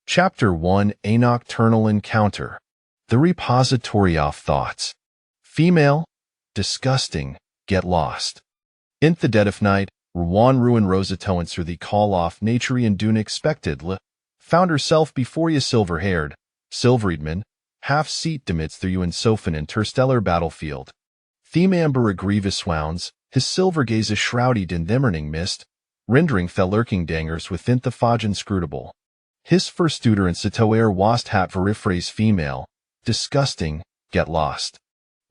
Chapter 1 A Nocturnal Encounter. The Repository of Thoughts. Female. Disgusting. Get lost. In the dead of night, Rwan Ruin Rosatoan through the call off nature and dune expected found herself before ye silver-haired, silveredman, half-seat amidst the and Sophan interstellar battlefield. Theme amber a grievous wounds, his silver gaze is shrouded in the morning mist, rendering fell lurking dangers within the fog inscrutable. His first tutor in Satoer wast hat verifraise female. Disgusting. Get lost.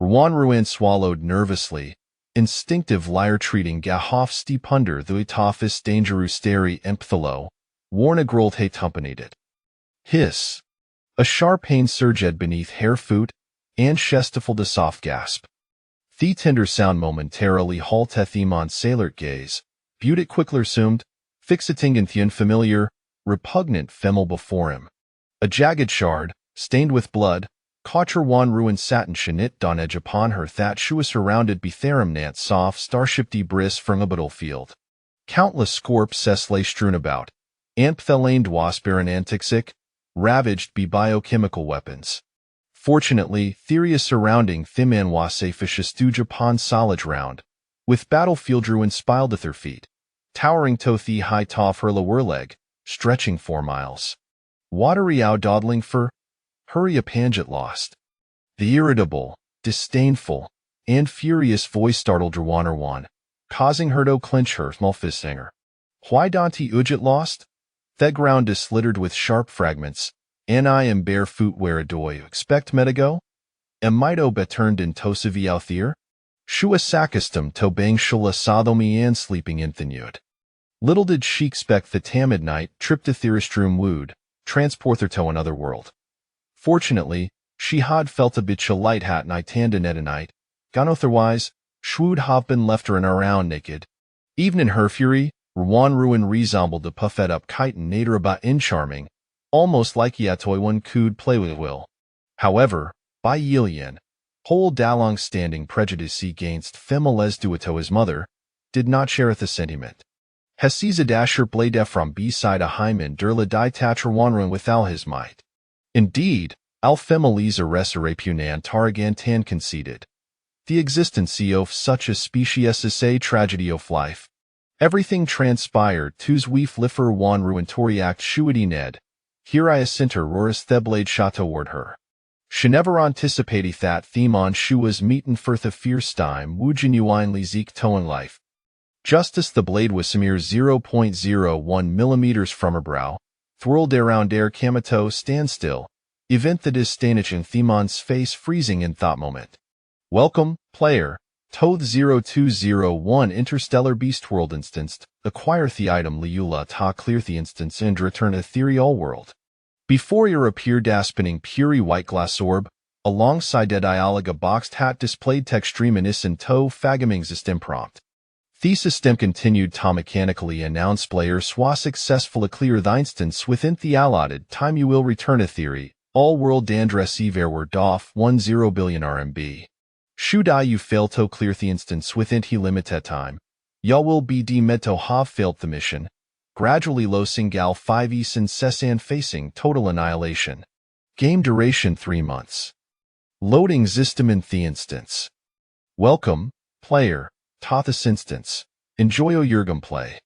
Rwan Ruin swallowed nervously. Instinctive liar treating Gahoff steep under the etophis dangerous steri empthalo. Warna grold hay tumpanied it. Hiss. A sharp pain surged beneath hair foot, and chestiful de soft gasp. The tender sound momentarily halteth him on sailor gaze, viewed it quickler assumed, fixating in the unfamiliar, repugnant femel before him. A jagged shard, stained with blood, caught Rwan Ruin satin shenit don edge upon her that she was surrounded betherum nant soft starship debris from a battlefield. Countless scorps lay strewn about, amphthalane wasparan antixic, ravaged by biochemical weapons. Fortunately, theoria surrounding Thiman was a fishistuge upon solid round, with battlefield ruin spiled at their feet, towering to the high toff her lower leg, stretching 4 miles. Watery out dawdling for, hurry a panget lost. The irritable, disdainful, and furious voice startled Rwan, causing her to clench her small fist singer. Why Dante Ujet lost? That ground is littered with sharp fragments, and I am barefoot where do you expect me to go? Am mito beturned in Tosavi Althir? Shua sakistum to bang shula sodomy and sleeping inthanud. Little did she expect the tamid night trip to Thiristrum wooed, transport her to another world. Fortunately, she had felt a bit light hat night tanda night, gone otherwise, shwood have been left her in around naked. Even in her fury, Rwan Ruin resembled the puffed up kite and nader about in charming, almost like yatoy one could play with will. However, by Yilian, whole dalong standing prejudice against females dueto his mother, did not share the sentiment. Hesiza dasher blade from beside a hymen derla die tach Rwan Ruin with all his might. Indeed, Alfemaliza resurrepunan taragantan conceded. The existence of such a species is a tragedy of life. Everything transpired tus weef lifer Rwan Ruin toriact shuidi ned. Here I ascenter roris theblade shot toward her. She never anticipated that theme on shuas meeten for the fierce time wugenuinely zeek toen life. Just as the blade was a mere 0.01 millimeters from her brow, twirled around air kamato standstill, event that is stanich in Themon's face freezing in thought moment. Welcome, player. Toth 0201 Interstellar Beast World instanced, acquire the item Liula ta clear the instance and return a theory all world. Before your appear daspinning puri white glass orb, alongside dead ialaga boxed hat displayed textream in toe fagaming system prompt. Thesis stem continued to mechanically announce player swa successful a clear the instance within the allotted time you will return a theory, all world dandress verward doff 10 billion RMB. Should you fail to clear the instance within he limited time, y'all will be deemed to have failed the mission, gradually losing gal 5 sin cesan facing total annihilation. Game duration 3 months. Loading system in the instance. Welcome, player, to this instance. Enjoy your gameplay.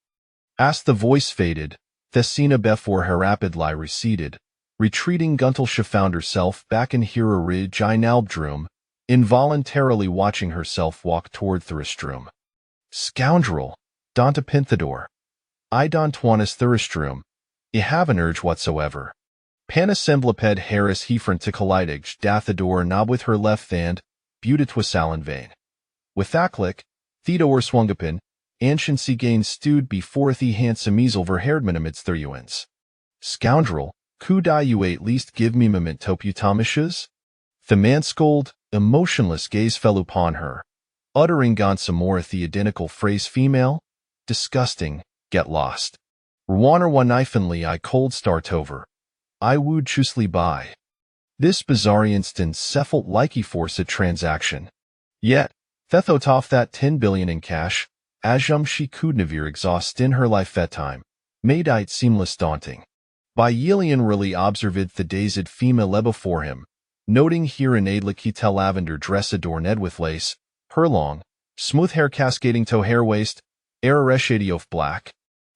As the voice faded, Thesina before her rapidly receded, retreating Guntelsha found herself back in Hera Ridge in Albdrum, involuntarily watching herself walk toward Thiristrum. Scoundrel! Donta Pinthador. I don't wantus Thiristrum. I have an urge whatsoever. Panasembleped Harris Hefront to Kaleidig Dathador knob with her left hand, Butitwasalan vein. With that click, Theodore Swungapin, Anshancy gain stewed before the handsome easel verherdman amidst Thuruans. Scoundrel, could you at least give me mementoputamishes? The man scold, emotionless gaze fell upon her, uttering some more the identical phrase female. Disgusting, get lost. Rwaner one knifenly I cold start over. I would choosely buy. This bizarre instance cephalt likey force a transaction. Yet, Thethotoff that 10 billion in cash, Ajum she could never exhaust in her life at time, made it seamless daunting. By Yelian really observed the dazed Fema le before him, noting here an aide Lakita lavender dress adorned with lace, her long, smooth hair cascading to hair waist, air shady of black.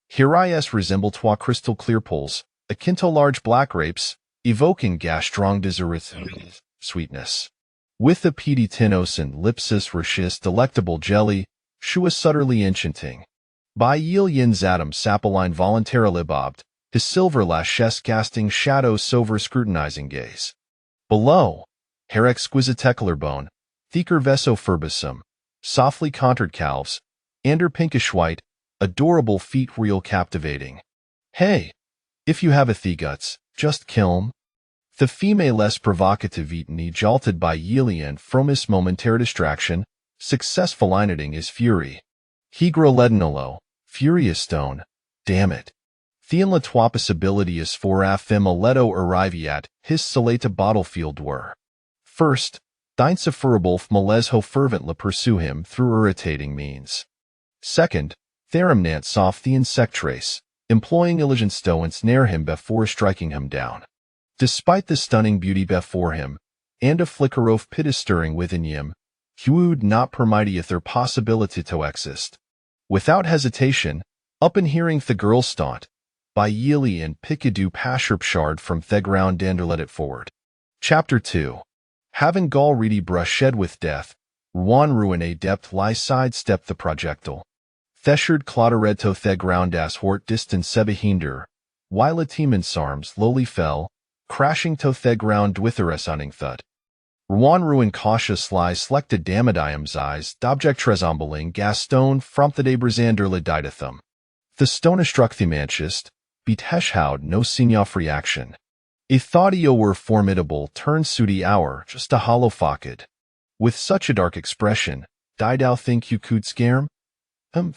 Here is resemble twa crystal clear pools, akin to large black grapes, evoking gas strong desirous sweetness. With the peaty tinos and lipsis rachis delectable jelly, she was subtly enchanting. By Yelian's atom sapoline voluntarily bobbed, his silver lashes casting shadows silver scrutinizing gaze. Below, hair exquisite tecular bone, thicker veso furbisum, softly contoured calves, and her pinkish white, adorable feet real captivating. Hey, if you have a the guts, just kill 'em. The female less provocative eatony jolted by Yelian from his momentary distraction, successful igniting his fury. He grow leadenolo, furious stone, damn it. Thean Latuapis ability is for Afim Aleto arriviat, his salata battlefield were. First, thine sufferable Malesho fervently pursue him through irritating means. Second, Theramnant soft the insect trace, employing illigent stones near him before striking him down. Despite the stunning beauty before him, and a flicker of pity stirring within him, he would not permit their possibility to exist. Without hesitation, up and hearing the girl staunt, by Yeli and Picadoo Pasherpshard from the ground and let it forward. Chapter 2. Having already brushed with death, Ruan ruin a depth lie sidestep the projectile. Theshard Clodoreto the ground as hort distant sebehinder, while a teeman's arms lowly fell, crashing to the ground with a resounding thud. Ruan ruin cautious lie selected damadium's eyes, d'object tresambeling Gaston from the de Brazander liditathum. The stone struck the manchist, beat heshhoud no signof reaction. A thoughio were formidable turned sooty hour just a hollow focked. With such a dark expression, did thou think you could scare 'em?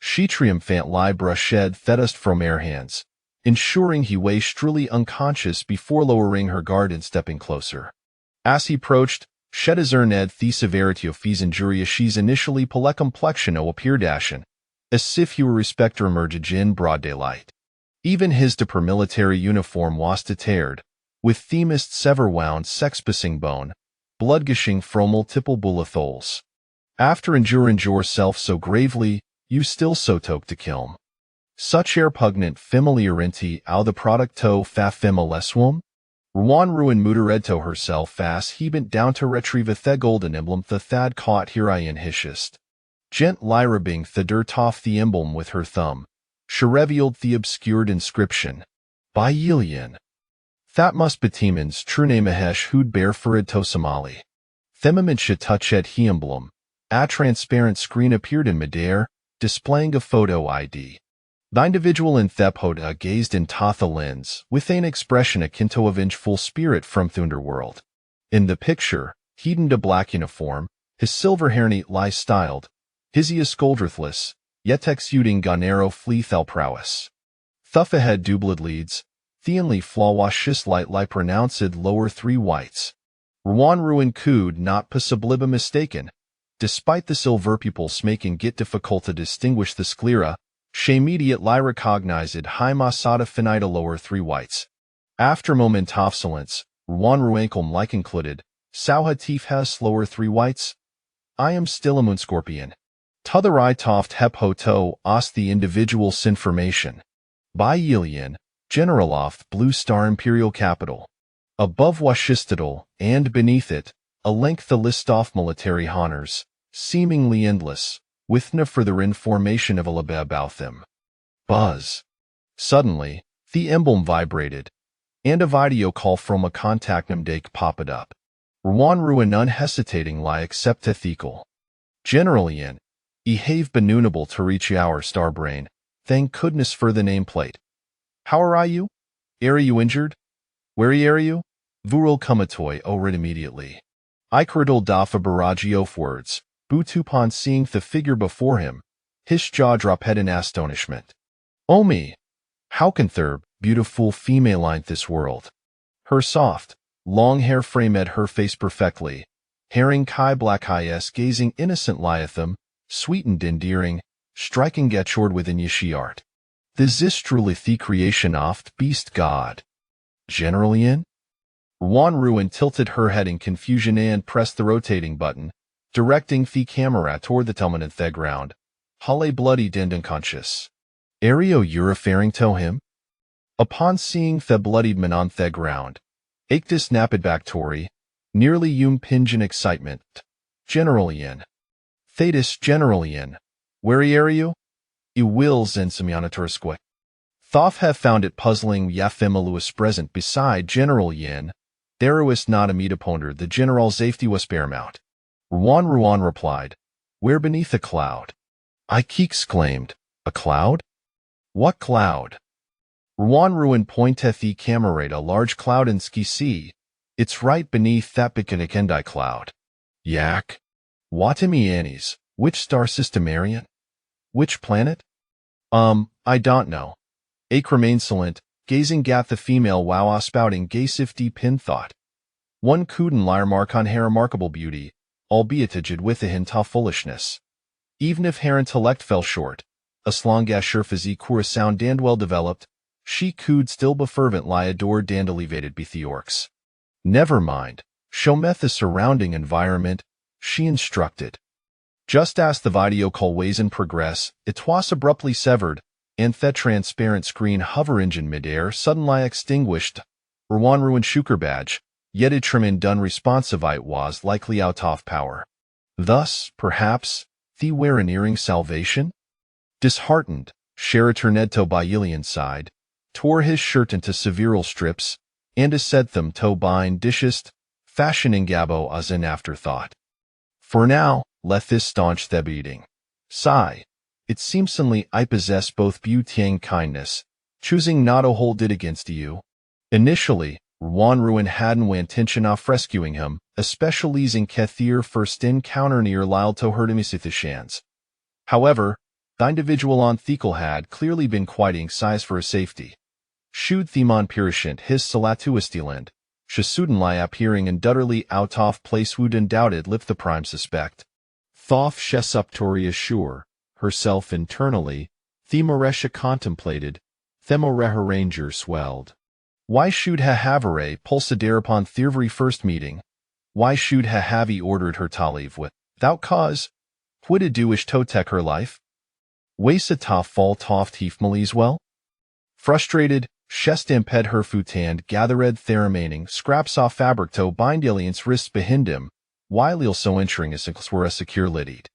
She triumphant lie brushed thedust from air hands, ensuring he way truly unconscious before lowering her guard and stepping closer. As he approached, shed his erned the severity of fees injuria she's initially polecomplexiono appeared ashen, as if he were respecter emerged in broad daylight. Even his dapper military uniform was teared, with themist sever wound sexpissing bone, blood-gushing from multiple bulletholes. After enduring yourself so gravely, you still so toke to kill 'em. Such air pugnant familiarity au the producto fa femileswum? Ruan ruin muteredto herself fast he bent down to retrieve the golden emblem the thad caught here in hishist. Gent lyra bing the dirt off the emblem with her thumb. She revealed the obscured inscription. By Yelian. That must be Teeman's true name Mahesh who'd bear Farid to Somali. Themamid should touch at he emblem. A transparent screen appeared in midair, displaying a photo ID. The individual in Thephoda gazed in Tatha lens, with an expression akin to a vengeful spirit from Thunderworld. In the picture, he'd in a black uniform, his silver hair neat lie styled, his scoldrithless, yet exuding Gonero fleethel prowess. Thuffa had doubled leads, Theanly flawashis light pronounced lower three whites. Ruan ruin could not possibly mistaken. Despite the silver pupils making it difficult to distinguish the sclera, she immediately recognized high masada finita lower three whites. After a moment of silence, Ruan ruankelm like included, Sauha tief has lower three whites? I am still a moonscorpion. T'other I toft hep hoto os the individual sinformation. By Yelian, Generaloth Blue Star Imperial Capital. Above Washistadal, and beneath it, a length the list off military honors, seemingly endless, with no further information of Alabe about them. Buzz. Suddenly, the emblem vibrated, and a video call from a contact namdake popped up. Ruan ruin unhesitating lie accept ethical. Generally in, have benunable to reach our star brain, thank goodness for the nameplate. How are you? Are you injured? Where are you? Vural kumatoy orid immediately. Ikerdal dafa baraji of words, Butupan seeing the figure before him, his jaw dropped in astonishment. Oh me! How can Thurb, beautiful female in this world? Her soft, long hair framed her face perfectly, herring kai black eyes gazing innocent liatham, sweet and endearing, striking getchord within Yeshiart. This is truly the creation of the beast god. General Yin? Ruan Ruin tilted her head in confusion and pressed the rotating button, directing the camera toward the Telmanant the ground. Halle bloodied and unconscious. Ario you're referring to him? Upon seeing the bloodied man on the ground, Actus napped back Tori, nearly pinge in excitement. General Yin. Thetis General Yin. Where are you? You wills and Semyanaturskwe. Thoth have found it puzzling Yafemiluis present beside General Yin. There was not a metaponder the general safety was paramount. Ruan replied, where beneath a cloud? Ike exclaimed, a cloud? What cloud? Ruan Ruin pointed the camera at a large cloud in ski sea. It's right beneath that Bikinikendai cloud. Yak. Watimi Annies, which star system Arian? Which planet? I don't know. Ake remained silent, gazing at the female wawa spouting gaysifty pin thought. One couldn't lyre mark on her remarkable beauty, albeit aged with a hint of foolishness. Even if her intellect fell short, as long as her physique were sound and well developed, she could still be fervent lie adored and elevated be the orcs. Never mind, show me the surrounding environment, she instructed. Just as the video call ways in progress, it was abruptly severed, and the transparent screen hover engine midair suddenly extinguished. Ruan Ruin Shuker badge, yet it trim done responsive it was likely out of power. Thus, perhaps, the were nearing salvation? Disheartened, Sheratornedto Bailian sighed, tore his shirt into several strips, and said them to bind dishest, fashioning Gabo as an afterthought. For now, let this staunch the beating. Sigh. It seemsonly I possess both beauty and kindness, choosing not to hold it against you. Initially, Ruan Ruin hadn't no intention of rescuing him, especially in Kethir first encounter near Lyle to Herdemisithishans. However, the individual on Thekel had clearly been quite anxious for his safety. Should Themon Pirishant his Salatuistiland, Shasudenli appearing undoubtedly out of place would undoubted lift the prime suspect. Thoth Shesuptori assure herself internally, Themoresha contemplated, Themoreha Ranger swelled. Why should ha havere pulsadare upon Thirvery first meeting? Why should ha have ordered her to leave without cause? Would a doish to take her life? Waysata fall toft heafmalies well? Frustrated, Shestamped her futand gathered theremaining scraps off fabric to bind aliens wrists behind him, while he'll so entering as were a secure liddied.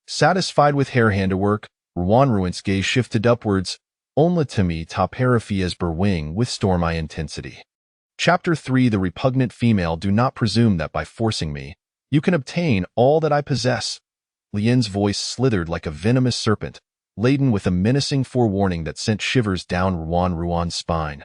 Satisfied with hair handiwork, Ruan Ruin's gaze shifted upwards, only to me top Herafia's berwing with stormy intensity. Chapter 3 The repugnant female do not presume that by forcing me, you can obtain all that I possess. Lien's voice slithered like a venomous serpent, laden with a menacing forewarning that sent shivers down Ruan's spine,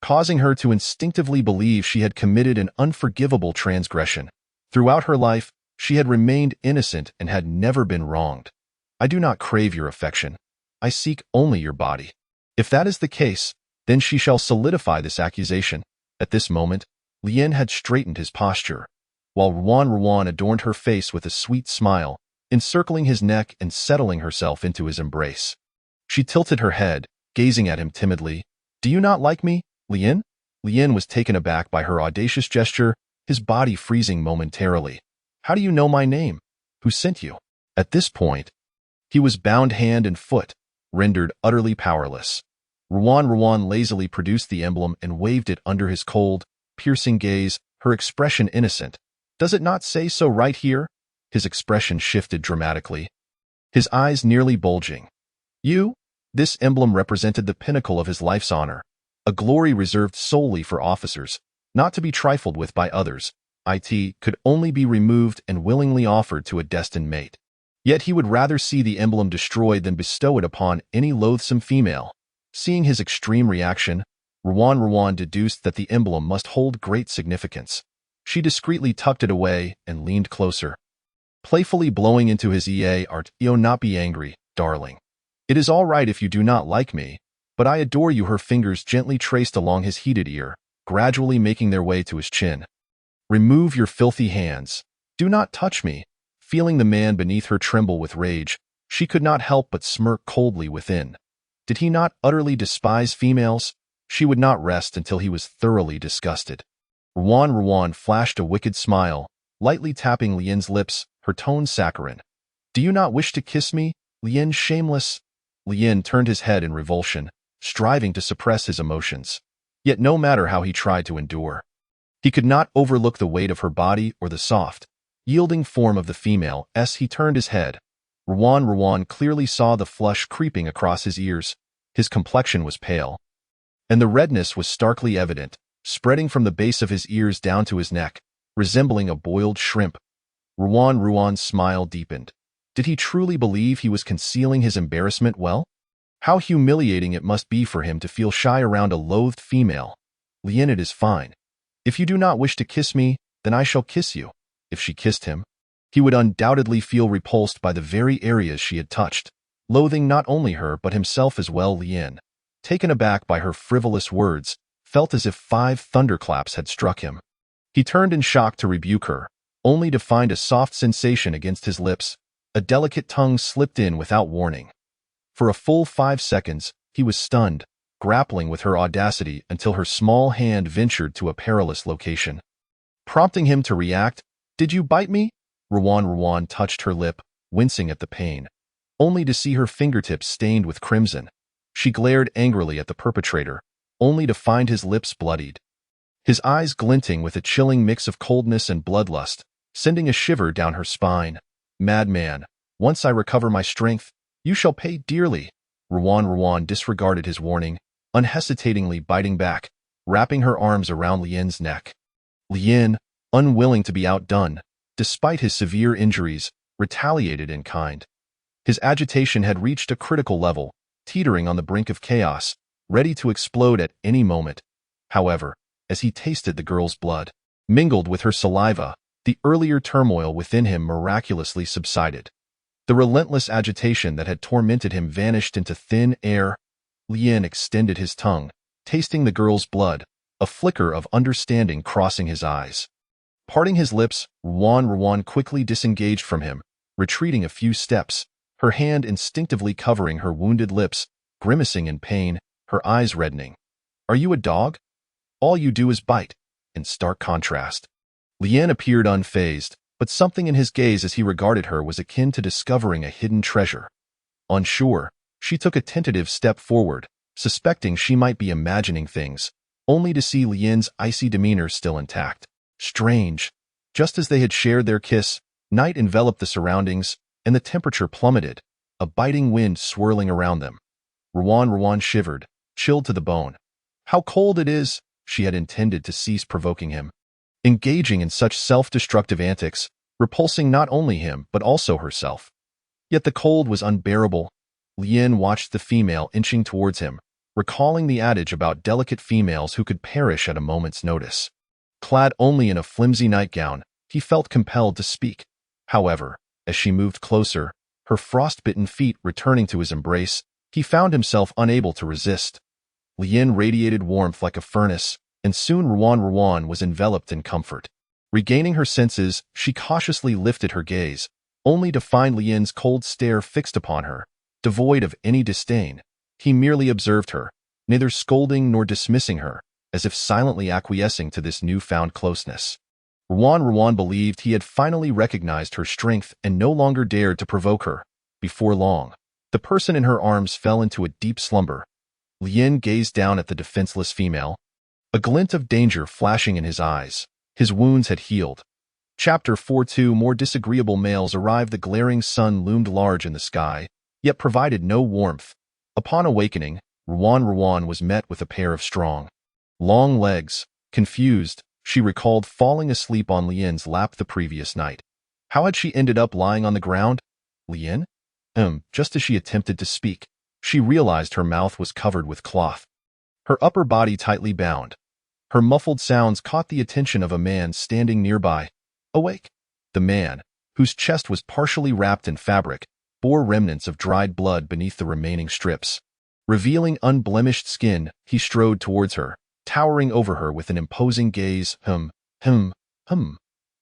causing her to instinctively believe she had committed an unforgivable transgression. Throughout her life, she had remained innocent and had never been wronged. I do not crave your affection. I seek only your body. If that is the case, then she shall solidify this accusation. At this moment, Lien had straightened his posture, while Ruan adorned her face with a sweet smile, encircling his neck and settling herself into his embrace. She tilted her head, gazing at him timidly. Do you not like me, Lien? Lien was taken aback by her audacious gesture, his body freezing momentarily. How do you know my name? Who sent you? At this point, he was bound hand and foot, rendered utterly powerless. Ruan lazily produced the emblem and waved it under his cold, piercing gaze, her expression innocent. Does it not say so right here? His expression shifted dramatically, his eyes nearly bulging. You? This emblem represented the pinnacle of his life's honor, a glory reserved solely for officers, not to be trifled with by others. It could only be removed and willingly offered to a destined mate. Yet he would rather see the emblem destroyed than bestow it upon any loathsome female. Seeing his extreme reaction, Ruan deduced that the emblem must hold great significance. She discreetly tucked it away and leaned closer, playfully blowing into his art. Not be angry, darling. It is all right if you do not like me, but I adore you. Her fingers gently traced along his heated ear, gradually making their way to his chin. Remove your filthy hands. Do not touch me. Feeling the man beneath her tremble with rage, she could not help but smirk coldly within. Did he not utterly despise females? She would not rest until he was thoroughly disgusted. Ruan flashed a wicked smile, lightly tapping Lian's lips, her tone saccharine. Do you not wish to kiss me, Lian, shameless? Lian turned his head in revulsion, striving to suppress his emotions. Yet no matter how he tried to endure, he could not overlook the weight of her body or the soft, yielding form of the female. As he turned his head, Ruan clearly saw the flush creeping across his ears. His complexion was pale, and the redness was starkly evident, spreading from the base of his ears down to his neck, resembling a boiled shrimp. Ruan's smile deepened. Did he truly believe he was concealing his embarrassment well? How humiliating it must be for him to feel shy around a loathed female. Lian, it is fine. If you do not wish to kiss me, then I shall kiss you. If she kissed him, he would undoubtedly feel repulsed by the very areas she had touched, loathing not only her but himself as well. Lian, taken aback by her frivolous words, felt as if 5 thunderclaps had struck him. He turned in shock to rebuke her, only to find a soft sensation against his lips. A delicate tongue slipped in without warning. For a full 5 seconds, he was stunned, grappling with her audacity until her small hand ventured to a perilous location, prompting him to react. Did you bite me? Ruan touched her lip, wincing at the pain, only to see her fingertips stained with crimson. She glared angrily at the perpetrator, only to find his lips bloodied, his eyes glinting with a chilling mix of coldness and bloodlust, sending a shiver down her spine. Madman, once I recover my strength, you shall pay dearly. Ruan disregarded his warning, unhesitatingly biting back, wrapping her arms around Lian's neck. Lian, unwilling to be outdone, despite his severe injuries, retaliated in kind. His agitation had reached a critical level, teetering on the brink of chaos, ready to explode at any moment. However, as he tasted the girl's blood, mingled with her saliva, the earlier turmoil within him miraculously subsided. The relentless agitation that had tormented him vanished into thin air. Lian extended his tongue, tasting the girl's blood, a flicker of understanding crossing his eyes. Parting his lips, Ruan quickly disengaged from him, retreating a few steps, her hand instinctively covering her wounded lips, grimacing in pain, her eyes reddening. Are you a dog? All you do is bite. In stark contrast, Lian appeared unfazed, but something in his gaze as he regarded her was akin to discovering a hidden treasure. Unsure, she took a tentative step forward, suspecting she might be imagining things, only to see Lian's icy demeanor still intact. Strange. Just as they had shared their kiss, night enveloped the surroundings, and the temperature plummeted, a biting wind swirling around them. Ruan shivered, chilled to the bone. How cold it is! She had intended to cease provoking him, engaging in such self-destructive antics, repulsing not only him but also herself. Yet the cold was unbearable. Lian watched the female inching towards him, recalling the adage about delicate females who could perish at a moment's notice. Clad only in a flimsy nightgown, he felt compelled to speak. However, as she moved closer, her frostbitten feet returning to his embrace, he found himself unable to resist. Lian radiated warmth like a furnace, and soon Ruan was enveloped in comfort. Regaining her senses, she cautiously lifted her gaze, only to find Lian's cold stare fixed upon her, devoid of any disdain. He merely observed her, neither scolding nor dismissing her, as if silently acquiescing to this newfound closeness. Ruan believed he had finally recognized her strength and no longer dared to provoke her. Before long, the person in her arms fell into a deep slumber. Lian gazed down at the defenseless female, a glint of danger flashing in his eyes. His wounds had healed. Chapter 4:2 More disagreeable males arrived. The glaring sun loomed large in the sky, yet provided no warmth. Upon awakening, Ruan was met with a pair of strong, long legs. Confused, she recalled falling asleep on Lian's lap the previous night. How had she ended up lying on the ground? Lian? Just as she attempted to speak, she realized her mouth was covered with cloth, her upper body tightly bound. Her muffled sounds caught the attention of a man standing nearby. Awake! The man, whose chest was partially wrapped in fabric, bore remnants of dried blood beneath the remaining strips. Revealing unblemished skin, he strode towards her, towering over her with an imposing gaze.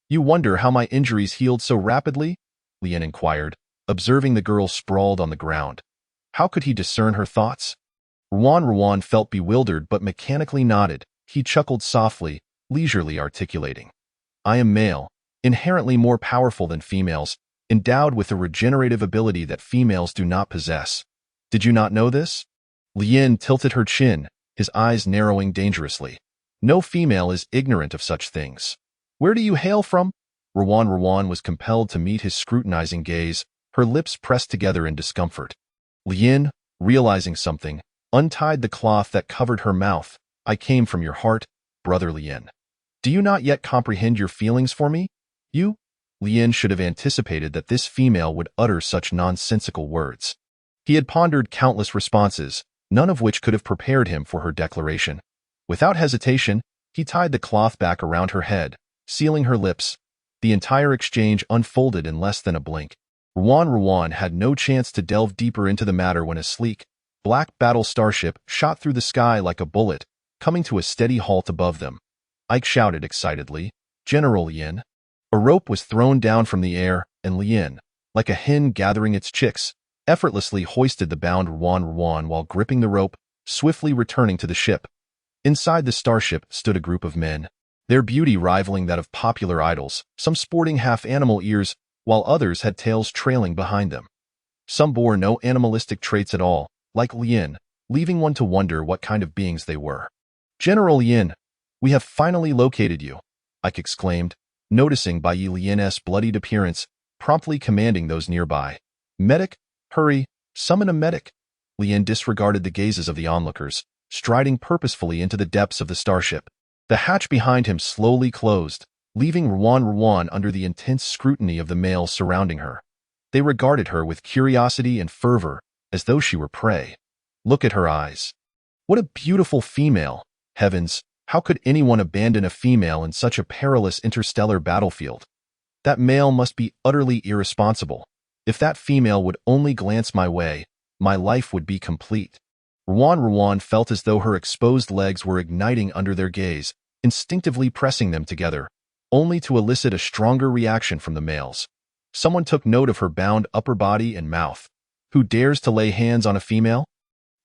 You wonder how my injuries healed so rapidly? Lian inquired, observing the girl sprawled on the ground. How could he discern her thoughts? Ruan felt bewildered but mechanically nodded. He chuckled softly, leisurely articulating. I am male, inherently more powerful than females, endowed with a regenerative ability that females do not possess. Did you not know this? Lien tilted her chin, his eyes narrowing dangerously. No female is ignorant of such things. Where do you hail from? Ruan was compelled to meet his scrutinizing gaze, her lips pressed together in discomfort. Lien, realizing something, untied the cloth that covered her mouth. I came from your heart, brother Lien. Do you not yet comprehend your feelings for me? You? Lien should have anticipated that this female would utter such nonsensical words. He had pondered countless responses, none of which could have prepared him for her declaration. Without hesitation, he tied the cloth back around her head, sealing her lips. The entire exchange unfolded in less than a blink. Ruan had no chance to delve deeper into the matter when a sleek, black battle starship shot through the sky like a bullet, coming to a steady halt above them. Ike shouted excitedly, General Lien. A rope was thrown down from the air, and Lien, like a hen gathering its chicks, effortlessly hoisted the bound Ruan while gripping the rope, swiftly returning to the ship. Inside the starship stood a group of men, their beauty rivaling that of popular idols, some sporting half-animal ears, while others had tails trailing behind them. Some bore no animalistic traits at all, like Lien, leaving one to wonder what kind of beings they were. General Lien, we have finally located you, Ike exclaimed, noticing Bai Lien's bloodied appearance, promptly commanding those nearby. Medic, hurry, summon a medic. Lien disregarded the gazes of the onlookers, striding purposefully into the depths of the starship. The hatch behind him slowly closed, leaving Ruan under the intense scrutiny of the males surrounding her. They regarded her with curiosity and fervor, as though she were prey. Look at her eyes. What a beautiful female! Heavens, how could anyone abandon a female in such a perilous interstellar battlefield? That male must be utterly irresponsible. If that female would only glance my way, my life would be complete. Ruan felt as though her exposed legs were igniting under their gaze, instinctively pressing them together, only to elicit a stronger reaction from the males. Someone took note of her bound upper body and mouth. Who dares to lay hands on a female?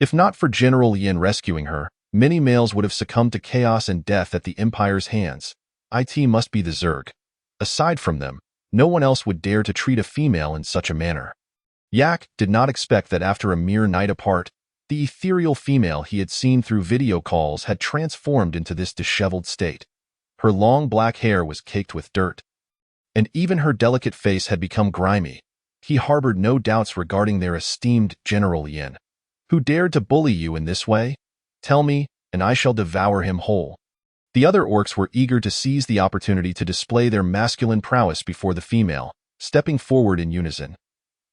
If not for General Lien rescuing her, many males would have succumbed to chaos and death at the Empire's hands. It must be the Zerg. Aside from them, no one else would dare to treat a female in such a manner. Yak did not expect that after a mere night apart, the ethereal female he had seen through video calls had transformed into this disheveled state. Her long black hair was caked with dirt, and even her delicate face had become grimy. He harbored no doubts regarding their esteemed General Lien. Who dared to bully you in this way? Tell me, and I shall devour him whole. The other orcs were eager to seize the opportunity to display their masculine prowess before the female, stepping forward in unison.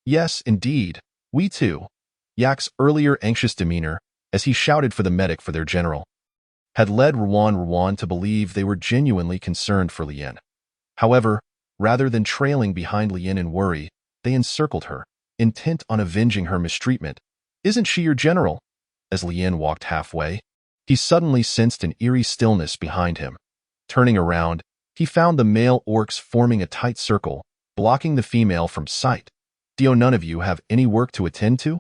Yes, indeed, we too. Yak's earlier anxious demeanor, as he shouted for the medic for their general, had led Ruan to believe they were genuinely concerned for Lien. However, rather than trailing behind Lien in worry, they encircled her, intent on avenging her mistreatment. Isn't she your general? As Lien walked halfway, he suddenly sensed an eerie stillness behind him. Turning around, he found the male orcs forming a tight circle, blocking the female from sight. Do none of you have any work to attend to?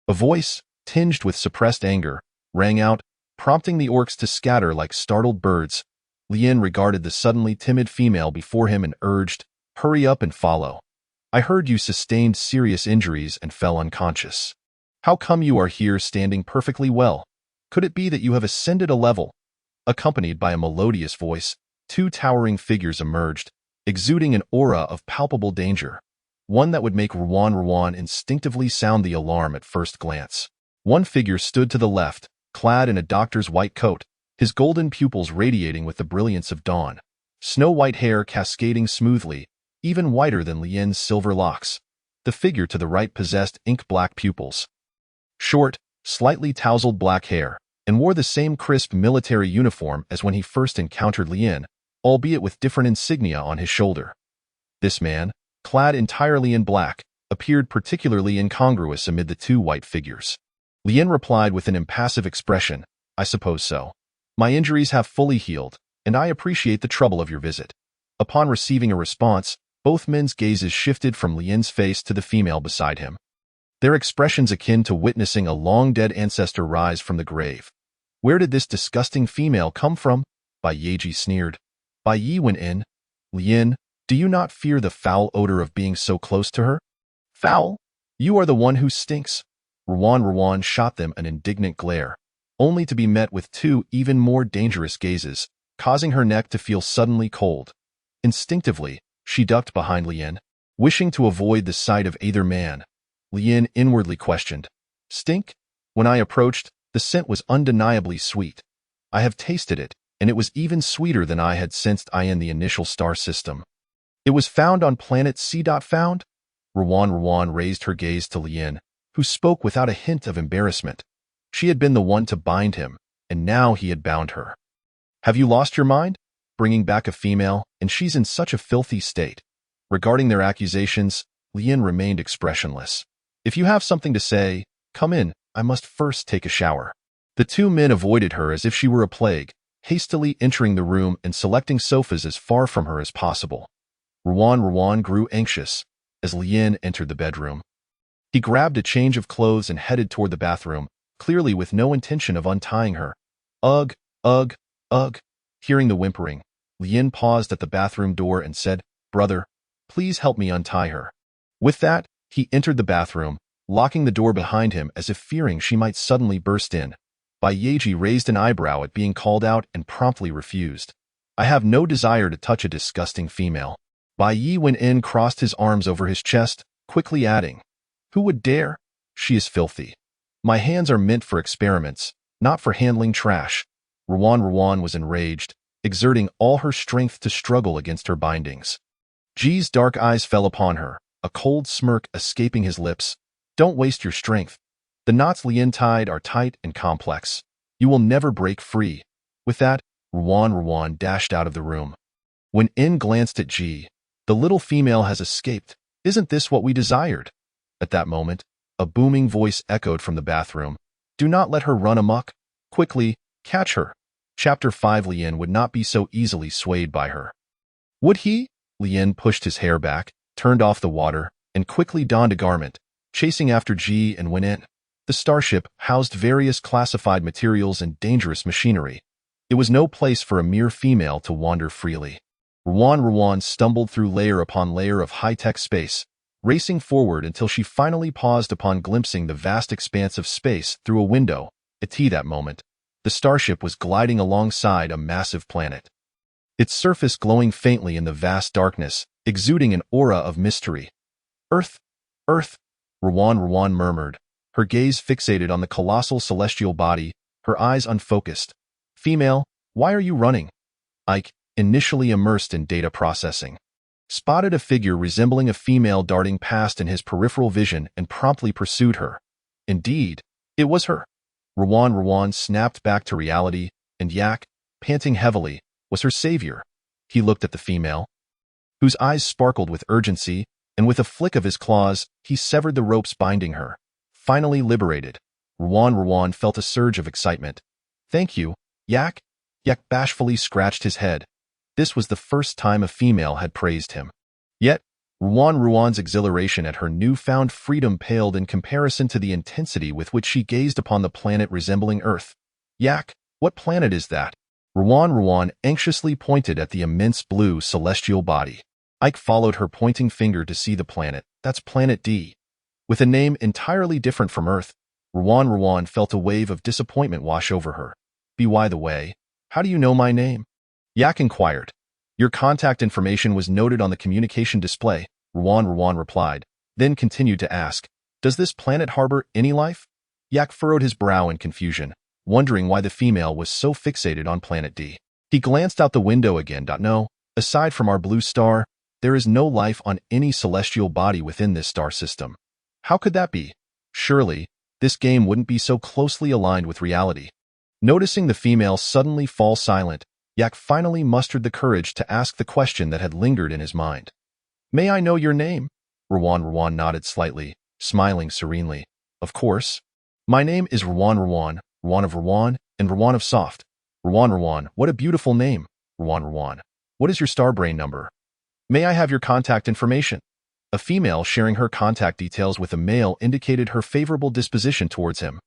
A voice, tinged with suppressed anger, rang out, prompting the orcs to scatter like startled birds. Lien regarded the suddenly timid female before him and urged, Hurry up and follow. I heard you sustained serious injuries and fell unconscious. How come you are here standing perfectly well? Could it be that you have ascended a level? Accompanied by a melodious voice, two towering figures emerged, exuding an aura of palpable danger, one that would make Ruan instinctively sound the alarm at first glance. One figure stood to the left, clad in a doctor's white coat, his golden pupils radiating with the brilliance of dawn, snow-white hair cascading smoothly, even whiter than Lien's silver locks. The figure to the right possessed ink-black pupils, short, slightly tousled black hair, and wore the same crisp military uniform as when he first encountered Lien, albeit with different insignia on his shoulder. This man, clad entirely in black, appeared particularly incongruous amid the two white figures. Lien replied with an impassive expression, I suppose so. My injuries have fully healed, and I appreciate the trouble of your visit. Upon receiving a response, both men's gazes shifted from Lien's face to the female beside him. their expressions akin to witnessing a long-dead ancestor rise from the grave. Where did this disgusting female come from? Bai Yeji sneered. Bai Yi went in. Lien, do you not fear the foul odor of being so close to her? Foul? You are the one who stinks. Ruan shot them an indignant glare, only to be met with two even more dangerous gazes, causing her neck to feel suddenly cold. Instinctively, she ducked behind Lien, wishing to avoid the sight of either man. Lien inwardly questioned. Stink? When I approached, the scent was undeniably sweet. I have tasted it, and it was even sweeter than I had sensed in the initial star system. It was found on planet C. Found? Ruan raised her gaze to Lien, who spoke without a hint of embarrassment. She had been the one to bind him, and now he had bound her. Have you lost your mind? Bringing back a female, and she's in such a filthy state. Regarding their accusations, Lien remained expressionless. If you have something to say, come in, I must first take a shower. The two men avoided her as if she were a plague, hastily entering the room and selecting sofas as far from her as possible. Ruan grew anxious as Lien entered the bedroom. He grabbed a change of clothes and headed toward the bathroom, clearly with no intention of untying her. Ugh, ugh, ugh. Hearing the whimpering, Lien paused at the bathroom door and said, Brother, please help me untie her. With that, he entered the bathroom, locking the door behind him as if fearing she might suddenly burst in. Bai Yeji raised an eyebrow at being called out and promptly refused. I have no desire to touch a disgusting female. Bai Yi went in, crossed his arms over his chest, quickly adding, Who would dare? She is filthy. My hands are meant for experiments, not for handling trash. Ruan was enraged, exerting all her strength to struggle against her bindings. Ji's dark eyes fell upon her, a cold smirk escaping his lips. Don't waste your strength. The knots Lien tied are tight and complex. You will never break free. With that, Ruan dashed out of the room. When In glanced at Ji, the little female has escaped. Isn't this what we desired? At that moment, a booming voice echoed from the bathroom. Do not let her run amok. Quickly, catch her. Chapter 5. Lien would not be so easily swayed by her. Would he? Lien pushed his hair back, turned off the water, and quickly donned a garment, chasing after Ji and went in. The starship housed various classified materials and dangerous machinery. It was no place for a mere female to wander freely. Ruan stumbled through layer upon layer of high-tech space, racing forward until she finally paused upon glimpsing the vast expanse of space through a window. At that moment, the starship was gliding alongside a massive planet. Its surface glowing faintly in the vast darkness, exuding an aura of mystery. Earth, Earth, Ruan murmured, her gaze fixated on the colossal celestial body, her eyes unfocused. Female, why are you running? Ike, initially immersed in data processing, spotted a figure resembling a female darting past in his peripheral vision and promptly pursued her. Indeed, it was her. Ruan snapped back to reality, and Yak, panting heavily, was her savior. He looked at the female, whose eyes sparkled with urgency, and with a flick of his claws, he severed the ropes binding her. Finally liberated, Ruan felt a surge of excitement. Thank you, Yak. Yak bashfully scratched his head. This was the first time a female had praised him. Yet, Ruan's exhilaration at her newfound freedom paled in comparison to the intensity with which she gazed upon the planet resembling Earth. Yak, what planet is that? Ruan anxiously pointed at the immense blue celestial body. Ike followed her pointing finger to see the planet. That's Planet D. With a name entirely different from Earth, Ruan felt a wave of disappointment wash over her. By the way, how do you know my name? Yak inquired. Your contact information was noted on the communication display, Ruan replied, then continued to ask, does this planet harbor any life? Yak furrowed his brow in confusion, wondering why the female was so fixated on Planet D. He glanced out the window again. No, aside from our blue star, there is no life on any celestial body within this star system. How could that be? Surely, this game wouldn't be so closely aligned with reality. Noticing the female suddenly fall silent, Yak finally mustered the courage to ask the question that had lingered in his mind. May I know your name? Ruan nodded slightly, smiling serenely. Of course. My name is Ruan of Ruan, and Ruan of Soft. Ruan, what a beautiful name. Ruan, what is your star brain number? May I have your contact information? A female sharing her contact details with a male indicated her favorable disposition towards him,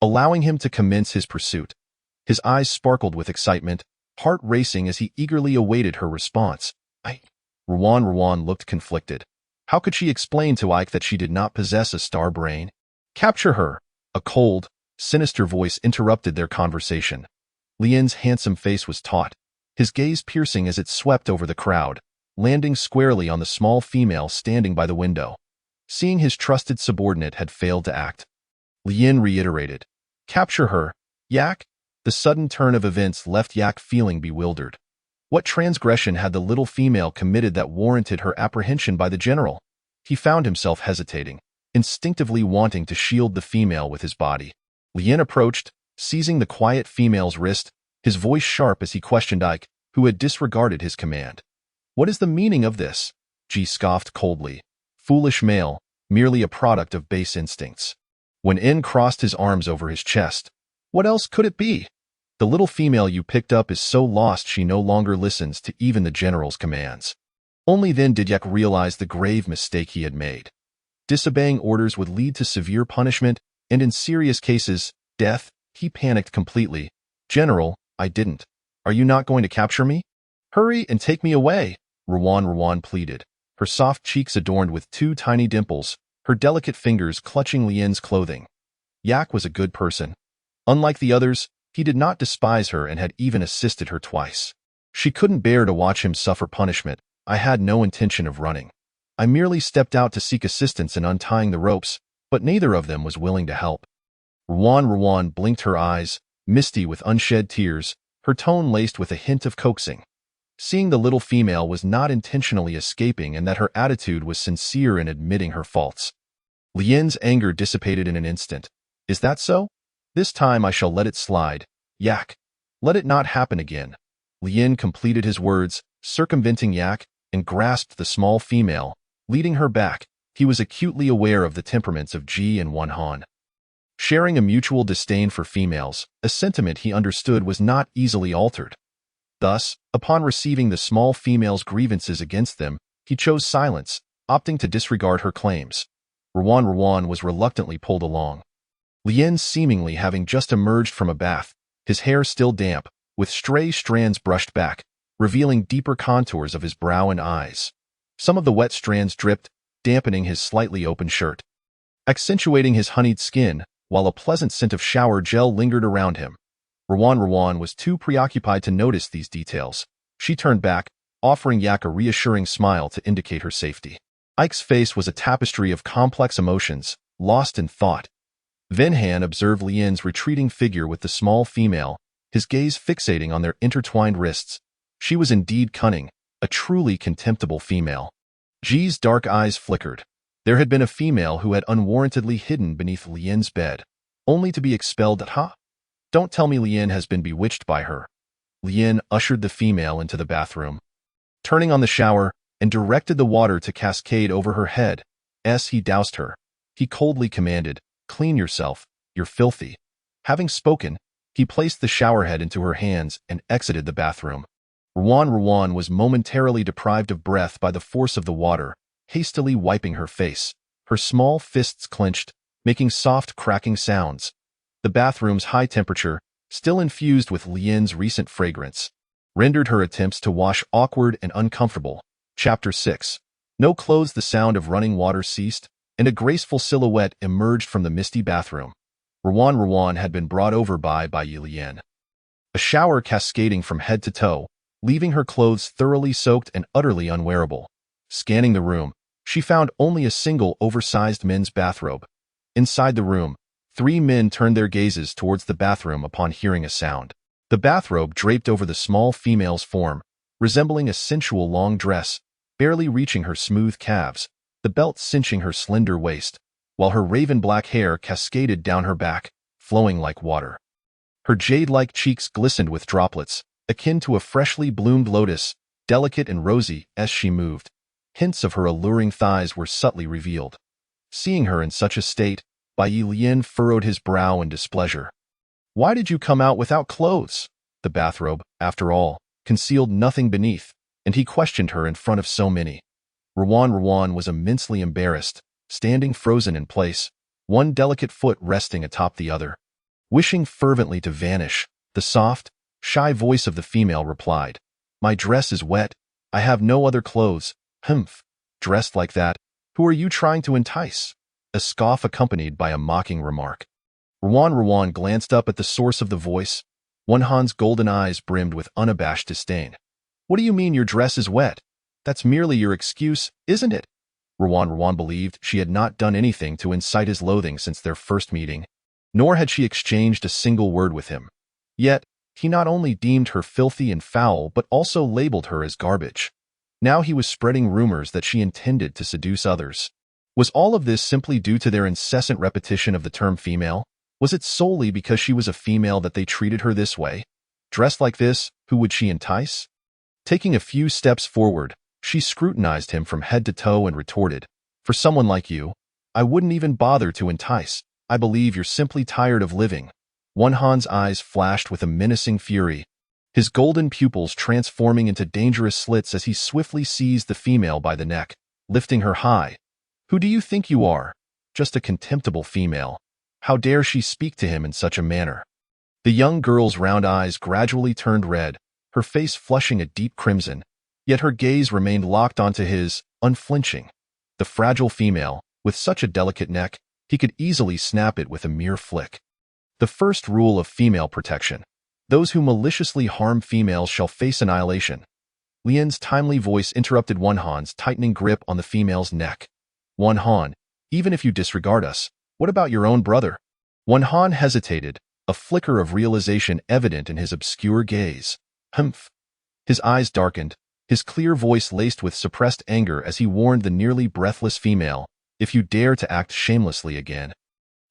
allowing him to commence his pursuit. His eyes sparkled with excitement, heart racing as he eagerly awaited her response. Rowan looked conflicted. How could she explain to Ike that she did not possess a star brain? Capture her! A cold, sinister voice interrupted their conversation. Lien's handsome face was taut, his gaze piercing as it swept over the crowd, landing squarely on the small female standing by the window. Seeing his trusted subordinate had failed to act, Lien reiterated, "Capture her, Yak." The sudden turn of events left Yak feeling bewildered. What transgression had the little female committed that warranted her apprehension by the general? He found himself hesitating, instinctively wanting to shield the female with his body. Lien approached, seizing the quiet female's wrist, his voice sharp as he questioned Ike, who had disregarded his command. "What is the meaning of this?" G scoffed coldly. "Foolish male, merely a product of base instincts." When N crossed his arms over his chest, "What else could it be? The little female you picked up is so lost she no longer listens to even the general's commands." Only then did Yak realize the grave mistake he had made. Disobeying orders would lead to severe punishment, and in serious cases, death. He panicked completely. "General, I didn't. Are you not going to capture me? Hurry and take me away," Rowan pleaded, her soft cheeks adorned with two tiny dimples, her delicate fingers clutching Lien's clothing. Yak was a good person. Unlike the others, he did not despise her and had even assisted her twice. She couldn't bear to watch him suffer punishment. "I had no intention of running. I merely stepped out to seek assistance in untying the ropes, but neither of them was willing to help." Rowan blinked her eyes, misty with unshed tears, her tone laced with a hint of coaxing. Seeing the little female was not intentionally escaping and that her attitude was sincere in admitting her faults. Lien's anger dissipated in an instant. "Is that so? This time I shall let it slide. Yak. Let it not happen again." Lien completed his words, circumventing Yak, and grasped the small female, leading her back. He was acutely aware of the temperaments of Ji and Wanhan. Sharing a mutual disdain for females, a sentiment he understood was not easily altered. Thus, upon receiving the small female's grievances against them, he chose silence, opting to disregard her claims. Rowan was reluctantly pulled along. Lien seemingly having just emerged from a bath, his hair still damp, with stray strands brushed back, revealing deeper contours of his brow and eyes. Some of the wet strands dripped, dampening his slightly open shirt, accentuating his honeyed skin, while a pleasant scent of shower gel lingered around him. Rowan was too preoccupied to notice these details. She turned back, offering Yak a reassuring smile to indicate her safety. Ike's face was a tapestry of complex emotions, lost in thought. Venhan observed Lien's retreating figure with the small female, his gaze fixating on their intertwined wrists. She was indeed cunning, a truly contemptible female. Ji's dark eyes flickered. There had been a female who had unwarrantedly hidden beneath Lien's bed, only to be expelled. Don't tell me Lien has been bewitched by her. Lien ushered the female into the bathroom, turning on the shower, and directed the water to cascade over her head. As he doused her, he coldly commanded, "Clean yourself, you're filthy." Having spoken, he placed the showerhead into her hands and exited the bathroom. Rowan was momentarily deprived of breath by the force of the water, hastily wiping her face, her small fists clenched, making soft cracking sounds. The bathroom's high temperature, still infused with Lien's recent fragrance, rendered her attempts to wash awkward and uncomfortable. Chapter 6. No clothes. The sound of running water ceased, and a graceful silhouette emerged from the misty bathroom. Rowan had been brought over by Lien. A shower cascading from head to toe, leaving her clothes thoroughly soaked and utterly unwearable. Scanning the room, she found only a single oversized men's bathrobe. Inside the room, 3 men turned their gazes towards the bathroom upon hearing a sound. The bathrobe draped over the small female's form, resembling a sensual long dress, barely reaching her smooth calves, the belt cinching her slender waist, while her raven-black hair cascaded down her back, flowing like water. Her jade-like cheeks glistened with droplets, akin to a freshly bloomed lotus, delicate and rosy as she moved. Hints of her alluring thighs were subtly revealed. Seeing her in such a state, Lien furrowed his brow in displeasure. "Why did you come out without clothes?" The bathrobe, after all, concealed nothing beneath, and he questioned her in front of so many. Rowan was immensely embarrassed, standing frozen in place, one delicate foot resting atop the other. Wishing fervently to vanish, the soft, shy voice of the female replied, "My dress is wet. I have no other clothes. Humph. Dressed like that, who are you trying to entice?" A scoff accompanied by a mocking remark. Rowan glanced up at the source of the voice. Wonhan's golden eyes brimmed with unabashed disdain. "What do you mean your dress is wet? That's merely your excuse, isn't it?" Rowan believed she had not done anything to incite his loathing since their first meeting, nor had she exchanged a single word with him. Yet, he not only deemed her filthy and foul but also labeled her as garbage. Now he was spreading rumors that she intended to seduce others. Was all of this simply due to their incessant repetition of the term female? Was it solely because she was a female that they treated her this way? Dressed like this, who would she entice? Taking a few steps forward, she scrutinized him from head to toe and retorted, "For someone like you, I wouldn't even bother to entice. I believe you're simply tired of living." Wonhan's eyes flashed with a menacing fury, his golden pupils transforming into dangerous slits as he swiftly seized the female by the neck, lifting her high. "Who do you think you are? Just a contemptible female. How dare she speak to him in such a manner?" The young girl's round eyes gradually turned red, her face flushing a deep crimson, yet her gaze remained locked onto his, unflinching. The fragile female, with such a delicate neck, he could easily snap it with a mere flick. The first rule of female protection: those who maliciously harm females shall face annihilation. Lien's timely voice interrupted Wonhan's tightening grip on the female's neck. "Wonhan, even if you disregard us, what about your own brother?" Wonhan hesitated, a flicker of realization evident in his obscure gaze. "Humph." His eyes darkened, his clear voice laced with suppressed anger as he warned the nearly breathless female, "If you dare to act shamelessly again,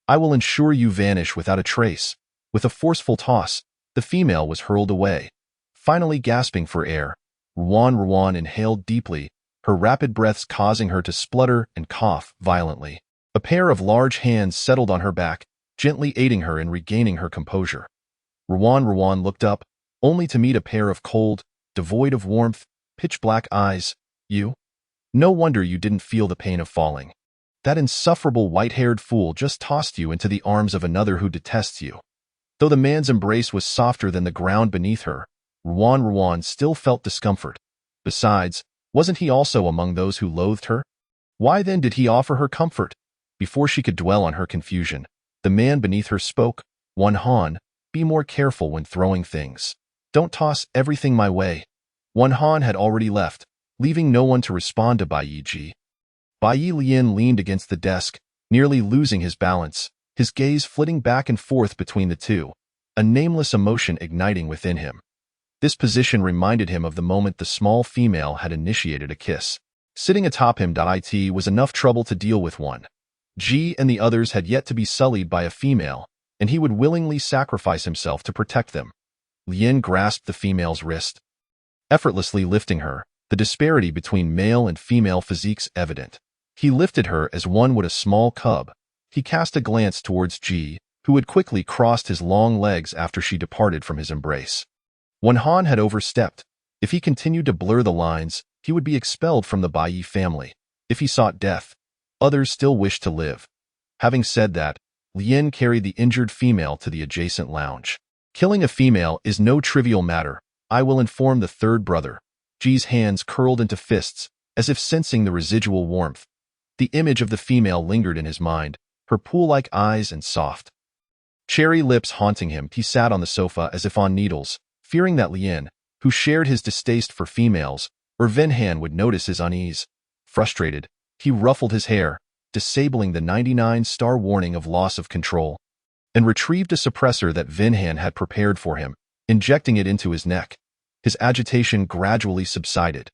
I will ensure you vanish without a trace." With a forceful toss, the female was hurled away. Finally gasping for air, Rowan inhaled deeply, her rapid breaths causing her to splutter and cough violently. A pair of large hands settled on her back, gently aiding her in regaining her composure. Rowan looked up, only to meet a pair of cold, devoid of warmth, pitch-black eyes. "You? No wonder you didn't feel the pain of falling. That insufferable white-haired fool just tossed you into the arms of another who detests you." Though the man's embrace was softer than the ground beneath her, Rowan still felt discomfort. Besides, wasn't he also among those who loathed her? Why then did he offer her comfort? Before she could dwell on her confusion, the man beneath her spoke. "Wonhan, be more careful when throwing things. Don't toss everything my way." Wonhan had already left, leaving no one to respond to Bai Yi. Bai Lien leaned against the desk, nearly losing his balance, his gaze flitting back and forth between the two, a nameless emotion igniting within him. This position reminded him of the moment the small female had initiated a kiss. Sitting atop him, it was enough trouble to deal with one. Ji and the others had yet to be sullied by a female, and he would willingly sacrifice himself to protect them. Lien grasped the female's wrist, effortlessly lifting her, the disparity between male and female physiques evident. He lifted her as one would a small cub. He cast a glance towards Ji, who had quickly crossed his long legs after she departed from his embrace. Wonhan had overstepped. If he continued to blur the lines, he would be expelled from the Bai Yi family. If he sought death, others still wished to live. Having said that, Lien carried the injured female to the adjacent lounge. "Killing a female is no trivial matter. I will inform the third brother." Ji's hands curled into fists, as if sensing the residual warmth. The image of the female lingered in his mind, her pool-like eyes and soft, cherry lips haunting him. He sat on the sofa as if on needles, fearing that Lien, who shared his distaste for females, or Venhan would notice his unease. Frustrated, he ruffled his hair, disabling the 99-star warning of loss of control, and retrieved a suppressor that Venhan had prepared for him, injecting it into his neck. His agitation gradually subsided.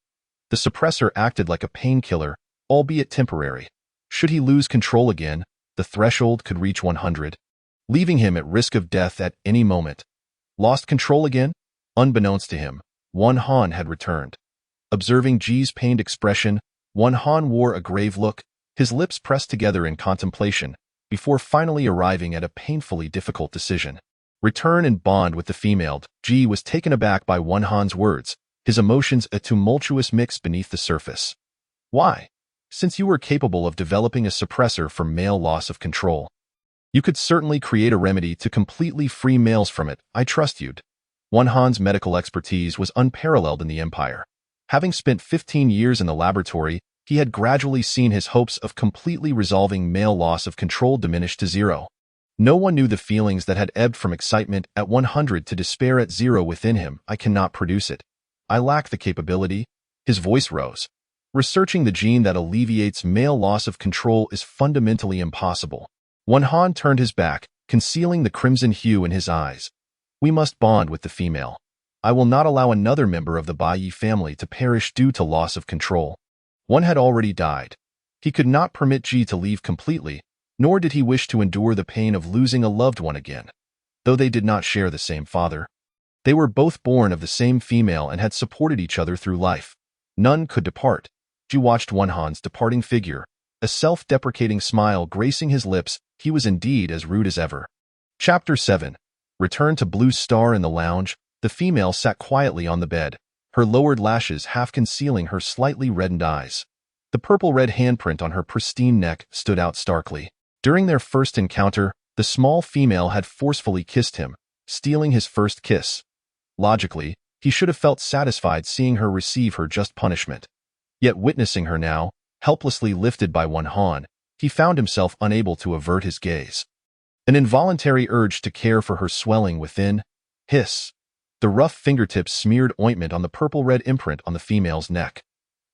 The suppressor acted like a painkiller, albeit temporary. Should he lose control again, the threshold could reach 100, leaving him at risk of death at any moment. Lost control again? Unbeknownst to him, Wonhan had returned. Observing Ji's pained expression, Wonhan wore a grave look, his lips pressed together in contemplation, before finally arriving at a painfully difficult decision. Return and bond with the female. Ji was taken aback by Wonhan's words, his emotions a tumultuous mix beneath the surface. Why? Since you were capable of developing a suppressor for male loss of control. You could certainly create a remedy to completely free males from it. I trust you'd. Han's medical expertise was unparalleled in the Empire. Having spent 15 years in the laboratory, he had gradually seen his hopes of completely resolving male loss of control diminish to zero. No one knew the feelings that had ebbed from excitement at 100 to despair at 0 within him. I cannot produce it. I lack the capability. His voice rose. Researching the gene that alleviates male loss of control is fundamentally impossible. Han turned his back, concealing the crimson hue in his eyes. We must bond with the female. I will not allow another member of the Bai Yi family to perish due to loss of control. One had already died. He could not permit Ji to leave completely, nor did he wish to endure the pain of losing a loved one again. Though they did not share the same father, they were both born of the same female and had supported each other through life. None could depart. Ji watched Han's departing figure, a self-deprecating smile gracing his lips. He was indeed as rude as ever. Chapter 7. Return to Blue Star. In the lounge, the female sat quietly on the bed, her lowered lashes half concealing her slightly reddened eyes. The purple-red handprint on her pristine neck stood out starkly. During their first encounter, the small female had forcefully kissed him, stealing his first kiss. Logically, he should have felt satisfied seeing her receive her just punishment. Yet witnessing her now, helplessly lifted by Han, he found himself unable to avert his gaze. An involuntary urge to care for her swelling within. Hiss. The rough fingertips smeared ointment on the purple-red imprint on the female's neck.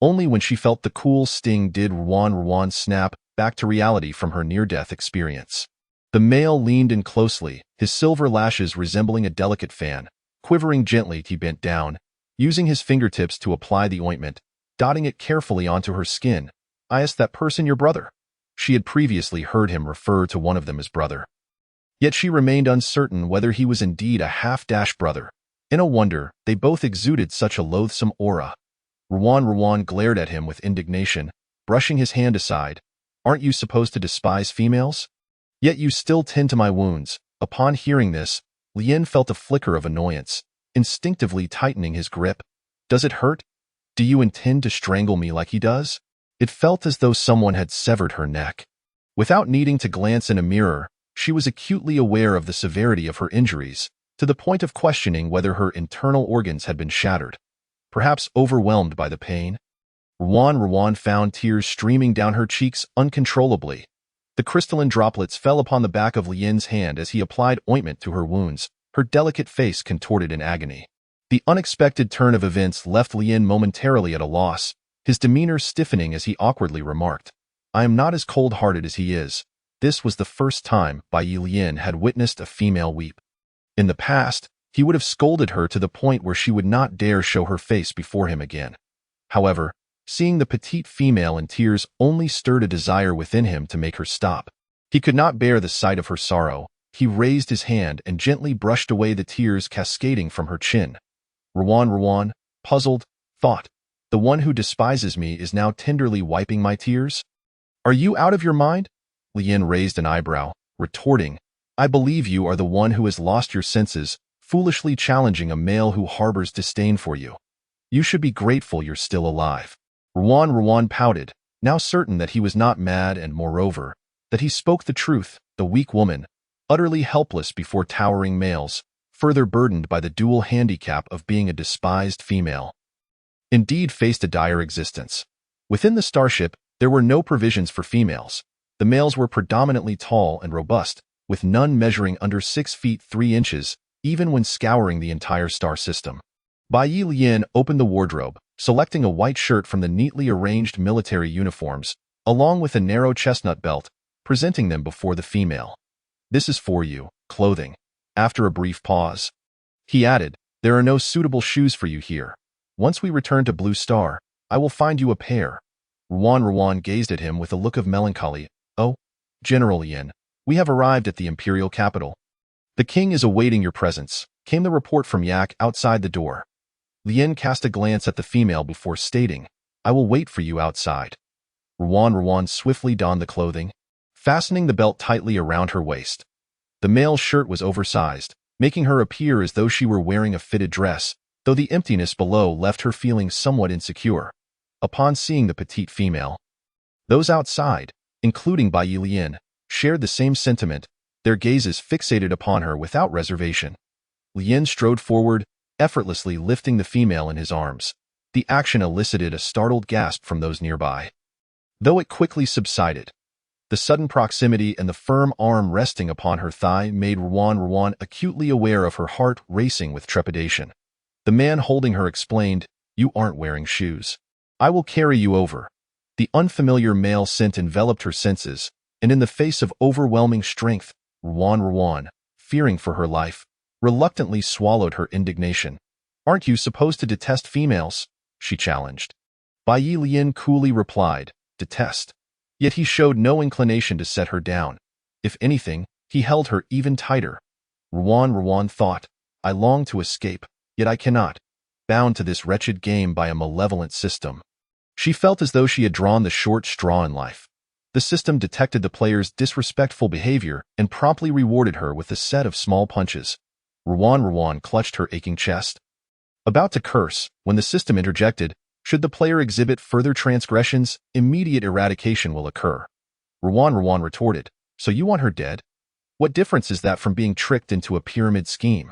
Only when she felt the cool sting did Ruan snap back to reality from her near-death experience. The male leaned in closely, his silver lashes resembling a delicate fan. Quivering gently, he bent down, using his fingertips to apply the ointment, dotting it carefully onto her skin. Is that person your brother? She had previously heard him refer to one of them as brother. Yet she remained uncertain whether he was indeed a half-dash brother. In a wonder, they both exuded such a loathsome aura. Ruan glared at him with indignation, brushing his hand aside. Aren't you supposed to despise females? Yet you still tend to my wounds. Upon hearing this, Lien felt a flicker of annoyance, instinctively tightening his grip. Does it hurt? Do you intend to strangle me like he does? It felt as though someone had severed her neck. Without needing to glance in a mirror, she was acutely aware of the severity of her injuries, to the point of questioning whether her internal organs had been shattered. Perhaps overwhelmed by the pain, Ruan found tears streaming down her cheeks uncontrollably. The crystalline droplets fell upon the back of Lien's hand as he applied ointment to her wounds, her delicate face contorted in agony. The unexpected turn of events left Lien momentarily at a loss, his demeanor stiffening as he awkwardly remarked, I am not as cold-hearted as he is. This was the first time Bai Yi Lien had witnessed a female weep. In the past, he would have scolded her to the point where she would not dare show her face before him again. However, seeing the petite female in tears only stirred a desire within him to make her stop. He could not bear the sight of her sorrow. He raised his hand and gently brushed away the tears cascading from her chin. Ruan, puzzled, thought, the one who despises me is now tenderly wiping my tears? Are you out of your mind? Lien raised an eyebrow, retorting, I believe you are the one who has lost your senses, foolishly challenging a male who harbors disdain for you. You should be grateful you're still alive. Ruan pouted, now certain that he was not mad and, moreover, that he spoke the truth. The weak woman, utterly helpless before towering males, further burdened by the dual handicap of being a despised female, indeed faced a dire existence. Within the starship, there were no provisions for females. The males were predominantly tall and robust, with none measuring under 6 feet 3 inches, even when scouring the entire star system. Bai Yi Lien opened the wardrobe, selecting a white shirt from the neatly arranged military uniforms, along with a narrow chestnut belt, presenting them before the female. This is for you, clothing. After a brief pause, he added, there are no suitable shoes for you here. Once we return to Blue Star, I will find you a pair. Ruan gazed at him with a look of melancholy. Oh, General Lien, we have arrived at the imperial capital. The king is awaiting your presence, came the report from Yak outside the door. Lien cast a glance at the female before stating, I will wait for you outside. Ruan swiftly donned the clothing, fastening the belt tightly around her waist. The male shirt was oversized, making her appear as though she were wearing a fitted dress, though the emptiness below left her feeling somewhat insecure. upon seeing the petite female. Those outside, including Bai Lian, shared the same sentiment, their gazes fixated upon her without reservation. Lian strode forward, effortlessly lifting the female in his arms. The action elicited a startled gasp from those nearby. Though it quickly subsided, the sudden proximity and the firm arm resting upon her thigh made Ruan acutely aware of her heart racing with trepidation. The man holding her explained, "You aren't wearing shoes. I will carry you over." The unfamiliar male scent enveloped her senses, and in the face of overwhelming strength, Ruan, fearing for her life, reluctantly swallowed her indignation. "Aren't you supposed to detest females?" she challenged. Bai Lian coolly replied, "Detest." Yet he showed no inclination to set her down. If anything, he held her even tighter. Ruan thought, "I long to escape, yet I cannot, bound to this wretched game by a malevolent system." She felt as though she had drawn the short straw in life. The system detected the player's disrespectful behavior and promptly rewarded her with a set of small punches. Ruan clutched her aching chest. About to curse, when the system interjected, "Should the player exhibit further transgressions, immediate eradication will occur." Ruan retorted, "So you want her dead? What difference is that from being tricked into a pyramid scheme?"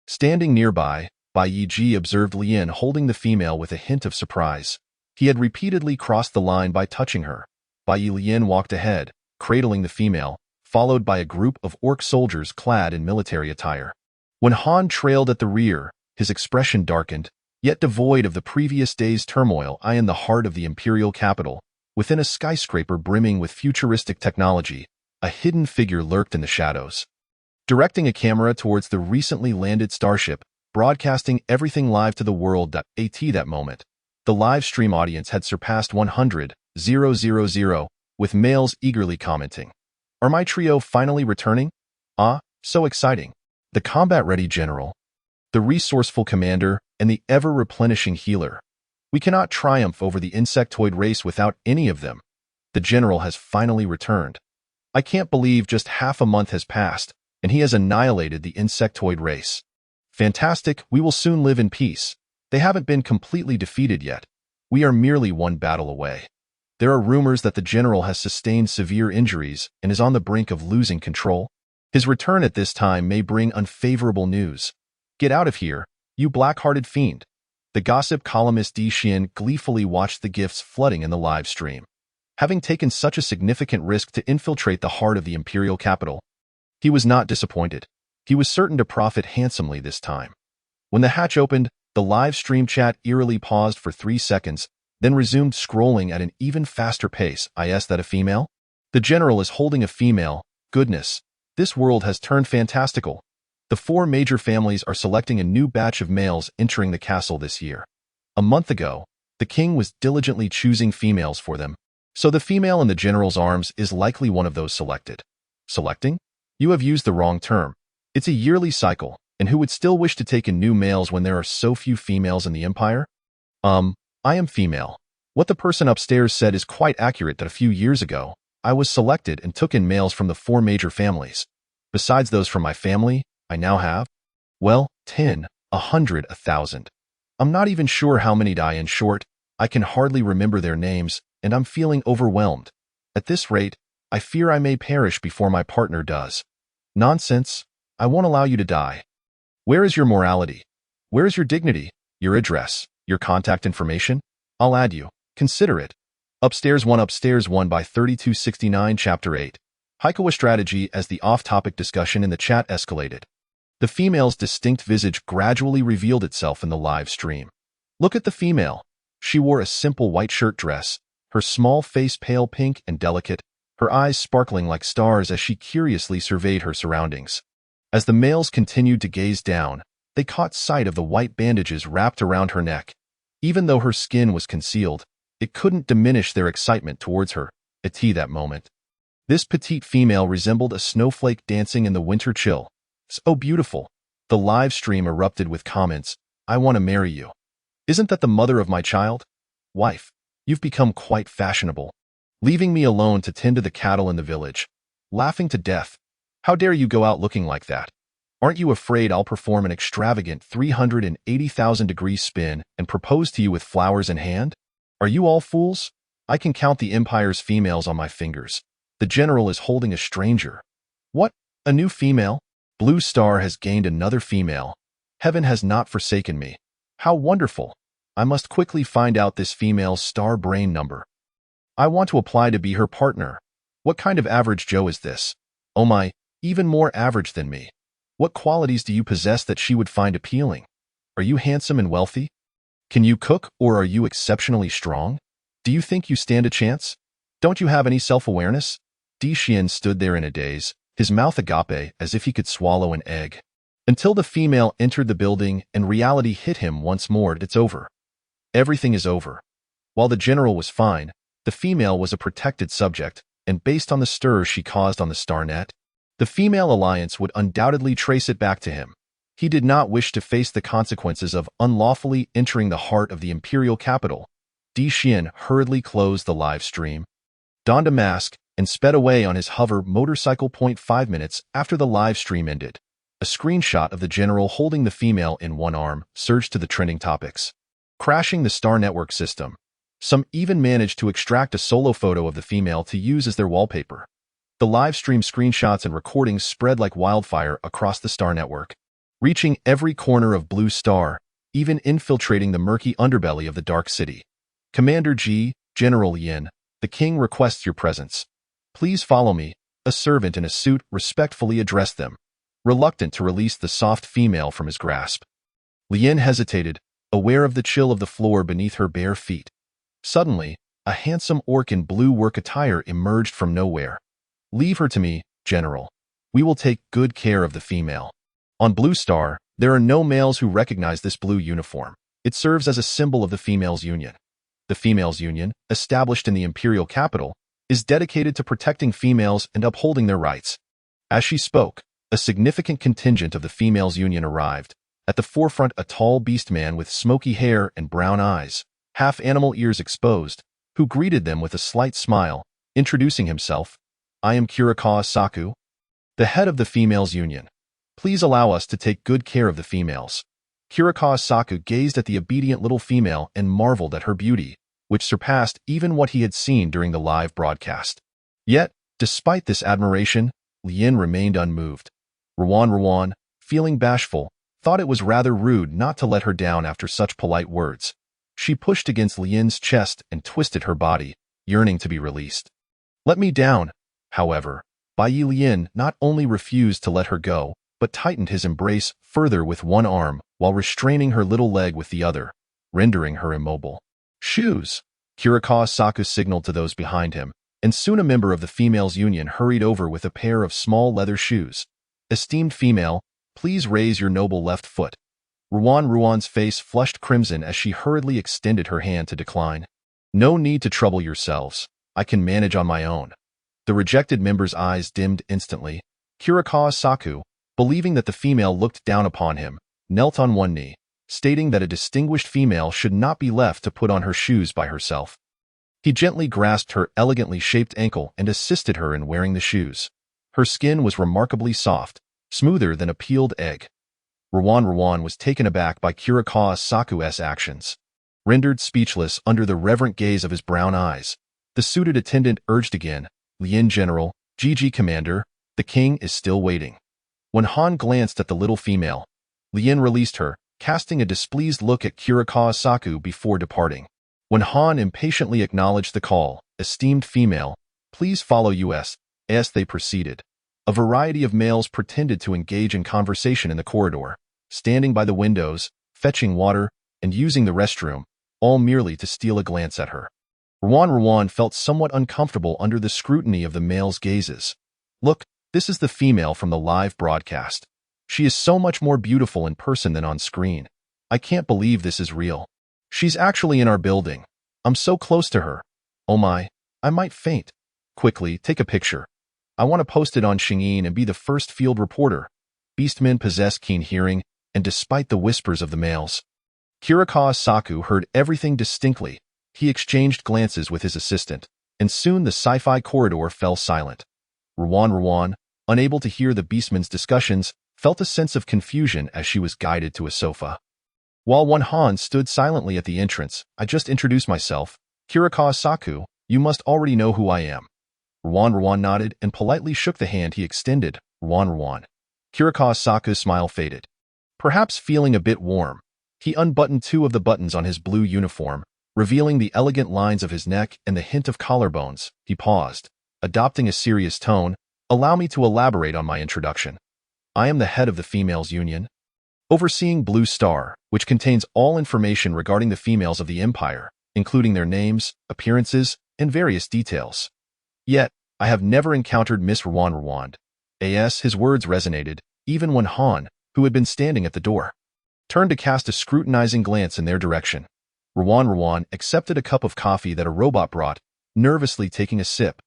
Standing nearby, Bai Yi observed Lian holding the female with a hint of surprise. He had repeatedly crossed the line by touching her. Bai Lian walked ahead, cradling the female, followed by a group of orc soldiers clad in military attire. When Han trailed at the rear, his expression darkened, yet devoid of the previous day's turmoil. In the heart of the imperial capital, within a skyscraper brimming with futuristic technology, a hidden figure lurked in the shadows. Directing a camera towards the recently landed starship, broadcasting everything live to the world. At that moment, the live stream audience had surpassed 100,000, with males eagerly commenting, "Are my trio finally returning? Ah, so exciting." The combat-ready general, the resourceful commander, and the ever-replenishing healer. "We cannot triumph over the insectoid race without any of them. The general has finally returned. I can't believe just half a month has passed, and he has annihilated the insectoid race. Fantastic, we will soon live in peace. They haven't been completely defeated yet. We are merely one battle away." There are rumors that the general has sustained severe injuries and is on the brink of losing control. His return at this time may bring unfavorable news. "Get out of here, you black-hearted fiend." The gossip columnist Di Xian gleefully watched the gifts flooding in the live stream. Having taken such a significant risk to infiltrate the heart of the imperial capital, he was not disappointed. He was certain to profit handsomely this time. When the hatch opened, the live stream chat eerily paused for 3 seconds, then resumed scrolling at an even faster pace. "Is that a female? The general is holding a female. Goodness, this world has turned fantastical. The 4 major families are selecting a new batch of males entering the castle this year. A month ago, the king was diligently choosing females for them, so the female in the general's arms is likely one of those selected." Selecting? You have used the wrong term. It's a yearly cycle, and who would still wish to take in new males when there are so few females in the empire? I am female. What the person upstairs said is quite accurate. That a few years ago, I was selected and took in males from the 4 major families. Besides those from my family, I now have, well, 10, 100, 1,000. I'm not even sure how many die. In short, I can hardly remember their names, and I'm feeling overwhelmed. At this rate, I fear I may perish before my partner does. Nonsense. I won't allow you to die. Where is your morality? Where is your dignity, your address, your contact information? I'll add you. Consider it. Upstairs 1 by 3269 Chapter 8. Haikawa strategy. As the off-topic discussion in the chat escalated, the female's distinct visage gradually revealed itself in the live stream. Look at the female. She wore a simple white shirt dress, her small face pale pink and delicate, her eyes sparkling like stars as she curiously surveyed her surroundings. As the males continued to gaze down, they caught sight of the white bandages wrapped around her neck. Even though her skin was concealed, it couldn't diminish their excitement towards her. At that moment, this petite female resembled a snowflake dancing in the winter chill. So beautiful. The live stream erupted with comments. "I want to marry you. Isn't that the mother of my child? Wife, you've become quite fashionable. Leaving me alone to tend to the cattle in the village. Laughing to death. How dare you go out looking like that? Aren't you afraid I'll perform an extravagant 380,000 degree spin and propose to you with flowers in hand?" Are you all fools? I can count the Empire's females on my fingers. The general is holding a stranger. What? A new female? Blue Star has gained another female. Heaven has not forsaken me. How wonderful. I must quickly find out this female's star brain number. I want to apply to be her partner. What kind of average Joe is this? Oh my, even more average than me. What qualities do you possess that she would find appealing? Are you handsome and wealthy? Can you cook, or are you exceptionally strong? Do you think you stand a chance? Don't you have any self-awareness? Di Xian stood there in a daze, his mouth agape as if he could swallow an egg. Until the female entered the building and reality hit him once more. It's over. Everything is over. While the general was fine, the female was a protected subject, and based on the stir she caused on the Starnet, the female alliance would undoubtedly trace it back to him. He did not wish to face the consequences of unlawfully entering the heart of the imperial capital. Di Xian hurriedly closed the live stream, donned a mask, and sped away on his hover motorcycle. 5 minutes after the live stream ended, a screenshot of the general holding the female in one arm surged to the trending topics, crashing the Star Network system. Some even managed to extract a solo photo of the female to use as their wallpaper. The live stream screenshots and recordings spread like wildfire across the Star Network, reaching every corner of Blue Star, even infiltrating the murky underbelly of the Dark City. Commander G, General Yin, the king requests your presence. Please follow me. A servant in a suit respectfully addressed them, reluctant to release the soft female from his grasp. Lien hesitated, aware of the chill of the floor beneath her bare feet. Suddenly, a handsome orc in blue work attire emerged from nowhere. Leave her to me, General. We will take good care of the female. On Blue Star, there are no males who recognize this blue uniform. It serves as a symbol of the Females' Union. The Females' Union, established in the imperial capital, is dedicated to protecting females and upholding their rights. As she spoke, a significant contingent of the Females' Union arrived. At the forefront, a tall beast man with smoky hair and brown eyes, half-animal ears exposed, who greeted them with a slight smile, introducing himself. I am Kurikawa Saku, the head of the Females' Union. Please allow us to take good care of the females. Kurikawa Saku gazed at the obedient little female and marveled at her beauty, which surpassed even what he had seen during the live broadcast. Yet, despite this admiration, Lien remained unmoved. Ruan, feeling bashful, thought it was rather rude not to let her down after such polite words. She pushed against Lien's chest and twisted her body, yearning to be released. Let me down. However, Bai Lien not only refused to let her go, but tightened his embrace further with one arm while restraining her little leg with the other, rendering her immobile. Shoes! Kurikawa Saku signaled to those behind him, and soon a member of the Females' Union hurried over with a pair of small leather shoes. Esteemed female, please raise your noble left foot. Ruan's face flushed crimson as she hurriedly extended her hand to decline. No need to trouble yourselves. I can manage on my own. The rejected member's eyes dimmed instantly. Kurikawa Saku, believing that the female looked down upon him, knelt on one knee, stating that a distinguished female should not be left to put on her shoes by herself. He gently grasped her elegantly shaped ankle and assisted her in wearing the shoes. Her skin was remarkably soft, smoother than a peeled egg. Ruan was taken aback by Kurikawa Saku's actions. Rendered speechless under the reverent gaze of his brown eyes, the suited attendant urged again, Lien General, GG Commander, the king is still waiting. When Han glanced at the little female, Lien released her, casting a displeased look at Kurikawa Saku before departing. When Han impatiently acknowledged the call, esteemed female, please follow us, as they proceeded. A variety of males pretended to engage in conversation in the corridor, standing by the windows, fetching water, and using the restroom, all merely to steal a glance at her. Ruan felt somewhat uncomfortable under the scrutiny of the male's gazes. Look, this is the female from the live broadcast. She is so much more beautiful in person than on screen. I can't believe this is real. She's actually in our building. I'm so close to her. Oh my, I might faint. Quickly, take a picture. I want to post it on Xingyin and be the first field reporter. Beastmen possess keen hearing, and despite the whispers of the males, Kurikawa Saku heard everything distinctly. He exchanged glances with his assistant, and soon the sci-fi corridor fell silent. Ruan, unable to hear the beastmen's discussions, felt a sense of confusion as she was guided to a sofa. While Han stood silently at the entrance, I just introduced myself, Kirikawa Saku, you must already know who I am. Ruan nodded and politely shook the hand he extended. Ruan. Kirikawa Saku's smile faded. Perhaps feeling a bit warm, he unbuttoned two of the buttons on his blue uniform, revealing the elegant lines of his neck and the hint of collarbones. He paused, adopting a serious tone. Allow me to elaborate on my introduction. I am the head of the Females Union, overseeing Blue Star, which contains all information regarding the females of the Empire, including their names, appearances, and various details. Yet, I have never encountered Miss Ruan. His words resonated, even when Han, who had been standing at the door, turned to cast a scrutinizing glance in their direction. Ruan accepted a cup of coffee that a robot brought, nervously taking a sip.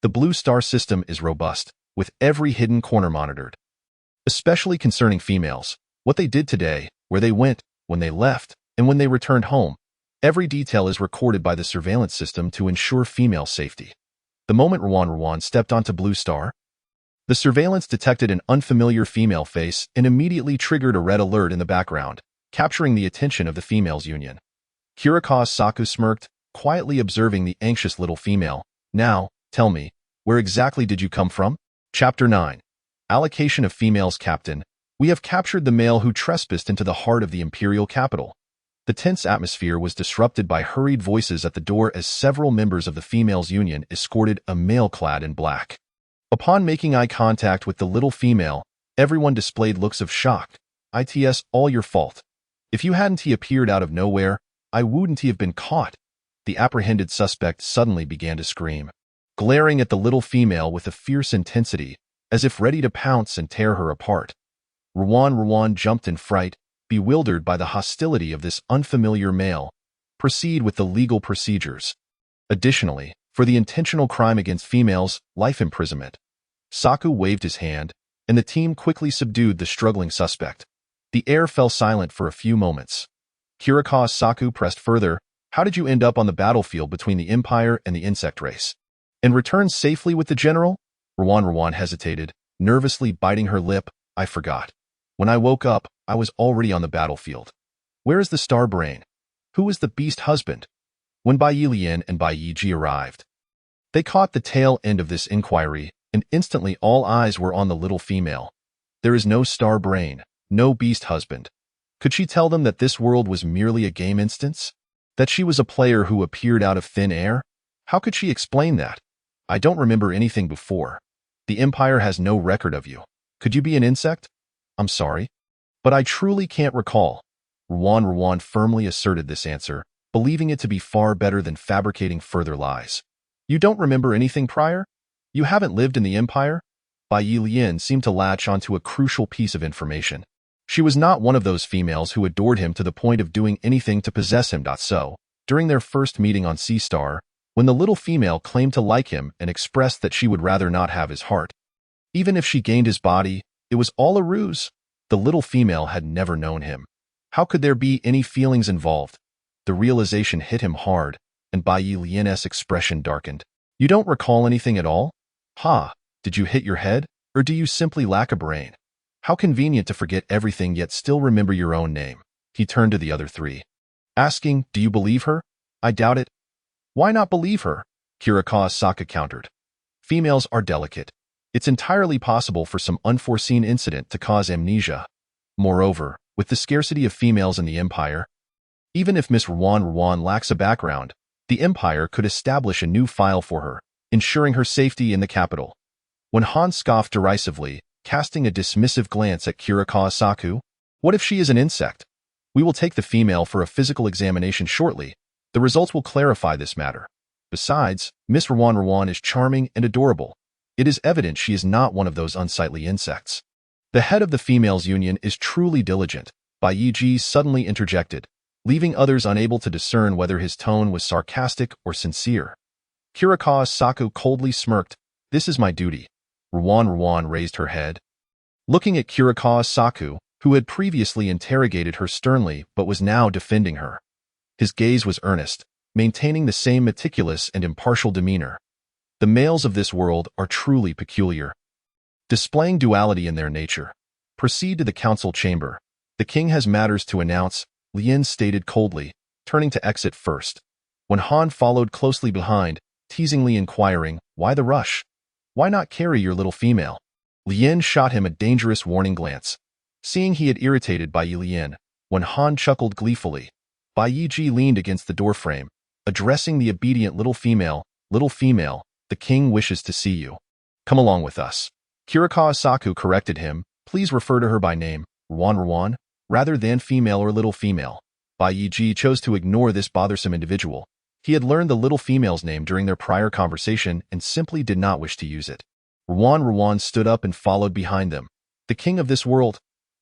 The Blue Star system is robust, with every hidden corner monitored. Especially concerning females, what they did today, where they went, when they left, and when they returned home. Every detail is recorded by the surveillance system to ensure female safety. The moment Ruan stepped onto Blue Star, the surveillance detected an unfamiliar female face and immediately triggered a red alert in the background, capturing the attention of the Females Union. Kirikawa Saku smirked, quietly observing the anxious little female. Now, tell me, where exactly did you come from? Chapter 9. Allocation of Females Captain. We have captured the male who trespassed into the heart of the imperial capital. The tense atmosphere was disrupted by hurried voices at the door as several members of the Females Union escorted a male clad in black. Upon making eye contact with the little female, everyone displayed looks of shock. It's all your fault. If you hadn't appeared out of nowhere, I wouldn't have been caught. The apprehended suspect suddenly began to scream, glaring at the little female with a fierce intensity, as if ready to pounce and tear her apart. Ruan jumped in fright, bewildered by the hostility of this unfamiliar male. Proceed with the legal procedures. Additionally, for the intentional crime against females, life imprisonment. Saku waved his hand, and the team quickly subdued the struggling suspect. The air fell silent for a few moments. Kirikawa Saku pressed further. How did you end up on the battlefield between the Empire and the insect race? And return safely with the general? Ruan hesitated, nervously biting her lip. I forgot. When I woke up, I was already on the battlefield. Where is the star brain? Who is the beast husband? When Bai Lian and Bai Yiji arrived, they caught the tail end of this inquiry, and instantly all eyes were on the little female. There is no star brain, no beast husband. Could she tell them that this world was merely a game instance? That she was a player who appeared out of thin air? How could she explain that? I don't remember anything before. The Empire has no record of you. Could you be an insect? I'm sorry, but I truly can't recall. Ruan firmly asserted this answer, believing it to be far better than fabricating further lies. You don't remember anything prior? You haven't lived in the Empire? Bai Lian seemed to latch onto a crucial piece of information. She was not one of those females who adored him to the point of doing anything to possess him. So, during their first meeting on Sea Star, when the little female claimed to like him and expressed that she would rather not have his heart, even if she gained his body, it was all a ruse. The little female had never known him. How could there be any feelings involved? The realization hit him hard, and Bai Lian's expression darkened. You don't recall anything at all? Ha, did you hit your head, or do you simply lack a brain? How convenient to forget everything yet still remember your own name. He turned to the other three, asking, do you believe her? I doubt it. Why not believe her? Kirikawa Saku countered. Females are delicate. It's entirely possible for some unforeseen incident to cause amnesia. Moreover, with the scarcity of females in the Empire, even if Miss Ruan lacks a background, the Empire could establish a new file for her, ensuring her safety in the capital. When Han scoffed derisively, casting a dismissive glance at Kirikawa Saku, what if she is an insect? We will take the female for a physical examination shortly. The results will clarify this matter. Besides, Miss Ruan is charming and adorable. It is evident she is not one of those unsightly insects. The head of the Females Union is truly diligent. Bai Yiji suddenly interjected, leaving others unable to discern whether his tone was sarcastic or sincere. Kirikawa Saku coldly smirked. This is my duty. Ruan raised her head, looking at Kirikawa Saku, who had previously interrogated her sternly but was now defending her. His gaze was earnest, maintaining the same meticulous and impartial demeanor. The males of this world are truly peculiar, displaying duality in their nature. Proceed to the council chamber. The king has matters to announce, Lian stated coldly, turning to exit first. When Han followed closely behind, teasingly inquiring, "Why the rush? Why not carry your little female?" Lien shot him a dangerous warning glance. Seeing he had irritated Bai Lien, when Han chuckled gleefully, Bai Ji leaned against the doorframe, addressing the obedient little female, the king wishes to see you. Come along with us. Kirikawa Saku corrected him, please refer to her by name, Ruan, rather than female or little female. Bai Ji chose to ignore this bothersome individual. He had learned the little female's name during their prior conversation and simply did not wish to use it. Ruan stood up and followed behind them. The king of this world?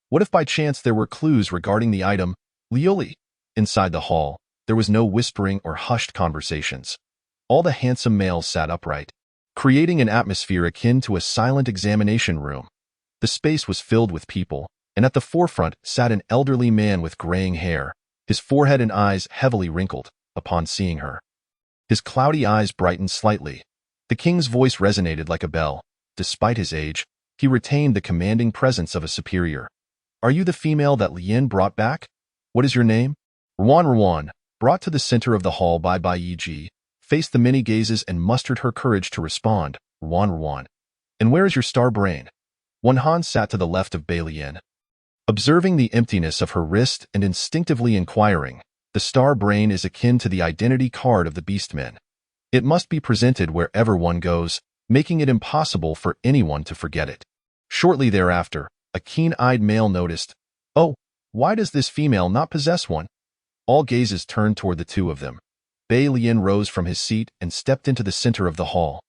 What if by chance there were clues regarding the item, Lioli? Inside the hall, there was no whispering or hushed conversations. All the handsome males sat upright, creating an atmosphere akin to a silent examination room. The space was filled with people, and at the forefront sat an elderly man with graying hair, his forehead and eyes heavily wrinkled. Upon seeing her, his cloudy eyes brightened slightly. The king's voice resonated like a bell. Despite his age, he retained the commanding presence of a superior. Are you the female that Lien brought back? What is your name? Ruan, brought to the center of the hall by Bai Ji, faced the many gazes and mustered her courage to respond. Ruan. And where is your star brain? Han sat to the left of Bai Lien, observing the emptiness of her wrist and instinctively inquiring. The star brain is akin to the identity card of the beastmen. It must be presented wherever one goes, making it impossible for anyone to forget it. Shortly thereafter, a keen-eyed male noticed, "Oh, why does this female not possess one?" All gazes turned toward the two of them. Bai Lien rose from his seat and stepped into the center of the hall,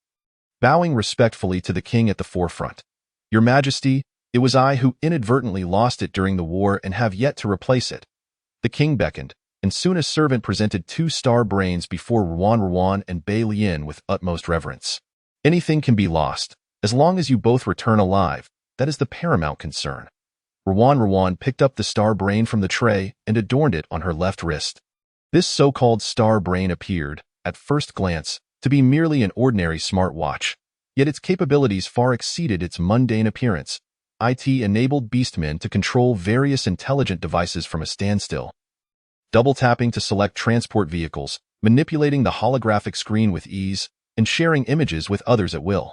bowing respectfully to the king at the forefront. "Your Majesty, it was I who inadvertently lost it during the war and have yet to replace it." The king beckoned, and soon a servant presented 2 star brains before Ruan and Bai Lien with utmost reverence. Anything can be lost, as long as you both return alive. That is the paramount concern. Ruan picked up the star brain from the tray and adorned it on her left wrist. This so-called star brain appeared, at first glance, to be merely an ordinary smartwatch, yet its capabilities far exceeded its mundane appearance. It enabled beastmen to control various intelligent devices from a standstill, double-tapping to select transport vehicles, manipulating the holographic screen with ease, and sharing images with others at will.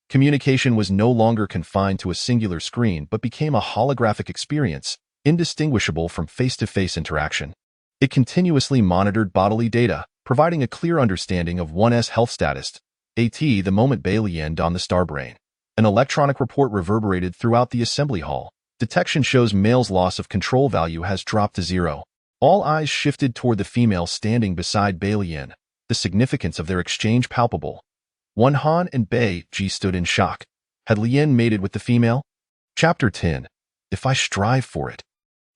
Communication was no longer confined to a singular screen but became a holographic experience, indistinguishable from face-to-face interaction. It continuously monitored bodily data, providing a clear understanding of one's health status. The moment Bai Lien donned the star brain, an electronic report reverberated throughout the assembly hall. Detection shows male's loss of control value has dropped to 0. All eyes shifted toward the female standing beside Bai Lien, the significance of their exchange palpable. Han and Bai Ji stood in shock. Had Lien mated with the female? Chapter 10. If I strive for it.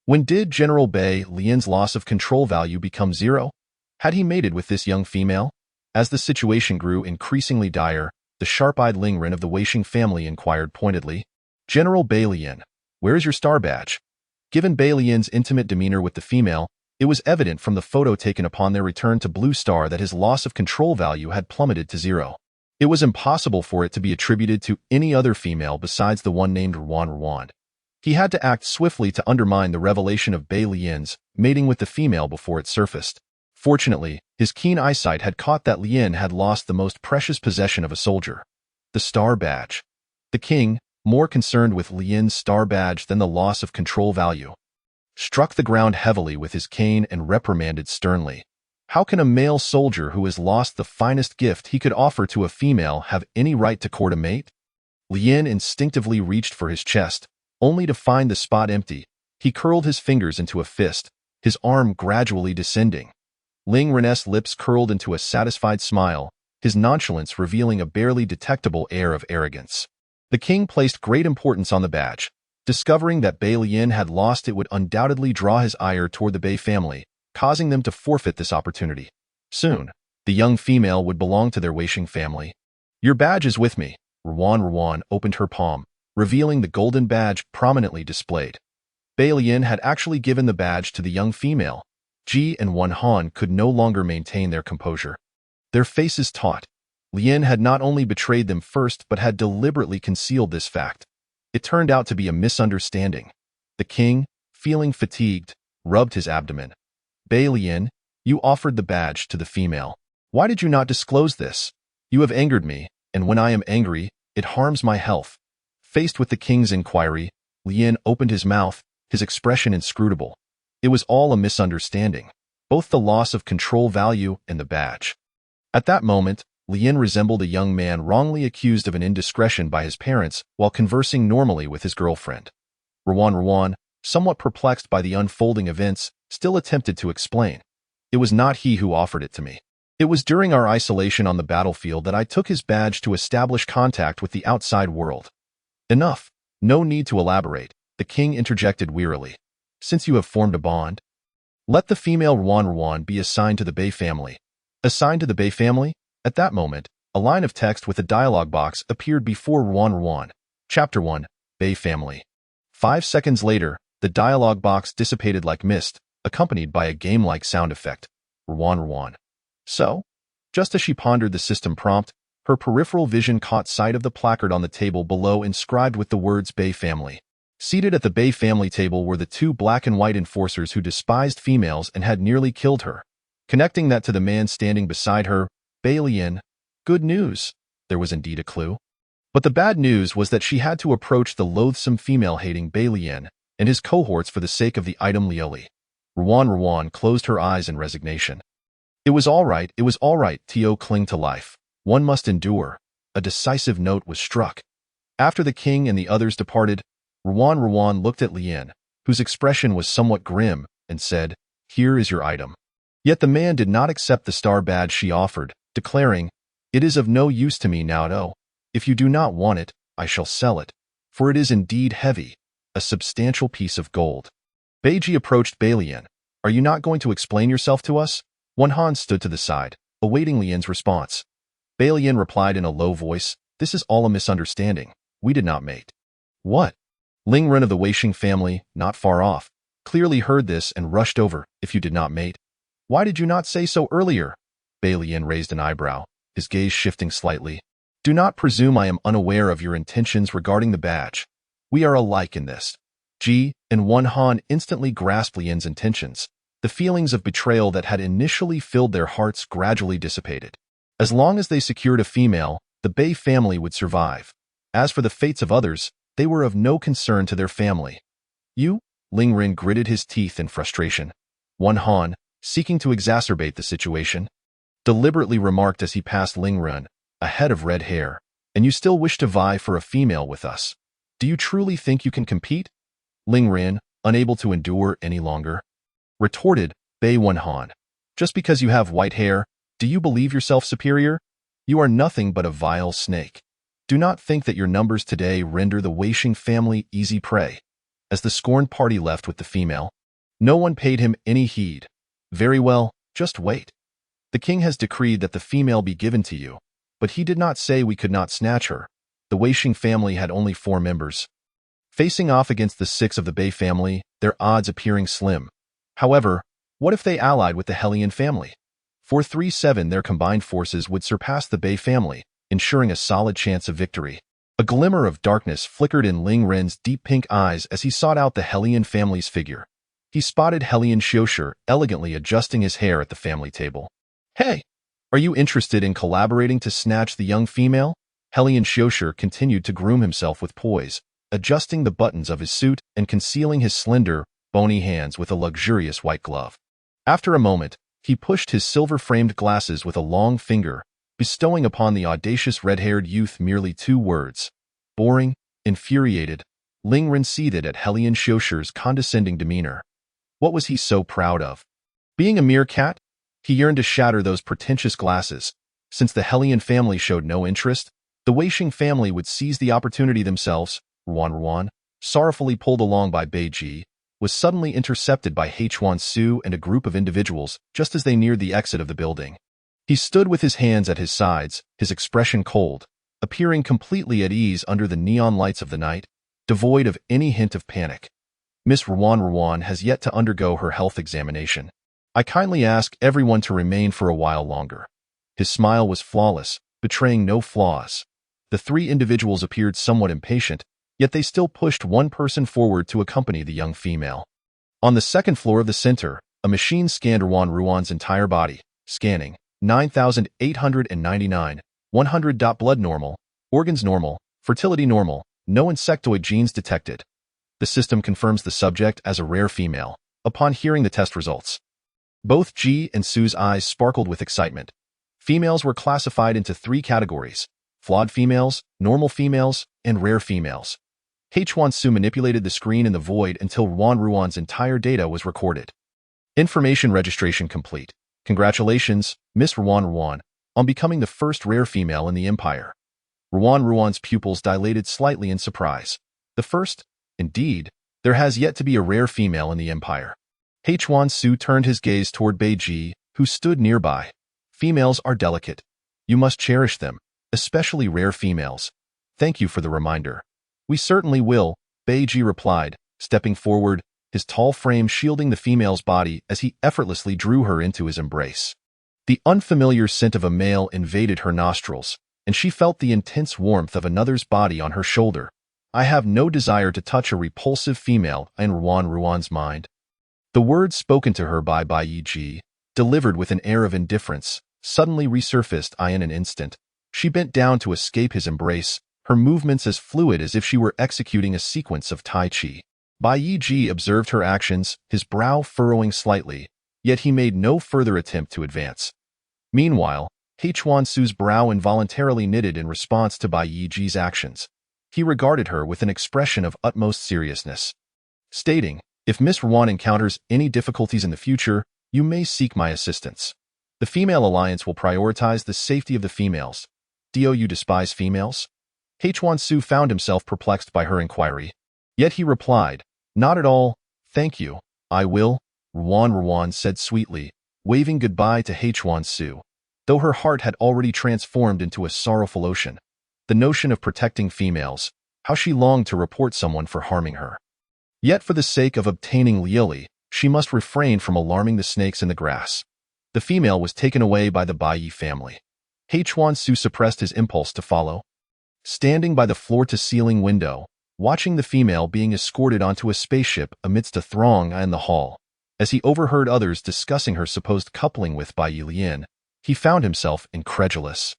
When did General Bai Lien's loss of control value become 0? Had he mated with this young female? As the situation grew increasingly dire, the sharp-eyed Lingren of the Weisheng family inquired pointedly, "General Bai Lien, where is your star badge?" Given Bai Lien's intimate demeanor with the female, it was evident from the photo taken upon their return to Blue Star that his loss of control value had plummeted to 0. It was impossible for it to be attributed to any other female besides the one named Ruan. He had to act swiftly to undermine the revelation of Bai Lien's mating with the female before it surfaced. Fortunately, his keen eyesight had caught that Lien had lost the most precious possession of a soldier, the star badge. The king, more concerned with Lien's star badge than the loss of control value, struck the ground heavily with his cane and reprimanded sternly. How can a male soldier who has lost the finest gift he could offer to a female have any right to court a mate? Lien instinctively reached for his chest, only to find the spot empty. He curled his fingers into a fist, his arm gradually descending. Lingren's lips curled into a satisfied smile, his nonchalance revealing a barely detectable air of arrogance. The king placed great importance on the badge. Discovering that Bai Lien had lost it would undoubtedly draw his ire toward the Bai family, causing them to forfeit this opportunity. Soon, the young female would belong to their Weisheng family. "Your badge is with me." Ruan opened her palm, revealing the golden badge prominently displayed. Bai Lien had actually given the badge to the young female. Ji and Han could no longer maintain their composure. Their faces taut. Lien had not only betrayed them first but had deliberately concealed this fact. It turned out to be a misunderstanding. The king, feeling fatigued, rubbed his abdomen. "Bai Lien, You offered the badge to the female. Why did you not disclose this? You have angered me, and when I am angry, it harms my health. Faced with the king's inquiry, Lien opened his mouth, his expression inscrutable. It was all a misunderstanding, both the loss of control value and the badge. At that moment, Lien resembled a young man wrongly accused of an indiscretion by his parents while conversing normally with his girlfriend. Ruan, somewhat perplexed by the unfolding events, still attempted to explain. It was not he who offered it to me. It was during our isolation on the battlefield that I took his badge to establish contact with the outside world. Enough. No need to elaborate, the king interjected wearily. Since you have formed a bond, let the female Ruan be assigned to the Bei family. Assigned to the Bei family? At that moment, a line of text with a dialogue box appeared before Ruan. Chapter 1, Bei family. 5 seconds later, the dialogue box dissipated like mist, accompanied by a game-like sound effect. Ruan. So? Just as she pondered the system prompt, her peripheral vision caught sight of the placard on the table below inscribed with the words Bei family. Seated at the Bei family table were the two black and white enforcers who despised females and had nearly killed her. Connecting that to the man standing beside her, Bei Lien. Good news. There was indeed a clue. But the bad news was that she had to approach the loathsome female-hating Bei Lien and his cohorts for the sake of the item Lioli. Ruan closed her eyes in resignation. It was all right, Tio clung to life. One must endure. A decisive note was struck. After the king and the others departed, Ruan looked at Lien, whose expression was somewhat grim, and said, "Here is your item." Yet the man did not accept the star badge she offered, declaring, "It is of no use to me now. If you do not want it, I shall sell it, for it is indeed heavy, a substantial piece of gold." Beiji approached Bei Lien. "Are you not going to explain yourself to us?" Han stood to the side, awaiting Lien's response. Bei Lien replied in a low voice, "This is all a misunderstanding. We did not mate." "What?" Ling Ren of the Weisheng family, not far off, clearly heard this and rushed over. "If you did not mate, why did you not say so earlier?" Bei Lien raised an eyebrow, his gaze shifting slightly. "Do not presume I am unaware of your intentions regarding the badge. We are alike in this." Ji and Han instantly grasped Lien's intentions. The feelings of betrayal that had initially filled their hearts gradually dissipated. As long as they secured a female, the Bei family would survive. As for the fates of others, they were of no concern to their family. "You?" Ling Ren gritted his teeth in frustration. Han, seeking to exacerbate the situation, deliberately remarked as he passed Ling Ren, a head of red hair, "And you still wish to vie for a female with us? Do you truly think you can compete?" Ling Ren, unable to endure any longer, retorted, Bei Han. "Just because you have white hair, do you believe yourself superior? You are nothing but a vile snake. Do not think that your numbers today render the Weisheng family easy prey." As the scorned party left with the female, no one paid him any heed. "Very well, just wait. The king has decreed that the female be given to you, but he did not say we could not snatch her." The Weisheng family had only 4 members. Facing off against the 6 of the Bei family, their odds appearing slim. However, what if they allied with the Hellion family? For 3-7 their combined forces would surpass the Bei family, ensuring a solid chance of victory. A glimmer of darkness flickered in Ling Ren's deep pink eyes as he sought out the Hellion family's figure. He spotted Hellion Xiosher elegantly adjusting his hair at the family table. "Hey, are you interested in collaborating to snatch the young female?" Hellion Xiosher continued to groom himself with poise, adjusting the buttons of his suit and concealing his slender, bony hands with a luxurious white glove. After a moment, he pushed his silver-framed glasses with a long finger, bestowing upon the audacious red-haired youth merely 2 words. Boring, infuriated, Ling Ren seethed at Hellion Xiosher's condescending demeanor. What was he so proud of? Being a mere cat? He yearned to shatter those pretentious glasses. Since the Hellion family showed no interest, the Weisheng family would seize the opportunity themselves. Ruan, sorrowfully pulled along by Beiji, was suddenly intercepted by Huan Su and a group of individuals just as they neared the exit of the building. He stood with his hands at his sides, his expression cold, appearing completely at ease under the neon lights of the night, devoid of any hint of panic. "Miss Ruan has yet to undergo her health examination. I kindly ask everyone to remain for a while longer." His smile was flawless, betraying no flaws. The 3 individuals appeared somewhat impatient, yet they still pushed one person forward to accompany the young female. On the second floor of the center, A machine scanned Ruan's entire body, scanning 9,899, 100. Blood normal, organs normal, fertility normal, no insectoid genes detected. The system confirms the subject as a rare female upon hearing the test results. Both Ji and Su's eyes sparkled with excitement. Females were classified into 3 categories: flawed females, normal females, and rare females. Su manipulated the screen in the void until Ruan's entire data was recorded. Information registration complete. Congratulations, Miss Ruan, on becoming the first rare female in the Empire. Ruan's pupils dilated slightly in surprise. The first? Indeed, there has yet to be a rare female in the Empire. Su turned his gaze toward Beiji, who stood nearby. Females are delicate. You must cherish them, especially rare females. Thank you for the reminder. We certainly will, Beiji replied, stepping forward, his tall frame shielding the female's body as he effortlessly drew her into his embrace. The unfamiliar scent of a male invaded her nostrils, and she felt the intense warmth of another's body on her shoulder. I have no desire to touch a repulsive female in Ruan's mind. The words spoken to her by Beiji, delivered with an air of indifference, suddenly resurfaced in an instant. She bent down to escape his embrace, her movements as fluid as if she were executing a sequence of Tai Chi. Beiji observed her actions, his brow furrowing slightly, yet he made no further attempt to advance. Meanwhile, Su's brow involuntarily knitted in response to Beiji's actions. He regarded her with an expression of utmost seriousness, stating, "If Miss Ruan encounters any difficulties in the future, you may seek my assistance. The Female Alliance will prioritize the safety of the females. Do you despise females?" Su found himself perplexed by her inquiry. Yet he replied, "Not at all, thank you, I will," Ruan said sweetly, waving goodbye to Su. Though her heart had already transformed into a sorrowful ocean. The notion of protecting females, how she longed to report someone for harming her. Yet for the sake of obtaining Liili, she must refrain from alarming the snakes in the grass. The female was taken away by the Bai family. Su suppressed his impulse to follow. Standing by the floor-to-ceiling window, watching the female being escorted onto a spaceship amidst a throng in the hall, as he overheard others discussing her supposed coupling with Bai Lian, he found himself incredulous.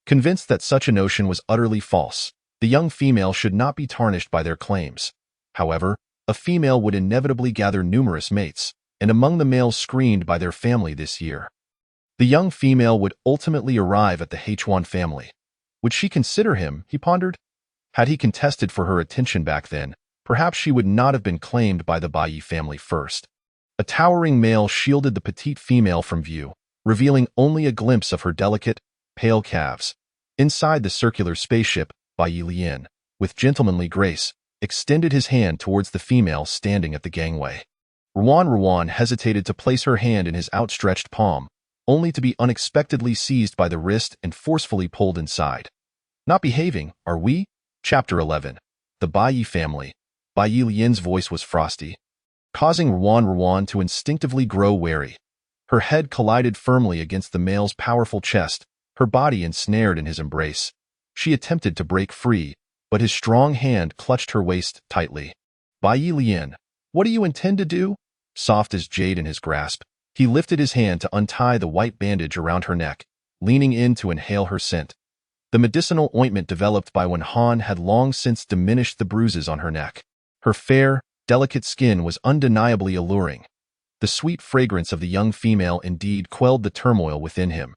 Convinced that such a notion was utterly false, the young female should not be tarnished by their claims. However, a female would inevitably gather numerous mates, and among the males screened by their family this year, the young female would ultimately arrive at the family. Would she consider him, he pondered? Had he contested for her attention back then, perhaps she would not have been claimed by the Bai family first. A towering male shielded the petite female from view, revealing only a glimpse of her delicate, pale calves. Inside the circular spaceship, Bai Lian, with gentlemanly grace, extended his hand towards the female standing at the gangway. Ruan hesitated to place her hand in his outstretched palm, only to be unexpectedly seized by the wrist and forcefully pulled inside. Not behaving, are we? Chapter 11. The Bai family. Bai Lian's voice was frosty, causing Ruan to instinctively grow wary. Her head collided firmly against the male's powerful chest, her body ensnared in his embrace. She attempted to break free, but his strong hand clutched her waist tightly. Bai Lian, what do you intend to do? Soft as jade in his grasp, he lifted his hand to untie the white bandage around her neck, leaning in to inhale her scent. The medicinal ointment developed by Han had long since diminished the bruises on her neck. Her fair, delicate skin was undeniably alluring. The sweet fragrance of the young female indeed quelled the turmoil within him.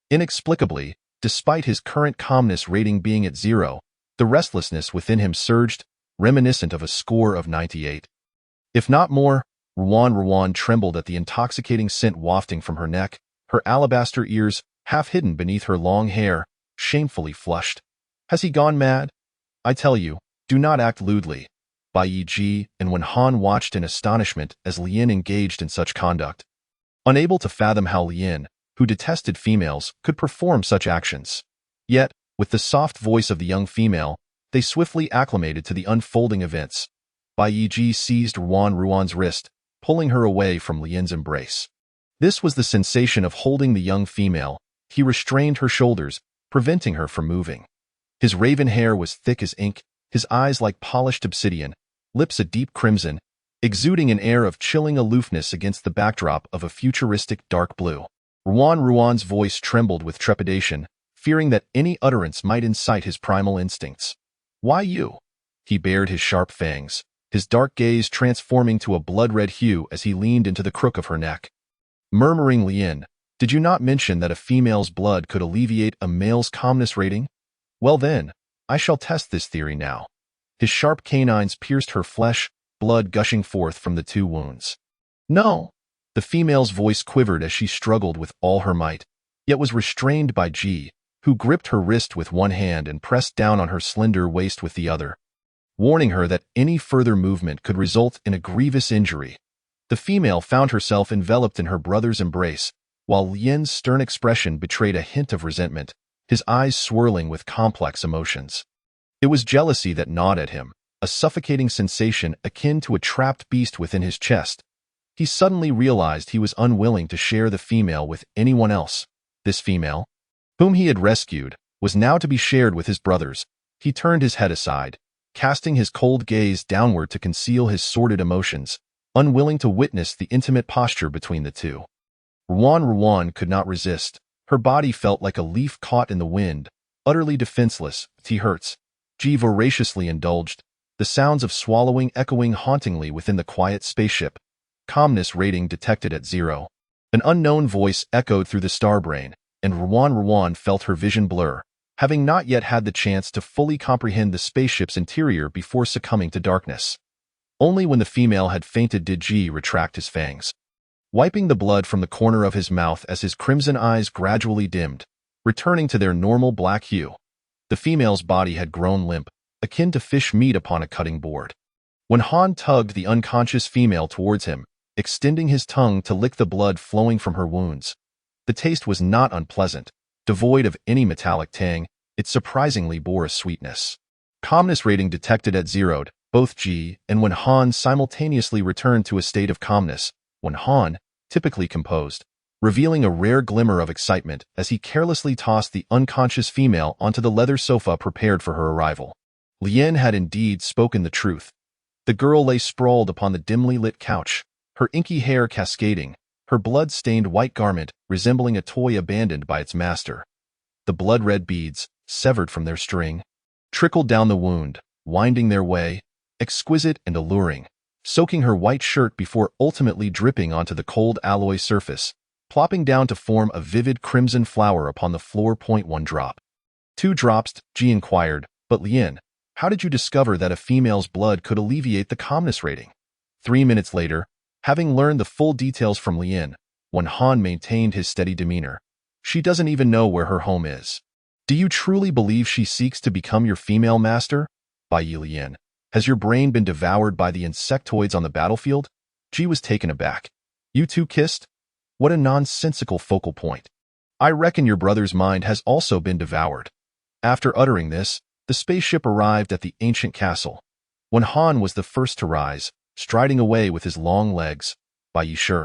Inexplicably, despite his current calmness rating being at 0, the restlessness within him surged, reminiscent of a score of 98. If not more, Ruan trembled at the intoxicating scent wafting from her neck, her alabaster ears, half hidden beneath her long hair, shamefully flushed. Has he gone mad? I tell you, do not act lewdly. Beiji and Han watched in astonishment as Lian engaged in such conduct. Unable to fathom how Lian, who detested females, could perform such actions. Yet, with the soft voice of the young female, they swiftly acclimated to the unfolding events. Beiji seized Ruan's wrist, pulling her away from Lian's embrace. This was the sensation of holding the young female. He restrained her shoulders, preventing her from moving. His raven hair was thick as ink, his eyes like polished obsidian, lips a deep crimson, exuding an air of chilling aloofness against the backdrop of a futuristic dark blue. Ruan's voice trembled with trepidation, fearing that any utterance might incite his primal instincts. "Why you?" He bared his sharp fangs, his dark gaze transforming to a blood-red hue as he leaned into the crook of her neck. Murmuring Lien, "Did you not mention that a female's blood could alleviate a male's calmness rating? Well then, I shall test this theory now." His sharp canines pierced her flesh, blood gushing forth from the 2 wounds. "No." The female's voice quivered as she struggled with all her might, yet was restrained by Ji, who gripped her wrist with one hand and pressed down on her slender waist with the other, warning her that any further movement could result in a grievous injury. The female found herself enveloped in her brother's embrace, while Lien's stern expression betrayed a hint of resentment, his eyes swirling with complex emotions. It was jealousy that gnawed at him, a suffocating sensation akin to a trapped beast within his chest. He suddenly realized he was unwilling to share the female with anyone else. This female, whom he had rescued, was now to be shared with his brothers. He turned his head aside, casting his cold gaze downward to conceal his sordid emotions, unwilling to witness the intimate posture between the two. Ruan could not resist. Her body felt like a leaf caught in the wind, utterly defenseless. T-Hertz. Ji voraciously indulged, the sounds of swallowing echoing hauntingly within the quiet spaceship. Calmness rating detected at 0. An unknown voice echoed through the starbrain, and Ruan felt her vision blur, having not yet had the chance to fully comprehend the spaceship's interior before succumbing to darkness. Only when the female had fainted did Ji retract his fangs, wiping the blood from the corner of his mouth as his crimson eyes gradually dimmed, returning to their normal black hue. The female's body had grown limp, akin to fish meat upon a cutting board. When Han tugged the unconscious female towards him, extending his tongue to lick the blood flowing from her wounds, the taste was not unpleasant. Devoid of any metallic tang, it surprisingly bore a sweetness. Calmness rating detected at 0, both Ji and when Han simultaneously returned to a state of calmness, when Han, typically composed, revealing a rare glimmer of excitement as he carelessly tossed the unconscious female onto the leather sofa prepared for her arrival. Lien had indeed spoken the truth. The girl lay sprawled upon the dimly lit couch, her inky hair cascading, her blood-stained white garment resembling a toy abandoned by its master. The blood-red beads, severed from their string, trickled down the wound, winding their way, exquisite and alluring, soaking her white shirt before ultimately dripping onto the cold alloy surface, plopping down to form a vivid crimson flower upon the floor. 1 drop. 2 drops, Ji inquired, but Lien, how did you discover that a female's blood could alleviate the calmness rating? 3 minutes later, having learned the full details from Lien, when Han maintained his steady demeanor, she doesn't even know where her home is. Do you truly believe she seeks to become your female master? Bai Lien, has your brain been devoured by the insectoids on the battlefield? Ji was taken aback. You 2 kissed? What a nonsensical focal point. I reckon your brother's mind has also been devoured. After uttering this, the spaceship arrived at the ancient castle. When Han was the first to rise, striding away with his long legs, Bai Shi,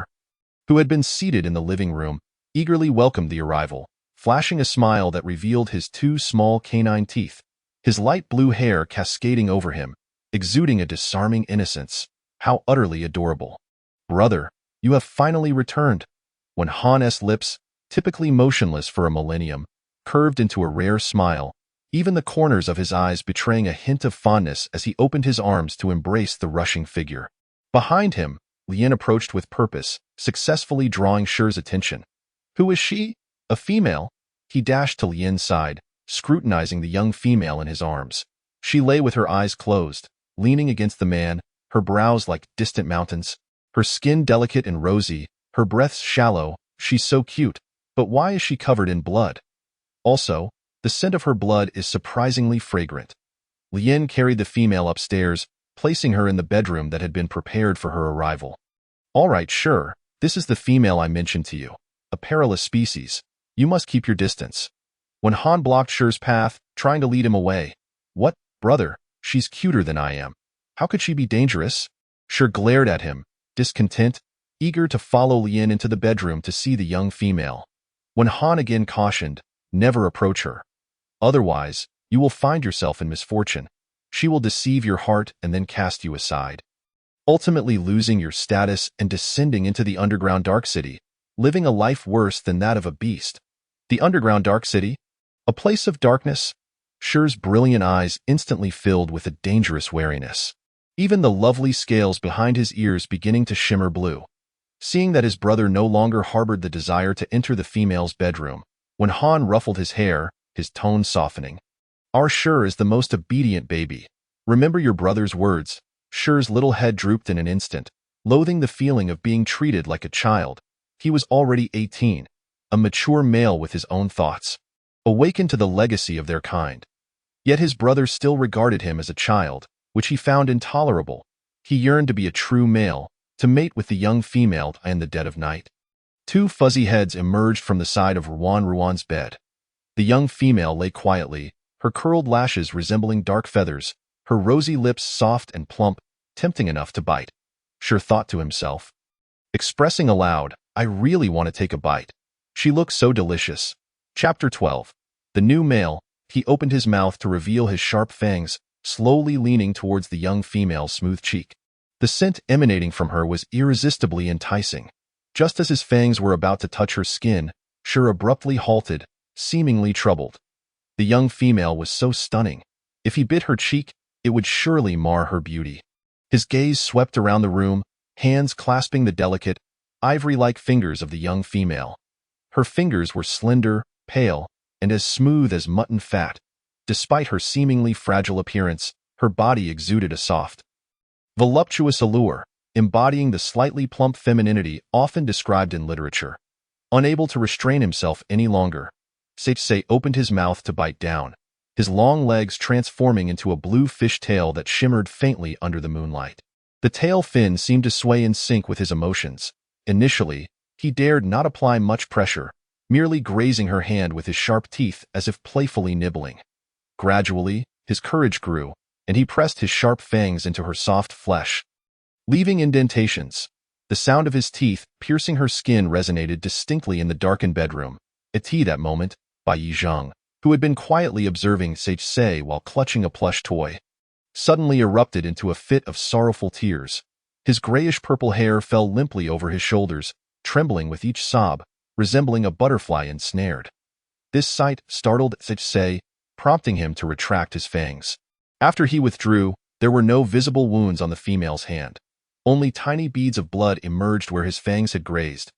who had been seated in the living room, eagerly welcomed the arrival, flashing a smile that revealed his 2 small canine teeth, his light blue hair cascading over him, exuding a disarming innocence. How utterly adorable. Brother, you have finally returned. When Han's lips, typically motionless for a millennium, curved into a rare smile, even the corners of his eyes betraying a hint of fondness as he opened his arms to embrace the rushing figure. Behind him, Lien approached with purpose, successfully drawing Shi's attention. Who is she? A female? He dashed to Lien's side, scrutinizing the young female in his arms. She lay with her eyes closed, leaning against the man, her brows like distant mountains, her skin delicate and rosy, her breaths shallow. She's so cute, but why is she covered in blood? Also, the scent of her blood is surprisingly fragrant. Lien carried the female upstairs, placing her in the bedroom that had been prepared for her arrival. All right, sure, this is the female I mentioned to you. A perilous species. You must keep your distance. When Han blocked Shi's path, trying to lead him away. What, brother, she's cuter than I am. How could she be dangerous? Shi glared at him, discontent, eager to follow Lien into the bedroom to see the young female. When Han again cautioned, never approach her. Otherwise, you will find yourself in misfortune. She will deceive your heart and then cast you aside. ultimately losing your status and descending into the underground dark city, living a life worse than that of a beast. The underground dark city? A place of darkness? Sher's brilliant eyes instantly filled with a dangerous wariness. Even the lovely scales behind his ears beginning to shimmer blue. Seeing that his brother no longer harbored the desire to enter the female's bedroom, when Han ruffled his hair, his tone softening. Our Sher is the most obedient baby. Remember your brother's words. Sher's little head drooped in an instant, loathing the feeling of being treated like a child. He was already 18, a mature male with his own thoughts, awakened to the legacy of their kind. Yet his brother still regarded him as a child, which he found intolerable. He yearned to be a true male, to mate with the young female in the dead of night. Two fuzzy heads emerged from the side of Ruan's bed. The young female lay quietly, her curled lashes resembling dark feathers, her rosy lips soft and plump, tempting enough to bite. Sher thought to himself, expressing aloud, I really want to take a bite. She looked so delicious. Chapter 12. The new male. He opened his mouth to reveal his sharp fangs, slowly leaning towards the young female's smooth cheek. The scent emanating from her was irresistibly enticing. Just as his fangs were about to touch her skin, Sher abruptly halted, seemingly troubled. The young female was so stunning. If he bit her cheek, it would surely mar her beauty. His gaze swept around the room, hands clasping the delicate, ivory-like fingers of the young female. Her fingers were slender, pale, and as smooth as mutton fat. Despite her seemingly fragile appearance, her body exuded a soft, voluptuous allure, embodying the slightly plump femininity often described in literature. Unable to restrain himself any longer, Seichsei opened his mouth to bite down, his long legs transforming into a blue fish tail that shimmered faintly under the moonlight. The tail fin seemed to sway in sync with his emotions. Initially, he dared not apply much pressure, merely grazing her hand with his sharp teeth as if playfully nibbling. Gradually, his courage grew, and he pressed his sharp fangs into her soft flesh, leaving indentations. The sound of his teeth piercing her skin resonated distinctly in the darkened bedroom. At that moment, by Yi Zhang, who had been quietly observing Seichsei while clutching a plush toy, suddenly erupted into a fit of sorrowful tears. His grayish-purple hair fell limply over his shoulders, trembling with each sob, resembling a butterfly ensnared. This sight startled Seichsei, prompting him to retract his fangs. After he withdrew, there were no visible wounds on the female's hand. Only tiny beads of blood emerged where his fangs had grazed.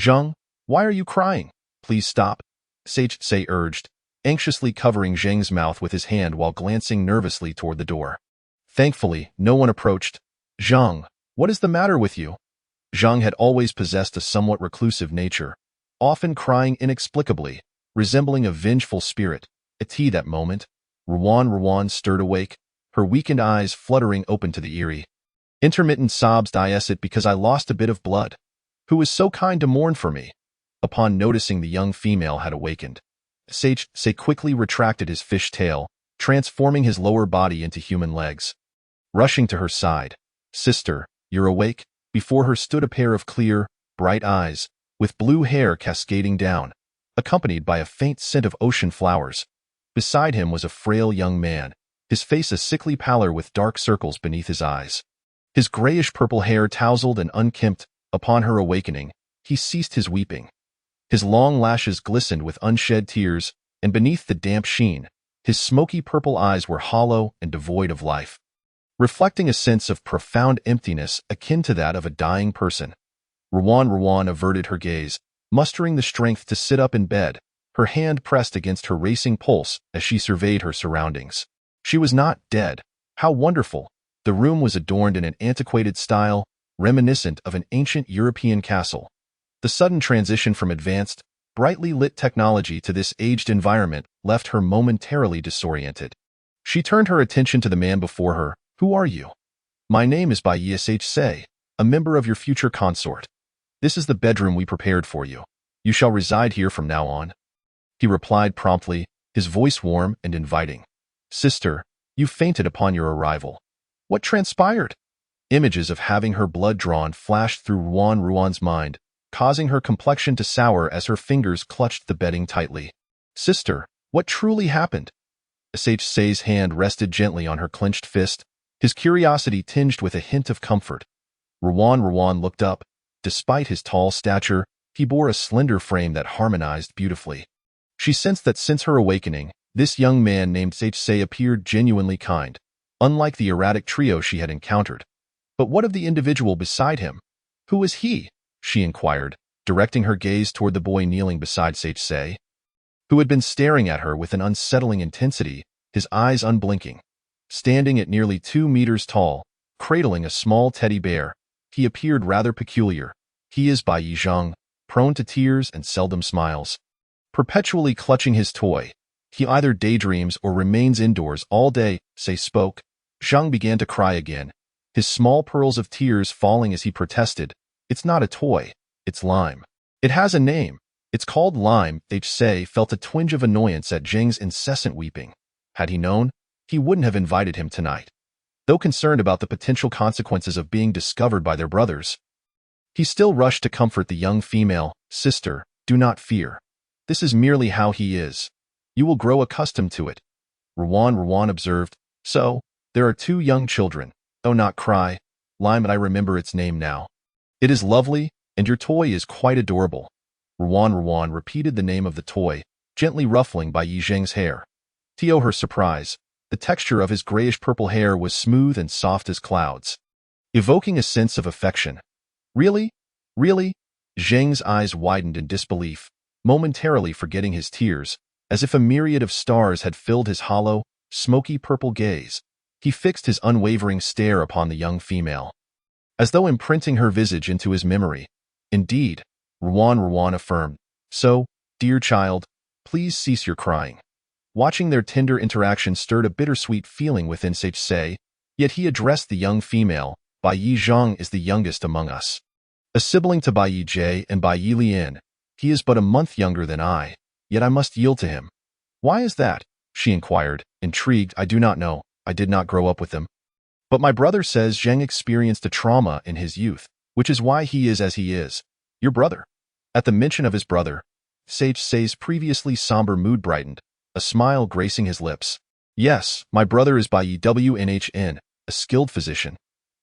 Zhang, why are you crying? Please stop, Seichsei urged, anxiously covering Zhang's mouth with his hand while glancing nervously toward the door. Thankfully, no one approached. Zhang, what is the matter with you? Zhang had always possessed a somewhat reclusive nature, often crying inexplicably, resembling a vengeful spirit. At that moment, Ruan stirred awake, her weakened eyes fluttering open to the eerie, intermittent sobs. Is it because I lost a bit of blood? Who was so kind to mourn for me? Upon noticing the young female had awakened, Seichsei quickly retracted his fish tail, transforming his lower body into human legs. Rushing to her side, Sister, you're awake? Before her stood a pair of clear, bright eyes, with blue hair cascading down, accompanied by a faint scent of ocean flowers. Beside him was a frail young man, his face a sickly pallor with dark circles beneath his eyes. His grayish-purple hair tousled and unkempt. Upon her awakening, he ceased his weeping. His long lashes glistened with unshed tears, and beneath the damp sheen, his smoky purple eyes were hollow and devoid of life, reflecting a sense of profound emptiness akin to that of a dying person. Ruan averted her gaze, mustering the strength to sit up in bed, her hand pressed against her racing pulse as she surveyed her surroundings. She was not dead. How wonderful! The room was adorned in an antiquated style, reminiscent of an ancient European castle. The sudden transition from advanced, brightly lit technology to this aged environment left her momentarily disoriented. She turned her attention to the man before her. Who are you? My name is Bai Seichsei, a member of your future consort. This is the bedroom we prepared for you. You shall reside here from now on. He replied promptly, his voice warm and inviting. Sister, you fainted upon your arrival. What transpired? Images of having her blood drawn flashed through Ruan's mind, causing her complexion to sour as her fingers clutched the bedding tightly. Sister, what truly happened? Seichsei's hand rested gently on her clenched fist, his curiosity tinged with a hint of comfort. Ruan looked up. Despite his tall stature, he bore a slender frame that harmonized beautifully. She sensed that since her awakening, this young man named Sei appeared genuinely kind, unlike the erratic trio she had encountered. But what of the individual beside him? Who was he? She inquired, directing her gaze toward the boy kneeling beside Sei, who had been staring at her with an unsettling intensity, his eyes unblinking. Standing at nearly 2 meters tall, cradling a small teddy bear, he appeared rather peculiar. He is Bai Yizhang, prone to tears and seldom smiles. Perpetually clutching his toy, he either daydreams or remains indoors all day. Sei spoke. Zhang began to cry again, his small pearls of tears falling as he protested. It's not a toy, it's Lime. It has a name. It's called Lime. Sei felt a twinge of annoyance at Zhang's incessant weeping. Had he known, he wouldn't have invited him tonight. Though concerned about the potential consequences of being discovered by their brothers, he still rushed to comfort the young female. Sister, do not fear. This is merely how he is. You will grow accustomed to it. Ruan observed. So, there are 2 young children. Oh, not cry. Lime, and I remember its name now. It is lovely, and your toy is quite adorable. Ruan repeated the name of the toy, gently ruffling Bai Yizhang's hair. To her surprise, the texture of his grayish-purple hair was smooth and soft as clouds, evoking a sense of affection. Really? Really? Zhang's eyes widened in disbelief, momentarily forgetting his tears, as if a myriad of stars had filled his hollow, smoky purple gaze. He fixed his unwavering stare upon the young female, as though imprinting her visage into his memory. Indeed, Ruan affirmed. So, dear child, please cease your crying. Watching their tender interaction stirred a bittersweet feeling within Sei, yet he addressed the young female. Bai Yizhang is the youngest among us. A sibling to Bai Yijie and Bai Yilian, he is but a month younger than I, yet I must yield to him. Why is that? She inquired, intrigued. I do not know. I did not grow up with them. But my brother says Zhang experienced a trauma in his youth, which is why he is as he is. Your brother. At the mention of his brother, Sei's previously somber mood brightened, a smile gracing his lips. Yes, my brother is Bai Wnhn, a skilled physician.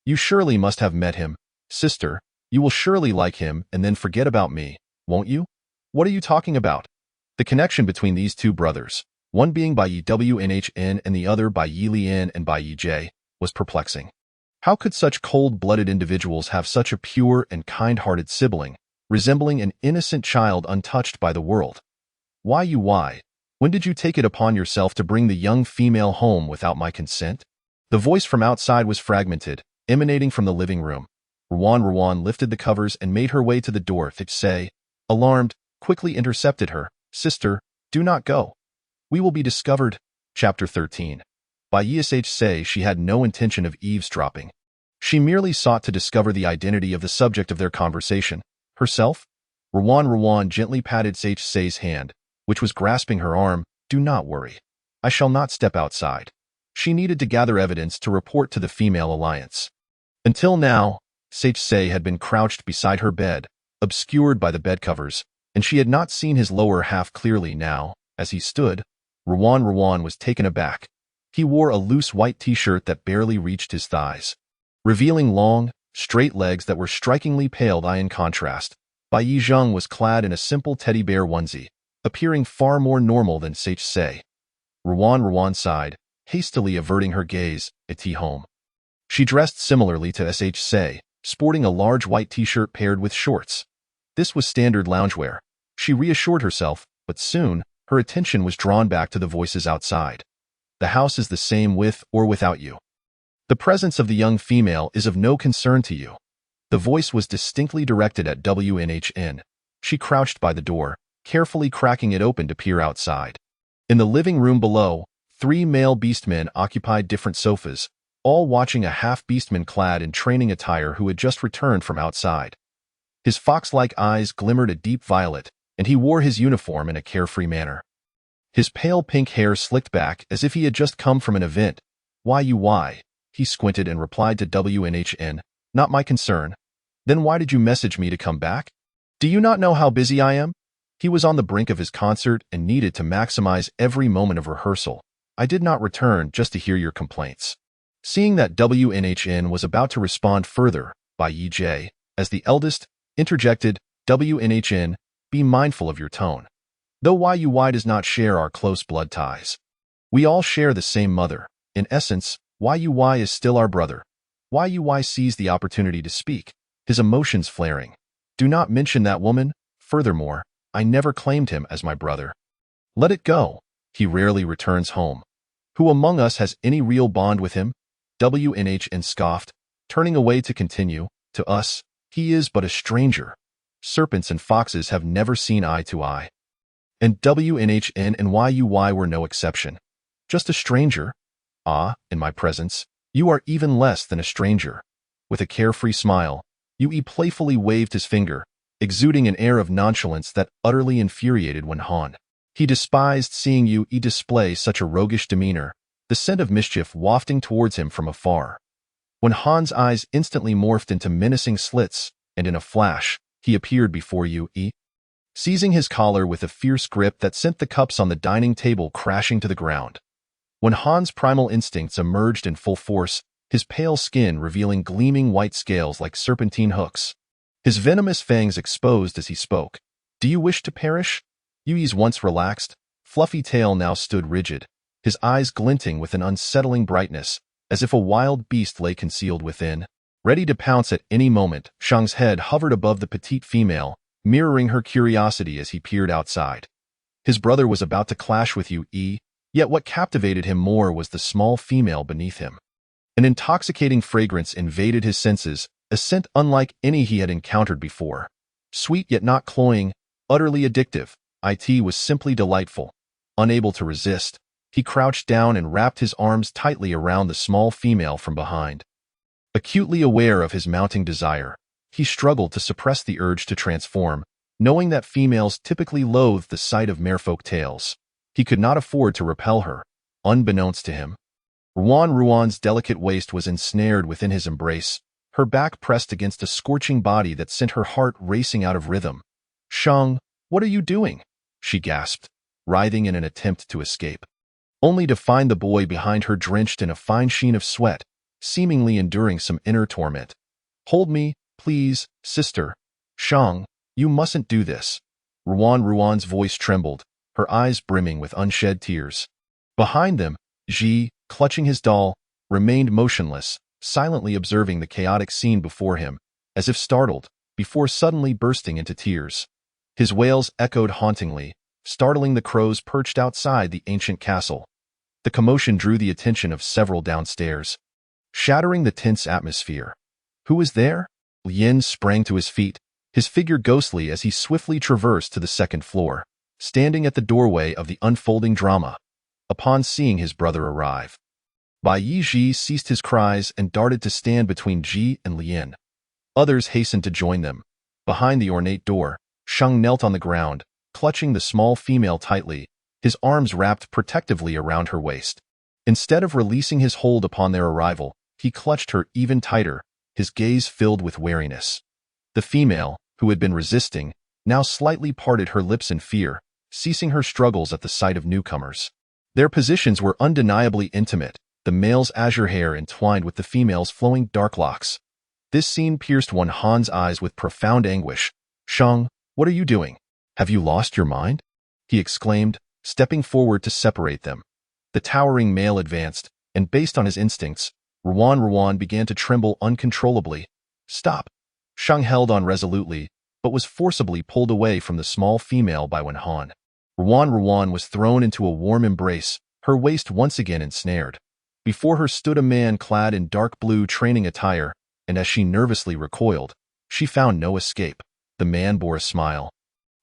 You surely must have met him. Sister, you will surely like him and then forget about me, won't you? What are you talking about? The connection between these 2 brothers, one being Bai Wnhn and the other Bai Yilian and Bai Yijie, was perplexing. How could such cold-blooded individuals have such a pure and kind-hearted sibling, resembling an innocent child untouched by the world? Why? When did you take it upon yourself to bring the young female home without my consent? The voice from outside was fragmented, emanating from the living room. Ruan lifted the covers and made her way to the door. Sei, alarmed, quickly intercepted her. Sister, do not go. We will be discovered. Chapter 13. By Sei, she had no intention of eavesdropping. She merely sought to discover the identity of the subject of their conversation. Herself? Ruan gently patted Sei's hand, which was grasping her arm. Do not worry. I shall not step outside. She needed to gather evidence to report to the female alliance. Until now, Sei had been crouched beside her bed, obscured by the bedcovers, and she had not seen his lower half clearly. Now, as he stood, Ruan was taken aback. He wore a loose white t-shirt that barely reached his thighs, revealing long, straight legs that were strikingly pale. In contrast, Bai Yizhang was clad in a simple teddy bear onesie, appearing far more normal than Sei. Ruan sighed, hastily averting her gaze. At home, she dressed similarly to Sei, sporting a large white t-shirt paired with shorts. This was standard loungewear. She reassured herself, but soon, her attention was drawn back to the voices outside. The house is the same with or without you. The presence of the young female is of no concern to you. The voice was distinctly directed at Wnhn. She crouched by the door, carefully cracking it open to peer outside. In the living room below, 3 male beastmen occupied different sofas, all watching a half-beastman clad in training attire who had just returned from outside. His fox-like eyes glimmered a deep violet, and he wore his uniform in a carefree manner. His pale pink hair slicked back as if he had just come from an event. Why? He squinted and replied to Wnhn. Not my concern. Then why did you message me to come back? Do you not know how busy I am? He was on the brink of his concert and needed to maximize every moment of rehearsal. I did not return just to hear your complaints. Seeing that Wnhn was about to respond further, Bai Yi J, as the eldest, interjected, WNHN, be mindful of your tone. Though YUY does not share our close blood ties, we all share the same mother. In essence, YUY is still our brother. YUY seized the opportunity to speak, his emotions flaring. Do not mention that woman. Furthermore, I never claimed him as my brother. Let it go. He rarely returns home. Who among us has any real bond with him? WNHN scoffed, turning away to continue. To us, he is but a stranger. Serpents and foxes have never seen eye to eye. And WNHN and YUY were no exception. Just a stranger? Ah, in my presence, you are even less than a stranger. With a carefree smile, Yui playfully waved his finger, exuding an air of nonchalance that utterly infuriated Wen Han. He despised seeing Yui display such a roguish demeanor, the scent of mischief wafting towards him from afar. Wen Han's eyes instantly morphed into menacing slits, and in a flash, he appeared before Yui, seizing his collar with a fierce grip that sent the cups on the dining table crashing to the ground. When Han's primal instincts emerged in full force, his pale skin revealing gleaming white scales like serpentine hooks, his venomous fangs exposed as he spoke. Do you wish to perish? Yui's once relaxed, fluffy tail now stood rigid, his eyes glinting with an unsettling brightness, as if a wild beast lay concealed within. Ready to pounce at any moment, Shang's head hovered above the petite female, mirroring her curiosity as he peered outside. His brother was about to clash with Yui, yet what captivated him more was the small female beneath him. An intoxicating fragrance invaded his senses, a scent unlike any he had encountered before. Sweet yet not cloying, utterly addictive, it was simply delightful. Unable to resist, he crouched down and wrapped his arms tightly around the small female from behind. Acutely aware of his mounting desire, he struggled to suppress the urge to transform, knowing that females typically loathe the sight of merfolk tails. He could not afford to repel her, unbeknownst to him. Ruan's delicate waist was ensnared within his embrace, her back pressed against a scorching body that sent her heart racing out of rhythm. Shang, what are you doing? She gasped, writhing in an attempt to escape, only to find the boy behind her drenched in a fine sheen of sweat, seemingly enduring some inner torment. Hold me, please, sister. Shang, you mustn't do this. Ruan's voice trembled, her eyes brimming with unshed tears. Behind them, Ji, clutching his doll, remained motionless, silently observing the chaotic scene before him, as if startled, before suddenly bursting into tears. His wails echoed hauntingly, startling the crows perched outside the ancient castle. The commotion drew the attention of several downstairs, shattering the tense atmosphere. Who was there? Lien sprang to his feet, his figure ghostly as he swiftly traversed to the second floor, standing at the doorway of the unfolding drama. Upon seeing his brother arrive, Bai Yi Ji ceased his cries and darted to stand between Ji and Lien. Others hastened to join them. Behind the ornate door, Shang knelt on the ground, clutching the small female tightly, his arms wrapped protectively around her waist. Instead of releasing his hold upon their arrival, he clutched her even tighter, his gaze filled with wariness. The female, who had been resisting, now slightly parted her lips in fear, ceasing her struggles at the sight of newcomers. Their positions were undeniably intimate, the male's azure hair entwined with the female's flowing dark locks. This scene pierced Wen Han's eyes with profound anguish. Shang, what are you doing? Have you lost your mind? He exclaimed, stepping forward to separate them. The towering male advanced, and based on his instincts, Ruan began to tremble uncontrollably. Stop! Shang held on resolutely, but was forcibly pulled away from the small female by Wen Han. Ruan was thrown into a warm embrace, her waist once again ensnared. Before her stood a man clad in dark blue training attire, and as she nervously recoiled, she found no escape. The man bore a smile,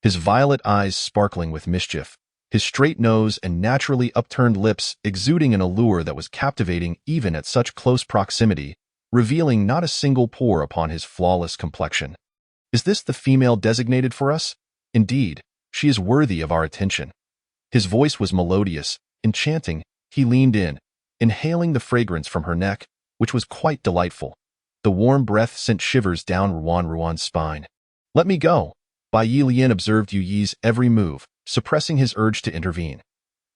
his violet eyes sparkling with mischief, his straight nose and naturally upturned lips exuding an allure that was captivating even at such close proximity, revealing not a single pore upon his flawless complexion. Is this the female designated for us? Indeed, she is worthy of our attention. His voice was melodious, enchanting. He leaned in, inhaling the fragrance from her neck, which was quite delightful. The warm breath sent shivers down Ruan's spine. Let me go. Bai Yi Lian observed Yui's every move, suppressing his urge to intervene.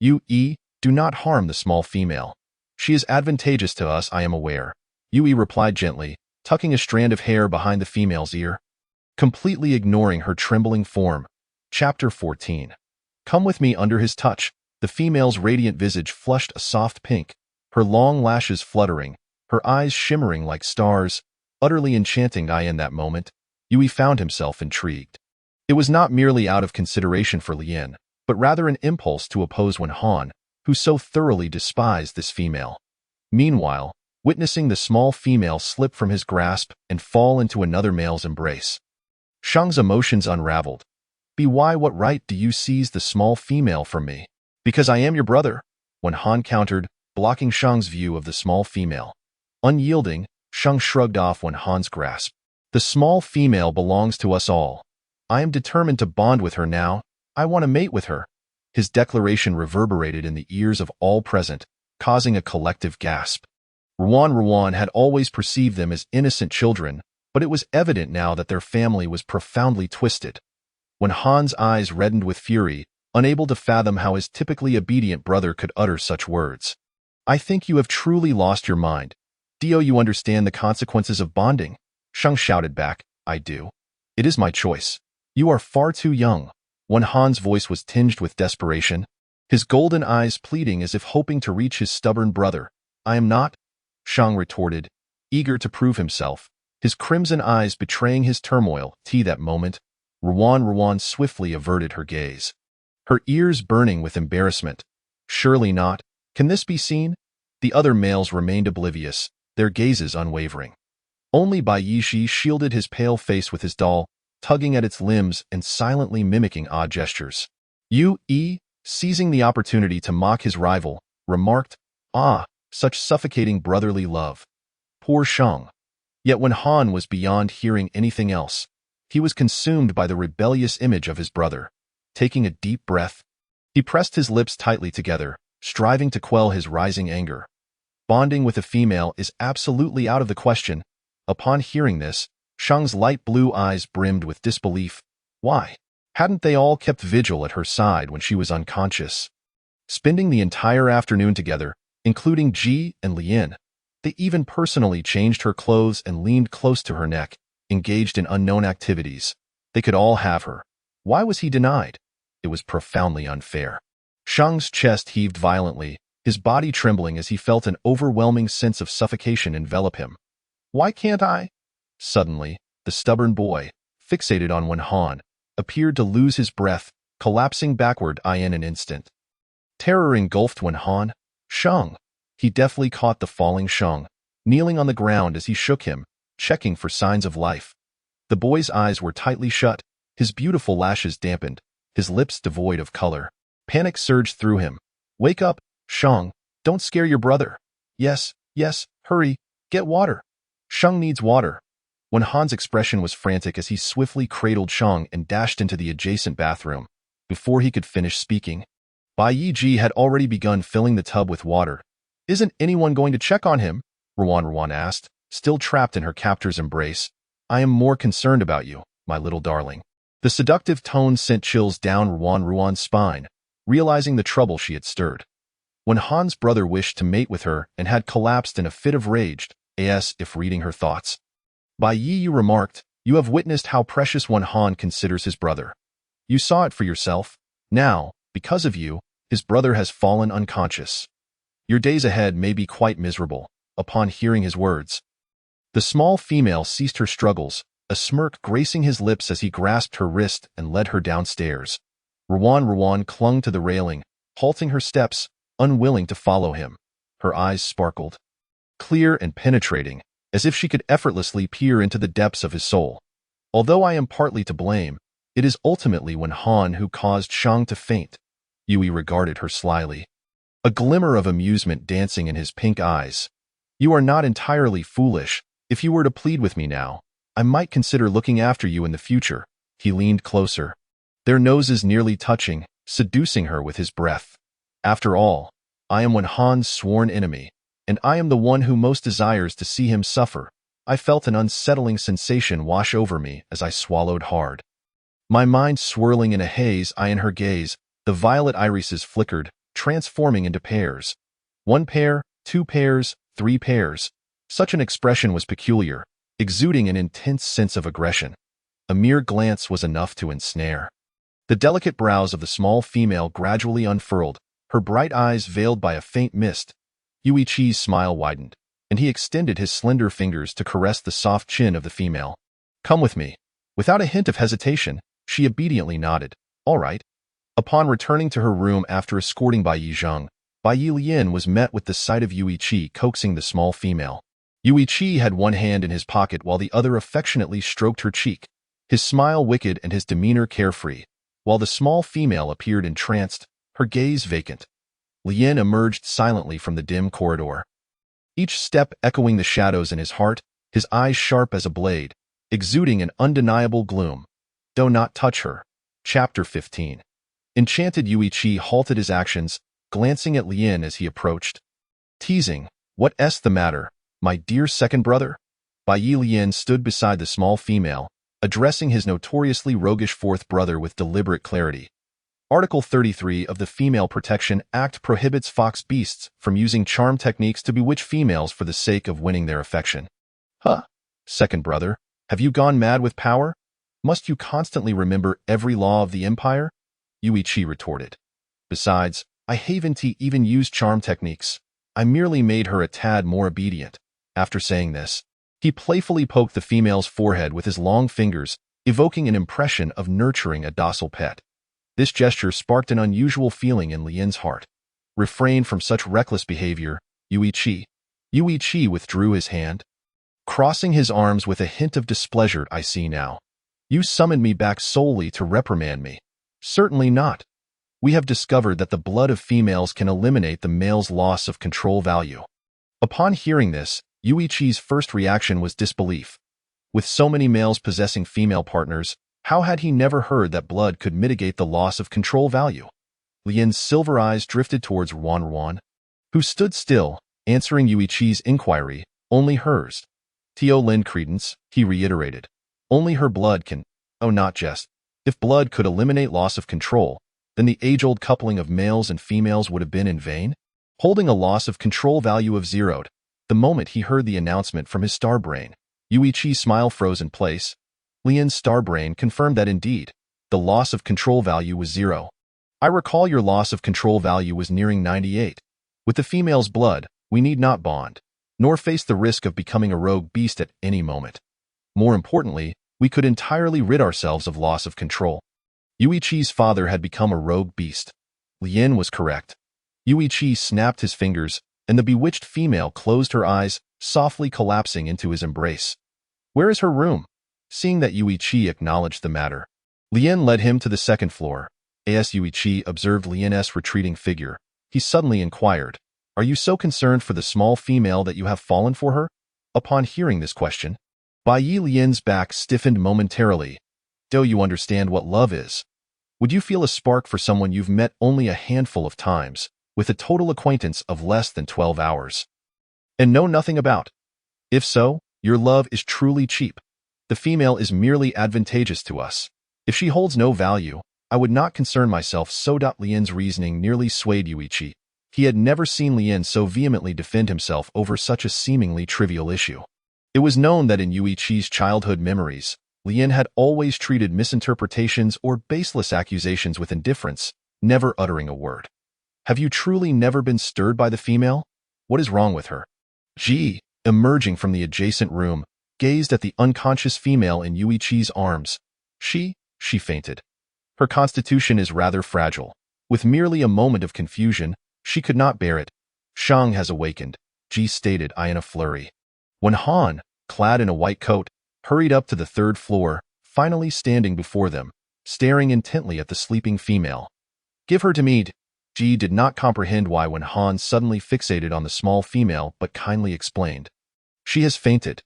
Yui, do not harm the small female. She is advantageous to us, I am aware. Yui replied gently, tucking a strand of hair behind the female's ear. Completely ignoring her trembling form. Chapter 14. Come with me under his touch. The female's radiant visage flushed a soft pink, her long lashes fluttering, her eyes shimmering like stars, utterly enchanting. In that moment, Yui found himself intrigued. It was not merely out of consideration for Lien, but rather an impulse to oppose Han, who so thoroughly despised this female. Meanwhile, witnessing the small female slip from his grasp and fall into another male's embrace. Shang's emotions unraveled. By what right do you seize the small female from me? Because I am your brother, when Han countered, blocking Shang's view of the small female. Unyielding, Shang shrugged off Han's grasp. The small female belongs to us all. I am determined to bond with her now. I want to mate with her. His declaration reverberated in the ears of all present, causing a collective gasp. Ruan had always perceived them as innocent children, but it was evident now that their family was profoundly twisted. When Han's eyes reddened with fury, unable to fathom how his typically obedient brother could utter such words. I think you have truly lost your mind. Do you understand the consequences of bonding? Shang shouted back. I do. It is my choice. You are far too young. When Han's voice was tinged with desperation, his golden eyes pleading as if hoping to reach his stubborn brother. I am not, Shang retorted, eager to prove himself, his crimson eyes betraying his turmoil. That moment, Ruan swiftly averted her gaze, her ears burning with embarrassment. Surely not. Can this be seen? The other males remained oblivious, their gazes unwavering. Only Bai Yishi shielded his pale face with his doll, tugging at its limbs and silently mimicking odd gestures. Yui, seizing the opportunity to mock his rival, remarked, Ah, such suffocating brotherly love. Poor Shang. Yet when Han was beyond hearing anything else, he was consumed by the rebellious image of his brother. Taking a deep breath, he pressed his lips tightly together, striving to quell his rising anger. Bonding with a female is absolutely out of the question. Upon hearing this, Shang's light blue eyes brimmed with disbelief. Why? Hadn't they all kept vigil at her side when she was unconscious? Spending the entire afternoon together, including Ji and Lien, they even personally changed her clothes and leaned close to her neck, engaged in unknown activities. They could all have her. Why was he denied? It was profoundly unfair. Shang's chest heaved violently, his body trembling as he felt an overwhelming sense of suffocation envelop him. Why can't I? Suddenly, the stubborn boy, fixated on Han, appeared to lose his breath, collapsing backward in an instant. Terror engulfed Han. Shang! He deftly caught the falling Shang, kneeling on the ground as he shook him, checking for signs of life. The boy's eyes were tightly shut, his beautiful lashes dampened, his lips devoid of color. Panic surged through him. Wake up, Shang! Don't scare your brother. Yes, hurry, get water. Shang needs water. When Han's expression was frantic as he swiftly cradled Shang and dashed into the adjacent bathroom. Before he could finish speaking, Bai Yiji had already begun filling the tub with water. Isn't anyone going to check on him? Ruan asked, still trapped in her captor's embrace. I am more concerned about you, my little darling. The seductive tone sent chills down Ruan's spine, realizing the trouble she had stirred. When Han's brother wished to mate with her and had collapsed in a fit of rage, as if reading her thoughts. Bai Yi remarked, you have witnessed how precious Han considers his brother. You saw it for yourself. Now, because of you, his brother has fallen unconscious. Your days ahead may be quite miserable. Upon hearing his words, the small female ceased her struggles, a smirk gracing his lips as he grasped her wrist and led her downstairs. Ruan clung to the railing, halting her steps, unwilling to follow him. Her eyes sparkled, clear and penetrating, as if she could effortlessly peer into the depths of his soul. Although I am partly to blame, it is ultimately Han who caused Shang to faint. Yui regarded her slyly, a glimmer of amusement dancing in his pink eyes. You are not entirely foolish. If you were to plead with me now, I might consider looking after you in the future. He leaned closer, their noses nearly touching, seducing her with his breath. After all, I am Han's sworn enemy, and I am the one who most desires to see him suffer. I felt an unsettling sensation wash over me as I swallowed hard. My mind swirling in a haze, in her gaze, the violet irises flickered, transforming into pairs. 1 pair, 2 pairs, 3 pairs. Such an expression was peculiar. exuding an intense sense of aggression. A mere glance was enough to ensnare. The delicate brows of the small female gradually unfurled, her bright eyes veiled by a faint mist. Yuichi's smile widened, and he extended his slender fingers to caress the soft chin of the female. "Come with me." Without a hint of hesitation, she obediently nodded. "All right." Upon returning to her room after escorting Bai Yizheng, Bai Yilian was met with the sight of Yuichi coaxing the small female. Yuichi had one hand in his pocket while the other affectionately stroked her cheek, his smile wicked and his demeanor carefree, while the small female appeared entranced, her gaze vacant. Lien emerged silently from the dim corridor, each step echoing the shadows in his heart, his eyes sharp as a blade, exuding an undeniable gloom. "Do not touch her." Chapter 15. Enchanted Yuichi halted his actions, glancing at Lien as he approached. Teasing, "What's the matter, my dear second brother?" Bai Yilian stood beside the small female, addressing his notoriously roguish fourth brother with deliberate clarity. Article 33 of the Female Protection Act prohibits fox beasts from using charm techniques to bewitch females for the sake of winning their affection. "Huh, second brother, have you gone mad with power? Must you constantly remember every law of the empire?" Yuichi retorted. "Besides, I haven't even used charm techniques. I merely made her a tad more obedient." After saying this, he playfully poked the female's forehead with his long fingers, evoking an impression of nurturing a docile pet. This gesture sparked an unusual feeling in Lien's heart. "Refrain from such reckless behavior, Yuichi." Yuichi withdrew his hand, crossing his arms with a hint of displeasure. "I see now. You summoned me back solely to reprimand me." "Certainly not. We have discovered that the blood of females can eliminate the male's loss of control value." Upon hearing this, Yuichi's first reaction was disbelief. With so many males possessing female partners, how had he never heard that blood could mitigate the loss of control value? Lien's silver eyes drifted towards Ruan, who stood still, answering Yuichi's inquiry. "Only hers." "Tio lend credence," he reiterated. "Only her blood can—" "Oh, not just. If blood could eliminate loss of control, then the age-old coupling of males and females would have been in vain." Holding a loss of control value of zeroed, the moment he heard the announcement from his star brain, Yuichi's smile froze in place. Lien's star brain confirmed that indeed, the loss of control value was 0. "I recall your loss of control value was nearing 98. With the female's blood, we need not bond, nor face the risk of becoming a rogue beast at any moment. More importantly, we could entirely rid ourselves of loss of control." Yuichi's father had become a rogue beast. Lien was correct. Yuichi snapped his fingers, and the bewitched female closed her eyes, softly collapsing into his embrace. "Where is her room?" Seeing that Yuichi acknowledged the matter, Lien led him to the second floor. As Yuichi observed Lien's retreating figure, he suddenly inquired, "Are you so concerned for the small female that you have fallen for her?" Upon hearing this question, Bai Lien's back stiffened momentarily. "Do you understand what love is? Would you feel a spark for someone you've met only a handful of times, with a total acquaintance of less than 12 hours, and know nothing about? If so, your love is truly cheap. The female is merely advantageous to us. If she holds no value, I would not concern myself so." Lien's reasoning nearly swayed Yuichi. He had never seen Lien so vehemently defend himself over such a seemingly trivial issue. It was known that in Yuichi's childhood memories, Lien had always treated misinterpretations or baseless accusations with indifference, never uttering a word. "Have you truly never been stirred by the female? What is wrong with her?" Ji, emerging from the adjacent room, gazed at the unconscious female in Yuichi's arms. She fainted. "Her constitution is rather fragile. With merely a moment of confusion, she could not bear it. Shang has awakened," Ji stated in a flurry. When Han, clad in a white coat, hurried up to the third floor, finally standing before them, staring intently at the sleeping female. "Give her to me." Ji did not comprehend why when Han suddenly fixated on the small female but kindly explained. "She has fainted."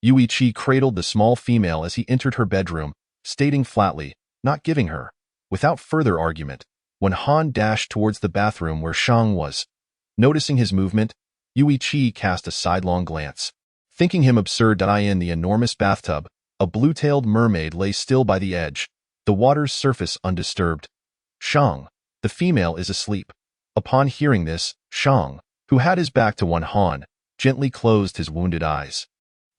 Yuichi cradled the small female as he entered her bedroom, stating flatly, not giving her. Without further argument, when Han dashed towards the bathroom where Shang was. Noticing his movement, Yuichi cast a sidelong glance. Thinking him absurd. In the enormous bathtub, a blue-tailed mermaid lay still by the edge, the water's surface undisturbed. "Shang, the female is asleep." Upon hearing this, Shang, who had his back to Han, gently closed his wounded eyes.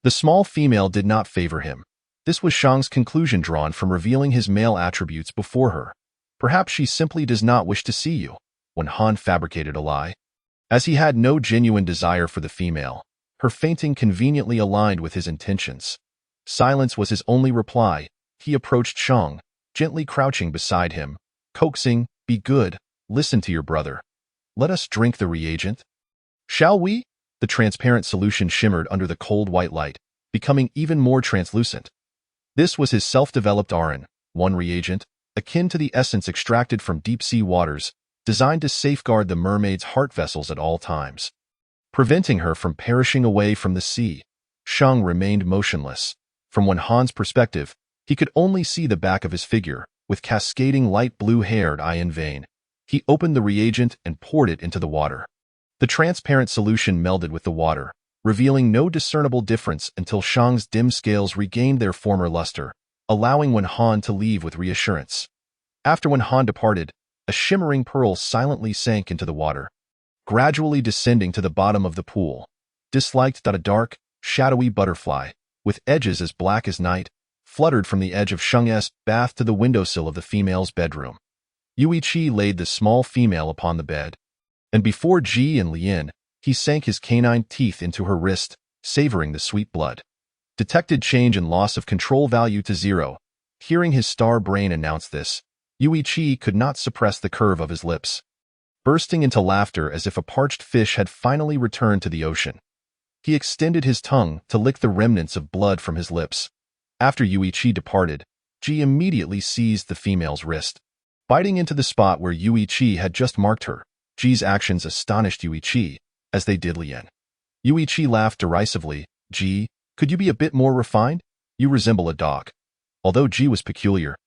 The small female did not favor him. This was Shang's conclusion drawn from revealing his male attributes before her. Perhaps she simply does not wish to see you, when Han fabricated a lie. As he had no genuine desire for the female, her fainting conveniently aligned with his intentions. Silence was his only reply. He approached Shang, gently crouching beside him, coaxing, "Be good, listen to your brother. Let us drink the reagent. Shall we?" The transparent solution shimmered under the cold white light, becoming even more translucent. This was his self-developed Aran, one reagent, akin to the essence extracted from deep-sea waters, designed to safeguard the mermaid's heart vessels at all times. Preventing her from perishing away from the sea, Shang remained motionless. From Han's perspective, he could only see the back of his figure, with cascading light blue-haired eye in vain. He opened the reagent and poured it into the water. The transparent solution melded with the water, revealing no discernible difference until Shang's dim scales regained their former luster, allowing Han to leave with reassurance. After Han departed, a shimmering pearl silently sank into the water, gradually descending to the bottom of the pool. Disliked that a dark, shadowy butterfly, with edges as black as night, fluttered from the edge of Shang's bath to the windowsill of the female's bedroom. Yuichi laid the small female upon the bed, and before Ji and Lien, he sank his canine teeth into her wrist, savoring the sweet blood. Detected change and loss of control value to 0. Hearing his star brain announce this, Yuichi could not suppress the curve of his lips, bursting into laughter as if a parched fish had finally returned to the ocean. He extended his tongue to lick the remnants of blood from his lips. After Yuichi departed, Ji immediately seized the female's wrist, biting into the spot where Yuichi had just marked her. Ji's actions astonished Yuichi, as they did Lien. Yuichi laughed derisively. "Ji, could you be a bit more refined? You resemble a dog." Although Ji was peculiar,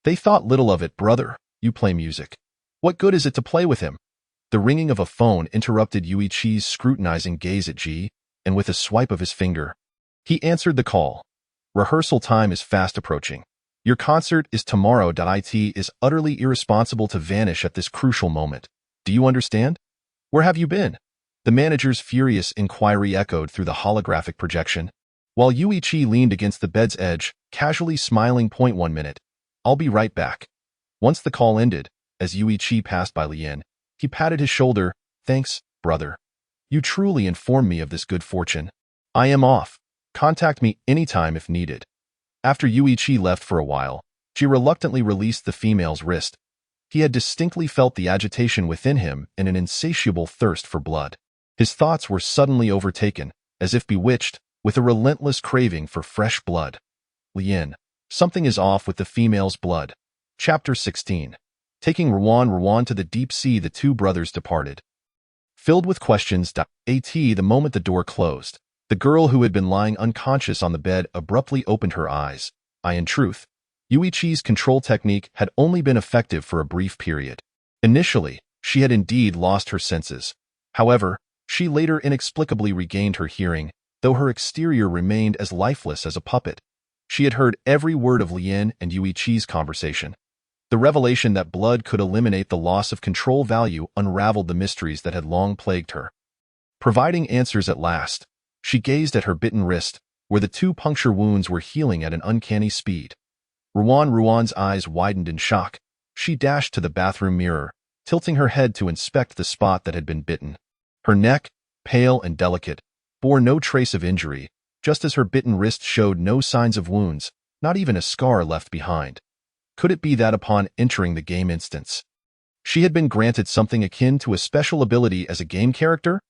they thought little of it. "Brother, you play music. What good is it to play with him?" The ringing of a phone interrupted Yuichi's scrutinizing gaze at Ji, and with a swipe of his finger, he answered the call. "Rehearsal time is fast approaching. Your concert is tomorrow. It is utterly irresponsible to vanish at this crucial moment. Do you understand? Where have you been?" The manager's furious inquiry echoed through the holographic projection, while Yuichi leaned against the bed's edge, casually smiling. "1 minute. I'll be right back." Once the call ended, as Yuichi passed by Lien, he patted his shoulder. "Thanks, brother. You truly informed me of this good fortune. I am off. Contact me anytime if needed." After Yuichi left for a while, Ji reluctantly released the female's wrist. He had distinctly felt the agitation within him and an insatiable thirst for blood. His thoughts were suddenly overtaken, as if bewitched, with a relentless craving for fresh blood. Lien, something is off with the female's blood. Chapter 16. Taking Ruan to the deep sea, the two brothers departed. Filled with questions, the moment the door closed, the girl who had been lying unconscious on the bed abruptly opened her eyes. In truth, Yuichi's control technique had only been effective for a brief period. Initially, she had indeed lost her senses. However, she later inexplicably regained her hearing, though her exterior remained as lifeless as a puppet. She had heard every word of Lien and Yuichi's conversation. The revelation that blood could eliminate the loss of control value unraveled the mysteries that had long plagued her. Providing answers at last, she gazed at her bitten wrist, where the 2 puncture wounds were healing at an uncanny speed. Ruan's eyes widened in shock. She dashed to the bathroom mirror, tilting her head to inspect the spot that had been bitten. Her neck, pale and delicate, bore no trace of injury, just as her bitten wrist showed no signs of wounds, not even a scar left behind. Could it be that upon entering the game instance, she had been granted something akin to a special ability as a game character?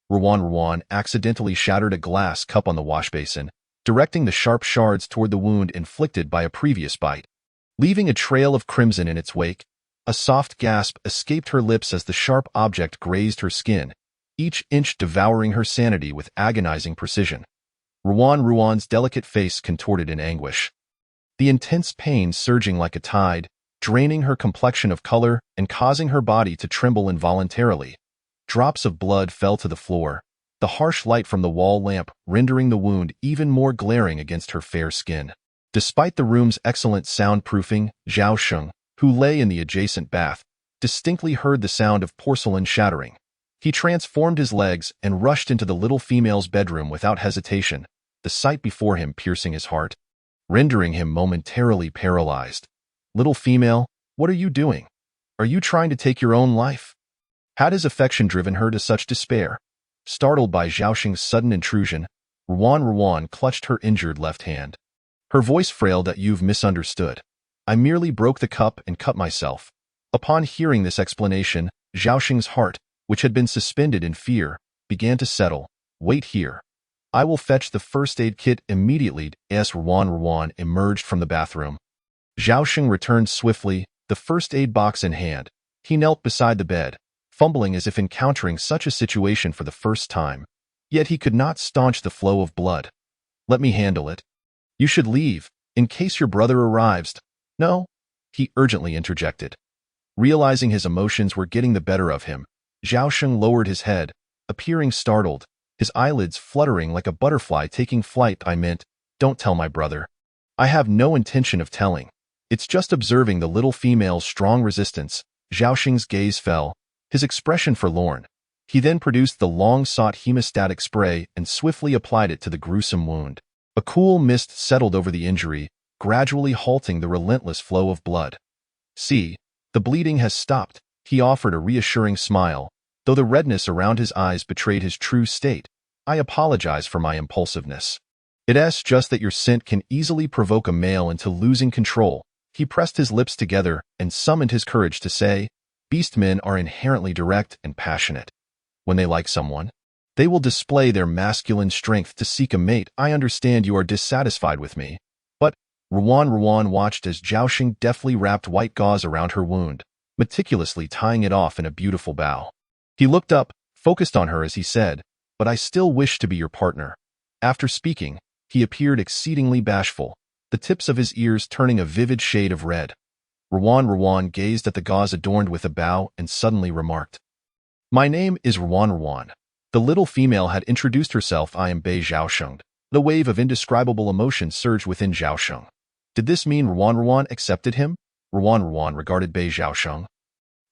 Ruan accidentally shattered a glass cup on the washbasin, directing the sharp shards toward the wound inflicted by a previous bite. Leaving a trail of crimson in its wake, a soft gasp escaped her lips as the sharp object grazed her skin, each inch devouring her sanity with agonizing precision. Ruan's delicate face contorted in anguish, the intense pain surging like a tide, draining her complexion of color and causing her body to tremble involuntarily. Drops of blood fell to the floor, the harsh light from the wall lamp rendering the wound even more glaring against her fair skin. Despite the room's excellent soundproofing, Zhao Sheng, who lay in the adjacent bath, distinctly heard the sound of porcelain shattering. He transformed his legs and rushed into the little female's bedroom without hesitation, the sight before him piercing his heart, rendering him momentarily paralyzed. Little female, what are you doing? Are you trying to take your own life? Had his affection driven her to such despair? Startled by Zhaoxing's sudden intrusion, Ruan clutched her injured left hand. Her voice frailed that you've misunderstood. I merely broke the cup and cut myself. Upon hearing this explanation, Zhaoxing's heart, which had been suspended in fear, began to settle. Wait here. I will fetch the first aid kit immediately. As Ruan emerged from the bathroom. Zhaoxing returned swiftly, the first aid box in hand. He knelt beside the bed, fumbling as if encountering such a situation for the first time. Yet he could not staunch the flow of blood. Let me handle it. You should leave, in case your brother arrives. No, he urgently interjected. Realizing his emotions were getting the better of him, Zhaoxing lowered his head, appearing startled, his eyelids fluttering like a butterfly taking flight. I meant, don't tell my brother. I have no intention of telling. It's just observing the little female's strong resistance. Zhaoxing's gaze fell, his expression forlorn. He then produced the long-sought hemostatic spray and swiftly applied it to the gruesome wound. A cool mist settled over the injury, gradually halting the relentless flow of blood. See, the bleeding has stopped, he offered a reassuring smile, though the redness around his eyes betrayed his true state. I apologize for my impulsiveness. It's just that your scent can easily provoke a male into losing control. He pressed his lips together and summoned his courage to say, Beastmen are inherently direct and passionate. When they like someone, they will display their masculine strength to seek a mate. I understand you are dissatisfied with me. But, Ruan watched as Zhaoxing deftly wrapped white gauze around her wound, meticulously tying it off in a beautiful bow. He looked up, focused on her as he said, but I still wish to be your partner. After speaking, he appeared exceedingly bashful, the tips of his ears turning a vivid shade of red. Ruan gazed at the gauze adorned with a bow and suddenly remarked, My name is Ruan. The little female had introduced herself. I am Bei Zhaoxing. The wave of indescribable emotion surged within Zhaoxing. Did this mean Ruan accepted him? Ruan regarded Bei Zhaoxing,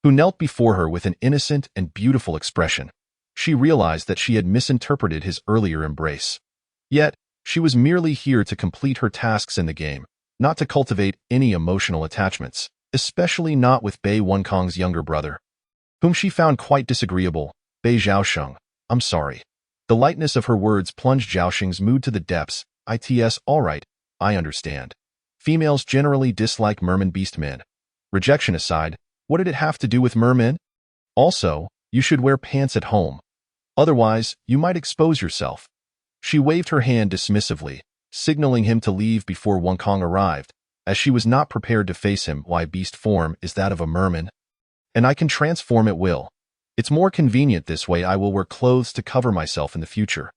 who knelt before her with an innocent and beautiful expression. She realized that she had misinterpreted his earlier embrace. Yet, she was merely here to complete her tasks in the game, not to cultivate any emotional attachments, especially not with Bei Wenkang's younger brother, whom she found quite disagreeable. Bei Zhaoxing, I'm sorry. The lightness of her words plunged Zhaoxing's mood to the depths. It's all right, I understand. Females generally dislike merman beastmen. Rejection aside, what did it have to do with mermen? Also, you should wear pants at home. Otherwise, you might expose yourself. She waved her hand dismissively, signaling him to leave before Wenkang arrived, as she was not prepared to face him. Why beast form is that of a merman? And I can transform at will. It's more convenient this way. I will wear clothes to cover myself in the future.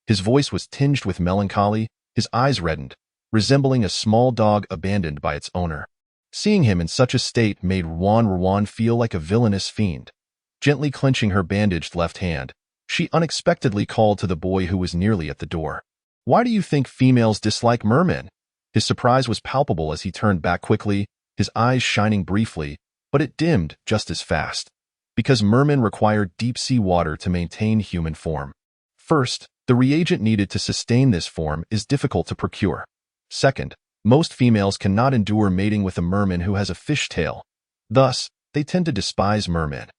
His voice was tinged with melancholy, his eyes reddened, resembling a small dog abandoned by its owner. Seeing him in such a state made Ruan feel like a villainous fiend. Gently clenching her bandaged left hand, she unexpectedly called to the boy who was nearly at the door. Why do you think females dislike mermen? His surprise was palpable as he turned back quickly, his eyes shining briefly, but it dimmed just as fast. Because mermen require deep-sea water to maintain human form. First, the reagent needed to sustain this form is difficult to procure. Second, most females cannot endure mating with a merman who has a fish tail. Thus, they tend to despise mermen.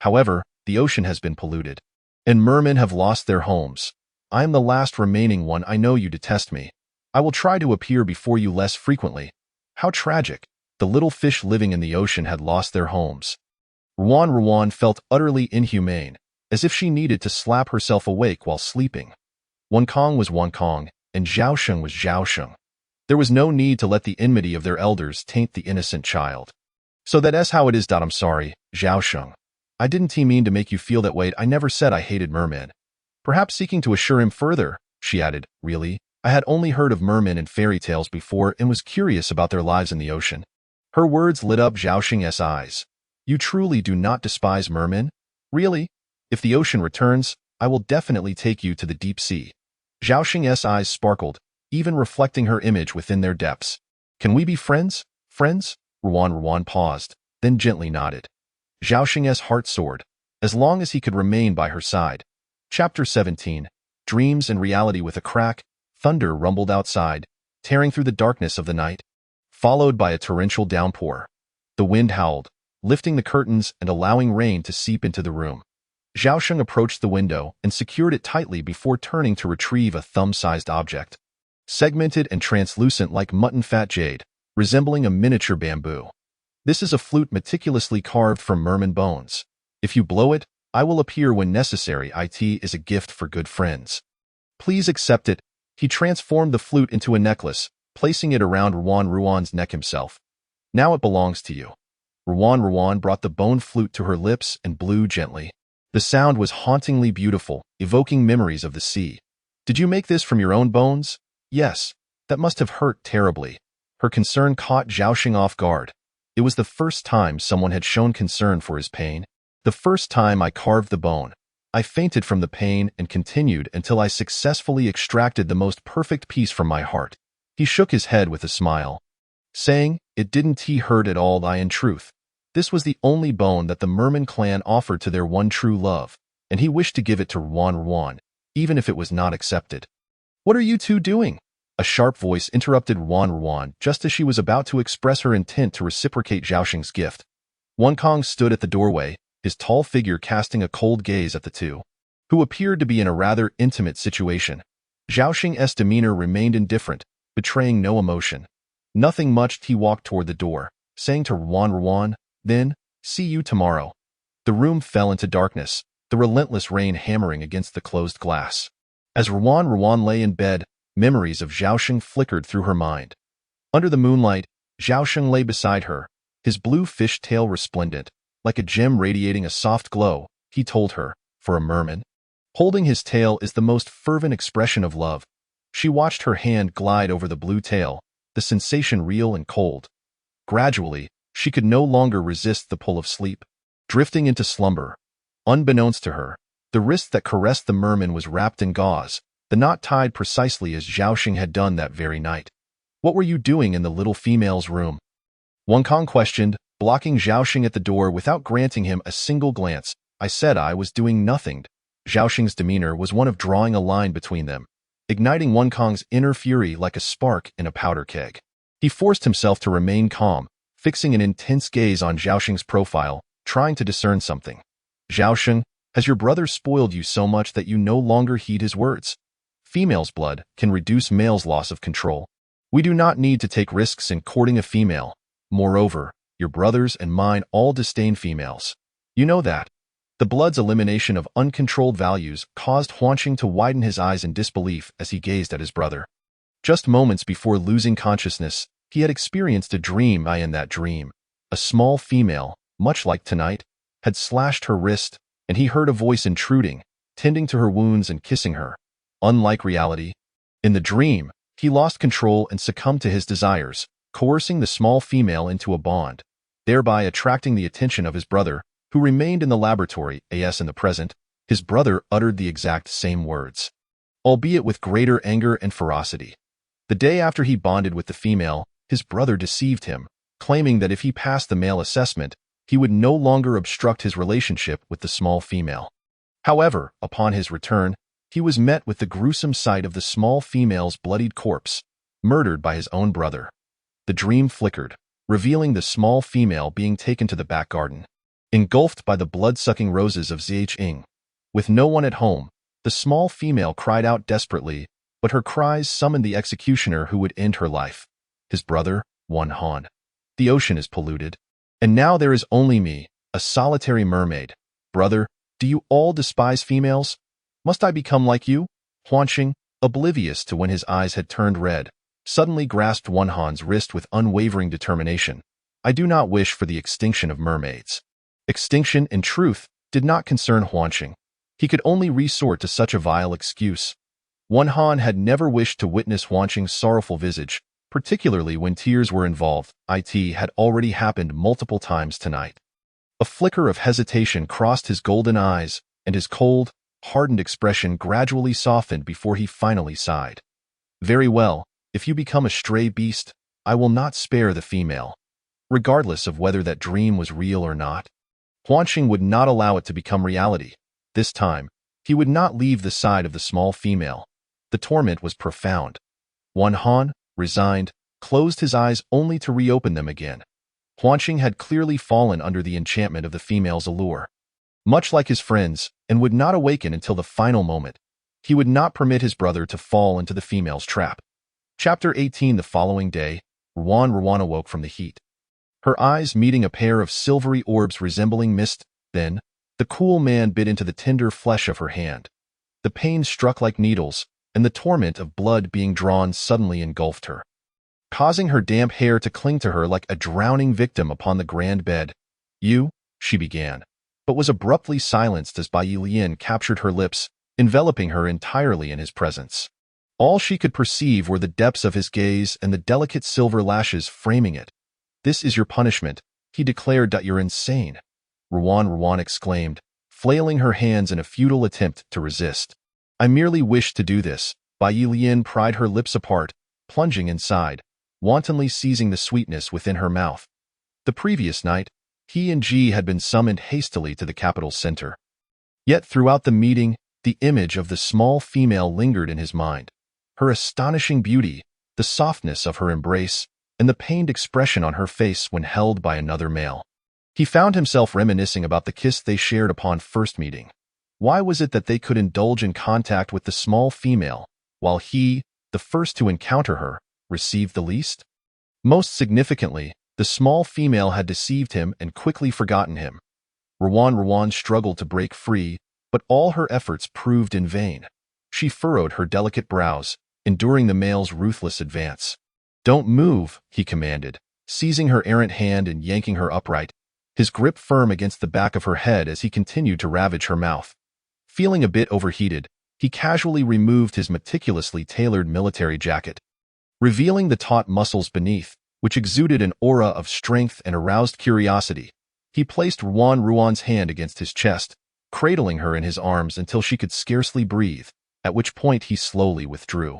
However, the ocean has been polluted, and mermen have lost their homes. I am the last remaining one. I know you detest me. I will try to appear before you less frequently. How tragic. The little fish living in the ocean had lost their homes. Ruan felt utterly inhumane, as if she needed to slap herself awake while sleeping. Wenkang was Wenkang, and Zhaoxing was Zhaoxing. There was no need to let the enmity of their elders taint the innocent child. So that's how it is. I'm sorry, Zhaoxing. I didn't mean to make you feel that way. I never said I hated mermen. Perhaps seeking to assure him further, she added, really, I had only heard of mermen in fairy tales before and was curious about their lives in the ocean. Her words lit up Zhaoxing's eyes. You truly do not despise mermen? Really? If the ocean returns, I will definitely take you to the deep sea. Zhaoxing's eyes sparkled, even reflecting her image within their depths. Can we be friends? Friends? Ruan paused, then gently nodded. Zhaoxing's heart soared, as long as he could remain by her side. Chapter 17, Dreams and Reality. With a crack, Thunder rumbled outside, tearing through the darkness of the night, followed by a torrential downpour. The wind howled, lifting the curtains and allowing rain to seep into the room. Xiaosheng approached the window and secured it tightly before turning to retrieve a thumb-sized object. Segmented and translucent like mutton-fat jade, resembling a miniature bamboo. This is a flute meticulously carved from merman bones. If you blow it, I will appear when necessary. It is a gift for good friends. Please accept it. He transformed the flute into a necklace, placing it around Ruan's neck himself. Now it belongs to you. Ruan brought the bone flute to her lips and blew gently. The sound was hauntingly beautiful, evoking memories of the sea. Did you make this from your own bones? Yes. That must have hurt terribly. Her concern caught Xiaosheng off guard. It was the first time someone had shown concern for his pain. The first time I carved the bone. I fainted from the pain and continued until I successfully extracted the most perfect piece from my heart. He shook his head with a smile, saying, it didn't hurt at all. In truth, this was the only bone that the merman clan offered to their one true love, and he wished to give it to Ruan, even if it was not accepted. What are you two doing? A sharp voice interrupted Ruan just as she was about to express her intent to reciprocate Xiaosheng's gift. Kong stood at the doorway, his tall figure casting a cold gaze at the two, who appeared to be in a rather intimate situation. Xiaosheng's demeanor remained indifferent, betraying no emotion. Nothing much. He walked toward the door, saying to Ruan, then, see you tomorrow. The room fell into darkness, the relentless rain hammering against the closed glass. As Ruan lay in bed, memories of Xiaosheng flickered through her mind. Under the moonlight, Xiaosheng lay beside her, his blue fish tail resplendent, like a gem radiating a soft glow. He told her, for a merman, holding his tail is the most fervent expression of love. She watched her hand glide over the blue tail, the sensation real and cold. Gradually, she could no longer resist the pull of sleep, drifting into slumber. Unbeknownst to her, the wrist that caressed the merman was wrapped in gauze, the knot tied precisely as Xiaosheng had done that very night. What were you doing in the little female's room? Kong questioned, blocking Xiaosheng at the door without granting him a single glance. I said I was doing nothing. Xiaosheng's demeanor was one of drawing a line between them, igniting Kong's inner fury like a spark in a powder keg. He forced himself to remain calm, fixing an intense gaze on Xiaosheng's profile, trying to discern something. Xiaosheng, has your brother spoiled you so much that you no longer heed his words? Female's blood can reduce male's loss of control. We do not need to take risks in courting a female. Moreover, your brothers and mine all disdain females. You know that. The blood's elimination of uncontrolled values caused Huanqing to widen his eyes in disbelief as he gazed at his brother. Just moments before losing consciousness, he had experienced a dream. In that dream, a small female, much like tonight, had slashed her wrist, and he heard a voice intruding, tending to her wounds and kissing her. Unlike reality, in the dream, he lost control and succumbed to his desires, coercing the small female into a bond, thereby attracting the attention of his brother, who remained in the laboratory. In the present, his brother uttered the exact same words, albeit with greater anger and ferocity. The day after he bonded with the female, his brother deceived him, claiming that if he passed the male assessment, he would no longer obstruct his relationship with the small female. However, upon his return, he was met with the gruesome sight of the small female's bloodied corpse, murdered by his own brother. The dream flickered, revealing the small female being taken to the back garden, engulfed by the blood-sucking roses of Zheng. With no one at home, the small female cried out desperately, but her cries summoned the executioner who would end her life. His brother, Han. The ocean is polluted, and now there is only me, a solitary mermaid. Brother, do you all despise females? Must I become like you? Huanqing, oblivious to when his eyes had turned red, suddenly grasped Han's wrist with unwavering determination. I do not wish for the extinction of mermaids. Extinction, in truth, did not concern Huanqing. He could only resort to such a vile excuse. Han had never wished to witness Huanqing's sorrowful visage, particularly when tears were involved. It had already happened multiple times tonight. A flicker of hesitation crossed his golden eyes, and his cold, hardened expression gradually softened before he finally sighed. Very well, if you become a stray beast, I will not spare the female. Regardless of whether that dream was real or not, Huanqing would not allow it to become reality. This time, he would not leave the side of the small female. The torment was profound. Wan Han, resigned, closed his eyes only to reopen them again. Huanqing had clearly fallen under the enchantment of the female's allure. Much like his friends, and would not awaken until the final moment. He would not permit his brother to fall into the female's trap. Chapter 18. The following day, Ruan awoke from the heat. Her eyes meeting a pair of silvery orbs resembling mist. Then, the cool man bit into the tender flesh of her hand. The pain struck like needles, and the torment of blood being drawn suddenly engulfed her, causing her damp hair to cling to her like a drowning victim upon the grand bed. "You," she began, but was abruptly silenced as Bai Lian captured her lips, enveloping her entirely in his presence. All she could perceive were the depths of his gaze and the delicate silver lashes framing it. "This is your punishment," he declared. "You're insane," Ruan exclaimed, flailing her hands in a futile attempt to resist. "I merely wished to do this." Bai Lian pried her lips apart, plunging inside, wantonly seizing the sweetness within her mouth. The previous night, he and Ji had been summoned hastily to the capital center. Yet throughout the meeting, the image of the small female lingered in his mind. Her astonishing beauty, the softness of her embrace, and the pained expression on her face when held by another male. He found himself reminiscing about the kiss they shared upon first meeting. Why was it that they could indulge in contact with the small female, while he, the first to encounter her, received the least? Most significantly, the small female had deceived him and quickly forgotten him. Ruan struggled to break free, but all her efforts proved in vain. She furrowed her delicate brows, enduring the male's ruthless advance. "Don't move," he commanded, seizing her errant hand and yanking her upright, his grip firm against the back of her head as he continued to ravage her mouth. Feeling a bit overheated, he casually removed his meticulously tailored military jacket, revealing the taut muscles beneath, which exuded an aura of strength and aroused curiosity. He placed Ruan's hand against his chest, cradling her in his arms until she could scarcely breathe, at which point he slowly withdrew.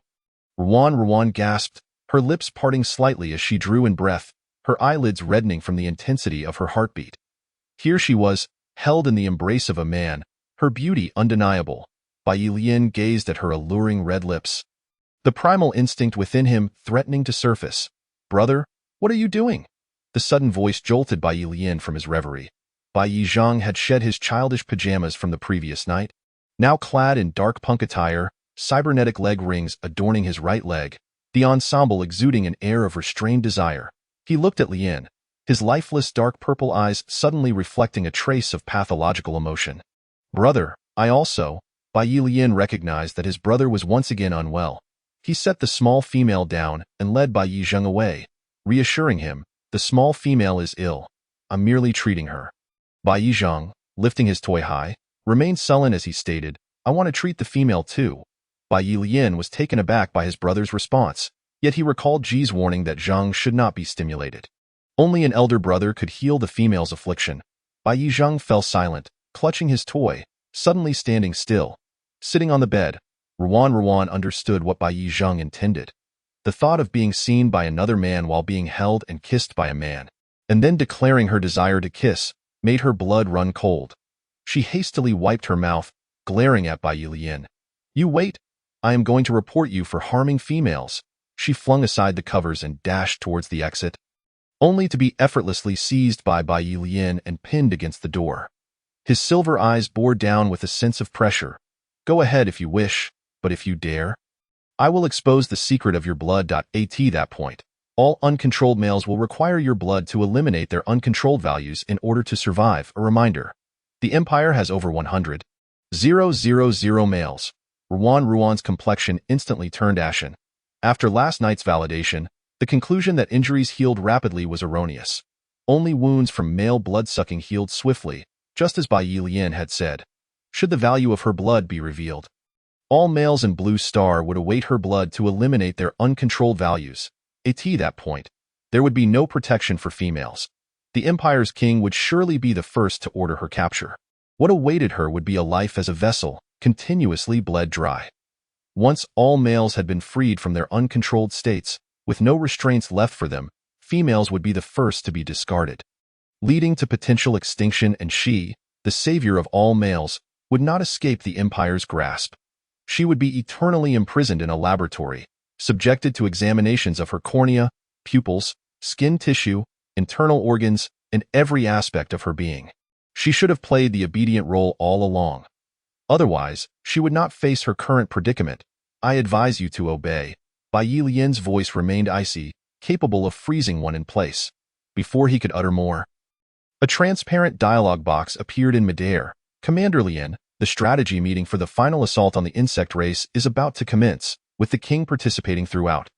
Ruan gasped, her lips parting slightly as she drew in breath, her eyelids reddening from the intensity of her heartbeat. Here she was, held in the embrace of a man, her beauty undeniable. Bai Lian gazed at her alluring red lips, the primal instinct within him threatening to surface. "Brother, what are you doing?" The sudden voice jolted Bai Lian from his reverie. Bai Yizhang had shed his childish pajamas from the previous night. Now clad in dark punk attire, cybernetic leg rings adorning his right leg, the ensemble exuding an air of restrained desire. He looked at Lian, his lifeless dark purple eyes suddenly reflecting a trace of pathological emotion. "Brother, I also..." Bai Lian recognized that his brother was once again unwell. He set the small female down and led Bai Yizhang away, reassuring him, "The small female is ill. I'm merely treating her." Bai Yizhang, lifting his toy high, remained sullen as he stated, "I want to treat the female too." Bai Lian was taken aback by his brother's response, yet he recalled Ji's warning that Zhang should not be stimulated. Only an elder brother could heal the female's affliction. Bai Yizhang fell silent, clutching his toy, suddenly standing still. Sitting on the bed, Ruan understood what Bai Yizhang intended. The thought of being seen by another man while being held and kissed by a man, and then declaring her desire to kiss, made her blood run cold. She hastily wiped her mouth, glaring at Bai Lian. "You wait! I am going to report you for harming females." She flung aside the covers and dashed towards the exit, only to be effortlessly seized by Bai Lian and pinned against the door. His silver eyes bore down with a sense of pressure. "Go ahead if you wish, but if you dare, I will expose the secret of your blood." At that point, all uncontrolled males will require your blood to eliminate their uncontrolled values in order to survive. A reminder: the Empire has over 100,000 males. Ruan's complexion instantly turned ashen. After last night's validation, the conclusion that injuries healed rapidly was erroneous. Only wounds from male blood-sucking healed swiftly, just as Bai Lian had said. Should the value of her blood be revealed, all males in Blue Star would await her blood to eliminate their uncontrolled values. At that point, there would be no protection for females. The Empire's king would surely be the first to order her capture. What awaited her would be a life as a vessel, continuously bled dry. Once all males had been freed from their uncontrolled states, with no restraints left for them, females would be the first to be discarded, leading to potential extinction, and she, the savior of all males, would not escape the Empire's grasp. She would be eternally imprisoned in a laboratory, subjected to examinations of her cornea, pupils, skin tissue, internal organs, and every aspect of her being. She should have played the obedient role all along. Otherwise, she would not face her current predicament. I advise you to obey. Bai Yilian's voice remained icy, capable of freezing one in place. Before he could utter more, a transparent dialogue box appeared in midair. Commander Lian, the strategy meeting for the final assault on the insect race is about to commence, with the king participating throughout.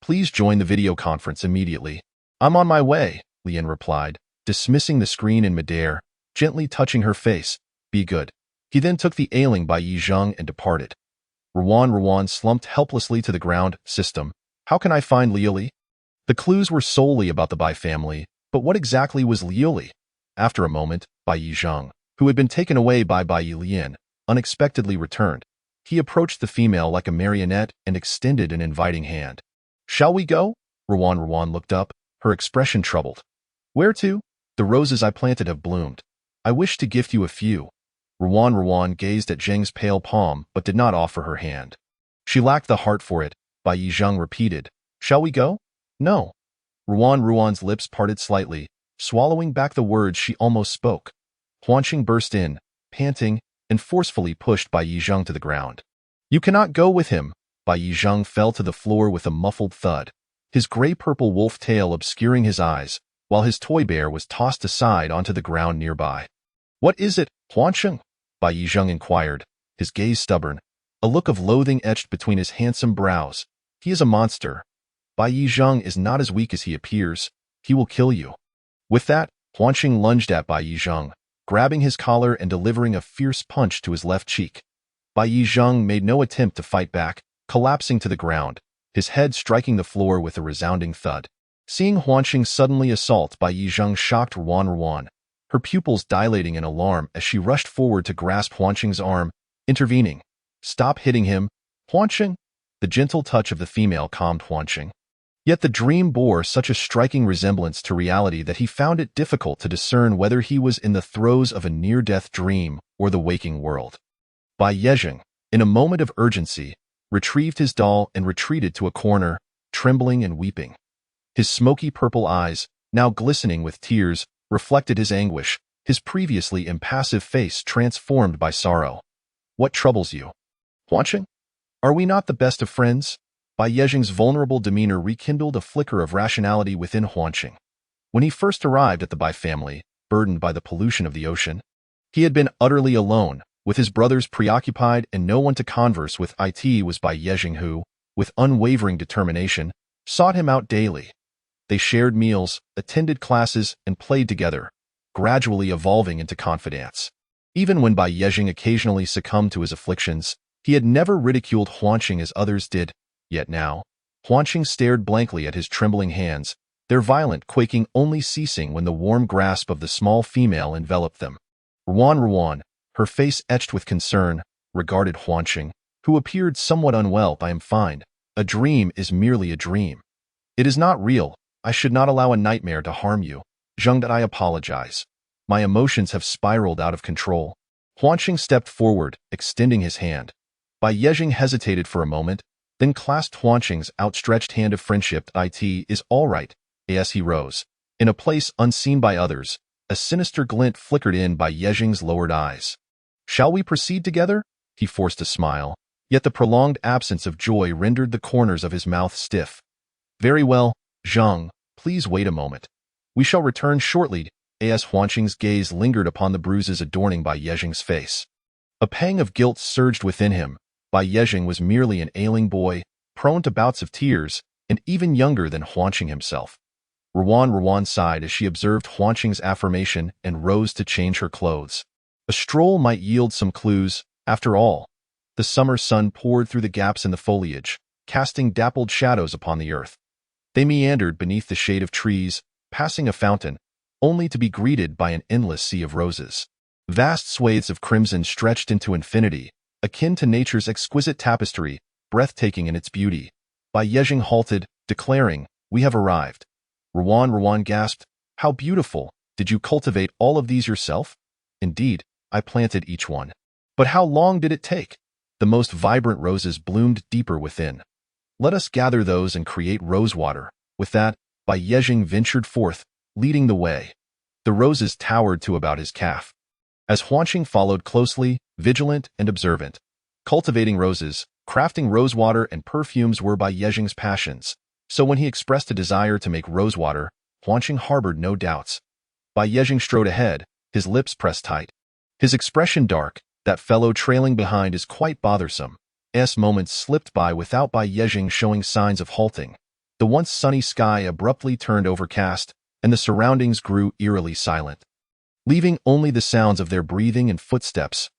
Please join the video conference immediately. I'm on my way, Lian replied, dismissing the screen in midair, gently touching her face. Be good. He then took the ailing Bai Yizheng and departed. Ruan slumped helplessly to the ground. System. How can I find Liuli? The clues were solely about the Bai family, but what exactly was Liuli? After a moment, Bai Yizheng, who had been taken away by Bai Yilian, unexpectedly returned. He approached the female like a marionette and extended an inviting hand. Shall we go? Ruan looked up, her expression troubled. Where to? The roses I planted have bloomed. I wish to gift you a few. Ruan gazed at Zheng's pale palm but did not offer her hand. She lacked the heart for it. Bai Yizheng repeated. Shall we go? No. Ruan's lips parted slightly, swallowing back the words she almost spoke. Huanqing burst in, panting, and forcefully pushed Bai Yizheng to the ground. You cannot go with him. Bai Yizheng fell to the floor with a muffled thud, his gray-purple wolf tail obscuring his eyes, while his toy bear was tossed aside onto the ground nearby. What is it, Huanqing? Bai Yizheng inquired, his gaze stubborn, a look of loathing etched between his handsome brows. He is a monster. Bai Yizheng is not as weak as he appears. He will kill you. With that, Huanqing lunged at Bai Yizheng, grabbing his collar and delivering a fierce punch to his left cheek. Bai Yizheng made no attempt to fight back, collapsing to the ground, his head striking the floor with a resounding thud. Seeing Huanqing suddenly assault Bai Yizheng shocked Ruan, her pupils dilating in alarm as she rushed forward to grasp Huanqing's arm, intervening. Stop hitting him, Huanqing. The gentle touch of the female calmed Huanqing. Yet the dream bore such a striking resemblance to reality that he found it difficult to discern whether he was in the throes of a near-death dream or the waking world. Bai Yizheng, in a moment of urgency, retrieved his doll and retreated to a corner, trembling and weeping. His smoky purple eyes, now glistening with tears, reflected his anguish, his previously impassive face transformed by sorrow. What troubles you, Huanqing? Are we not the best of friends? Bai Yizheng's vulnerable demeanor rekindled a flicker of rationality within Huanqing. When he first arrived at the Bai family, burdened by the pollution of the ocean, he had been utterly alone, with his brothers preoccupied and no one to converse with. It was Bai Yizheng who, with unwavering determination, sought him out daily. They shared meals, attended classes, and played together, gradually evolving into confidants. Even when Bai Yizheng occasionally succumbed to his afflictions, he had never ridiculed Huanqing as others did. Yet now, Huanqing stared blankly at his trembling hands, their violent quaking only ceasing when the warm grasp of the small female enveloped them. Ruan, her face etched with concern, regarded Huanqing, who appeared somewhat unwell. I am fine. A dream is merely a dream. It is not real. I should not allow a nightmare to harm you. Zheng, that I apologize. My emotions have spiraled out of control. Huanqing stepped forward, extending his hand. Bai Yizheng hesitated for a moment, then clasped Huanqing's outstretched hand of friendship. It is all right. As he rose, in a place unseen by others, a sinister glint flickered in Bai Yizheng's lowered eyes. Shall we proceed together? He forced a smile, yet the prolonged absence of joy rendered the corners of his mouth stiff. Very well, Zheng, please wait a moment. We shall return shortly. As Huanqing's gaze lingered upon the bruises adorning Bai Yizheng's face. A pang of guilt surged within him. Bai Yizheng was merely an ailing boy, prone to bouts of tears, and even younger than Huanqing himself. Ruan sighed as she observed Huanqing's affirmation and rose to change her clothes. A stroll might yield some clues, after all. The summer sun poured through the gaps in the foliage, casting dappled shadows upon the earth. They meandered beneath the shade of trees, passing a fountain, only to be greeted by an endless sea of roses. Vast swathes of crimson stretched into infinity, akin to nature's exquisite tapestry, breathtaking in its beauty. Bai Yizheng halted, declaring, "We have arrived." Ruan gasped, "How beautiful! Did you cultivate all of these yourself?" "Indeed, I planted each one." "But how long did it take?" The most vibrant roses bloomed deeper within. Let us gather those and create rose water. With that, Bai Yezheng ventured forth, leading the way. The roses towered to about his calf. As Huanqing followed closely, vigilant and observant. Cultivating roses, crafting rosewater and perfumes were Bai Yezheng's passions, so when he expressed a desire to make rosewater, Huanqing harbored no doubts. Bai Yezheng strode ahead, his lips pressed tight. His expression dark, that fellow trailing behind is quite bothersome. Moments slipped by without Bai Yezheng showing signs of halting. The once sunny sky abruptly turned overcast, and the surroundings grew eerily silent, leaving only the sounds of their breathing and footsteps.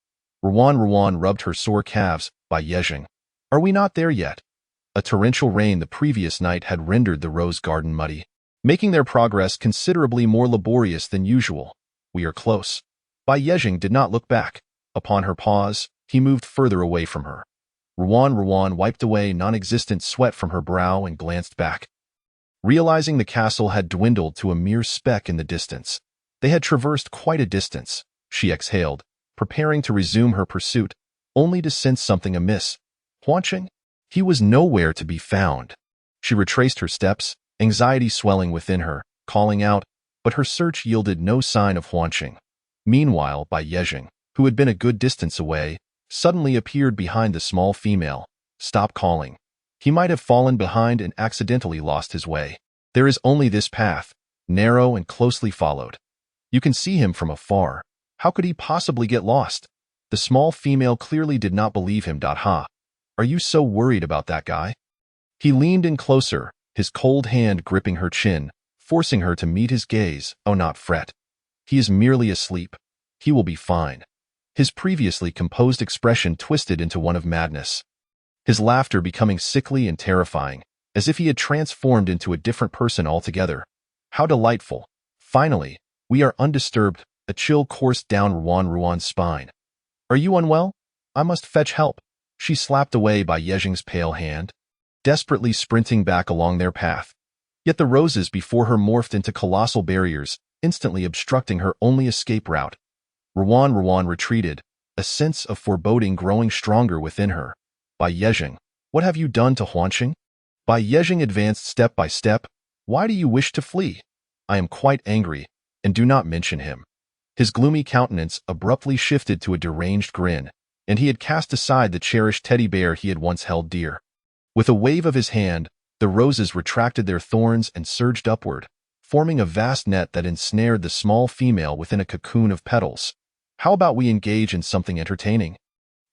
Ruan rubbed her sore calves. Bai Yezheng, are we not there yet? A torrential rain the previous night had rendered the rose garden muddy, making their progress considerably more laborious than usual. We are close. Bai Yezheng did not look back. Upon her pause, he moved further away from her. Ruan wiped away non-existent sweat from her brow and glanced back. Realizing the castle had dwindled to a mere speck in the distance, they had traversed quite a distance. She exhaled, preparing to resume her pursuit, only to sense something amiss. Huanqing? He was nowhere to be found. She retraced her steps, anxiety swelling within her, calling out, but her search yielded no sign of Huanqing. Meanwhile, Bai Yezheng, who had been a good distance away, suddenly appeared behind the small female. Stop calling. He might have fallen behind and accidentally lost his way. There is only this path, narrow and closely followed. You can see him from afar. How could he possibly get lost? The small female clearly did not believe him. Ha! Are you so worried about that guy? He leaned in closer, his cold hand gripping her chin, forcing her to meet his gaze. Oh, not fret. He is merely asleep. He will be fine. His previously composed expression twisted into one of madness, his laughter becoming sickly and terrifying, as if he had transformed into a different person altogether. How delightful. Finally, we are undisturbed. A chill coursed down Ruan's spine. Are you unwell? I must fetch help. She slapped away Bai Yezheng's pale hand, desperately sprinting back along their path. Yet the roses before her morphed into colossal barriers, instantly obstructing her only escape route. Ruan retreated, a sense of foreboding growing stronger within her. Bai Yezheng, what have you done to Huanqing? Bai Yezheng advanced step by step. Why do you wish to flee? I am quite angry, and do not mention him. His gloomy countenance abruptly shifted to a deranged grin, and he had cast aside the cherished teddy bear he had once held dear. With a wave of his hand, the roses retracted their thorns and surged upward, forming a vast net that ensnared the small female within a cocoon of petals. How about we engage in something entertaining?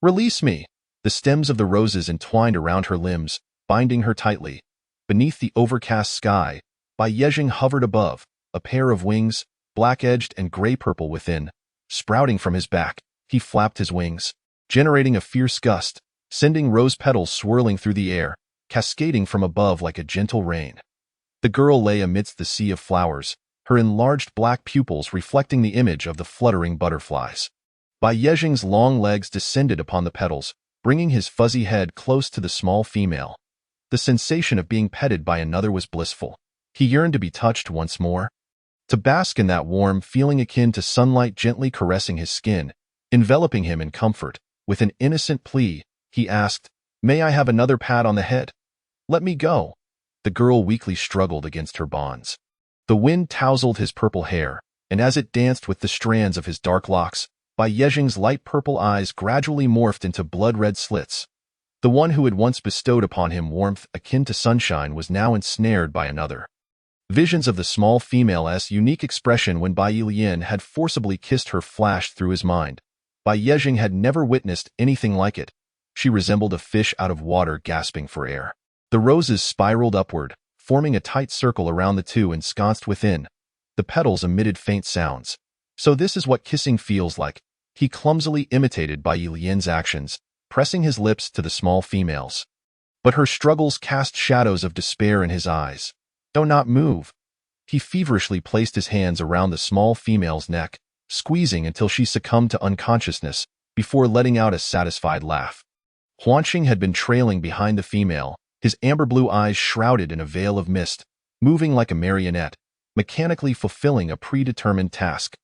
Release me! The stems of the roses entwined around her limbs, binding her tightly. Beneath the overcast sky, Bai Yezheng hovered above, a pair of wings, black-edged and gray-purple within, sprouting from his back. He flapped his wings, generating a fierce gust, sending rose petals swirling through the air, cascading from above like a gentle rain. The girl lay amidst the sea of flowers, her enlarged black pupils reflecting the image of the fluttering butterflies. Bai Yezheng's long legs descended upon the petals, bringing his fuzzy head close to the small female. The sensation of being petted by another was blissful. He yearned to be touched once more, to bask in that warm feeling akin to sunlight gently caressing his skin, enveloping him in comfort. With an innocent plea, he asked, "May I have another pat on the head? Let me go." The girl weakly struggled against her bonds. The wind tousled his purple hair, and as it danced with the strands of his dark locks, Bai Yezheng's light purple eyes gradually morphed into blood-red slits. The one who had once bestowed upon him warmth akin to sunshine was now ensnared by another. Visions of the small female's unique expression when Bai Yilian had forcibly kissed her flashed through his mind. Bai Yezheng had never witnessed anything like it. She resembled a fish out of water gasping for air. The roses spiraled upward, forming a tight circle around the two ensconced within. The petals emitted faint sounds. So this is what kissing feels like. He clumsily imitated Bai Yilian's actions, pressing his lips to the small female's. But her struggles cast shadows of despair in his eyes. "Do not move." He feverishly placed his hands around the small female's neck, squeezing until she succumbed to unconsciousness, before letting out a satisfied laugh. Huanqing had been trailing behind the female, his amber-blue eyes shrouded in a veil of mist, moving like a marionette, mechanically fulfilling a predetermined task.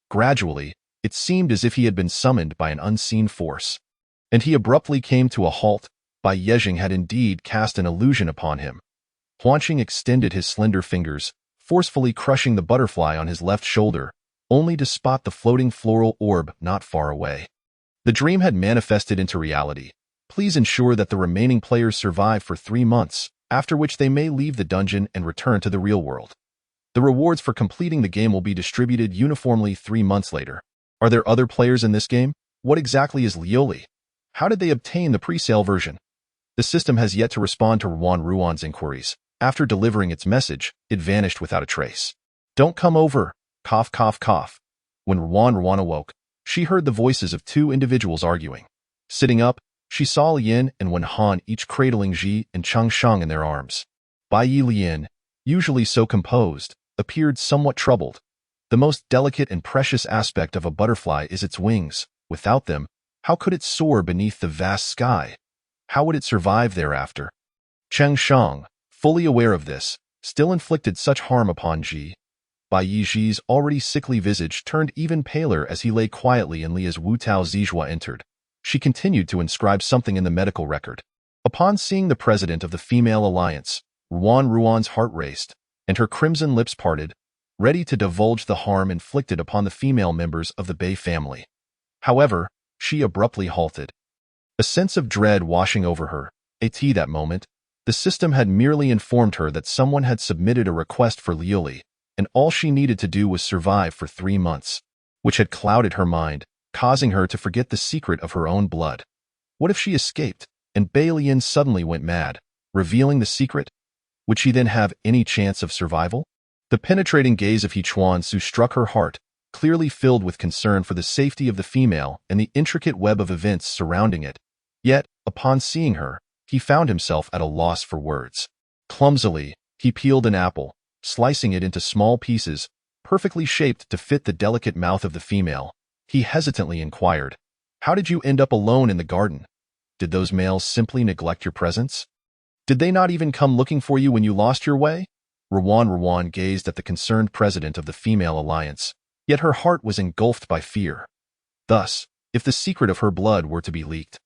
Gradually, it seemed as if he had been summoned by an unseen force. And he abruptly came to a halt. Bai Yezhing had indeed cast an illusion upon him. Huanqing extended his slender fingers, forcefully crushing the butterfly on his left shoulder, only to spot the floating floral orb not far away. The dream had manifested into reality. Please ensure that the remaining players survive for 3 months, after which they may leave the dungeon and return to the real world. The rewards for completing the game will be distributed uniformly 3 months later. Are there other players in this game? What exactly is Lioli? How did they obtain the pre-sale version? The system has yet to respond to Ruan's inquiries. After delivering its message, it vanished without a trace. Don't come over. Cough, cough, cough. When Ruan awoke, she heard the voices of 2 individuals arguing. Sitting up, she saw Lian and Wenhan each cradling Ji and Changsheng in their arms. Bai Lian, usually so composed, appeared somewhat troubled. The most delicate and precious aspect of a butterfly is its wings. Without them, how could it soar beneath the vast sky? How would it survive thereafter? Changsheng, fully aware of this, still inflicted such harm upon Ji. Bai Yi's already sickly visage turned even paler as he lay quietly and Lia's Wutao Zijua entered. She continued to inscribe something in the medical record. Upon seeing the president of the female alliance, Ruan's heart raced, and her crimson lips parted, ready to divulge the harm inflicted upon the female members of the Bei family. However, she abruptly halted. A sense of dread washing over her. At that moment, the system had merely informed her that someone had submitted a request for Lioli, and all she needed to do was survive for 3 months, which had clouded her mind, causing her to forget the secret of her own blood. What if she escaped, and Bai Lian suddenly went mad, revealing the secret? Would she then have any chance of survival? The penetrating gaze of He Chuansu struck her heart, clearly filled with concern for the safety of the female and the intricate web of events surrounding it. Yet, upon seeing her, he found himself at a loss for words. Clumsily, he peeled an apple, slicing it into small pieces, perfectly shaped to fit the delicate mouth of the female. He hesitantly inquired, "How did you end up alone in the garden? Did those males simply neglect your presence? Did they not even come looking for you when you lost your way?" Ruan gazed at the concerned president of the female alliance, yet her heart was engulfed by fear. Thus, if the secret of her blood were to be leaked,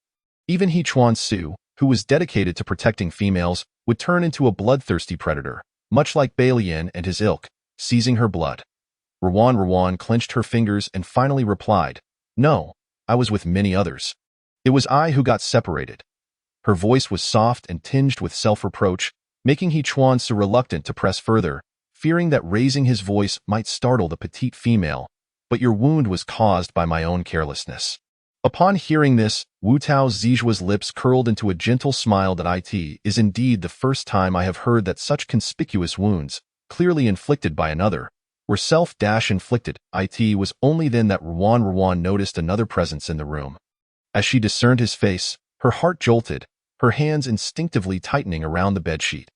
even He Chuansu, who was dedicated to protecting females, would turn into a bloodthirsty predator, much like Bai Lian and his ilk, seizing her blood. Ruan clenched her fingers and finally replied, "No, I was with many others. It was I who got separated." Her voice was soft and tinged with self-reproach, making He Chuansu reluctant to press further, fearing that raising his voice might startle the petite female. "But your wound was caused by my own carelessness." Upon hearing this, Wutao Zijua's lips curled into a gentle smile. That it is indeed the first time I have heard that such conspicuous wounds, clearly inflicted by another, were self-inflicted. It was only then that Ruan noticed another presence in the room. As she discerned his face, her heart jolted, her hands instinctively tightening around the bedsheet.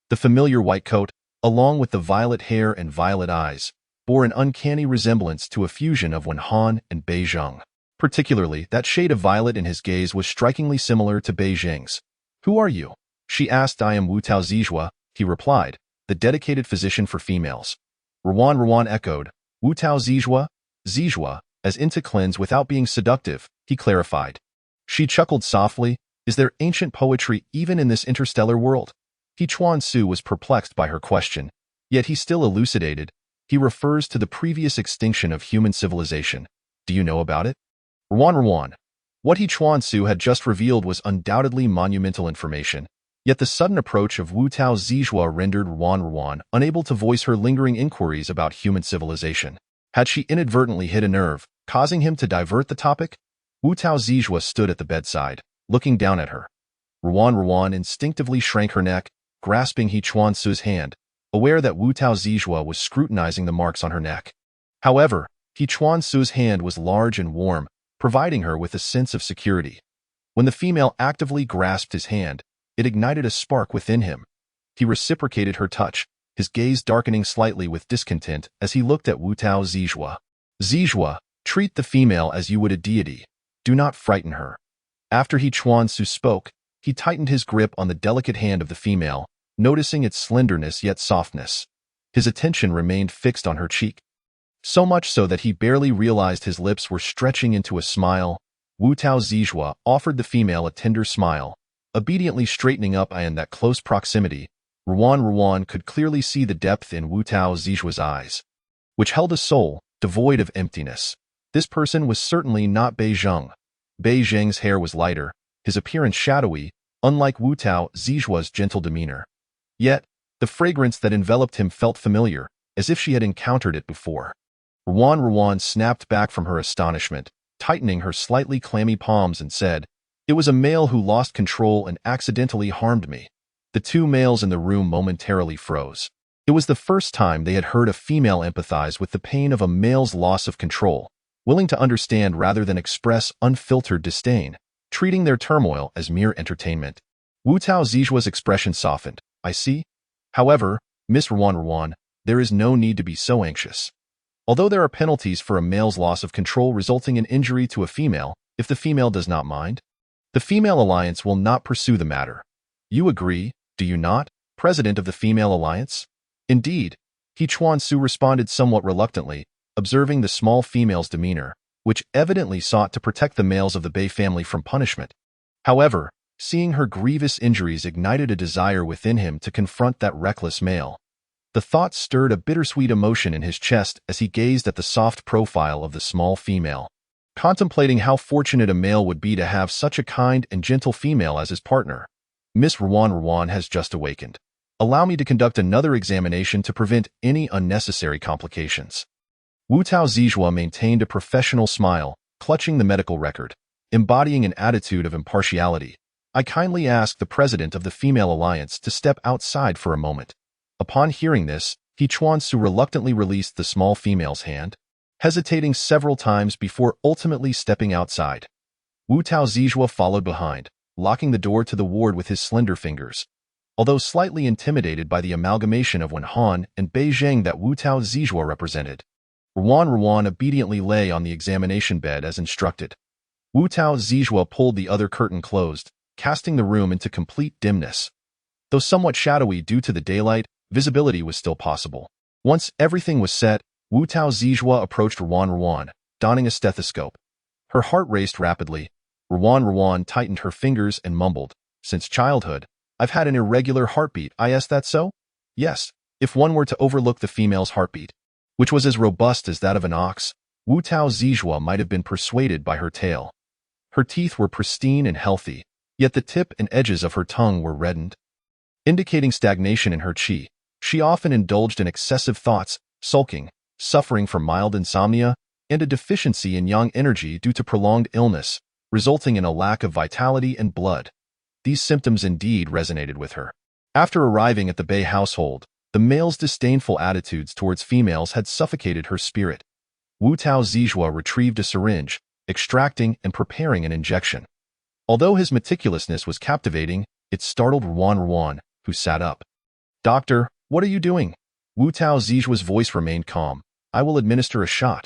The familiar white coat, along with the violet hair and violet eyes, bore an uncanny resemblance to a fusion of Wenhan and Beijing. Particularly, that shade of violet in his gaze was strikingly similar to Beijing's. "Who are you?" she asked. "I am Wutao Zijua," he replied, "the dedicated physician for females." Ruan echoed, "Wutao Zijua, as into cleanse without being seductive," he clarified. She chuckled softly. "Is there ancient poetry even in this interstellar world?" He Chuansu was perplexed by her question, yet he still elucidated. "He refers to the previous extinction of human civilization. Do you know about it?" Ruan. What He Chuansu had just revealed was undoubtedly monumental information, yet the sudden approach of Wutao Zijua rendered Ruan unable to voice her lingering inquiries about human civilization. Had she inadvertently hit a nerve, causing him to divert the topic? Wutao Zijua stood at the bedside, looking down at her. Ruan instinctively shrank her neck, grasping He Chuansu's hand, aware that Wutao Zijua was scrutinizing the marks on her neck. However, He Chuansu's hand was large and warm, providing her with a sense of security. When the female actively grasped his hand, it ignited a spark within him. He reciprocated her touch, his gaze darkening slightly with discontent as he looked at Wutao Zijua. "Zijua, treat the female as you would a deity. Do not frighten her." After He Chuansu spoke, he tightened his grip on the delicate hand of the female, noticing its slenderness yet softness. His attention remained fixed on her cheek. So much so that he barely realized his lips were stretching into a smile. Wu Tao Zijua offered the female a tender smile, obediently straightening up in that close proximity. Ruan could clearly see the depth in Wu Tao Zijua's eyes, which held a soul devoid of emptiness. This person was certainly not Bei Zheng. Bei Zheng's hair was lighter, his appearance shadowy, unlike Wu Tao Zijua's gentle demeanor. Yet, the fragrance that enveloped him felt familiar, as if she had encountered it before. Ruan snapped back from her astonishment, tightening her slightly clammy palms and said, "It was a male who lost control and accidentally harmed me." The two males in the room momentarily froze. It was the first time they had heard a female empathize with the pain of a male's loss of control, willing to understand rather than express unfiltered disdain, treating their turmoil as mere entertainment. Wu Tao Zijua's expression softened. "I see. However, Miss Ruan, there is no need to be so anxious. Although there are penalties for a male's loss of control resulting in injury to a female, if the female does not mind, the female alliance will not pursue the matter. You agree, do you not, president of the female alliance?" "Indeed," He Chuan-su responded somewhat reluctantly, observing the small female's demeanor, which evidently sought to protect the males of the Bei family from punishment. However, seeing her grievous injuries ignited a desire within him to confront that reckless male. The thought stirred a bittersweet emotion in his chest as he gazed at the soft profile of the small female, contemplating how fortunate a male would be to have such a kind and gentle female as his partner. "Miss Ruan has just awakened. Allow me to conduct another examination to prevent any unnecessary complications." Wu Tao Zijua maintained a professional smile, clutching the medical record, embodying an attitude of impartiality. "I kindly ask the president of the female alliance to step outside for a moment." Upon hearing this, He Chuan-su reluctantly released the small female's hand, hesitating several times before ultimately stepping outside. Wu Tao Zijua followed behind, locking the door to the ward with his slender fingers. Although slightly intimidated by the amalgamation of Wen Han and Bei Zheng that Wu Tao Zijua represented, Ruan obediently lay on the examination bed as instructed. Wu Tao Zijua pulled the other curtain closed, casting the room into complete dimness. Though somewhat shadowy due to the daylight, visibility was still possible. Once everything was set, Wu Tao Zijua approached Ruan, donning a stethoscope. Her heart raced rapidly. Ruan tightened her fingers and mumbled, "Since childhood, I've had an irregular heartbeat. Is that so?" "Yes, if one were to overlook the female's heartbeat, which was as robust as that of an ox, Wu Tao Zijua might have been persuaded by her tale. Her teeth were pristine and healthy, yet the tip and edges of her tongue were reddened, indicating stagnation in her qi. She often indulged in excessive thoughts, sulking, suffering from mild insomnia, and a deficiency in yang energy due to prolonged illness, resulting in a lack of vitality and blood. These symptoms indeed resonated with her. After arriving at the Bei household, the male's disdainful attitudes towards females had suffocated her spirit. Wu Tao Zijua retrieved a syringe, extracting and preparing an injection. Although his meticulousness was captivating, it startled Ruan, who sat up. "Doctor, what are you doing?" Wu Tao Zijua's voice remained calm. "I will administer a shot.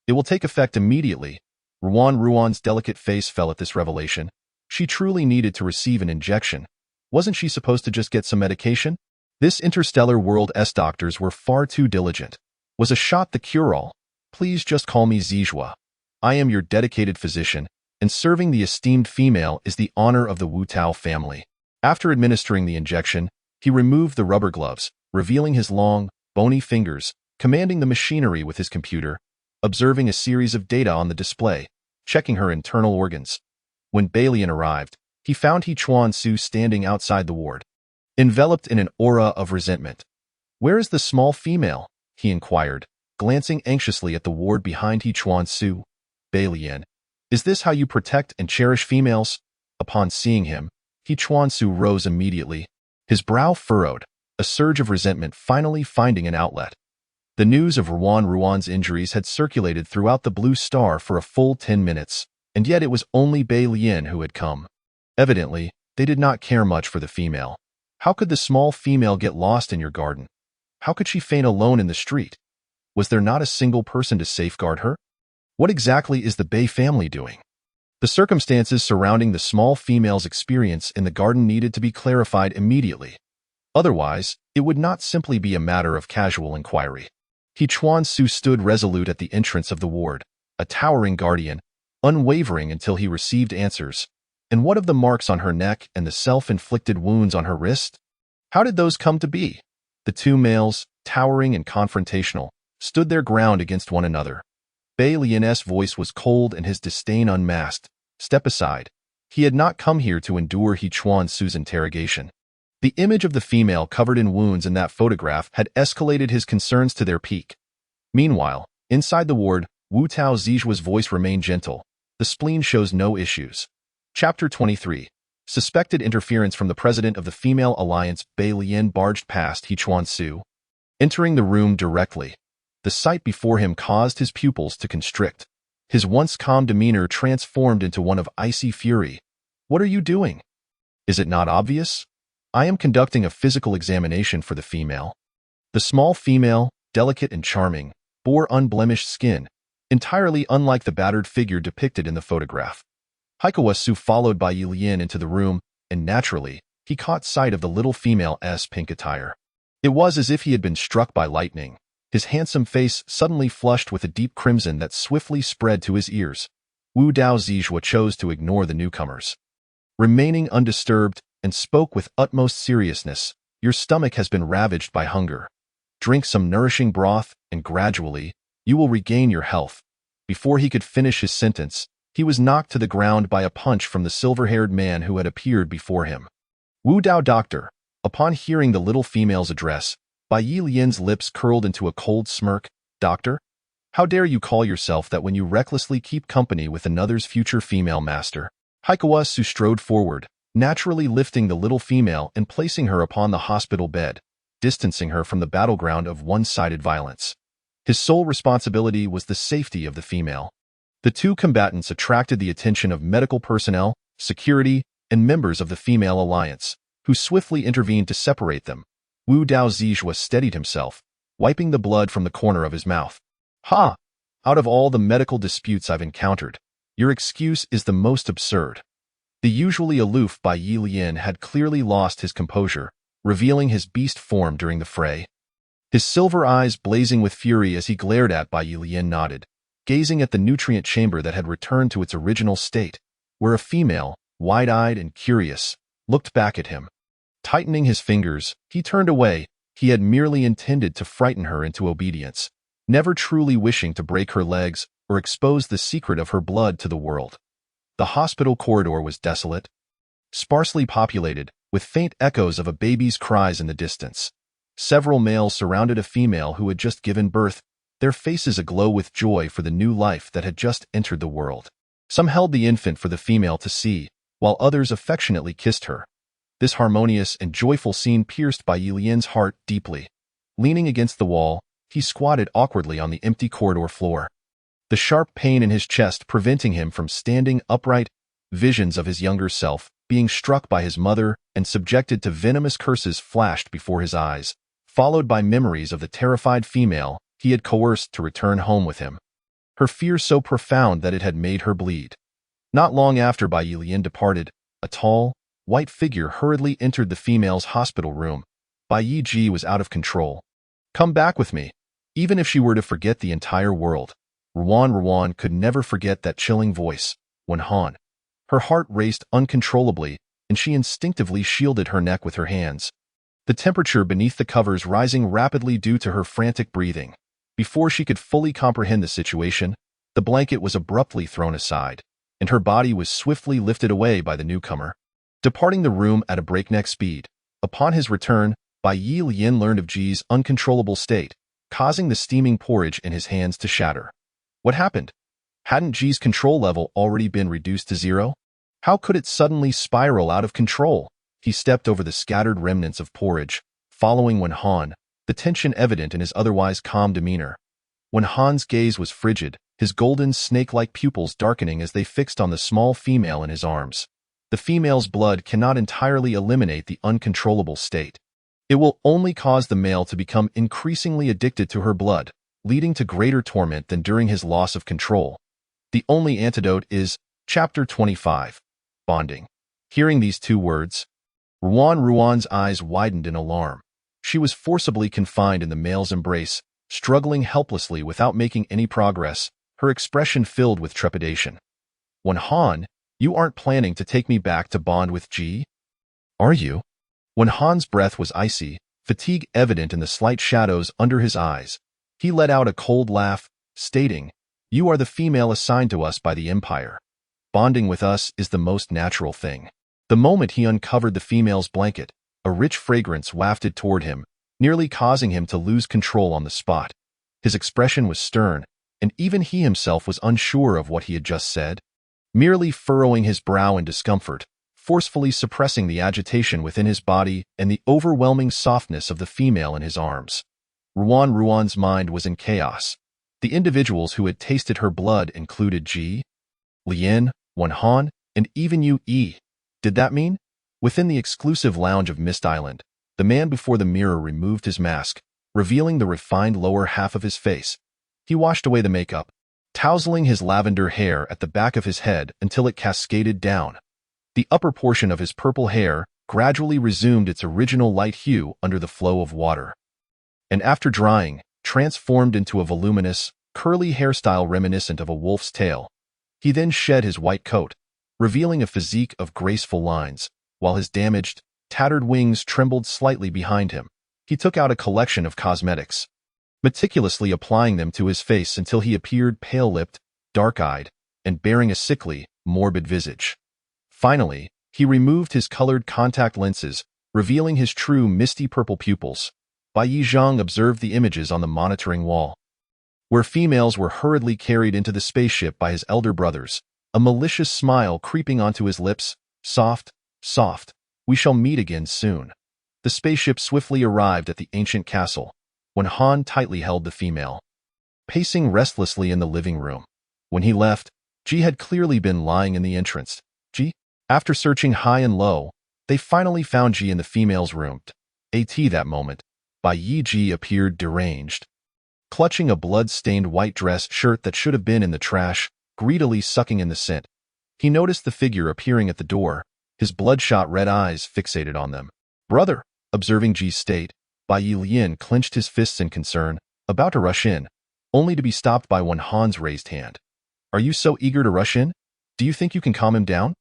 It will take effect immediately." Ruan's delicate face fell at this revelation. She truly needed to receive an injection. Wasn't she supposed to just get some medication? This Interstellar World's doctors were far too diligent. Was a shot the cure-all? "Please just call me Zijua. I am your dedicated physician, and serving the esteemed female is the honor of the Wu Tao family." After administering the injection, he removed the rubber gloves, revealing his long, bony fingers, commanding the machinery with his computer, observing a series of data on the display, checking her internal organs. When Bailian arrived, he found He Chuan-su standing outside the ward, enveloped in an aura of resentment. "Where is the small female?" he inquired, glancing anxiously at the ward behind He Chuan-su. "Bailian, is this how you protect and cherish females?" Upon seeing him, He Chuan-su rose immediately, his brow furrowed, a surge of resentment finally finding an outlet. The news of Ruan's injuries had circulated throughout the Blue Star for a full 10 minutes, and yet it was only Bei Lian who had come. Evidently, they did not care much for the female. How could the small female get lost in your garden? How could she faint alone in the street? Was there not a single person to safeguard her? What exactly is the Bei family doing? The circumstances surrounding the small female's experience in the garden needed to be clarified immediately. Otherwise, it would not simply be a matter of casual inquiry. He Chuan-su stood resolute at the entrance of the ward, a towering guardian, unwavering until he received answers. And what of the marks on her neck and the self-inflicted wounds on her wrist? How did those come to be? The two males, towering and confrontational, stood their ground against one another. Bai Lian's voice was cold and his disdain unmasked. Step aside. He had not come here to endure He Chuan Su's interrogation. The image of the female covered in wounds in that photograph had escalated his concerns to their peak. Meanwhile, inside the ward, Wu Tao Zijua's voice remained gentle. The spleen shows no issues. Chapter 23. Suspected interference from the president of the Female Alliance. Bai Lian barged past He Chuan Su, entering the room directly. The sight before him caused his pupils to constrict. His once calm demeanor transformed into one of icy fury. What are you doing? Is it not obvious? I am conducting a physical examination for the female. The small female, delicate and charming, bore unblemished skin, entirely unlike the battered figure depicted in the photograph. Haikawa Su followed Bai Lian into the room, and naturally, he caught sight of the little female's pink attire. It was as if he had been struck by lightning. His handsome face suddenly flushed with a deep crimson that swiftly spread to his ears. Wu Dao Zijua chose to ignore the newcomers, remaining undisturbed, and spoke with utmost seriousness. Your stomach has been ravaged by hunger. Drink some nourishing broth, and gradually, you will regain your health. Before he could finish his sentence, he was knocked to the ground by a punch from the silver-haired man who had appeared before him. Wu Dao Doctor. Upon hearing the little female's address, Bai Lian's lips curled into a cold smirk. Doctor? How dare you call yourself that when you recklessly keep company with another's future female master? Haikawa Su strode forward, naturally lifting the little female and placing her upon the hospital bed, distancing her from the battleground of one-sided violence. His sole responsibility was the safety of the female. The two combatants attracted the attention of medical personnel, security, and members of the Female Alliance, who swiftly intervened to separate them. Wu Dao Zijua steadied himself, wiping the blood from the corner of his mouth. Ha! Out of all the medical disputes I've encountered, your excuse is the most absurd. The usually aloof Bai Lian had clearly lost his composure, revealing his beast form during the fray. His silver eyes blazing with fury as he glared at Bai Lian nodded, gazing at the nutrient chamber that had returned to its original state, where a female, wide-eyed and curious, looked back at him. Tightening his fingers, he turned away. He had merely intended to frighten her into obedience, never truly wishing to break her legs or expose the secret of her blood to the world. The hospital corridor was desolate, sparsely populated, with faint echoes of a baby's cries in the distance. Several males surrounded a female who had just given birth, their faces aglow with joy for the new life that had just entered the world. Some held the infant for the female to see, while others affectionately kissed her. This harmonious and joyful scene pierced Bai Lian's heart deeply. Leaning against the wall, he squatted awkwardly on the empty corridor floor, the sharp pain in his chest preventing him from standing upright. Visions of his younger self, being struck by his mother and subjected to venomous curses flashed before his eyes, followed by memories of the terrified female he had coerced to return home with him. Her fear so profound that it had made her bleed. Not long after Bai Lian departed, a tall, white figure hurriedly entered the female's hospital room. Bai Yi was out of control. Come back with me. Even if she were to forget the entire world, Ruan could never forget that chilling voice, Wen Han. Her heart raced uncontrollably, and she instinctively shielded her neck with her hands, the temperature beneath the covers rising rapidly due to her frantic breathing. Before she could fully comprehend the situation, the blanket was abruptly thrown aside, and her body was swiftly lifted away by the newcomer, departing the room at a breakneck speed. Upon his return, Bai Lian learned of Ji's uncontrollable state, causing the steaming porridge in his hands to shatter. What happened? Hadn't Ji's control level already been reduced to 0? How could it suddenly spiral out of control? He stepped over the scattered remnants of porridge, following Wen Han, the tension evident in his otherwise calm demeanor. Wen Han's gaze was frigid, his golden snake-like pupils darkening as they fixed on the small female in his arms. The female's blood cannot entirely eliminate the uncontrollable state. It will only cause the male to become increasingly addicted to her blood, leading to greater torment than during his loss of control. The only antidote is Chapter 25. Bonding. Hearing these two words, Ruan's eyes widened in alarm. She was forcibly confined in the male's embrace, struggling helplessly without making any progress, her expression filled with trepidation. Han, you aren't planning to take me back to bond with G? Are you? When Han's breath was icy, fatigue evident in the slight shadows under his eyes, he let out a cold laugh, stating, "You are the female assigned to us by the Empire. Bonding with us is the most natural thing." The moment he uncovered the female's blanket, a rich fragrance wafted toward him, nearly causing him to lose control on the spot. His expression was stern, and even he himself was unsure of what he had just said. Merely furrowing his brow in discomfort, forcefully suppressing the agitation within his body and the overwhelming softness of the female in his arms. Ruan's mind was in chaos. The individuals who had tasted her blood included Ji, Lien, Han, and even Yu Yi. Did that mean? Within the exclusive lounge of Mist Island, the man before the mirror removed his mask, revealing the refined lower half of his face. He washed away the makeup, tousling his lavender hair at the back of his head until it cascaded down. The upper portion of his purple hair gradually resumed its original light hue under the flow of water. And after drying, transformed into a voluminous, curly hairstyle reminiscent of a wolf's tail. He then shed his white coat, revealing a physique of graceful lines, while his damaged, tattered wings trembled slightly behind him. He took out a collection of cosmetics, meticulously applying them to his face until he appeared pale-lipped, dark-eyed, and bearing a sickly, morbid visage. Finally, he removed his colored contact lenses, revealing his true misty purple pupils. Bai Yizhang observed the images on the monitoring wall, where females were hurriedly carried into the spaceship by his elder brothers, a malicious smile creeping onto his lips. Soft, soft, we shall meet again soon. The spaceship swiftly arrived at the ancient castle, when Han tightly held the female, pacing restlessly in the living room. When he left, Ji had clearly been lying in the entrance. Ji? After searching high and low, they finally found Ji in the female's room. At that moment, Bai Yi appeared deranged, clutching a blood-stained white dress shirt that should have been in the trash, greedily sucking in the scent. He noticed the figure appearing at the door, his bloodshot red eyes fixated on them. "Brother," observing Ji's state, Bai Lien clenched his fists in concern, about to rush in, only to be stopped by Han's raised hand. "Are you so eager to rush in? Do you think you can calm him down?"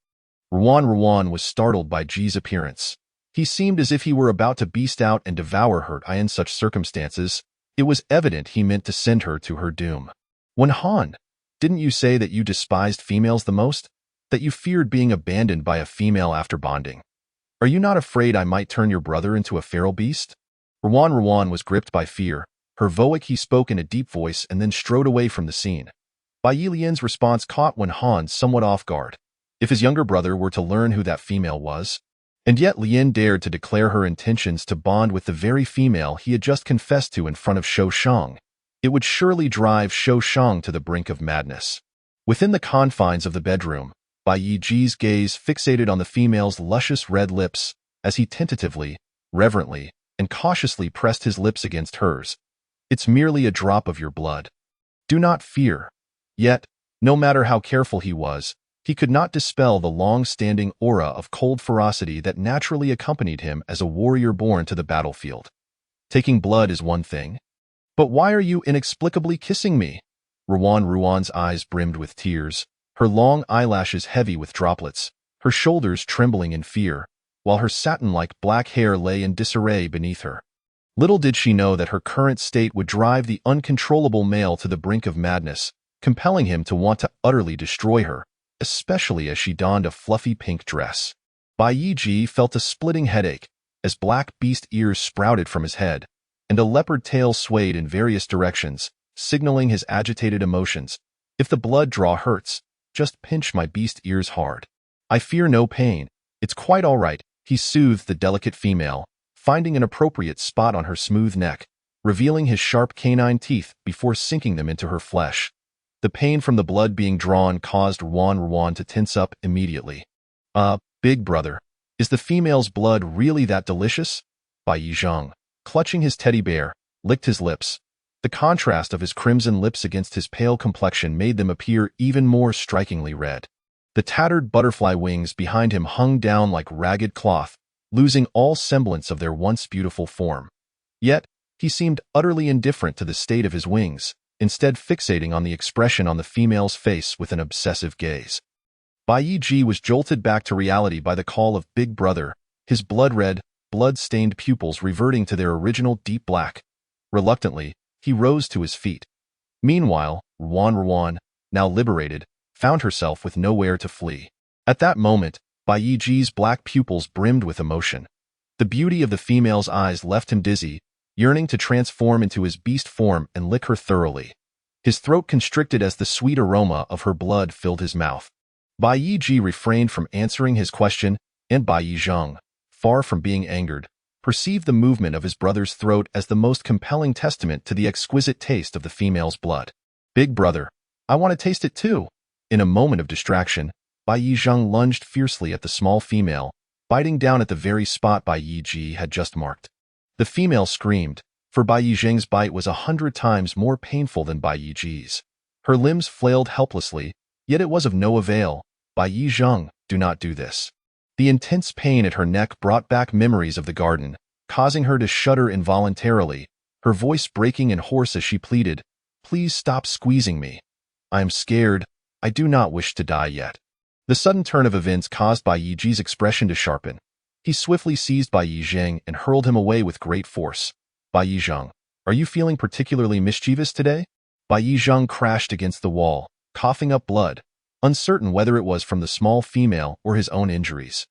Ruan was startled by Ji's appearance. He seemed as if he were about to beast out and devour her. In such circumstances, it was evident he meant to send her to her doom. Han, didn't you say that you despised females the most? That you feared being abandoned by a female after bonding? Are you not afraid I might turn your brother into a feral beast? Ruan was gripped by fear. Her voice he spoke in a deep voice and then strode away from the scene. Bai Lien's response caught Han somewhat off guard. If his younger brother were to learn who that female was, and yet Lien dared to declare her intentions to bond with the very female he had just confessed to in front of Shou Shang, it would surely drive Shou Shang to the brink of madness. Within the confines of the bedroom, Bai Yi's gaze fixated on the female's luscious red lips as he tentatively, reverently, and cautiously pressed his lips against hers. "It's merely a drop of your blood. Do not fear." Yet, no matter how careful he was, he could not dispel the long-standing aura of cold ferocity that naturally accompanied him as a warrior born to the battlefield. Taking blood is one thing. "But why are you inexplicably kissing me?" Ruan's eyes brimmed with tears, her long eyelashes heavy with droplets, her shoulders trembling in fear, while her satin-like black hair lay in disarray beneath her. Little did she know that her current state would drive the uncontrollable male to the brink of madness, compelling him to want to utterly destroy her, especially as she donned a fluffy pink dress. Bai Yi felt a splitting headache as black beast ears sprouted from his head, and a leopard tail swayed in various directions, signaling his agitated emotions. "If the blood draw hurts, just pinch my beast ears hard. I fear no pain. It's quite all right," he soothed the delicate female, finding an appropriate spot on her smooth neck, revealing his sharp canine teeth before sinking them into her flesh. The pain from the blood being drawn caused Ruan to tense up immediately. Big brother, is the female's blood really that delicious?" Bai Yizhang, clutching his teddy bear, licked his lips. The contrast of his crimson lips against his pale complexion made them appear even more strikingly red. The tattered butterfly wings behind him hung down like ragged cloth, losing all semblance of their once beautiful form. Yet, he seemed utterly indifferent to the state of his wings, instead fixating on the expression on the female's face with an obsessive gaze. Bai Yi was jolted back to reality by the call of Big Brother, his blood-red, blood-stained pupils reverting to their original deep black. Reluctantly, he rose to his feet. Meanwhile, Ruan, now liberated, found herself with nowhere to flee. At that moment, Bai Yi's black pupils brimmed with emotion. The beauty of the female's eyes left him dizzy, yearning to transform into his beast form and lick her thoroughly. His throat constricted as the sweet aroma of her blood filled his mouth. Bai Yi refrained from answering his question, and Bai Yizheng, far from being angered, perceived the movement of his brother's throat as the most compelling testament to the exquisite taste of the female's blood. Big Brother, I want to taste it too. In a moment of distraction, Bai Yizheng lunged fiercely at the small female, biting down at the very spot Bai Yi had just marked. The female screamed, for Bai Yizheng's bite was 100 times more painful than Bai Yi's. Her limbs flailed helplessly, yet it was of no avail. Bai Yizheng, do not do this. The intense pain at her neck brought back memories of the garden, causing her to shudder involuntarily, her voice breaking and hoarse as she pleaded, "Please stop squeezing me. I am scared. I do not wish to die yet." The sudden turn of events caused Bai Yi's expression to sharpen. He swiftly seized Bai Yizheng and hurled him away with great force. Bai Yizheng, are you feeling particularly mischievous today? Bai Yizheng crashed against the wall, coughing up blood, uncertain whether it was from the small female or his own injuries.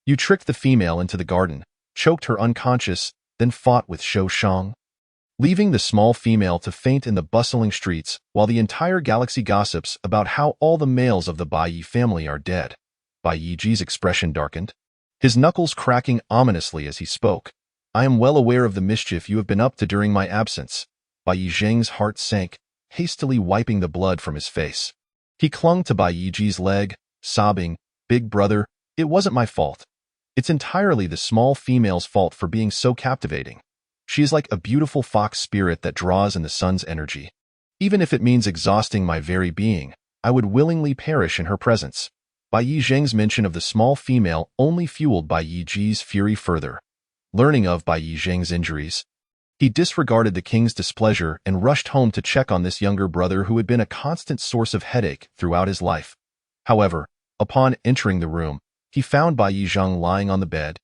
You tricked the female into the garden, choked her unconscious, then fought with Shou Shang, leaving the small female to faint in the bustling streets while the entire galaxy gossips about how all the males of the Bai Yi family are dead. Bai Yi's expression darkened, his knuckles cracking ominously as he spoke. I am well aware of the mischief you have been up to during my absence. Bai Yizheng's heart sank, hastily wiping the blood from his face. He clung to Bai Yi's leg, sobbing, "Big Brother, it wasn't my fault. It's entirely the small female's fault for being so captivating. She is like a beautiful fox spirit that draws in the sun's energy. Even if it means exhausting my very being, I would willingly perish in her presence." Bai Yizheng's mention of the small female only fueled Bai Yi's fury further. Learning of Bai Yizheng's injuries, he disregarded the king's displeasure and rushed home to check on this younger brother who had been a constant source of headache throughout his life. However, upon entering the room, he found Bai Yizheng lying on the bed,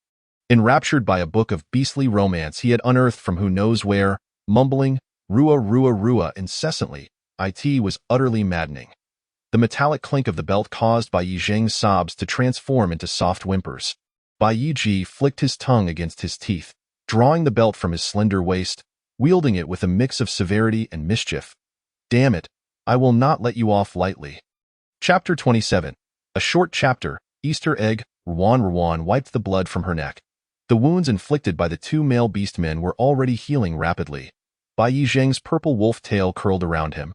enraptured by a book of beastly romance he had unearthed from who knows where, mumbling, Rua incessantly. It was utterly maddening. The metallic clink of the belt caused Bai Yizheng's sobs to transform into soft whimpers. Bai Yi flicked his tongue against his teeth, drawing the belt from his slender waist, wielding it with a mix of severity and mischief. Damn it, I will not let you off lightly. Chapter 27. A short chapter, Easter egg. Ruan wiped the blood from her neck. The wounds inflicted by the two male beastmen were already healing rapidly. Bai Yizheng's purple wolf tail curled around him,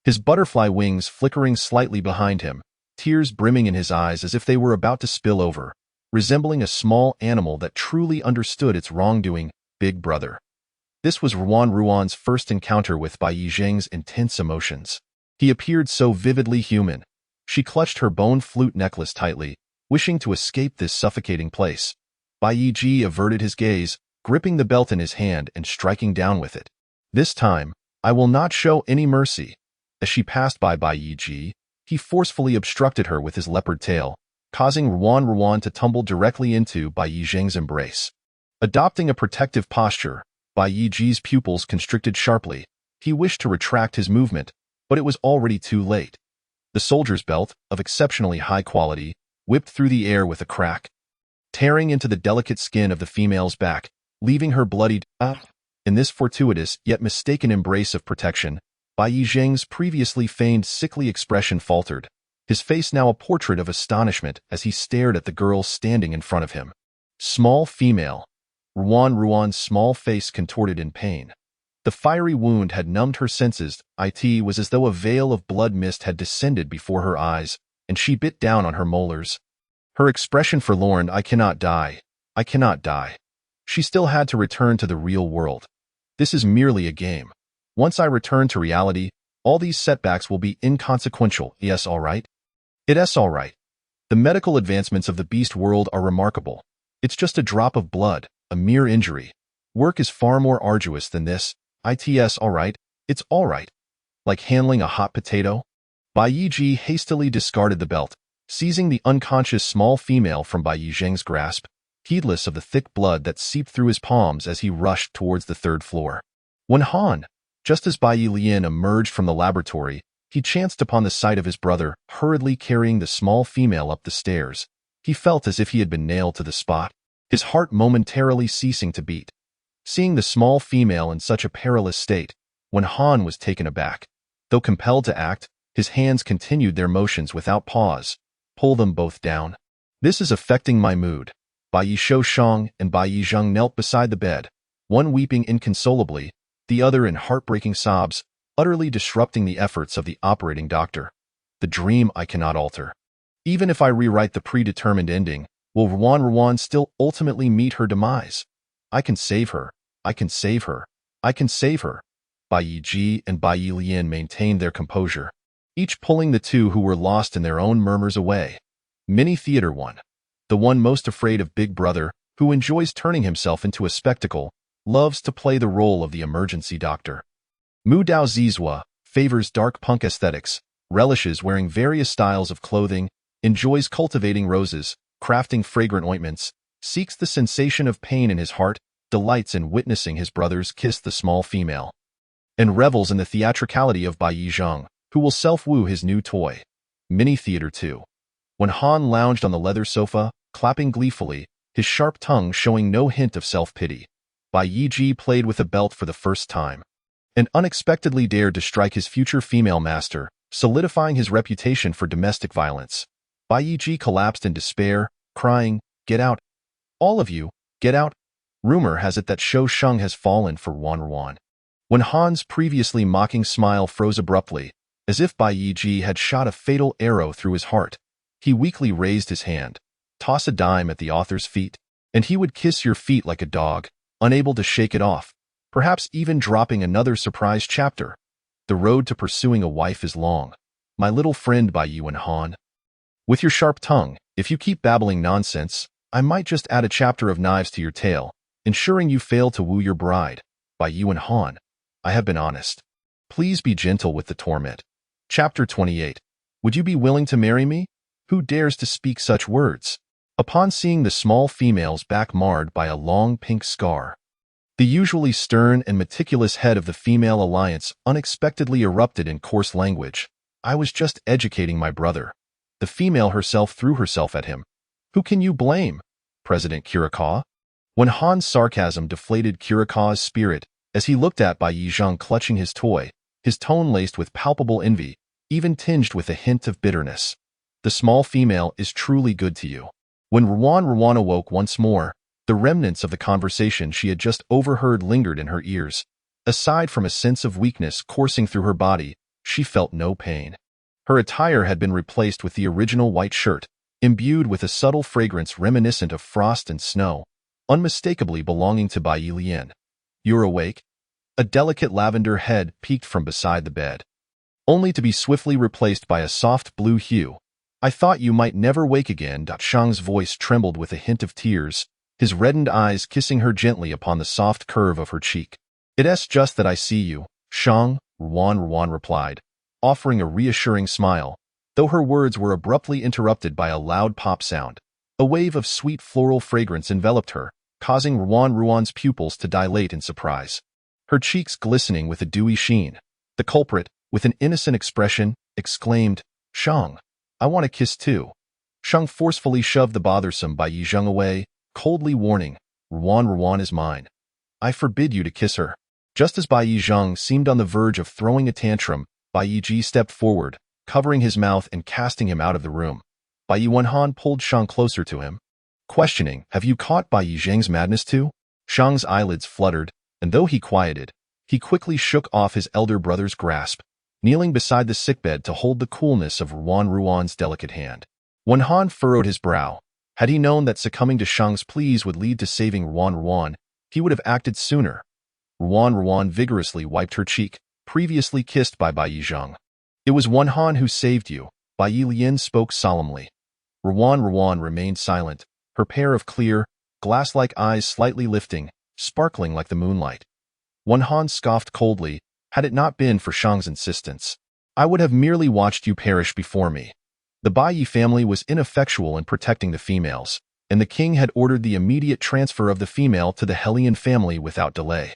his butterfly wings flickering slightly behind him, tears brimming in his eyes as if they were about to spill over, resembling a small animal that truly understood its wrongdoing. Big Brother. This was Ruan's first encounter with Bai Yizheng's intense emotions. He appeared so vividly human. She clutched her bone flute necklace tightly, wishing to escape this suffocating place. Bai Yi averted his gaze, gripping the belt in his hand and striking down with it. This time, I will not show any mercy. As she passed by Bai Yi, he forcefully obstructed her with his leopard tail, causing Ruan to tumble directly into Bai Yizheng's embrace. Adopting a protective posture, Bai Yi's pupils constricted sharply. He wished to retract his movement, but it was already too late. The soldier's belt, of exceptionally high quality, whipped through the air with a crack, tearing into the delicate skin of the female's back, leaving her bloodied. In this fortuitous yet mistaken embrace of protection, Bai Yizheng's previously feigned sickly expression faltered, his face now a portrait of astonishment as he stared at the girl standing in front of him. Small female. Ruan's small face contorted in pain. The fiery wound had numbed her senses. It was as though a veil of blood mist had descended before her eyes, and she bit down on her molars. Her expression forlorn. I cannot die. I cannot die. She still had to return to the real world. This is merely a game. Once I return to reality, all these setbacks will be inconsequential. Yes, all right? It's all right. The medical advancements of the beast world are remarkable. It's just a drop of blood, a mere injury. Work is far more arduous than this. It's all right. It's all right. Like handling a hot potato? Bai Yi hastily discarded the belt, seizing the unconscious small female from Bai Yizheng's grasp, heedless of the thick blood that seeped through his palms as he rushed towards the third floor. When Han, just as Bai Yilian emerged from the laboratory, he chanced upon the sight of his brother hurriedly carrying the small female up the stairs. He felt as if he had been nailed to the spot, his heart momentarily ceasing to beat. Seeing the small female in such a perilous state, when Han was taken aback, though compelled to act, his hands continued their motions without pause. Pull them both down. This is affecting my mood. Bai Yishou Shang and Bai Yizheng knelt beside the bed, one weeping inconsolably, the other in heartbreaking sobs, utterly disrupting the efforts of the operating doctor. The dream I cannot alter. Even if I rewrite the predetermined ending, will Ruan still ultimately meet her demise? I can save her. I can save her. I can save her. Bai Yiji and Bai Yilian maintained their composure, each pulling the two who were lost in their own murmurs away. Mini Theater 1. The one most afraid of Big Brother, who enjoys turning himself into a spectacle, loves to play the role of the emergency doctor. Mu Dao Zizua favors dark punk aesthetics, relishes wearing various styles of clothing, enjoys cultivating roses, crafting fragrant ointments, seeks the sensation of pain in his heart, delights in witnessing his brothers kiss the small female, and revels in the theatricality of Bai Yizheng, who will self-woo his new toy. Mini Theater 2. When Han lounged on the leather sofa, clapping gleefully, his sharp tongue showing no hint of self-pity, Bai Yiji played with a belt for the first time, and unexpectedly dared to strike his future female master, solidifying his reputation for domestic violence. Bai Yiji collapsed in despair, crying, "Get out! All of you, get out!" Rumor has it that Shou Sheng has fallen for Ruan. When Han's previously mocking smile froze abruptly, as if Bai Yiji had shot a fatal arrow through his heart, he weakly raised his hand. Toss a dime at the author's feet, and he would kiss your feet like a dog, unable to shake it off, perhaps even dropping another surprise chapter. The road to pursuing a wife is long, my little friend Bai Yuan Han. With your sharp tongue, if you keep babbling nonsense, I might just add a chapter of knives to your tale, ensuring you fail to woo your bride. Bai Yuan Han. I have been honest. Please be gentle with the torment. Chapter 28. Would you be willing to marry me? Who dares to speak such words? Upon seeing the small female's back marred by a long pink scar, the usually stern and meticulous head of the female alliance unexpectedly erupted in coarse language. I was just educating my brother. The female herself threw herself at him. Who can you blame? President Kirikawa? When Han's sarcasm deflated Kirikawa's spirit, as he looked at Bai Yizheng clutching his toy, his tone laced with palpable envy, even tinged with a hint of bitterness. The small female is truly good to you. When Ruan awoke once more, the remnants of the conversation she had just overheard lingered in her ears. Aside from a sense of weakness coursing through her body, she felt no pain. Her attire had been replaced with the original white shirt, imbued with a subtle fragrance reminiscent of frost and snow, unmistakably belonging to Bai Yilian. You're awake? A delicate lavender head peeked from beside the bed, only to be swiftly replaced by a soft blue hue. I thought you might never wake again. Shang's voice trembled with a hint of tears, his reddened eyes kissing her gently upon the soft curve of her cheek. It's just that I see you, Shang, Ruan replied, offering a reassuring smile, though her words were abruptly interrupted by a loud pop sound. A wave of sweet floral fragrance enveloped her, causing Ruan's pupils to dilate in surprise, her cheeks glistening with a dewy sheen. The culprit, with an innocent expression, exclaimed, "Shang, I want a kiss too." Shang forcefully shoved the bothersome Bai Yizheng away, coldly warning, Ruan is mine. I forbid you to kiss her." Just as Bai Yizheng seemed on the verge of throwing a tantrum, Bai Yiji stepped forward, covering his mouth and casting him out of the room. Bai Yuan Han pulled Shang closer to him, questioning, "Have you caught Bai Yizheng's madness too?" Shang's eyelids fluttered, and though he quieted, he quickly shook off his elder brother's grasp, kneeling beside the sickbed to hold the coolness of Ruan's delicate hand. When Han furrowed his brow, had he known that succumbing to Shang's pleas would lead to saving Ruan, he would have acted sooner. Ruan vigorously wiped her cheek, previously kissed by Bai Yizheng. "It was Han who saved you," Bai Yilian spoke solemnly. Ruan remained silent, her pair of clear, glass-like eyes slightly lifting, sparkling like the moonlight. Han scoffed coldly, "Had it not been for Shang's insistence, I would have merely watched you perish before me." The Baiyi family was ineffectual in protecting the females, and the king had ordered the immediate transfer of the female to the Helian family without delay.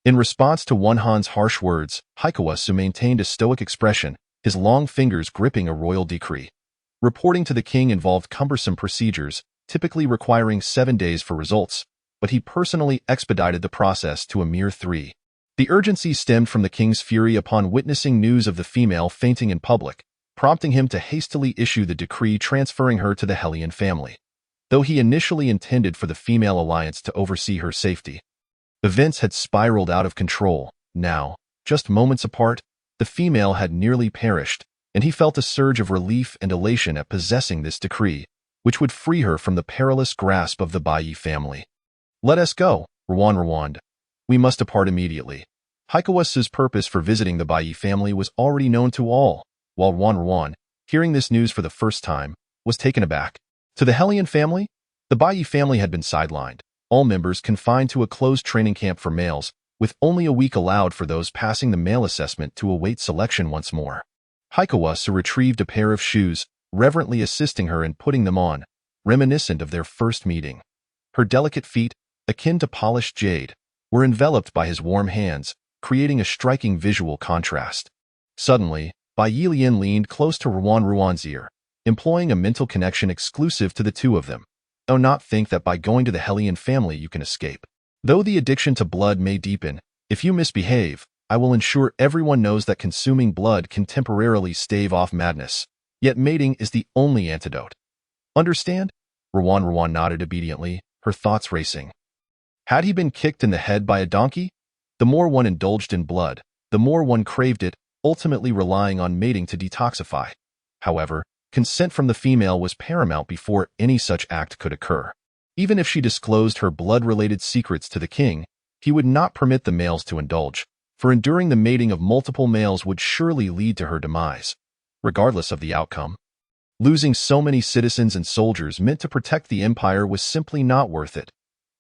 In response to Wanhan's harsh words, Haikawasu maintained a stoic expression, his long fingers gripping a royal decree. Reporting to the king involved cumbersome procedures, typically requiring 7 days for results, but he personally expedited the process to a mere 3. The urgency stemmed from the king's fury upon witnessing news of the female fainting in public, prompting him to hastily issue the decree transferring her to the Helian family. Though he initially intended for the female alliance to oversee her safety, events had spiraled out of control. Now, just moments apart, the female had nearly perished, and he felt a surge of relief and elation at possessing this decree, which would free her from the perilous grasp of the Baiyi family. "Let us go, Rwan. We must depart immediately." Haikawasu's purpose for visiting the Baiyi family was already known to all, while Rwan, hearing this news for the first time, was taken aback. To the Helian family, the Baiyi family had been sidelined, all members confined to a closed training camp for males, with only a week allowed for those passing the male assessment to await selection once more. Haikawasu retrieved a pair of shoes, reverently assisting her in putting them on, reminiscent of their first meeting. Her delicate feet, akin to polished jade, were enveloped by his warm hands, creating a striking visual contrast. Suddenly, Baiyi Lian leaned close to Ruan's ear, employing a mental connection exclusive to the two of them. "Do not think that by going to the Helian family you can escape. Though the addiction to blood may deepen, if you misbehave, I will ensure everyone knows that consuming blood can temporarily stave off madness. Yet mating is the only antidote. Understand?" Ruan nodded obediently, her thoughts racing. Had he been kicked in the head by a donkey? The more one indulged in blood, the more one craved it, ultimately relying on mating to detoxify. However, consent from the female was paramount before any such act could occur. Even if she disclosed her blood-related secrets to the king, he would not permit the males to indulge, for enduring the mating of multiple males would surely lead to her demise. Regardless of the outcome, losing so many citizens and soldiers meant to protect the empire was simply not worth it.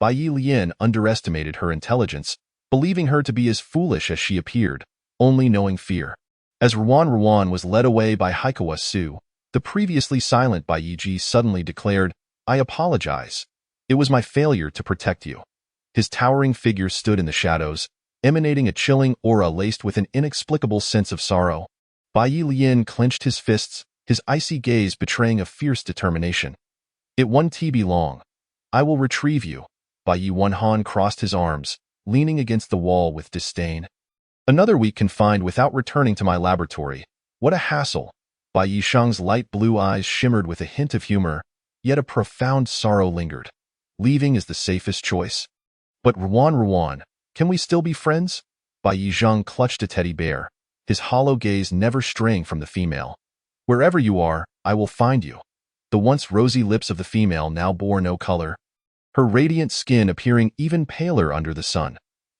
Baiyi Lian underestimated her intelligence, believing her to be as foolish as she appeared, only knowing fear. As Ruan was led away by Haikawasu, the previously silent Baiyi suddenly declared, "I apologize. It was my failure to protect you." His towering figure stood in the shadows, emanating a chilling aura laced with an inexplicable sense of sorrow. Baiyi Lian clenched his fists, his icy gaze betraying a fierce determination. "It won't be long. I will retrieve you." Baiyi Wanhan crossed his arms, leaning against the wall with disdain. "Another week confined without returning to my laboratory. What a hassle." Baiyi Shang's light blue eyes shimmered with a hint of humor, yet a profound sorrow lingered. "Leaving is the safest choice." "But Ruan, can we still be friends?" Baiyi Zhang clutched a teddy bear, his hollow gaze never straying from the female. "Wherever you are, I will find you." The once rosy lips of the female now bore no color, her radiant skin appearing even paler under the sun.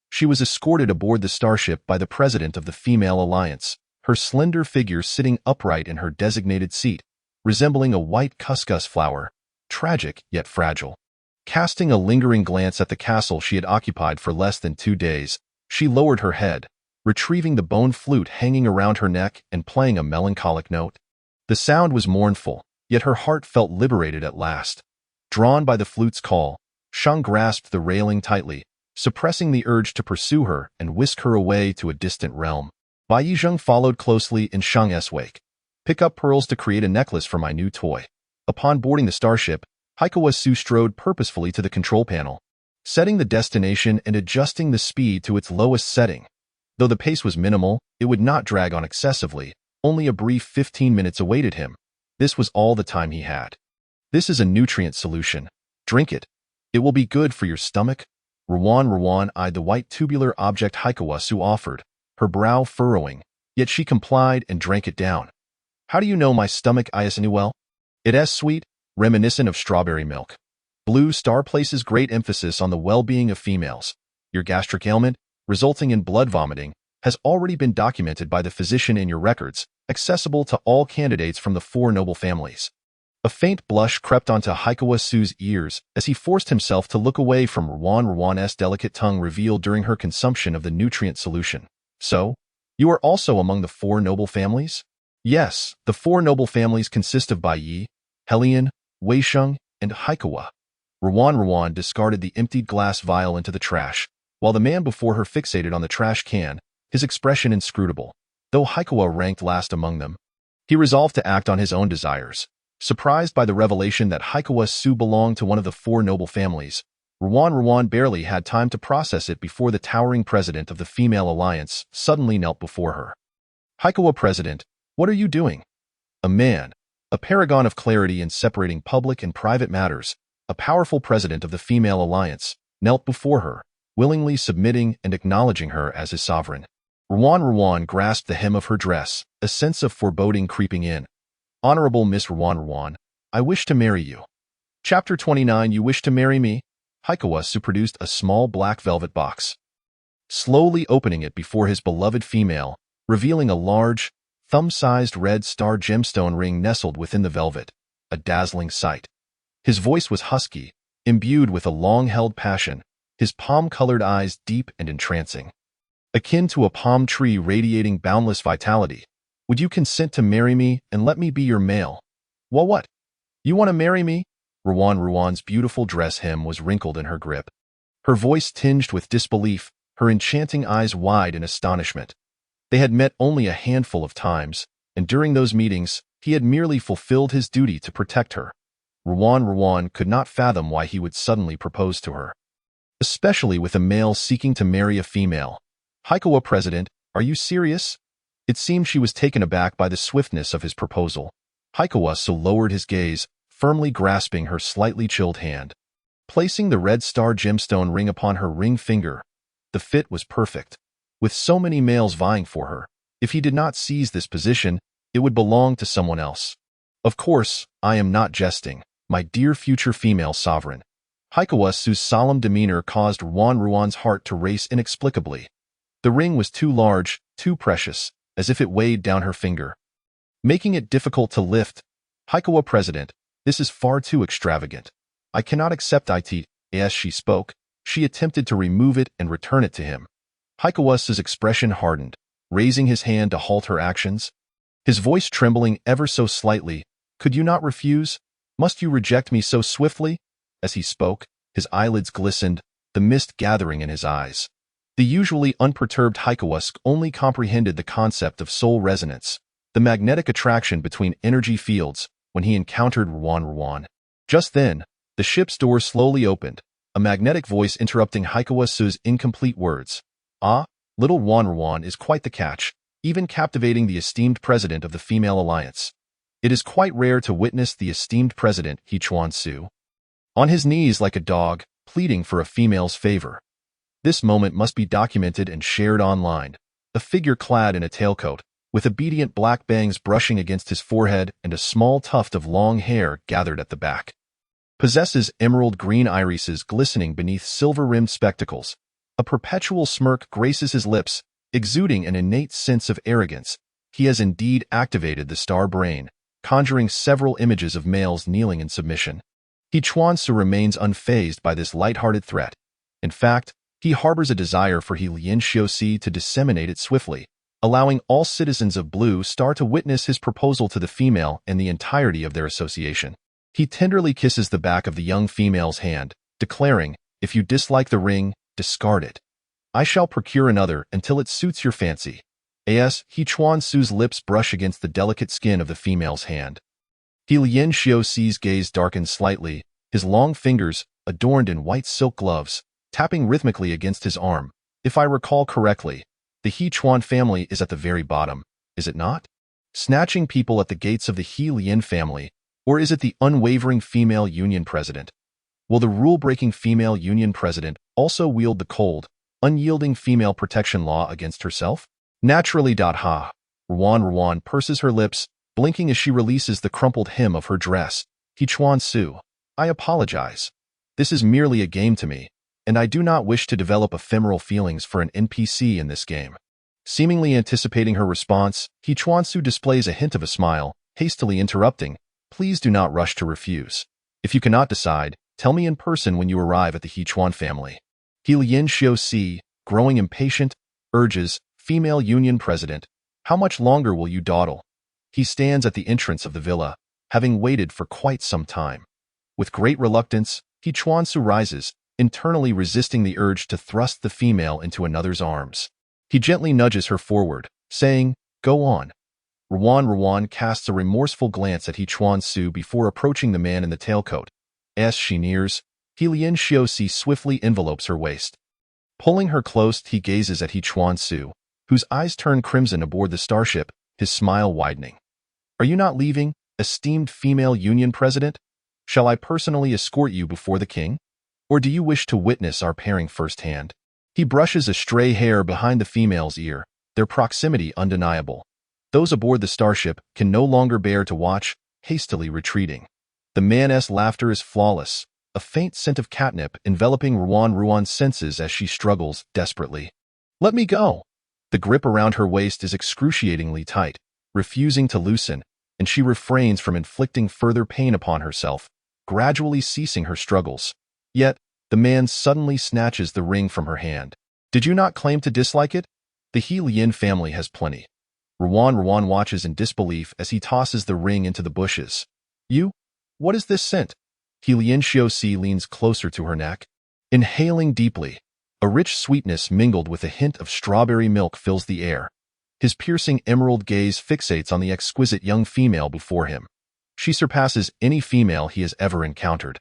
She was escorted aboard the starship by the president of the Female Alliance, her slender figure sitting upright in her designated seat, resembling a white couscous flower, tragic yet fragile. Casting a lingering glance at the castle she had occupied for less than 2 days, she lowered her head, retrieving the bone flute hanging around her neck and playing a melancholic note. The sound was mournful, yet her heart felt liberated at last. Drawn by the flute's call, Shang grasped the railing tightly, suppressing the urge to pursue her and whisk her away to a distant realm. Baiyi Zhang followed closely in Shang's wake. "Pick up pearls to create a necklace for my new toy." Upon boarding the starship, Haikawasu strode purposefully to the control panel, setting the destination and adjusting the speed to its lowest setting. Though the pace was minimal, it would not drag on excessively. Only a brief 15 minutes awaited him. This was all the time he had. "This is a nutrient solution. Drink it. It will be good for your stomach." Ruan eyed the white tubular object Haikawasu offered, her brow furrowing, yet she complied and drank it down. "How do you know my stomach is well? It is sweet, reminiscent of strawberry milk. Blue Star places great emphasis on the well-being of females. Your gastric ailment, resulting in blood vomiting, has already been documented by the physician in your records, accessible to all candidates from the 4 noble families." A faint blush crept onto Haikawasu's ears as he forced himself to look away from Ruan's delicate tongue revealed during her consumption of the nutrient solution. "So, you are also among the 4 noble families?" Yes, the four noble families consist of Bai Yi, Helian, Weisheng, and Haikawa. Ruan discarded the emptied glass vial into the trash, while the man before her fixated on the trash can, his expression inscrutable. Though Haikawa ranked last among them, he resolved to act on his own desires. Surprised by the revelation that Haikawa Su belonged to one of the four noble families, Ruan barely had time to process it before the towering president of the female alliance suddenly knelt before her. Haikawa President, what are you doing? A man, a paragon of clarity in separating public and private matters, a powerful president of the female alliance, knelt before her, willingly submitting and acknowledging her as his sovereign. Ruan grasped the hem of her dress, a sense of foreboding creeping in. Honorable Miss Ruan, I wish to marry you. Chapter 29 You wish to marry me? Haikawa Su produced a small black velvet box, slowly opening it before his beloved female, revealing a large, thumb-sized red star gemstone ring nestled within the velvet, a dazzling sight. His voice was husky, imbued with a long-held passion, his palm-colored eyes deep and entrancing. Akin to a palm tree radiating boundless vitality. Would you consent to marry me and let me be your male? Well, what? You want to marry me? Ruan's beautiful dress hem was wrinkled in her grip. Her voice tinged with disbelief, her enchanting eyes wide in astonishment. They had met only a handful of times, and during those meetings, he had merely fulfilled his duty to protect her. Ruan could not fathom why he would suddenly propose to her, especially with a male seeking to marry a female. Haikawa President, are you serious? It seemed she was taken aback by the swiftness of his proposal. Haikawa Su lowered his gaze, firmly grasping her slightly chilled hand. Placing the red star gemstone ring upon her ring finger, the fit was perfect. With so many males vying for her, if he did not seize this position, it would belong to someone else. Of course, I am not jesting, my dear future female sovereign. Haikawa Su's solemn demeanor caused Ruan's heart to race inexplicably. The ring was too large, too precious, as if it weighed down her finger, making it difficult to lift. Haikawa President, this is far too extravagant. I cannot accept it. As she spoke, she attempted to remove it and return it to him. Haikawa Su's expression hardened, raising his hand to halt her actions. His voice trembling ever so slightly. Could you not refuse? Must you reject me so swiftly? As he spoke, his eyelids glistened, the mist gathering in his eyes. The usually unperturbed Haikawa Su only comprehended the concept of soul resonance, the magnetic attraction between energy fields, when he encountered Ruan. Just then, the ship's doors slowly opened, a magnetic voice interrupting Haikawa Su's incomplete words. Ah, little Ruan is quite the catch, even captivating the esteemed president of the female alliance. It is quite rare to witness the esteemed president, Chuan Su, on his knees like a dog, pleading for a female's favor. This moment must be documented and shared online. A figure clad in a tailcoat, with obedient black bangs brushing against his forehead and a small tuft of long hair gathered at the back, possesses emerald green irises glistening beneath silver-rimmed spectacles. A perpetual smirk graces his lips, exuding an innate sense of arrogance. He has indeed activated the star brain, conjuring several images of males kneeling in submission. Chuan Su remains unfazed by this light-hearted threat. In fact, he harbors a desire for Lian Xiaoxi to disseminate it swiftly, allowing all citizens of Blue Star to witness his proposal to the female and the entirety of their association. He tenderly kisses the back of the young female's hand, declaring, if you dislike the ring, discard it. I shall procure another until it suits your fancy. As Chuan Su's lips brush against the delicate skin of the female's hand, Lian Xiaoxi's gaze darkened slightly, his long fingers, adorned in white silk gloves, tapping rhythmically against his arm. If I recall correctly, the Chuan family is at the very bottom, is it not? Snatching people at the gates of the Lian family, or is it the unwavering female union president? Will the rule-breaking female union president also wield the cold, unyielding female protection law against herself? Naturally. Ruan purses her lips, blinking as she releases the crumpled hem of her dress. Chuan Su, I apologize. This is merely a game to me, and I do not wish to develop ephemeral feelings for an NPC in this game. Seemingly anticipating her response, Chuan Su displays a hint of a smile, hastily interrupting, please do not rush to refuse. If you cannot decide, tell me in person when you arrive at the Chuan family. Lian Xiaoxi, growing impatient, urges, female union president, how much longer will you dawdle? He stands at the entrance of the villa, having waited for quite some time. With great reluctance, He Chuansu rises, internally resisting the urge to thrust the female into another's arms. He gently nudges her forward, saying, "Go on." Ruan casts a remorseful glance at He Chuansu before approaching the man in the tailcoat. As she nears, He Lian Xiaoxi swiftly envelopes her waist. Pulling her close, he gazes at He Chuansu, whose eyes turn crimson aboard the starship, his smile widening. "Are you not leaving, esteemed female union president? Shall I personally escort you before the king? Or do you wish to witness our pairing firsthand?" He brushes a stray hair behind the female's ear, their proximity undeniable. Those aboard the starship can no longer bear to watch, hastily retreating. The man's laughter is flawless, a faint scent of catnip enveloping Ruan's senses as she struggles desperately. "Let me go!" The grip around her waist is excruciatingly tight, refusing to loosen, and she refrains from inflicting further pain upon herself, gradually ceasing her struggles. Yet, the man suddenly snatches the ring from her hand. "Did you not claim to dislike it? The He Lian family has plenty." Ruan watches in disbelief as he tosses the ring into the bushes. "You? What is this scent?" He Lian Xiaoxi leans closer to her neck. Inhaling deeply, a rich sweetness mingled with a hint of strawberry milk fills the air. His piercing emerald gaze fixates on the exquisite young female before him. She surpasses any female he has ever encountered.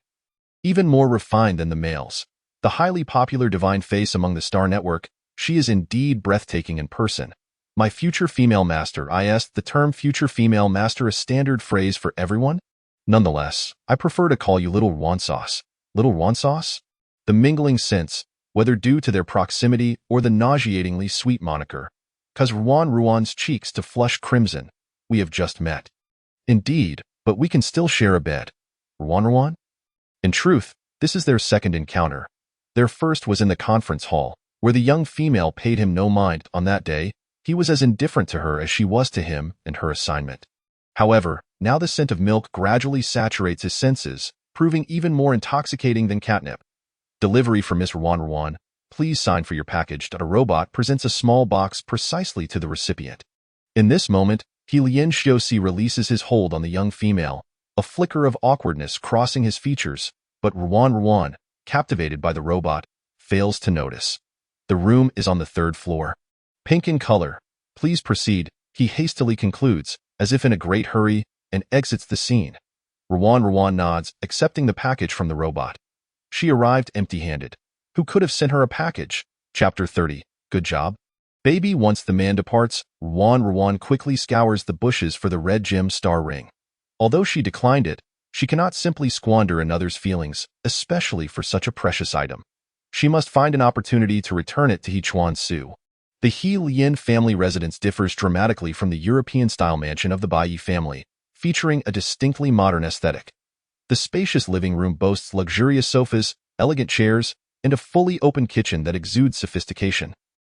Even more refined than the males. The highly popular divine face among the star network, she is indeed breathtaking in person. "My future female master." Is the term future female master a standard phrase for everyone? Nonetheless, I prefer to call you Little Ruan Sauce. Little Ruan Sauce? The mingling scents, whether due to their proximity or the nauseatingly sweet moniker, cause Ruan's cheeks to flush crimson. "We have just met." "Indeed, but we can still share a bed." Ruan? In truth, this is their second encounter. Their first was in the conference hall, where the young female paid him no mind. On that day, he was as indifferent to her as she was to him and her assignment. However, now the scent of milk gradually saturates his senses, proving even more intoxicating than catnip. "Delivery for Miss Ruan. Please sign for your package." A robot presents a small box precisely to the recipient. In this moment, He Lian Xiaoxi releases his hold on the young female, a flicker of awkwardness crossing his features, but Ruan, captivated by the robot, fails to notice. The room is on the third floor. "Pink in color. Please proceed," he hastily concludes, as if in a great hurry, and exits the scene. Ruan nods, accepting the package from the robot. She arrived empty-handed. Who could have sent her a package? Chapter 30. Good job. Baby. Once the man departs, Ruan quickly scours the bushes for the red gem star ring. Although she declined it, she cannot simply squander another's feelings, especially for such a precious item. She must find an opportunity to return it to He Chuansu. The He Lian family residence differs dramatically from the European-style mansion of the Bai family, featuring a distinctly modern aesthetic. The spacious living room boasts luxurious sofas, elegant chairs, and a fully open kitchen that exudes sophistication.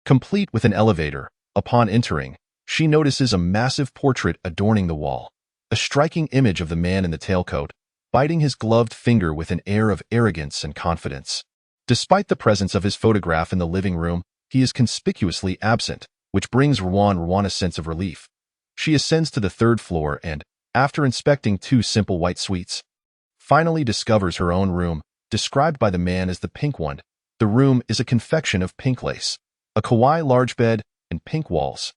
Complete with an elevator, upon entering, she notices a massive portrait adorning the wall, a striking image of the man in the tailcoat, biting his gloved finger with an air of arrogance and confidence. Despite the presence of his photograph in the living room, he is conspicuously absent, which brings Ruan a sense of relief. She ascends to the third floor and, after inspecting 2 simple white suites, finally discovers her own room, described by the man as the pink one. The room is a confection of pink lace, a kawaii large bed, and pink walls.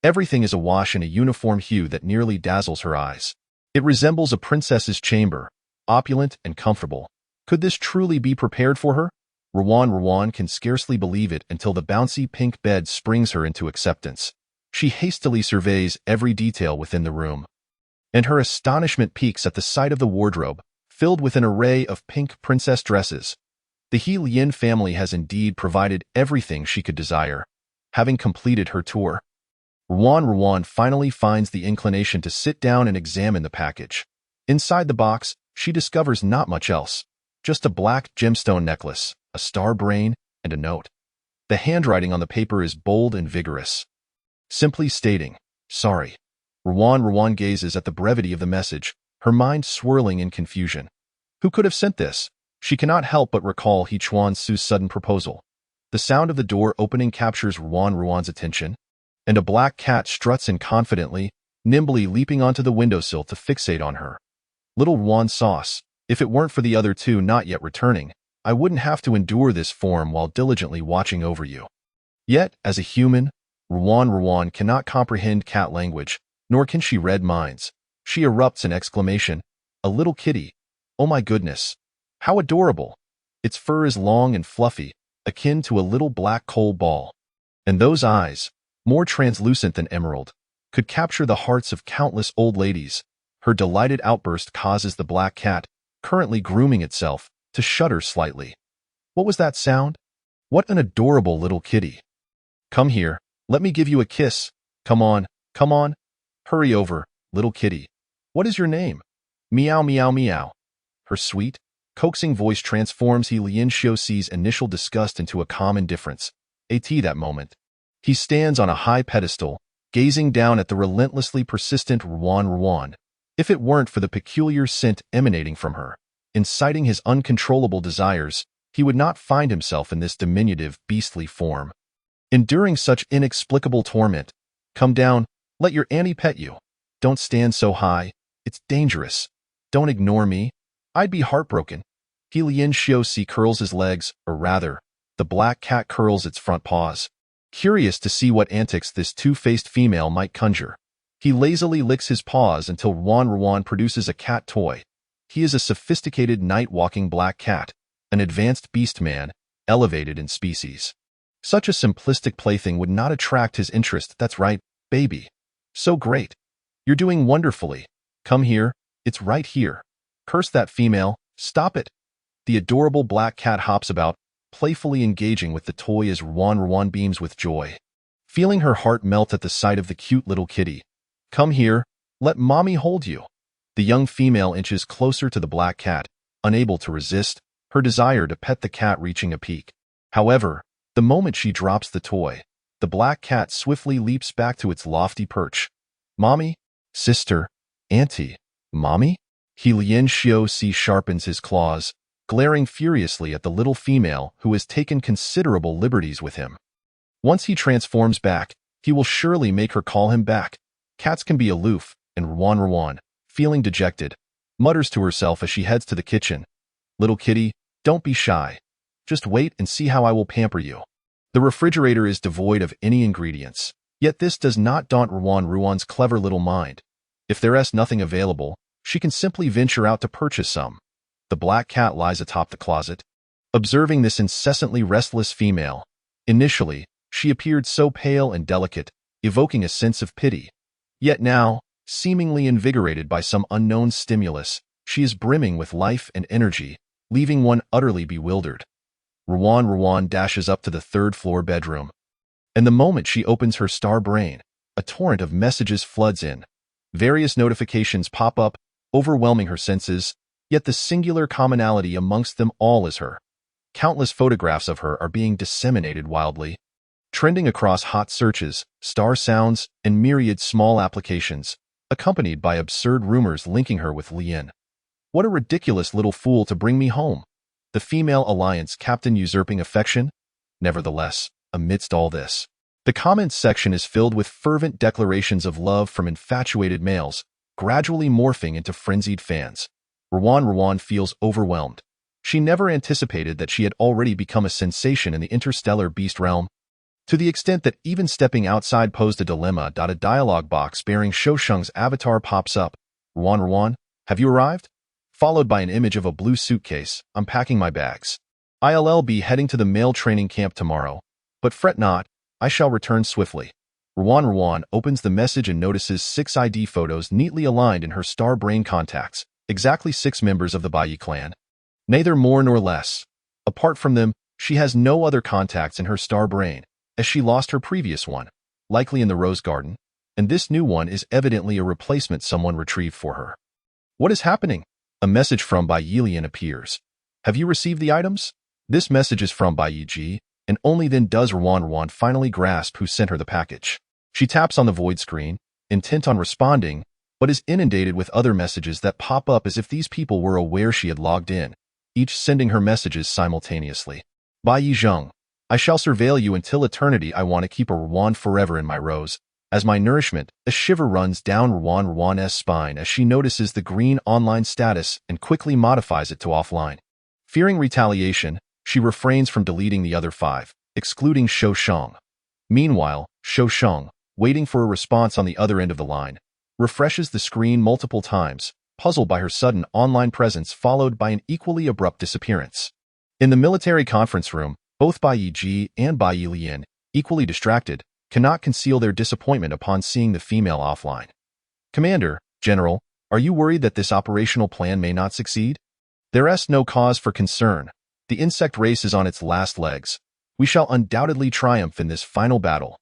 Everything is awash in a uniform hue that nearly dazzles her eyes. It resembles a princess's chamber, opulent and comfortable. Could this truly be prepared for her? Ruan can scarcely believe it until the bouncy pink bed springs her into acceptance. She hastily surveys every detail within the room, and her astonishment peaks at the sight of the wardrobe, filled with an array of pink princess dresses. The He Lian family has indeed provided everything she could desire. Having completed her tour, Ruan finally finds the inclination to sit down and examine the package. Inside the box, she discovers not much else, just a black gemstone necklace, a star brain, and a note. The handwriting on the paper is bold and vigorous, simply stating, "Sorry." Ruan gazes at the brevity of the message, her mind swirling in confusion. Who could have sent this? She cannot help but recall He Chuansu's sudden proposal. The sound of the door opening captures Ruan's attention, and a black cat struts in confidently, nimbly leaping onto the windowsill to fixate on her. Little Ruan sauce, if it weren't for the other two not yet returning, I wouldn't have to endure this form while diligently watching over you. Yet, as a human, Ruan cannot comprehend cat language, nor can she read minds. She erupts in exclamation, "A little kitty! Oh my goodness! How adorable! Its fur is long and fluffy, akin to a little black coal ball. And those eyes, more translucent than emerald, could capture the hearts of countless old ladies." Her delighted outburst causes the black cat, currently grooming itself, to shudder slightly. What was that sound? What an adorable little kitty! Come here, let me give you a kiss. Come on, come on. Hurry over, little kitty. What is your name? Meow meow meow. Her sweet, coaxing voice transforms He Lianxiu's initial disgust into a calm indifference. That moment. He stands on a high pedestal, gazing down at the relentlessly persistent Ruan. If it weren't for the peculiar scent emanating from her, inciting his uncontrollable desires, he would not find himself in this diminutive, beastly form. Enduring such inexplicable torment. Come down, let your auntie pet you. Don't stand so high, it's dangerous. Don't ignore me, I'd be heartbroken. He Lianxiu curls his legs, or rather, the black cat curls its front paws. Curious to see what antics this two-faced female might conjure. He lazily licks his paws until Ruan produces a cat toy. He is a sophisticated night-walking black cat, an advanced beast man, elevated in species. Such a simplistic plaything would not attract his interest. That's right, baby. So great. You're doing wonderfully. Come here, it's right here. Curse that female, stop it. The adorable black cat hops about, playfully engaging with the toy as Ruan beams with joy. Feeling her heart melt at the sight of the cute little kitty. Come here, let mommy hold you. The young female inches closer to the black cat, unable to resist, her desire to pet the cat reaching a peak. However, the moment she drops the toy, the black cat swiftly leaps back to its lofty perch. Mommy? Sister? Auntie? Mommy? He Lianxiu sharpens his claws, glaring furiously at the little female who has taken considerable liberties with him. Once he transforms back, he will surely make her call him back. Cats can be aloof, and Ruan, feeling dejected, mutters to herself as she heads to the kitchen. Little kitty, don't be shy. Just wait and see how I will pamper you. The refrigerator is devoid of any ingredients, yet this does not daunt Ruan's clever little mind. If there is nothing available, she can simply venture out to purchase some. The black cat lies atop the closet, observing this incessantly restless female. Initially, she appeared so pale and delicate, evoking a sense of pity. Yet now, seemingly invigorated by some unknown stimulus, she is brimming with life and energy, leaving one utterly bewildered. Ruan dashes up to the third-floor bedroom. And the moment she opens her star brain, a torrent of messages floods in. Various notifications pop up, overwhelming her senses, yet the singular commonality amongst them all is her. Countless photographs of her are being disseminated wildly, trending across hot searches, star sounds, and myriad small applications, accompanied by absurd rumors linking her with Lian. What a ridiculous little fool to bring me home. The female alliance captain usurping affection? Nevertheless, amidst all this, the comments section is filled with fervent declarations of love from infatuated males, gradually morphing into frenzied fans. Ruan feels overwhelmed. She never anticipated that she had already become a sensation in the interstellar beast realm, to the extent that even stepping outside posed a dilemma. A dialogue box bearing Shousheng's avatar pops up. Ruan, have you arrived? Followed by an image of a blue suitcase. I'm packing my bags. I'll be heading to the male training camp tomorrow. But fret not, I shall return swiftly. Ruan opens the message and notices 6 ID photos neatly aligned in her star brain contacts, exactly 6 members of the Bai clan. Neither more nor less. Apart from them, she has no other contacts in her star brain, as she lost her previous one, likely in the rose garden, and this new one is evidently a replacement someone retrieved for her. What is happening? A message from Bai Yilian appears. Have you received the items? This message is from Bai Yiji, and only then does Ruan finally grasp who sent her the package. She taps on the void screen, intent on responding, but is inundated with other messages that pop up as if these people were aware she had logged in, each sending her messages simultaneously. Bai Yizheng, I shall surveil you until eternity. I want to keep a Ruan forever in my rose. As my nourishment, a shiver runs down Ruan's spine as she notices the green online status and quickly modifies it to offline. Fearing retaliation, she refrains from deleting the other 5, excluding Shousheng. Meanwhile, Shousheng, waiting for a response on the other end of the line, refreshes the screen multiple times, puzzled by her sudden online presence followed by an equally abrupt disappearance. In the military conference room, both Bai Yiji and Bai Yilian, equally distracted, cannot conceal their disappointment upon seeing the female offline. Commander, General, are you worried that this operational plan may not succeed? There is no cause for concern. The insect race is on its last legs. We shall undoubtedly triumph in this final battle.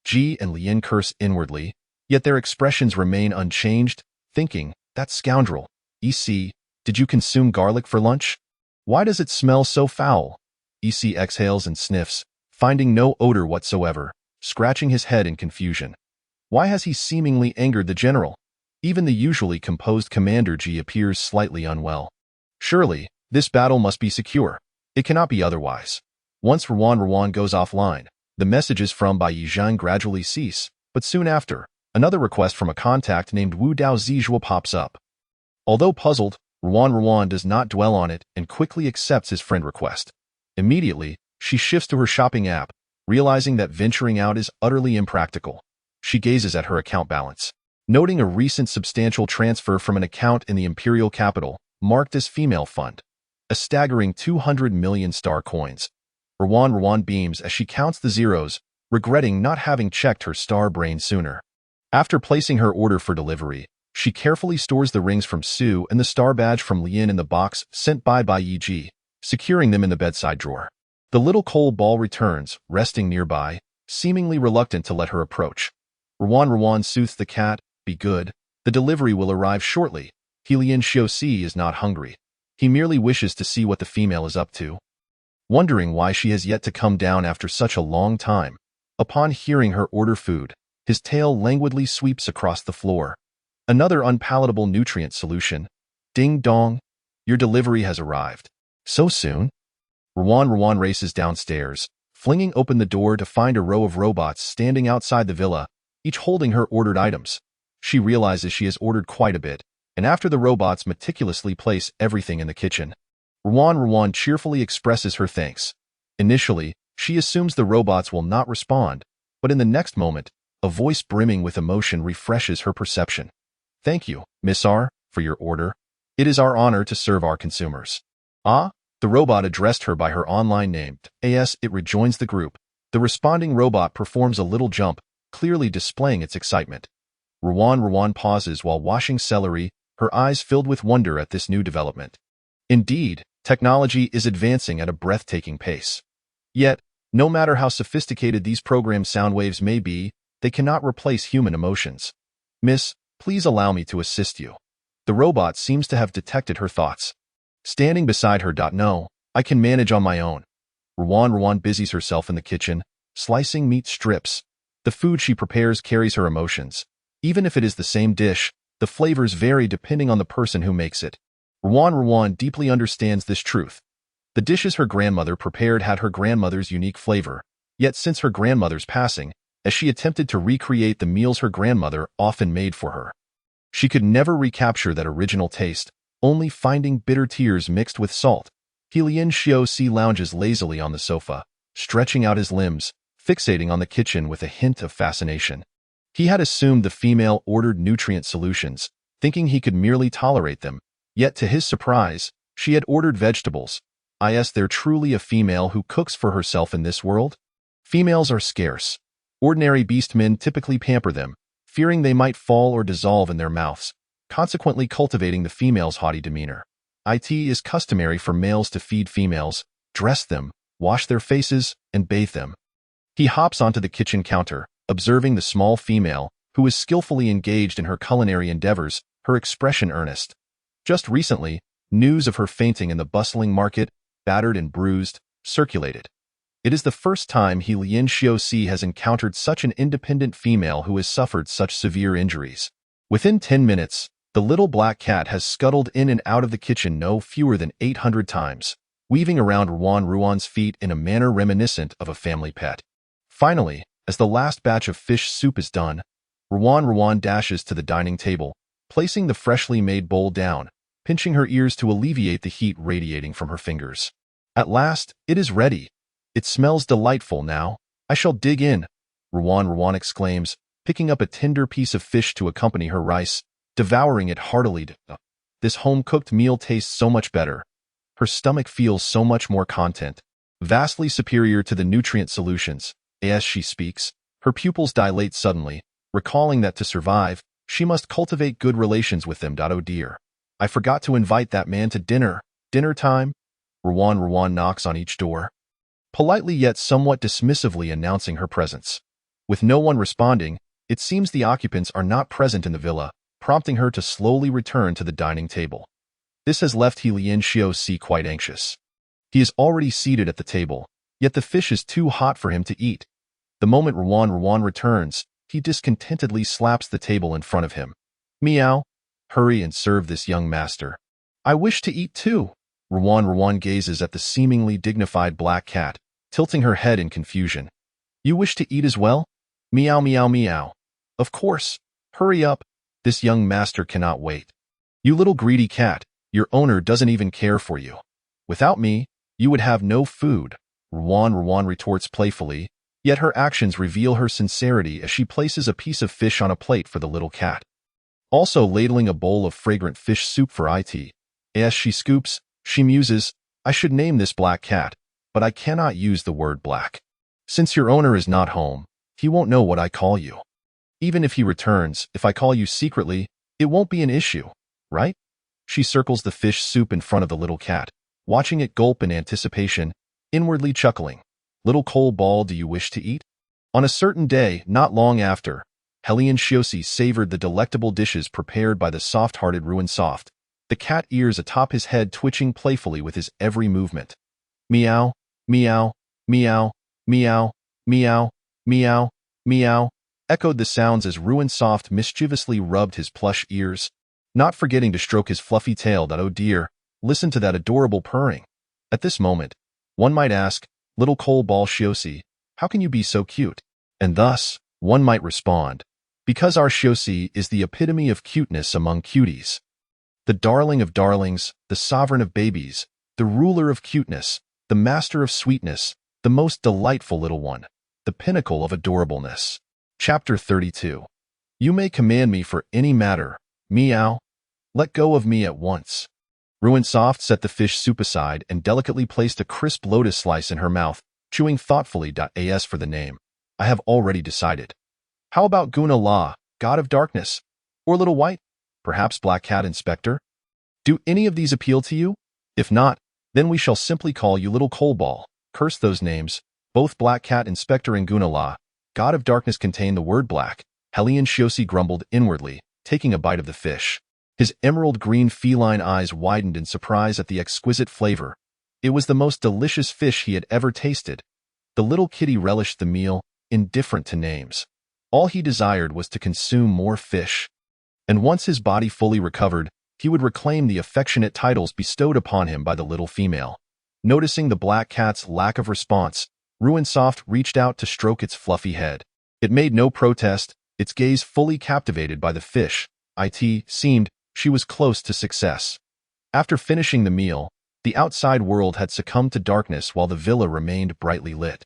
Ji and Lian curse inwardly, yet their expressions remain unchanged, thinking, that scoundrel. EC, did you consume garlic for lunch? Why does it smell so foul? EC exhales and sniffs, finding no odor whatsoever, scratching his head in confusion. Why has he seemingly angered the general? Even the usually composed Commander Ji appears slightly unwell. Surely, this battle must be secure. It cannot be otherwise. Once Ruan goes offline, the messages from Bai Yizhang gradually cease, but soon after, another request from a contact named Wu Dao Zijua pops up. Although puzzled, Ruan does not dwell on it and quickly accepts his friend request. Immediately, she shifts to her shopping app, realizing that venturing out is utterly impractical. She gazes at her account balance, noting a recent substantial transfer from an account in the imperial capital, marked as female fund. A staggering 200 million star coins. Ruan beams as she counts the zeros, regretting not having checked her star brain sooner. After placing her order for delivery, she carefully stores the rings from Su and the star badge from Lian in the box sent by Bai Yiji, securing them in the bedside drawer. The little coal ball returns, resting nearby, seemingly reluctant to let her approach. Ruan soothes the cat, be good, the delivery will arrive shortly. Lian Xiaoxi is not hungry. He merely wishes to see what the female is up to. Wondering why she has yet to come down after such a long time, upon hearing her order food, his tail languidly sweeps across the floor. Another unpalatable nutrient solution. Ding dong, your delivery has arrived. So soon? Ruan races downstairs, flinging open the door to find a row of robots standing outside the villa, each holding her ordered items. She realizes she has ordered quite a bit, and after the robots meticulously place everything in the kitchen, Ruan cheerfully expresses her thanks. Initially, she assumes the robots will not respond, but in the next moment, a voice brimming with emotion refreshes her perception. Thank you, Miss R, for your order. It is our honor to serve our consumers. Ah? The robot addressed her by her online name. As it rejoins the group, the responding robot performs a little jump, clearly displaying its excitement. Ruan pauses while washing celery, her eyes filled with wonder at this new development. Indeed, technology is advancing at a breathtaking pace. Yet, no matter how sophisticated these programmed sound waves may be, they cannot replace human emotions. Miss, please allow me to assist you. The robot seems to have detected her thoughts. Standing beside her. No, I can manage on my own. Ruan busies herself in the kitchen, slicing meat strips. The food she prepares carries her emotions. Even if it is the same dish, the flavors vary depending on the person who makes it. Ruan deeply understands this truth. The dishes her grandmother prepared had her grandmother's unique flavor, yet since her grandmother's passing, as she attempted to recreate the meals her grandmother often made for her, she could never recapture that original taste, only finding bitter tears mixed with salt. Lian Xiaoxi lounges lazily on the sofa, stretching out his limbs, fixating on the kitchen with a hint of fascination. He had assumed the female ordered nutrient solutions, thinking he could merely tolerate them, yet to his surprise, she had ordered vegetables. Is there truly a female who cooks for herself in this world? Females are scarce. Ordinary beastmen typically pamper them, fearing they might fall or dissolve in their mouths, consequently cultivating the female's haughty demeanor. It is customary for males to feed females, dress them, wash their faces, and bathe them. He hops onto the kitchen counter, observing the small female, who is skillfully engaged in her culinary endeavors, her expression earnest. Just recently, news of her fainting in the bustling market, battered and bruised, circulated. It is the first time Lian Xiaoxi has encountered such an independent female who has suffered such severe injuries. Within 10 minutes, the little black cat has scuttled in and out of the kitchen no fewer than 800 times, weaving around Ruan's feet in a manner reminiscent of a family pet. Finally, as the last batch of fish soup is done, Ruan dashes to the dining table, placing the freshly made bowl down, pinching her ears to alleviate the heat radiating from her fingers. At last, it is ready. It smells delightful now. I shall dig in, Ruan exclaims, picking up a tender piece of fish to accompany her rice, devouring it heartily. This home-cooked meal tastes so much better. Her stomach feels so much more content, vastly superior to the nutrient solutions. As she speaks, her pupils dilate suddenly, recalling that to survive, she must cultivate good relations with them. Oh dear. I forgot to invite that man to dinner. Dinner time? Ruan knocks on each door, politely yet somewhat dismissively announcing her presence. With no one responding, it seems the occupants are not present in the villa, prompting her to slowly return to the dining table. This has left Lian Xiaoxi quite anxious. He is already seated at the table, yet the fish is too hot for him to eat. The moment Ruan returns, he discontentedly slaps the table in front of him. Meow. Hurry and serve this young master. I wish to eat too. Ruan gazes at the seemingly dignified black cat, tilting her head in confusion. You wish to eat as well? Meow. Of course. Hurry up. This young master cannot wait. You little greedy cat, your owner doesn't even care for you. Without me, you would have no food. Ruan retorts playfully, yet her actions reveal her sincerity as she places a piece of fish on a plate for the little cat. Also ladling a bowl of fragrant fish soup for it. As she scoops, she muses, I should name this black cat, but I cannot use the word black. Since your owner is not home, he won't know what I call you. Even if he returns, if I call you secretly, it won't be an issue, right? She circles the fish soup in front of the little cat, watching it gulp in anticipation, inwardly chuckling. Little coal ball, do you wish to eat? On a certain day, not long after, Lian Xiaoxi savored the delectable dishes prepared by the soft-hearted Ruin Soft, the cat ears atop his head twitching playfully with his every movement. Meow, meow, meow, meow, meow, meow, meow, echoed the sounds as Ruin Soft mischievously rubbed his plush ears, not forgetting to stroke his fluffy tail. Oh dear, listen to that adorable purring. At this moment, one might ask, little coal ball Xiaoxi, how can you be so cute? And thus, one might respond, because our Xiaoxi is the epitome of cuteness among cuties. The darling of darlings, the sovereign of babies, the ruler of cuteness, the master of sweetness, the most delightful little one, the pinnacle of adorableness. Chapter 32. You may command me for any matter. Meow. Let go of me at once. Ruin Soft set the fish soup aside and delicately placed a crisp lotus slice in her mouth, chewing thoughtfully. As for the name, I have already decided. How about Guna La, God of Darkness? Or Little White? Perhaps Black Cat Inspector? Do any of these appeal to you? If not, then we shall simply call you Little Coal Ball. Curse those names. Both Black Cat Inspector and Guna La, God of Darkness contain the word black. Lian Xiaoxi grumbled inwardly, taking a bite of the fish. His emerald green feline eyes widened in surprise at the exquisite flavor. It was the most delicious fish he had ever tasted. The little kitty relished the meal, indifferent to names. All he desired was to consume more fish. And once his body fully recovered, he would reclaim the affectionate titles bestowed upon him by the little female. Noticing the black cat's lack of response, Ruin Soft reached out to stroke its fluffy head. It made no protest, its gaze fully captivated by the fish. It seemed she was close to success. After finishing the meal, the outside world had succumbed to darkness while the villa remained brightly lit.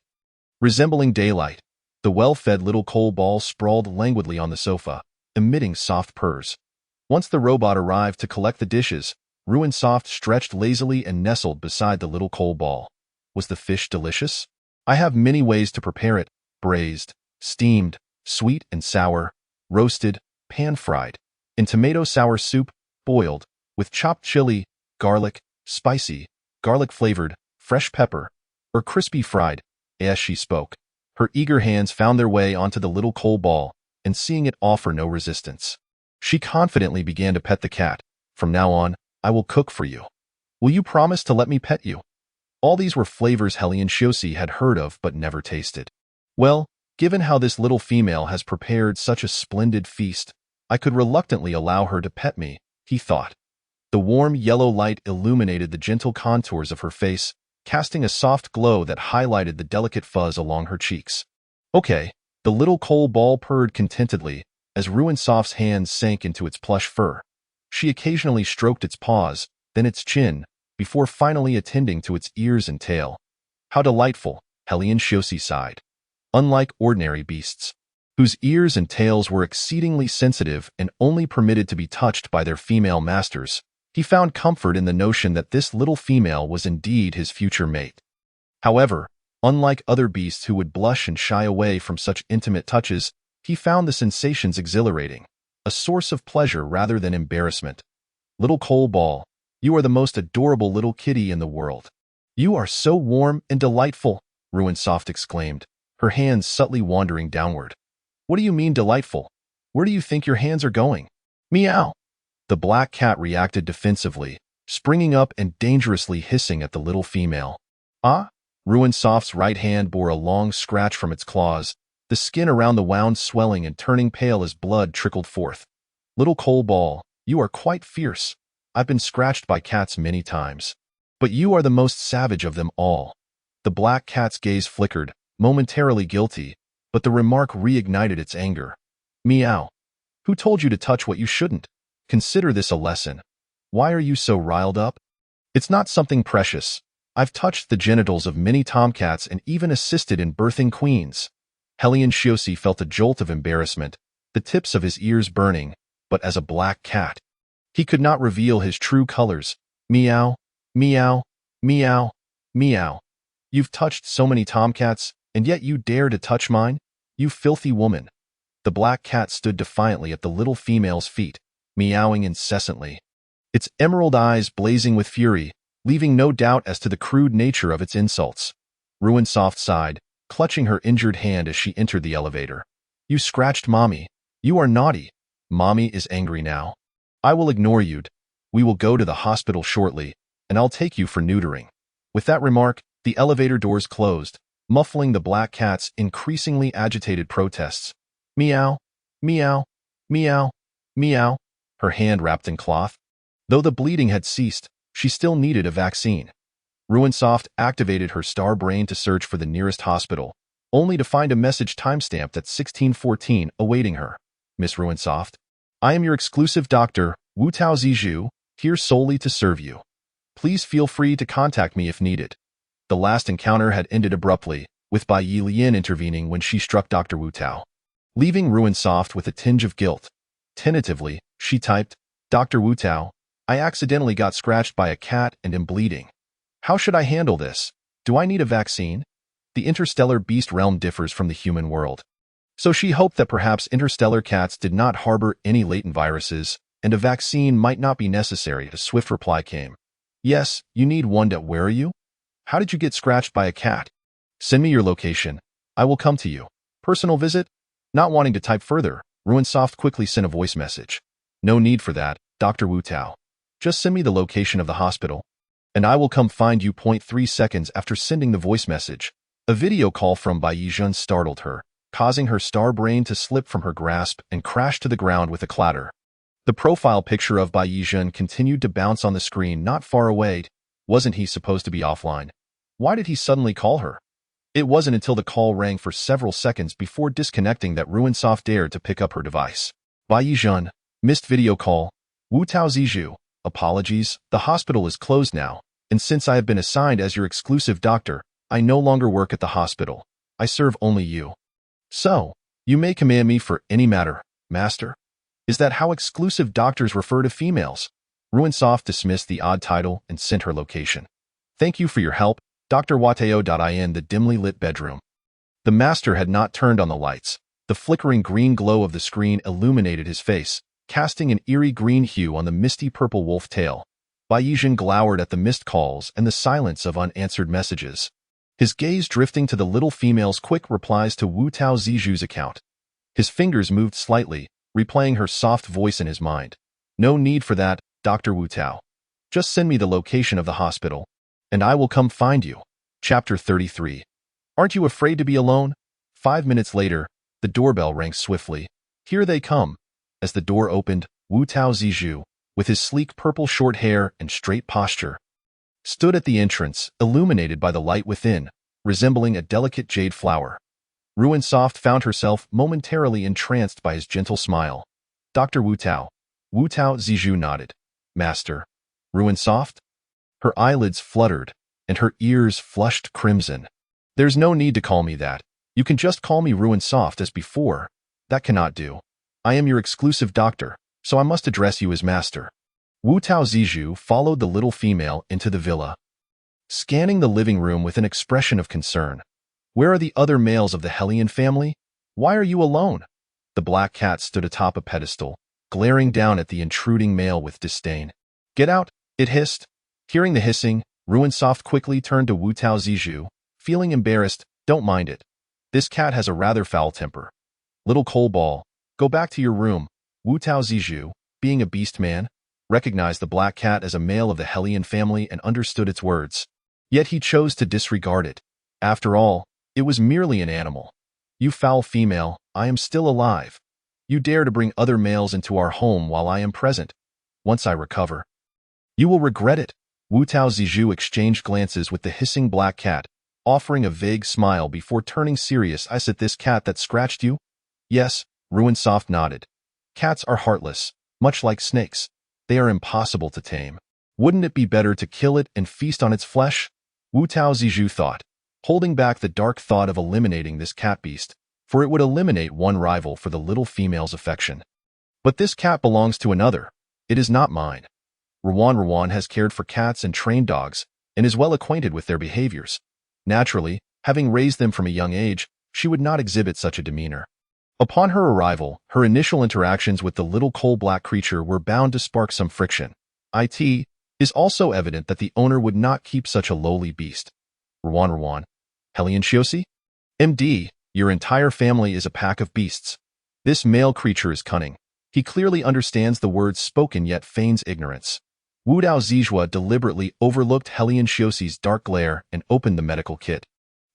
Resembling daylight, the well-fed little coal ball sprawled languidly on the sofa, emitting soft purrs. Once the robot arrived to collect the dishes, Ruin Soft stretched lazily and nestled beside the little coal ball. Was the fish delicious? I have many ways to prepare it: braised, steamed, sweet and sour, roasted, pan-fried, in tomato sour soup, boiled, with chopped chili, garlic, spicy, garlic-flavored, fresh pepper, or crispy fried. As she spoke, her eager hands found their way onto the little coal ball, and seeing it offer no resistance, she confidently began to pet the cat. From now on, I will cook for you. Will you promise to let me pet you? All these were flavors Lian Xiaoxi had heard of but never tasted. Well, given how this little female has prepared such a splendid feast, I could reluctantly allow her to pet me, he thought. The warm yellow light illuminated the gentle contours of her face, casting a soft glow that highlighted the delicate fuzz along her cheeks. Okay, the little coal ball purred contentedly, As Ruinsoft's hands sank into its plush fur, she occasionally stroked its paws, then its chin, before finally attending to its ears and tail. How delightful, Helion Shosi sighed. Unlike ordinary beasts, whose ears and tails were exceedingly sensitive and only permitted to be touched by their female masters, he found comfort in the notion that this little female was indeed his future mate. However, unlike other beasts who would blush and shy away from such intimate touches, he found the sensations exhilarating, a source of pleasure rather than embarrassment. Little coal ball, you are the most adorable little kitty in the world. You are so warm and delightful, Ruinsoft exclaimed, her hands subtly wandering downward. What do you mean delightful? Where do you think your hands are going? Meow. The black cat reacted defensively, springing up and dangerously hissing at the little female. Ah? Ruinsoft's right hand bore a long scratch from its claws, the skin around the wound swelling and turning pale as blood trickled forth. Little coal ball, you are quite fierce. I've been scratched by cats many times. But you are the most savage of them all. The black cat's gaze flickered, momentarily guilty, but the remark reignited its anger. Meow. Who told you to touch what you shouldn't? Consider this a lesson. Why are you so riled up? It's not something precious. I've touched the genitals of many tomcats and even assisted in birthing queens. Helion Shosi felt a jolt of embarrassment, the tips of his ears burning, but as a black cat, he could not reveal his true colors. Meow, meow, meow, meow. You've touched so many tomcats, and yet you dare to touch mine? You filthy woman. The black cat stood defiantly at the little female's feet, meowing incessantly, its emerald eyes blazing with fury, leaving no doubt as to the crude nature of its insults. Ruinsoft sighed, clutching her injured hand as she entered the elevator. You scratched Mommy. You are naughty. Mommy is angry now. I will ignore you. We will go to the hospital shortly, and I'll take you for neutering. With that remark, the elevator doors closed, muffling the black cat's increasingly agitated protests. Meow, meow, meow, meow, her hand wrapped in cloth. Though the bleeding had ceased, she still needed a vaccine. Ruinsoft activated her star brain to search for the nearest hospital, only to find a message timestamped at 1614 awaiting her. Miss Ruinsoft, I am your exclusive doctor, Wu Tao Zizhu, here solely to serve you. Please feel free to contact me if needed. The last encounter had ended abruptly, with Bai Yi Lian intervening when she struck Dr. Wu Tao, leaving Ruinsoft with a tinge of guilt. Tentatively, she typed, Dr. Wu Tao, I accidentally got scratched by a cat and am bleeding. How should I handle this? Do I need a vaccine? The interstellar beast realm differs from the human world, so she hoped that perhaps interstellar cats did not harbor any latent viruses, and a vaccine might not be necessary. A swift reply came. Yes, you need one. Where are you? How did you get scratched by a cat? Send me your location. I will come to you. Personal visit? Not wanting to type further, Ruinsoft quickly sent a voice message. No need for that, Dr. Wu Tao. Just send me the location of the hospital, and I will come find you. 3 seconds after sending the voice message, a video call from Bai Yizhen startled her, causing her star brain to slip from her grasp and crash to the ground with a clatter. The profile picture of Bai Yizhen continued to bounce on the screen not far away. Wasn't he supposed to be offline? Why did he suddenly call her? It wasn't until the call rang for several seconds before disconnecting that Ruinsoft dared to pick up her device. Bai Yizhen, missed video call. Wu Tao Zizhu, apologies, the hospital is closed now, and since I have been assigned as your exclusive doctor, I no longer work at the hospital. I serve only you. So, you may command me for any matter, master. Is that how exclusive doctors refer to females? Ruinsoft dismissed the odd title and sent her location. Thank you for your help, Dr. Wateo.in. The dimly lit bedroom. The master had not turned on the lights. The flickering green glow of the screen illuminated his face, casting an eerie green hue on the misty purple wolf tail. Bai Yizhen glowered at the missed calls and the silence of unanswered messages, his gaze drifting to the little female's quick replies to Wu Tao Zizhu's account. His fingers moved slightly, replaying her soft voice in his mind. No need for that, Dr. Wu Tao. Just send me the location of the hospital, and I will come find you. Chapter 33. Aren't you afraid to be alone? 5 minutes later, the doorbell rang swiftly. Here they come. As the door opened, Wu Tao Zizhu, with his sleek purple short hair and straight posture, stood at the entrance, illuminated by the light within, resembling a delicate jade flower. Ruin Soft found herself momentarily entranced by his gentle smile. Dr. Wu Tao. Wu Tao Zizhu nodded. Master. Ruin Soft? Her eyelids fluttered, and her ears flushed crimson. There's no need to call me that. You can just call me Ruin Soft as before. That cannot do. I am your exclusive doctor, so I must address you as master. Wu Tao Zizhu followed the little female into the villa, scanning the living room with an expression of concern. Where are the other males of the Hellion family? Why are you alone? The black cat stood atop a pedestal, glaring down at the intruding male with disdain. Get out, it hissed. Hearing the hissing, Ruin Soft quickly turned to Wu Tao Zizhu, feeling embarrassed. Don't mind it. This cat has a rather foul temper. Little coal ball, go back to your room. Wu Tao Zizhu, being a beast man, recognized the black cat as a male of the Hellion family and understood its words. Yet he chose to disregard it. After all, it was merely an animal. You foul female, I am still alive. You dare to bring other males into our home while I am present. Once I recover, you will regret it. Wu Tao Zizhu exchanged glances with the hissing black cat, offering a vague smile before turning serious. Is it this cat that scratched you? Yes, Ruin Soft nodded. Cats are heartless, much like snakes. They are impossible to tame. Wouldn't it be better to kill it and feast on its flesh? Wu Tao Zizhu thought, holding back the dark thought of eliminating this cat beast, for it would eliminate one rival for the little female's affection. But this cat belongs to another. It is not mine. Ruan has cared for cats and trained dogs, and is well acquainted with their behaviors. Naturally, having raised them from a young age, she would not exhibit such a demeanor. Upon her arrival, her initial interactions with the little coal-black creature were bound to spark some friction. It is also evident that the owner would not keep such a lowly beast. Ruan. Hellion Shiosi? MD, your entire family is a pack of beasts. This male creature is cunning. He clearly understands the words spoken yet feigns ignorance. Wu Tao Zizhua deliberately overlooked Hellion Shiosi's dark glare and opened the medical kit.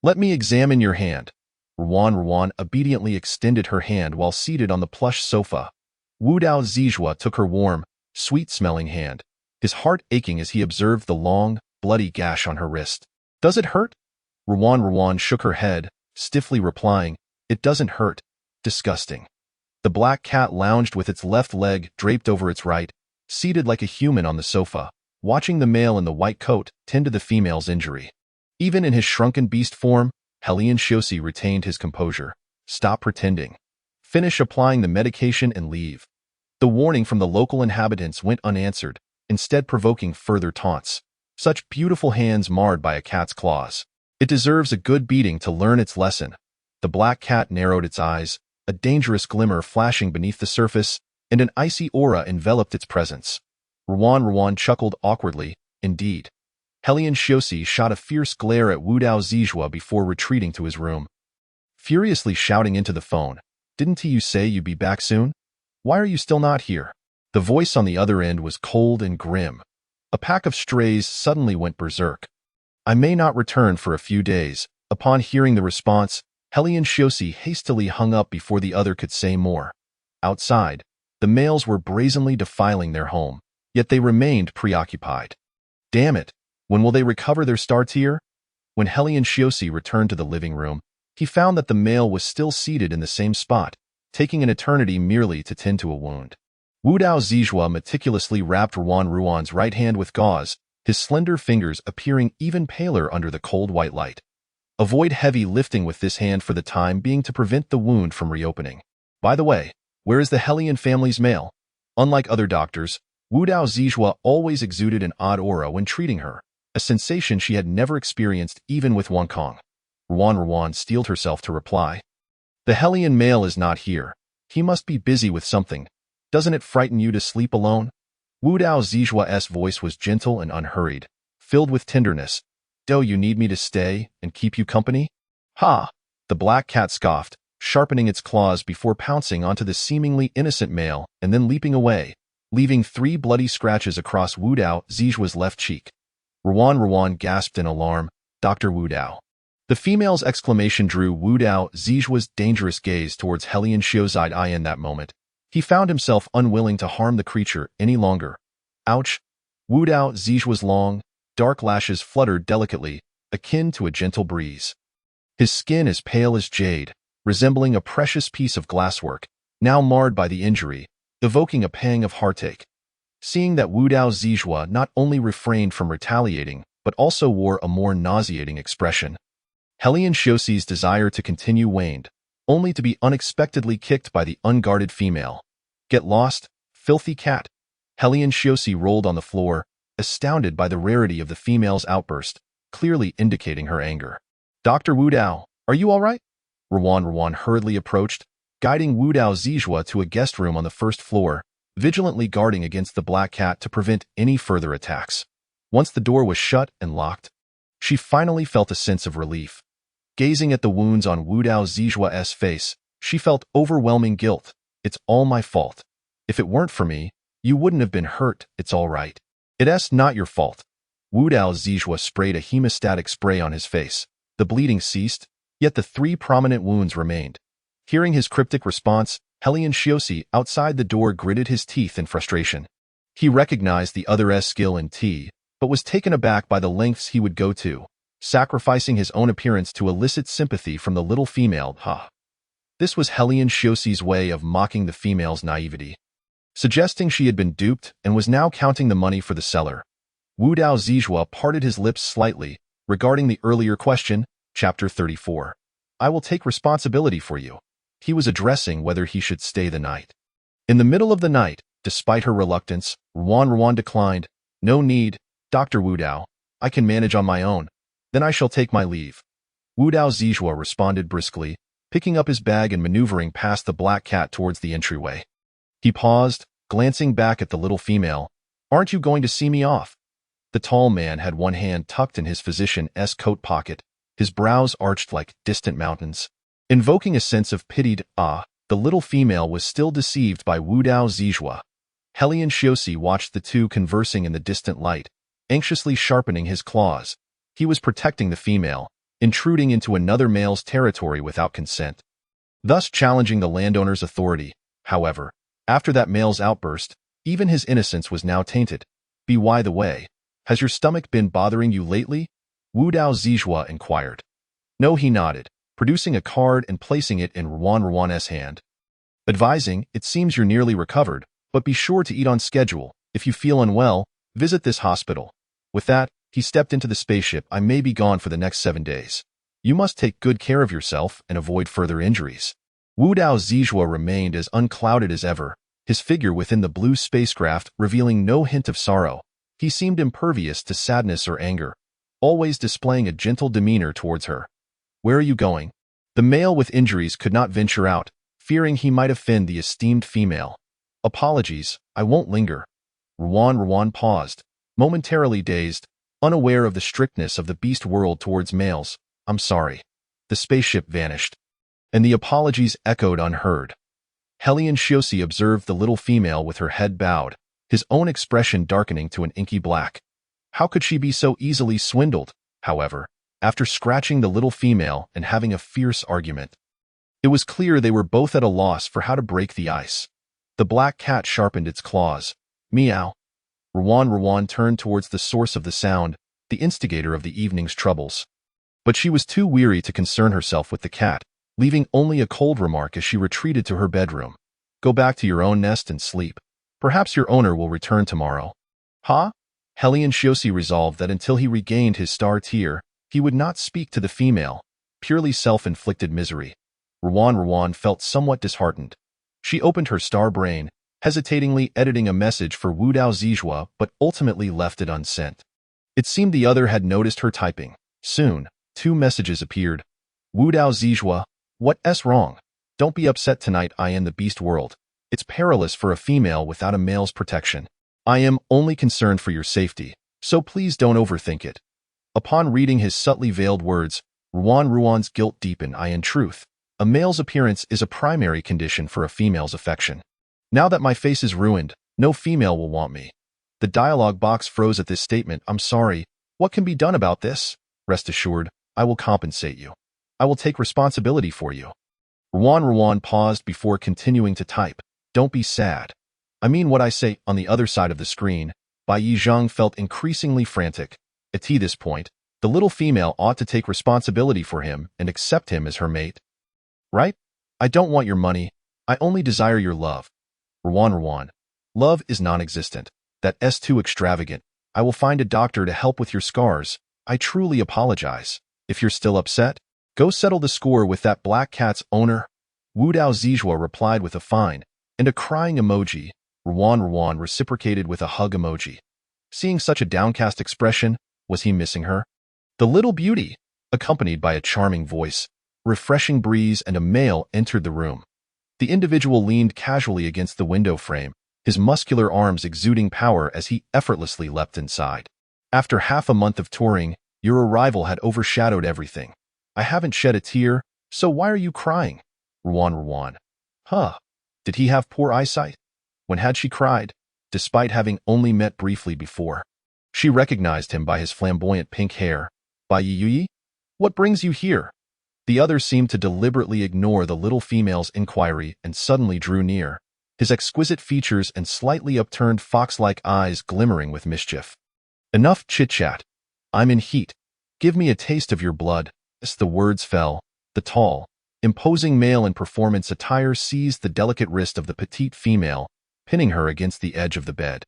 Let me examine your hand. Ruan obediently extended her hand while seated on the plush sofa. Wu Tao Zizhua took her warm, sweet-smelling hand, his heart aching as he observed the long, bloody gash on her wrist. Does it hurt? Ruan shook her head, stiffly replying, It doesn't hurt. Disgusting. The black cat lounged with its left leg draped over its right, seated like a human on the sofa, watching the male in the white coat tend to the female's injury. Even in his shrunken beast form, Hellion Shiosi retained his composure. Stop pretending. Finish applying the medication and leave. The warning from the local inhabitants went unanswered, instead provoking further taunts. Such beautiful hands marred by a cat's claws. It deserves a good beating to learn its lesson. The black cat narrowed its eyes, a dangerous glimmer flashing beneath the surface, and an icy aura enveloped its presence. Ruan chuckled awkwardly. Indeed. Hellion Shiosi shot a fierce glare at Wu Tao Zizhua before retreating to his room, furiously shouting into the phone, Didn't you say you'd be back soon? Why are you still not here? The voice on the other end was cold and grim. A pack of strays suddenly went berserk. I may not return for a few days. Upon hearing the response, Hellion Shiosi hastily hung up before the other could say more. Outside, the males were brazenly defiling their home, yet they remained preoccupied. Damn it! When will they recover their star tier? When Hellion Shiosi returned to the living room, he found that the male was still seated in the same spot, taking an eternity merely to tend to a wound. Wu Tao Zizhua meticulously wrapped Ruan's right hand with gauze, his slender fingers appearing even paler under the cold white light. Avoid heavy lifting with this hand for the time being to prevent the wound from reopening. By the way, where is the Hellion family's male? Unlike other doctors, Wu Tao Zizhua always exuded an odd aura when treating her, a sensation she had never experienced even with Wang Kong. Ruan steeled herself to reply. The Hellion male is not here. He must be busy with something. Doesn't it frighten you to sleep alone? Wu Tao Zizhua's voice was gentle and unhurried, filled with tenderness. Do you need me to stay and keep you company? Ha! The black cat scoffed, sharpening its claws before pouncing onto the seemingly innocent male and then leaping away, leaving 3 bloody scratches across Wu Tao Zizhua's left cheek. Ruan gasped in alarm. Dr. Wu Tao. The female's exclamation drew Wu Tao Zizhua's dangerous gaze towards Hellion Shio's eye in that moment. He found himself unwilling to harm the creature any longer. Ouch! Wu Tao Zizhua's long, dark lashes fluttered delicately, akin to a gentle breeze. His skin as pale as jade, resembling a precious piece of glasswork, now marred by the injury, evoking a pang of heartache. Seeing that Wu Dao's Zijua not only refrained from retaliating, but also wore a more nauseating expression. Helian Xiuxi's desire to continue waned, only to be unexpectedly kicked by the unguarded female. "Get lost, filthy cat!" Helian Xiuxi rolled on the floor, astounded by the rarity of the female's outburst, clearly indicating her anger. "Dr. Wu Dao, are you all right?" Ruan hurriedly approached, guiding Wu Dao's Zijua to a guest room on the first floor, vigilantly guarding against the black cat to prevent any further attacks. Once the door was shut and locked, she finally felt a sense of relief. Gazing at the wounds on Wu Dao's Zijua's face, she felt overwhelming guilt. "It's all my fault. If it weren't for me, you wouldn't have been hurt. It's all right. It's not your fault." Wu Dao's Zijua sprayed a hemostatic spray on his face. The bleeding ceased, yet the 3 prominent wounds remained. Hearing his cryptic response, Helian Xiuxi outside the door gritted his teeth in frustration. He recognized the other's skill in tea, but was taken aback by the lengths he would go to, sacrificing his own appearance to elicit sympathy from the little female. This was Helian Xiuxi's way of mocking the female's naivety, suggesting she had been duped and was now counting the money for the seller. Wu Dao Zijua parted his lips slightly, regarding the earlier question, Chapter 34. "I will take responsibility for you." He was addressing whether he should stay the night. In the middle of the night, despite her reluctance, Ruan declined. "No need, Dr. Wu Dao. I can manage on my own. Then I shall take my leave." Wu Dao Zijua responded briskly, picking up his bag and maneuvering past the black cat towards the entryway. He paused, glancing back at the little female. "Aren't you going to see me off?" The tall man had one hand tucked in his physician's coat pocket, his brows arched like distant mountains. Invoking a sense of pitied awe, the little female was still deceived by Wu Dao Zijua. Helian Xiuxi watched the two conversing in the distant light, anxiously sharpening his claws. He was protecting the female, intruding into another male's territory without consent, thus challenging the landowner's authority. However, after that male's outburst, even his innocence was now tainted. "By the way, has your stomach been bothering you lately?" Wu Dao Zijua inquired. "No," he nodded, producing a card and placing it in Ruan's hand. Advising, "It seems you're nearly recovered, but be sure to eat on schedule. If you feel unwell, visit this hospital." With that, he stepped into the spaceship. "I may be gone for the next 7 days. You must take good care of yourself and avoid further injuries." Wu Dao Zijua remained as unclouded as ever, his figure within the blue spacecraft revealing no hint of sorrow. He seemed impervious to sadness or anger, always displaying a gentle demeanor towards her. "Where are you going?" The male with injuries could not venture out, fearing he might offend the esteemed female. "Apologies, I won't linger." Ruan paused, momentarily dazed, unaware of the strictness of the beast world towards males. "I'm sorry." The spaceship vanished, and the apologies echoed unheard. Helian Xiuxi observed the little female with her head bowed, his own expression darkening to an inky black. How could she be so easily swindled, however, after scratching the little female and having a fierce argument? It was clear they were both at a loss for how to break the ice. The black cat sharpened its claws. "Meow." Ruan turned towards the source of the sound, the instigator of the evening's troubles. But she was too weary to concern herself with the cat, leaving only a cold remark as she retreated to her bedroom. "Go back to your own nest and sleep. Perhaps your owner will return tomorrow." "Ha?" Helian Xiuxi resolved that until he regained his star tier, he would not speak to the female, purely self-inflicted misery. Ruan felt somewhat disheartened. She opened her star brain, hesitatingly editing a message for Wu Dao Zijua, but ultimately left it unsent. It seemed the other had noticed her typing. Soon, 2 messages appeared. "Wu Dao Zijua, what's wrong? Don't be upset tonight. I am the beast world. It's perilous for a female without a male's protection. I am only concerned for your safety, so please don't overthink it." Upon reading his subtly veiled words, Ruan's guilt deepened. In truth, a male's appearance is a primary condition for a female's affection. Now that my face is ruined, no female will want me. The dialogue box froze at this statement. "I'm sorry. What can be done about this?" "Rest assured, I will compensate you. I will take responsibility for you." Ruan paused before continuing to type. "Don't be sad. I mean what I say." On the other side of the screen, Bai Yizhang felt increasingly frantic. At this point, the little female ought to take responsibility for him and accept him as her mate. right? I don't want your money. I only desire your love. Rowan. Love is non-existent. That's too extravagant. I will find a doctor to help with your scars. I truly apologize. If you're still upset, go settle the score with that black cat's owner. Wu Dao Zijua replied with a fine and a crying emoji. Rowan reciprocated with a hug emoji. Seeing such a downcast expression, was he missing her? The little beauty, accompanied by a charming voice, refreshing breeze, and a male entered the room. The individual leaned casually against the window frame, his muscular arms exuding power as he effortlessly leapt inside. After half a month of touring, your arrival had overshadowed everything. I haven't shed a tear, so why are you crying? Rowan. Huh. Did he have poor eyesight? When had she cried, despite having only met briefly before? She recognized him by his flamboyant pink hair. Bai Yi? What brings you here? The other seemed to deliberately ignore the little female's inquiry and suddenly drew near, his exquisite features and slightly upturned fox-like eyes glimmering with mischief. Enough chit-chat. I'm in heat. Give me a taste of your blood. As the words fell, the tall, imposing male in performance attire seized the delicate wrist of the petite female, pinning her against the edge of the bed.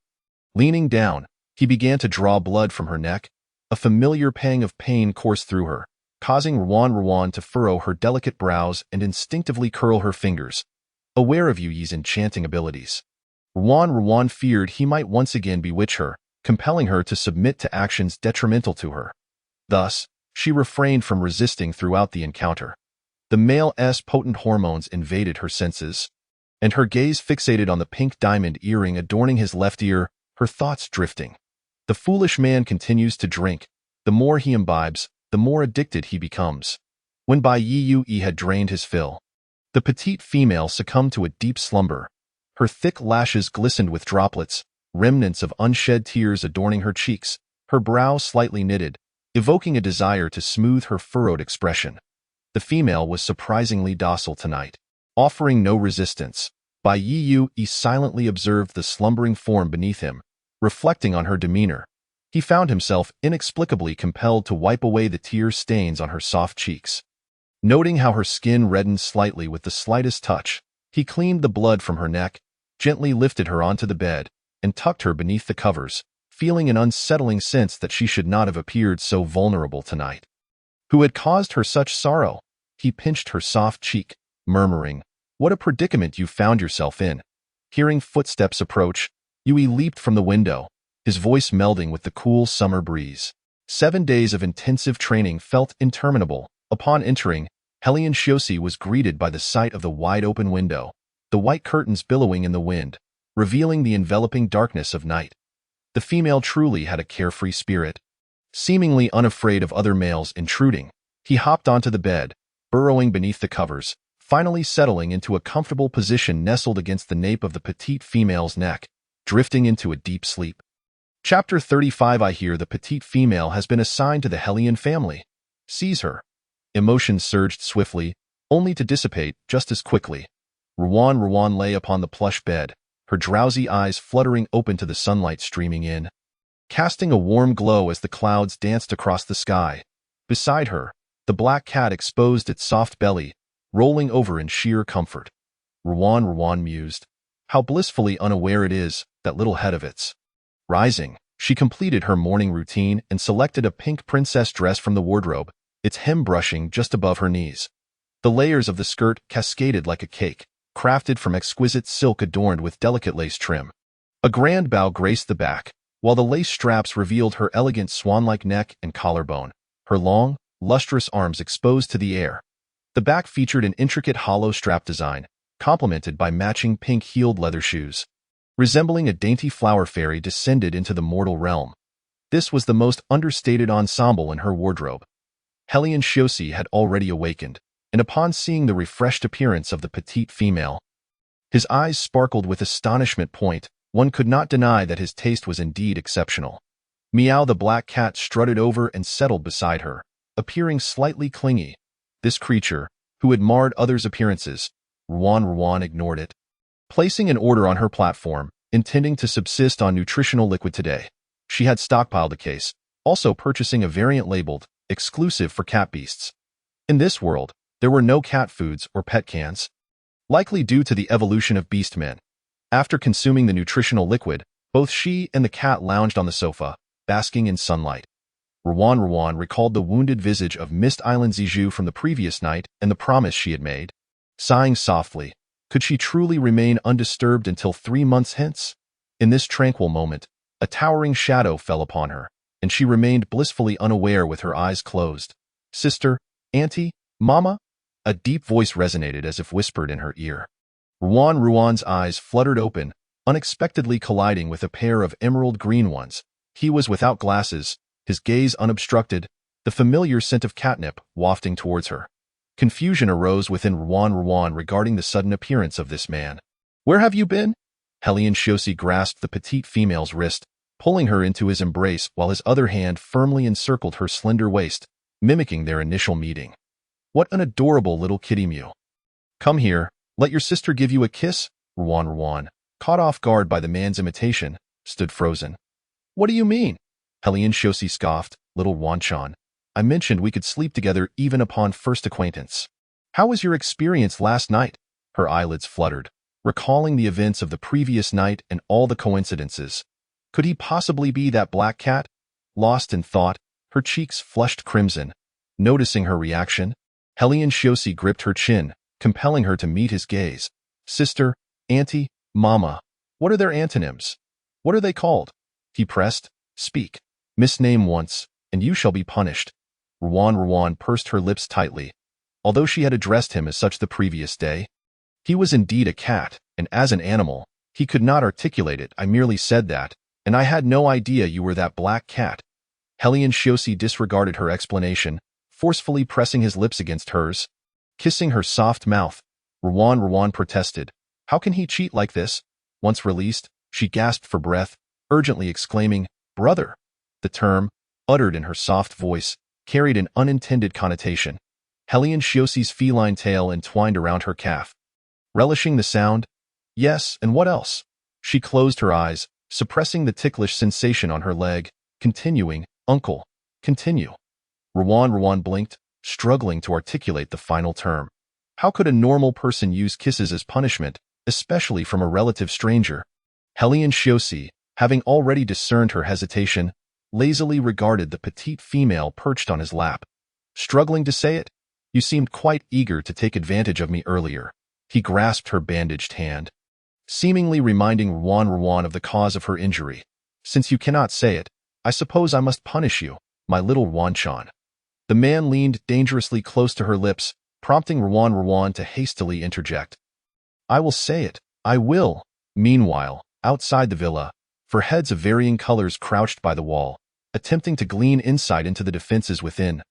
Leaning down, he began to draw blood from her neck. A familiar pang of pain coursed through her, causing Rowan to furrow her delicate brows and instinctively curl her fingers, aware of Yu Yi's enchanting abilities. Rowan feared he might once again bewitch her, compelling her to submit to actions detrimental to her. Thus, she refrained from resisting throughout the encounter. The male's potent hormones invaded her senses, and her gaze fixated on the pink diamond earring adorning his left ear, her thoughts drifting. The foolish man continues to drink. The more he imbibes, the more addicted he becomes. When Bai Yi had drained his fill, the petite female succumbed to a deep slumber. Her thick lashes glistened with droplets, remnants of unshed tears adorning her cheeks, her brow slightly knitted, evoking a desire to smooth her furrowed expression. The female was surprisingly docile tonight, offering no resistance. Bai Yi silently observed the slumbering form beneath him, reflecting on her demeanor. He found himself inexplicably compelled to wipe away the tear stains on her soft cheeks. Noting how her skin reddened slightly with the slightest touch, he cleaned the blood from her neck, gently lifted her onto the bed, and tucked her beneath the covers, feeling an unsettling sense that she should not have appeared so vulnerable tonight. Who had caused her such sorrow? He pinched her soft cheek, murmuring, "What a predicament you found yourself in." Hearing footsteps approach, Yui leaped from the window, his voice melding with the cool summer breeze. 7 days of intensive training felt interminable. Upon entering, Helian Shiosi was greeted by the sight of the wide-open window, the white curtains billowing in the wind, revealing the enveloping darkness of night. The female truly had a carefree spirit. Seemingly unafraid of other males intruding, he hopped onto the bed, burrowing beneath the covers, finally settling into a comfortable position nestled against the nape of the petite female's neck, drifting into a deep sleep. Chapter 35. I hear the petite female has been assigned to the Helian family. Seize her. Emotions surged swiftly, only to dissipate just as quickly. Rowan lay upon the plush bed, her drowsy eyes fluttering open to the sunlight streaming in, casting a warm glow as the clouds danced across the sky. Beside her, the black cat exposed its soft belly, rolling over in sheer comfort. Rowan mused. How blissfully unaware it is, that little head of its. Rising, she completed her morning routine and selected a pink princess dress from the wardrobe, its hem brushing just above her knees. The layers of the skirt cascaded like a cake, crafted from exquisite silk adorned with delicate lace trim. A grand bow graced the back, while the lace straps revealed her elegant swan-like neck and collarbone, her long, lustrous arms exposed to the air. The back featured an intricate hollow strap design, complemented by matching pink-heeled leather shoes. Resembling a dainty flower fairy descended into the mortal realm. This was the most understated ensemble in her wardrobe. Helian Shiosi had already awakened, and upon seeing the refreshed appearance of the petite female, his eyes sparkled with astonishment. One could not deny that his taste was indeed exceptional. Meow the black cat strutted over and settled beside her, appearing slightly clingy. This creature, who had marred others' appearances, Rowan ignored it. Placing an order on her platform, intending to subsist on nutritional liquid today, she had stockpiled a case, also purchasing a variant labeled, exclusive for cat beasts. In this world, There were no cat foods or pet cans, likely due to the evolution of beastmen. After consuming the nutritional liquid, both she and the cat lounged on the sofa, basking in sunlight. Ruan recalled the wounded visage of Mist Island Ziju from the previous night and the promise she had made. Sighing softly, could she truly remain undisturbed until 3 months hence? In this tranquil moment, a towering shadow fell upon her, and she remained blissfully unaware with her eyes closed. Sister, auntie, mama? A deep voice resonated as if whispered in her ear. Ruan's eyes fluttered open, unexpectedly colliding with a pair of emerald green ones. He was without glasses, his gaze unobstructed, the familiar scent of catnip wafting towards her. Confusion arose within Ruan regarding the sudden appearance of this man. "Where have you been?" Helian Shosi grasped the petite female's wrist, pulling her into his embrace while his other hand firmly encircled her slender waist, mimicking their initial meeting. "What an adorable little kitty mew. Come here, let your sister give you a kiss." Ruan, caught off guard by the man's imitation, stood frozen. "What do you mean?" Helian Shosi scoffed. "Little Wanchan, I mentioned we could sleep together even upon first acquaintance. How was your experience last night?" Her eyelids fluttered, recalling the events of the previous night and all the coincidences. Could he possibly be that black cat? Lost in thought, her cheeks flushed crimson. Noticing her reaction, Helian Shosi gripped her chin, compelling her to meet his gaze. "Sister, auntie, mama, what are their antonyms? What are they called?" He pressed. "Speak. Misname once, and you shall be punished." Ruan pursed her lips tightly. Although she had addressed him as such the previous day, he was indeed a cat, and as an animal, he could not articulate it. "I merely said that, and I had no idea you were that black cat." Helian Shosi disregarded her explanation, forcefully pressing his lips against hers. Kissing her soft mouth, Ruan protested. How can he cheat like this? Once released, she gasped for breath, urgently exclaiming, "Brother!" The term, uttered in her soft voice, carried an unintended connotation. Helian Shiosi's feline tail entwined around her calf. Relishing the sound? Yes, and what else? She closed her eyes, suppressing the ticklish sensation on her leg, continuing, "Uncle, continue." Ruan blinked, struggling to articulate the final term. How could a normal person use kisses as punishment, especially from a relative stranger? Helian Shiosi, having already discerned her hesitation, lazily regarded the petite female perched on his lap. "Struggling to say it? You seemed quite eager to take advantage of me earlier." He grasped her bandaged hand, seemingly reminding Ruan of the cause of her injury. "Since you cannot say it, I suppose I must punish you, my little Wanchan." The man leaned dangerously close to her lips, prompting Ruan to hastily interject. "I will say it, I will." Meanwhile, outside the villa, for heads of varying colors crouched by the wall, attempting to glean insight into the defenses within.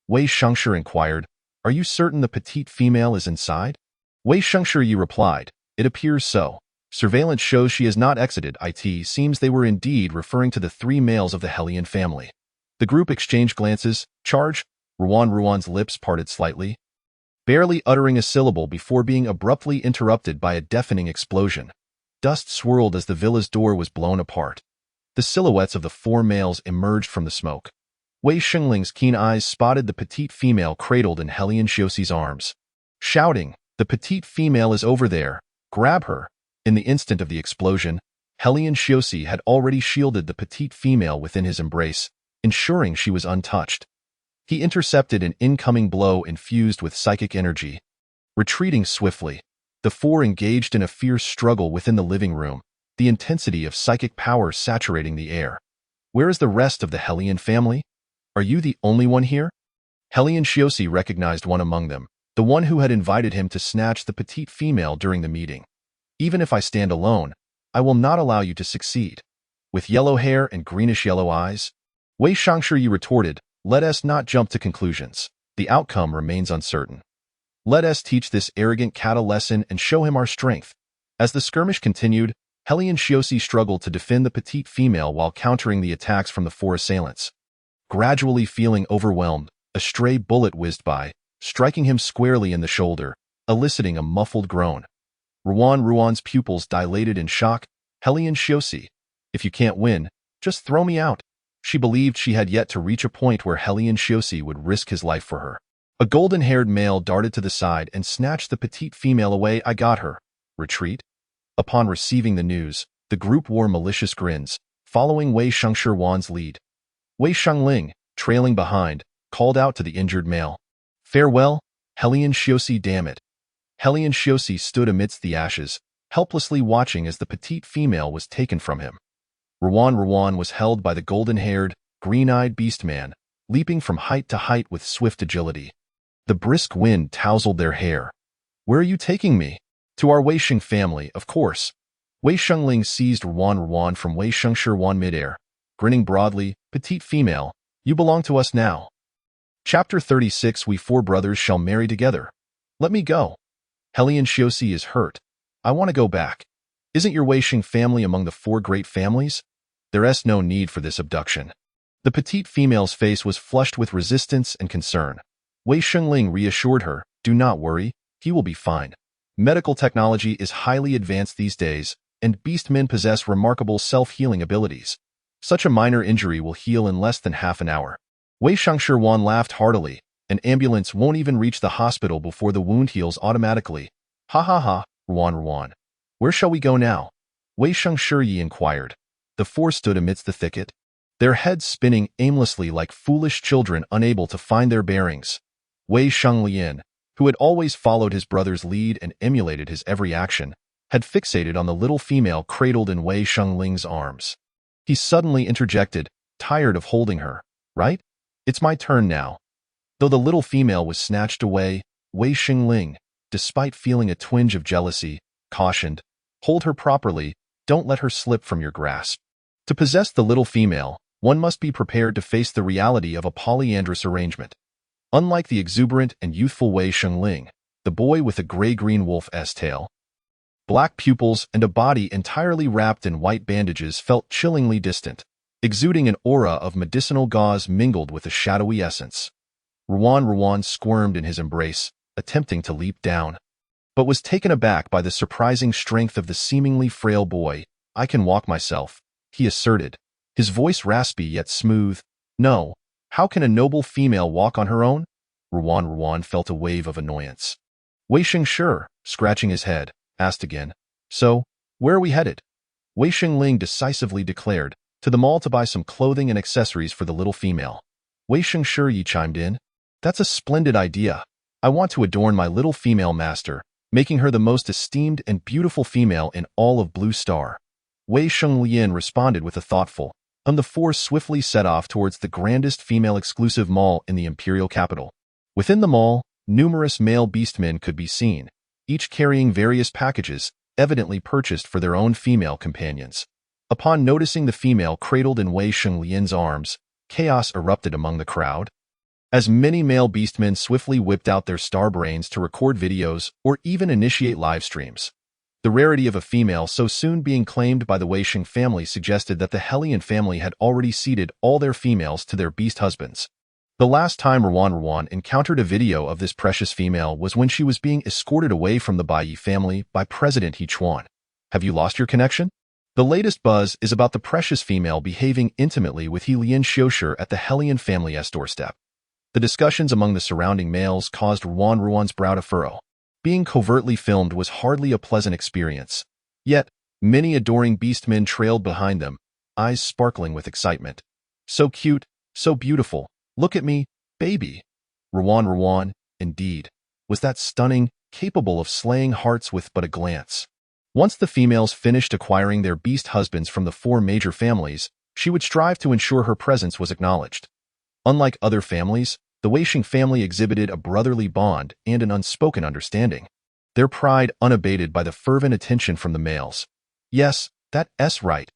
Wei Shengshi inquired, "Are you certain the petite female is inside?" Wei Shengshi replied, "It appears so. Surveillance shows she has not exited. It seems they were indeed referring to the 3 males of the Helian family." The group exchanged glances. "Charge?" Ruan's lips parted slightly, barely uttering a syllable before being abruptly interrupted by a deafening explosion. Dust swirled as the villa's door was blown apart. The silhouettes of the 4 males emerged from the smoke. Wei Shengling's keen eyes spotted the petite female cradled in Helian Shiosi's arms. Shouting, "The petite female is over there! Grab her!" In the instant of the explosion, Helian Shiosi had already shielded the petite female within his embrace, ensuring she was untouched. He intercepted an incoming blow infused with psychic energy. Retreating swiftly, the 4 engaged in a fierce struggle within the living room, the intensity of psychic power saturating the air. "Where is the rest of the Helian family? Are you the only one here?" Helian Shiosi recognized one among them, the one who had invited him to snatch the petite female during the meeting. "Even if I stand alone, I will not allow you to succeed." With yellow hair and greenish-yellow eyes, Wei Shangshi retorted, "Let us not jump to conclusions. The outcome remains uncertain. Let us teach this arrogant cat a lesson and show him our strength." As the skirmish continued, Helian Shiosi struggled to defend the petite female while countering the attacks from the 4 assailants. Gradually feeling overwhelmed, a stray bullet whizzed by, striking him squarely in the shoulder, eliciting a muffled groan. Ruan's pupils dilated in shock. "Helian Shiosi, if you can't win, just throw me out." She believed she had yet to reach a point where Helian Shiosi would risk his life for her. A golden-haired male darted to the side and snatched the petite female away. I got her. Retreat? Upon receiving the news, the group wore malicious grins, following Wei Shengshi lead. Wei Shengling, trailing behind, called out to the injured male. Farewell, Helian Shiosi, damn it. Helian Shiosi stood amidst the ashes, helplessly watching as the petite female was taken from him. Ruan was held by the golden-haired, green-eyed beast-man, leaping from height to height with swift agility. The brisk wind tousled their hair. Where are you taking me? To our Wei Sheng family, of course. Wei Shengling seized Ruan from Wei Shengshi midair, grinning broadly. Petite female, you belong to us now. Chapter 36. We four brothers shall marry together. Let me go. Helian Shiosi is hurt. I want to go back. Isn't your Wei Sheng family among the four great families? There's no need for this abduction. The petite female's face was flushed with resistance and concern. Wei Shengling reassured her, do not worry, he will be fine. Medical technology is highly advanced these days, and beastmen possess remarkable self-healing abilities. Such a minor injury will heal in less than half an hour. Wei Shengshi laughed heartily. An ambulance won't even reach the hospital before the wound heals automatically. Ha ha ha, Ruan. Where shall we go now? Wei Shengshi inquired. The four stood amidst the thicket, their heads spinning aimlessly like foolish children unable to find their bearings. Wei Shenglian, who had always followed his brother's lead and emulated his every action, had fixated on the little female cradled in Wei Shengling's arms. He suddenly interjected, tired of holding her, right? It's my turn now. Though the little female was snatched away, Wei Shengling, despite feeling a twinge of jealousy, cautioned, hold her properly, don't let her slip from your grasp. To possess the little female, one must be prepared to face the reality of a polyandrous arrangement. Unlike the exuberant and youthful Wei Shengling, the boy with a gray-green wolf's tail, black pupils, and a body entirely wrapped in white bandages felt chillingly distant, exuding an aura of medicinal gauze mingled with a shadowy essence. Ruan squirmed in his embrace, attempting to leap down, but was taken aback by the surprising strength of the seemingly frail boy. I can walk myself, he asserted, his voice raspy yet smooth. No, how can a noble female walk on her own? Ruan felt a wave of annoyance. Wei Shengshi, scratching his head, asked again. So, where are we headed? Wei Shengling decisively declared, to the mall to buy some clothing and accessories for the little female. Wei Shengshi chimed in. That's a splendid idea. I want to adorn my little female master, making her the most esteemed and beautiful female in all of Blue Star. Wei Shenglian responded with a thoughtful, and the four swiftly set off towards the grandest female-exclusive mall in the imperial capital. Within the mall, numerous male beastmen could be seen, each carrying various packages, evidently purchased for their own female companions. Upon noticing the female cradled in Wei Shenglian's arms, chaos erupted among the crowd. As many male beastmen swiftly whipped out their star brains to record videos or even initiate live streams. The rarity of a female so soon being claimed by the Wei Sheng family suggested that the Helian family had already ceded all their females to their beast husbands. The last time Ruan encountered a video of this precious female was when she was being escorted away from the Bai family by President He Chuan. Have you lost your connection? The latest buzz is about the precious female behaving intimately with Helian Shioshi at the Helian family's doorstep. The discussions among the surrounding males caused Ruan's brow to furrow. Being covertly filmed was hardly a pleasant experience. Yet, many adoring beastmen trailed behind them, eyes sparkling with excitement. So cute, so beautiful. Look at me, baby. Ruan, indeed, was that stunning, capable of slaying hearts with but a glance. Once the females finished acquiring their beast husbands from the four major families, she would strive to ensure her presence was acknowledged. Unlike other families, the Wei Sheng family exhibited a brotherly bond and an unspoken understanding, their pride unabated by the fervent attention from the males. Yes, that's right.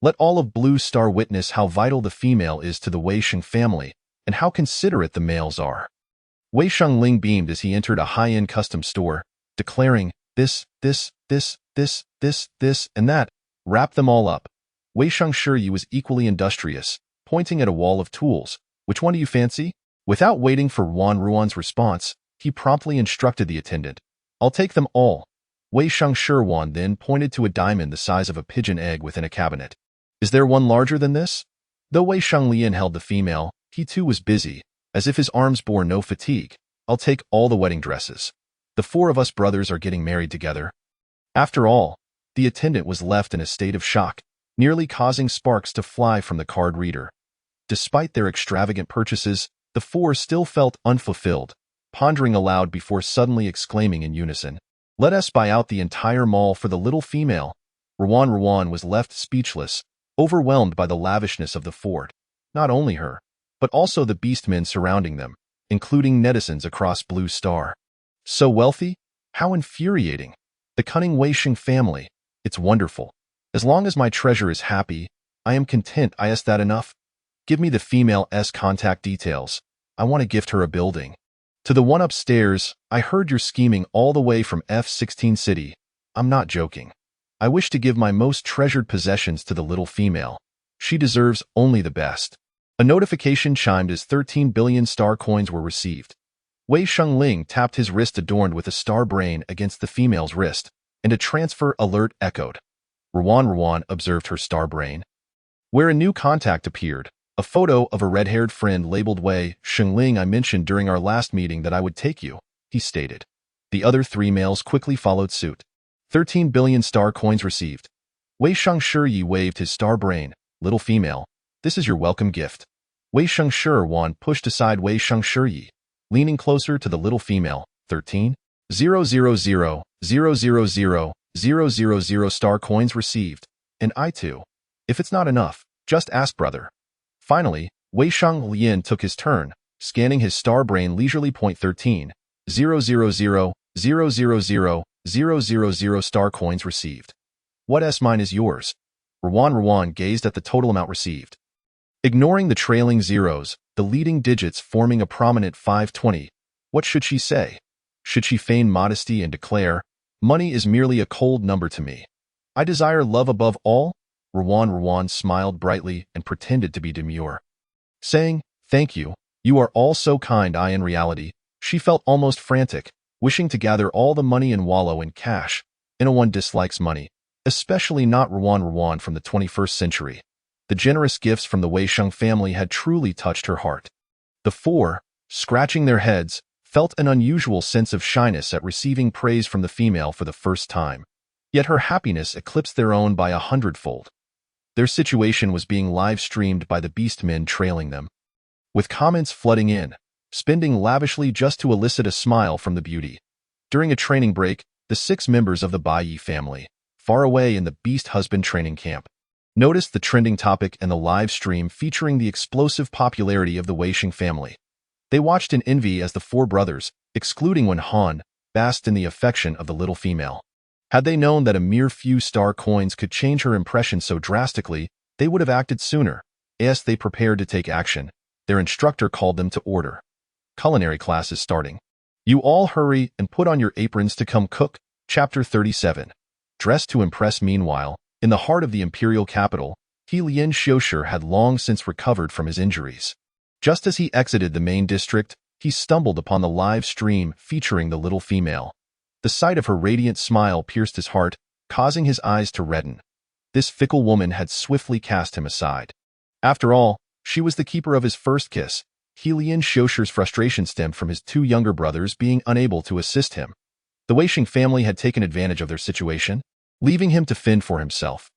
Let all of Blue Star witness how vital the female is to the Wei Sheng family, and how considerate the males are. Wei Shengling beamed as he entered a high-end custom store, declaring, this, and that. Wrap them all up. Wei Shengshi was equally industrious, pointing at a wall of tools. Which one do you fancy? Without waiting for Ruan's response, he promptly instructed the attendant. I'll take them all. Wei Shengshi then pointed to a diamond the size of a pigeon egg within a cabinet. Is there one larger than this? Though Wei Shenglian held the female, he too was busy, as if his arms bore no fatigue. I'll take all the wedding dresses. The four of us brothers are getting married together. After all, the attendant was left in a state of shock, nearly causing sparks to fly from the card reader. Despite their extravagant purchases, the four still felt unfulfilled, pondering aloud before suddenly exclaiming in unison, "Let us buy out the entire mall for the little female." Rowan was left speechless, overwhelmed by the lavishness of the Ford. Not only her, but also the beastmen surrounding them, including netizens across Blue Star. So wealthy? How infuriating. The cunning Wei Sheng family. It's wonderful. As long as my treasure is happy, I am content. Is that enough? Give me the female's contact details. I want to gift her a building. To the one upstairs, I heard you're scheming all the way from F-16 City. I'm not joking. I wish to give my most treasured possessions to the little female. She deserves only the best. A notification chimed as 13 billion star coins were received. Wei Shengling tapped his wrist adorned with a star brain against the female's wrist, and a transfer alert echoed. Rowan observed her star brain, where a new contact appeared, a photo of a red-haired friend labeled Wei Shengling. "I mentioned during our last meeting that I would take you," he stated. The other three males quickly followed suit. 13 billion star coins received. Wei Shengshi waved his star brain. "Little female, this is your welcome gift." Wei Shengshi pushed aside Wei Shengshi, leaning closer to the little female. 13,000,000,000,000 star coins received. And I too. If it's not enough, just ask, brother. Finally, Wei Shenglian took his turn, scanning his star brain leisurely. 13,000,000,000,000 star coins received. What mine is yours? Rowan gazed at the total amount received. Ignoring the trailing zeros, the leading digits forming a prominent 520, what should she say? Should she feign modesty and declare, "Money is merely a cold number to me. I desire love above all"? Rowan smiled brightly and pretended to be demure, saying, "Thank you, you are all so kind." In reality, she felt almost frantic, wishing to gather all the money and wallow in cash. No one dislikes money, especially not Rowan from the 21st century. The generous gifts from the Wei Sheng family had truly touched her heart. The four, scratching their heads, felt an unusual sense of shyness at receiving praise from the female for the first time. Yet her happiness eclipsed their own by 100-fold. Their situation was being live-streamed by the beastmen trailing them, with comments flooding in, spending lavishly just to elicit a smile from the beauty. During a training break, the 6 members of the Bai family, far away in the beast husband training camp, noticed the trending topic and the live stream featuring the explosive popularity of the Wei Sheng family. They watched in envy as the 4 brothers, excluding Wen Han, basked in the affection of the little female. Had they known that a mere few star coins could change her impression so drastically, they would have acted sooner. As they prepared to take action, their instructor called them to order. Culinary class is starting. You all hurry and put on your aprons to come cook. Chapter 37. Dressed to impress. Meanwhile, in the heart of the imperial capital, He Lian Xiushi had long since recovered from his injuries. Just as he exited the main district, he stumbled upon the live stream featuring the little female. The sight of her radiant smile pierced his heart, causing his eyes to redden. This fickle woman had swiftly cast him aside. After all, she was the keeper of his first kiss. He Lian Xiushi's frustration stemmed from his 2 younger brothers being unable to assist him. The Wei Sheng family had taken advantage of their situation, leaving him to fend for himself.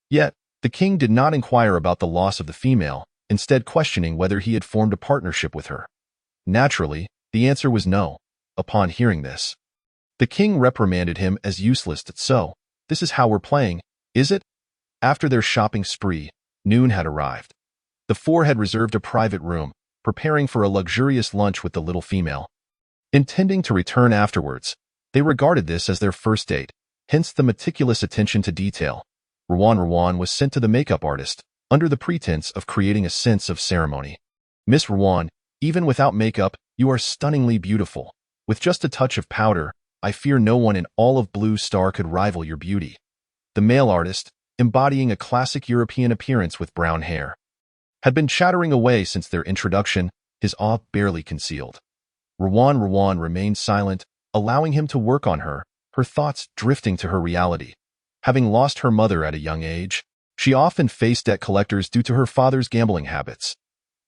Yet, the king did not inquire about the loss of the female, instead questioning whether he had formed a partnership with her. Naturally, the answer was no. Upon hearing this, the king reprimanded him as useless. "So, this is how we're playing, is it?" After their shopping spree, noon had arrived. The 4 had reserved a private room, preparing for a luxurious lunch with the little female. Intending to return afterwards, they regarded this as their first date, hence the meticulous attention to detail. Rowan was sent to the makeup artist, under the pretense of creating a sense of ceremony. "Miss Rowan, even without makeup, you are stunningly beautiful. With just a touch of powder, I fear no one in all of Blue Star could rival your beauty." The male artist, embodying a classic European appearance with brown hair, had been chattering away since their introduction, his awe barely concealed. Rowan remained silent, allowing him to work on her, her thoughts drifting to her reality. Having lost her mother at a young age, she often faced debt collectors due to her father's gambling habits.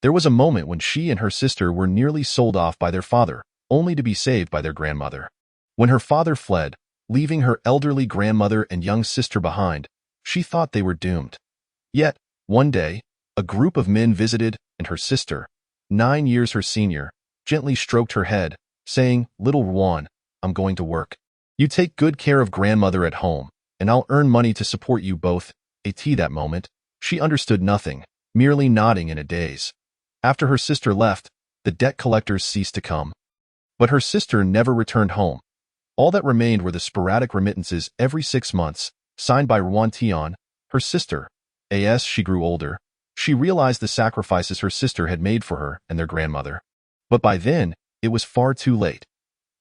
There was a moment when she and her sister were nearly sold off by their father, only to be saved by their grandmother. When her father fled, leaving her elderly grandmother and young sister behind, she thought they were doomed. Yet, one day, a group of men visited, and her sister, 9 years her senior, gently stroked her head, saying, "Little Ruan, I'm going to work. You take good care of grandmother at home, and I'll earn money to support you both." That moment, she understood nothing, merely nodding in a daze. After her sister left, the debt collectors ceased to come. But her sister never returned home. All that remained were the sporadic remittances every 6 months, signed by Ruan Tian, her sister. As she grew older, she realized the sacrifices her sister had made for her and their grandmother. But by then, it was far too late.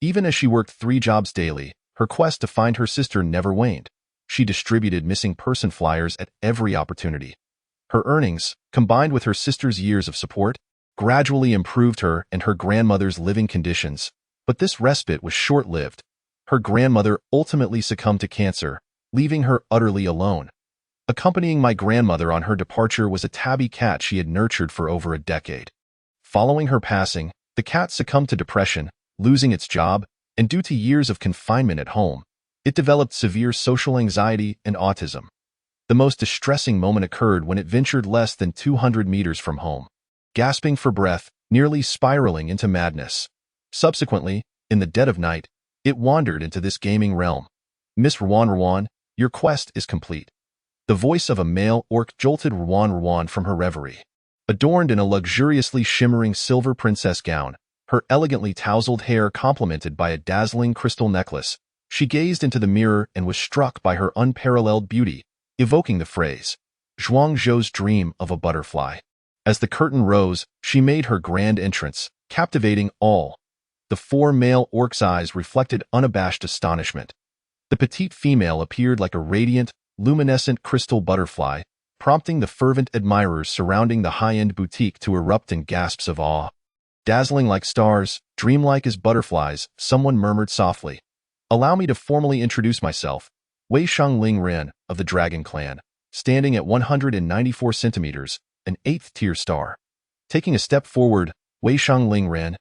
Even as she worked 3 jobs daily, her quest to find her sister never waned. She distributed missing person flyers at every opportunity. Her earnings, combined with her sister's years of support, gradually improved her and her grandmother's living conditions. But this respite was short-lived. Her grandmother ultimately succumbed to cancer, leaving her utterly alone. Accompanying my grandmother on her departure was a tabby cat she had nurtured for over a decade. Following her passing, the cat succumbed to depression, losing its job, and due to years of confinement at home, it developed severe social anxiety and autism. The most distressing moment occurred when it ventured less than 200 meters from home, gasping for breath, nearly spiraling into madness. Subsequently, in the dead of night, it wandered into this gaming realm. "Miss Ruan, your quest is complete." The voice of a male orc jolted Ruan from her reverie. Adorned in a luxuriously shimmering silver princess gown, her elegantly tousled hair complemented by a dazzling crystal necklace, she gazed into the mirror and was struck by her unparalleled beauty, evoking the phrase, "Zhuang Zhou's dream of a butterfly." As the curtain rose, she made her grand entrance, captivating all. The 4 male orcs' eyes reflected unabashed astonishment. The petite female appeared like a radiant, luminescent crystal butterfly, prompting the fervent admirers surrounding the high-end boutique to erupt in gasps of awe. "Dazzling like stars, dreamlike as butterflies," someone murmured softly. "Allow me to formally introduce myself, Wei Shangling Ren of the Dragon Clan, standing at 194 centimeters, an 8th-tier star." Taking a step forward, Wei Shangling Ren,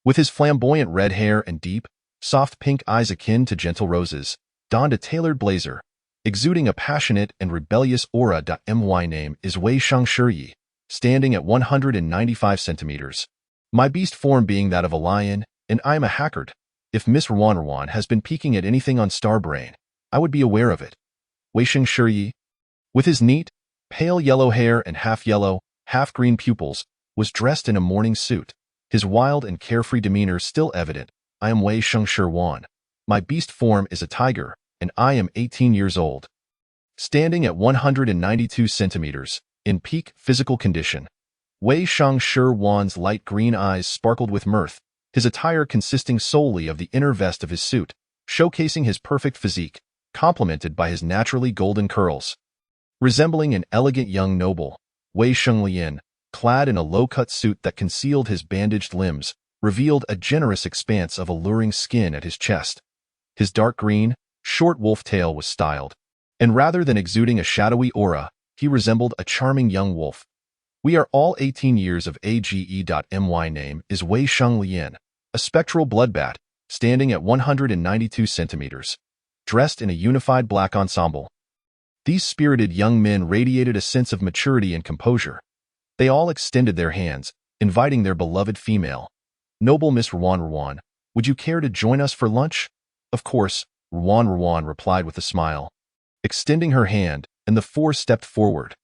with his flamboyant red hair and deep, soft pink eyes akin to gentle roses, donned a tailored blazer, exuding a passionate and rebellious aura. My name is Wei Shangshi, standing at 195 centimeters. My beast form being that of a lion, and I am a hackard. If Miss Ruan has been peeking at anything on Starbrain, I would be aware of it. Wei Shangshi, with his neat, pale yellow hair and half-yellow, half-green pupils, was dressed in a morning suit, his wild and carefree demeanor still evident. "I am Wei Shangshi. My beast form is a tiger, and I am 18 years old." Standing at 192 centimeters, in peak physical condition, Wei Shangshi light green eyes sparkled with mirth, his attire consisting solely of the inner vest of his suit, showcasing his perfect physique, complemented by his naturally golden curls. Resembling an elegant young noble, Wei Shenglian, clad in a low-cut suit that concealed his bandaged limbs, revealed a generous expanse of alluring skin at his chest. His dark green, short wolf tail was styled, and rather than exuding a shadowy aura, he resembled a charming young wolf. "We are all 18 years of age. My name is Wei Shenglian, a spectral bloodbat, standing at 192 centimeters, dressed in a unified black ensemble." These spirited young men radiated a sense of maturity and composure. They all extended their hands, inviting their beloved female. "Noble Miss Ruan, would you care to join us for lunch?" "Of course," Ruan replied with a smile. Extending her hand, and the 4 stepped forward.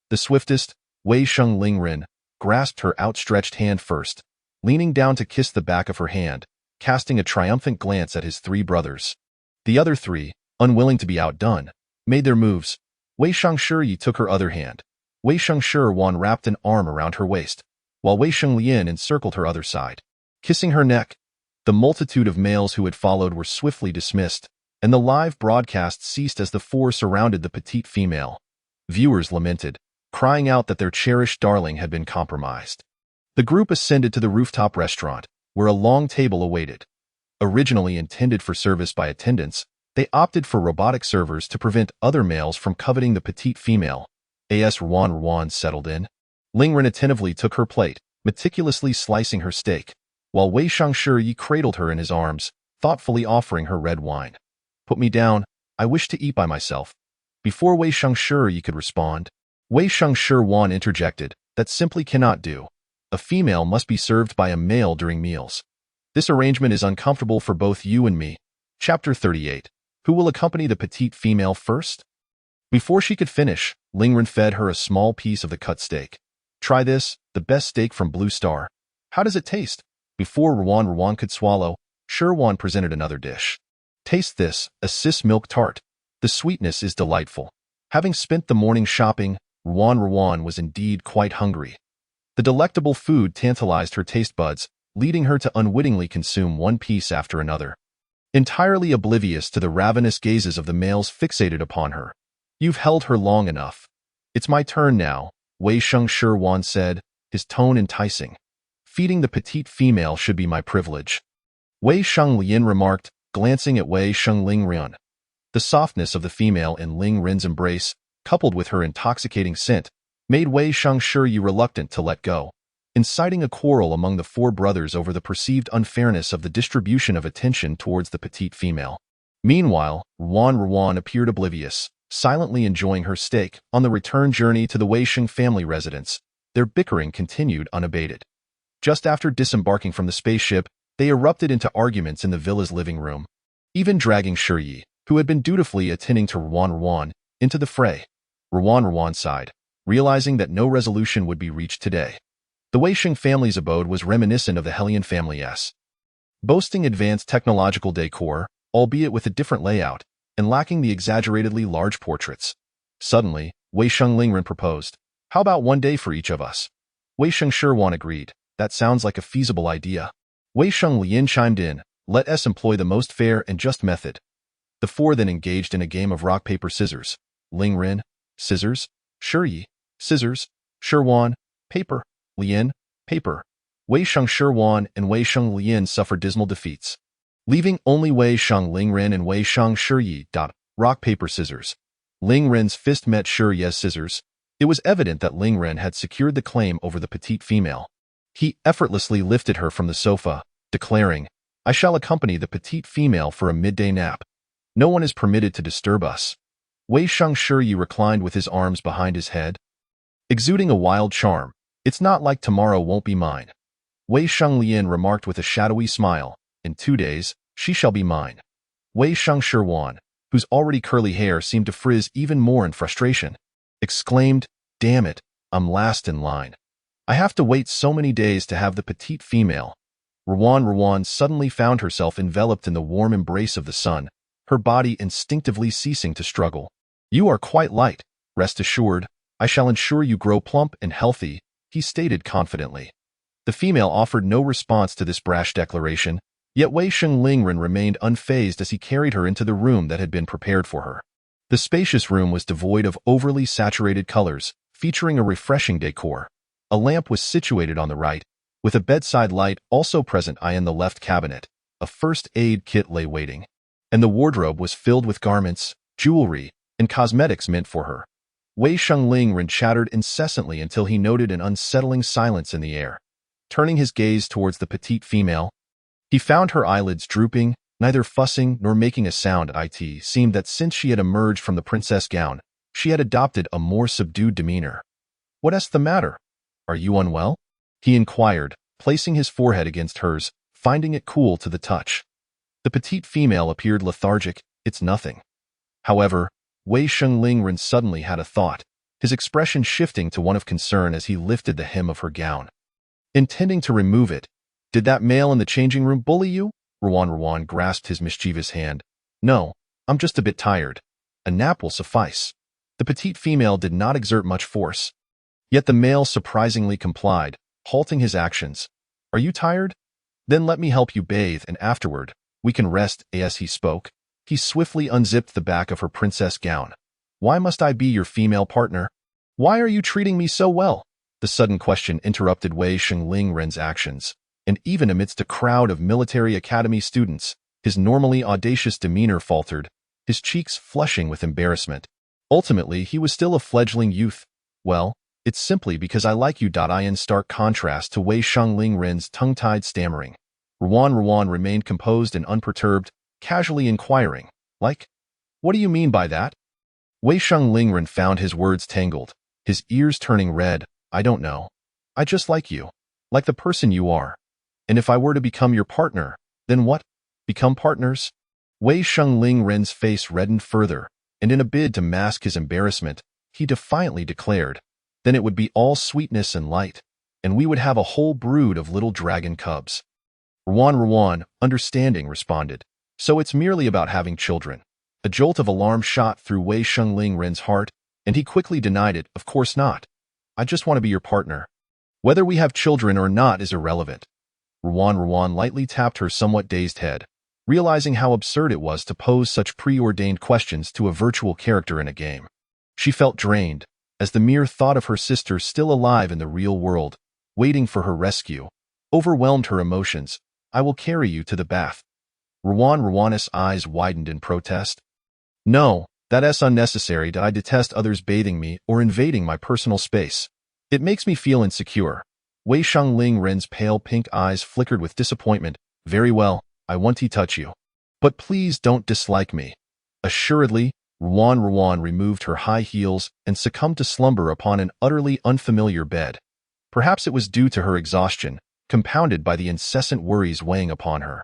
The swiftest, Wei Shangling Ren, grasped her outstretched hand first, leaning down to kiss the back of her hand, casting a triumphant glance at his 3 brothers. The other 3, unwilling to be outdone, made their moves. Wei Shangshi took her other hand. Wei Shangshi wrapped an arm around her waist, while Wei Shenglian encircled her other side, kissing her neck. The multitude of males who had followed were swiftly dismissed, and the live broadcast ceased as the 4 surrounded the petite female. Viewers lamented, crying out that their cherished darling had been compromised. The group ascended to the rooftop restaurant, where a long table awaited. Originally intended for service by attendants, they opted for robotic servers to prevent other males from coveting the petite female. As Ruan settled in, Lingren attentively took her plate, meticulously slicing her steak. while Wei Shangshi cradled her in his arms, thoughtfully offering her red wine. "Put me down, I wish to eat by myself." Before Wei Shangshi could respond, Wei Shangshi interjected, "That simply cannot do. A female must be served by a male during meals. This arrangement is uncomfortable for both you and me." Chapter 38. Who will accompany the petite female first? Before she could finish, Lingren fed her a small piece of the cut steak. "Try this, the best steak from Blue Star. How does it taste?" Before Ruan could swallow, Shirwan presented another dish. "Taste this, a cis milk tart. The sweetness is delightful." Having spent the morning shopping, Ruan was indeed quite hungry. The delectable food tantalized her taste buds, leading her to unwittingly consume one piece after another. Entirely oblivious to the ravenous gazes of the males fixated upon her. "You've held her long enough. It's my turn now," Wei Shangshi said, his tone enticing. "Feeding the petite female should be my privilege." Wei Shanglian remarked, glancing at Wei Shanglingren. The softness of the female in Ling Ren's embrace, coupled with her intoxicating scent, made Wei Shangshi reluctant to let go, inciting a quarrel among the four brothers over the perceived unfairness of the distribution of attention towards the petite female. Meanwhile, Ruan appeared oblivious, silently enjoying her steak. On the return journey to the Weisheng family residence, their bickering continued unabated. Just after disembarking from the spaceship, they erupted into arguments in the villa's living room, even dragging Shiyi, who had been dutifully attending to Ruan, into the fray. Ruan sighed, realizing that no resolution would be reached today. The Weisheng family's abode was reminiscent of the Hellion family's, boasting advanced technological decor, albeit with a different layout, and lacking the exaggeratedly large portraits. Suddenly, Wei Shanglingren proposed, "How about one day for each of us?" Wei Shangshi agreed, "That sounds like a feasible idea." Wei Shanglian chimed in, "Let us employ the most fair and just method." The four then engaged in a game of rock, paper, scissors. Lingren, scissors. Shiyi, scissors. Shirwan, paper. Lian, paper. Wei Shangshi and Wei Shanglian suffered dismal defeats, leaving only Wei Shanglingren and Wei Shangshi. Rock, paper, scissors. Lingren's fist met Shiyi's scissors. It was evident that Lingren had secured the claim over the petite female. He effortlessly lifted her from the sofa, declaring, "I shall accompany the petite female for a midday nap. No one is permitted to disturb us." Wei Shangshi reclined with his arms behind his head, exuding a wild charm. "It's not like tomorrow won't be mine." Wei Shanglian remarked with a shadowy smile, "In 2 days, she shall be mine." Wei Shangshi, whose already curly hair seemed to frizz even more in frustration, exclaimed, "Damn it, I'm last in line. I have to wait so many days to have the petite female." Ruan suddenly found herself enveloped in the warm embrace of the sun, her body instinctively ceasing to struggle. "You are quite light. Rest assured, I shall ensure you grow plump and healthy," he stated confidently. The female offered no response to this brash declaration, yet Wei Shanglingren remained unfazed as he carried her into the room that had been prepared for her. The spacious room was devoid of overly saturated colors, featuring a refreshing decor. A lamp was situated on the right, with a bedside light also present in the left cabinet. A first aid kit lay waiting, and the wardrobe was filled with garments, jewelry, and cosmetics meant for her. Wei Shanglingren chattered incessantly until he noted an unsettling silence in the air. Turning his gaze towards the petite female, he found her eyelids drooping, neither fussing nor making a sound. It seemed that since she had emerged from the princess gown, she had adopted a more subdued demeanor. "What's the matter? Are you unwell?" he inquired, placing his forehead against hers, finding it cool to the touch. The petite female appeared lethargic. "It's nothing." However, Wei Shanglingren suddenly had a thought, his expression shifting to one of concern as he lifted the hem of her gown, intending to remove it. "Did that male in the changing room bully you?" Ruan grasped his mischievous hand. "No, I'm just a bit tired. A nap will suffice." The petite female did not exert much force, yet the male surprisingly complied, halting his actions. "Are you tired? Then let me help you bathe, and afterward, we can rest." As he spoke, he swiftly unzipped the back of her princess gown. "Why must I be your female partner? Why are you treating me so well?" The sudden question interrupted Wei Shanglingren's actions, and even amidst a crowd of military academy students, his normally audacious demeanor faltered, his cheeks flushing with embarrassment. Ultimately, he was still a fledgling youth. "Well, it's simply because I like you." In stark contrast to Wei Shanglingren's tongue-tied stammering, Ruan remained composed and unperturbed, casually inquiring, like, "What do you mean by that?" Wei Sheng Lingren found his words tangled, his ears turning red. "I don't know. I just like you. Like the person you are. And if I were to become your partner, then what? Become partners?" Wei Sheng Lingren's face reddened further, and in a bid to mask his embarrassment, he defiantly declared, "Then it would be all sweetness and light, and we would have a whole brood of little dragon cubs." Ruan, understanding, responded, "So it's merely about having children." A jolt of alarm shot through Wei Sheng Lingren's heart, and he quickly denied it. "Of course not. I just want to be your partner. Whether we have children or not is irrelevant." Ruan lightly tapped her somewhat dazed head, realizing how absurd it was to pose such preordained questions to a virtual character in a game. She felt drained, as the mere thought of her sister still alive in the real world, waiting for her rescue, overwhelmed her emotions. "I will carry you to the bath." Ruan's eyes widened in protest. "No, that's unnecessary. I detest others bathing me or invading my personal space. It makes me feel insecure." Wei Sheng Lingren's pale pink eyes flickered with disappointment. "Very well, I want to touch you. But please don't dislike me." Assuredly, Ruan removed her high heels and succumbed to slumber upon an utterly unfamiliar bed. Perhaps it was due to her exhaustion, compounded by the incessant worries weighing upon her,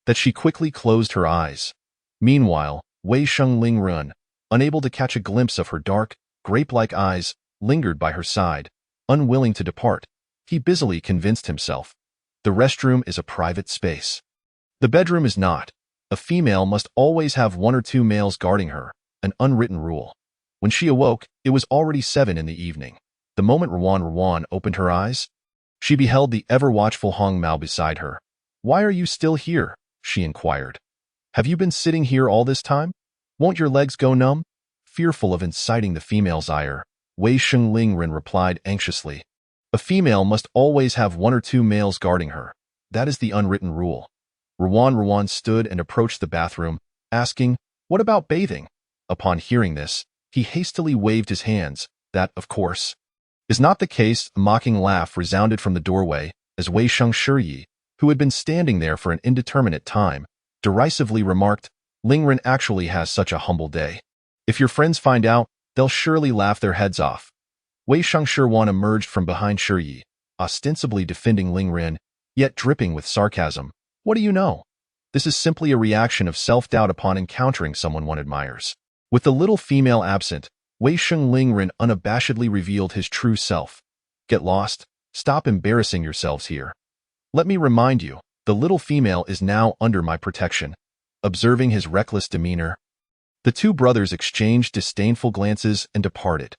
that she quickly closed her eyes. Meanwhile, Wei Sheng Lingren, unable to catch a glimpse of her dark, grape-like eyes, lingered by her side, unwilling to depart. He busily convinced himself. The restroom is a private space. The bedroom is not. A female must always have one or two males guarding her, an unwritten rule. When she awoke, it was already 7 in the evening. The moment Ruan opened her eyes, she beheld the ever-watchful Hong Mao beside her. "Why are you still here?" she inquired. "Have you been sitting here all this time? Won't your legs go numb?" Fearful of inciting the female's ire, Wei Sheng Lingren replied anxiously, "A female must always have one or two males guarding her. That is the unwritten rule." Ruan stood and approached the bathroom, asking, "What about bathing?" Upon hearing this, he hastily waved his hands. "That, of course, is not the case." A mocking laugh resounded from the doorway as Wei Sheng Shiyi, who had been standing there for an indeterminate time, derisively remarked, "Lingren actually has such a humble day. If your friends find out, they'll surely laugh their heads off." Wei Sheng Shiwan emerged from behind Shiyi, ostensibly defending Lingren, yet dripping with sarcasm. "What do you know? This is simply a reaction of self-doubt upon encountering someone one admires." With the little female absent, Wei Sheng Lingren unabashedly revealed his true self. "Get lost. Stop embarrassing yourselves here. Let me remind you, the little female is now under my protection." Observing his reckless demeanor, the two brothers exchanged disdainful glances and departed.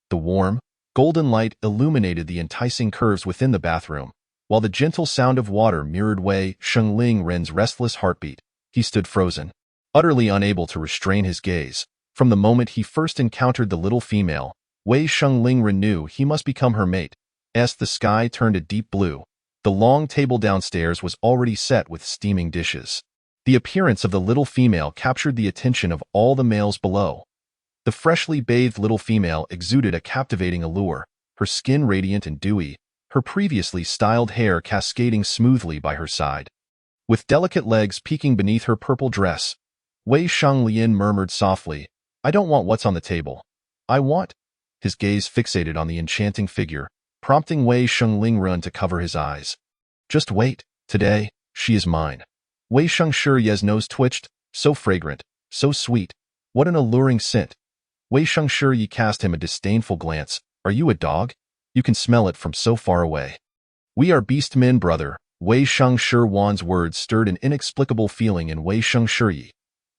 The warm, golden light illuminated the enticing curves within the bathroom, while the gentle sound of water mirrored Wei Sheng Lingren's restless heartbeat. He stood frozen, utterly unable to restrain his gaze. From the moment he first encountered the little female, Wei Sheng Lingren knew he must become her mate. As the sky turned a deep blue, the long table downstairs was already set with steaming dishes. The appearance of the little female captured the attention of all the males below. The freshly bathed little female exuded a captivating allure, her skin radiant and dewy, her previously styled hair cascading smoothly by her side. With delicate legs peeking beneath her purple dress, Wei Shanglian murmured softly, "I don't want what's on the table. I want—" His gaze fixated on the enchanting figure, prompting Wei Shenglingren to cover his eyes. "Just wait. Today, she is mine." Wei Shengshiy's nose twitched. "So fragrant, so sweet. What an alluring scent." Wei Shengshiyi cast him a disdainful glance. "Are you a dog? You can smell it from so far away." "We are beast men, brother." Wei Shengshirwan's words stirred an inexplicable feeling in Wei Shengshiyi.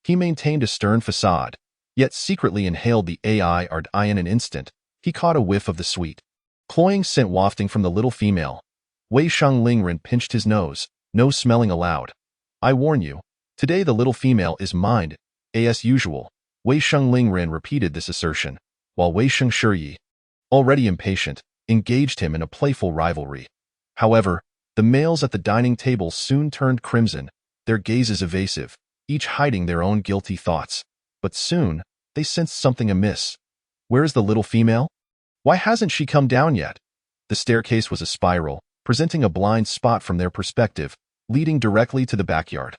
He maintained a stern facade, yet secretly inhaled the ard in an instant. He caught a whiff of the sweet, cloying scent wafting from the little female. Wei Shenglingren pinched his nose. "No smelling allowed. I warn you, today the little female is mine." As usual, Wei Shenglingren repeated this assertion, while Wei Shengshiyi, already impatient, engaged him in a playful rivalry. However, the males at the dining table soon turned crimson, their gazes evasive, each hiding their own guilty thoughts. But soon, they sensed something amiss. Where is the little female? Why hasn't she come down yet? The staircase was a spiral, presenting a blind spot from their perspective, leading directly to the backyard.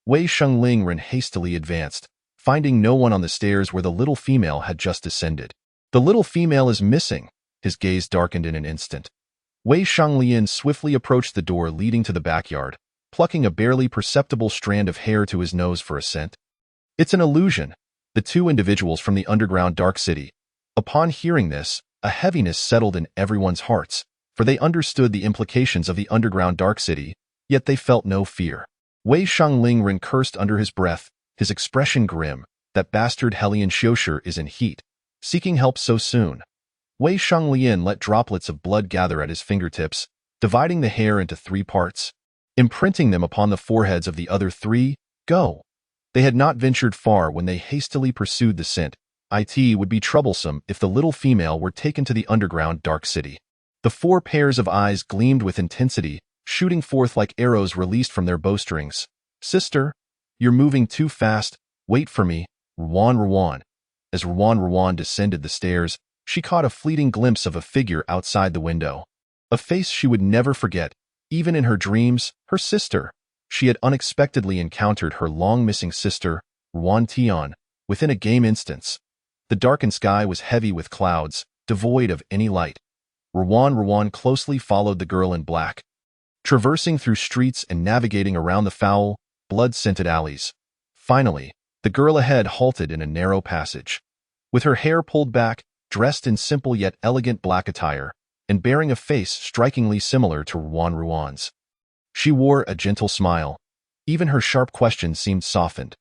Wei Shengling ran hastily advanced, finding no one on the stairs where the little female had just descended. The little female is missing. His gaze darkened in an instant. Wei Shanglian swiftly approached the door leading to the backyard, plucking a barely perceptible strand of hair to his nose for a scent. It's an illusion. The two individuals from the underground dark city. Upon hearing this, a heaviness settled in everyone's hearts, for they understood the implications of the underground dark city, yet they felt no fear. Wei Shangling cursed under his breath, his expression grim. That bastard Helian Xiosher is in heat, seeking help so soon. Wei Shanglian let droplets of blood gather at his fingertips, dividing the hair into 3 parts, imprinting them upon the foreheads of the other 3. Go! They had not ventured far when they hastily pursued the scent. It would be troublesome if the little female were taken to the underground dark city. The 4 pairs of eyes gleamed with intensity, shooting forth like arrows released from their bowstrings. Sister, you're moving too fast. Wait for me, Ruan. As Ruan descended the stairs, she caught a fleeting glimpse of a figure outside the window. A face she would never forget, even in her dreams, her sister. She had unexpectedly encountered her long-missing sister, Ruan Tian, within a game instance. The darkened sky was heavy with clouds, devoid of any light. Ruan closely followed the girl in black, traversing through streets and navigating around the foul, blood-scented alleys. Finally, the girl ahead halted in a narrow passage. With her hair pulled back, dressed in simple yet elegant black attire, and bearing a face strikingly similar to Ruan's. She wore a gentle smile. Even her sharp questions seemed softened.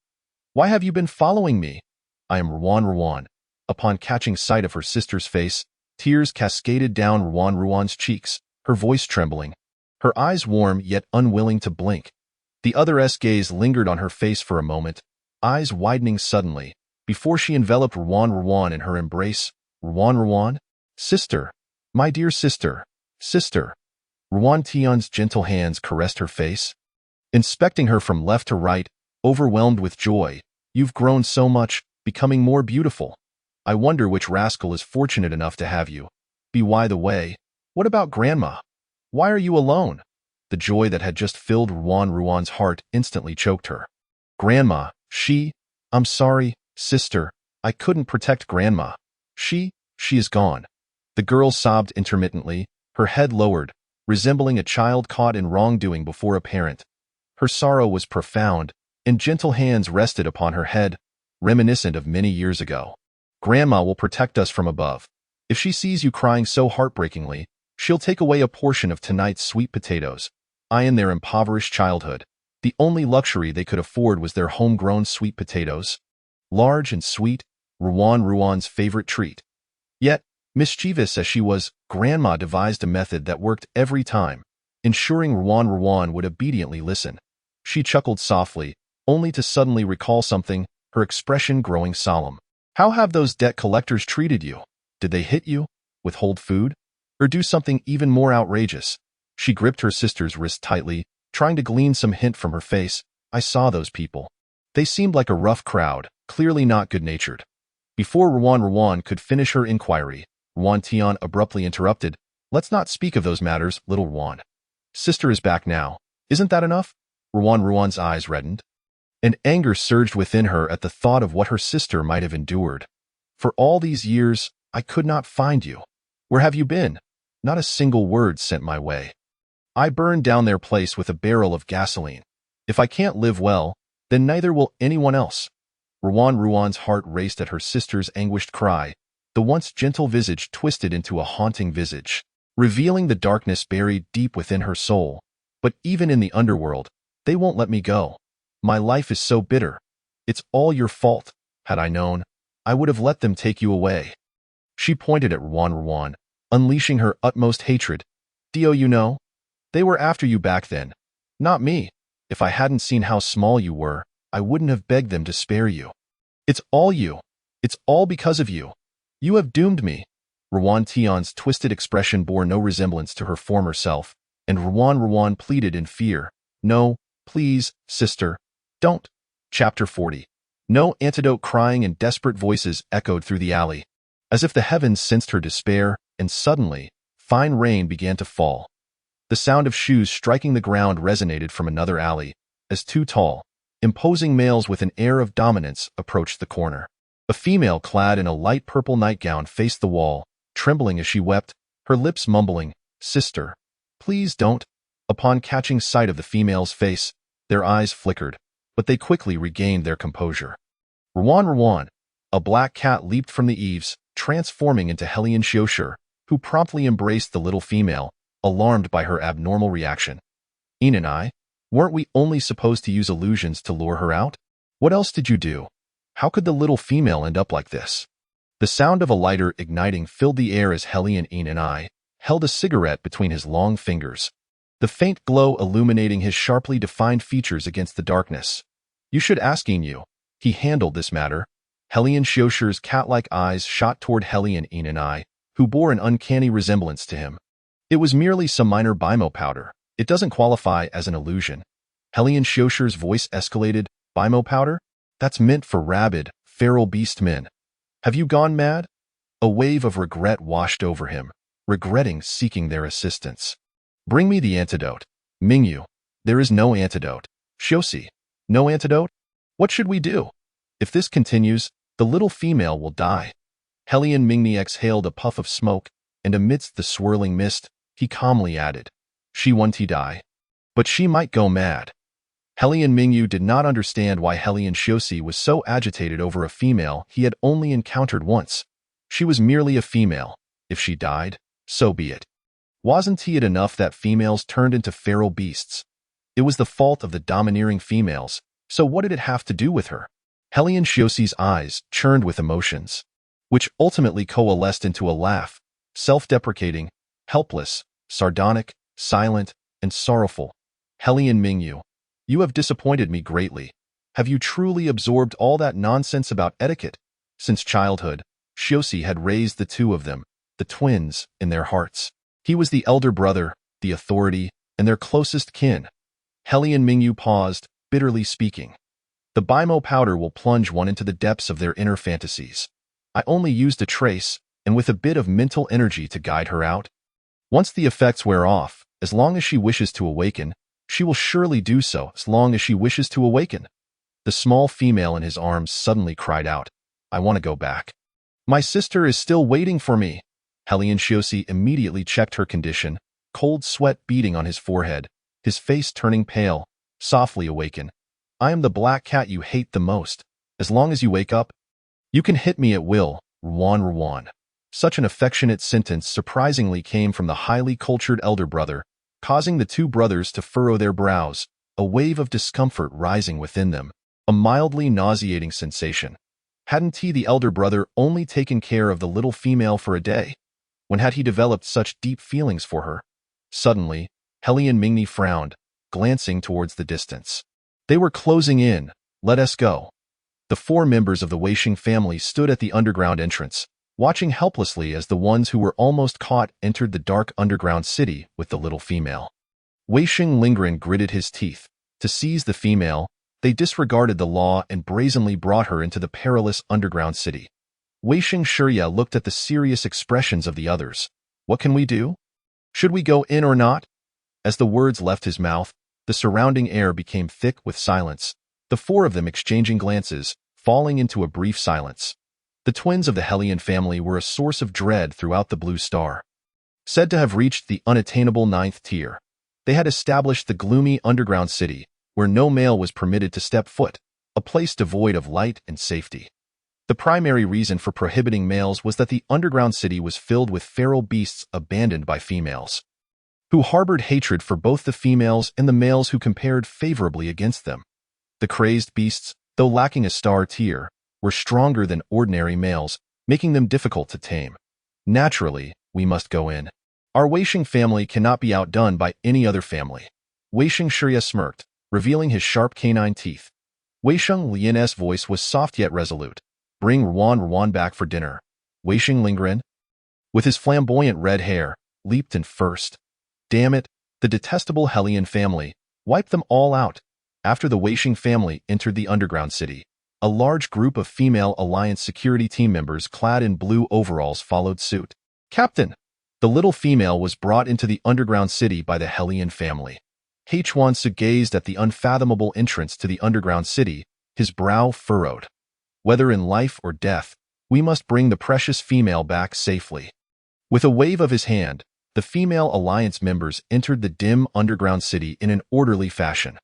Why have you been following me? I am Ruan. Upon catching sight of her sister's face, tears cascaded down Ruan's cheeks, her voice trembling, her eyes warm yet unwilling to blink. The other's gaze lingered on her face for a moment, eyes widening suddenly, before she enveloped Ruan in her embrace. Ruan? Sister, my dear sister, sister. Ruan Tian's gentle hands caressed her face, inspecting her from left to right, overwhelmed with joy. You've grown so much, becoming more beautiful. I wonder which rascal is fortunate enough to have you. By the way, what about Grandma? Why are you alone? The joy that had just filled Ruan's heart instantly choked her. Grandma, I'm sorry, sister, I couldn't protect Grandma. She is gone. The girl sobbed intermittently, her head lowered, resembling a child caught in wrongdoing before a parent. Her sorrow was profound, and gentle hands rested upon her head, reminiscent of many years ago. Grandma will protect us from above. If she sees you crying so heartbreakingly, she'll take away a portion of tonight's sweet potatoes. In their impoverished childhood, the only luxury they could afford was their homegrown sweet potatoes. Large and sweet, Ruan's favorite treat. Yet, mischievous as she was, Grandma devised a method that worked every time, ensuring Ruan would obediently listen. She chuckled softly, only to suddenly recall something, her expression growing solemn. How have those debt collectors treated you? Did they hit you, withhold food, or do something even more outrageous? She gripped her sister's wrist tightly, trying to glean some hint from her face. I saw those people. They seemed like a rough crowd, clearly not good-natured. Before Ruan could finish her inquiry, Ruan Tian abruptly interrupted. Let's not speak of those matters, little Ruan. Sister is back now. Isn't that enough? Ruan's eyes reddened, and anger surged within her at the thought of what her sister might have endured. For all these years, I could not find you. Where have you been? Not a single word sent my way. I burned down their place with a barrel of gasoline. If I can't live well, then neither will anyone else. Ruan's heart raced at her sister's anguished cry. The once gentle visage twisted into a haunting visage, revealing the darkness buried deep within her soul. But even in the underworld, they won't let me go. My life is so bitter. It's all your fault. Had I known, I would have let them take you away. She pointed at Ruan, unleashing her utmost hatred. Dio, you know, they were after you back then, not me. If I hadn't seen how small you were, I wouldn't have begged them to spare you. It's all you. It's all because of you. You have doomed me. Ruan Tian's twisted expression bore no resemblance to her former self, and Ruan pleaded in fear. No, please, sister, don't. Chapter 40. No antidote. Crying and desperate voices echoed through the alley, as if the heavens sensed her despair, and suddenly, fine rain began to fall. The sound of shoes striking the ground resonated from another alley, as two tall, imposing males with an air of dominance approached the corner. A female clad in a light purple nightgown faced the wall, trembling as she wept, her lips mumbling, "Sister, please don't." Upon catching sight of the female's face, their eyes flickered, but they quickly regained their composure. Rwan, a black cat leaped from the eaves, transforming into Hellion Xiushi, who promptly embraced the little female, alarmed by her abnormal reaction. "Ian and I, weren't we only supposed to use illusions to lure her out? What else did you do? How could the little female end up like this?" The sound of a lighter igniting filled the air as Hellion Ian and I held a cigarette between his long fingers, the faint glow illuminating his sharply defined features against the darkness. "You should ask Inu. He handled this matter." Hellion Xiushi's cat-like eyes shot toward Hellion Ian and I, who bore an uncanny resemblance to him. "It was merely some minor bimo powder. It doesn't qualify as an illusion." Hellion Xiushi's voice escalated. "Bimo powder? That's meant for rabid, feral beast men. Have you gone mad?" A wave of regret washed over him, regretting seeking their assistance. "Bring me the antidote. Mingyu, there is no antidote. Xiushi, no antidote? What should we do? If this continues, the little female will die." Hellion Mingni exhaled a puff of smoke, and amidst the swirling mist, he calmly added, "She won't die. But she might go mad." Hellion Mingyu did not understand why Hellion Xiushi was so agitated over a female he had only encountered once. She was merely a female. If she died, so be it. Wasn't it enough that females turned into feral beasts? It was the fault of the domineering females, so what did it have to do with her? Hellion Xiushi's eyes churned with emotions, which ultimately coalesced into a laugh, self-deprecating, helpless, sardonic, silent, and sorrowful. "Hellion Mingyu, you have disappointed me greatly. Have you truly absorbed all that nonsense about etiquette?" Since childhood, Xiushi had raised the two of them, the twins, in their hearts. He was the elder brother, the authority, and their closest kin. Hellion Mingyu paused, bitterly speaking. "The bimo powder will plunge one into the depths of their inner fantasies. I only used a trace, and with a bit of mental energy to guide her out. Once the effects wear off, as long as she wishes to awaken, she will surely do so as long as she wishes to awaken." The small female in his arms suddenly cried out, "I want to go back. My sister is still waiting for me." Hellion Xiushi immediately checked her condition, cold sweat beading on his forehead, his face turning pale. "Softly awaken. I am the black cat you hate the most. As long as you wake up, you can hit me at will." Rwan. Such an affectionate sentence surprisingly came from the highly cultured elder brother, causing the two brothers to furrow their brows, a wave of discomfort rising within them, a mildly nauseating sensation. Hadn't he, the elder brother, only taken care of the little female for a day? When had he developed such deep feelings for her? Suddenly, Hellion Mingni frowned, glancing towards the distance. They were closing in. "Let us go." The four members of the Weisheng family stood at the underground entrance, watching helplessly as the ones who were almost caught entered the dark underground city with the little female. Weisheng Lingren gritted his teeth. To seize the female, they disregarded the law and brazenly brought her into the perilous underground city. Weisheng Shirya looked at the serious expressions of the others. "What can we do? Should we go in or not?" As the words left his mouth, the surrounding air became thick with silence, the four of them exchanging glances, falling into a brief silence. The twins of the Hellion family were a source of dread throughout the Blue Star. Said to have reached the unattainable 9th tier, they had established the gloomy underground city, where no male was permitted to step foot, a place devoid of light and safety. The primary reason for prohibiting males was that the underground city was filled with feral beasts abandoned by females, who harbored hatred for both the females and the males who compared favorably against them. The crazed beasts, though lacking a star tier, were stronger than ordinary males, making them difficult to tame. "Naturally, we must go in. Our Weisheng family cannot be outdone by any other family." Weisheng Shirya smirked, revealing his sharp canine teeth. Weisheng Lian's voice was soft yet resolute. "Bring Rwan back for dinner." Weisheng Lingren, with his flamboyant red hair, leaped in first. Damn it, the detestable Hellion family. Wipe them all out. After the Weisheng family entered the underground city, a large group of female Alliance security team members clad in blue overalls followed suit. "Captain, The little female was brought into the underground city by the Hellion family. Hwansu gazed at the unfathomable entrance to the underground city, his brow furrowed. Whether in life or death, we must bring the precious female back safely. With a wave of his hand, the female alliance members entered the dim underground city in an orderly fashion.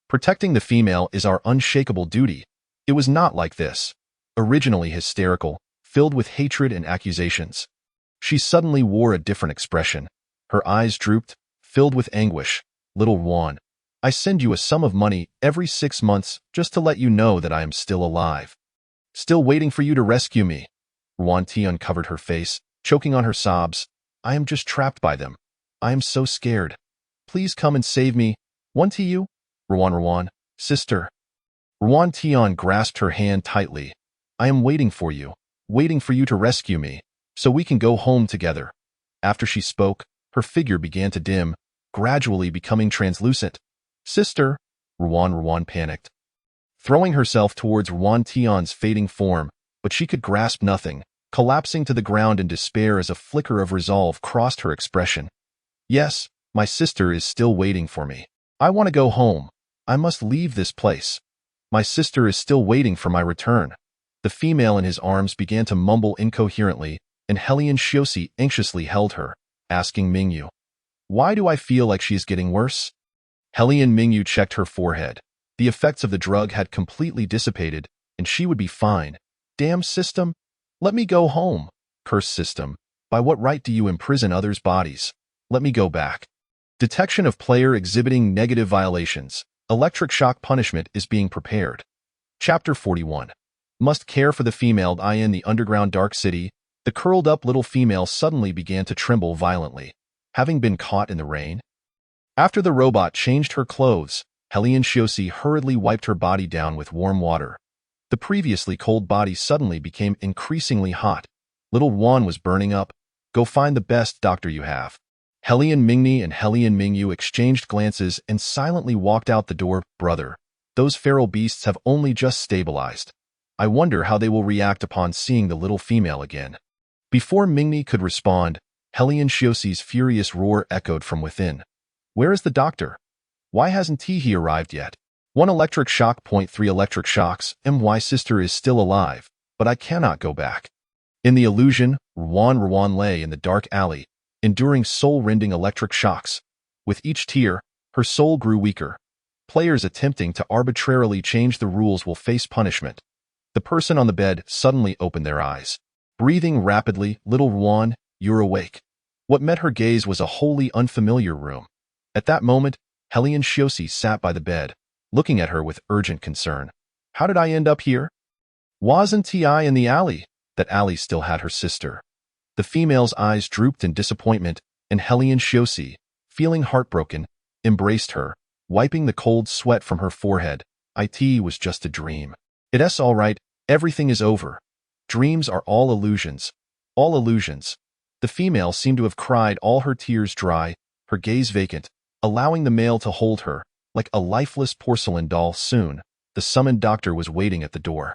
Protecting the female is our unshakable duty. It was not like this. Originally hysterical, filled with hatred and accusations. She suddenly wore a different expression. Her eyes drooped, filled with anguish. Little Ruan, I send you a sum of money every 6 months just to let you know that I am still alive. Still waiting for you to rescue me. Ruan Ti uncovered her face, choking on her sobs. I am just trapped by them. I am so scared. Please come and save me. One to you? Ruan, sister. Ruan Tian grasped her hand tightly. I am waiting for you to rescue me, so we can go home together. After she spoke, her figure began to dim, gradually becoming translucent. Sister, Ruan panicked, throwing herself towards Ruan Tian's fading form, but she could grasp nothing, collapsing to the ground in despair as a flicker of resolve crossed her expression. Yes, my sister is still waiting for me. I want to go home. I must leave this place. My sister is still waiting for my return. The female in his arms began to mumble incoherently, and Hellion Shiosi anxiously held her, asking Mingyu, why do I feel like she is getting worse? Hellion Mingyu checked her forehead. The effects of the drug had completely dissipated, and she would be fine. Damn system! Let me go home. Cursed system, by what right do you imprison others' bodies? Let me go back. Detection of player exhibiting negative violations. Electric shock punishment is being prepared. Chapter 41. Must care for the female. In the underground dark city, the curled-up little female suddenly began to tremble violently, having been caught in the rain. After the robot changed her clothes, Hellion Shiosi hurriedly wiped her body down with warm water. The previously cold body suddenly became increasingly hot. Little Ruan was burning up. Go find the best doctor you have. Hellion Mingni and Hellion Mingyu exchanged glances and silently walked out the door. Brother, those feral beasts have only just stabilized. I wonder how they will react upon seeing the little female again. Before Mingni could respond, Hellion Shiosi's furious roar echoed from within. Where is the doctor? Why hasn't he arrived yet? 1 electric shock. 3 electric shocks. My sister is still alive, but I cannot go back. In the illusion, Ruan lay in the dark alley, enduring soul-rending electric shocks. With each tear, her soul grew weaker. Players attempting to arbitrarily change the rules will face punishment. The person on the bed suddenly opened their eyes. Breathing rapidly, little Ruan, you're awake. What met her gaze was a wholly unfamiliar room. At that moment, Hellion Shiosi sat by the bed, looking at her with urgent concern. How did I end up here? Wasn't I in the alley? That alley still had her sister. The female's eyes drooped in disappointment, and Hellion Shiosi, feeling heartbroken, embraced her, wiping the cold sweat from her forehead. It was just a dream. It's all right, everything is over. Dreams are all illusions. All illusions. The female seemed to have cried all her tears dry, her gaze vacant, allowing the male to hold her, like a lifeless porcelain doll. Soon, the summoned doctor was waiting at the door.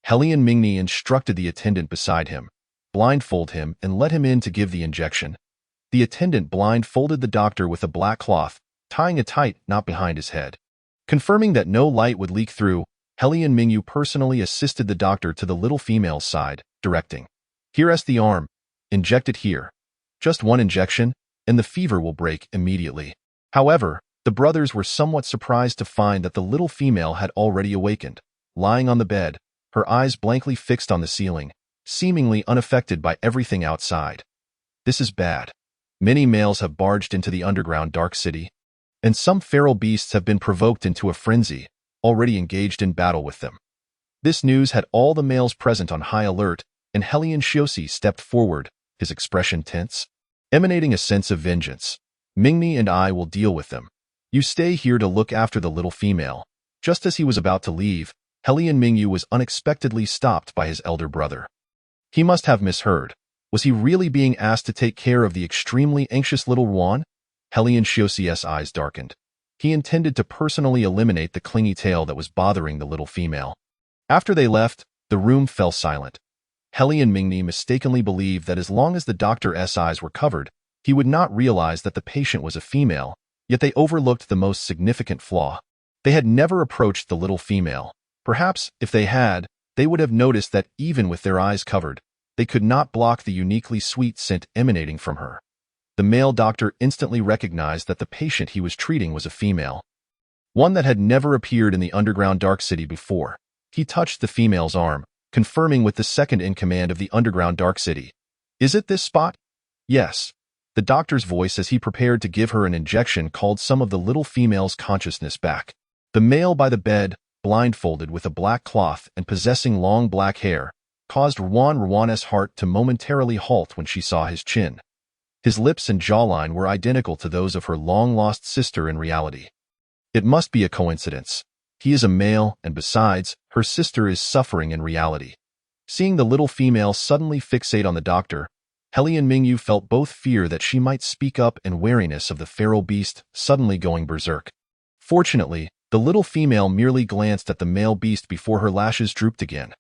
Hellion Mingni instructed the attendant beside him, blindfold him and let him in to give the injection. The attendant blindfolded the doctor with a black cloth, tying a tight knot behind his head. Confirming that no light would leak through, Hellion Mingyu personally assisted the doctor to the little female's side, directing, Here's the arm. Inject it here. Just 1 injection, and the fever will break immediately. However, the brothers were somewhat surprised to find that the little female had already awakened, lying on the bed, her eyes blankly fixed on the ceiling, seemingly unaffected by everything outside. This is bad. Many males have barged into the underground dark city, and some feral beasts have been provoked into a frenzy, already engaged in battle with them. This news had all the males present on high alert, and Hellion Shiosi stepped forward, his expression tense, emanating a sense of vengeance. Mingni and I will deal with them. You stay here to look after the little female. Just as he was about to leave, Hellion Mingyu was unexpectedly stopped by his elder brother. He must have misheard. Was he really being asked to take care of the extremely anxious little Ruan? Hellion Shiosi's eyes darkened. He intended to personally eliminate the clingy tail that was bothering the little female. After they left, the room fell silent. Hellion Mingni mistakenly believed that as long as the doctor's eyes were covered, He would not realize that the patient was a female, yet they overlooked the most significant flaw. They had never approached the little female. Perhaps, if they had, they would have noticed that even with their eyes covered, they could not block the uniquely sweet scent emanating from her. The male doctor instantly recognized that the patient he was treating was a female, one that had never appeared in the underground dark city before. He touched the female's arm, confirming with the second in command of the underground dark city. "Is it this spot?" "Yes." The doctor's voice as he prepared to give her an injection called some of the little female's consciousness back. The male by the bed, blindfolded with a black cloth and possessing long black hair, caused Ruan's heart to momentarily halt when she saw his chin. His lips and jawline were identical to those of her long-lost sister in reality. It must be a coincidence. He is a male, and besides, her sister is suffering in reality. Seeing the little female suddenly fixate on the doctor, Helian Mingyu felt both fear that she might speak up and wariness of the feral beast suddenly going berserk. Fortunately, the little female merely glanced at the male beast before her lashes drooped again.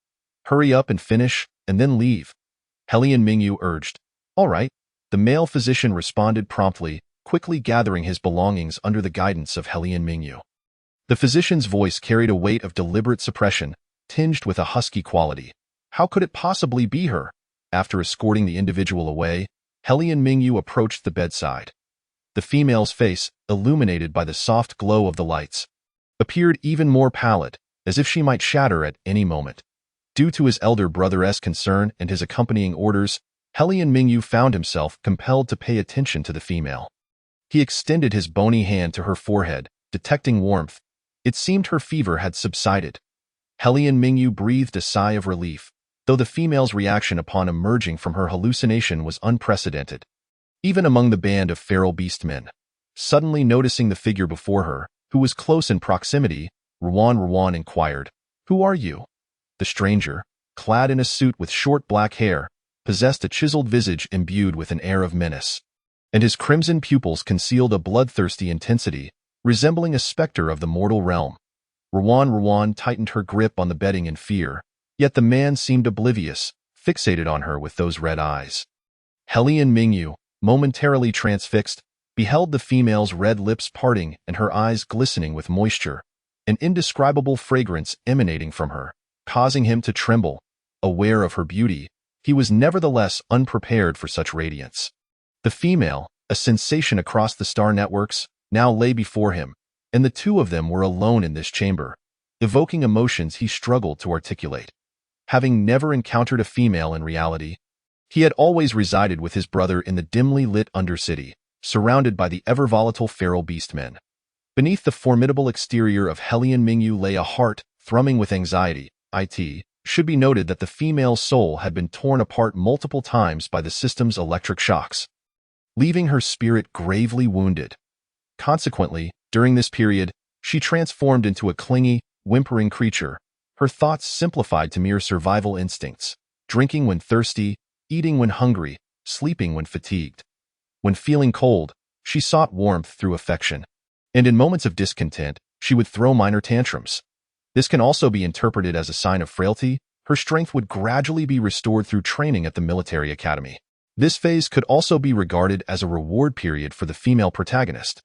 "Hurry up and finish, and then leave," Helian Mingyu urged. "All right." The male physician responded promptly, quickly gathering his belongings under the guidance of Helian Mingyu. The physician's voice carried a weight of deliberate suppression, tinged with a husky quality. How could it possibly be her? After escorting the individual away, Helian Mingyu approached the bedside. The female's face, illuminated by the soft glow of the lights, appeared even more pallid, as if she might shatter at any moment. Due to his elder brother's concern and his accompanying orders, Helian Mingyu found himself compelled to pay attention to the female. He extended his bony hand to her forehead, detecting warmth. It seemed her fever had subsided. Helian Mingyu breathed a sigh of relief, though the female's reaction upon emerging from her hallucination was unprecedented. Even among the band of feral beastmen, suddenly noticing the figure before her, who was close in proximity, Ruan inquired, "Who are you?" The stranger, clad in a suit with short black hair, possessed a chiseled visage imbued with an air of menace, and his crimson pupils concealed a bloodthirsty intensity, resembling a specter of the mortal realm. Ruan tightened her grip on the bedding in fear, yet the man seemed oblivious, fixated on her with those red eyes. Helian Mingyu, momentarily transfixed, beheld the female's red lips parting and her eyes glistening with moisture, an indescribable fragrance emanating from her, causing him to tremble. Aware of her beauty, he was nevertheless unprepared for such radiance. The female, a sensation across the star networks, now lay before him, and the two of them were alone in this chamber, evoking emotions he struggled to articulate. Having never encountered a female in reality, he had always resided with his brother in the dimly lit Undercity, surrounded by the ever-volatile feral beastmen. Beneath the formidable exterior of Helian Mingyu lay a heart thrumming with anxiety. It should be noted that the female's soul had been torn apart multiple times by the system's electric shocks, leaving her spirit gravely wounded. Consequently, during this period, she transformed into a clingy, whimpering creature, her thoughts simplified to mere survival instincts, drinking when thirsty, eating when hungry, sleeping when fatigued. When feeling cold, she sought warmth through affection, and in moments of discontent, she would throw minor tantrums. This can also be interpreted as a sign of frailty. Her strength would gradually be restored through training at the military academy. This phase could also be regarded as a reward period for the female protagonist,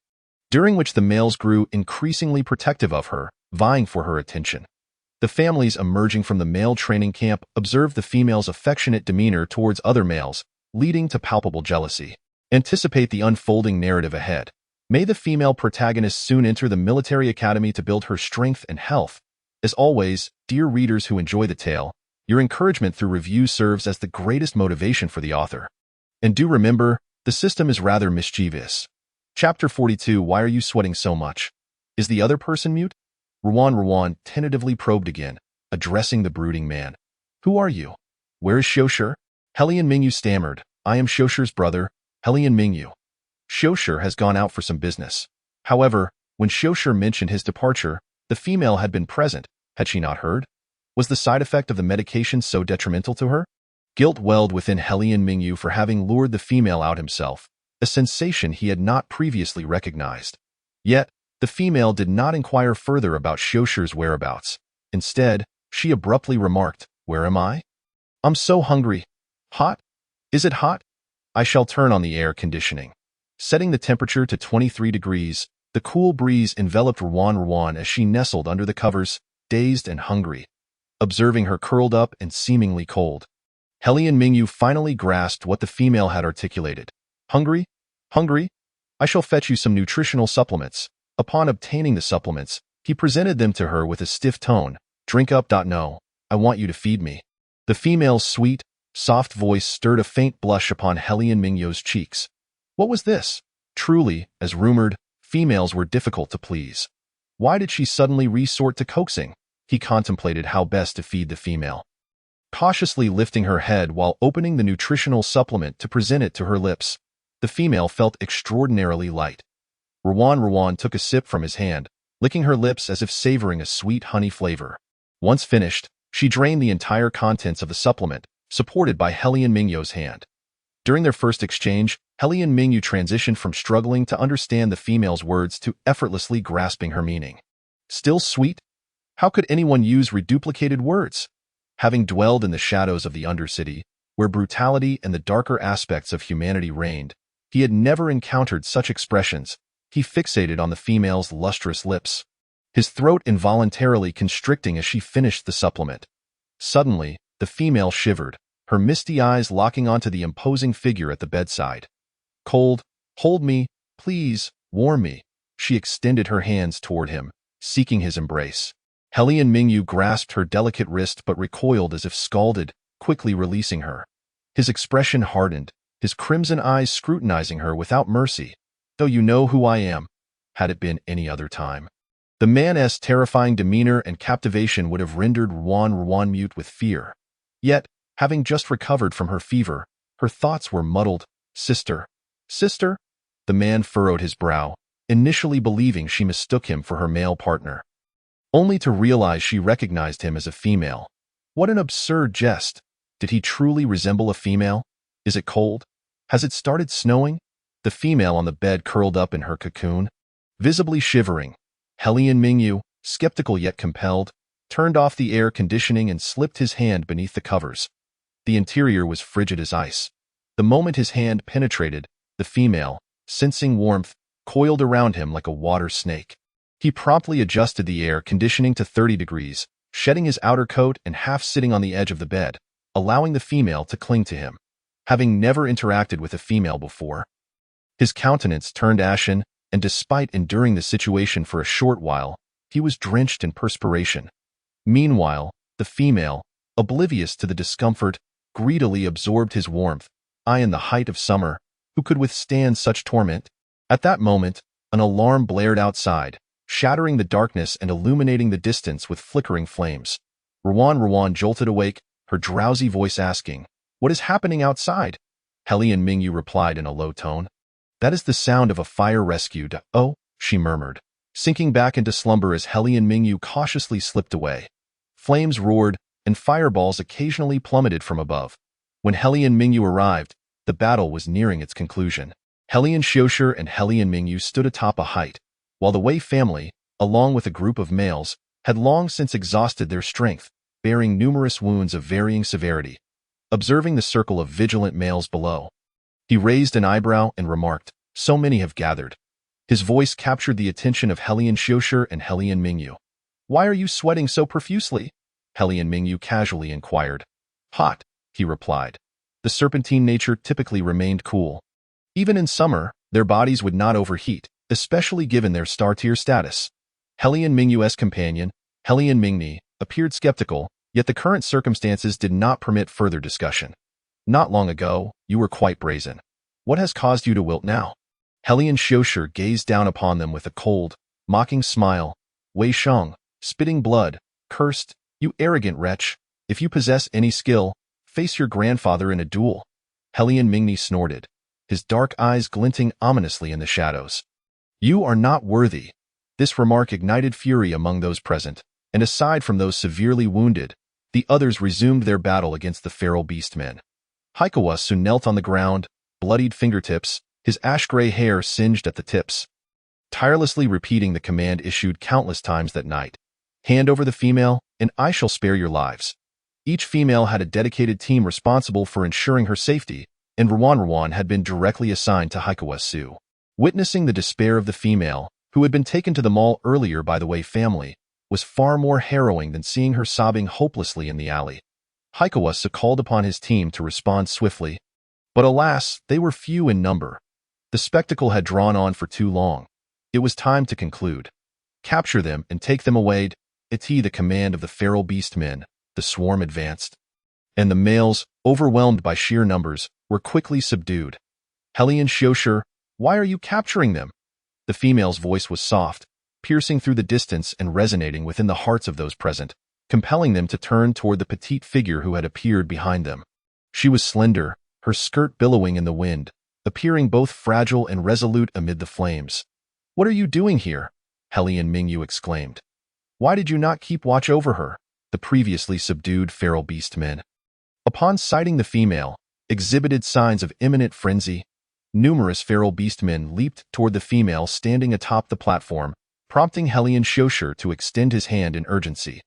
during which the males grew increasingly protective of her, vying for her attention. The families emerging from the male training camp observed the female's affectionate demeanor towards other males, leading to palpable jealousy. Anticipate the unfolding narrative ahead. May the female protagonist soon enter the military academy to build her strength and health. As always, dear readers who enjoy the tale, your encouragement through reviews serves as the greatest motivation for the author. And do remember, the system is rather mischievous. Chapter 42. Why are you sweating so much? Is the other person mute? Ruan tentatively probed again, addressing the brooding man. Who are you? Where is Shoshir? Helian Mingyu stammered. I am Shoshir's brother, Helian Mingyu. Shoshir has gone out for some business. However, when Shoshir mentioned his departure, the female had been present. Had she not heard? Was the side effect of the medication so detrimental to her? Guilt welled within Helian Mingyu for having lured the female out himself, a sensation he had not previously recognized. Yet, the female did not inquire further about Shoshir's whereabouts. Instead, she abruptly remarked, Where am I? I'm so hungry. Hot? Is it hot? I shall turn on the air conditioning. Setting the temperature to 23 degrees, the cool breeze enveloped Ruan as she nestled under the covers, dazed and hungry. Observing her curled up and seemingly cold, Helian Mingyu finally grasped what the female had articulated. Hungry? Hungry? I shall fetch you some nutritional supplements. Upon obtaining the supplements, he presented them to her with a stiff tone. Drink up. No, I want you to feed me. The female's sweet, soft voice stirred a faint blush upon Helian Mingyu's cheeks. What was this? Truly, as rumored, females were difficult to please. Why did she suddenly resort to coaxing? He contemplated how best to feed the female, cautiously lifting her head while opening the nutritional supplement to present it to her lips. The female felt extraordinarily light. Ruan took a sip from his hand, licking her lips as if savoring a sweet honey flavor. Once finished, she drained the entire contents of the supplement, supported by Helian Mingyu's hand. During their first exchange, Helian Mingyu transitioned from struggling to understand the female's words to effortlessly grasping her meaning. Still sweet? How could anyone use reduplicated words? Having dwelled in the shadows of the Undercity, where brutality and the darker aspects of humanity reigned, he had never encountered such expressions. He fixated on the female's lustrous lips, his throat involuntarily constricting as she finished the supplement. Suddenly, the female shivered, her misty eyes locking onto the imposing figure at the bedside. Cold, hold me, please, warm me. She extended her hands toward him, seeking his embrace. Helian Mingyu grasped her delicate wrist but recoiled as if scalded, quickly releasing her. His expression hardened, his crimson eyes scrutinizing her without mercy. Though you know who I am, had it been any other time. The man's terrifying demeanor and captivation would have rendered Ruan mute with fear. Yet, having just recovered from her fever, her thoughts were muddled. Sister? Sister? The man furrowed his brow, initially believing she mistook him for her male partner, only to realize she recognized him as a female. What an absurd jest! Did he truly resemble a female? Is it cold? Has it started snowing? The female on the bed curled up in her cocoon, visibly shivering. Helian Mingyu, skeptical yet compelled, turned off the air conditioning and slipped his hand beneath the covers. The interior was frigid as ice. The moment his hand penetrated, the female, sensing warmth, coiled around him like a water snake. He promptly adjusted the air conditioning to 30 degrees, shedding his outer coat and half sitting on the edge of the bed, allowing the female to cling to him. Having never interacted with a female before, his countenance turned ashen, and despite enduring the situation for a short while, he was drenched in perspiration. Meanwhile, the female, oblivious to the discomfort, greedily absorbed his warmth. I, in the height of summer, who could withstand such torment? At that moment, an alarm blared outside, shattering the darkness and illuminating the distance with flickering flames. Ruan jolted awake, her drowsy voice asking, "What is happening outside?" Helian Mingyu replied in a low tone. "That is the sound of a fire rescue. Oh," she murmured, sinking back into slumber as Helian Mingyu cautiously slipped away. Flames roared, and fireballs occasionally plummeted from above. When Helian Mingyu arrived, the battle was nearing its conclusion. Helian Xiushi and Helian Mingyu stood atop a height, while the Wei family, along with a group of males, had long since exhausted their strength, bearing numerous wounds of varying severity. Observing the circle of vigilant males below, he raised an eyebrow and remarked, "So many have gathered." His voice captured the attention of Helian Xiushi and Helian Mingyu. "Why are you sweating so profusely?" Helian Mingyu casually inquired. "Hot," he replied. The serpentine nature typically remained cool. Even in summer, their bodies would not overheat, especially given their star-tier status. Helian Mingyu's companion, Helian Mingni, appeared skeptical, yet the current circumstances did not permit further discussion. "Not long ago, you were quite brazen. What has caused you to wilt now?" Helian Xiushi gazed down upon them with a cold, mocking smile. "Wei Sheng, spitting blood, cursed, you arrogant wretch. If you possess any skill, face your grandfather in a duel." Helian Mingni snorted, his dark eyes glinting ominously in the shadows. "You are not worthy." This remark ignited fury among those present, and aside from those severely wounded, the others resumed their battle against the feral beastmen. Haikawa soon knelt on the ground, bloodied fingertips, his ash-gray hair singed at the tips, tirelessly repeating the command issued countless times that night. "Hand over the female, and I shall spare your lives." Each female had a dedicated team responsible for ensuring her safety, and Ruan had been directly assigned to Haikawa Su. Witnessing the despair of the female, who had been taken to the mall earlier by the Wei family, was far more harrowing than seeing her sobbing hopelessly in the alley. Haikawa Su called upon his team to respond swiftly, but alas, they were few in number. The spectacle had drawn on for too long. It was time to conclude. Capture them and take them away. It's the command of the feral beast men. The swarm advanced, and the males, overwhelmed by sheer numbers, were quickly subdued. Hellion Shosher, why are you capturing them? The female's voice was soft, piercing through the distance and resonating within the hearts of those present, compelling them to turn toward the petite figure who had appeared behind them. She was slender, her skirt billowing in the wind, appearing both fragile and resolute amid the flames. What are you doing here? Hellion Mingyu exclaimed. Why did you not keep watch over her? The previously subdued feral beast men, upon sighting the female, exhibited signs of imminent frenzy. Numerous feral beastmen leaped toward the female standing atop the platform, prompting Hellion Shosher to extend his hand in urgency.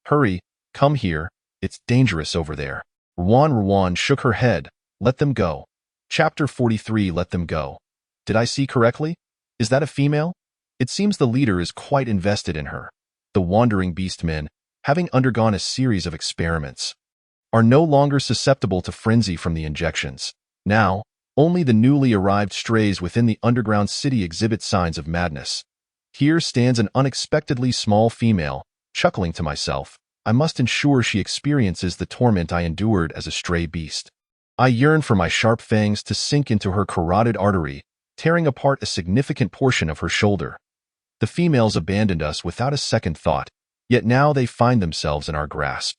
Hurry, come here, it's dangerous over there. Ruan shook her head. Let them go. Chapter 43. Let them go. Did I see correctly? Is that a female? It seems the leader is quite invested in her. The wandering beastmen, having undergone a series of experiments, are no longer susceptible to frenzy from the injections. Now, only the newly arrived strays within the underground city exhibit signs of madness. Here stands an unexpectedly small female, chuckling to myself. I must ensure she experiences the torment I endured as a stray beast. I yearn for my sharp fangs to sink into her carotid artery, tearing apart a significant portion of her shoulder. The females abandoned us without a second thought, yet now they find themselves in our grasp.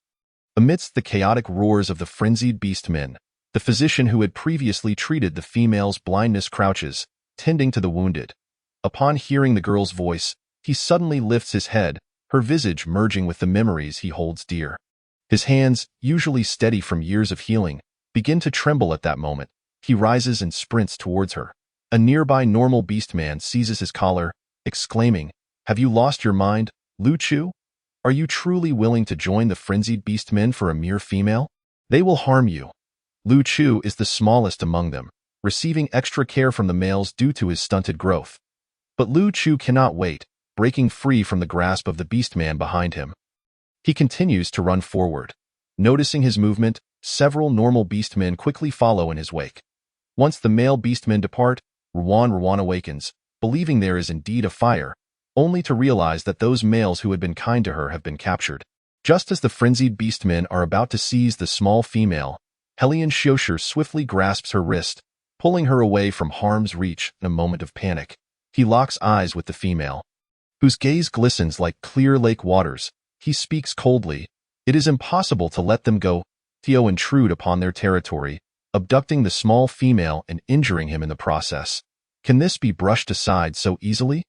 Amidst the chaotic roars of the frenzied beastmen, the physician who had previously treated the female's blindness crouches, tending to the wounded. Upon hearing the girl's voice, he suddenly lifts his head, her visage merging with the memories he holds dear. His hands, usually steady from years of healing, begin to tremble at that moment. He rises and sprints towards her. A nearby normal beastman seizes his collar, exclaiming, "Have you lost your mind, Lu Chu? Are you truly willing to join the frenzied beastmen for a mere female? They will harm you." Lu Chu is the smallest among them, receiving extra care from the males due to his stunted growth. But Lu Chu cannot wait, breaking free from the grasp of the beastman behind him. He continues to run forward. Noticing his movement, several normal beastmen quickly follow in his wake. Once the male beastmen depart, Ruan awakens, believing there is indeed a fire, only to realize that those males who had been kind to her have been captured. Just as the frenzied beastmen are about to seize the small female, Hellion Shosher swiftly grasps her wrist, pulling her away from harm's reach in a moment of panic. He locks eyes with the female, whose gaze glistens like clear lake waters. He speaks coldly. It is impossible to let them go. Theo intrude upon their territory, abducting the small female and injuring him in the process. Can this be brushed aside so easily?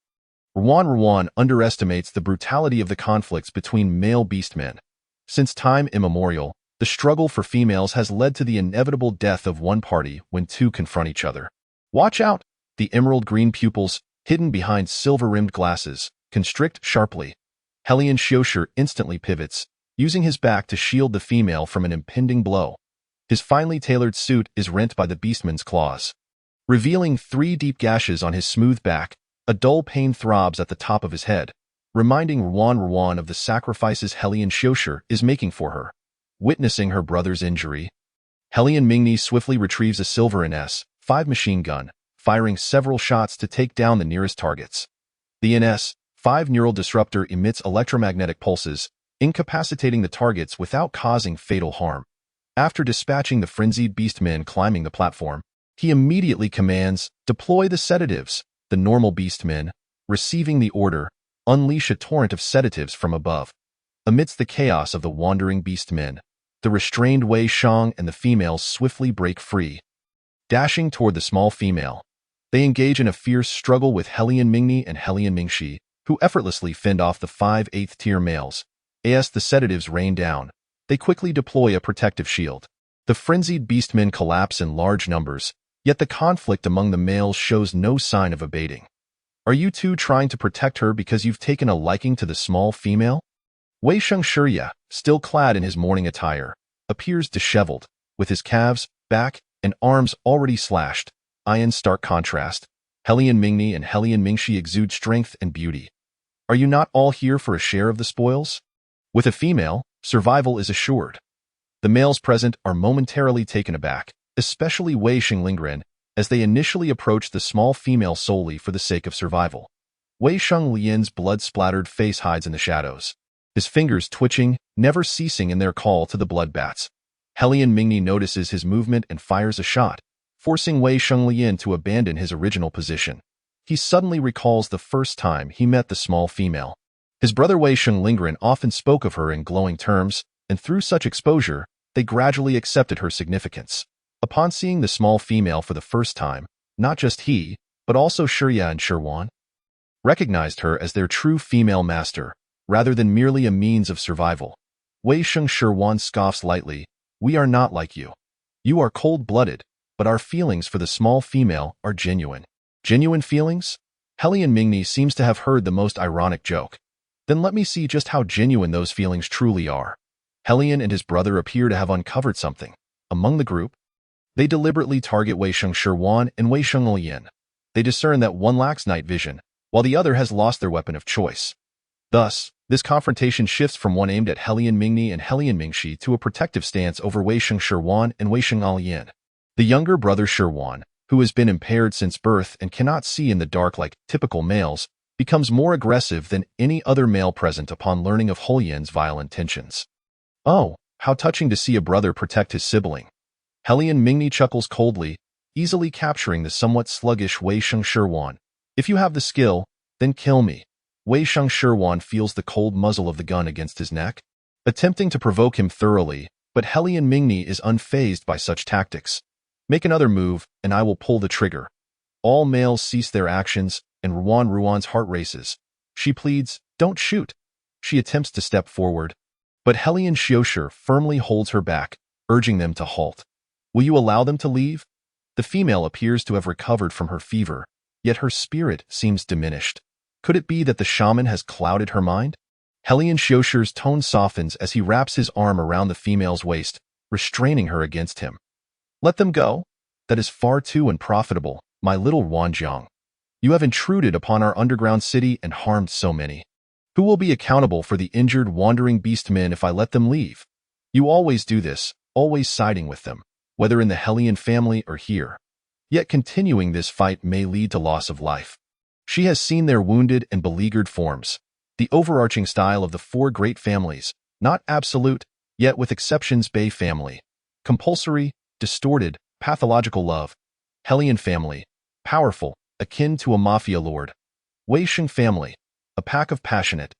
Ruan underestimates the brutality of the conflicts between male beastmen. Since time immemorial, the struggle for females has led to the inevitable death of one party when two confront each other. Watch out! The emerald green pupils, hidden behind silver-rimmed glasses, constrict sharply. Hellion Shosher instantly pivots, using his back to shield the female from an impending blow. His finely tailored suit is rent by the beastman's claws, revealing 3 deep gashes on his smooth back. A dull pain throbs at the top of his head, reminding Ruan of the sacrifices Hellion Shosher is making for her. Witnessing her brother's injury, Hellion Mingni swiftly retrieves a silver NS-5 machine gun, firing several shots to take down the nearest targets. The NS-5 neural disruptor emits electromagnetic pulses, incapacitating the targets without causing fatal harm. After dispatching the frenzied beastmen climbing the platform, he immediately commands, "Deploy the sedatives." The normal beastmen, receiving the order, unleash a torrent of sedatives from above. Amidst the chaos of the wandering beastmen, the restrained Wei Shang and the females swiftly break free. Dashing toward the small female, they engage in a fierce struggle with Hellion Mingni and Hellion Mingxi, who effortlessly fend off the 5 8th-tier males. As the sedatives rain down, they quickly deploy a protective shield. The frenzied beastmen collapse in large numbers, yet the conflict among the males shows no sign of abating. Are you two trying to protect her because you've taken a liking to the small female? Wei Shengshirya, still clad in his mourning attire, appears disheveled, with his calves, back, and arms already slashed. In stark contrast, Helian Mingni and Helian Mingxi exude strength and beauty. Are you not all here for a share of the spoils? With a female, survival is assured. The males present are momentarily taken aback, especially Wei Xinglingren, as they initially approach the small female solely for the sake of survival. Wei Xinglian's blood-splattered face hides in the shadows, his fingers twitching, never ceasing in their call to the bloodbats. Helian Mingni notices his movement and fires a shot, forcing Wei Xinglian to abandon his original position. He suddenly recalls the first time he met the small female. His brother Wei Xinglingren often spoke of her in glowing terms, and through such exposure, they gradually accepted her significance. Upon seeing the small female for the first time, not just he, but also Shirya and Shirwan, recognized her as their true female master, rather than merely a means of survival. Wei Shirwan scoffs lightly, "We are not like you. You are cold-blooded, but our feelings for the small female are genuine." Genuine feelings? Helian Mingni seems to have heard the most ironic joke. Then let me see just how genuine those feelings truly are. Helian and his brother appear to have uncovered something. Among the group, they deliberately target Wei Shirwan and Wei Xinglian. They discern that one lacks night vision, while the other has lost their weapon of choice. Thus, this confrontation shifts from one aimed at Helian Mingni and Helian Mingxi to a protective stance over Wei Shirwan and Wei Xinglian. The younger brother Shirwan, who has been impaired since birth and cannot see in the dark like typical males, becomes more aggressive than any other male present upon learning of Holian's vile intentions. Oh, how touching to see a brother protect his sibling. Helian Mingni chuckles coldly, easily capturing the somewhat sluggish Wei Shirwan. If you have the skill, then kill me. Wei Shirwan feels the cold muzzle of the gun against his neck, attempting to provoke him thoroughly, but Helian Mingni is unfazed by such tactics. Make another move, and I will pull the trigger. All males cease their actions, and Ruan's heart races. She pleads, "Don't shoot." She attempts to step forward, but Helian Xiushi firmly holds her back, urging them to halt. Will you allow them to leave? The female appears to have recovered from her fever, yet her spirit seems diminished. Could it be that the shaman has clouded her mind? Helian Xiushi's tone softens as he wraps his arm around the female's waist, restraining her against him. Let them go. That is far too unprofitable, my little Wanjiang. You have intruded upon our underground city and harmed so many. Who will be accountable for the injured wandering beast men if I let them leave? You always do this, always siding with them, whether in the Helian family or here. Yet continuing this fight may lead to loss of life. She has seen their wounded and beleaguered forms, the overarching style of the four great families, not absolute, yet with exceptions Bei family. Compulsory, distorted, pathological love. Helian family, powerful, akin to a mafia lord. Wei Xing family, a pack of passionate,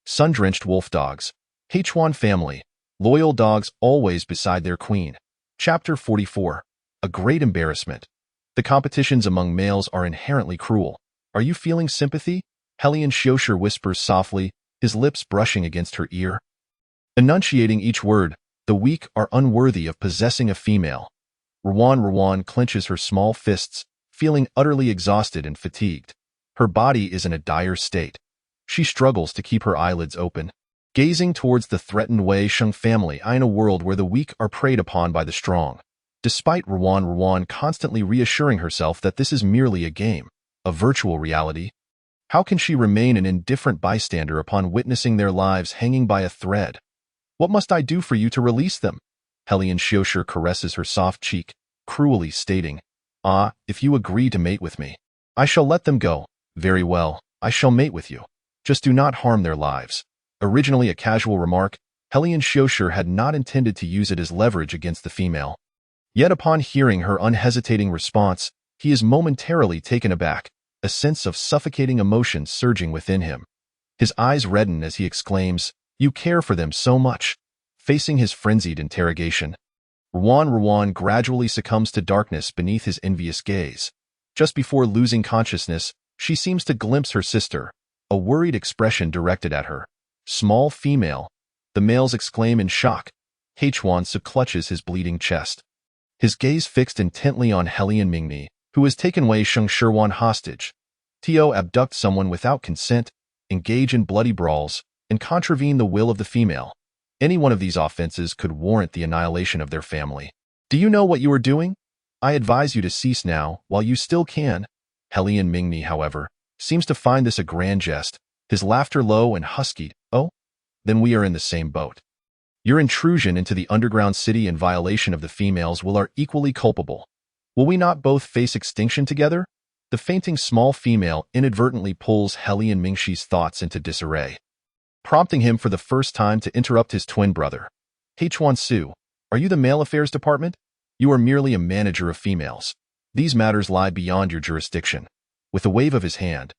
sun-drenched wolf dogs. Hechuan family, loyal dogs always beside their queen. Chapter 44. A great embarrassment. The competitions among males are inherently cruel. Are you feeling sympathy? Helian Xiushi whispers softly, his lips brushing against her ear. Enunciating each word, the weak are unworthy of possessing a female. Ruan clenches her small fists, feeling utterly exhausted and fatigued. Her body is in a dire state. She struggles to keep her eyelids open, gazing towards the threatened Wei Xing family in a world where the weak are preyed upon by the strong. Despite Ruan constantly reassuring herself that this is merely a game, a virtual reality, how can she remain an indifferent bystander upon witnessing their lives hanging by a thread? What must I do for you to release them? Helian Xiushi caresses her soft cheek, cruelly stating, if you agree to mate with me, I shall let them go. Very well, I shall mate with you. Just do not harm their lives. Originally a casual remark, Helian Xiushi had not intended to use it as leverage against the female. Yet upon hearing her unhesitating response, he is momentarily taken aback, a sense of suffocating emotion surging within him. His eyes redden as he exclaims, "You care for them so much." Facing his frenzied interrogation, Ruan gradually succumbs to darkness beneath his envious gaze. Just before losing consciousness, she seems to glimpse her sister, a worried expression directed at her. "Small female." The males exclaim in shock. Hechuan clutches his bleeding chest, his gaze fixed intently on Helian Mingni, who has taken Wei Shirwan hostage. To abduct someone without consent, engage in bloody brawls, and contravene the will of the female. Any one of these offenses could warrant the annihilation of their family. Do you know what you are doing? I advise you to cease now, while you still can. Helian Mingni, however, seems to find this a grand jest, his laughter low and husky. Oh? Then we are in the same boat. Your intrusion into the underground city in violation of the females will are equally culpable. Will we not both face extinction together? The fainting small female inadvertently pulls Helian Mingxi's thoughts into disarray, prompting him for the first time to interrupt his twin brother. Hey Chuan-Su, are you the male affairs department? You are merely a manager of females. These matters lie beyond your jurisdiction. With a wave of his hand,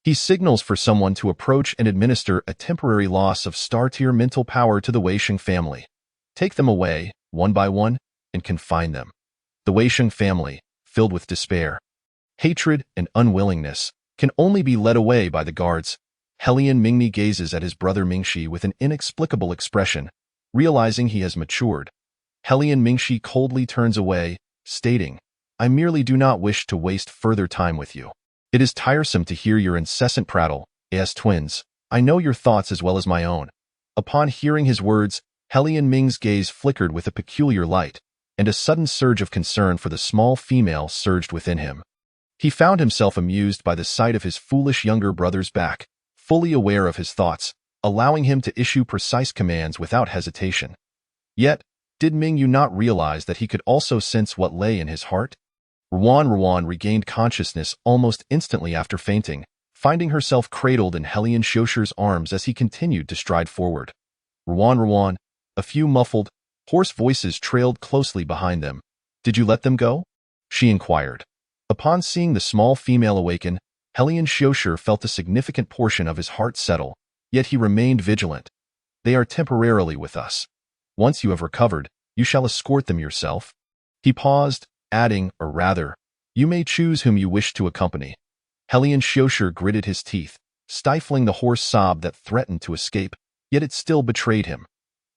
he signals for someone to approach and administer a temporary loss of star-tier mental power to the Weisheng family. Take them away, one by one, and confine them. The Weisheng family, filled with despair, hatred, and unwillingness, can only be led away by the guards. Helian Mingni gazes at his brother Mingxi with an inexplicable expression, realizing he has matured. Helian Mingxi coldly turns away, stating, I merely do not wish to waste further time with you. It is tiresome to hear your incessant prattle, as twins. I know your thoughts as well as my own. Upon hearing his words, Helian Ming's gaze flickered with a peculiar light, and a sudden surge of concern for the small female surged within him. He found himself amused by the sight of his foolish younger brother's back, fully aware of his thoughts, allowing him to issue precise commands without hesitation. Yet, did Mingyu not realize that he could also sense what lay in his heart? Ruan regained consciousness almost instantly after fainting, finding herself cradled in Helian Xiushur's arms as he continued to stride forward. Ruan, a few muffled, hoarse voices trailed closely behind them. Did you let them go? She inquired. Upon seeing the small female awaken, Helian Xiushur felt a significant portion of his heart settle, yet he remained vigilant. They are temporarily with us. Once you have recovered, you shall escort them yourself. He paused, adding, or rather, you may choose whom you wish to accompany. Helian Xiushur gritted his teeth, stifling the hoarse sob that threatened to escape, yet it still betrayed him.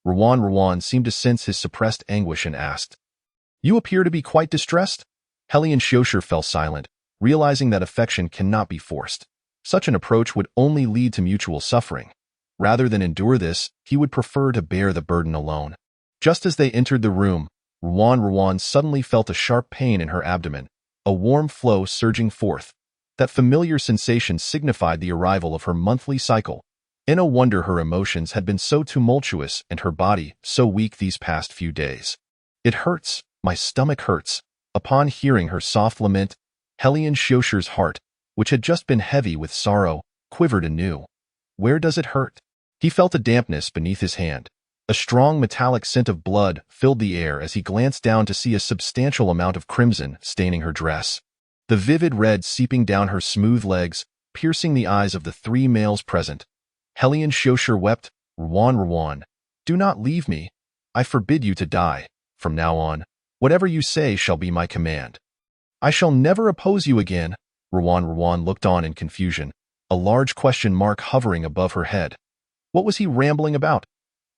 Ruan seemed to sense his suppressed anguish and asked, You appear to be quite distressed? Helian Xiushur fell silent, realizing that affection cannot be forced. Such an approach would only lead to mutual suffering. Rather than endure this, he would prefer to bear the burden alone. Just as they entered the room, Ruan suddenly felt a sharp pain in her abdomen, a warm flow surging forth. That familiar sensation signified the arrival of her monthly cycle. No wonder her emotions had been so tumultuous and her body so weak these past few days. It hurts, my stomach hurts. Upon hearing her soft lament, Helian Xiushur's heart, which had just been heavy with sorrow, quivered anew. Where does it hurt? He felt a dampness beneath his hand. A strong metallic scent of blood filled the air as he glanced down to see a substantial amount of crimson staining her dress. The vivid red seeping down her smooth legs, piercing the eyes of the three males present. Helian Xiushur wept, Ruan, do not leave me. I forbid you to die. From now on, whatever you say shall be my command. I shall never oppose you again. Ruan looked on in confusion, a large question mark hovering above her head. What was he rambling about?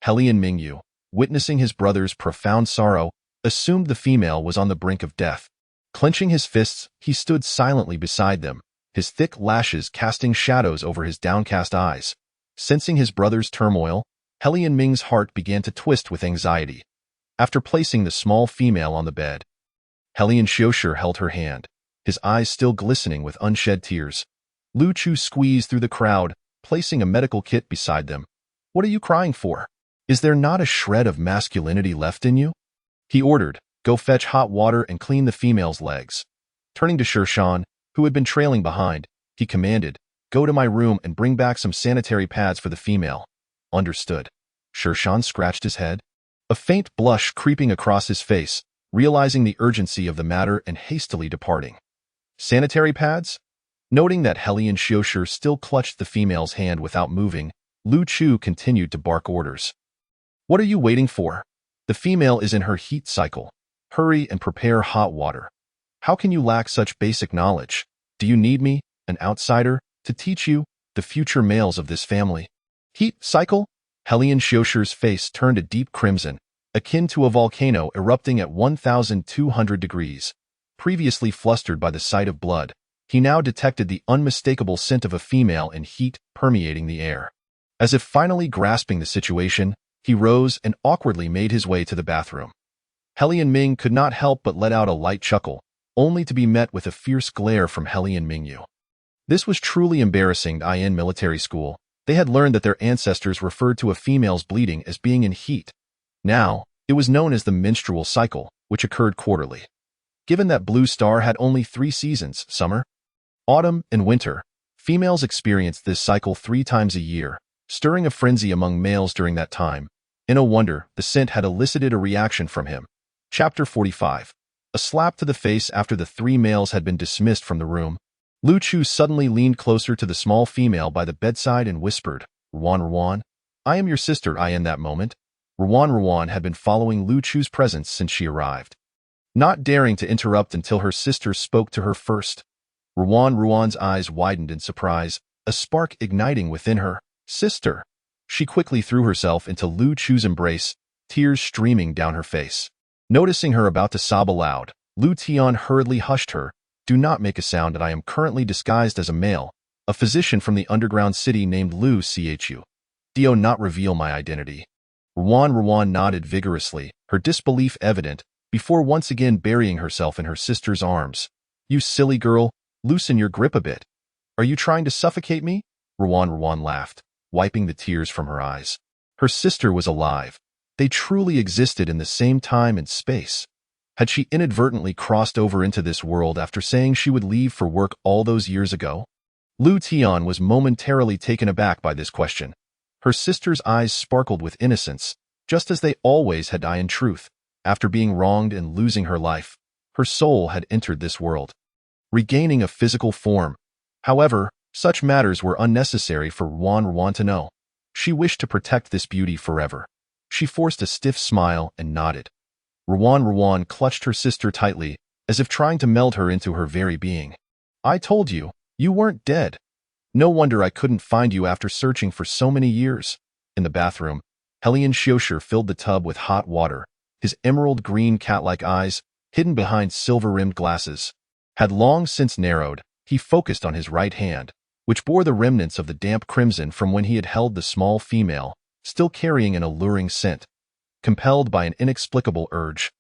Helian Mingyu, witnessing his brother's profound sorrow, assumed the female was on the brink of death. Clenching his fists, he stood silently beside them, his thick lashes casting shadows over his downcast eyes. Sensing his brother's turmoil, Helian Ming's heart began to twist with anxiety. After placing the small female on the bed, Helian Xiushur held her hand, his eyes still glistening with unshed tears. Lu Chu squeezed through the crowd, placing a medical kit beside them. What are you crying for? Is there not a shred of masculinity left in you? He ordered, Go fetch hot water and clean the female's legs. Turning to Shirshan, who had been trailing behind, he commanded, Go to my room and bring back some sanitary pads for the female. Understood. Shirshan scratched his head, a faint blush creeping across his face, realizing the urgency of the matter and hastily departing. Sanitary pads? Noting that Helian Xiushur still clutched the female's hand without moving, Lu Chu continued to bark orders. What are you waiting for? The female is in her heat cycle. Hurry and prepare hot water. How can you lack such basic knowledge? Do you need me, an outsider, to teach you, the future males of this family? Heat cycle? Helian Xiushur's face turned a deep crimson, akin to a volcano erupting at 1,200 degrees. Previously flustered by the sight of blood, he now detected the unmistakable scent of a female and heat permeating the air. As if finally grasping the situation, he rose and awkwardly made his way to the bathroom. Helian Ming could not help but let out a light chuckle, only to be met with a fierce glare from Helian Mingyu. This was truly embarrassing. In military school, they had learned that their ancestors referred to a female's bleeding as being in heat. Now, it was known as the menstrual cycle, which occurred quarterly. Given that Blue Star had only 3 seasons, summer, autumn, and winter, females experienced this cycle 3 times a year, stirring a frenzy among males during that time. And no wonder, the scent had elicited a reaction from him. Chapter 45. A slap to the face. After the 3 males had been dismissed from the room, Lu Chu suddenly leaned closer to the small female by the bedside and whispered, Ruan, I am your sister. In that moment, Ruan had been following Lu Chu's presence since she arrived. Not daring to interrupt until her sister spoke to her first, Ruan's eyes widened in surprise, a spark igniting within her. Sister! She quickly threw herself into Lu Chu's embrace, tears streaming down her face. Noticing her about to sob aloud, Lu Tian hurriedly hushed her. Do not make a sound. I am currently disguised as a male, a physician from the underground city named Lu Chu. Do not reveal my identity. Ruan nodded vigorously, her disbelief evident, before once again burying herself in her sister's arms. You silly girl, loosen your grip a bit. Are you trying to suffocate me? Ruan laughed, wiping the tears from her eyes. Her sister was alive. They truly existed in the same time and space. Had she inadvertently crossed over into this world after saying she would leave for work all those years ago? Lu Tian was momentarily taken aback by this question. Her sister's eyes sparkled with innocence, just as they always had. In truth, after being wronged and losing her life, her soul had entered this world, regaining a physical form. However, such matters were unnecessary for Ruan to know. She wished to protect this beauty forever. She forced a stiff smile and nodded. Ruan clutched her sister tightly, as if trying to meld her into her very being. I told you, you weren't dead. No wonder I couldn't find you after searching for so many years. In the bathroom, Helian Xiushi filled the tub with hot water. His emerald green cat-like eyes, hidden behind silver-rimmed glasses, had long since narrowed. He focused on his right hand, which bore the remnants of the damp crimson from when he had held the small female, still carrying an alluring scent. Compelled by an inexplicable urge,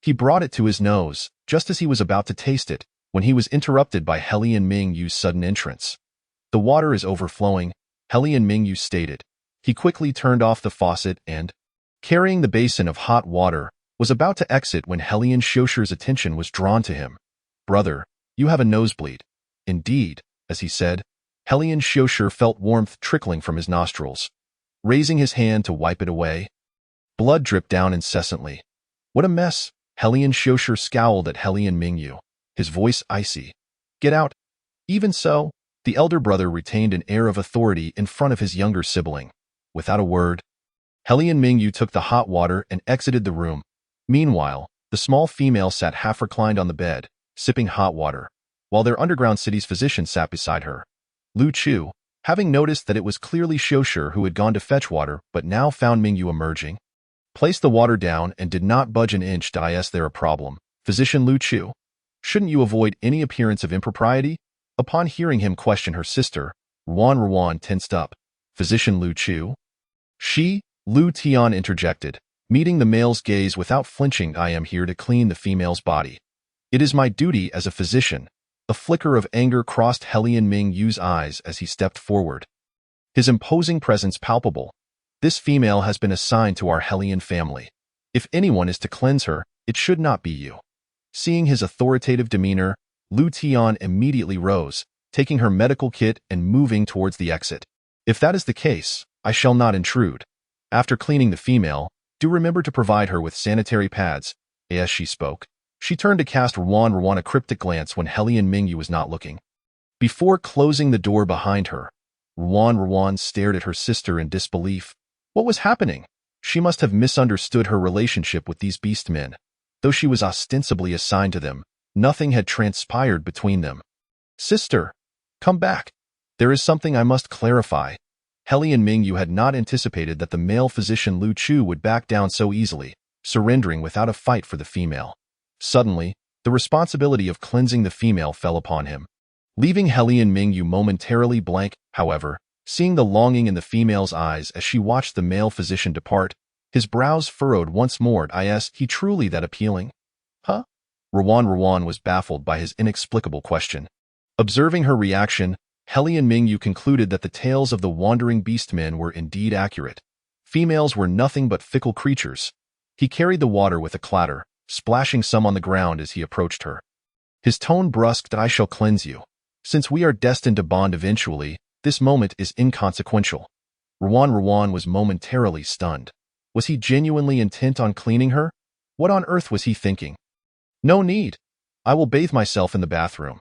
he brought it to his nose, just as he was about to taste it, when he was interrupted by Helian Mingyu's sudden entrance. The water is overflowing, Helian Mingyu stated. He quickly turned off the faucet and, carrying the basin of hot water, was about to exit when Helian Xiushi's attention was drawn to him. Brother, you have a nosebleed. Indeed, as he said, Helian Xiushi felt warmth trickling from his nostrils. Raising his hand to wipe it away, blood dripped down incessantly. What a mess! Helian Xiushi scowled at Helian Mingyu, his voice icy. Get out! Even so, the elder brother retained an air of authority in front of his younger sibling. Without a word, Helian Mingyu took the hot water and exited the room. Meanwhile, the small female sat half reclined on the bed, sipping hot water, while their underground city's physician sat beside her. Lu Chu, having noticed that it was clearly Xiushi who had gone to fetch water but now found Mingyu emerging, placed the water down and did not budge an inch. Is there a problem, Physician Lu Chu? Shouldn't you avoid any appearance of impropriety? Upon hearing him question her sister, Ruan tensed up. Physician Lu Chu? She? Lu Tian interjected, meeting the male's gaze without flinching. I am here to clean the female's body. It is my duty as a physician. A flicker of anger crossed Helian Mingyu's eyes as he stepped forward, his imposing presence palpable. This female has been assigned to our Helian family. If anyone is to cleanse her, it should not be you. Seeing his authoritative demeanor, Lu Tian immediately rose, taking her medical kit and moving towards the exit. If that is the case, I shall not intrude. After cleaning the female, do remember to provide her with sanitary pads. As she spoke, she turned to cast Ruan a cryptic glance when Helian Mingyu was not looking. Before closing the door behind her, Ruan stared at her sister in disbelief. What was happening? She must have misunderstood her relationship with these beastmen. Though she was ostensibly assigned to them, nothing had transpired between them. Sister, come back. There is something I must clarify. Helian Mingyu had not anticipated that the male physician Lu Chu would back down so easily, surrendering without a fight for the female. Suddenly, the responsibility of cleansing the female fell upon him. Leaving Helian Mingyu momentarily blank, however, seeing the longing in the female's eyes as she watched the male physician depart, His brows furrowed once more. Is he truly that appealing? Huh? Rowan was baffled by his inexplicable question. Observing her reaction, Hellion Mingyu concluded that the tales of the wandering beastmen were indeed accurate. Females were nothing but fickle creatures. He carried the water with a clatter, splashing some on the ground as he approached her. His tone brusque. I shall cleanse you. Since we are destined to bond eventually, this moment is inconsequential. Rowan was momentarily stunned. Was he genuinely intent on cleaning her? What on earth was he thinking? No need. I will bathe myself in the bathroom.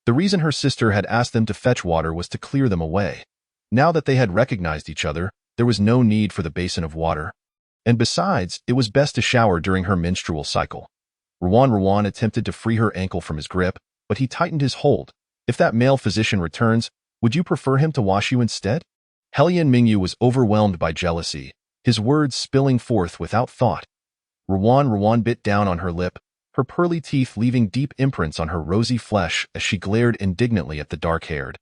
The reason her sister had asked them to fetch water was to clear them away. Now that they had recognized each other, there was no need for the basin of water. And besides, it was best to shower during her menstrual cycle. Rowan attempted to free her ankle from his grip, but he tightened his hold. If that male physician returns, would you prefer him to wash you instead? Hellion Mingyu was overwhelmed by jealousy, his words spilling forth without thought. Rowan bit down on her lip, her pearly teeth leaving deep imprints on her rosy flesh as she glared indignantly at the dark-haired,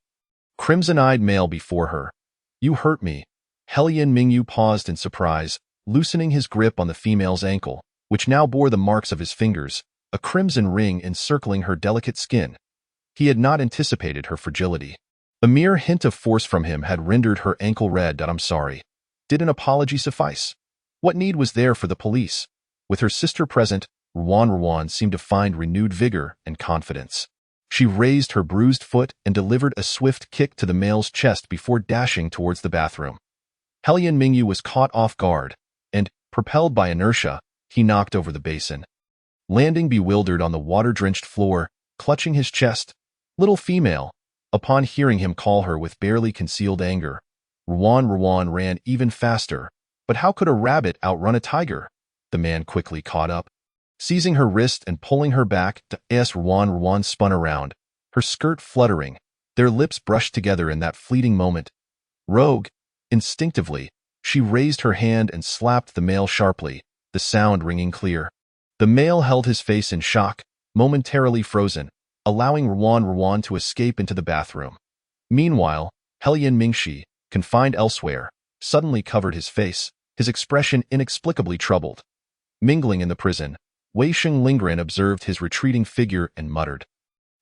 crimson-eyed male before her. You hurt me. Hellion Mingyu paused in surprise, loosening his grip on the female's ankle, which now bore the marks of his fingers, a crimson ring encircling her delicate skin. He had not anticipated her fragility. A mere hint of force from him had rendered her ankle red. I'm sorry. Did an apology suffice? What need was there for the police? With her sister present, Rowan seemed to find renewed vigor and confidence. She raised her bruised foot and delivered a swift kick to the male's chest before dashing towards the bathroom. Hellion Mingyu was caught off guard, and, propelled by inertia, he knocked over the basin. Landing bewildered on the water-drenched floor, clutching his chest, little female, upon hearing him call her with barely concealed anger, Rowan ran even faster. But how could a rabbit outrun a tiger? The man quickly caught up. Seizing her wrist and pulling her back, Rowan spun around, her skirt fluttering, their lips brushed together in that fleeting moment. Rogue! Instinctively, she raised her hand and slapped the male sharply, the sound ringing clear. The male held his face in shock, momentarily frozen, allowing Rowan to escape into the bathroom. Meanwhile, Hellion Mingxi, confined elsewhere, suddenly covered his face, his expression inexplicably troubled. Mingling in the prison, Wei Sheng Lingren observed his retreating figure and muttered.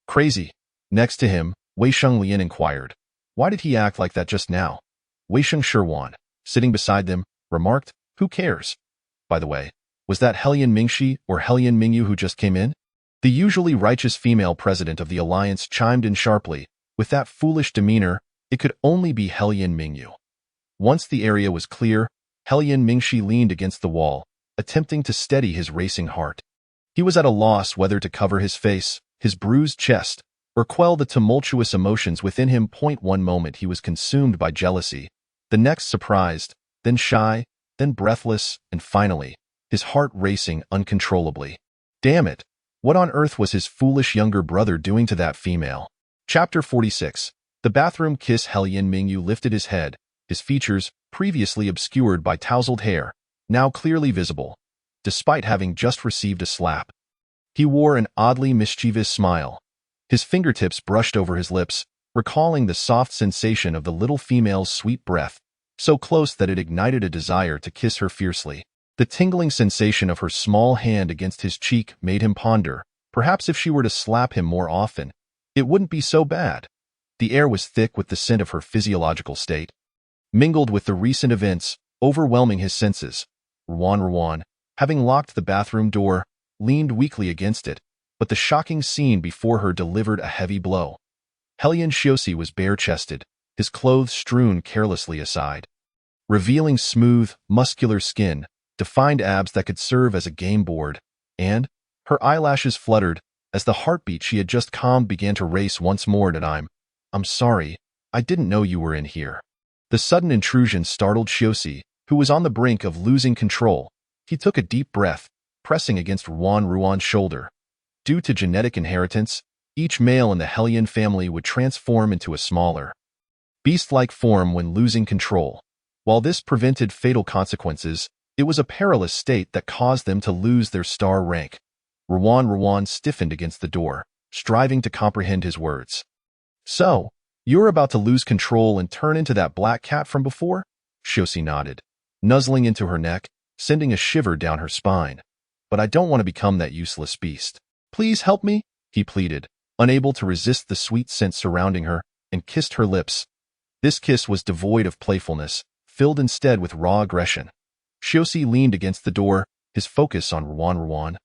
Crazy. Next to him, Wei Sheng Lian inquired. Why did he act like that just now? Wei Sheng Sherwan, sitting beside them, remarked, Who cares? By the way, was that Hellion Mingxi or Hellion Mingyu who just came in? The usually righteous female president of the alliance chimed in sharply. With that foolish demeanor, it could only be Hellion Mingyu. Once the area was clear, Hellion Mingxi leaned against the wall, attempting to steady his racing heart. He was at a loss whether to cover his face, his bruised chest, or quell the tumultuous emotions within him. One moment he was consumed by jealousy, the next surprised, then shy, then breathless, and finally, his heart racing uncontrollably. Damn it! What on earth was his foolish younger brother doing to that female? Chapter 46. The bathroom kiss. Hellion Mingyu lifted his head, his features, previously obscured by tousled hair, now clearly visible, despite having just received a slap. He wore an oddly mischievous smile. His fingertips brushed over his lips, recalling the soft sensation of the little female's sweet breath, so close that it ignited a desire to kiss her fiercely. The tingling sensation of her small hand against his cheek made him ponder. Perhaps if she were to slap him more often, it wouldn't be so bad. The air was thick with the scent of her physiological state, mingled with the recent events, overwhelming his senses. Rowan, having locked the bathroom door, leaned weakly against it, but the shocking scene before her delivered a heavy blow. Hellion Shiosi was bare-chested, his clothes strewn carelessly aside, revealing smooth, muscular skin, defined abs that could serve as a game board, and her eyelashes fluttered as the heartbeat she had just calmed began to race once more. I'm sorry, I didn't know you were in here. The sudden intrusion startled Shiosi, who was on the brink of losing control. He took a deep breath, pressing against Rowan's shoulder. Due to genetic inheritance, each male in the Hellion family would transform into a smaller, beast-like form when losing control. While this prevented fatal consequences, it was a perilous state that caused them to lose their star rank. Rowan stiffened against the door, striving to comprehend his words. So, you're about to lose control and turn into that black cat from before? Shiosi nodded, nuzzling into her neck, sending a shiver down her spine. But I don't want to become that useless beast. Please help me, he pleaded, unable to resist the sweet scent surrounding her, and kissed her lips. This kiss was devoid of playfulness, filled instead with raw aggression. Xiuxi leaned against the door, his focus on Ruan.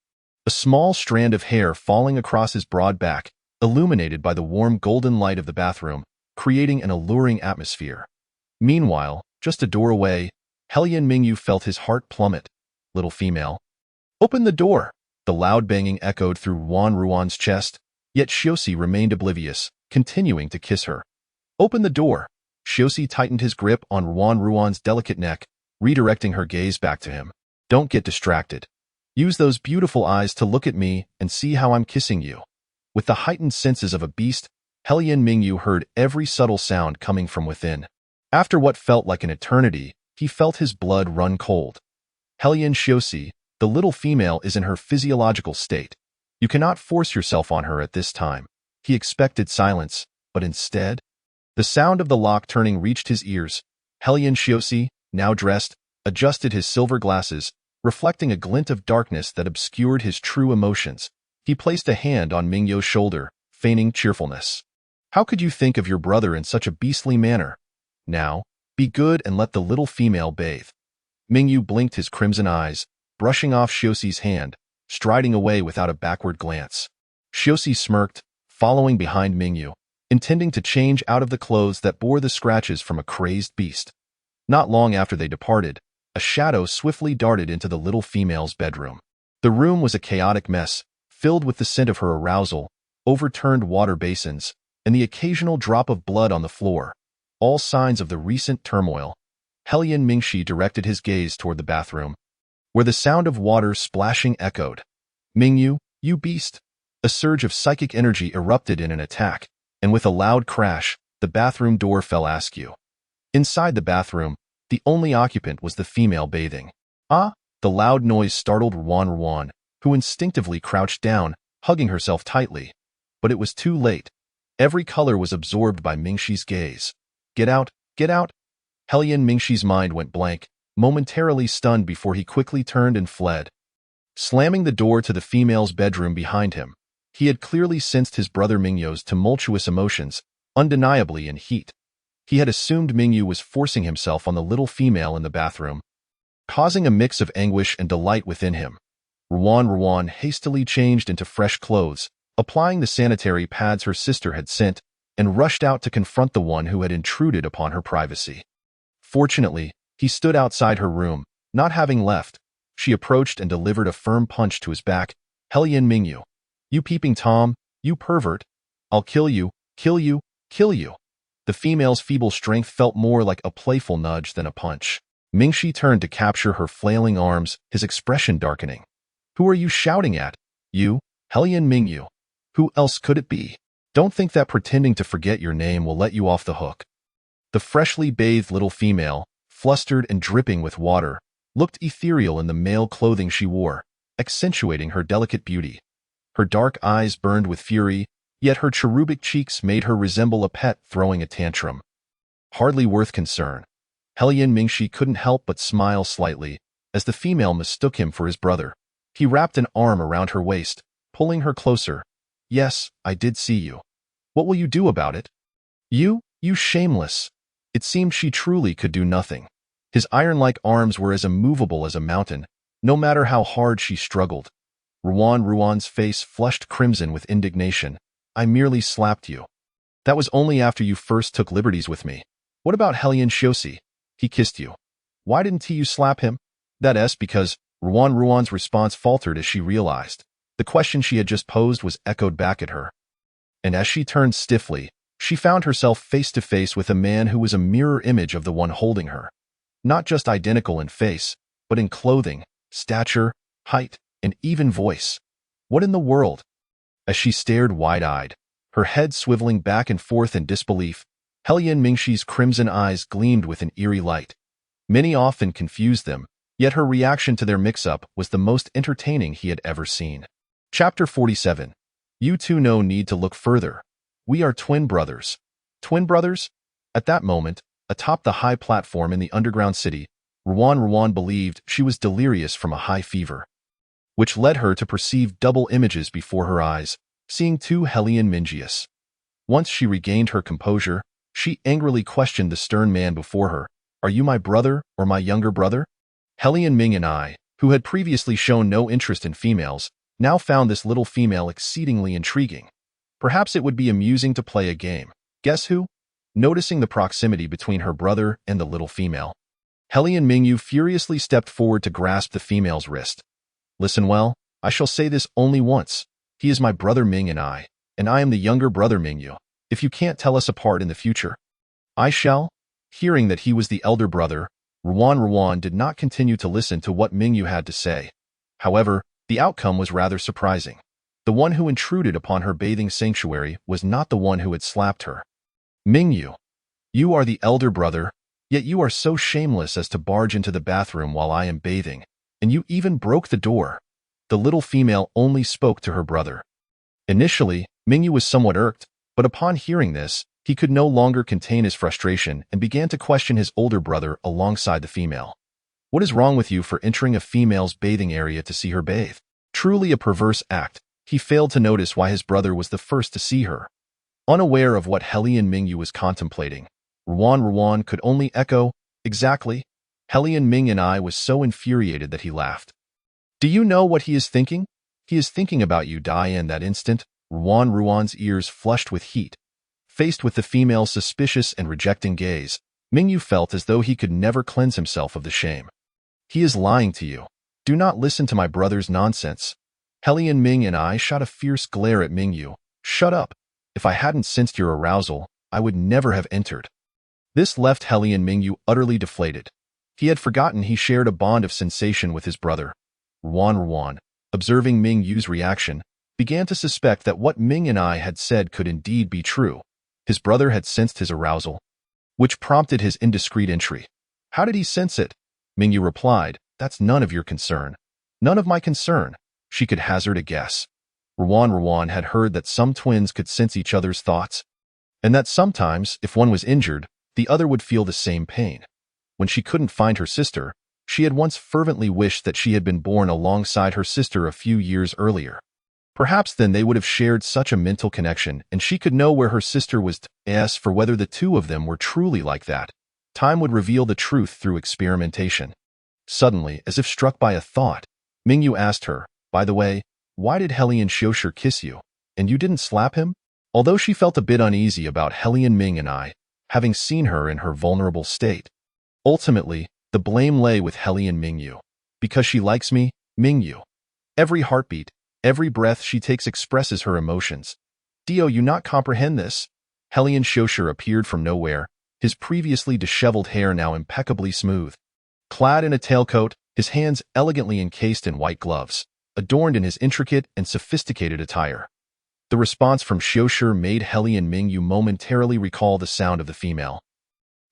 A small strand of hair falling across his broad back, illuminated by the warm golden light of the bathroom, creating an alluring atmosphere. Meanwhile, just a door away, Hellion Mingyu felt his heart plummet. Little female. Open the door! The loud banging echoed through Ruan's chest, yet Xiuxi remained oblivious, continuing to kiss her. Open the door! Xiuxi tightened his grip on Ruan's delicate neck, redirecting her gaze back to him. Don't get distracted. Use those beautiful eyes to look at me and see how I'm kissing you. With the heightened senses of a beast, Hellion Mingyu heard every subtle sound coming from within. After what felt like an eternity, he felt his blood run cold. Hellion Xiuxi, the little female is in her physiological state. You cannot force yourself on her at this time. He expected silence, but instead, the sound of the lock turning reached his ears. Hellion Xiuxi, now dressed, adjusted his silver glasses, reflecting a glint of darkness that obscured his true emotions. He placed a hand on Mingyu's shoulder, feigning cheerfulness. How could you think of your brother in such a beastly manner? Now, be good and let the little female bathe. Mingyu blinked his crimson eyes, brushing off Xiuxi's hand, striding away without a backward glance. Xiuxi smirked, following behind Mingyu, intending to change out of the clothes that bore the scratches from a crazed beast. Not long after they departed, a shadow swiftly darted into the little female's bedroom. The room was a chaotic mess, filled with the scent of her arousal, overturned water basins, and the occasional drop of blood on the floor, all signs of the recent turmoil. Hellion Mingxi directed his gaze toward the bathroom, where the sound of water splashing echoed. Mingyu, you beast! A surge of psychic energy erupted in an attack, and with a loud crash, the bathroom door fell askew. Inside the bathroom, the only occupant was the female bathing. Ah! The loud noise startled Ruan, who instinctively crouched down, hugging herself tightly. But it was too late. Every color was absorbed by Mingxi's gaze. Get out! Get out! Hellion Mingxi's mind went blank, momentarily stunned before he quickly turned and fled. Slamming the door to the female's bedroom behind him, he had clearly sensed his brother Mingyu's tumultuous emotions, undeniably in heat. He had assumed Mingyu was forcing himself on the little female in the bathroom, causing a mix of anguish and delight within him. Ruan hastily changed into fresh clothes, applying the sanitary pads her sister had sent, and rushed out to confront the one who had intruded upon her privacy. Fortunately, he stood outside her room, not having left. She approached and delivered a firm punch to his back. Hellion Mingyu. You peeping Tom, you pervert. I'll kill you, kill you, kill you. The female's feeble strength felt more like a playful nudge than a punch. Mingxi turned to capture her flailing arms, his expression darkening. Who are you shouting at? You, Hellion Mingyu. Who else could it be? Don't think that pretending to forget your name will let you off the hook. The freshly bathed little female, flustered and dripping with water, looked ethereal in the male clothing she wore, accentuating her delicate beauty. Her dark eyes burned with fury, yet her cherubic cheeks made her resemble a pet throwing a tantrum. Hardly worth concern. Hellion Mingxi couldn't help but smile slightly, as the female mistook him for his brother. He wrapped an arm around her waist, pulling her closer. Yes, I did see you. What will you do about it? You shameless. It seemed she truly could do nothing. His iron-like arms were as immovable as a mountain, no matter how hard she struggled. Ruan's face flushed crimson with indignation. I merely slapped you. That was only after you first took liberties with me. What about Hellion Xiuxi? He kissed you. Why didn't you slap him? That's because Ruan's response faltered as she realized. The question she had just posed was echoed back at her. And as she turned stiffly, she found herself face to face with a man who was a mirror image of the one holding her. Not just identical in face, but in clothing, stature, height, and even voice. What in the world? As she stared wide-eyed, her head swiveling back and forth in disbelief, Hellion Mingxi's crimson eyes gleamed with an eerie light. Many often confused them, yet her reaction to their mix-up was the most entertaining he had ever seen. Chapter 47. You two no need to look further. We are twin brothers. Twin brothers? At that moment, atop the high platform in the underground city, Ruan believed she was delirious from a high fever, which led her to perceive double images before her eyes, seeing two Hellion Mingius. Once she regained her composure, she angrily questioned the stern man before her. "Are you my brother or my younger brother?" Hellion Ming and I, who had previously shown no interest in females, now found this little female exceedingly intriguing. Perhaps it would be amusing to play a game. Guess who? Noticing the proximity between her brother and the little female, Hellion Mingyu furiously stepped forward to grasp the female's wrist. "Listen well, I shall say this only once. He is my brother Ming and I am the younger brother Mingyu. If you can't tell us apart in the future, I shall." Hearing that he was the elder brother, Ruan did not continue to listen to what Mingyu had to say. However, the outcome was rather surprising. The one who intruded upon her bathing sanctuary was not the one who had slapped her. "Mingyu, you are the elder brother, yet you are so shameless as to barge into the bathroom while I am bathing, and you even broke the door." The little female only spoke to her brother. Initially, Mingyu was somewhat irked, but upon hearing this, he could no longer contain his frustration and began to question his older brother alongside the female. "What is wrong with you for entering a female's bathing area to see her bathe?" Truly a perverse act, he failed to notice why his brother was the first to see her. Unaware of what Hellion Mingyu was contemplating, Ruan could only echo, "Exactly." Hellion Ming and I was so infuriated that he laughed. "Do you know what he is thinking? He is thinking about you." In that instant, Ruan's ears flushed with heat. Faced with the female's suspicious and rejecting gaze, Mingyu felt as though he could never cleanse himself of the shame. "He is lying to you. Do not listen to my brother's nonsense." Hellion Ming and I shot a fierce glare at Mingyu. "Shut up. If I hadn't sensed your arousal, I would never have entered." This left Hellion Mingyu utterly deflated. He had forgotten he shared a bond of sensation with his brother. Ruan, observing Mingyu's reaction, began to suspect that what Ming and I had said could indeed be true. His brother had sensed his arousal, which prompted his indiscreet entry. "How did he sense it?" Mingyu replied, "That's none of your concern." "None of my concern." She could hazard a guess. Ruan had heard that some twins could sense each other's thoughts, and that sometimes, if one was injured, the other would feel the same pain. When she couldn't find her sister, she had once fervently wished that she had been born alongside her sister a few years earlier. Perhaps then they would have shared such a mental connection, and she could know where her sister was. As for whether the two of them were truly like that, time would reveal the truth through experimentation. Suddenly, as if struck by a thought, Mingyu asked her, "By the way, why did Hellion Shosher kiss you, and you didn't slap him?" Although she felt a bit uneasy about Hellion Ming and I, having seen her in her vulnerable state, ultimately, the blame lay with Hellion Mingyu. "Because she likes me, Mingyu. Every heartbeat, every breath she takes expresses her emotions. Do you not comprehend this?" Hellion Shosher appeared from nowhere, his previously disheveled hair now impeccably smooth. Clad in a tailcoat, his hands elegantly encased in white gloves, adorned in his intricate and sophisticated attire. The response from Shosher made Hellion Mingyu momentarily recall the sound of the female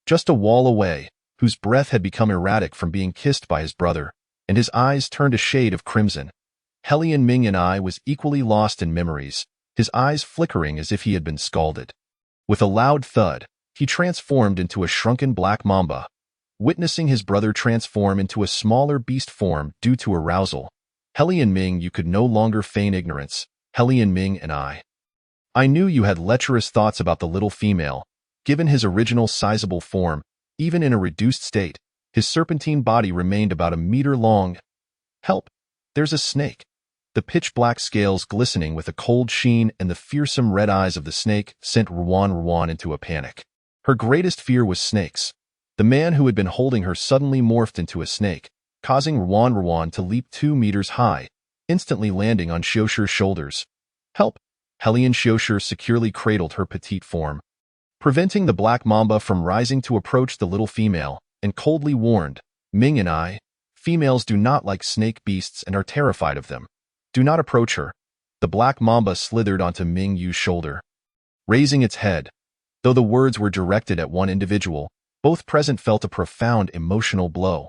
just a wall away, whose breath had become erratic from being kissed by his brother, and his eyes turned a shade of crimson. Hellion Ming and I was equally lost in memories, his eyes flickering as if he had been scalded. With a loud thud, he transformed into a shrunken black mamba. Witnessing his brother transform into a smaller beast form due to arousal, Hellion Ming, you could no longer feign ignorance. Hellion Ming and I knew you had lecherous thoughts about the little female. Given his original sizable form, even in a reduced state, his serpentine body remained about a meter long. "Help! There's a snake." The pitch-black scales glistening with a cold sheen and the fearsome red eyes of the snake sent Ruan into a panic. Her greatest fear was snakes. The man who had been holding her suddenly morphed into a snake, causing Ruan to leap 2 meters high, instantly landing on Shosher's shoulders. "Help!" Hellion Shosher securely cradled her petite form, preventing the black mamba from rising to approach the little female, and coldly warned, "Ming and I, females do not like snake beasts and are terrified of them. Do not approach her." The black mamba slithered onto Mingyu's shoulder, raising its head. Though the words were directed at one individual, both present felt a profound emotional blow.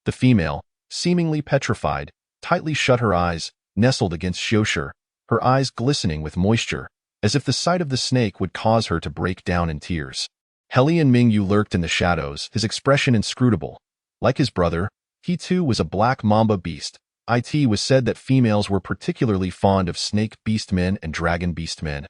The female, seemingly petrified, tightly shut her eyes, nestled against Shosher, her eyes glistening with moisture, as if the sight of the snake would cause her to break down in tears. Hellion Mingyu lurked in the shadows, his expression inscrutable. Like his brother, he too was a black mamba beast. It was said that females were particularly fond of snake beast men and dragon beast men.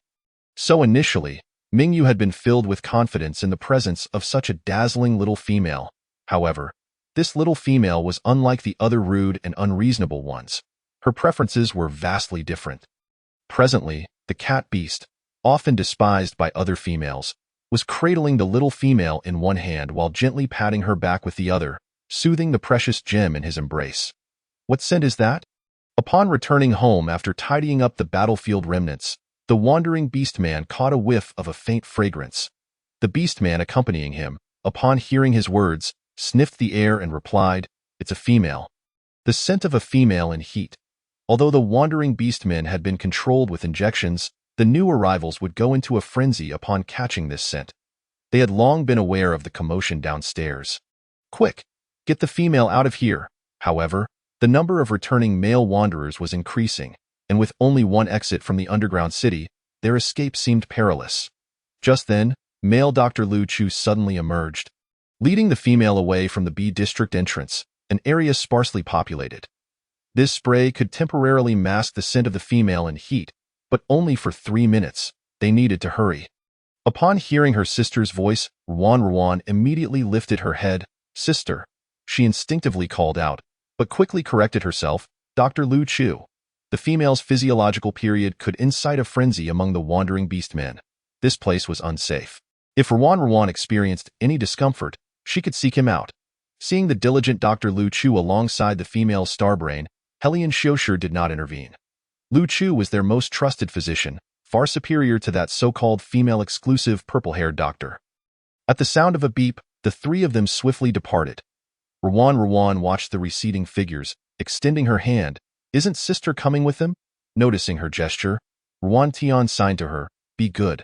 So initially, Mingyu had been filled with confidence in the presence of such a dazzling little female. However, this little female was unlike the other rude and unreasonable ones. Her preferences were vastly different. Presently, the cat beast, often despised by other females, was cradling the little female in one hand while gently patting her back with the other, soothing the precious gem in his embrace. What scent is that? Upon returning home after tidying up the battlefield remnants, the wandering beastman caught a whiff of a faint fragrance. The beastman accompanying him, upon hearing his words, sniffed the air and replied, "It's a female." The scent of a female in heat. Although the wandering beastmen had been controlled with injections, the new arrivals would go into a frenzy upon catching this scent. They had long been aware of the commotion downstairs. Quick! Get the female out of here! However, the number of returning male wanderers was increasing, and with only one exit from the underground city, their escape seemed perilous. Just then, male Dr. Lu Chu suddenly emerged, leading the female away from the B district entrance, an area sparsely populated. This spray could temporarily mask the scent of the female in heat, but only for 3 minutes. They needed to hurry. Upon hearing her sister's voice, Ruan immediately lifted her head. "Sister," she instinctively called out, but quickly corrected herself. "Dr. Lu Chu." The female's physiological period could incite a frenzy among the wandering beastmen. This place was unsafe. If Ruan experienced any discomfort, she could seek him out. Seeing the diligent Dr. Lu Chu alongside the female's starbrain, Hellion Xiushi did not intervene. Lu Chu was their most trusted physician, far superior to that so-called female-exclusive purple-haired doctor. At the sound of a beep, the three of them swiftly departed. Ruan watched the receding figures, extending her hand. "Isn't sister coming with them?" Noticing her gesture, Ruan Tian signed to her, "Be good."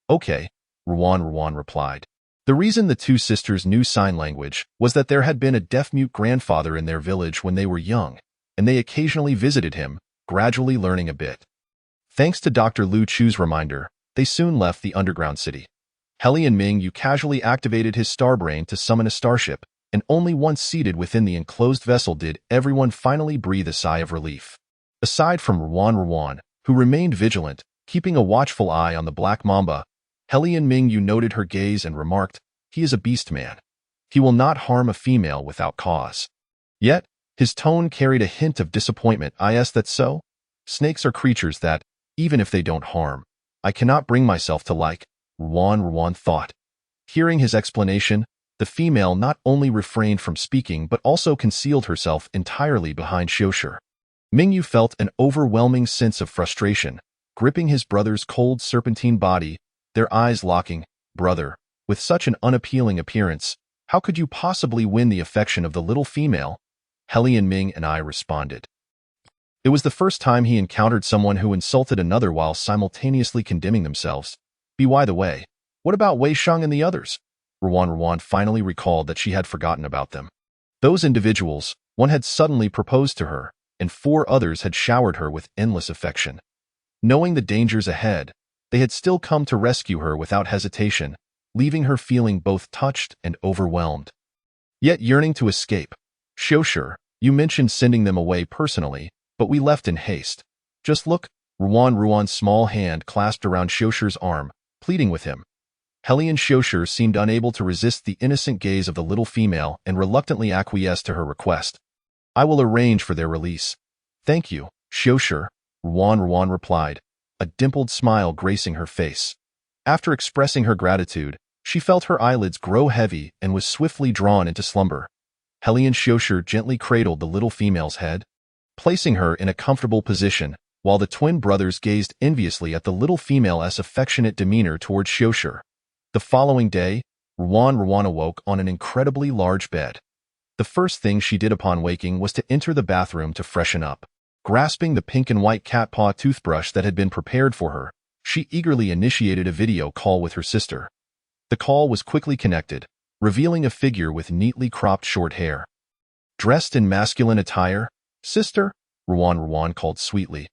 "Okay," Ruan replied. The reason the two sisters knew sign language was that there had been a deaf-mute grandfather in their village when they were young, and they occasionally visited him, gradually learning a bit. Thanks to Dr. Lu Chu's reminder, they soon left the underground city. Hellion Mingyu casually activated his starbrain to summon a starship, and only once seated within the enclosed vessel did everyone finally breathe a sigh of relief. Aside from Ruan, who remained vigilant, keeping a watchful eye on the Black Mamba, Hellion Mingyu noted her gaze and remarked, "He is a beast man. He will not harm a female without cause." Yet, his tone carried a hint of disappointment. "Is that so? Snakes are creatures that, even if they don't harm, I cannot bring myself to like," Ruan thought. Hearing his explanation, the female not only refrained from speaking but also concealed herself entirely behind Xiushi. Mingyu felt an overwhelming sense of frustration, gripping his brother's cold serpentine body, their eyes locking. "Brother, with such an unappealing appearance, how could you possibly win the affection of the little female?" Hellion Ming and I responded. It was the first time he encountered someone who insulted another while simultaneously condemning themselves. By the way, what about Wei Sheng and the others? Ruan finally recalled that she had forgotten about them. Those individuals, one had suddenly proposed to her, and 4 others had showered her with endless affection. Knowing the dangers ahead, they had still come to rescue her without hesitation, leaving her feeling both touched and overwhelmed. Yet yearning to escape. "Xiushi, you mentioned sending them away personally, but we left in haste. Just look." Ruan's small hand clasped around Xiushi's arm, pleading with him. Hellion Xiushi seemed unable to resist the innocent gaze of the little female and reluctantly acquiesced to her request. "I will arrange for their release." "Thank you, Xiushi," Ruan replied, a dimpled smile gracing her face. After expressing her gratitude, she felt her eyelids grow heavy and was swiftly drawn into slumber. Hellion Xiushi gently cradled the little female's head, placing her in a comfortable position, while the twin brothers gazed enviously at the little female's affectionate demeanor toward Xiushi. The following day, Ruan awoke on an incredibly large bed. The first thing she did upon waking was to enter the bathroom to freshen up. Grasping the pink and white cat paw toothbrush that had been prepared for her, she eagerly initiated a video call with her sister. The call was quickly connected, revealing a figure with neatly cropped short hair. "Dressed in masculine attire? Sister?" Ruan called sweetly.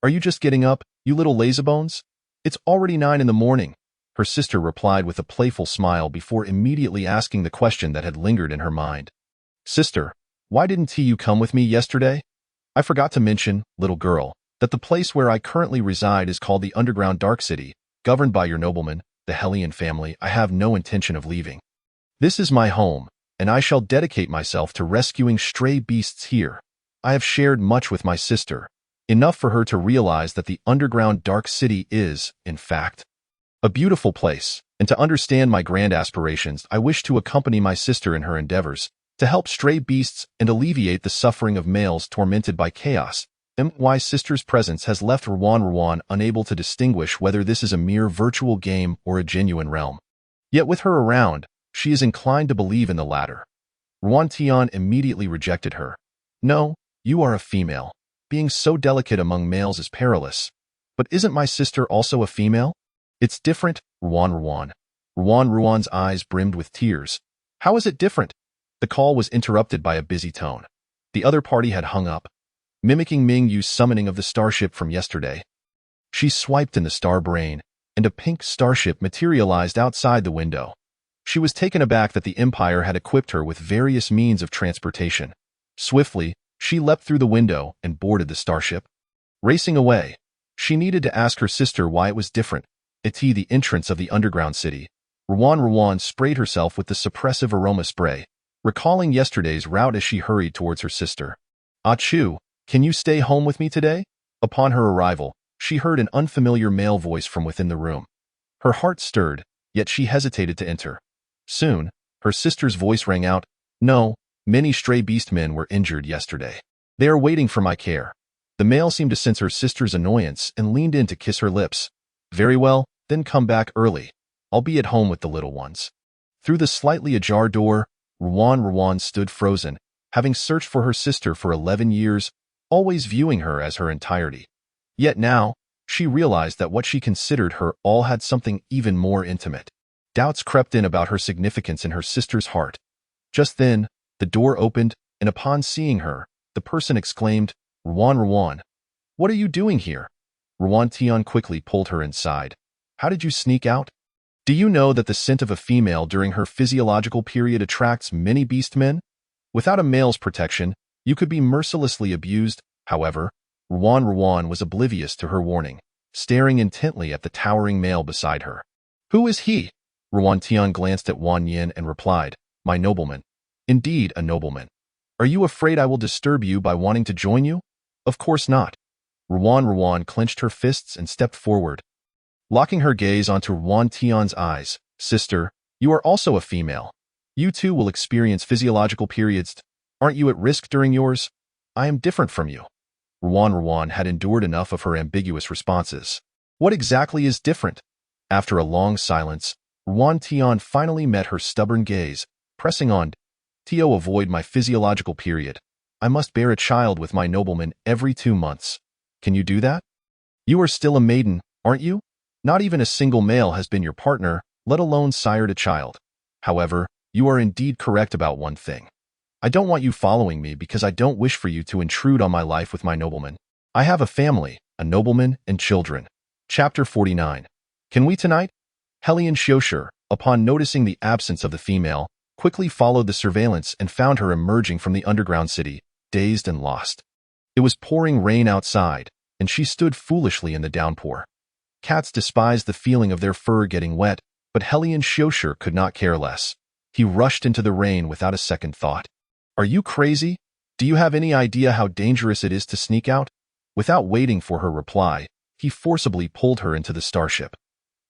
"Are you just getting up, you little lazybones? It's already 9 in the morning." Her sister replied with a playful smile before immediately asking the question that had lingered in her mind. Sister, why didn't you come with me yesterday? I forgot to mention, little girl, that the place where I currently reside is called the Underground Dark City, governed by your nobleman, the Hellion family. I have no intention of leaving. This is my home, and I shall dedicate myself to rescuing stray beasts here. I have shared much with my sister, enough for her to realize that the Underground Dark City is, in fact, a beautiful place, and to understand my grand aspirations, I wish to accompany my sister in her endeavors to help stray beasts and alleviate the suffering of males tormented by chaos. My sister's presence has left Rowan unable to distinguish whether this is a mere virtual game or a genuine realm. Yet with her around, she is inclined to believe in the latter. Rowan immediately rejected her. No, you are a female. Being so delicate among males is perilous. But isn't my sister also a female? It's different, Rowan. Rowan's eyes brimmed with tears. How is it different? The call was interrupted by a busy tone. The other party had hung up, mimicking Ming Yu's summoning of the starship from yesterday. She swiped in the star brain, and a pink starship materialized outside the window. She was taken aback that the Empire had equipped her with various means of transportation. Swiftly, she leapt through the window and boarded the starship. Racing away, she needed to ask her sister why it was different. The entrance of the underground city. Rowan sprayed herself with the suppressive aroma spray, recalling yesterday's route as she hurried towards her sister. Chu, can you stay home with me today? Upon her arrival, she heard an unfamiliar male voice from within the room. Her heart stirred, yet she hesitated to enter. Soon, her sister's voice rang out, No, many stray beastmen were injured yesterday. They are waiting for my care. The male seemed to sense her sister's annoyance and leaned in to kiss her lips. Very well, then come back early. I'll be at home with the little ones. Through the slightly ajar door, Rowan stood frozen, having searched for her sister for 11 years, always viewing her as her entirety. Yet now, she realized that what she considered her all had something even more intimate. Doubts crept in about her significance in her sister's heart. Just then, the door opened, and upon seeing her, the person exclaimed, Rowan, what are you doing here? Rowan quickly pulled her inside. How did you sneak out? Do you know that the scent of a female during her physiological period attracts many beastmen? Without a male's protection, you could be mercilessly abused. However, Rowan was oblivious to her warning, staring intently at the towering male beside her. Who is he? Rowan glanced at Wan Yin and replied, My nobleman. Indeed, a nobleman. Are you afraid I will disturb you by wanting to join you? Of course not. Rowan clenched her fists and stepped forward. Locking her gaze onto Wan Tian's eyes, Sister, you are also a female. You too will experience physiological periods. Aren't you at risk during yours? I am different from you. Rowan had endured enough of her ambiguous responses. What exactly is different? After a long silence, Wan Tian finally met her stubborn gaze, pressing on. Avoid my physiological period. I must bear a child with my nobleman every 2 months. Can you do that? You are still a maiden, aren't you? Not even a single male has been your partner, let alone sired a child. However, you are indeed correct about one thing. I don't want you following me because I don't wish for you to intrude on my life with my nobleman. I have a family, a nobleman, and children. Chapter 49. Can we tonight? Hellion Xiushi, upon noticing the absence of the female, quickly followed the surveillance and found her emerging from the underground city, dazed and lost. It was pouring rain outside, and she stood foolishly in the downpour. Cats despised the feeling of their fur getting wet, but Hellion Xiushi could not care less. He rushed into the rain without a second thought. Are you crazy? Do you have any idea how dangerous it is to sneak out? Without waiting for her reply, he forcibly pulled her into the starship.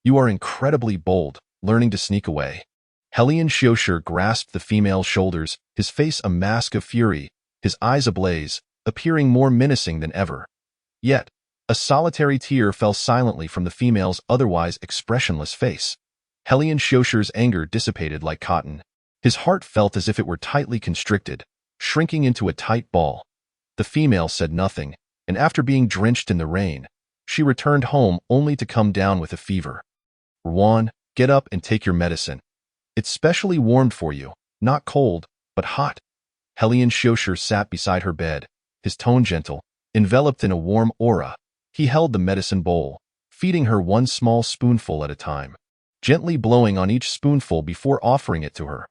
You are incredibly bold, learning to sneak away. Hellion Xiushi grasped the female's shoulders, his face a mask of fury, his eyes ablaze, appearing more menacing than ever. Yet, a solitary tear fell silently from the female's otherwise expressionless face. Hellion Xiushi's anger dissipated like cotton. His heart felt as if it were tightly constricted, shrinking into a tight ball. The female said nothing, and after being drenched in the rain, she returned home only to come down with a fever. Rowan, get up and take your medicine. It's specially warmed for you, not cold, but hot. Hellion Xiushi sat beside her bed, his tone gentle, enveloped in a warm aura. He held the medicine bowl, feeding her one small spoonful at a time, gently blowing on each spoonful before offering it to her.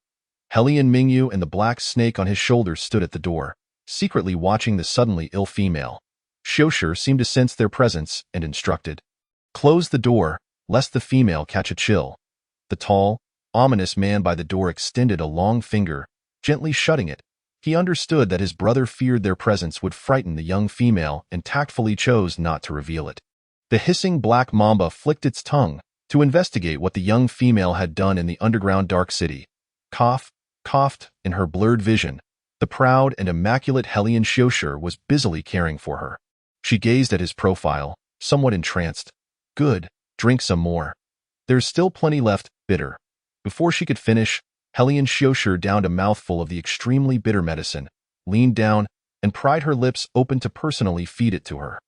Helian Mingyu and the black snake on his shoulders stood at the door, secretly watching the suddenly ill female. Xiushi seemed to sense their presence and instructed, "Close the door, lest the female catch a chill." The tall, ominous man by the door extended a long finger, gently shutting it. He understood that his brother feared their presence would frighten the young female and tactfully chose not to reveal it. The hissing black mamba flicked its tongue to investigate what the young female had done in the underground dark city. Coughed in her blurred vision. The proud and immaculate Helian Xiushi was busily caring for her. She gazed at his profile, somewhat entranced. "Good, drink some more. There's still plenty left, bitter." Before she could finish, Helian Xiushi downed a mouthful of the extremely bitter medicine, leaned down, and pried her lips open to personally feed it to her.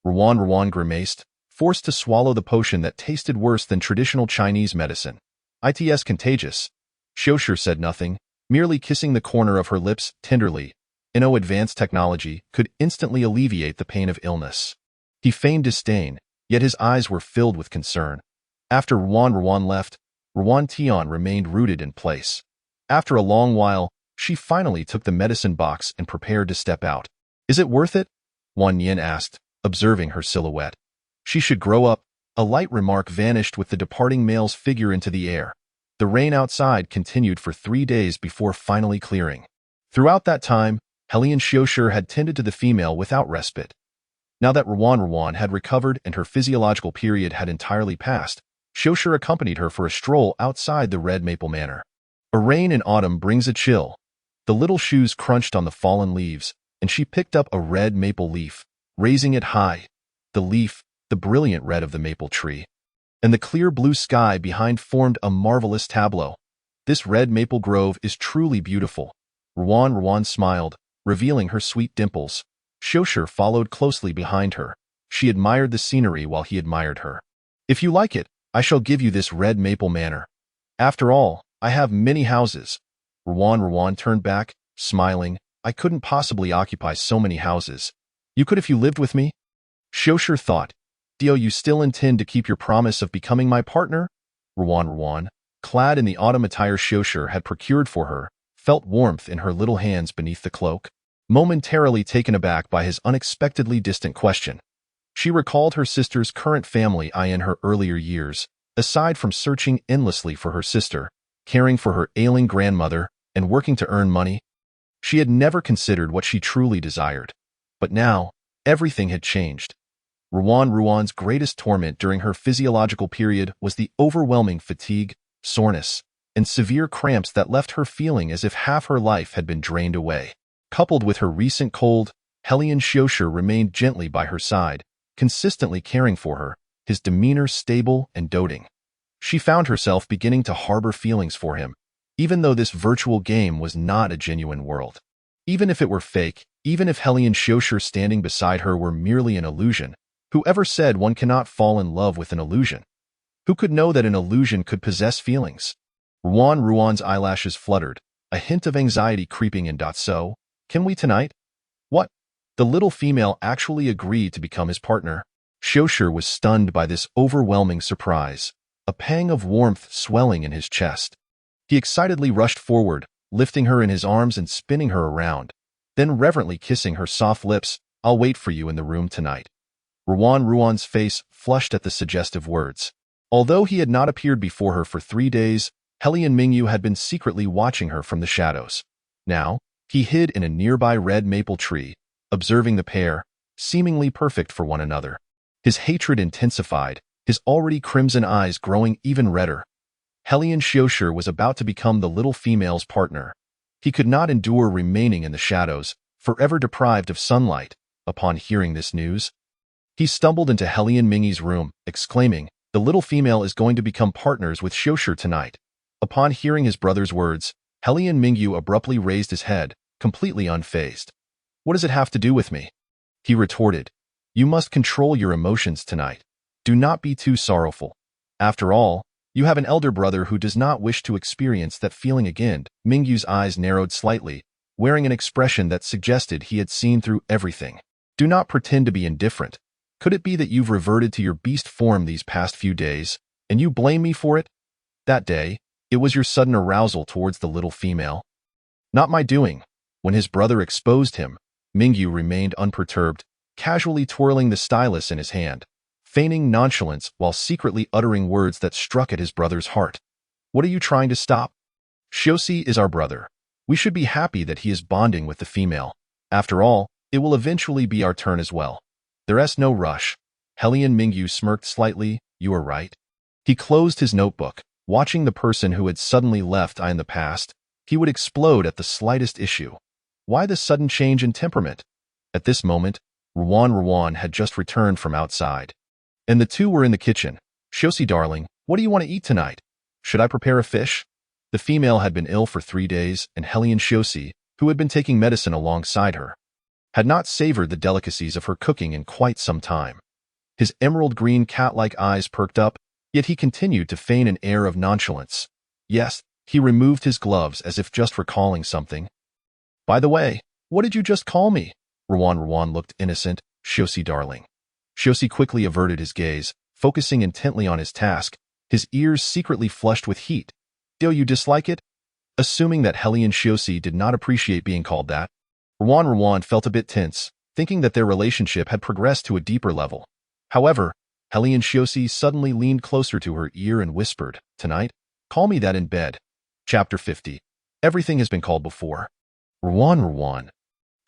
Ruan grimaced, forced to swallow the potion that tasted worse than traditional Chinese medicine. "It's contagious." Xiushi said nothing, merely kissing the corner of her lips tenderly. Advanced technology could instantly alleviate the pain of illness. He feigned disdain, yet his eyes were filled with concern. After Ruan left, Ruan Tian remained rooted in place. After a long while, she finally took the medicine box and prepared to step out. "Is it worth it?" Wan Yin asked, observing her silhouette. "She should grow up." A light remark vanished with the departing male's figure into the air. The rain outside continued for 3 days before finally clearing. Throughout that time, Helian Xiushi had tended to the female without respite. Now that Ruan had recovered and her physiological period had entirely passed, Xiushi accompanied her for a stroll outside the Red Maple Manor. A rain in autumn brings a chill. The little shoes crunched on the fallen leaves, and she picked up a red maple leaf, raising it high. The leaf, the brilliant red of the maple tree, and the clear blue sky behind formed a marvelous tableau. "This red maple grove is truly beautiful." Ruan smiled, revealing her sweet dimples. Xiushi followed closely behind her. She admired the scenery while he admired her. "If you like it, I shall give you this Red Maple Manor. After all, I have many houses." Ruan turned back, smiling. "I couldn't possibly occupy so many houses." "You could if you lived with me." Xiushi thought. "Do you still intend to keep your promise of becoming my partner?" Ruan, clad in the autumn attire Xiushi had procured for her, felt warmth in her little hands beneath the cloak. Momentarily taken aback by his unexpectedly distant question, she recalled her sister's current family in her earlier years. Aside from searching endlessly for her sister, caring for her ailing grandmother, and working to earn money, she had never considered what she truly desired. But now, everything had changed. Ruan's greatest torment during her physiological period was the overwhelming fatigue, soreness, and severe cramps that left her feeling as if half her life had been drained away. Coupled with her recent cold, Helian Xiushi remained gently by her side, consistently caring for her, his demeanor stable and doting. She found herself beginning to harbor feelings for him, even though this virtual game was not a genuine world. Even if it were fake, even if Helian Xiushi standing beside her were merely an illusion, whoever said one cannot fall in love with an illusion? Who could know that an illusion could possess feelings? Ruan's eyelashes fluttered, a hint of anxiety creeping in. "So, can we tonight?" "What?" The little female actually agreed to become his partner. Xiushi was stunned by this overwhelming surprise, a pang of warmth swelling in his chest. He excitedly rushed forward, lifting her in his arms and spinning her around, then reverently kissing her soft lips. "I'll wait for you in the room tonight." Ruan's face flushed at the suggestive words. Although he had not appeared before her for 3 days, Helian Mingyu had been secretly watching her from the shadows. Now, he hid in a nearby red maple tree, observing the pair, seemingly perfect for one another. His hatred intensified, his already crimson eyes growing even redder. Helian Xiushi was about to become the little female's partner. He could not endure remaining in the shadows, forever deprived of sunlight. Upon hearing this news, he stumbled into Helian Mingyu's room, exclaiming, "The little female is going to become partners with Xiushi tonight." Upon hearing his brother's words, Helian Mingyu abruptly raised his head, completely unfazed. "What does it have to do with me?" he retorted. "You must control your emotions tonight. Do not be too sorrowful. After all, you have an elder brother who does not wish to experience that feeling again." Mingyu's eyes narrowed slightly, wearing an expression that suggested he had seen through everything. "Do not pretend to be indifferent. Could it be that you've reverted to your beast form these past few days, and you blame me for it?" That day, It was your sudden arousal towards the little female. Not my doing. When his brother exposed him, Mingyu remained unperturbed, casually twirling the stylus in his hand, feigning nonchalance while secretly uttering words that struck at his brother's heart. What are you trying to stop? Shoshi is our brother. We should be happy that he is bonding with the female. After all, it will eventually be our turn as well. There's no rush. Hellion Mingyu smirked slightly. You are right. He closed his notebook, watching the person who had suddenly left in the past. He would explode at the slightest issue. Why the sudden change in temperament? At this moment, Ruan had just returned from outside, and the two were in the kitchen. Shoshi, darling, what do you want to eat tonight? Should I prepare a fish? The female had been ill for 3 days, and Hellion Shoshi, who had been taking medicine alongside her, had not savored the delicacies of her cooking in quite some time. His emerald-green cat-like eyes perked up, yet he continued to feign an air of nonchalance. Yes, he removed his gloves as if just recalling something. By the way, what did you just call me? Ruan looked innocent. Shoshi, darling. Shoshi quickly averted his gaze, focusing intently on his task, his ears secretly flushed with heat. Do you dislike it? Assuming that Hellion Shoshi did not appreciate being called that, Ruan felt a bit tense, thinking that their relationship had progressed to a deeper level. However, Hellion Shoshi suddenly leaned closer to her ear and whispered, Tonight, call me that in bed. Chapter 50. Everything has been called before. Ruan.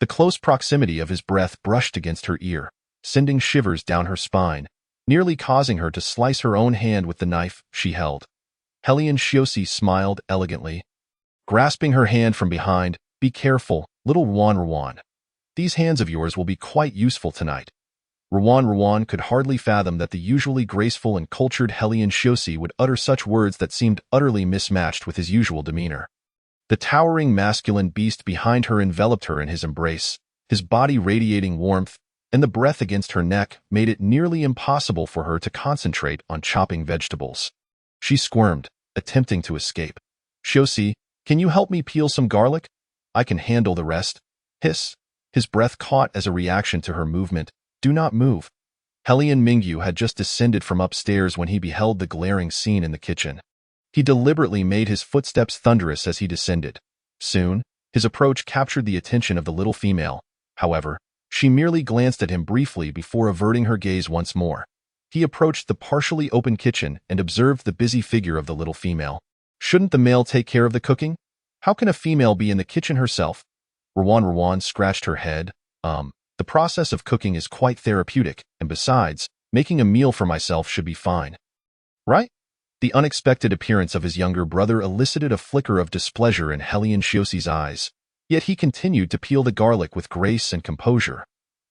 The close proximity of his breath brushed against her ear, sending shivers down her spine, nearly causing her to slice her own hand with the knife she held. Hellion Shoshi smiled elegantly, grasping her hand from behind. Be careful, little Ruan. These hands of yours will be quite useful tonight. Ruan could hardly fathom that the usually graceful and cultured Hellion Shoshi would utter such words that seemed utterly mismatched with his usual demeanor. The towering masculine beast behind her enveloped her in his embrace, his body radiating warmth, and the breath against her neck made it nearly impossible for her to concentrate on chopping vegetables. She squirmed, attempting to escape. Shoshi, can you help me peel some garlic? I can handle the rest. Hiss. His breath caught as a reaction to her movement. Do not move. Hellion Mingyu had just descended from upstairs when he beheld the glaring scene in the kitchen. He deliberately made his footsteps thunderous as he descended. Soon, his approach captured the attention of the little female. However, she merely glanced at him briefly before averting her gaze once more. He approached the partially open kitchen and observed the busy figure of the little female. Shouldn't the male take care of the cooking? How can a female be in the kitchen herself? Ruan scratched her head. The process of cooking is quite therapeutic, and besides, making a meal for myself should be fine. Right? The unexpected appearance of his younger brother elicited a flicker of displeasure in Hellion Shoshi's eyes, yet he continued to peel the garlic with grace and composure.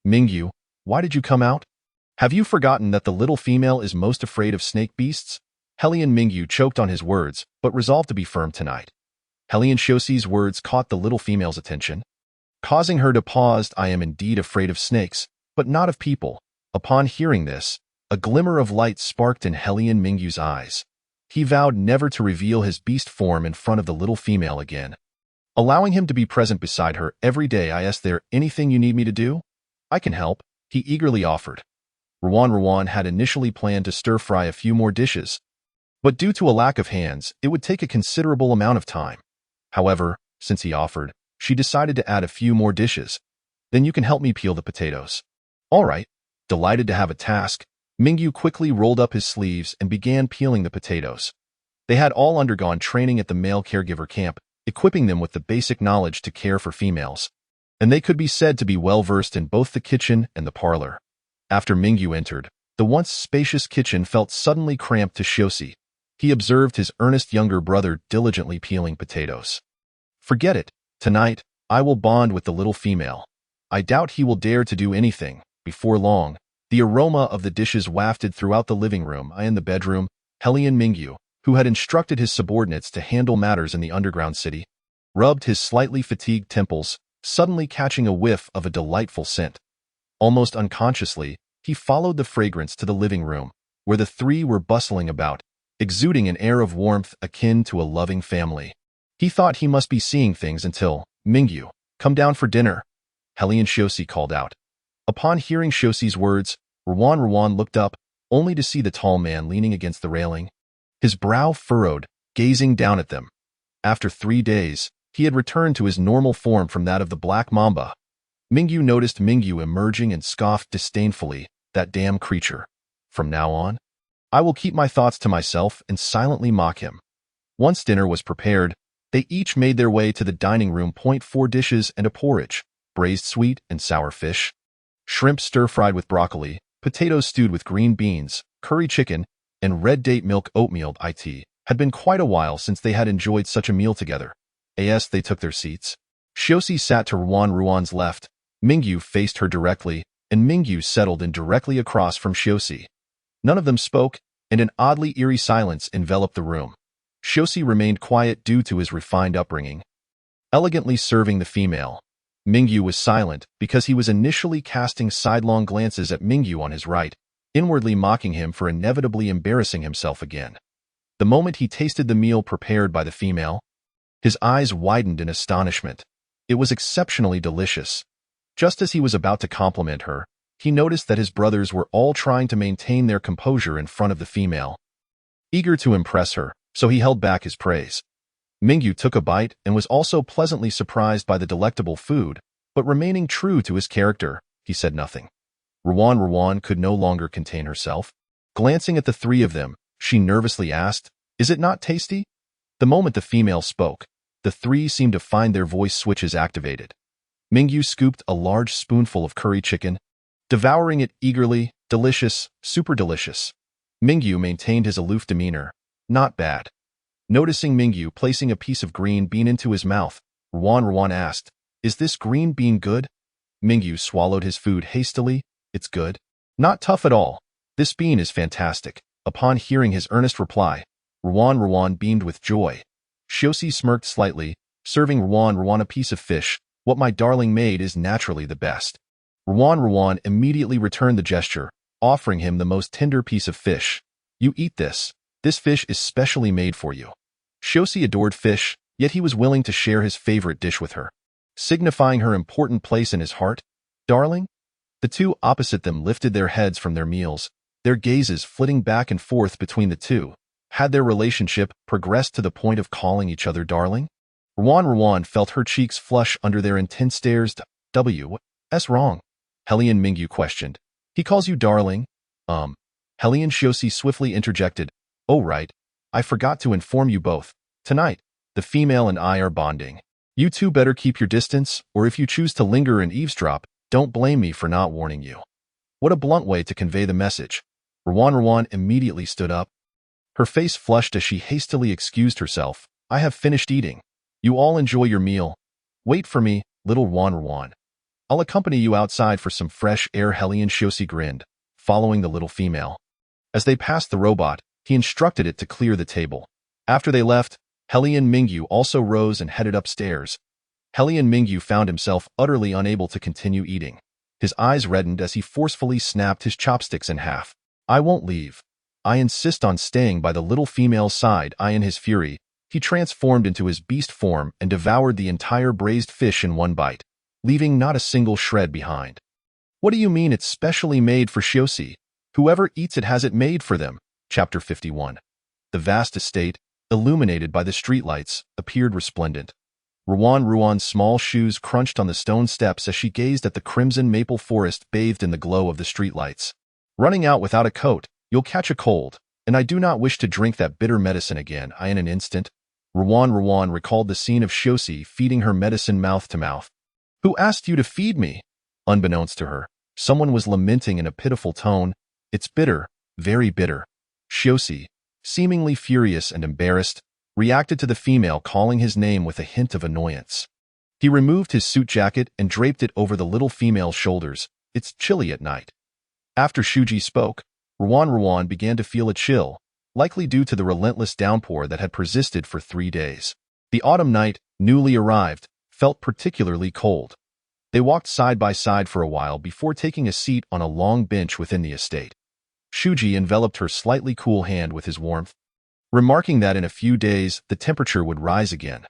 Mingyu, why did you come out? Have you forgotten that the little female is most afraid of snake beasts? Hellion Mingyu choked on his words, but resolved to be firm tonight. Hellion Shoshi's words caught the little female's attention, causing her to pause. I am indeed afraid of snakes, but not of people. Upon hearing this, a glimmer of light sparked in Hellion Mingyu's eyes. He vowed never to reveal his beast form in front of the little female again. Allowing him to be present beside her every day, I asked, there anything you need me to do? I can help, he eagerly offered. Ruan had initially planned to stir-fry a few more dishes, but due to a lack of hands, it would take a considerable amount of time. However, since he offered, she decided to add a few more dishes. Then you can help me peel the potatoes. All right. Delighted to have a task, Mingyu quickly rolled up his sleeves and began peeling the potatoes. They had all undergone training at the male caregiver camp, equipping them with the basic knowledge to care for females, and they could be said to be well-versed in both the kitchen and the parlor. After Mingyu entered, the once spacious kitchen felt suddenly cramped to Shoshi. He observed his earnest younger brother diligently peeling potatoes. Forget it. Tonight, I will bond with the little female. I doubt he will dare to do anything. Before long, the aroma of the dishes wafted throughout the living room. In the bedroom, Hellion Mingyu, who had instructed his subordinates to handle matters in the underground city, rubbed his slightly fatigued temples, suddenly catching a whiff of a delightful scent. Almost unconsciously, he followed the fragrance to the living room, where the three were bustling about, exuding an air of warmth akin to a loving family. He thought he must be seeing things until, Mingyu, come down for dinner, Hellion Shoshi called out. Upon hearing Shoshi's words, Ruan looked up, only to see the tall man leaning against the railing. His brow furrowed, gazing down at them. After 3 days, he had returned to his normal form from that of the black mamba. Mingyu noticed Mingyu emerging and scoffed disdainfully, "That damn creature. From now on, I will keep my thoughts to myself and silently mock him." Once dinner was prepared, they each made their way to the dining room. 4 dishes and a porridge, braised sweet and sour fish, shrimp stir-fried with broccoli, potatoes stewed with green beans, curry chicken, and red date milk oatmeal. It had been quite a while since they had enjoyed such a meal together. As they took their seats, Shiosi sat to Ruan's left, Mingyu faced her directly, and Mingyu settled in directly across from Shiosi. None of them spoke, and an oddly eerie silence enveloped the room. Shiosi remained quiet due to his refined upbringing. Elegantly serving the female, Mingyu was silent because he was initially casting sidelong glances at Mingyu on his right, inwardly mocking him for inevitably embarrassing himself again. The moment he tasted the meal prepared by the female, his eyes widened in astonishment. It was exceptionally delicious. Just as he was about to compliment her, he noticed that his brothers were all trying to maintain their composure in front of the female, eager to impress her, so he held back his praise. Mingyu took a bite and was also pleasantly surprised by the delectable food, but remaining true to his character, he said nothing. Ruan could no longer contain herself. Glancing at the three of them, she nervously asked, "Is it not tasty?" The moment the female spoke, the three seemed to find their voice switches activated. Mingyu scooped a large spoonful of curry chicken, devouring it eagerly. "Delicious, super delicious." Mingyu maintained his aloof demeanor. "Not bad." Noticing Mingyu placing a piece of green bean into his mouth, Ruan asked, "Is this green bean good?" Mingyu swallowed his food hastily. "It's good. Not tough at all. This bean is fantastic." Upon hearing his earnest reply, Ruan beamed with joy. Shiosi smirked slightly, serving Ruan a piece of fish. "What my darling made is naturally the best." Ruan immediately returned the gesture, offering him the most tender piece of fish. "You eat this. This fish is specially made for you." Shiosi adored fish, yet he was willing to share his favorite dish with her, signifying her important place in his heart. "Darling?" The two opposite them lifted their heads from their meals, their gazes flitting back and forth between the two. Had their relationship progressed to the point of calling each other darling? Ruan felt her cheeks flush under their intense stares. "What's wrong?" Hellion Mingyu questioned. "He calls you darling?" Hellion Shiosi swiftly interjected. "Oh right, I forgot to inform you both. Tonight, the female and I are bonding. You two better keep your distance, or if you choose to linger and eavesdrop, don't blame me for not warning you." What a blunt way to convey the message. Ruan immediately stood up. Her face flushed as she hastily excused herself. "I have finished eating. You all enjoy your meal. Wait for me, little Ruan. I'll accompany you outside for some fresh air." Hellion Shiosi grinned, following the little female. As they passed the robot, he instructed it to clear the table. After they left, Hellion Mingyu also rose and headed upstairs. Hellion Mingyu found himself utterly unable to continue eating. His eyes reddened as he forcefully snapped his chopsticks in half. "I won't leave. I insist on staying by the little female's side." In his fury, he transformed into his beast form and devoured the entire braised fish in one bite, leaving not a single shred behind. "What do you mean it's specially made for Shiosi? Whoever eats it has it made for them." Chapter 51. The vast estate, illuminated by the streetlights, appeared resplendent. Ruan's small shoes crunched on the stone steps as she gazed at the crimson maple forest bathed in the glow of the streetlights. "Running out without a coat, you'll catch a cold, and I do not wish to drink that bitter medicine again." In an instant, Ruan recalled the scene of Shiosi feeding her medicine mouth to mouth. "Who asked you to feed me?" Unbeknownst to her, someone was lamenting in a pitiful tone. "It's bitter, very bitter." Shiosi, seemingly furious and embarrassed, reacted to the female calling his name with a hint of annoyance. He removed his suit jacket and draped it over the little female's shoulders. "It's chilly at night." After Shuji spoke, Ruan began to feel a chill, likely due to the relentless downpour that had persisted for 3 days. The autumn night, newly arrived, felt particularly cold. They walked side by side for a while before taking a seat on a long bench within the estate. Shuji enveloped her slightly cool hand with his warmth, remarking that in a few days the temperature would rise again.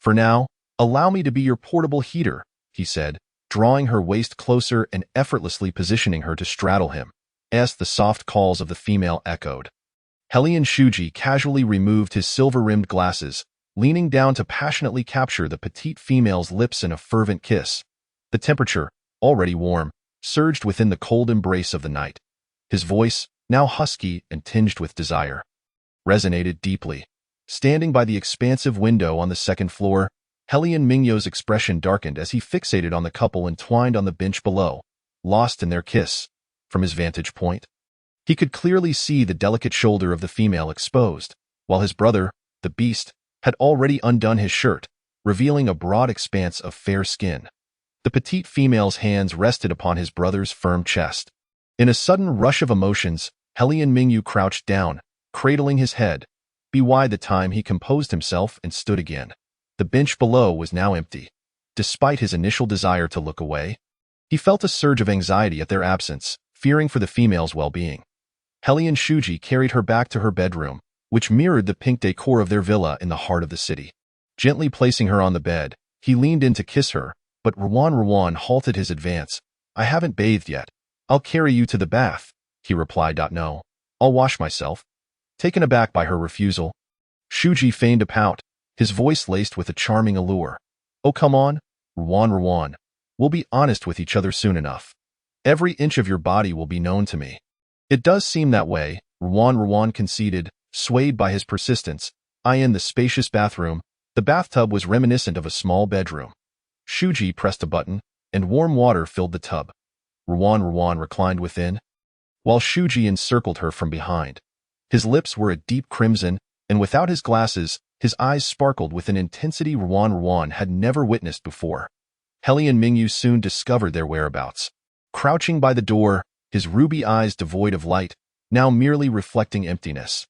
"For now, allow me to be your portable heater," he said, drawing her waist closer and effortlessly positioning her to straddle him, as the soft calls of the female echoed. Hellion Shuji casually removed his silver-rimmed glasses, leaning down to passionately capture the petite female's lips in a fervent kiss. The temperature, already warm, surged within the cold embrace of the night. His voice, now husky and tinged with desire, resonated deeply. Standing by the expansive window on the second floor, Hellion Mingyo's expression darkened as he fixated on the couple entwined on the bench below, lost in their kiss. From his vantage point, he could clearly see the delicate shoulder of the female exposed, while his brother, the beast, had already undone his shirt, revealing a broad expanse of fair skin. The petite female's hands rested upon his brother's firm chest. In a sudden rush of emotions, Hellion Mingyu crouched down, cradling his head. By the time he composed himself and stood again, the bench below was now empty. Despite his initial desire to look away, he felt a surge of anxiety at their absence, fearing for the female's well-being. Hellion Shuji carried her back to her bedroom, which mirrored the pink decor of their villa in the heart of the city. Gently placing her on the bed, he leaned in to kiss her, but Ruan halted his advance. "I haven't bathed yet. I'll carry you to the bath," he replied. "No, I'll wash myself." Taken aback by her refusal, Shuji feigned a pout, his voice laced with a charming allure. "Oh, come on, Ruan. We'll be honest with each other soon enough. Every inch of your body will be known to me." "It does seem that way," Ruan conceded, swayed by his persistence. In the spacious bathroom, the bathtub was reminiscent of a small bedroom. Shuji pressed a button, and warm water filled the tub. Ruan reclined within, while Shuji encircled her from behind. His lips were a deep crimson, and without his glasses, his eyes sparkled with an intensity Ruan had never witnessed before. Hellion Mingyu soon discovered their whereabouts. Crouching by the door, his ruby eyes devoid of light, now merely reflecting emptiness.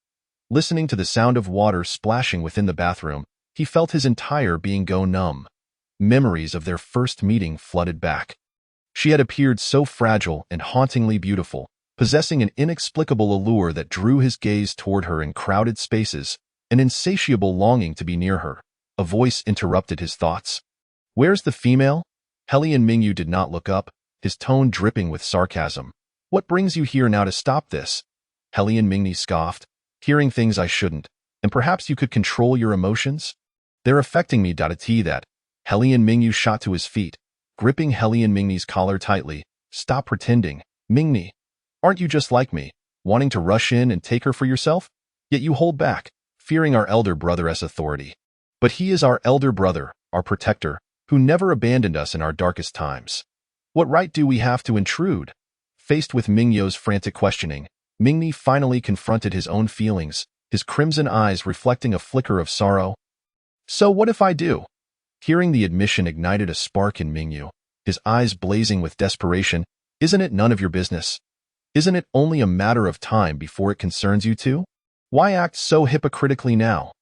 Listening to the sound of water splashing within the bathroom, he felt his entire being go numb. Memories of their first meeting flooded back. She had appeared so fragile and hauntingly beautiful, possessing an inexplicable allure that drew his gaze toward her in crowded spaces, an insatiable longing to be near her. A voice interrupted his thoughts. "Where's the female?" Hellion Mingyu did not look up, his tone dripping with sarcasm. "What brings you here now to stop this?" Hellion Mingyu scoffed. "Hearing things I shouldn't, and perhaps you could control your emotions?" "They're affecting me." That. Hellion Mingyu shot to his feet, gripping Hellion Mingyu's collar tightly. "Stop pretending, Mingyu. Aren't you just like me, wanting to rush in and take her for yourself? Yet you hold back, fearing our elder brother's authority. But he is our elder brother, our protector, who never abandoned us in our darkest times. What right do we have to intrude?" Faced with Mingyu's frantic questioning, Mingyu finally confronted his own feelings, his crimson eyes reflecting a flicker of sorrow. "So what if I do?" Hearing the admission ignited a spark in Mingyu, his eyes blazing with desperation. "Isn't it none of your business? Isn't it only a matter of time before it concerns you too? Why act so hypocritically now?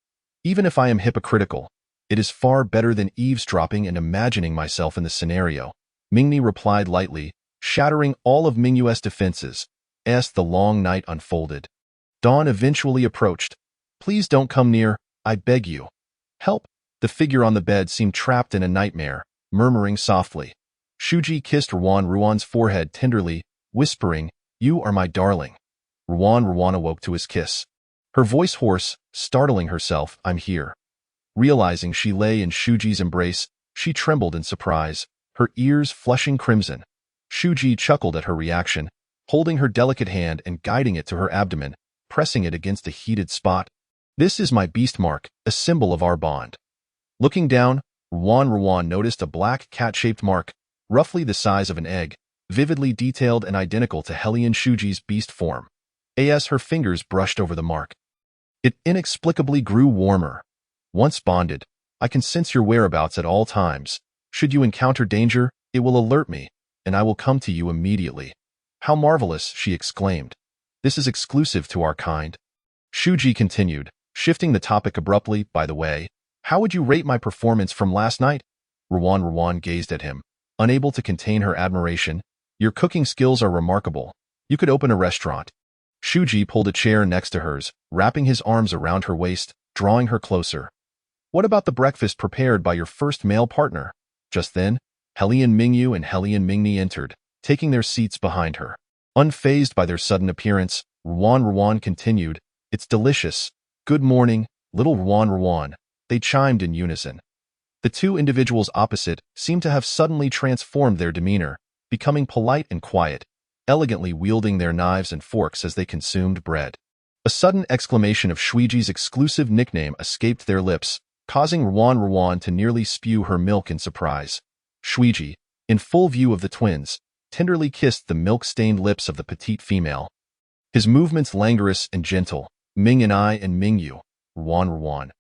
Even if I am hypocritical, it is far better than eavesdropping and imagining myself in the scenario," Mingyu replied lightly, shattering all of Mingyu's defenses. As the long night unfolded, dawn eventually approached. "Please don't come near, I beg you." "Help!" The figure on the bed seemed trapped in a nightmare, murmuring softly. Shuji kissed Ruan's forehead tenderly, whispering, "You are my darling." Ruan awoke to his kiss. Her voice hoarse, startling herself. "I'm here." Realizing she lay in Shuji's embrace, she trembled in surprise, her ears flushing crimson. Shuji chuckled at her reaction, holding her delicate hand and guiding it to her abdomen, pressing it against a heated spot. "This is my beast mark, a symbol of our bond." Looking down, Ruan noticed a black cat-shaped mark, roughly the size of an egg, vividly detailed and identical to Hellion Shuji's beast form. As her fingers brushed over the mark, it inexplicably grew warmer. "Once bonded, I can sense your whereabouts at all times. Should you encounter danger, it will alert me, and I will come to you immediately." "How marvelous," she exclaimed. "This is exclusive to our kind." Shuji continued, shifting the topic abruptly. "By the way, how would you rate my performance from last night?" Ruan gazed at him, unable to contain her admiration. "Your cooking skills are remarkable. You could open a restaurant." Shuji pulled a chair next to hers, wrapping his arms around her waist, drawing her closer. "What about the breakfast prepared by your first male partner?" Just then, Hellion Mingyu and Hellion Mingni entered, taking their seats behind her. Unfazed by their sudden appearance, Ruan continued, It's delicious. Good morning, little Ruan. They chimed in unison. The two individuals opposite seemed to have suddenly transformed their demeanor, becoming polite and quiet, elegantly wielding their knives and forks as they consumed bread. A sudden exclamation of Shuiji's exclusive nickname escaped their lips, causing Ruan to nearly spew her milk in surprise. Shuiji, in full view of the twins, tenderly kissed the milk-stained lips of the petite female. His movements languorous and gentle, Ming and I and Mingyu, Ruan.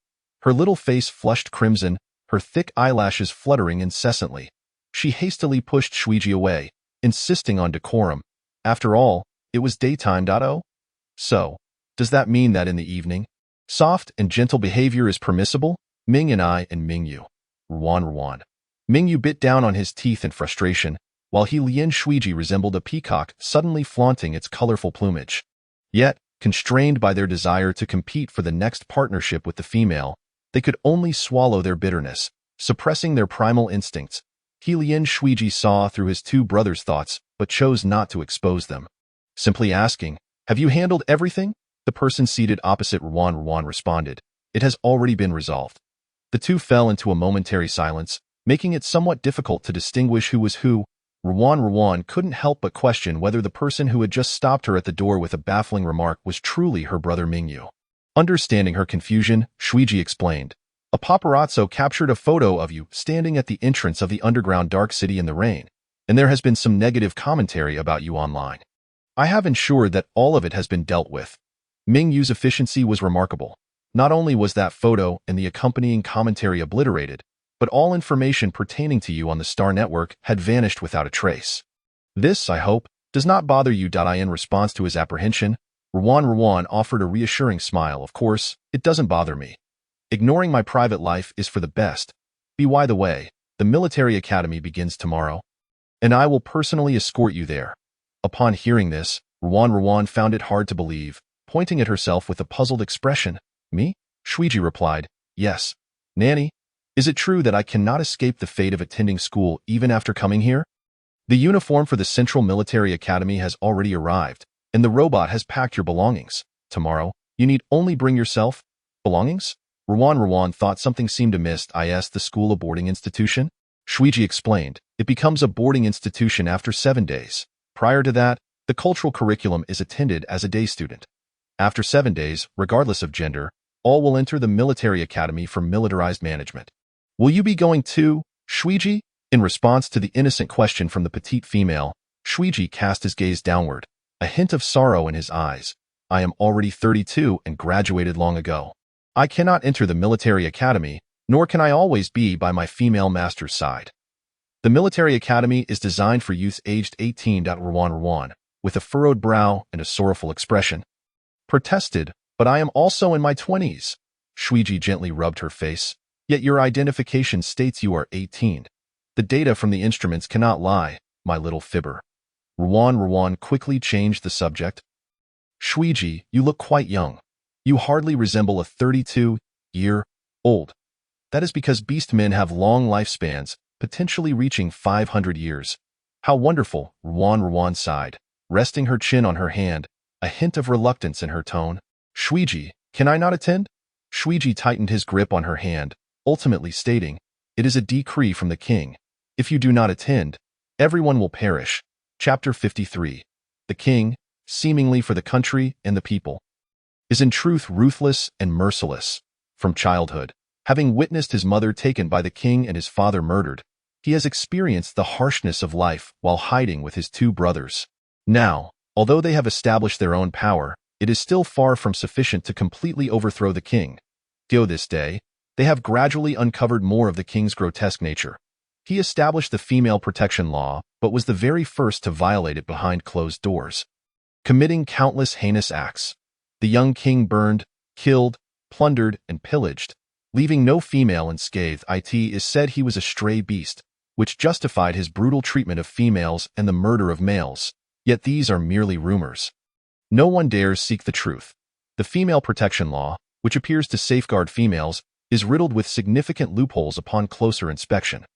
Her little face flushed crimson, her thick eyelashes fluttering incessantly. She hastily pushed Shuiji away, insisting on decorum. After all, it was daytime. So, does that mean that in the evening, soft and gentle behavior is permissible? Ming and I and Mingyu, Ruan. Mingyu bit down on his teeth in frustration, while Lien Shuiji resembled a peacock suddenly flaunting its colorful plumage. Yet, constrained by their desire to compete for the next partnership with the female, they could only swallow their bitterness, suppressing their primal instincts. Lien Shuiji saw through his two brothers' thoughts, but chose not to expose them. Simply asking, "Have you handled everything?" The person seated opposite Ruan responded, "It has already been resolved." The two fell into a momentary silence, making it somewhat difficult to distinguish who was who. Ruan couldn't help but question whether the person who had just stopped her at the door with a baffling remark was truly her brother Mingyu. Understanding her confusion, Shuiji explained, "A paparazzo captured a photo of you standing at the entrance of the underground dark city in the rain, and there has been some negative commentary about you online. I have ensured that all of it has been dealt with." Mingyu's efficiency was remarkable. Not only was that photo and the accompanying commentary obliterated, but all information pertaining to you on the Star Network had vanished without a trace. "This, I hope, does not bother you." In response to his apprehension, Ruan offered a reassuring smile. "Of course, it doesn't bother me. Ignoring my private life is for the best. By the way, the military academy begins tomorrow, and I will personally escort you there." Upon hearing this, Ruan found it hard to believe, pointing at herself with a puzzled expression. "Me?" Shuiji replied, "Yes. Nanny, is it true that I cannot escape the fate of attending school even after coming here? The uniform for the Central Military Academy has already arrived, and the robot has packed your belongings. Tomorrow, you need only bring yourself." "Belongings?" Ruan thought something seemed amiss. "Is the school a boarding institution?" Shuiji explained, "It becomes a boarding institution after 7 days. Prior to that, the cultural curriculum is attended as a day student. After 7 days, regardless of gender, all will enter the military academy for militarized management." "Will you be going too, Shuiji?" In response to the innocent question from the petite female, Shuiji cast his gaze downward, a hint of sorrow in his eyes. "I am already 32 and graduated long ago. I cannot enter the military academy, nor can I always be by my female master's side. The military academy is designed for youths aged 18. Ruan, with a furrowed brow and a sorrowful expression, protested, "But I am also in my 20s. Shuiji gently rubbed her face. "Yet your identification states you are 18. The data from the instruments cannot lie, my little fibber." Ruan quickly changed the subject. "Shuiji, you look quite young. You hardly resemble a 32-year-old. That is because beast men have long lifespans, potentially reaching 500 years. How wonderful," Ruan sighed, resting her chin on her hand, a hint of reluctance in her tone. "Shuiji, can I not attend?" Shuiji tightened his grip on her hand, ultimately stating, "It is a decree from the king. If you do not attend, everyone will perish." Chapter 53. The king, seemingly for the country and the people, is in truth ruthless and merciless. From childhood, having witnessed his mother taken by the king and his father murdered, he has experienced the harshness of life while hiding with his two brothers. Now, although they have established their own power, it is still far from sufficient to completely overthrow the king. Till this day, they have gradually uncovered more of the king's grotesque nature. He established the female protection law, but was the very first to violate it behind closed doors, committing countless heinous acts. The young king burned, killed, plundered, and pillaged, leaving no female unscathed. It is said he was a stray beast, which justified his brutal treatment of females and the murder of males. Yet these are merely rumors. No one dares seek the truth. The female protection law, which appears to safeguard females, is riddled with significant loopholes upon closer inspection.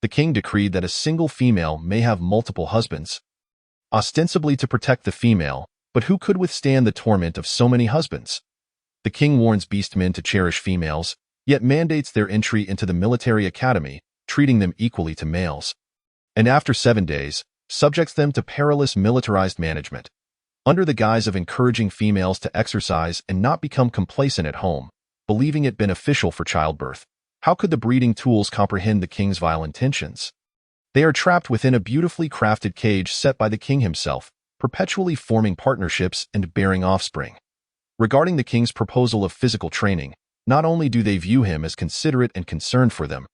The king decreed that a single female may have multiple husbands, ostensibly to protect the female, but who could withstand the torment of so many husbands? The king warns beastmen to cherish females, yet mandates their entry into the military academy, treating them equally to males. And after 7 days, subjects them to perilous militarized management, under the guise of encouraging females to exercise and not become complacent at home, believing it beneficial for childbirth. How could the breeding tools comprehend the king's vile intentions? They are trapped within a beautifully crafted cage set by the king himself, perpetually forming partnerships and bearing offspring. Regarding the king's proposal of physical training, not only do they view him as considerate and concerned for them,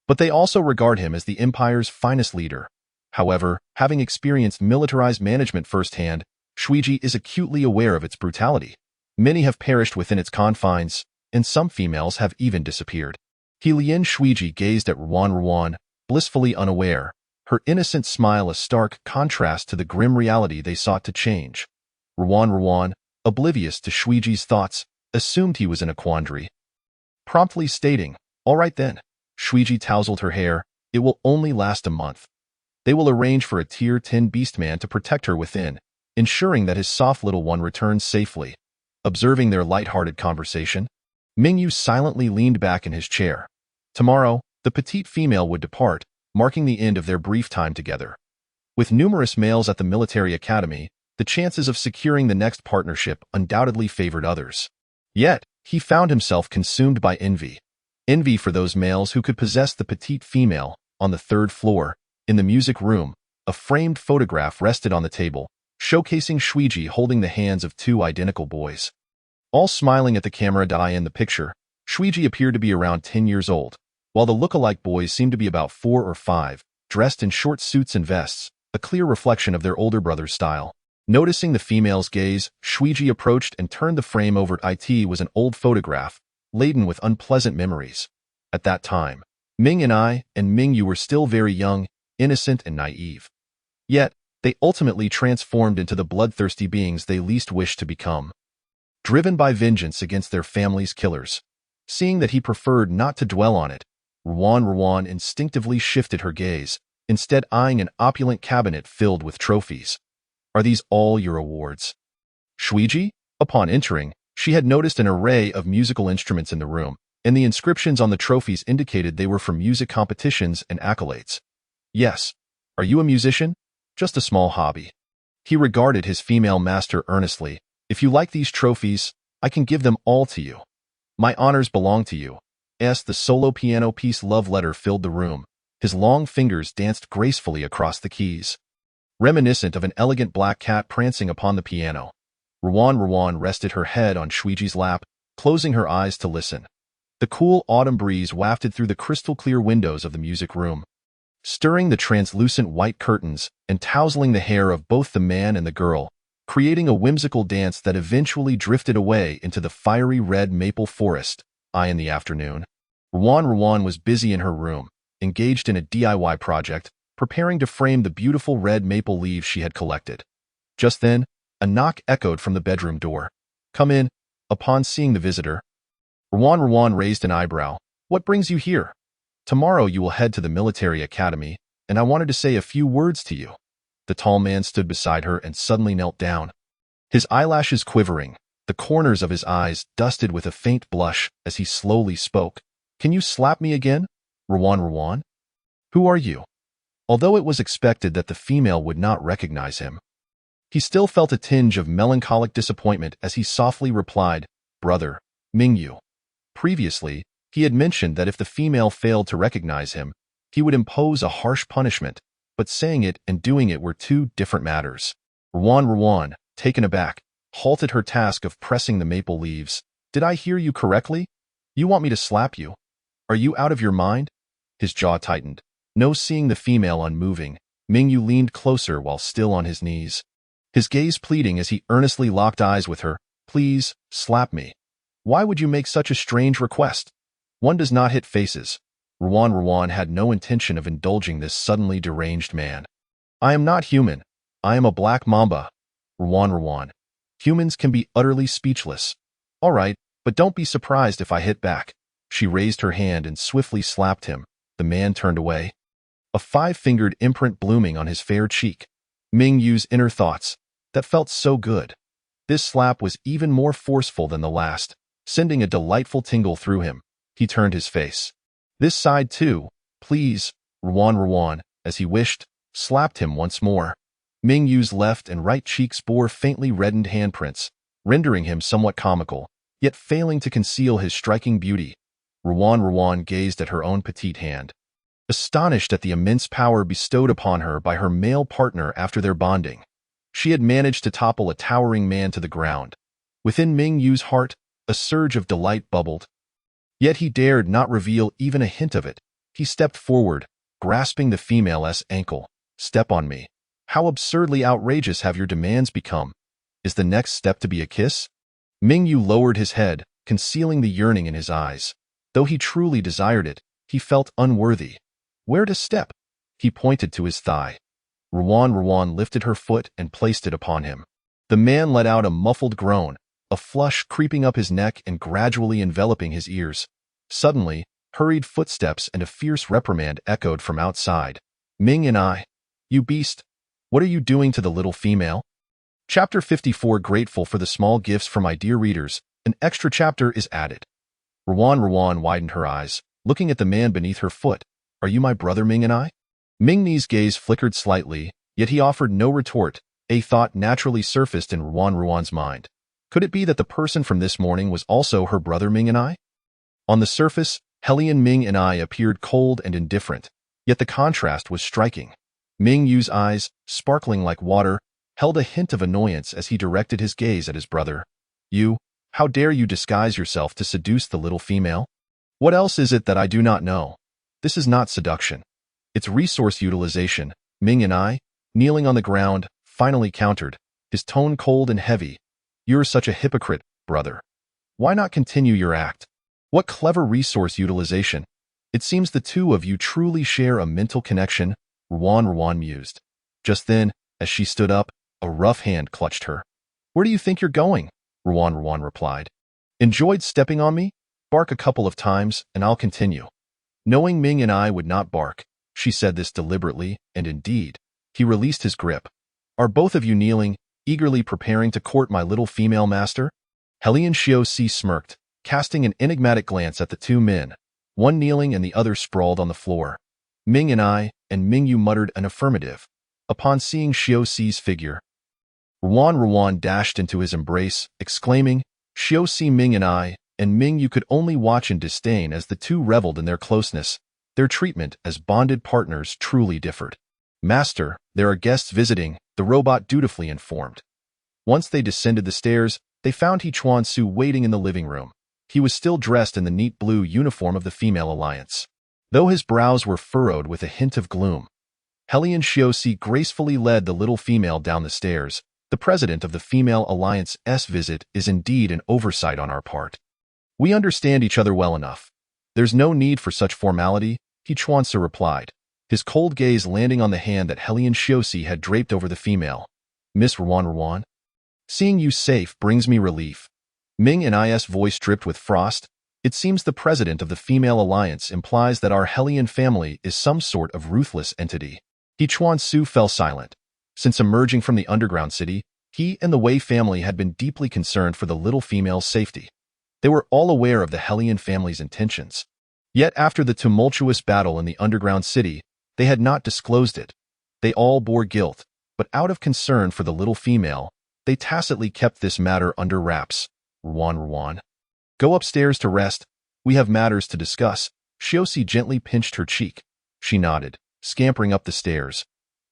but they also regard him as the empire's finest leader. However, having experienced militarized management firsthand, Shuiji is acutely aware of its brutality. Many have perished within its confines, and some females have even disappeared. Lien Shuiji gazed at Ruan, blissfully unaware, her innocent smile a stark contrast to the grim reality they sought to change. Ruan, oblivious to Shuiji's thoughts, assumed he was in a quandary. Promptly stating, "All right then." Shuiji tousled her hair, "It will only last a month. They will arrange for a Tier 10 beastman to protect her within, ensuring that his soft little one returns safely." Observing their light-hearted conversation, Mingyu silently leaned back in his chair. Tomorrow, the petite female would depart, marking the end of their brief time together. With numerous males at the military academy, the chances of securing the next partnership undoubtedly favored others. Yet, he found himself consumed by envy. Envy for those males who could possess the petite female. On the 3rd floor, in the music room, a framed photograph rested on the table, showcasing Shuiji holding the hands of 2 identical boys. All smiling at the camera. In the picture, Shuiji appeared to be around 10 years old, while the look-alike boys seemed to be about 4 or 5, dressed in short suits and vests, a clear reflection of their older brother's style. Noticing the female's gaze, Shuiji approached and turned the frame over. It was an old photograph, laden with unpleasant memories. At that time, Ming and Mingyu were still very young, innocent and naive. Yet, they ultimately transformed into the bloodthirsty beings they least wished to become. Driven by vengeance against their family's killers. Seeing that he preferred not to dwell on it, Ruan instinctively shifted her gaze, instead eyeing an opulent cabinet filled with trophies. "Are these all your awards?" Shuiji? Upon entering, she had noticed an array of musical instruments in the room, and the inscriptions on the trophies indicated they were for music competitions and accolades. "Yes. Are you a musician?" "Just a small hobby." He regarded his female master earnestly. "If you like these trophies, I can give them all to you. My honors belong to you." The solo piano piece love letter filled the room. His long fingers danced gracefully across the keys, reminiscent of an elegant black cat prancing upon the piano. Ruan rested her head on Shuiji's lap, closing her eyes to listen. The cool autumn breeze wafted through the crystal-clear windows of the music room, stirring the translucent white curtains and tousling the hair of both the man and the girl, creating a whimsical dance that eventually drifted away into the fiery red maple forest. In the afternoon, Ruan was busy in her room, engaged in a DIY project, preparing to frame the beautiful red maple leaves she had collected. Just then, a knock echoed from the bedroom door. "Come in." Upon seeing the visitor, Ruan raised an eyebrow. "What brings you here?" "Tomorrow you will head to the military academy, and I wanted to say a few words to you." The tall man stood beside her and suddenly knelt down. His eyelashes quivering, the corners of his eyes dusted with a faint blush as he slowly spoke. "Can you slap me again?" Ruan. "Who are you?" Although it was expected that the female would not recognize him, he still felt a tinge of melancholic disappointment as he softly replied, "Brother, Mingyu." Previously, he had mentioned that if the female failed to recognize him, he would impose a harsh punishment, but saying it and doing it were 2 different matters. Ruan, taken aback, halted her task of pressing the maple leaves. "Did I hear you correctly? You want me to slap you? Are you out of your mind?" His jaw tightened. No seeing the female unmoving, Mingyu leaned closer while still on his knees, his gaze pleading as he earnestly locked eyes with her. "Please, slap me." "Why would you make such a strange request? One does not hit faces." Ruan had no intention of indulging this suddenly deranged man. "I am not human. I am a black mamba." Ruan. "Humans can be utterly speechless." "All right, but don't be surprised if I hit back." She raised her hand and swiftly slapped him. The man turned away, a 5-fingered imprint blooming on his fair cheek. Mingyu's inner thoughts. That felt so good. This slap was even more forceful than the last. sending a delightful tingle through him. He turned his face. This side too, please, Ruan, as he wished, slapped him once more. Ming Yu's left and right cheeks bore faintly reddened handprints, rendering him somewhat comical, yet failing to conceal his striking beauty. Ruan gazed at her own petite hand, astonished at the immense power bestowed upon her by her male partner after their bonding. She had managed to topple a towering man to the ground. Within Ming Yu's heart, a surge of delight bubbled. Yet he dared not reveal even a hint of it. He stepped forward, grasping the female's ankle. Step on me. How absurdly outrageous have your demands become? Is the next step to be a kiss? Ming Yu lowered his head, concealing the yearning in his eyes. Though he truly desired it, he felt unworthy. Where to step? He pointed to his thigh. Ruan lifted her foot and placed it upon him. The man let out a muffled groan, a flush creeping up his neck and gradually enveloping his ears. Suddenly, hurried footsteps and a fierce reprimand echoed from outside. Ming and I. You beast! What are you doing to the little female? Chapter 54. Grateful for the small gifts from my dear readers, an extra chapter is added. Ruan widened her eyes, looking at the man beneath her foot. Are you my brother Ming and I? Ming Ni's gaze flickered slightly, yet he offered no retort. A thought naturally surfaced in Ruan's mind. Could it be that the person from this morning was also her brother Ming and I? On the surface, Hellion Ming and I appeared cold and indifferent, yet the contrast was striking. Ming Yu's eyes, sparkling like water, held a hint of annoyance as he directed his gaze at his brother. You, how dare you disguise yourself to seduce the little female? What else is it that I do not know? This is not seduction. It's resource utilization. Ming and I, kneeling on the ground, finally countered, his tone cold and heavy. You're such a hypocrite, brother. Why not continue your act? What clever resource utilization. It seems the two of you truly share a mental connection, Ruan mused. Just then, as she stood up, a rough hand clutched her. Where do you think you're going? Ruan replied. Enjoyed stepping on me? Bark a couple of times, and I'll continue. Knowing Ming and I would not bark, she said this deliberately, and indeed, he released his grip. Are both of you kneeling, eagerly preparing to court my little female master? Hellion Xiaoxi smirked, casting an enigmatic glance at the two men, one kneeling and the other sprawled on the floor. Ming and Ming Yu muttered an affirmative. Upon seeing Xiaoxi's figure, Ruan dashed into his embrace, exclaiming, Xiaoxi Ming and Ming Yu could only watch in disdain as the two reveled in their closeness. Their treatment as bonded partners truly differed. Master, there are guests visiting, the robot dutifully informed. Once they descended the stairs, they found He Chuan Su waiting in the living room. He was still dressed in the neat blue uniform of the Female Alliance, though his brows were furrowed with a hint of gloom. Hellion Xiaoxi gracefully led the little female down the stairs. The president of the Female Alliance's visit is indeed an oversight on our part. We understand each other well enough. There's no need for such formality, He Chuan Su replied, his cold gaze landing on the hand that Hellion Xiaoxi had draped over the female. Miss Ruan, seeing you safe brings me relief. Ming and I's voice dripped with frost. It seems the president of the Female Alliance implies that our Hellion family is some sort of ruthless entity. He Chuan Su fell silent. Since emerging from the underground city, he and the Wei family had been deeply concerned for the little female's safety. They were all aware of the Hellion family's intentions. Yet after the tumultuous battle in the underground city, they had not disclosed it. They all bore guilt, but out of concern for the little female, they tacitly kept this matter under wraps. Ruan. Go upstairs to rest. We have matters to discuss. Xiaoxi gently pinched her cheek. She nodded, scampering up the stairs.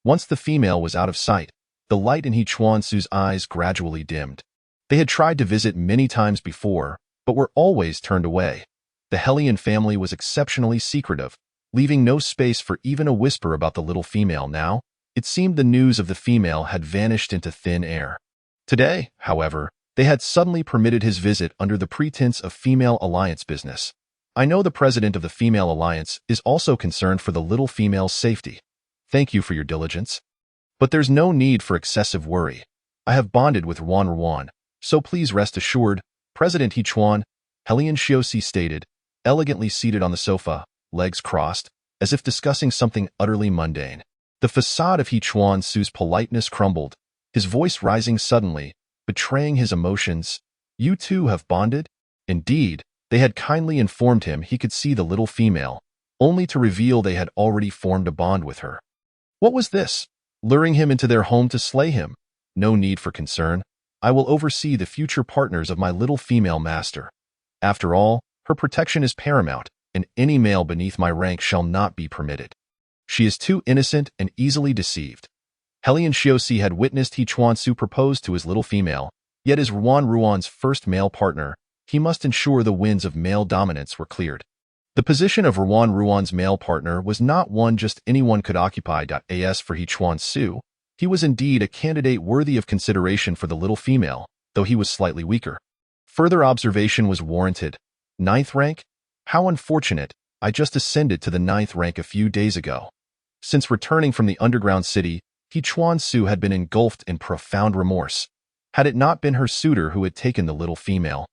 Once the female was out of sight, the light in He Chuan Su's eyes gradually dimmed. They had tried to visit many times before, but were always turned away. The Hellion family was exceptionally secretive, leaving no space for even a whisper about the little female. Now, it seemed the news of the female had vanished into thin air. Today, however, they had suddenly permitted his visit under the pretense of Female Alliance business. I know the president of the Female Alliance is also concerned for the little female's safety. Thank you for your diligence. But there's no need for excessive worry. I have bonded with Ruan, so please rest assured, President He Chuan, Hellion Xiaoxi stated, elegantly seated on the sofa, legs crossed, as if discussing something utterly mundane. The facade of He Chuan Su's politeness crumbled, his voice rising suddenly, betraying his emotions. You two have bonded? Indeed, they had kindly informed him he could see the little female, only to reveal they had already formed a bond with her. What was this? Luring him into their home to slay him? No need for concern. I will oversee the future partners of my little female master. After all, her protection is paramount, and any male beneath my rank shall not be permitted. She is too innocent and easily deceived. Helian Shiosi had witnessed He Chuan-su propose to his little female, yet as Ruan's first male partner, he must ensure the winds of male dominance were cleared. The position of Ruan's male partner was not one just anyone could occupy. As for He Chuan-su, he was indeed a candidate worthy of consideration for the little female, though he was slightly weaker. Further observation was warranted. 9th rank? How unfortunate, I just ascended to the 9th rank a few days ago. Since returning from the underground city, He Chuan-su had been engulfed in profound remorse. Had it not been her suitor who had taken the little female,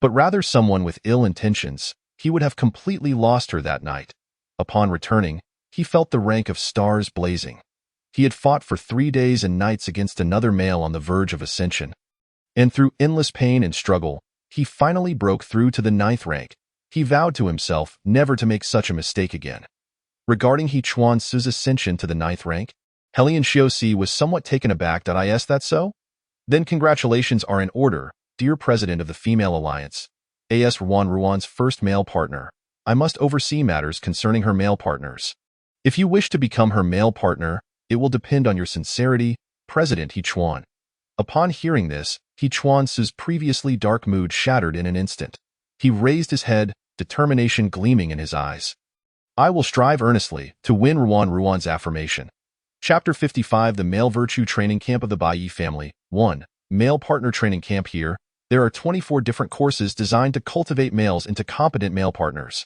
but rather someone with ill intentions, he would have completely lost her that night. Upon returning, he felt the rank of stars blazing. He had fought for 3 days and nights against another male on the verge of ascension. And through endless pain and struggle, he finally broke through to the 9th rank. He vowed to himself never to make such a mistake again. Regarding He Chuan-su's ascension to the 9th rank, Helian Shiosi was somewhat taken aback. Is that so? Then congratulations are in order, dear President of the Female Alliance. As Ruan's first male partner, I must oversee matters concerning her male partners. If you wish to become her male partner, it will depend on your sincerity, President He Chuan. Upon hearing this, He Chuan-su's previously dark mood shattered in an instant. He raised his head, determination gleaming in his eyes. I will strive earnestly to win Ruan's affirmation. Chapter 55 The Male Virtue Training Camp of the Bai Family 1. Male Partner Training Camp. Here, there are 24 different courses designed to cultivate males into competent male partners.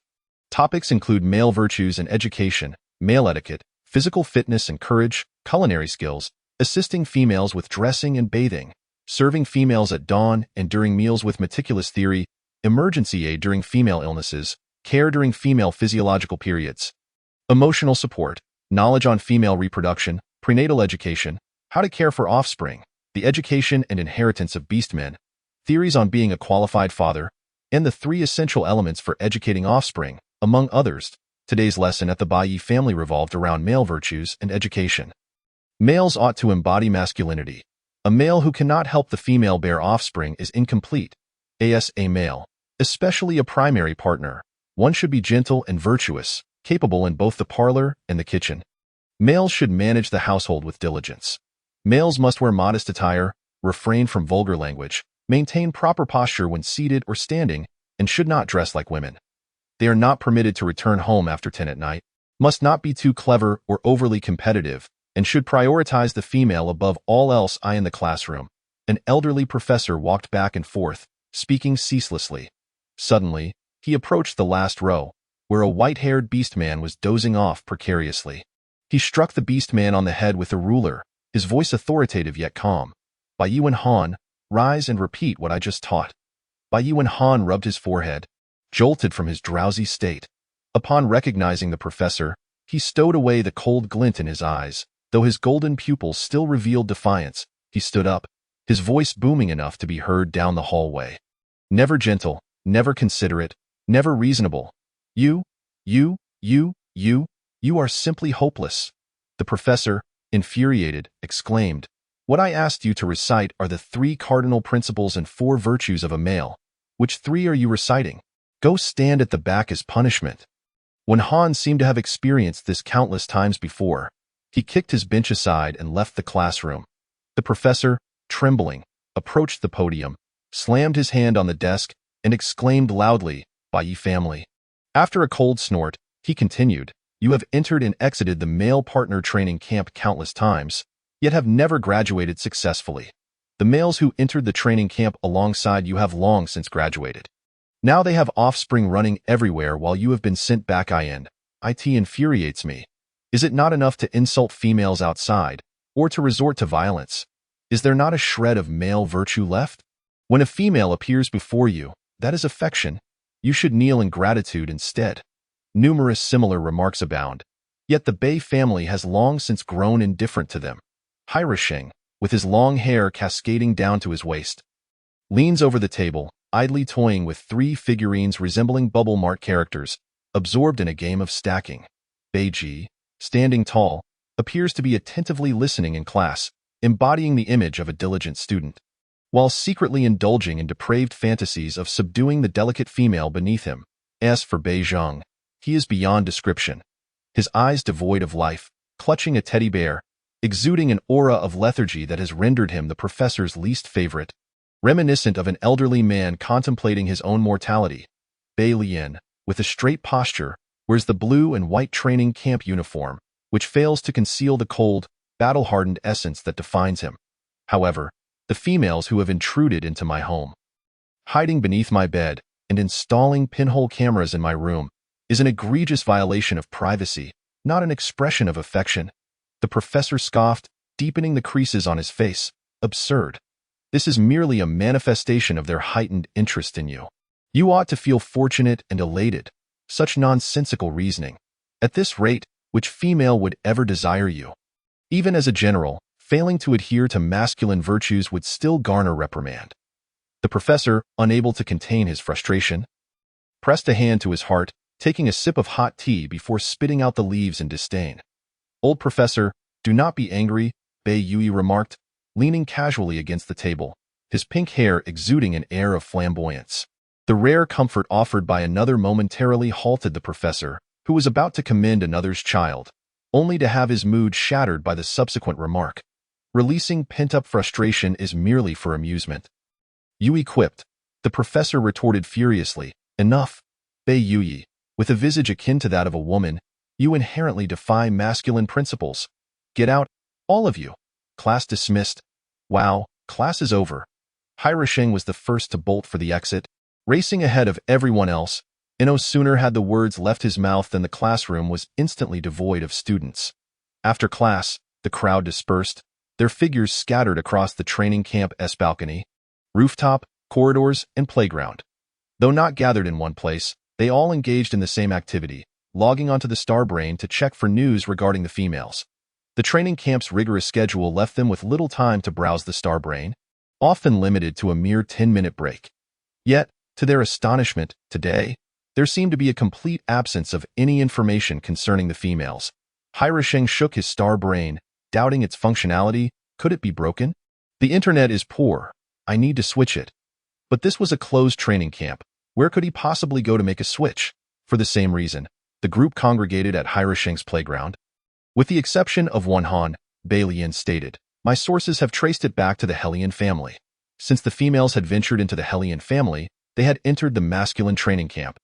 Topics include male virtues and education, male etiquette, physical fitness and courage, culinary skills, assisting females with dressing and bathing, serving females at dawn and during meals with meticulous theory, emergency aid during female illnesses, care during female physiological periods, emotional support, knowledge on female reproduction, prenatal education, how to care for offspring, the education and inheritance of beastmen, theories on being a qualified father, and the 3 essential elements for educating offspring, among others. Today's lesson at the Bai family revolved around male virtues and education. Males ought to embody masculinity. A male who cannot help the female bear offspring is incomplete. As a male, especially a primary partner, one should be gentle and virtuous, capable in both the parlor and the kitchen. Males should manage the household with diligence. Males must wear modest attire, refrain from vulgar language, maintain proper posture when seated or standing, and should not dress like women. They are not permitted to return home after 10 at night, must not be too clever or overly competitive, and should prioritize the female above all else. In the classroom, an elderly professor walked back and forth, speaking ceaselessly. Suddenly, he approached the last row, where a white-haired beastman was dozing off precariously. He struck the beastman on the head with a ruler, his voice authoritative yet calm. Bai Yuan Han, rise and repeat what I just taught. Bai Yuan Han rubbed his forehead, jolted from his drowsy state. Upon recognizing the professor, he stowed away the cold glint in his eyes, though his golden pupils still revealed defiance. He stood up, his voice booming enough to be heard down the hallway. Never gentle, never considerate, never reasonable. You are simply hopeless. The professor, infuriated, exclaimed, What I asked you to recite are the 3 cardinal principles and 4 virtues of a male. Which 3 are you reciting? Go stand at the back as punishment. When Han seemed to have experienced this countless times before, he kicked his bench aside and left the classroom. The professor, trembling, approached the podium, slammed his hand on the desk, and exclaimed loudly, Bai family. After a cold snort, he continued, You have entered and exited the male partner training camp countless times, yet have never graduated successfully. The males who entered the training camp alongside you have long since graduated. Now they have offspring running everywhere while you have been sent back. It infuriates me. Is it not enough to insult females outside, or to resort to violence? Is there not a shred of male virtue left? When a female appears before you, that is affection. You should kneel in gratitude instead. Numerous similar remarks abound, yet the Bei family has long since grown indifferent to them. Hairasheng, with his long hair cascading down to his waist, leans over the table, idly toying with 3 figurines resembling Bubble Mart characters, absorbed in a game of stacking. Beiji, standing tall, appears to be attentively listening in class, embodying the image of a diligent student, while secretly indulging in depraved fantasies of subduing the delicate female beneath him. As for Bei Zhang, he is beyond description. His eyes devoid of life, clutching a teddy bear, exuding an aura of lethargy that has rendered him the professor's least favorite. Reminiscent of an elderly man contemplating his own mortality, Bei Lian, with a straight posture, wears the blue and white training camp uniform, which fails to conceal the cold, battle-hardened essence that defines him. However, the females who have intruded into my home, hiding beneath my bed, and installing pinhole cameras in my room, is an egregious violation of privacy, not an expression of affection. The professor scoffed, deepening the creases on his face. Absurd. This is merely a manifestation of their heightened interest in you. You ought to feel fortunate and elated. Such nonsensical reasoning. At this rate, which female would ever desire you? Even as a general, failing to adhere to masculine virtues would still garner reprimand. The professor, unable to contain his frustration, pressed a hand to his heart, taking a sip of hot tea before spitting out the leaves in disdain. Old professor, do not be angry, Bei Yui remarked, leaning casually against the table, his pink hair exuding an air of flamboyance. The rare comfort offered by another momentarily halted the professor, who was about to commend another's child, only to have his mood shattered by the subsequent remark. Releasing pent-up frustration is merely for amusement. Yui quipped. The professor retorted furiously, enough. Bei Yui, with a visage akin to that of a woman, you inherently defy masculine principles. Get out, all of you. Class dismissed. Wow, class is over. Hirasheng was the first to bolt for the exit, racing ahead of everyone else. And no sooner had the words left his mouth than the classroom was instantly devoid of students. After class, the crowd dispersed, their figures scattered across the training camp's balcony, rooftop, corridors, and playground. Though not gathered in one place, they all engaged in the same activity, logging onto the Starbrain to check for news regarding the females. The training camp's rigorous schedule left them with little time to browse the Starbrain, often limited to a mere 10-minute break. Yet, to their astonishment, today, there seemed to be a complete absence of any information concerning the females. Hirasheng shook his Starbrain, doubting its functionality. Could it be broken? The internet is poor. I need to switch it. But this was a closed training camp. Where could he possibly go to make a switch? For the same reason, the group congregated at Hirasheng's playground. With the exception of one Han, Bei Lian stated, my sources have traced it back to the Hellion family. Since the females had ventured into the Hellion family, they had entered the masculine training camp,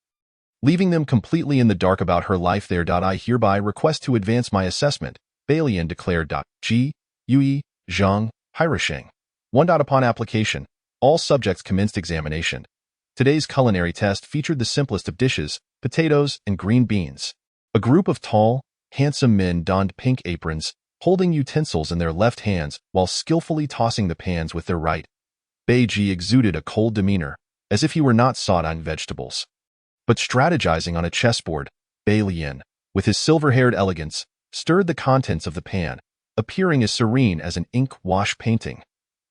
leaving them completely in the dark about her life there. I hereby request to advance my assessment, Bei Lian declared. Ji, Yui, Zhang, Hirasheng. 1. Upon application, all subjects commenced examination. Today's culinary test featured the simplest of dishes, potatoes and green beans. A group of tall, handsome men donned pink aprons, holding utensils in their left hands while skillfully tossing the pans with their right. Beiji exuded a cold demeanor, as if he were not sought on vegetables, but strategizing on a chessboard. Bei Lian, with his silver-haired elegance, stirred the contents of the pan, appearing as serene as an ink wash painting.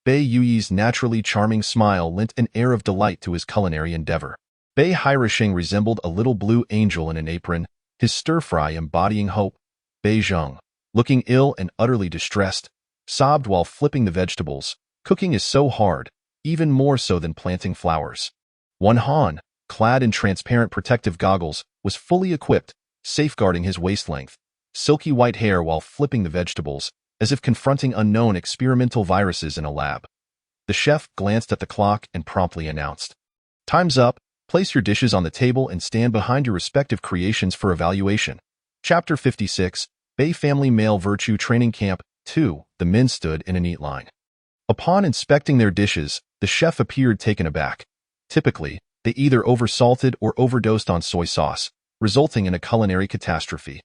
Bei Yui's naturally charming smile lent an air of delight to his culinary endeavor. Bei Hirasheng resembled a little blue angel in an apron, his stir-fry embodying hope. Bei Zhang, looking ill and utterly distressed, sobbed while flipping the vegetables. Cooking is so hard, even more so than planting flowers. One Han, clad in transparent protective goggles, was fully equipped, safeguarding his waist length, silky white hair while flipping the vegetables, as if confronting unknown experimental viruses in a lab. The chef glanced at the clock and promptly announced, "Time's up, place your dishes on the table and stand behind your respective creations for evaluation." Chapter 56, Bei Family Male Virtue Training Camp 2. The men stood in a neat line. Upon inspecting their dishes, the chef appeared taken aback. Typically, they either oversalted or overdosed on soy sauce, resulting in a culinary catastrophe.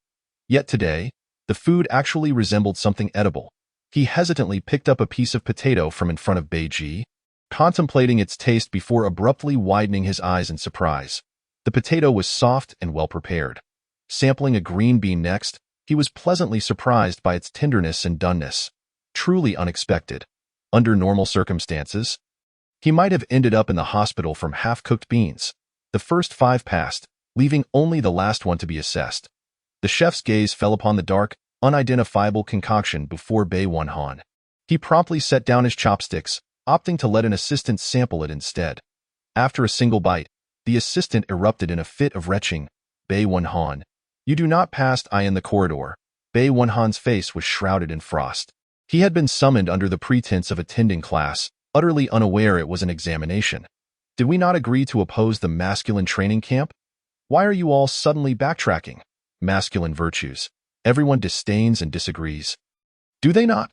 Yet today, the food actually resembled something edible. He hesitantly picked up a piece of potato from in front of Beiji, contemplating its taste before abruptly widening his eyes in surprise. The potato was soft and well-prepared. Sampling a green bean next, he was pleasantly surprised by its tenderness and doneness. Truly unexpected. Under normal circumstances, He might have ended up in the hospital from half-cooked beans. The first 5 passed, leaving only the last one to be assessed. The chef's gaze fell upon the dark, unidentifiable concoction before Bei Wenhan. He promptly set down his chopsticks, opting to let an assistant sample it instead. After a single bite, the assistant erupted in a fit of retching. Bei Wenhan, you do not pass. I in the corridor. Bei Wenhan's face was shrouded in frost. He had been summoned under the pretense of attending class, utterly unaware it was an examination. Did we not agree to oppose the masculine training camp? Why are you all suddenly backtracking? Masculine virtues. Everyone disdains and disagrees. Do they not?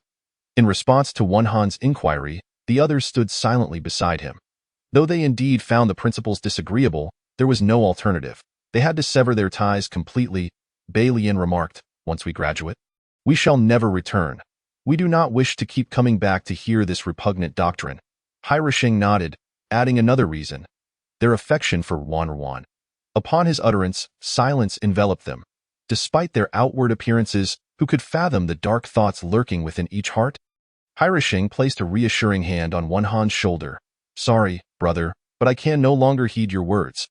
In response to Wenhan's inquiry, the others stood silently beside him. Though they indeed found the principles disagreeable, there was no alternative. They had to sever their ties completely. Bei Lian remarked, once we graduate, we shall never return. We do not wish to keep coming back to hear this repugnant doctrine. Hairisheng nodded, adding another reason, their affection for Wan. Upon his utterance, silence enveloped them. Despite their outward appearances, who could fathom the dark thoughts lurking within each heart? Hairisheng placed a reassuring hand on Wenhan's shoulder. Sorry, brother, but I can no longer heed your words.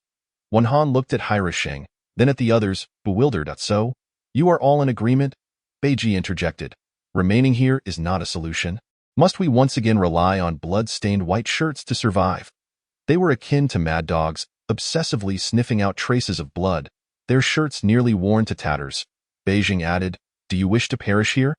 Wenhan looked at Hairisheng, then at the others, bewildered. So? You are all in agreement? Beiji interjected. Remaining here is not a solution. Must we once again rely on blood-stained white shirts to survive? They were akin to mad dogs, obsessively sniffing out traces of blood, their shirts nearly worn to tatters. Beijing added, do you wish to perish here?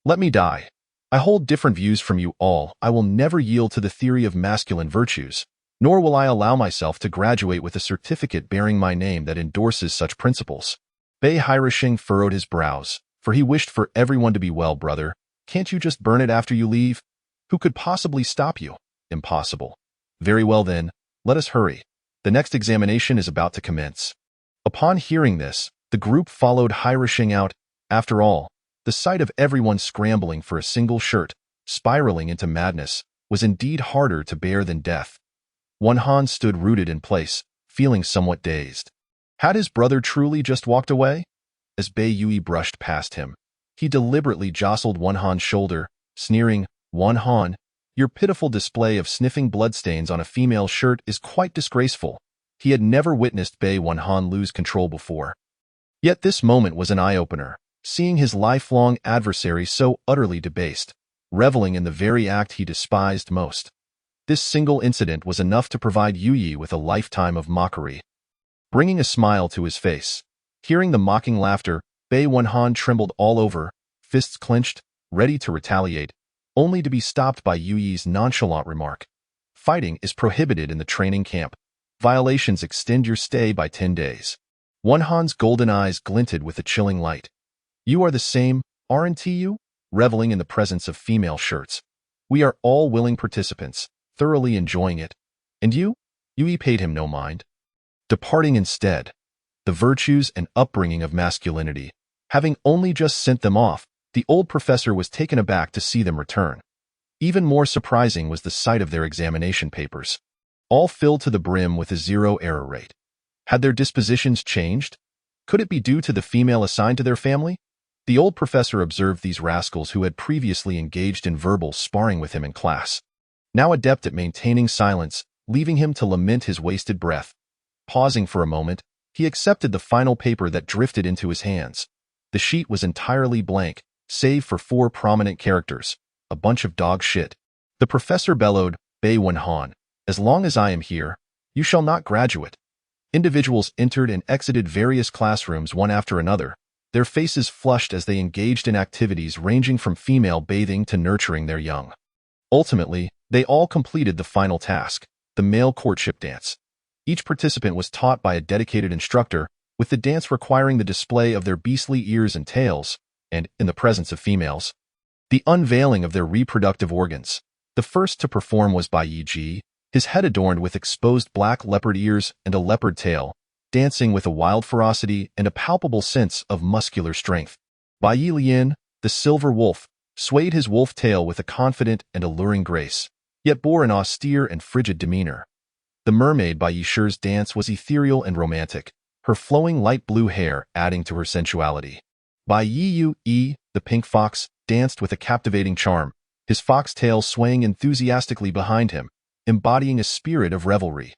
Let me die. I hold different views from you all. I will never yield to the theory of masculine virtues, nor will I allow myself to graduate with a certificate bearing my name that endorses such principles. Bei Hairisheng furrowed his brows, for he wished for everyone to be well. Brother, can't you just burn it after you leave? Who could possibly stop you? Impossible. Very well then, let us hurry. The next examination is about to commence. Upon hearing this, the group followed Hairisheng out. After all, the sight of everyone scrambling for a single shirt, spiraling into madness, was indeed harder to bear than death. Wenhan stood rooted in place, feeling somewhat dazed. Had his brother truly just walked away? As Bei Yui brushed past him, he deliberately jostled Wenhan's shoulder, sneering, Wenhan, your pitiful display of sniffing bloodstains on a female shirt is quite disgraceful. He had never witnessed Bei Wenhan lose control before. Yet this moment was an eye-opener, seeing his lifelong adversary so utterly debased, reveling in the very act he despised most. This single incident was enough to provide Yu with a lifetime of mockery. Bringing a smile to his face, hearing the mocking laughter, Bei Wenhan trembled all over, fists clenched, ready to retaliate, only to be stopped by Yu's nonchalant remark. Fighting is prohibited in the training camp. Violations extend your stay by 10 days. Wenhan's golden eyes glinted with a chilling light. You are the same, aren't you? Reveling in the presence of female shirts. We are all willing participants, thoroughly enjoying it. And you? Yui paid him no mind. Departing instead. The virtues and upbringing of masculinity. Having only just sent them off, the old professor was taken aback to see them return. Even more surprising was the sight of their examination papers, all filled to the brim with a 0 error rate. Had their dispositions changed? Could it be due to the female assigned to their family? The old professor observed these rascals who had previously engaged in verbal sparring with him in class, now adept at maintaining silence, leaving him to lament his wasted breath. Pausing for a moment, he accepted the final paper that drifted into his hands. The sheet was entirely blank, save for 4 prominent characters, a bunch of dog shit. The professor bellowed, Bei Wenhan, as long as I am here, you shall not graduate. Individuals entered and exited various classrooms one after another, their faces flushed as they engaged in activities ranging from female bathing to nurturing their young. Ultimately, they all completed the final task, the male courtship dance. Each participant was taught by a dedicated instructor, with the dance requiring the display of their beastly ears and tails, and, in the presence of females, the unveiling of their reproductive organs. The first to perform was Bai Yi, his head adorned with exposed black leopard ears and a leopard tail, dancing with a wild ferocity and a palpable sense of muscular strength. Bai Lian, the silver wolf, swayed his wolf tail with a confident and alluring grace, yet bore an austere and frigid demeanor. The mermaid Bai Yishi's dance was ethereal and romantic, her flowing light blue hair adding to her sensuality. Bai Yi, the pink fox, danced with a captivating charm, his fox tail swaying enthusiastically behind him, embodying a spirit of revelry.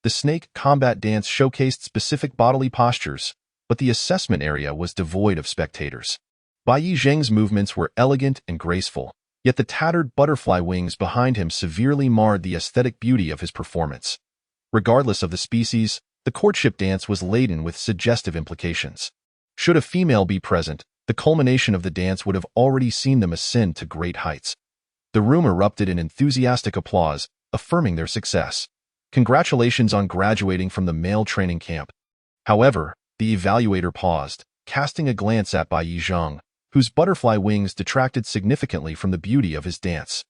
The snake combat dance showcased specific bodily postures, but the assessment area was devoid of spectators. Bai Yi Zheng's movements were elegant and graceful, yet the tattered butterfly wings behind him severely marred the aesthetic beauty of his performance. Regardless of the species, the courtship dance was laden with suggestive implications. Should a female be present, the culmination of the dance would have already seen them ascend to great heights. The room erupted in enthusiastic applause, affirming their success. Congratulations on graduating from the male training camp. However, the evaluator paused, casting a glance at Bai Yi Zheng, whose butterfly wings detracted significantly from the beauty of his dance.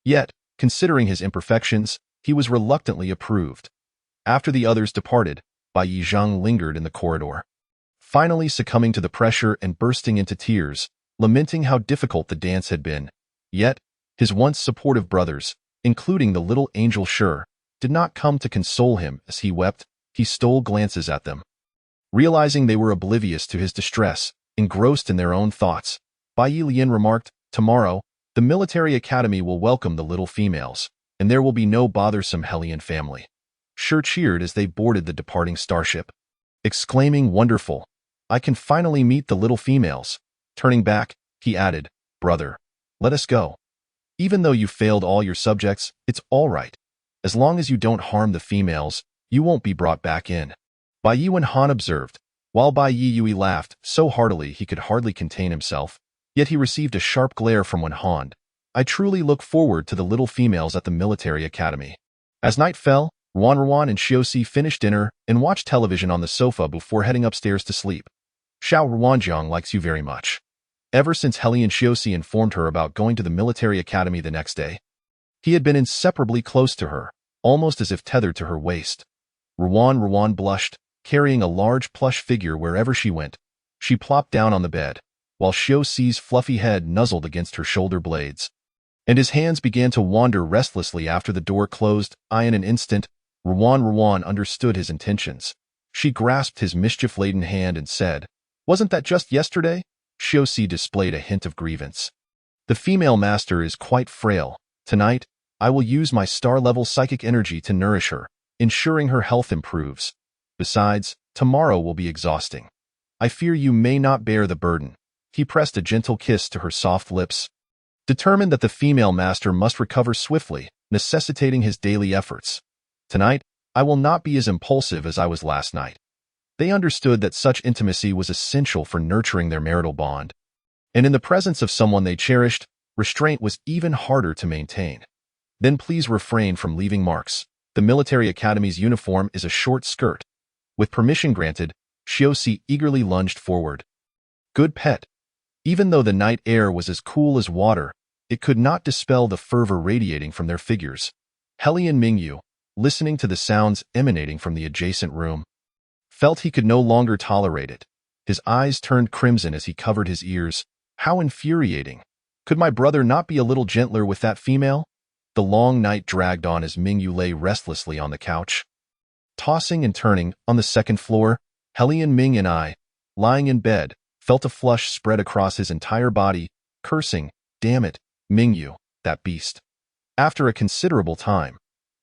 Yet, considering his imperfections, he was reluctantly approved. After the others departed, Bai Yi Zheng lingered in the corridor, finally succumbing to the pressure and bursting into tears, lamenting how difficult the dance had been. Yet, his once supportive brothers, including the little angel Sure, did not come to console him. As he wept, he stole glances at them. Realizing they were oblivious to his distress, engrossed in their own thoughts, Bai Yi Lian remarked, "Tomorrow, the military academy will welcome the little females, and there will be no bothersome Hellion family." Sure cheered as they boarded the departing starship, exclaiming, "Wonderful! I can finally meet the little females." Turning back, he added, "Brother, let us go. Even though you failed all your subjects, it's all right. As long as you don't harm the females, you won't be brought back in." Bai Yi Wenhan observed, while Bai Yi Yui laughed so heartily he could hardly contain himself, yet he received a sharp glare from Wenhan. "I truly look forward to the little females at the military academy." As night fell, Ruan and Xiaoxi finished dinner and watched television on the sofa before heading upstairs to sleep. "Xiao Ruanjiang likes you very much." Ever since Hellion Xiaoxi informed her about going to the military academy the next day, he had been inseparably close to her, almost as if tethered to her waist. Ruan blushed, carrying a large plush figure wherever she went. She plopped down on the bed, while Xiaoxi's fluffy head nuzzled against her shoulder blades, and his hands began to wander restlessly after the door closed. In an instant, Ruan understood his intentions. She grasped his mischief-laden hand and said, "Wasn't that just yesterday?" Xiaoxi displayed a hint of grievance. "The female master is quite frail. Tonight, I will use my star-level psychic energy to nourish her, ensuring her health improves. Besides, tomorrow will be exhausting. I fear you may not bear the burden." He pressed a gentle kiss to her soft lips, determined that the female master must recover swiftly, necessitating his daily efforts. "Tonight, I will not be as impulsive as I was last night." They understood that such intimacy was essential for nurturing their marital bond, and in the presence of someone they cherished, restraint was even harder to maintain. "Then please refrain from leaving marks. The military academy's uniform is a short skirt." With permission granted, Xiaoxi eagerly lunged forward. "Good pet." Even though the night air was as cool as water, it could not dispel the fervor radiating from their figures. Hellion Mingyu, listening to the sounds emanating from the adjacent room, felt he could no longer tolerate it. His eyes turned crimson as he covered his ears. How infuriating! Could my brother not be a little gentler with that female? The long night dragged on as Mingyu lay restlessly on the couch, tossing and turning. On the second floor, Hellion Ming and I, lying in bed, felt a flush spread across his entire body, cursing, "Damn it, Mingyu, that beast." After a considerable time,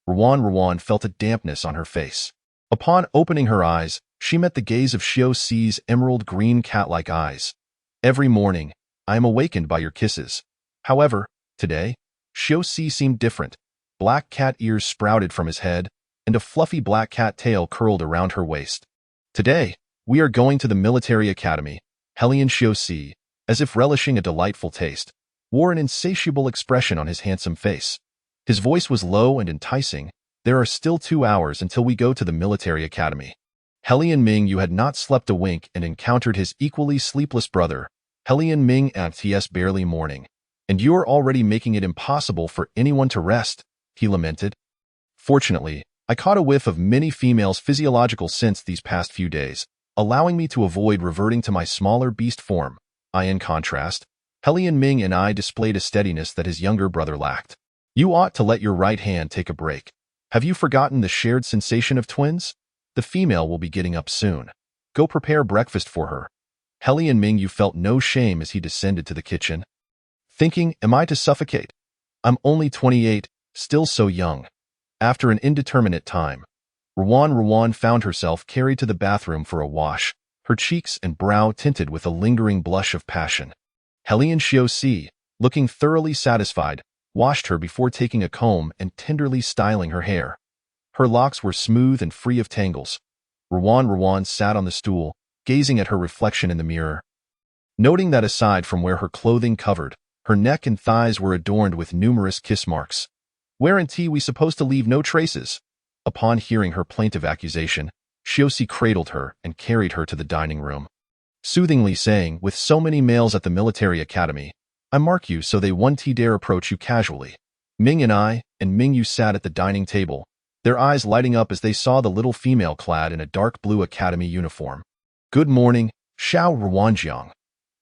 Ruan felt a dampness on her face. Upon opening her eyes, she met the gaze of Xiaoxi's emerald-green cat-like eyes. "Every morning, I am awakened by your kisses." However, today, Xiaoxi seemed different. Black cat ears sprouted from his head, and a fluffy black cat tail curled around her waist. "Today, we are going to the military academy." Hellion Xiaoxi, as if relishing a delightful taste, wore an insatiable expression on his handsome face. His voice was low and enticing. "There are still 2 hours until we go to the military academy." Hellion Ming had not slept a wink and encountered his equally sleepless brother, Hellion Ming ts barely morning. "And you are already making it impossible for anyone to rest," he lamented. "Fortunately, I caught a whiff of many females' physiological scents these past few days, allowing me to avoid reverting to my smaller beast form." In contrast, Hellion Ming and I displayed a steadiness that his younger brother lacked. "You ought to let your right hand take a break. Have you forgotten the shared sensation of twins? The female will be getting up soon. Go prepare breakfast for her." Hellion Ming felt no shame as he descended to the kitchen, thinking, "Am I to suffocate? I'm only 28, still so young." After an indeterminate time, Ruan found herself carried to the bathroom for a wash, her cheeks and brow tinted with a lingering blush of passion. Helian Xiaoxi, looking thoroughly satisfied, washed her before taking a comb and tenderly styling her hair. Her locks were smooth and free of tangles. Ruan sat on the stool, gazing at her reflection in the mirror. Noting that aside from where her clothing covered, her neck and thighs were adorned with numerous kiss marks. "Weren't we supposed to leave no traces?" Upon hearing her plaintive accusation, Xiaoxi cradled her and carried her to the dining room, soothingly saying, "With so many males at the military academy, I mark you so they won't dare approach you casually." Ming and Mingyu sat at the dining table, their eyes lighting up as they saw the little female clad in a dark blue academy uniform. "Good morning, Xiao Ruanjiang."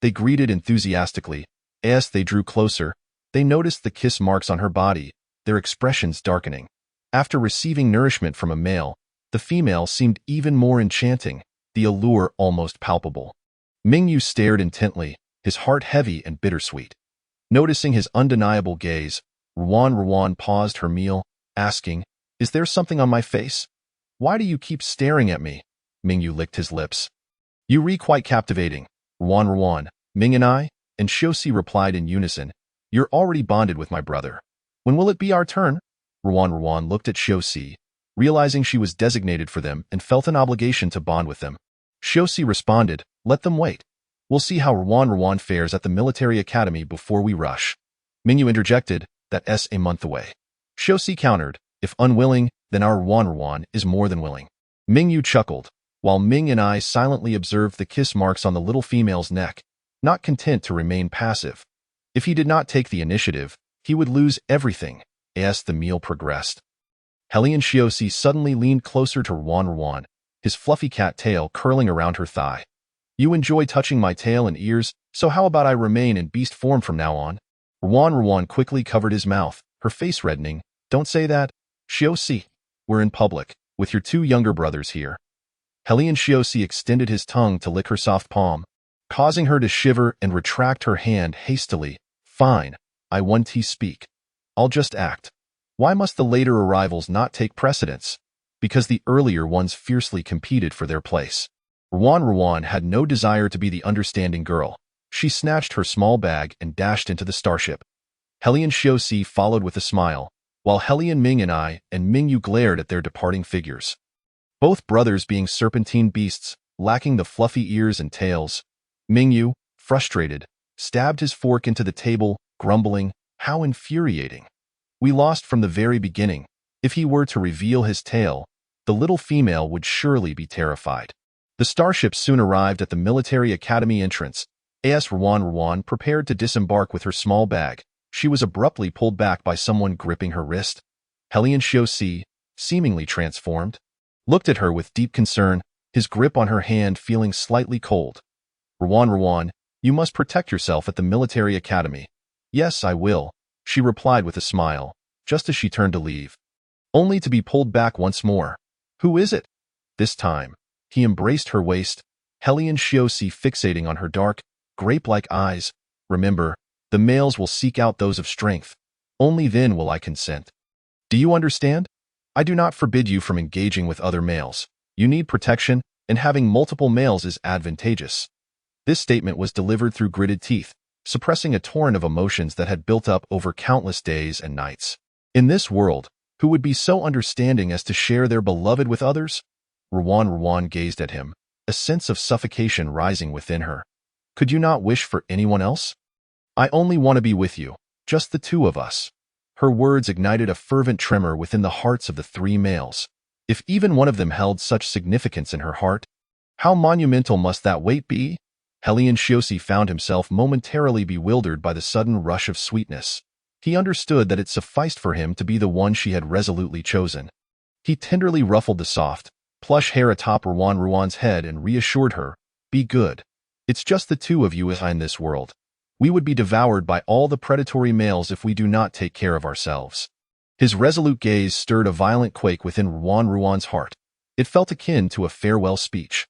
They greeted enthusiastically. As they drew closer, they noticed the kiss marks on her body, their expressions darkening. After receiving nourishment from a male, the female seemed even more enchanting, the allure almost palpable. Mingyu stared intently, his heart heavy and bittersweet. Noticing his undeniable gaze, Ruan paused her meal, asking, "Is there something on my face? Why do you keep staring at me?" Mingyu licked his lips. "You re quite captivating, Ruan, Ming and Xiaoxi replied in unison. "You're already bonded with my brother. When will it be our turn?" Ruan looked at Xiaoxi, realizing she was designated for them and felt an obligation to bond with them. Xiaoxi responded, "Let them wait. We'll see how Ruan fares at the military academy before we rush." Mingyu interjected, "That's a month away." Xiaoxi countered, "If unwilling, then our Ruan is more than willing." Mingyu chuckled, while Ming and I silently observed the kiss marks on the little female's neck, not content to remain passive. If he did not take the initiative, he would lose everything. As the meal progressed, Helian Xiaoxi suddenly leaned closer to Ruan, his fluffy cat tail curling around her thigh. "You enjoy touching my tail and ears, so how about I remain in beast form from now on?" Ruan quickly covered his mouth, her face reddening. "Don't say that, Xiaoxi. We're in public, with your two younger brothers here." Helian Xiaoxi extended his tongue to lick her soft palm, causing her to shiver and retract her hand hastily. "Fine, I won't speak. I'll just act. Why must the later arrivals not take precedence? Because the earlier ones fiercely competed for their place." Ruan had no desire to be the understanding girl. She snatched her small bag and dashed into the starship. Helian Xiaoxi followed with a smile, while Helian Ming and Mingyu glared at their departing figures. Both brothers being serpentine beasts, lacking the fluffy ears and tails. Mingyu, frustrated, stabbed his fork into the table, grumbling, "How infuriating. We lost from the very beginning. If he were to reveal his tail, the little female would surely be terrified." The starship soon arrived at the military academy entrance. As Ruan prepared to disembark with her small bag, she was abruptly pulled back by someone gripping her wrist. Helian Xiaoxi, seemingly transformed, looked at her with deep concern, his grip on her hand feeling slightly cold. "Ruan, you must protect yourself at the military academy." "Yes, I will," she replied with a smile, just as she turned to leave, only to be pulled back once more. "Who is it?" This time, he embraced her waist, Helian Xiaoxi fixating on her dark, grape-like eyes. "Remember, the males will seek out those of strength. Only then will I consent. Do you understand? I do not forbid you from engaging with other males. You need protection, and having multiple males is advantageous." This statement was delivered through gritted teeth, suppressing a torrent of emotions that had built up over countless days and nights. In this world, who would be so understanding as to share their beloved with others? Ruan gazed at him, a sense of suffocation rising within her. "Could you not wish for anyone else?" "I only want to be with you, just the two of us." Her words ignited a fervent tremor within the hearts of the three males. If even one of them held such significance in her heart, how monumental must that weight be? Helian Xiaoxi found himself momentarily bewildered by the sudden rush of sweetness. He understood that it sufficed for him to be the one she had resolutely chosen. He tenderly ruffled the soft, plush hair atop Ruan's head and reassured her, "Be good. It's just the two of you in this world. We would be devoured by all the predatory males if we do not take care of ourselves." His resolute gaze stirred a violent quake within Ruan's heart. It felt akin to a farewell speech.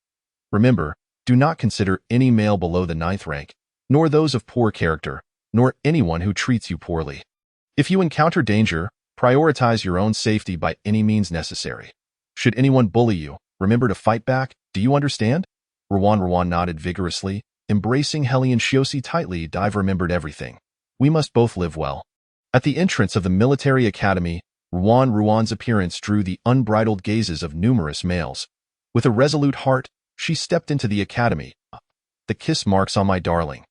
"Remember, do not consider any male below the 9th rank, nor those of poor character, nor anyone who treats you poorly. If you encounter danger, Prioritize your own safety by any means necessary. Should anyone bully you, remember to fight back. Do you understand? Rowan nodded vigorously, embracing Helly and Shiosi tightly. Dive remembered everything. We must both live well. At the entrance of the military academy, Ruan's appearance drew the unbridled gazes of numerous males. With a resolute heart, she stepped into the academy. The kiss marks on my darling.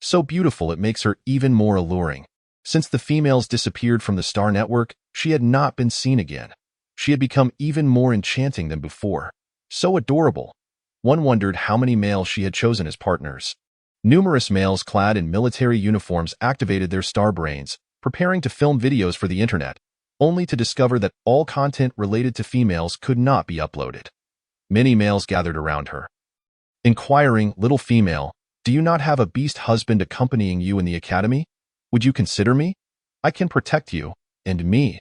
So beautiful it makes her even more alluring. Since the females disappeared from the Star Network, she had not been seen again. She had become even more enchanting than before. So adorable. One wondered how many males she had chosen as partners. Numerous males clad in military uniforms activated their star brains, preparing to film videos for the internet, only to discover that all content related to females could not be uploaded. Many males gathered around her. Inquiring, little female, do you not have a beast husband accompanying you in the academy? Would you consider me? I can protect you, and me.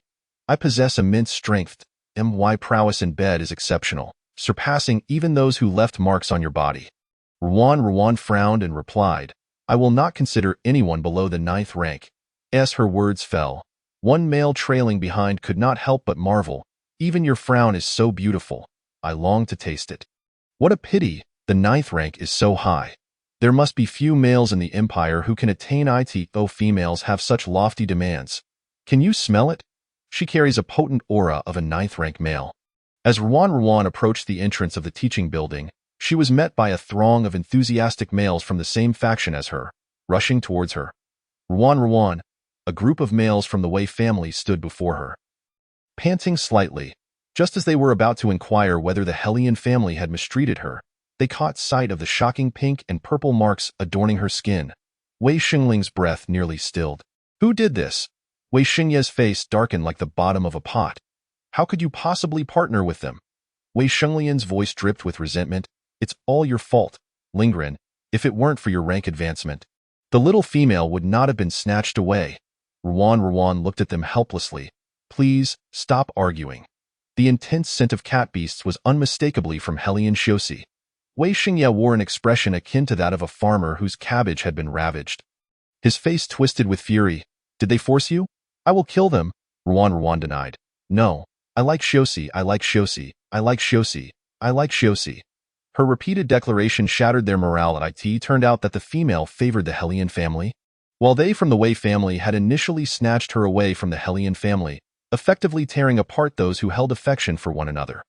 I possess immense strength. My prowess in bed is exceptional, surpassing even those who left marks on your body. Ruan frowned and replied, I will not consider anyone below the 9th rank. As her words fell, one male trailing behind could not help but marvel. Even your frown is so beautiful. I long to taste it. What a pity, the 9th rank is so high. There must be few males in the Empire who can attain it. Oh, females have such lofty demands. Can you smell it? She carries a potent aura of a 9th rank male. As Ruan approached the entrance of the teaching building, she was met by a throng of enthusiastic males from the same faction as her, rushing towards her. Ruan, a group of males from the Wei family stood before her. Panting slightly, just as they were about to inquire whether the Hellion family had mistreated her, they caught sight of the shocking pink and purple marks adorning her skin. Wei Xingling's breath nearly stilled. Who did this? Wei Xingye's face darkened like the bottom of a pot. How could you possibly partner with them? Wei Xinglian's voice dripped with resentment. It's all your fault, Lingren. If it weren't for your rank advancement, the little female would not have been snatched away. Ruan looked at them helplessly. Please, stop arguing. The intense scent of cat beasts was unmistakably from Hellion Shiosi. Wei Xingye wore an expression akin to that of a farmer whose cabbage had been ravaged. His face twisted with fury. Did they force you? I will kill them, Ruan denied. No, I like Shiosi, I like Shiosi, I like Shiosi, I like Shiosi. Her repeated declaration shattered their morale. It turned out that the female favored the Hellion family, while they from the Wei family had initially snatched her away from the Hellion family, effectively tearing apart those who held affection for one another.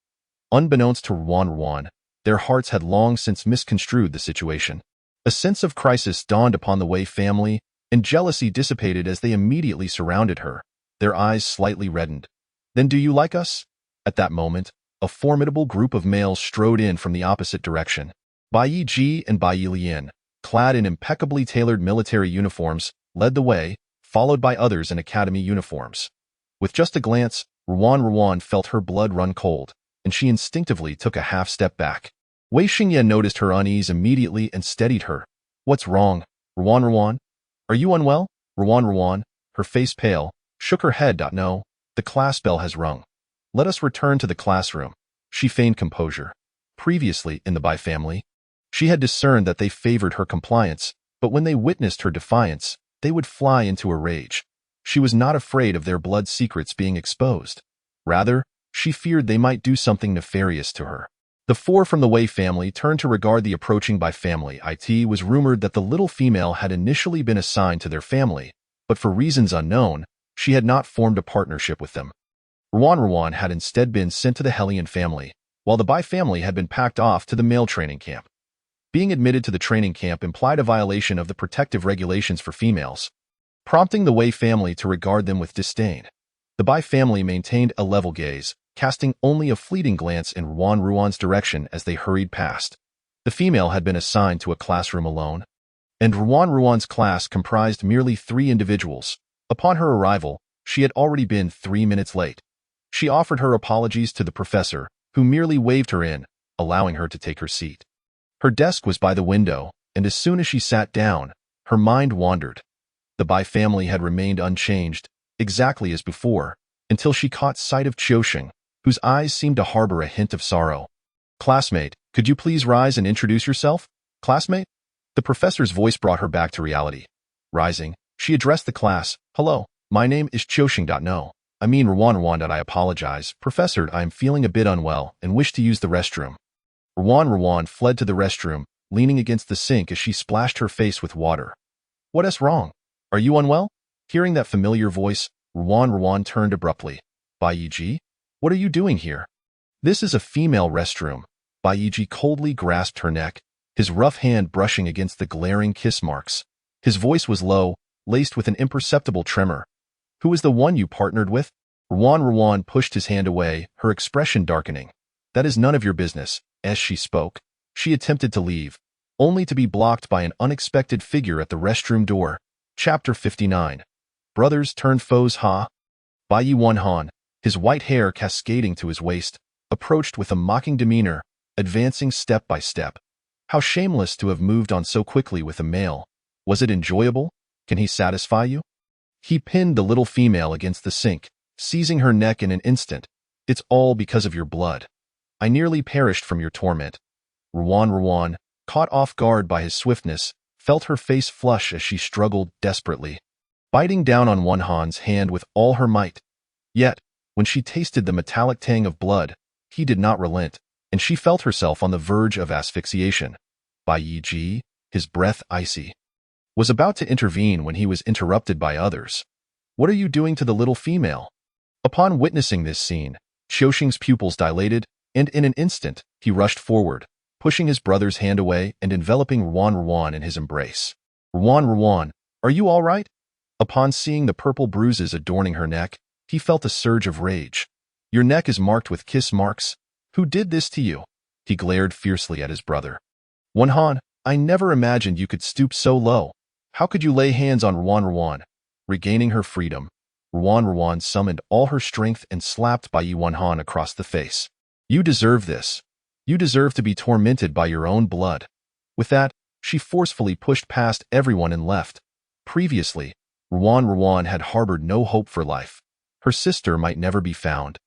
Unbeknownst to Ruan, their hearts had long since misconstrued the situation. A sense of crisis dawned upon the Wei family, and jealousy dissipated as they immediately surrounded her, their eyes slightly reddened. Then do you like us? At that moment, a formidable group of males strode in from the opposite direction. Bai Yi and Bai Lian, clad in impeccably tailored military uniforms, led the way, followed by others in academy uniforms. With just a glance, Ruan felt her blood run cold, and she instinctively took a half-step back. Wei Xingye noticed her unease immediately and steadied her. What's wrong, Ruan? Are you unwell? Ruan, her face pale, shook her head. No, the class bell has rung. Let us return to the classroom. She feigned composure. Previously, in the Bai family, she had discerned that they favored her compliance, but when they witnessed her defiance, they would fly into a rage. She was not afraid of their blood secrets being exposed. Rather, she feared they might do something nefarious to her. The four from the Wei family turned to regard the approaching Bai family. It was rumored that the little female had initially been assigned to their family, but for reasons unknown, she had not formed a partnership with them. Ruan had instead been sent to the Hellion family, while the Bai family had been packed off to the male training camp. Being admitted to the training camp implied a violation of the protective regulations for females, prompting the Wei family to regard them with disdain. The Bai family maintained a level gaze, casting only a fleeting glance in Ruan's direction as they hurried past. The female had been assigned to a classroom alone, and Ruan's class comprised merely 3 individuals. Upon her arrival, she had already been 3 minutes late. She offered her apologies to the professor, who merely waved her in, allowing her to take her seat. Her desk was by the window, and as soon as she sat down, her mind wandered. The Bai family had remained unchanged, exactly as before, until she caught sight of Qiusheng, whose eyes seemed to harbor a hint of sorrow. Classmate, could you please rise and introduce yourself? Classmate? The professor's voice brought her back to reality. Rising, she addressed the class. Hello, my name is Qiusheng. No. I mean, Rwan, I apologize. Professor, I am feeling a bit unwell and wish to use the restroom. Rwan fled to the restroom, leaning against the sink as she splashed her face with water. What's wrong? Are you unwell? Hearing that familiar voice, Rwan turned abruptly. Baiji? What are you doing here? This is a female restroom. Baiji coldly grasped her neck, his rough hand brushing against the glaring kiss marks. His voice was low, laced with an imperceptible tremor. Who is the one you partnered with? Rwan pushed his hand away, her expression darkening. That is none of your business. As she spoke, she attempted to leave, only to be blocked by an unexpected figure at the restroom door. Chapter 59. Brothers turned foes. Bai Yuanhan, his white hair cascading to his waist, approached with a mocking demeanor, advancing step by step. How shameless to have moved on so quickly with a male. Was it enjoyable? Can he satisfy you? He pinned the little female against the sink, seizing her neck in an instant. It's all because of your blood. I nearly perished from your torment. Rwan, caught off guard by his swiftness, felt her face flush as she struggled desperately, biting down on Wanhan's hand with all her might. Yet, when she tasted the metallic tang of blood, he did not relent, and she felt herself on the verge of asphyxiation. Bai Yi, his breath icy, was about to intervene when he was interrupted by others. What are you doing to the little female? Upon witnessing this scene, Xiuxing's pupils dilated, and in an instant, he rushed forward, pushing his brother's hand away and enveloping Rwan in his embrace. Rwan, are you all right? Upon seeing the purple bruises adorning her neck, he felt a surge of rage. Your neck is marked with kiss marks. Who did this to you? He glared fiercely at his brother. Wanhan, I never imagined you could stoop so low. How could you lay hands on Rwan? Regaining her freedom, Rwan summoned all her strength and slapped Bai Yuanhan across the face. You deserve this. You deserve to be tormented by your own blood. With that, she forcefully pushed past everyone and left. Previously, Rwan had harbored no hope for life. Her sister might never be found.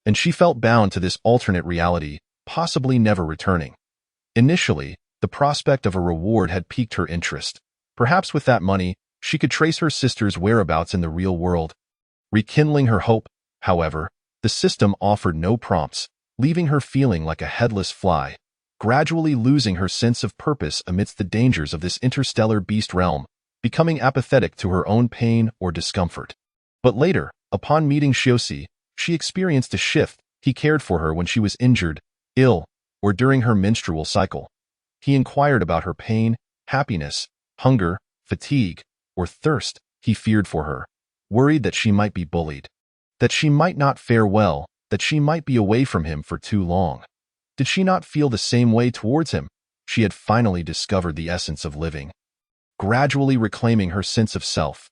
And she felt bound to this alternate reality, possibly never returning. Initially, the prospect of a reward had piqued her interest. Perhaps with that money, she could trace her sister's whereabouts in the real world. Rekindling her hope, however, the system offered no prompts, leaving her feeling like a headless fly, gradually losing her sense of purpose amidst the dangers of this interstellar beast realm, becoming apathetic to her own pain or discomfort. But later, upon meeting Xiuxi, she experienced a shift. He cared for her when she was injured, ill, or during her menstrual cycle. He inquired about her pain, happiness, hunger, fatigue, or thirst. He feared for her, worried that she might be bullied, that she might not fare well, that she might be away from him for too long. Did she not feel the same way towards him? She had finally discovered the essence of living, gradually reclaiming her sense of self.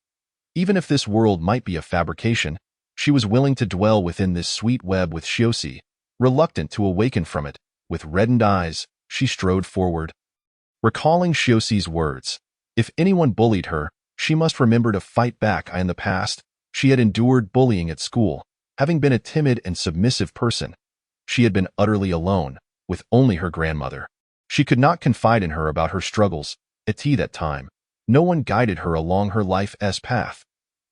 Even if this world might be a fabrication, she was willing to dwell within this sweet web with Xiuxi, reluctant to awaken from it. With reddened eyes, she strode forward, recalling Xiuxi's words. If anyone bullied her, she must remember to fight back. In the past, she had endured bullying at school, having been a timid and submissive person. She had been utterly alone, with only her grandmother. She could not confide in her about her struggles. At that time, no one guided her along her life's path.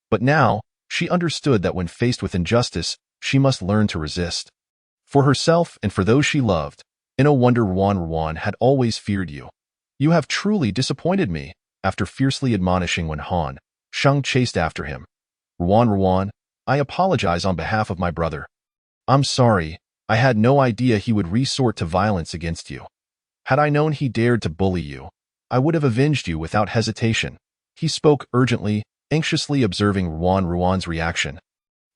But now, she understood that when faced with injustice, she must learn to resist. For herself and for those she loved. No wonder Rwan had always feared you. You have truly disappointed me. After fiercely admonishing Wanhan, Shang chased after him. Rwan, I apologize on behalf of my brother. I'm sorry, I had no idea he would resort to violence against you. Had I known he dared to bully you, I would have avenged you without hesitation. He spoke urgently, anxiously observing Rwan's reaction,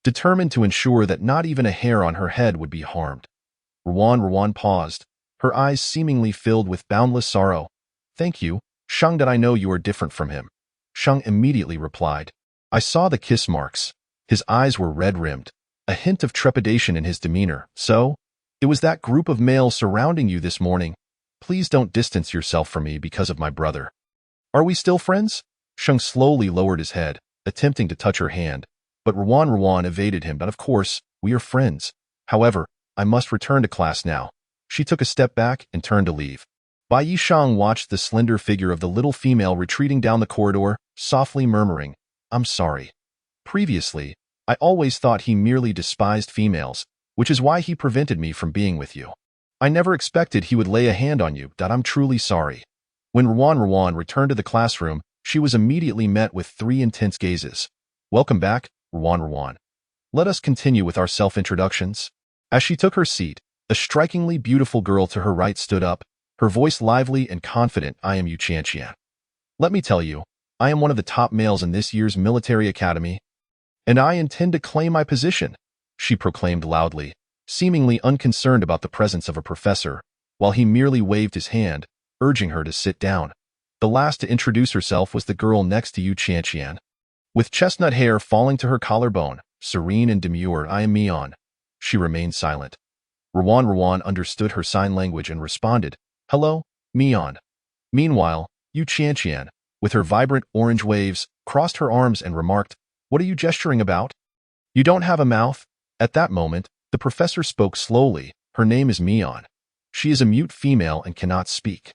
determined to ensure that not even a hair on her head would be harmed. Rwan paused, her eyes seemingly filled with boundless sorrow. Thank you, Shang, that I know you are different from him. Shang immediately replied. I saw the kiss marks. His eyes were red-rimmed, a hint of trepidation in his demeanor. So, it was that group of males surrounding you this morning. Please don't distance yourself from me because of my brother. Are we still friends? Shang slowly lowered his head, attempting to touch her hand, but Rwan evaded him. But of course, we are friends. However, I must return to class now. She took a step back and turned to leave. Bai Yishang watched the slender figure of the little female retreating down the corridor, softly murmuring, I'm sorry. Previously, I always thought he merely despised females, which is why he prevented me from being with you. I never expected he would lay a hand on you. I'm truly sorry." When Ruan returned to the classroom, she was immediately met with 3 intense gazes. "Welcome back, Ruan. Let us continue with our self-introductions." As she took her seat, a strikingly beautiful girl to her right stood up, her voice lively and confident. "I am Yu Qianqian. Let me tell you, I am one of the top males in this year's military academy, and I intend to claim my position," she proclaimed loudly, seemingly unconcerned about the presence of a professor, while he merely waved his hand, urging her to sit down. The last to introduce herself was the girl next to Yu Qianqian. With chestnut hair falling to her collarbone, serene and demure. "I am Mian." She remained silent. Ruan understood her sign language and responded, "Hello, Mian." Meanwhile, Yu Qianqian, with her vibrant orange waves, crossed her arms and remarked, "What are you gesturing about? You don't have a mouth?" At that moment, the professor spoke slowly. "Her name is Mian. She is a mute female and cannot speak."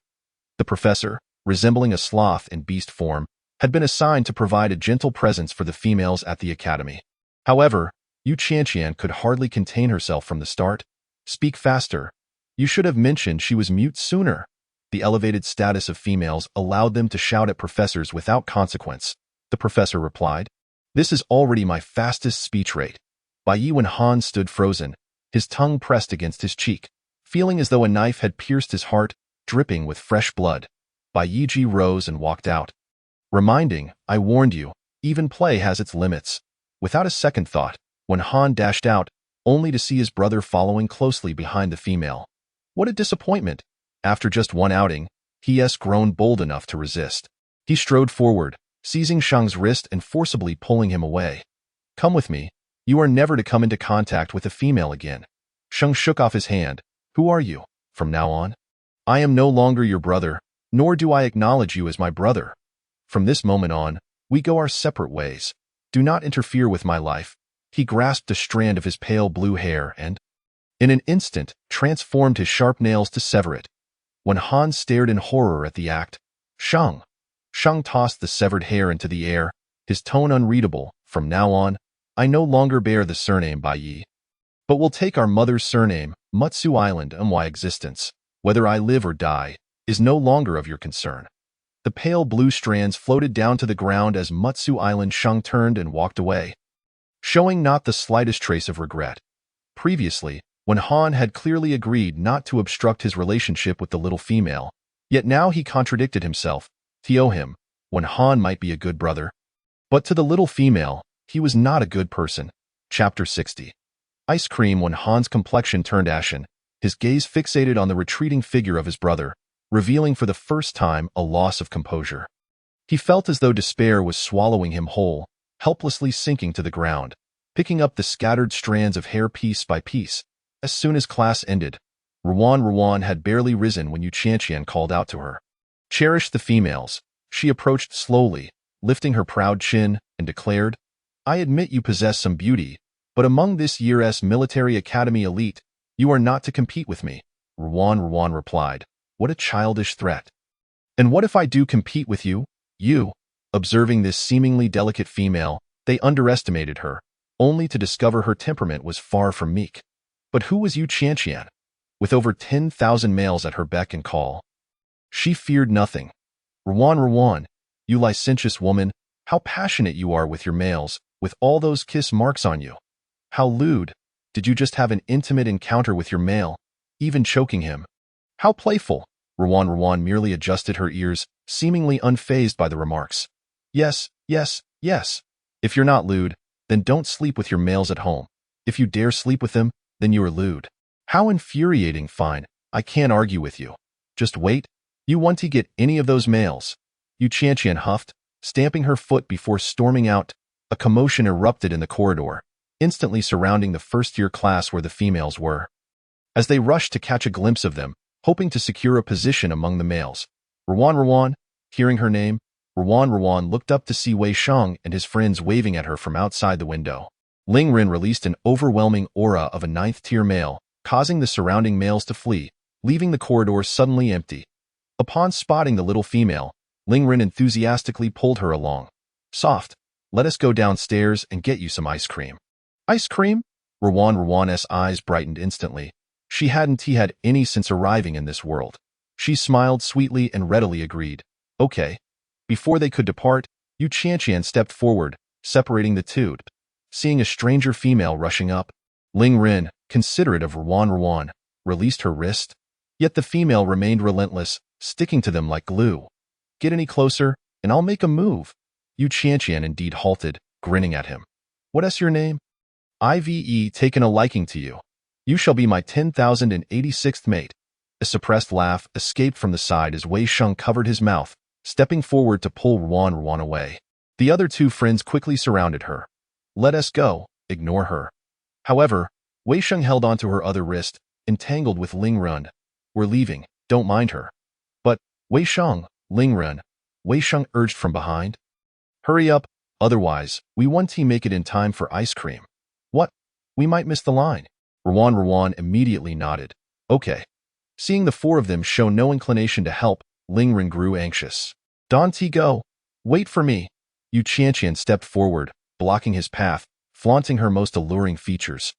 The professor, resembling a sloth in beast form, had been assigned to provide a gentle presence for the females at the academy. However, Yu Qianqian could hardly contain herself from the start. "Speak faster. You should have mentioned she was mute sooner." The elevated status of females allowed them to shout at professors without consequence. The professor replied, "This is already my fastest speech rate." Bai Yi, when Han stood frozen, his tongue pressed against his cheek, feeling as though a knife had pierced his heart, dripping with fresh blood. Bai Yiji rose and walked out, reminding, "I warned you, even play has its limits." Without a second thought, when Han dashed out, only to see his brother following closely behind the female. What a disappointment! After just one outing, he has grown bold enough to resist. He strode forward, seizing Shang's wrist and forcibly pulling him away. "Come with me. You are never to come into contact with a female again." Shang shook off his hand. "Who are you? From now on, I am no longer your brother, nor do I acknowledge you as my brother. From this moment on, we go our separate ways. Do not interfere with my life." He grasped a strand of his pale blue hair and, in an instant, transformed his sharp nails to sever it. When Han stared in horror at the act, Shang tossed the severed hair into the air, his tone unreadable. "From now on, I no longer bear the surname Bai Yi, but will take our mother's surname, Mutsu Island. My existence, whether I live or die, is no longer of your concern." The pale blue strands floated down to the ground as Mutsu Island. Shang turned and walked away, showing not the slightest trace of regret. Previously, when Han had clearly agreed not to obstruct his relationship with the little female, yet now he contradicted himself. To him, when Han might be a good brother, but to the little female, he was not a good person. Chapter 60. Ice cream. When Han's complexion turned ashen, his gaze fixated on the retreating figure of his brother, revealing for the first time a loss of composure. He felt as though despair was swallowing him whole, helplessly sinking to the ground, picking up the scattered strands of hair piece by piece. As soon as class ended, Ruan had barely risen when Yu Qianqian called out to her. "Cherish the females." She approached slowly, lifting her proud chin, and declared, "I admit you possess some beauty, but among this year's military academy elite, you are not to compete with me." Ruan replied, "What a childish threat. And what if I do compete with you?" Observing this seemingly delicate female, they underestimated her, only to discover her temperament was far from meek. But who was Yu Qianqian? With over 10,000 males at her beck and call, she feared nothing. Ruan, you licentious woman, how passionate you are with your males, with all those kiss marks on you. How lewd. Did you just have an intimate encounter with your male, even choking him? How playful." Ruan merely adjusted her ears, seemingly unfazed by the remarks. Yes. If you're not lewd, then don't sleep with your males at home. If you dare sleep with them, then you are lewd." "How infuriating." "Fine, I can't argue with you. Just wait. You want to get any of those males." Yu Qianqian huffed, stamping her foot before storming out. A commotion erupted in the corridor, instantly surrounding the first-year class where the females were. As they rushed to catch a glimpse of them, hoping to secure a position among the males, Ruan, hearing her name, Ruan looked up to see Wei Shang and his friends waving at her from outside the window. Ling Ren released an overwhelming aura of a 9th-tier male, causing the surrounding males to flee, leaving the corridor suddenly empty. Upon spotting the little female, Ling Ren enthusiastically pulled her along. "Soft, let us go downstairs and get you some ice cream." Ice cream? Rowan's eyes brightened instantly. She hadn't had any since arriving in this world. She smiled sweetly and readily agreed. Okay. Before they could depart, Yu Qianqian stepped forward, separating the two. Seeing a stranger female rushing up, Ling Ren, considerate of Rowan, released her wrist. Yet the female remained relentless, sticking to them like glue. Get any closer, and I'll make a move. Yu Qianqian indeed halted, grinning at him. What's your name? I've taken a liking to you. You shall be my 10,086th mate. A suppressed laugh escaped from the side as Wei Sheng covered his mouth, stepping forward to pull Rowan away. The other two friends quickly surrounded her. Let us go, ignore her. However, Wei Sheng held onto her other wrist, entangled with Ling Ren. We're leaving, don't mind her. But, Wei Sheng, Ling Ren, Wei Sheng urged from behind. Hurry up, otherwise, we won't make it in time for ice cream. What? We might miss the line. Rowan immediately nodded. Okay. Seeing the four of them show no inclination to help, Ling Ren grew anxious. Don Ti go. Wait for me. Yu Qianqian stepped forward, blocking his path, flaunting her most alluring features.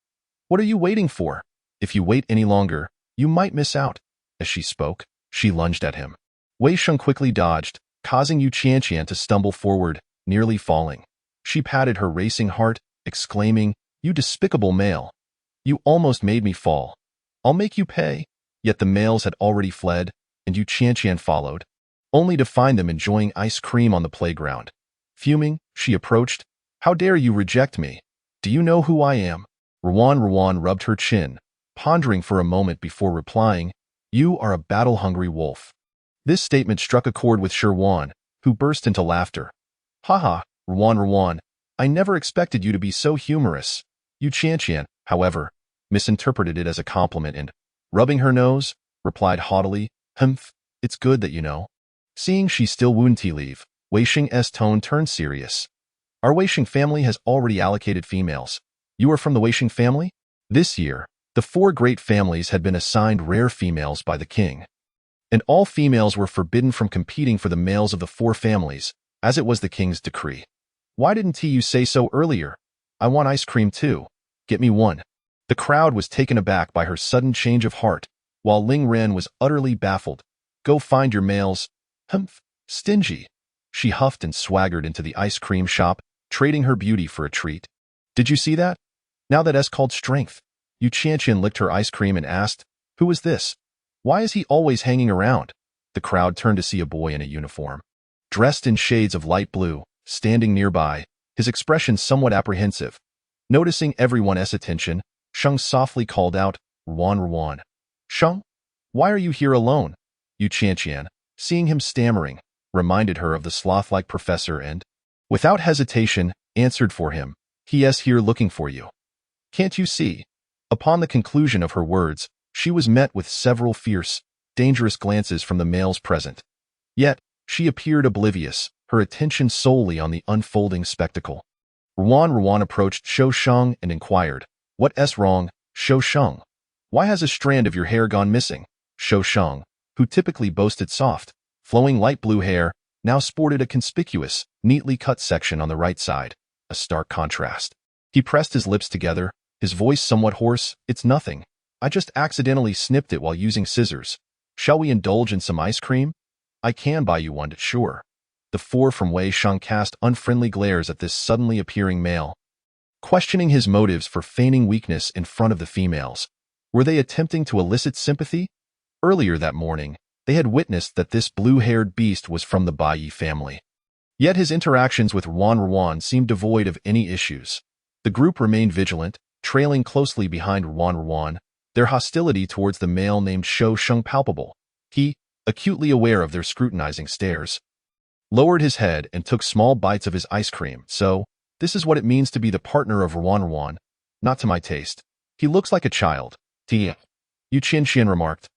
What are you waiting for? If you wait any longer, you might miss out. As she spoke, she lunged at him. Wei Sheng quickly dodged, causing Yu Qianqian to stumble forward, nearly falling. She patted her racing heart, exclaiming, You despicable male. You almost made me fall. I'll make you pay. Yet the males had already fled, and Yu Qianqian followed, only to find them enjoying ice cream on the playground. Fuming, she approached. How dare you reject me? Do you know who I am? Rowan rubbed her chin, pondering for a moment before replying, You are a battle-hungry wolf. This statement struck a chord with Sherwan, who burst into laughter. Haha, Rowan, I never expected you to be so humorous. Yu Qianqian, however, misinterpreted it as a compliment and, rubbing her nose, replied haughtily, Humph, it's good that you know. Seeing she still wouldn't leave, Wei Sheng's tone turned serious. Our Wei Sheng family has already allocated females. You are from the Wei Sheng family? This year, the four great families had been assigned rare females by the king. And all females were forbidden from competing for the males of the four families, as it was the king's decree. Why didn't you say so earlier? I want ice cream too. Get me one. The crowd was taken aback by her sudden change of heart, while Ling Ren was utterly baffled. Go find your males. Humph, stingy. She huffed and swaggered into the ice cream shop, trading her beauty for a treat. Did you see that? Now that's called strength. Yu Qianqian licked her ice cream and asked, Who is this? Why is he always hanging around? The crowd turned to see a boy in a uniform, dressed in shades of light blue, standing nearby, his expression somewhat apprehensive. Noticing everyone's attention, Sheng softly called out, Rowan. Sheng? Why are you here alone? Yu Qianqian, seeing him stammering, reminded her of the sloth-like professor and, without hesitation, answered for him, He is here looking for you. Can't you see? Upon the conclusion of her words, she was met with several fierce, dangerous glances from the males present. Yet, she appeared oblivious, her attention solely on the unfolding spectacle. Rowan approached Shou Sheng and inquired, What's wrong, Shou Sheng? Why has a strand of your hair gone missing? Shou Sheng, who typically boasted soft, flowing light blue hair, now sported a conspicuous, neatly cut section on the right side, a stark contrast. He pressed his lips together, his voice somewhat hoarse. It's nothing. I just accidentally snipped it while using scissors. Shall we indulge in some ice cream? I can buy you one, sure. The four from Wei Sheng cast unfriendly glares at this suddenly appearing male, questioning his motives for feigning weakness in front of the females. Were they attempting to elicit sympathy? Earlier that morning, they had witnessed that this blue-haired beast was from the Bai family. Yet his interactions with Rowan seemed devoid of any issues. The group remained vigilant, trailing closely behind Rowan, their hostility towards the male named Shou Sheng palpable. He, acutely aware of their scrutinizing stares, lowered his head and took small bites of his ice cream. So, this is what it means to be the partner of Rowan. Not to my taste. He looks like a child. Tia. Yu Qianqian remarked,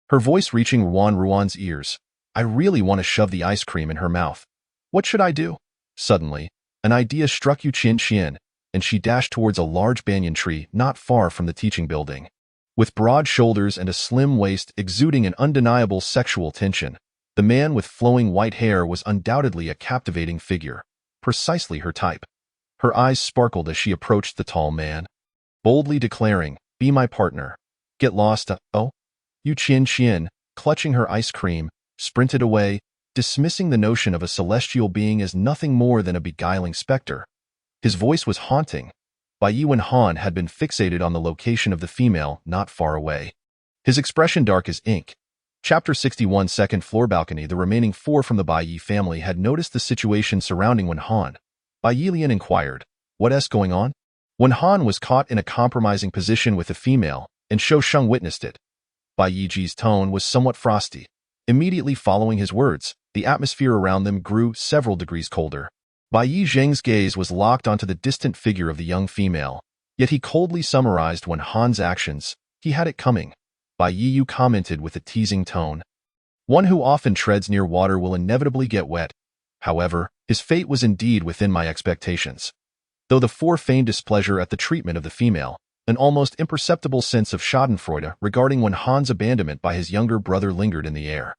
her voice reaching Rowan's ears. I really want to shove the ice cream in her mouth. What should I do? Suddenly, an idea struck Yu Qianqian, and she dashed towards a large banyan tree not far from the teaching building. With broad shoulders and a slim waist exuding an undeniable sexual tension, the man with flowing white hair was undoubtedly a captivating figure, precisely her type. Her eyes sparkled as she approached the tall man, boldly declaring, "Be my partner. Get lost, oh?" Yu Qian, clutching her ice cream, sprinted away, dismissing the notion of a celestial being as nothing more than a beguiling specter. His voice was haunting. Bai Yi and Han had been fixated on the location of the female not far away. His expression dark as ink. Chapter 61 Second floor balcony. The remaining four from the Bai Yi family had noticed the situation surrounding Wen Han. Bai Yilian inquired, "What's going on?" When Han was caught in a compromising position with a female, and Shou Sheng witnessed it. Bai Yiji's tone was somewhat frosty. Immediately following his words, the atmosphere around them grew several degrees colder. Bai Yi Zheng's gaze was locked onto the distant figure of the young female, yet he coldly summarized when Han's actions. He had it coming. Bai Yiyu commented with a teasing tone. One who often treads near water will inevitably get wet. However, his fate was indeed within my expectations. Though the four feigned displeasure at the treatment of the female, an almost imperceptible sense of schadenfreude regarding when Han's abandonment by his younger brother lingered in the air.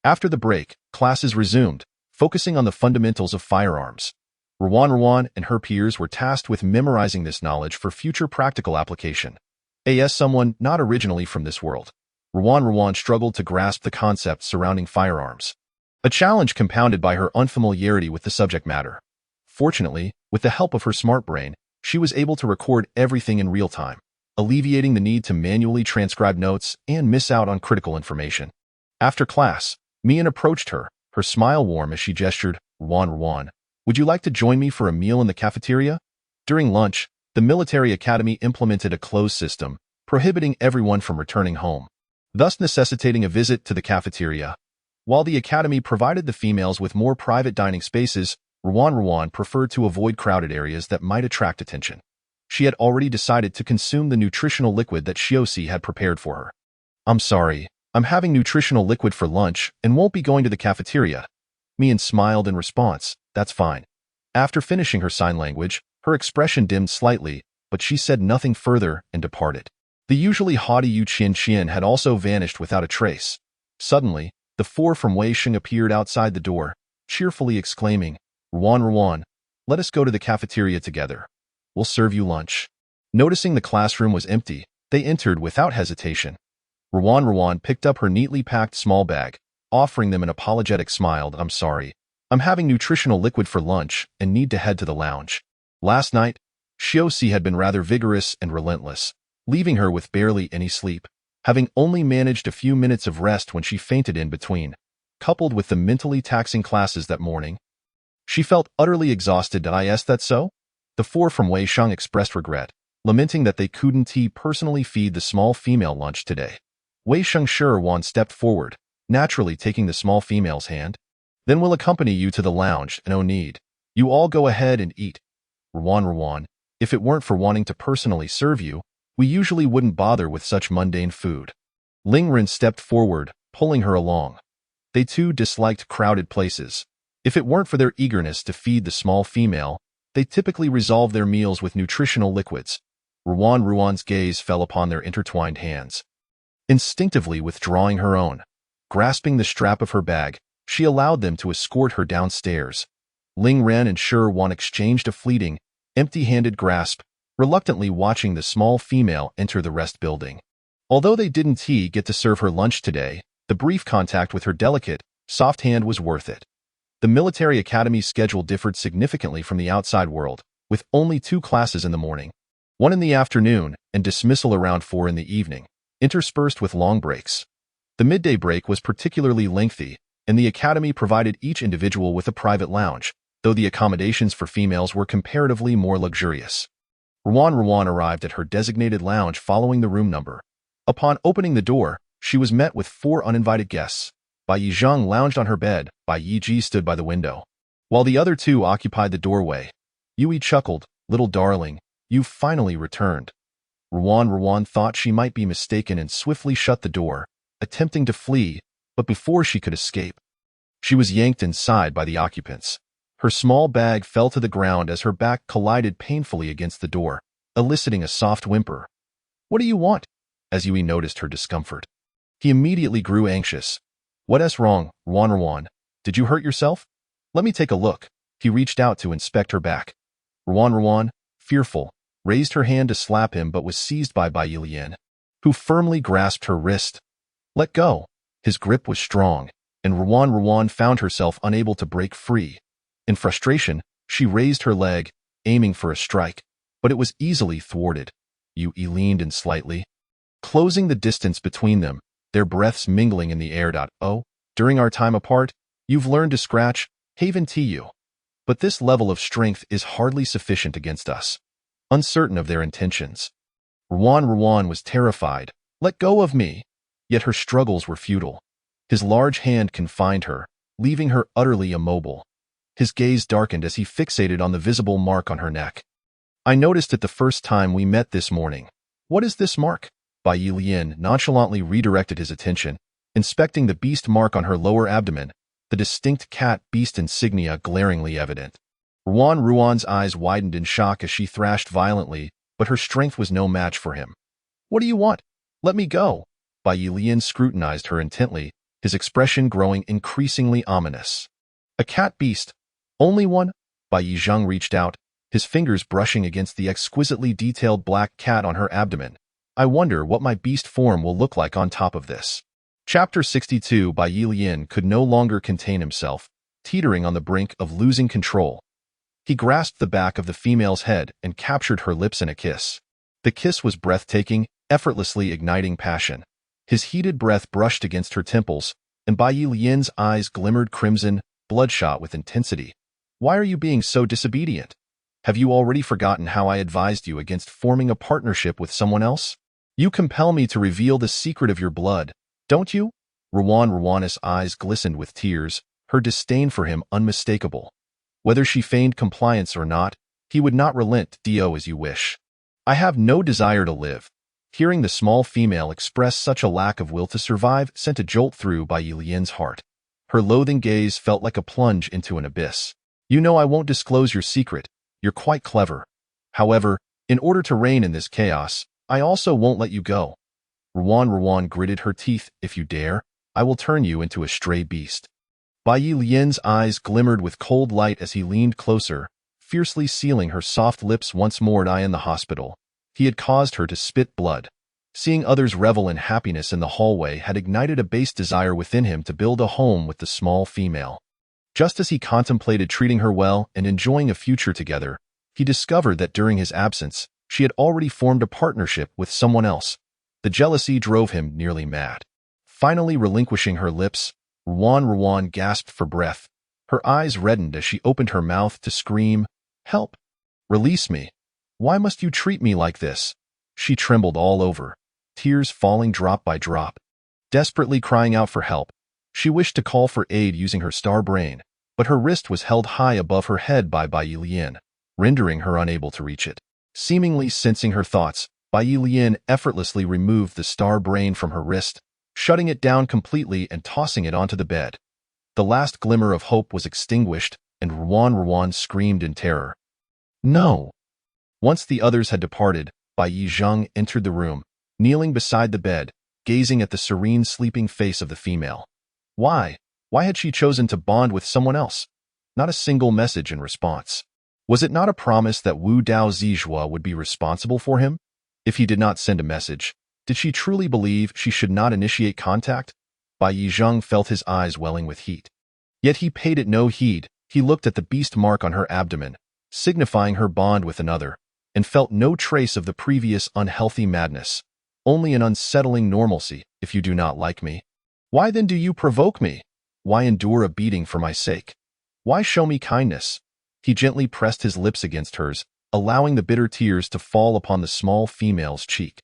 After the break, classes resumed, focusing on the fundamentals of firearms. Ruan and her peers were tasked with memorizing this knowledge for future practical application. As someone not originally from this world, Ruan struggled to grasp the concepts surrounding firearms, a challenge compounded by her unfamiliarity with the subject matter. Fortunately, with the help of her smart brain, she was able to record everything in real time, alleviating the need to manually transcribe notes and miss out on critical information. After class, Mian approached her, her smile warm as she gestured, Ruan, would you like to join me for a meal in the cafeteria? During lunch, the military academy implemented a closed system, prohibiting everyone from returning home, thus necessitating a visit to the cafeteria. While the academy provided the females with more private dining spaces, Ruan preferred to avoid crowded areas that might attract attention. She had already decided to consume the nutritional liquid that Xiaoxi had prepared for her. I'm sorry, I'm having nutritional liquid for lunch and won't be going to the cafeteria. Mian smiled in response, that's fine. After finishing her sign language, her expression dimmed slightly, but she said nothing further and departed. The usually haughty Yu Qian had also vanished without a trace. Suddenly, the four from Wei Sheng appeared outside the door, cheerfully exclaiming, Ruan, let us go to the cafeteria together. We'll serve you lunch. Noticing the classroom was empty, they entered without hesitation. Ruan picked up her neatly packed small bag, offering them an apologetic smile. I'm sorry. I'm having nutritional liquid for lunch and need to head to the lounge. Last night, Xiaoxi had been rather vigorous and relentless, leaving her with barely any sleep, having only managed a few minutes of rest when she fainted in between. Coupled with the mentally taxing classes that morning, she felt utterly exhausted. Is that so? The four from Wei Sheng expressed regret, lamenting that they couldn't personally feed the small female lunch today. Wei Sheng Ruan stepped forward, naturally taking the small female's hand. Then we'll accompany you to the lounge, no need. You all go ahead and eat. Ruan, if it weren't for wanting to personally serve you, we usually wouldn't bother with such mundane food. Ling Ren stepped forward, pulling her along. They too disliked crowded places. If it weren't for their eagerness to feed the small female, they typically resolved their meals with nutritional liquids. Ruan's gaze fell upon their intertwined hands. Instinctively withdrawing her own, grasping the strap of her bag, she allowed them to escort her downstairs. Ling Ren and Ruan exchanged a fleeting, empty-handed grasp, reluctantly watching the small female enter the rest building. Although they didn't get to serve her lunch today, the brief contact with her delicate, soft hand was worth it. The military academy's schedule differed significantly from the outside world, with only 2 classes in the morning, 1 in the afternoon, and dismissal around 4 in the evening, interspersed with long breaks. The midday break was particularly lengthy, and the academy provided each individual with a private lounge, though the accommodations for females were comparatively more luxurious. Ruan arrived at her designated lounge following the room number. Upon opening the door, she was met with 4 uninvited guests. Bai Yizhang lounged on her bed, Bai Yiji stood by the window, while the other 2 occupied the doorway. Yui chuckled, little darling, you've finally returned. Ruan thought she might be mistaken and swiftly shut the door, attempting to flee, but before she could escape, she was yanked inside by the occupants. Her small bag fell to the ground as her back collided painfully against the door, eliciting a soft whimper. What do you want? As Yui noticed her discomfort, he immediately grew anxious. What's wrong, Ruan? Did you hurt yourself? Let me take a look. He reached out to inspect her back. Ruan, fearful, raised her hand to slap him but was seized by Bai Yilian, who firmly grasped her wrist. Let go. His grip was strong, and Ruan found herself unable to break free. In frustration, she raised her leg, aiming for a strike, but it was easily thwarted. Yu leaned in slightly, closing the distance between them, their breaths mingling in the air. Oh, during our time apart, you've learned to scratch, Haven Tu. But this level of strength is hardly sufficient against us. Uncertain of their intentions, Ruan was terrified. Let go of me. Yet her struggles were futile. His large hand confined her, leaving her utterly immobile. His gaze darkened as he fixated on the visible mark on her neck. I noticed it the first time we met this morning. What is this mark? Bai Yilian nonchalantly redirected his attention, inspecting the beast mark on her lower abdomen, the distinct cat beast insignia glaringly evident. Ruan's eyes widened in shock as she thrashed violently, but her strength was no match for him. What do you want? Let me go. Bai Yilian scrutinized her intently, his expression growing increasingly ominous. A cat beast? Only one? Bai Yizheng reached out, his fingers brushing against the exquisitely detailed black cat on her abdomen. I wonder what my beast form will look like on top of this. Chapter 62. Bai Yilian could no longer contain himself, teetering on the brink of losing control. He grasped the back of the female's head and captured her lips in a kiss. The kiss was breathtaking, effortlessly igniting passion. His heated breath brushed against her temples, and Bai Yilian's eyes glimmered crimson, bloodshot with intensity. Why are you being so disobedient? Have you already forgotten how I advised you against forming a partnership with someone else? You compel me to reveal the secret of your blood, don't you? Ruan's eyes glistened with tears, her disdain for him unmistakable. Whether she feigned compliance or not, he would not relent. Do as you wish. I have no desire to live. Hearing the small female express such a lack of will to survive sent a jolt through Bai Yilian's heart. Her loathing gaze felt like a plunge into an abyss. You know I won't disclose your secret. You're quite clever. However, in order to reign in this chaos, I also won't let you go. Ruan gritted her teeth. If you dare, I will turn you into a stray beast. Bai Yilian's eyes glimmered with cold light as he leaned closer, fiercely sealing her soft lips once more. In the hospital, he had caused her to spit blood. Seeing others revel in happiness in the hallway had ignited a base desire within him to build a home with the small female. Just as he contemplated treating her well and enjoying a future together, he discovered that during his absence, she had already formed a partnership with someone else. The jealousy drove him nearly mad. Finally relinquishing her lips, Ruan gasped for breath. Her eyes reddened as she opened her mouth to scream, "Help! Release me! Why must you treat me like this?" She trembled all over, tears falling drop by drop. Desperately crying out for help, she wished to call for aid using her star brain, but her wrist was held high above her head by Bai Yilian, rendering her unable to reach it. Seemingly sensing her thoughts, Bai Yilian effortlessly removed the star brain from her wrist, shutting it down completely and tossing it onto the bed. The last glimmer of hope was extinguished, and Ruan screamed in terror. No! Once the others had departed, Bai Yizheng entered the room, kneeling beside the bed, gazing at the serene sleeping face of the female. Why? Why had she chosen to bond with someone else? Not a single message in response. Was it not a promise that Wu Dao Zijua would be responsible for him? If he did not send a message, did she truly believe she should not initiate contact? Bai Yizheng felt his eyes welling with heat. Yet he paid it no heed. He looked at the beast mark on her abdomen, signifying her bond with another, and felt no trace of the previous unhealthy madness, only an unsettling normalcy. If you do not like me, why then do you provoke me? Why endure a beating for my sake? Why show me kindness? He gently pressed his lips against hers, allowing the bitter tears to fall upon the small female's cheek.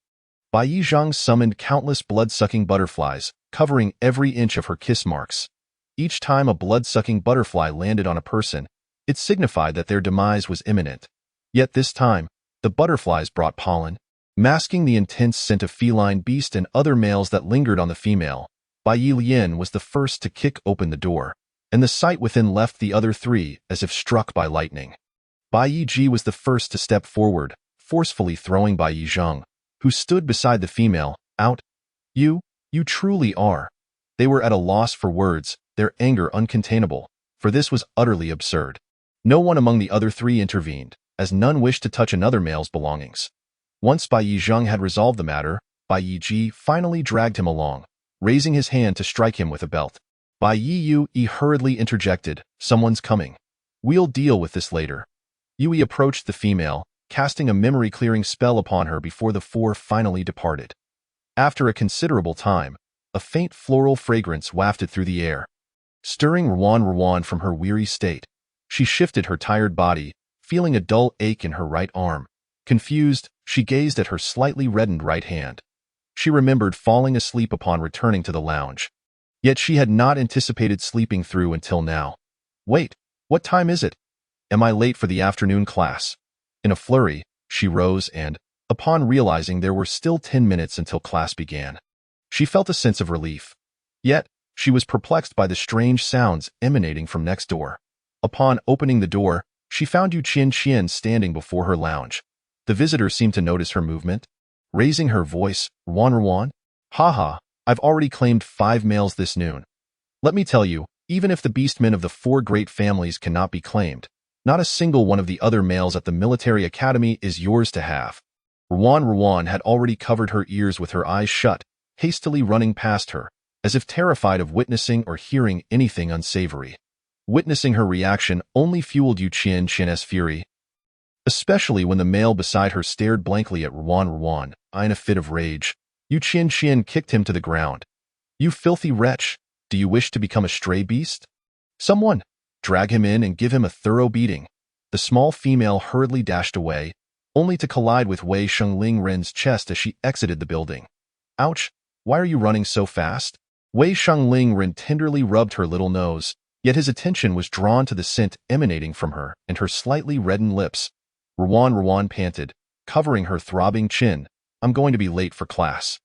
Bai Yizheng summoned countless blood-sucking butterflies, covering every inch of her kiss marks. Each time a blood-sucking butterfly landed on a person, it signified that their demise was imminent. Yet this time, the butterflies brought pollen, masking the intense scent of feline beast and other males that lingered on the female. Bai Yilian was the first to kick open the door, and the sight within left the other three as if struck by lightning. Bai Yiji was the first to step forward, forcefully throwing Bai Yizheng, who stood beside the female, out. You truly are. They were at a loss for words, their anger uncontainable, for this was utterly absurd. No one among the other three intervened. as none wished to touch another male's belongings. Once Bai Yi Zheng had resolved the matter, Bai Yi Ji finally dragged him along, raising his hand to strike him with a belt. Bai Yi Yue hurriedly interjected, "Someone's coming. We'll deal with this later." Yue approached the female, casting a memory-clearing spell upon her before the four finally departed. After a considerable time, a faint floral fragrance wafted through the air, stirring Ruan from her weary state. She shifted her tired body, feeling a dull ache in her right arm. Confused, she gazed at her slightly reddened right hand. She remembered falling asleep upon returning to the lounge. Yet she had not anticipated sleeping through until now. Wait, what time is it? Am I late for the afternoon class? In a flurry, she rose and, upon realizing there were still 10 minutes until class began, she felt a sense of relief. Yet, she was perplexed by the strange sounds emanating from next door. Upon opening the door, she found Yu Qian standing before her lounge. The visitor seemed to notice her movement. Raising her voice, Ruan, haha, I've already claimed 5 males this noon. Let me tell you, even if the beastmen of the 4 great families cannot be claimed, not a single one of the other males at the military academy is yours to have. Ruan had already covered her ears with her eyes shut, hastily running past her, as if terrified of witnessing or hearing anything unsavory. Witnessing her reaction only fueled Yu Qian's fury, especially when the male beside her stared blankly at Ruan. In a fit of rage, Yu Qian kicked him to the ground. "You filthy wretch, do you wish to become a stray beast? Someone, drag him in and give him a thorough beating." The small female hurriedly dashed away, only to collide with Wei Shengling chest as she exited the building. "Ouch, why are you running so fast?" Wei Shengling tenderly rubbed her little nose, yet his attention was drawn to the scent emanating from her and her slightly reddened lips. Ruan panted, covering her throbbing chin, "I'm going to be late for class."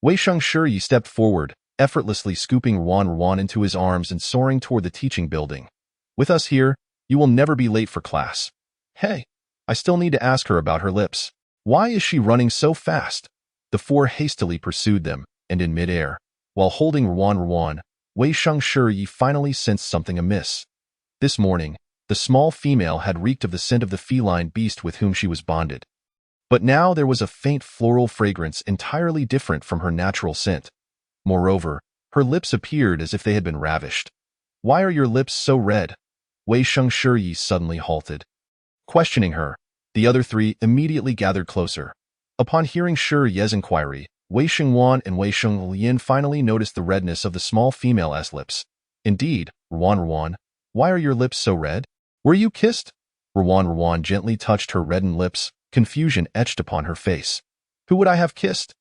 Wei Shengshi stepped forward, effortlessly scooping Ruan into his arms and soaring toward the teaching building. "With us here, you will never be late for class." "Hey, I still need to ask her about her lips. Why is she running so fast?" The 4 hastily pursued them, and in midair, while holding Ruan, Wei Shengshi finally sensed something amiss. This morning, the small female had reeked of the scent of the feline beast with whom she was bonded. But now there was a faint floral fragrance entirely different from her natural scent. Moreover, her lips appeared as if they had been ravished. "Why are your lips so red?" Wei Shengshi suddenly halted. Questioning her, the other 3 immediately gathered closer. Upon hearing Shi Ye's inquiry, Wei Shengwan and Wei Shenglian finally noticed the redness of the small female's lips. "Indeed, Ruan, why are your lips so red? Were you kissed?" Ruan gently touched her reddened lips, confusion etched upon her face. "Who would I have kissed?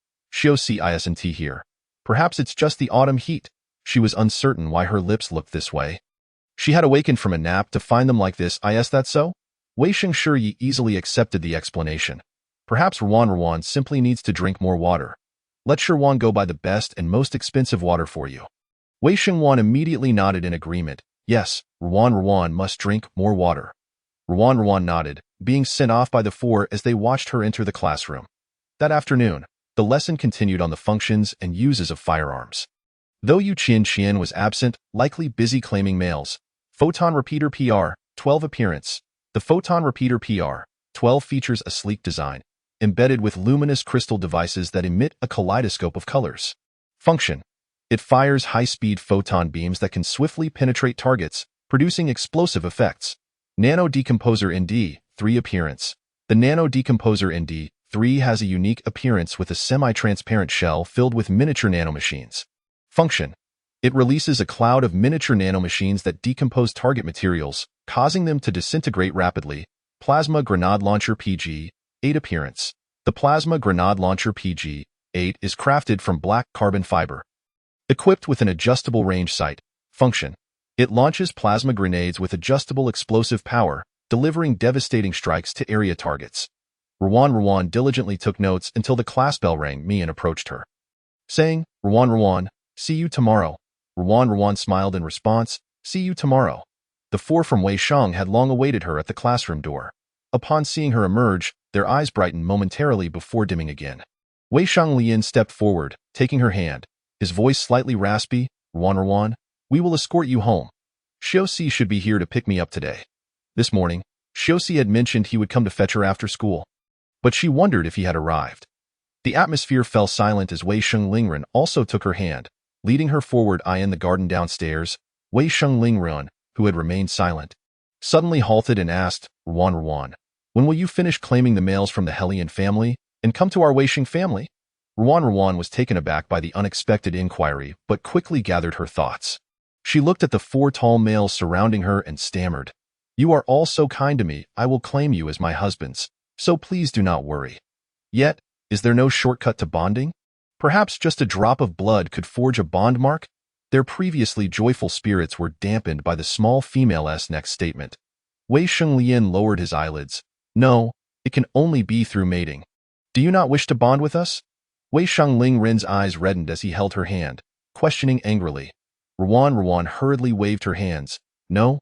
Isn't here. Perhaps it's just the autumn heat." She was uncertain why her lips looked this way. She had awakened from a nap to find them like this. Is that so? Wei Shengshi easily accepted the explanation. Perhaps Ruan simply needs to drink more water. Let Shirwan go buy the best and most expensive water for you. Wei Shengwan immediately nodded in agreement. Yes, Ruan must drink more water. Ruan nodded, being sent off by the 4 as they watched her enter the classroom. That afternoon, the lesson continued on the functions and uses of firearms. Though Yu Qian was absent, likely busy claiming males. Photon Repeater PR, 12 appearance. The Photon Repeater PR, 12 features a sleek design, embedded with luminous crystal devices that emit a kaleidoscope of colors. Function: it fires high-speed photon beams that can swiftly penetrate targets, producing explosive effects. Nano Decomposer ND, 3 appearance. The Nano Decomposer ND, 3 has a unique appearance with a semi-transparent shell filled with miniature nanomachines. Function: it releases a cloud of miniature nanomachines that decompose target materials, causing them to disintegrate rapidly. Plasma Grenade Launcher PG, 8 appearance. The Plasma Grenade Launcher PG, 8 is crafted from black carbon fiber. Equipped with an adjustable range sight. Function: it launches plasma grenades with adjustable explosive power, delivering devastating strikes to area targets. Ruan diligently took notes until the class bell rang. Mian approached her, saying, Ruan, see you tomorrow." Ruan smiled in response, "See you tomorrow." The 4 from Wei Shang had long awaited her at the classroom door. Upon seeing her emerge, their eyes brightened momentarily before dimming again. Wei Shanglian stepped forward, taking her hand, his voice slightly raspy. Ruan, we will escort you home. Xiao Si should be here to pick me up today. This morning, Xiuxi had mentioned he would come to fetch her after school, but she wondered if he had arrived. The atmosphere fell silent as Wei Sheng Lingren also took her hand, leading her forward in the garden downstairs. Wei Sheng Lingren, who had remained silent, suddenly halted and asked, Ruan, when will you finish claiming the males from the Hellion family and come to our Wei Sheng family? Ruan was taken aback by the unexpected inquiry, but quickly gathered her thoughts. She looked at the 4 tall males surrounding her and stammered, You are all so kind to me, I will claim you as my husbands, so please do not worry. Yet, is there no shortcut to bonding? Perhaps just a drop of blood could forge a bond mark? Their previously joyful spirits were dampened by the small female's next statement. Wei Shenglian lowered his eyelids. No, it can only be through mating. Do you not wish to bond with us? Wei Shenglingren's eyes reddened as he held her hand, questioning angrily. Ruan hurriedly waved her hands. No,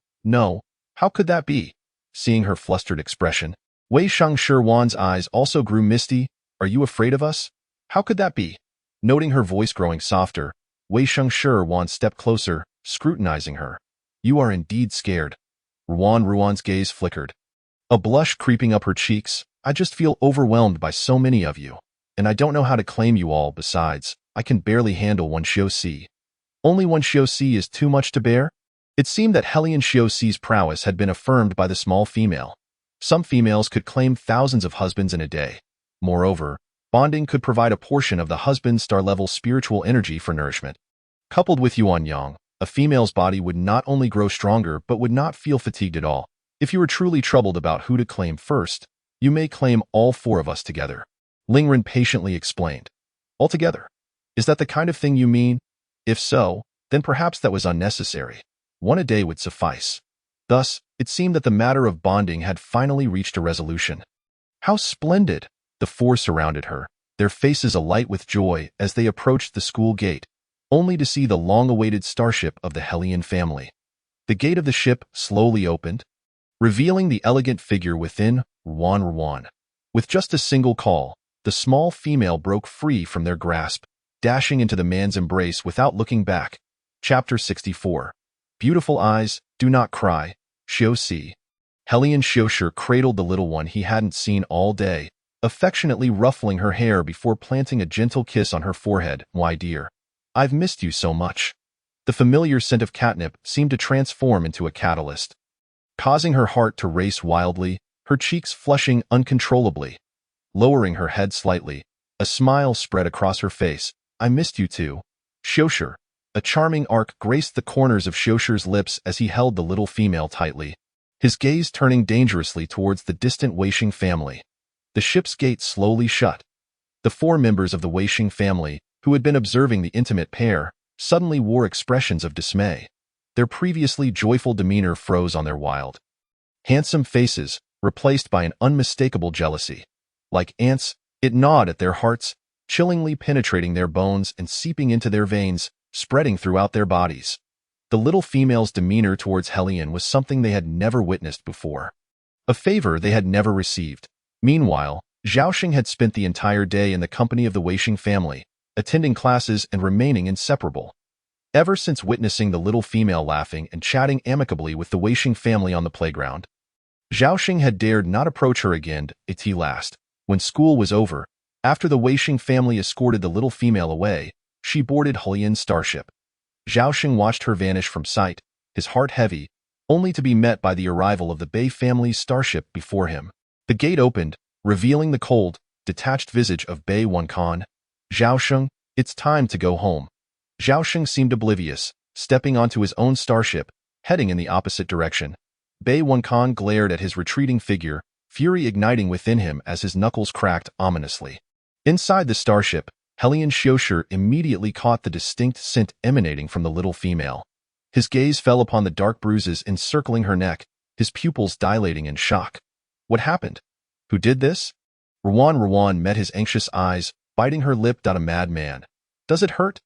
how could that be? Seeing her flustered expression, Wei Shengshirwan's eyes also grew misty. Are you afraid of us? How could that be? Noting her voice growing softer, Wei Shengshirwan stepped closer, scrutinizing her. You are indeed scared. Ruan's gaze flickered, a blush creeping up her cheeks. I just feel overwhelmed by so many of you, and I don't know how to claim you all. Besides, I can barely handle one Xiuxi. Only one Xiuxi is too much to bear? It seemed that Hellion Xiuxi's prowess had been affirmed by the small female. Some females could claim thousands of husbands in a day. Moreover, bonding could provide a portion of the husband's star-level spiritual energy for nourishment. Coupled with Yuan Yang, a female's body would not only grow stronger but would not feel fatigued at all. If you are truly troubled about who to claim first, you may claim all 4 of us together. Lingren patiently explained. Altogether? Is that the kind of thing you mean? If so, then perhaps that was unnecessary. 1 a day would suffice. Thus, it seemed that the matter of bonding had finally reached a resolution. How splendid! The 4 surrounded her, their faces alight with joy as they approached the school gate, only to see the long-awaited starship of the Hellion family. The gate of the ship slowly opened, revealing the elegant figure within. Ruan. With just a single call, the small female broke free from their grasp, dashing into the man's embrace without looking back. Chapter 64. Beautiful eyes, do not cry, Xiuxi. Hellion Xiuxi cradled the little one he hadn't seen all day, affectionately ruffling her hair before planting a gentle kiss on her forehead. Why, dear, I've missed you so much. The familiar scent of catnip seemed to transform into a catalyst, causing her heart to race wildly, her cheeks flushing uncontrollably. Lowering her head slightly, a smile spread across her face. I missed you too, Xiuxi. A charming arc graced the corners of Xiuxi's lips as he held the little female tightly, his gaze turning dangerously towards the distant Wei Sheng family. The ship's gate slowly shut. The 4 members of the Wei Sheng family, who had been observing the intimate pair, suddenly wore expressions of dismay. Their previously joyful demeanor froze on their wild, handsome faces, replaced by an unmistakable jealousy. Like ants, it gnawed at their hearts, chillingly penetrating their bones and seeping into their veins, spreading throughout their bodies. The little female's demeanor towards Hellion was something they had never witnessed before, a favor they had never received. Meanwhile, Zhaoxing had spent the entire day in the company of the Wei Sheng family, attending classes and remaining inseparable. Ever since witnessing the little female laughing and chatting amicably with the Wei Sheng family on the playground, Zhaoxing had dared not approach her again. At last, when school was over, after the Wei Sheng family escorted the little female away, she boarded Hellion's starship. Zhaoxing watched her vanish from sight, his heart heavy, only to be met by the arrival of the Bei family's starship before him. The gate opened, revealing the cold, detached visage of Bei Wenkan. Zhaoxing, it's time to go home. Zhaoxing seemed oblivious, stepping onto his own starship, heading in the opposite direction. Bei Wenkan glared at his retreating figure, fury igniting within him as his knuckles cracked ominously. Inside the starship, Hellion Xiuxi immediately caught the distinct scent emanating from the little female. His gaze fell upon the dark bruises encircling her neck, his pupils dilating in shock. What happened? Who did this? Ruan met his anxious eyes, biting her lip. A madman. Does it hurt?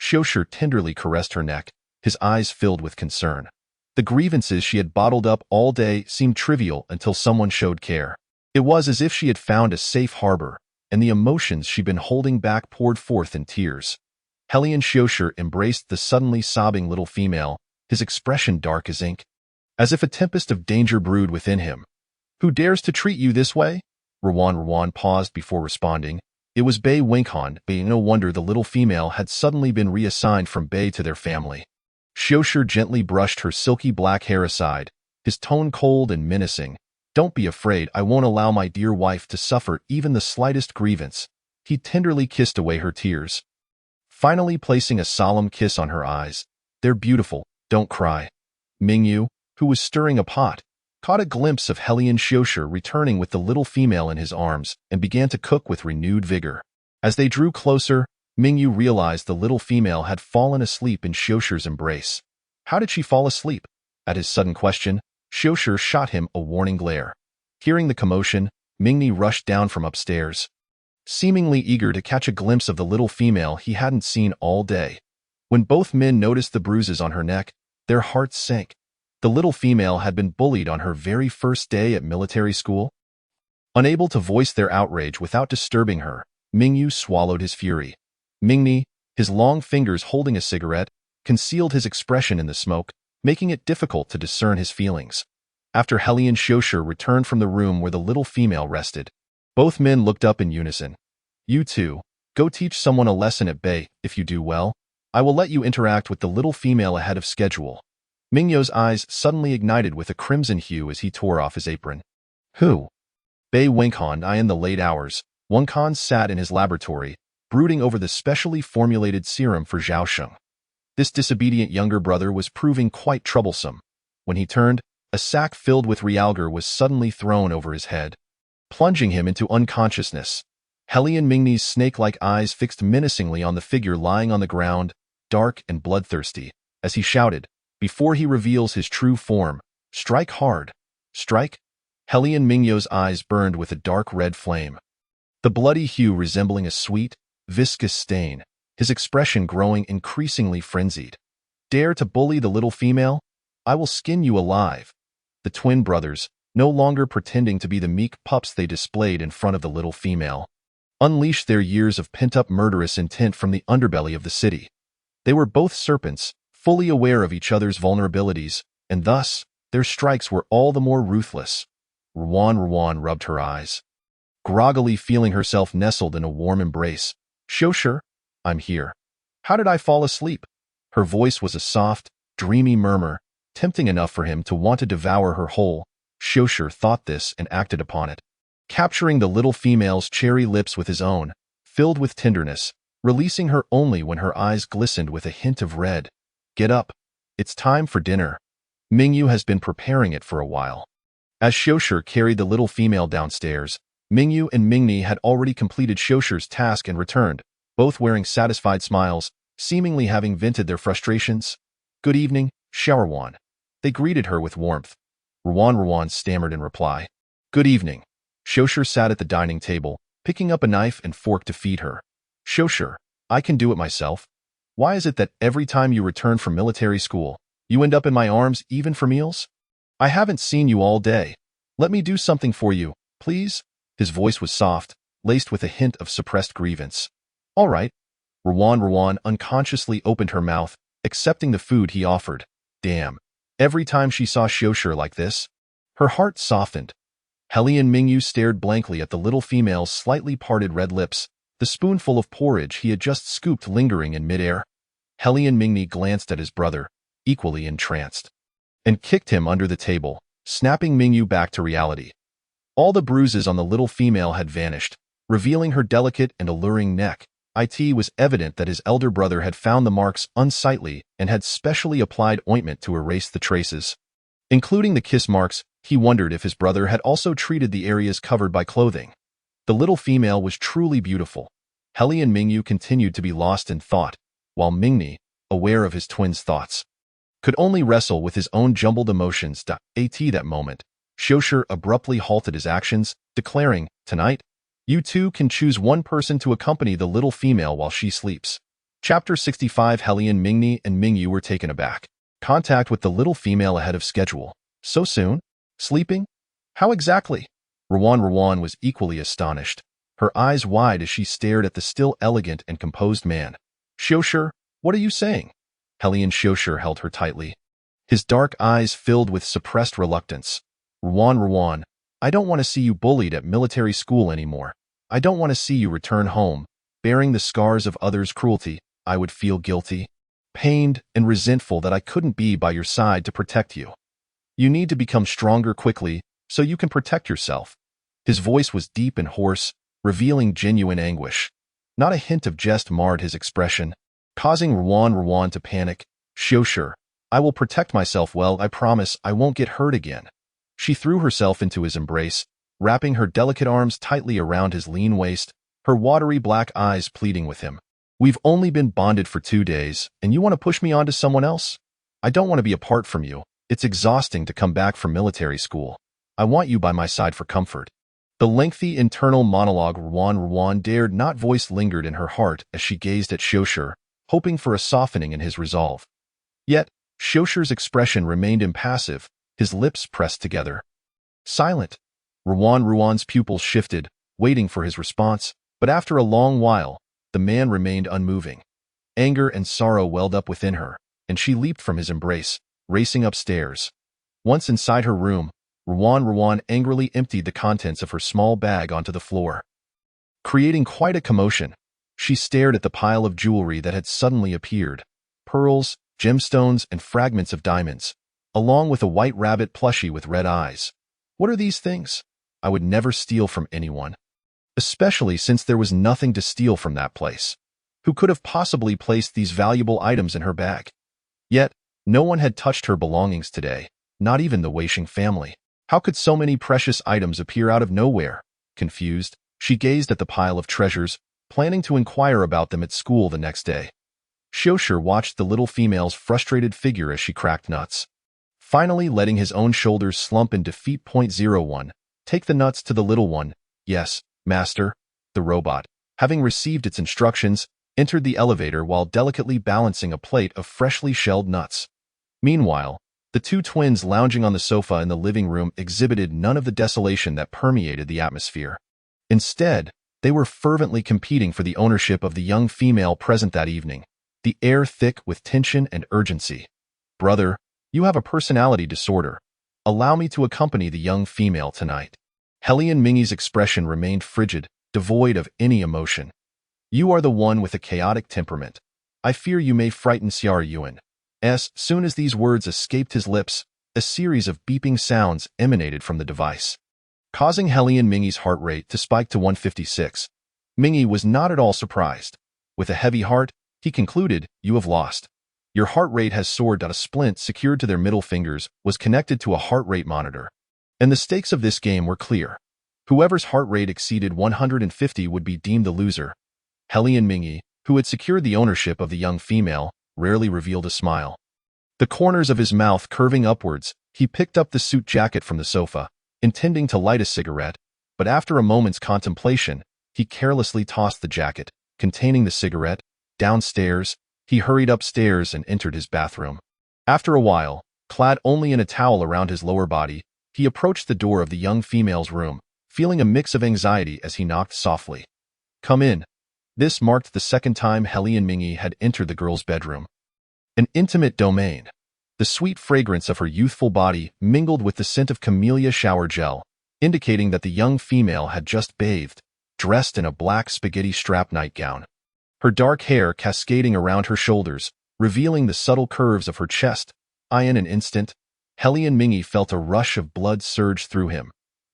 Xiuxi tenderly caressed her neck, his eyes filled with concern. The grievances she had bottled up all day seemed trivial until someone showed care. It was as if she had found a safe harbor, and the emotions she'd been holding back poured forth in tears. Hellion Xiuxi embraced the suddenly sobbing little female, his expression dark as ink. As if a tempest of danger brewed within him, Who dares to treat you this way? Ruan paused before responding. It was Bei Winkhan. No wonder the little female had suddenly been reassigned from Bei to their family. Xiushi gently brushed her silky black hair aside, his tone cold and menacing. Don't be afraid, I won't allow my dear wife to suffer even the slightest grievance. He tenderly kissed away her tears, finally placing a solemn kiss on her eyes. They're beautiful, don't cry. Mingyu, who was stirring a pot, caught a glimpse of Helian Xiushi returning with the little female in his arms and began to cook with renewed vigor. As they drew closer, Mingyu realized the little female had fallen asleep in Xiushi's embrace. How did she fall asleep? At his sudden question, Xiushi shot him a warning glare. Hearing the commotion, Mingni rushed down from upstairs, seemingly eager to catch a glimpse of the little female he hadn't seen all day. When both men noticed the bruises on her neck, their hearts sank. The little female had been bullied on her very first day at military school. Unable to voice their outrage without disturbing her, Mingyu swallowed his fury. Mingni, his long fingers holding a cigarette, concealed his expression in the smoke, making it difficult to discern his feelings. After Helian Xiushi returned from the room where the little female rested, both men looked up in unison. You two, go teach someone a lesson at Bei. If you do well, I will let you interact with the little female ahead of schedule. Mingyu's eyes suddenly ignited with a crimson hue as he tore off his apron. Who? Bei Winkhan. In the late hours, Winkhan sat in his laboratory, brooding over the specially formulated serum for Zhaosheng. This disobedient younger brother was proving quite troublesome. When he turned, a sack filled with realgar was suddenly thrown over his head, plunging him into unconsciousness. Helian Mingni's snake-like eyes fixed menacingly on the figure lying on the ground, dark and bloodthirsty, as he shouted, before he reveals his true form, strike hard. Strike? Helian Mingyu's eyes burned with a dark red flame, the bloody hue resembling a sweet, viscous stain, his expression growing increasingly frenzied. Dare to bully the little female? I will skin you alive. The twin brothers, no longer pretending to be the meek pups they displayed in front of the little female, unleashed their years of pent-up murderous intent from the underbelly of the city. They were both serpents, fully aware of each other's vulnerabilities, and thus, their strikes were all the more ruthless. Ruan rubbed her eyes, groggily feeling herself nestled in a warm embrace. Xiushi, I'm here. How did I fall asleep? Her voice was a soft, dreamy murmur, tempting enough for him to want to devour her whole. Xiushi thought this and acted upon it, capturing the little female's cherry lips with his own, filled with tenderness, releasing her only when her eyes glistened with a hint of red. Get up. It's time for dinner. Mingyu has been preparing it for a while. As Xiushi carried the little female downstairs, Mingyu and Mingni had already completed Xiushi's task and returned, both wearing satisfied smiles, seemingly having vented their frustrations. Good evening, Xiaoruan. They greeted her with warmth. Ruan stammered in reply. Good evening. Xiushi sat at the dining table, picking up a knife and fork to feed her. Xiushi, I can do it myself. Why is it that every time you return from military school, you end up in my arms even for meals? I haven't seen you all day. Let me do something for you, please? His voice was soft, laced with a hint of suppressed grievance. All right. Ruan unconsciously opened her mouth, accepting the food he offered. Damn. Every time she saw Xiushi like this, her heart softened. Helian Mingyu stared blankly at the little female's slightly parted red lips, the spoonful of porridge he had just scooped lingering in midair. Helian Mingni glanced at his brother, equally entranced, and kicked him under the table, snapping Mingyu back to reality. All the bruises on the little female had vanished, revealing her delicate and alluring neck. It was evident that his elder brother had found the marks unsightly and had specially applied ointment to erase the traces. Including the kiss marks, he wondered if his brother had also treated the areas covered by clothing. The little female was truly beautiful. Helian Mingyu continued to be lost in thought, while Mingni, aware of his twin's thoughts, could only wrestle with his own jumbled emotions. At that moment, Xiushi abruptly halted his actions, declaring, Tonight, you two can choose one person to accompany the little female while she sleeps. Chapter 65. Helian Mingni and Mingyu were taken aback. Contact with the little female ahead of schedule. So soon? Sleeping? How exactly? Ruan was equally astonished, her eyes wide as she stared at the still elegant and composed man. Xiushi, what are you saying? Helian Xiushi held her tightly, his dark eyes filled with suppressed reluctance. Ruan, I don't want to see you bullied at military school anymore. I don't want to see you return home, bearing the scars of others' cruelty. I would feel guilty, pained, and resentful that I couldn't be by your side to protect you. You need to become stronger quickly so you can protect yourself. His voice was deep and hoarse, revealing genuine anguish. Not a hint of jest marred his expression, causing Ruan to panic. Sure, I will protect myself well, I promise I won't get hurt again. She threw herself into his embrace, wrapping her delicate arms tightly around his lean waist, her watery black eyes pleading with him. We've only been bonded for 2 days, and you want to push me on to someone else? I don't want to be apart from you. It's exhausting to come back from military school. I want you by my side for comfort. The lengthy internal monologue Ruan dared not voice lingered in her heart as she gazed at Shoshir, hoping for a softening in his resolve. Yet, Shoshir's expression remained impassive, his lips pressed together. Silent. Ruan's pupils shifted, waiting for his response, but after a long while, the man remained unmoving. Anger and sorrow welled up within her, and she leaped from his embrace, racing upstairs. Once inside her room, Ruan angrily emptied the contents of her small bag onto the floor. Creating quite a commotion, she stared at the pile of jewelry that had suddenly appeared. Pearls, gemstones, and fragments of diamonds, along with a white rabbit plushie with red eyes. What are these things? I would never steal from anyone. Especially since there was nothing to steal from that place. Who could have possibly placed these valuable items in her bag? Yet, no one had touched her belongings today, not even the Weisheng family. How could so many precious items appear out of nowhere? Confused, she gazed at the pile of treasures, planning to inquire about them at school the next day. Shoshir watched the little female's frustrated figure as she cracked nuts. Finally letting his own shoulders slump in defeat. 01. Take the nuts to the little one. Yes, master. The robot, having received its instructions, entered the elevator while delicately balancing a plate of freshly shelled nuts. Meanwhile, the two twins lounging on the sofa in the living room exhibited none of the desolation that permeated the atmosphere. Instead, they were fervently competing for the ownership of the young female present that evening, the air thick with tension and urgency. Brother, you have a personality disorder. Allow me to accompany the young female tonight. Helian Mingy's expression remained frigid, devoid of any emotion. You are the one with a chaotic temperament. I fear you may frighten Xiar Yuan. As soon as these words escaped his lips, a series of beeping sounds emanated from the device, causing Helian Mingy's heart rate to spike to 156. Mingy was not at all surprised. With a heavy heart, he concluded, you have lost. Your heart rate has soared. A splint secured to their middle fingers was connected to a heart rate monitor. And the stakes of this game were clear. Whoever's heart rate exceeded 150 would be deemed the loser. Helian Mingy, who had secured the ownership of the young female, rarely revealed a smile. The corners of his mouth curving upwards, he picked up the suit jacket from the sofa, intending to light a cigarette, but after a moment's contemplation, he carelessly tossed the jacket, containing the cigarette, downstairs. He hurried upstairs and entered his bathroom. After a while, clad only in a towel around his lower body, he approached the door of the young female's room, feeling a mix of anxiety as he knocked softly. Come in. This marked the second time Helian Mingy had entered the girl's bedroom. An intimate domain. The sweet fragrance of her youthful body mingled with the scent of camellia shower gel, indicating that the young female had just bathed, dressed in a black spaghetti strap nightgown. Her dark hair cascading around her shoulders, revealing the subtle curves of her chest. In an instant, Helian Mingy felt a rush of blood surge through him.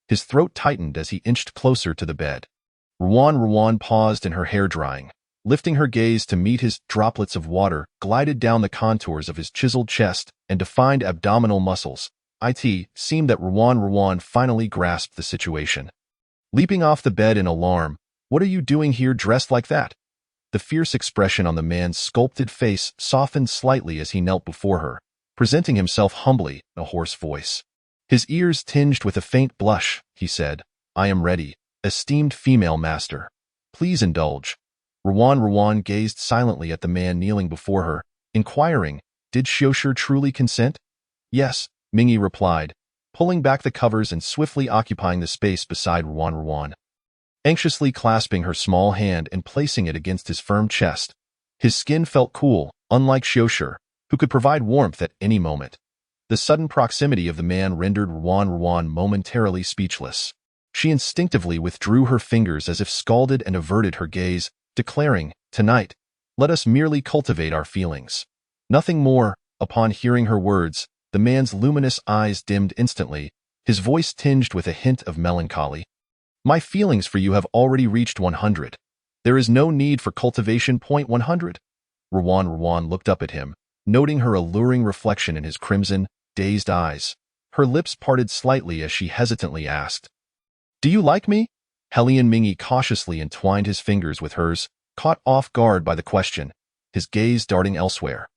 His throat tightened as he inched closer to the bed. Ruan paused in her hair drying, lifting her gaze to meet his. Droplets of water glided down the contours of his chiseled chest and defined abdominal muscles. It seemed that Ruan finally grasped the situation. Leaping off the bed in alarm, what are you doing here dressed like that? The fierce expression on the man's sculpted face softened slightly as he knelt before her, presenting himself humbly in a hoarse voice. His ears tinged with a faint blush, he said, I am ready, esteemed female master. Please indulge. Ruan gazed silently at the man kneeling before her, inquiring, did Shoshir truly consent? Yes, Mingy replied, pulling back the covers and swiftly occupying the space beside Ruan. Anxiously clasping her small hand and placing it against his firm chest. His skin felt cool, unlike Shoshir, who could provide warmth at any moment. The sudden proximity of the man rendered Ruan momentarily speechless. She instinctively withdrew her fingers as if scalded and averted her gaze, declaring, "Tonight, let us merely cultivate our feelings." Nothing more. Upon hearing her words, the man's luminous eyes dimmed instantly, his voice tinged with a hint of melancholy. "My feelings for you have already reached 100. There is no need for cultivation. Point 100. Ruan looked up at him, noting her alluring reflection in his crimson, dazed eyes. Her lips parted slightly as she hesitantly asked, "Do you like me?" Helian Mingi cautiously entwined his fingers with hers, caught off guard by the question, his gaze darting elsewhere.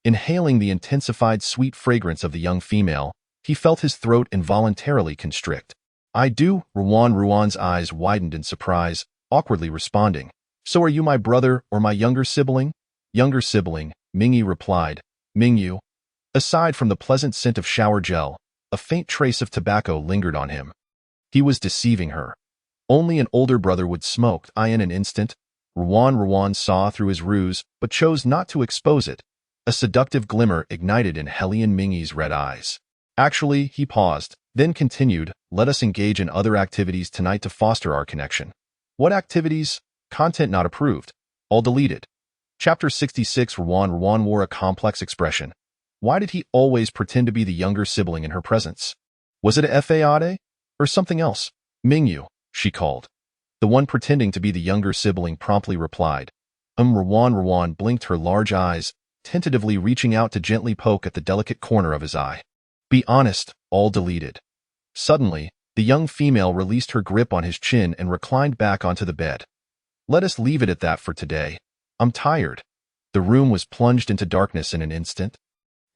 Inhaling the intensified sweet fragrance of the young female, he felt his throat involuntarily constrict. "I do." Ruan's eyes widened in surprise, awkwardly responding. "So are you my brother or my younger sibling?" "Younger sibling," Mingi replied. "Mingyu." Aside from the pleasant scent of shower gel, a faint trace of tobacco lingered on him. He was deceiving her. Only an older brother would smoke. In an instant, Ruan saw through his ruse, but chose not to expose it. A seductive glimmer ignited in Helian Mingi's red eyes. "Actually," he paused, then continued, "let us engage in other activities tonight to foster our connection." "What activities?" "Content not approved. All deleted." Chapter 66. Ruan wore a complex expression. Why did he always pretend to be the younger sibling in her presence? Was it a fade? Or something else? "Mingyu," she called. The one pretending to be the younger sibling promptly replied. Ruan blinked her large eyes, tentatively reaching out to gently poke at the delicate corner of his eye. "Be honest." All deleted. Suddenly, the young female released her grip on his chin and reclined back onto the bed. "Let us leave it at that for today. I'm tired." The room was plunged into darkness in an instant,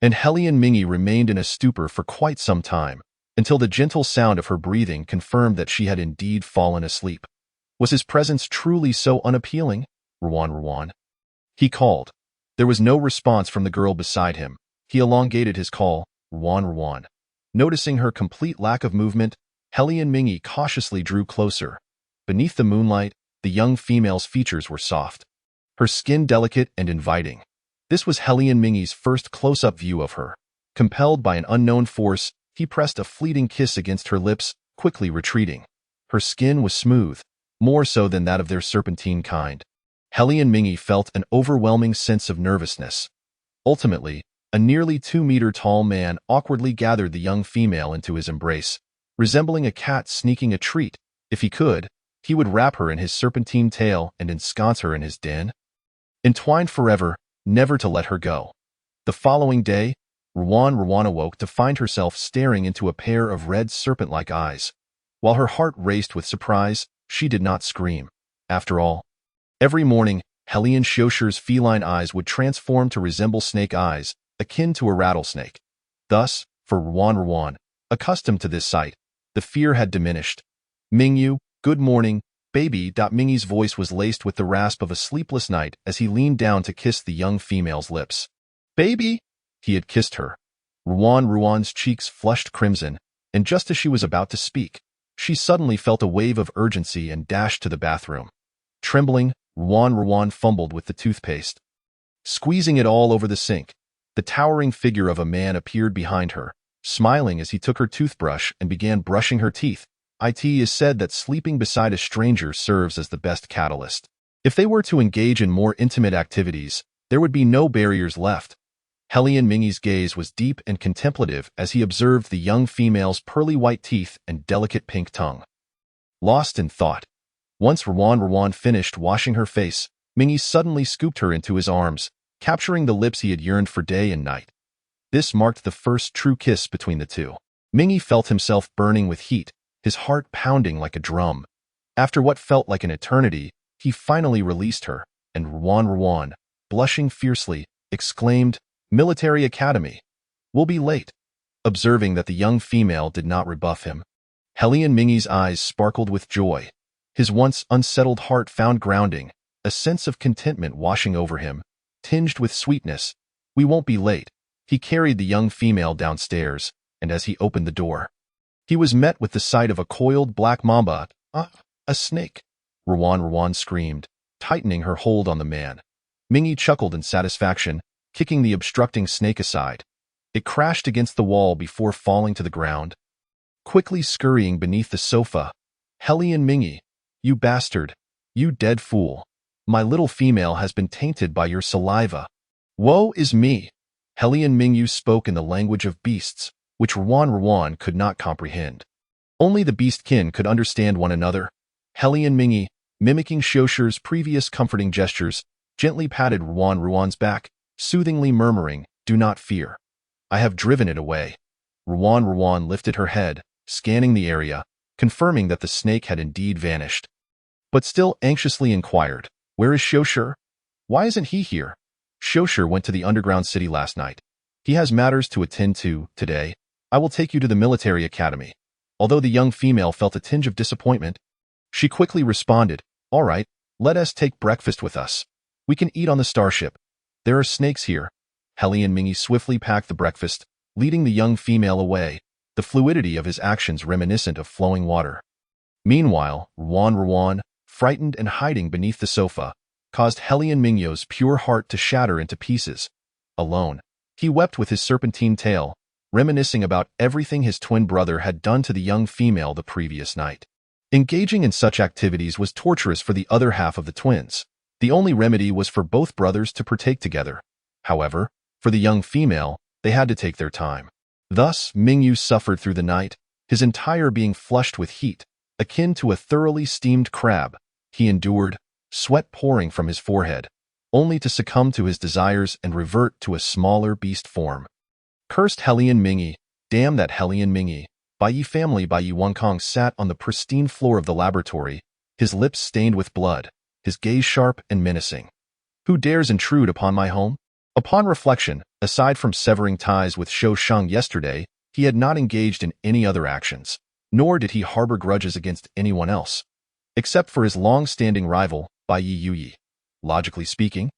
and Helian Mingi remained in a stupor for quite some time, until the gentle sound of her breathing confirmed that she had indeed fallen asleep. Was his presence truly so unappealing? Ruan. He called. There was no response from the girl beside him. He elongated his call, Ruan. Noticing her complete lack of movement, Helian Mingi cautiously drew closer. Beneath the moonlight, the young female's features were soft, her skin delicate and inviting. This was Helian Mingi's first close-up view of her. Compelled by an unknown force, he pressed a fleeting kiss against her lips, quickly retreating. Her skin was smooth, more so than that of their serpentine kind. Helian Mingi felt an overwhelming sense of nervousness. Ultimately, a nearly 2-meter-tall man awkwardly gathered the young female into his embrace. Resembling a cat sneaking a treat, if he could, he would wrap her in his serpentine tail and ensconce her in his den. Entwined forever, never to let her go. The following day, Ruan awoke to find herself staring into a pair of red serpent-like eyes. While her heart raced with surprise, she did not scream. After all, every morning, Helian Shosher's feline eyes would transform to resemble snake eyes, akin to a rattlesnake. Thus, for Ruan, accustomed to this sight, the fear had diminished. Mingyu, good morning, baby. Mingi's voice was laced with the rasp of a sleepless night as he leaned down to kiss the young female's lips. Baby? He had kissed her. Ruan's cheeks flushed crimson, and just as she was about to speak, she suddenly felt a wave of urgency and dashed to the bathroom. Trembling, Ruan fumbled with the toothpaste. Squeezing it all over the sink, the towering figure of a man appeared behind her, smiling as he took her toothbrush and began brushing her teeth. It is said that sleeping beside a stranger serves as the best catalyst. If they were to engage in more intimate activities, there would be no barriers left. Helian Mingi's gaze was deep and contemplative as he observed the young female's pearly white teeth and delicate pink tongue. Lost in thought, once Ruan finished washing her face, Mingi suddenly scooped her into his arms, capturing the lips he had yearned for day and night. This marked the first true kiss between the two. Mingi felt himself burning with heat, his heart pounding like a drum. After what felt like an eternity, he finally released her, and Ruan, blushing fiercely, exclaimed, "Military Academy. We'll be late." Observing that the young female did not rebuff him, Helian Mingi's eyes sparkled with joy. His once unsettled heart found grounding, a sense of contentment washing over him, tinged with sweetness. "We won't be late." He carried the young female downstairs, and as he opened the door, he was met with the sight of a coiled black mamba. A snake!" Ruan screamed, tightening her hold on the man. Mingi chuckled in satisfaction, kicking the obstructing snake aside. It crashed against the wall before falling to the ground. Quickly scurrying beneath the sofa, Helian Mingy, you bastard, you dead fool. My little female has been tainted by your saliva. Woe is me. Helian Mingyu spoke in the language of beasts, which Ruan could not comprehend. Only the beastkin could understand one another. Helian Mingy, mimicking Shosher's previous comforting gestures, gently patted Ruan's back, soothingly murmuring, "Do not fear. I have driven it away." Ruan lifted her head, scanning the area, confirming that the snake had indeed vanished. But still anxiously inquired, "Where is Shosher? Why isn't he here?" "Shosher went to the underground city last night. He has matters to attend to today. I will take you to the military academy." Although the young female felt a tinge of disappointment, she quickly responded, "All right, let us take breakfast with us. We can eat on the starship. There are snakes here." Helian Mingy swiftly packed the breakfast, leading the young female away, the fluidity of his actions reminiscent of flowing water. Meanwhile, Ruan, frightened and hiding beneath the sofa, caused Helian Mingyo's pure heart to shatter into pieces. Alone, he wept with his serpentine tail, reminiscing about everything his twin brother had done to the young female the previous night. Engaging in such activities was torturous for the other half of the twins. The only remedy was for both brothers to partake together. However, for the young female, they had to take their time. Thus, Mingyu suffered through the night, his entire being flushed with heat, akin to a thoroughly steamed crab. He endured, sweat pouring from his forehead, only to succumb to his desires and revert to a smaller beast form. Cursed Helian Mingy, damn that Helian Mingy. Bai family. Bai Wankong sat on the pristine floor of the laboratory, his lips stained with blood, his gaze sharp and menacing. Who dares intrude upon my home? Upon reflection, aside from severing ties with Shou Sheng yesterday, he had not engaged in any other actions, nor did he harbor grudges against anyone else, except for his long-standing rival, Bai Yuyi. Logically speaking,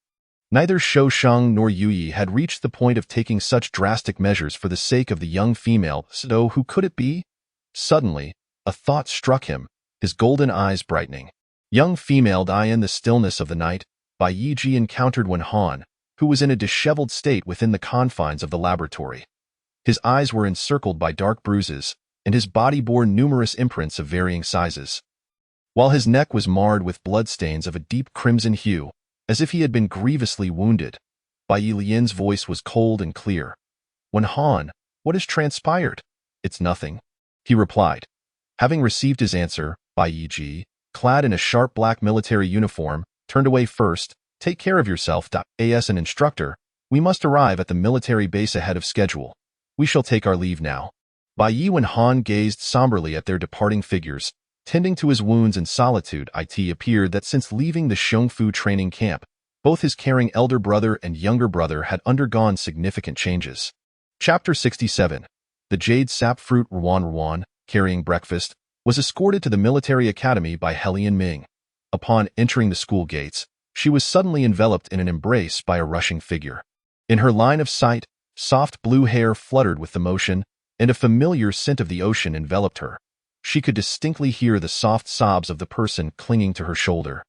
neither Shou Sheng nor Yuyi had reached the point of taking such drastic measures for the sake of the young female, so who could it be? Suddenly, a thought struck him, his golden eyes brightening. Young female. In the stillness of the night, Bai Yiji encountered Wen Han, who was in a disheveled state within the confines of the laboratory. His eyes were encircled by dark bruises, and his body bore numerous imprints of varying sizes, while his neck was marred with bloodstains of a deep crimson hue, as if he had been grievously wounded. Bai Lian's voice was cold and clear. "Wen Han, what has transpired?" "It's nothing," he replied. Having received his answer, Bai Yiji, clad in a sharp black military uniform, turned away first. "Take care of yourself. As an instructor, we must arrive at the military base ahead of schedule. We shall take our leave now." Bai Yi and Han gazed somberly at their departing figures, tending to his wounds in solitude. It appeared that since leaving the Shengfu training camp, both his caring elder brother and younger brother had undergone significant changes. Chapter 67. The Jade Sap Fruit. Ruan, carrying breakfast, was escorted to the military academy by Helian Ming. Upon entering the school gates, she was suddenly enveloped in an embrace by a rushing figure. In her line of sight, soft blue hair fluttered with the motion, and a familiar scent of the ocean enveloped her. She could distinctly hear the soft sobs of the person clinging to her shoulder.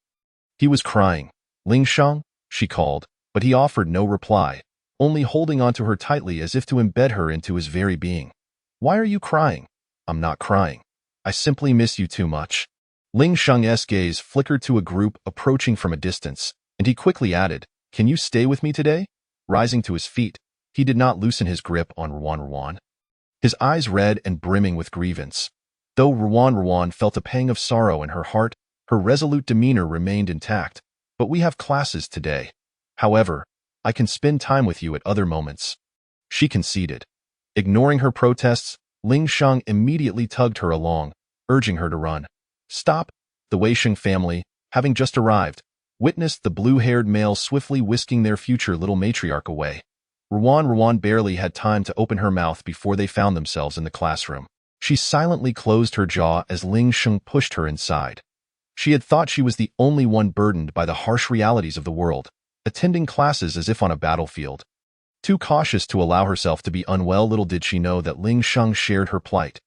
He was crying. "Ling Shang," she called, but he offered no reply, only holding onto her tightly as if to embed her into his very being. "Why are you crying?" "I'm not crying. I simply miss you too much." Ling Shang's gaze flickered to a group approaching from a distance, and he quickly added, "Can you stay with me today?" Rising to his feet, he did not loosen his grip on Ruan. His eyes red and brimming with grievance. Though Ruan felt a pang of sorrow in her heart, her resolute demeanor remained intact. "But we have classes today. However, I can spend time with you at other moments," she conceded. Ignoring her protests, Ling Shang immediately tugged her along, urging her to run. "Stop!" The Weisheng family, having just arrived, witnessed the blue-haired male swiftly whisking their future little matriarch away. Ruan barely had time to open her mouth before they found themselves in the classroom. She silently closed her jaw as Ling Sheng pushed her inside. She had thought she was the only one burdened by the harsh realities of the world, attending classes as if on a battlefield. Too cautious to allow herself to be unwell, little did she know that Ling Sheng shared her plight.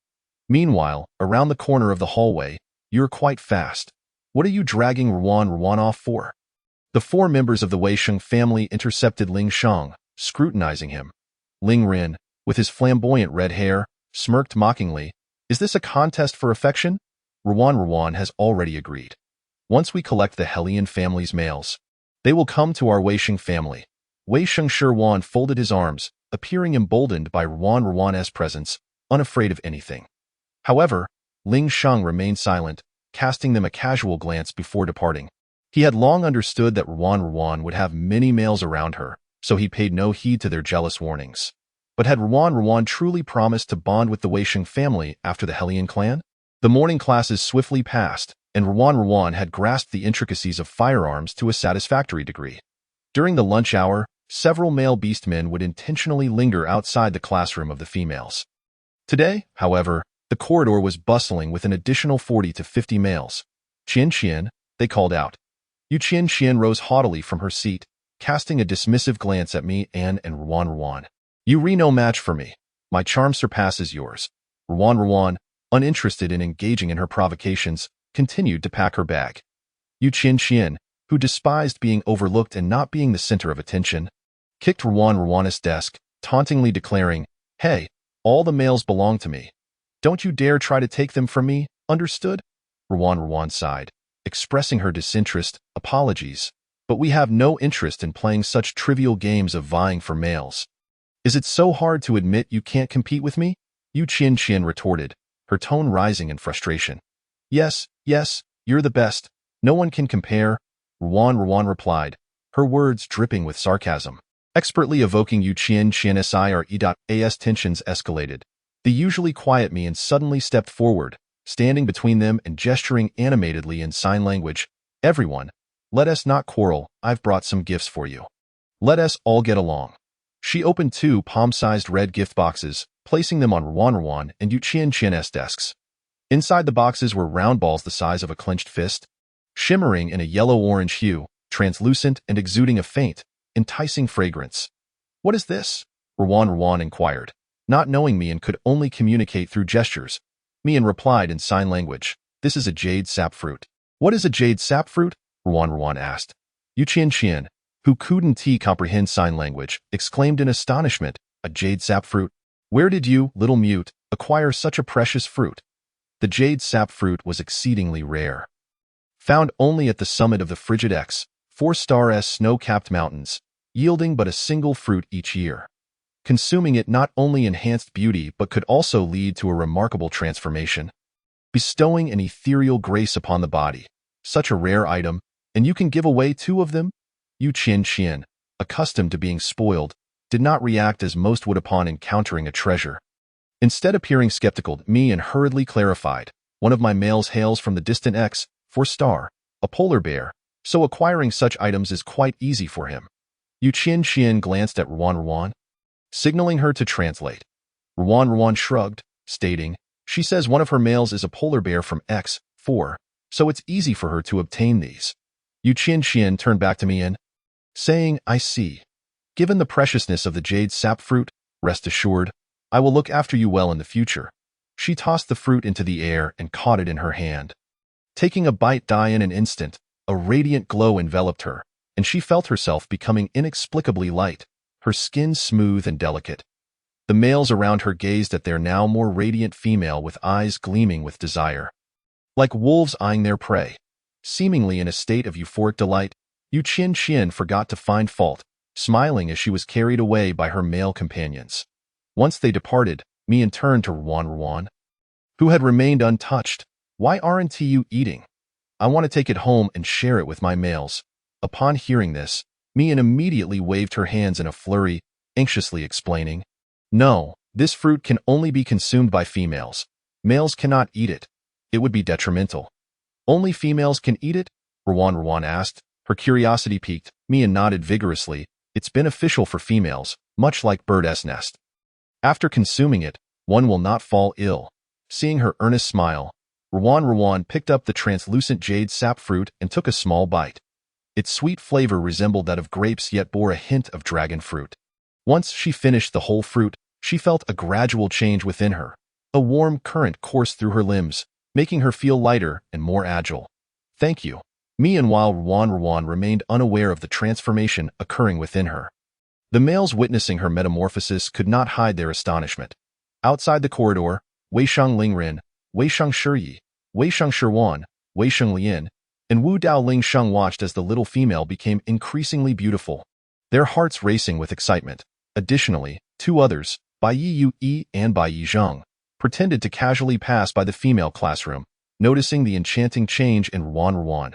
Meanwhile, around the corner of the hallway, "You're quite fast. What are you dragging Ruan off for?" The four members of the Weisheng family intercepted Ling Shang, scrutinizing him. "Ling Ren, with his flamboyant red hair, smirked mockingly. Is this a contest for affection? Ruan has already agreed. Once we collect the Hellion family's males, they will come to our Weisheng family. Weisheng Shiruan folded his arms, appearing emboldened by Ruan's presence, unafraid of anything. However, Ling Sheng remained silent, casting them a casual glance before departing. He had long understood that Ruan would have many males around her, so he paid no heed to their jealous warnings. But had Ruan truly promised to bond with the Weisheng family after the Hellion clan? The morning classes swiftly passed, and Ruan had grasped the intricacies of firearms to a satisfactory degree. During the lunch hour, several male beastmen would intentionally linger outside the classroom of the females. Today, however, the corridor was bustling with an additional 40 to 50 males. Qian, they called out. Yu Qian rose haughtily from her seat, casting a dismissive glance at me and Ruan. You re no match for me. My charm surpasses yours. Ruan, uninterested in engaging in her provocations, continued to pack her bag. Yu Qian, who despised being overlooked and not being the center of attention, kicked Ruan's desk, tauntingly declaring, Hey, all the males belong to me. Don't you dare try to take them from me, understood? Ruan sighed, expressing her disinterest. Apologies, but we have no interest in playing such trivial games of vying for males. Is it so hard to admit you can't compete with me? Yu Qian retorted, her tone rising in frustration. Yes, you're the best. No one can compare, Ruan replied, her words dripping with sarcasm. Expertly evoking Yu Qian's SIRE.AS tensions escalated. The usually quiet Mian suddenly stepped forward, standing between them and gesturing animatedly in sign language. Everyone, let us not quarrel. I've brought some gifts for you. Let us all get along. She opened 2 palm-sized red gift boxes, placing them on Ruan and Yu Qian's desks. Inside the boxes were round balls the size of a clenched fist, shimmering in a yellow-orange hue, translucent and exuding a faint, enticing fragrance. What is this? Ruan inquired. Not knowing Mian could only communicate through gestures, Mian replied in sign language, This is a jade sap fruit. What is a jade sap fruit? Ruan asked. Yu Qian, who couldn't comprehend sign language, exclaimed in astonishment, A jade sap fruit? Where did you, little mute, acquire such a precious fruit? The jade sap fruit was exceedingly rare. Found only at the summit of the frigid X, 4-star snow-capped mountains, yielding but a single fruit each year. Consuming it not only enhanced beauty but could also lead to a remarkable transformation, bestowing an ethereal grace upon the body. Such a rare item, and you can give away 2 of them? Yu Qian, accustomed to being spoiled, did not react as most would upon encountering a treasure. Instead appearing skeptical, Mian hurriedly clarified, One of my males hails from the distant X, 4-star, a polar bear, so acquiring such items is quite easy for him. Yu Qian glanced at Ruan, signaling her to translate. Ruan shrugged, stating, She says one of her males is a polar bear from X, 4, so it's easy for her to obtain these. Yu Qian turned back to Mian, saying, I see. Given the preciousness of the jade sap fruit, rest assured, I will look after you well in the future. She tossed the fruit into the air and caught it in her hand. Taking a bite in an instant, a radiant glow enveloped her, and she felt herself becoming inexplicably light, her skin smooth and delicate. The males around her gazed at their now more radiant female with eyes gleaming with desire. Like wolves eyeing their prey. Seemingly in a state of euphoric delight, Yu Qian forgot to find fault, smiling as she was carried away by her male companions. Once they departed, Mian turned to Ruan, who had remained untouched. Why aren't you eating? I want to take it home and share it with my males. Upon hearing this, Mian immediately waved her hands in a flurry, anxiously explaining, No, this fruit can only be consumed by females. Males cannot eat it. It would be detrimental. Only females can eat it? Ruan asked, her curiosity piqued. Mian nodded vigorously. It's beneficial for females, much like bird's nest. After consuming it, one will not fall ill. Seeing her earnest smile, Ruan picked up the translucent jade sap fruit and took a small bite. Its sweet flavor resembled that of grapes yet bore a hint of dragon fruit. Once she finished the whole fruit, she felt a gradual change within her. A warm current coursed through her limbs, making her feel lighter and more agile. Thank you. Meanwhile, Ruan remained unaware of the transformation occurring within her. The males witnessing her metamorphosis could not hide their astonishment. Outside the corridor, Weisheng Lingren, Weisheng Shiyi, Weisheng Shiwan, Weisheng Lian, and Wu Dao Lingsheng watched as the little female became increasingly beautiful, their hearts racing with excitement. Additionally, two others, Bai Yu Yi and Bai Yi Zheng, pretended to casually pass by the female classroom, noticing the enchanting change in Ruan.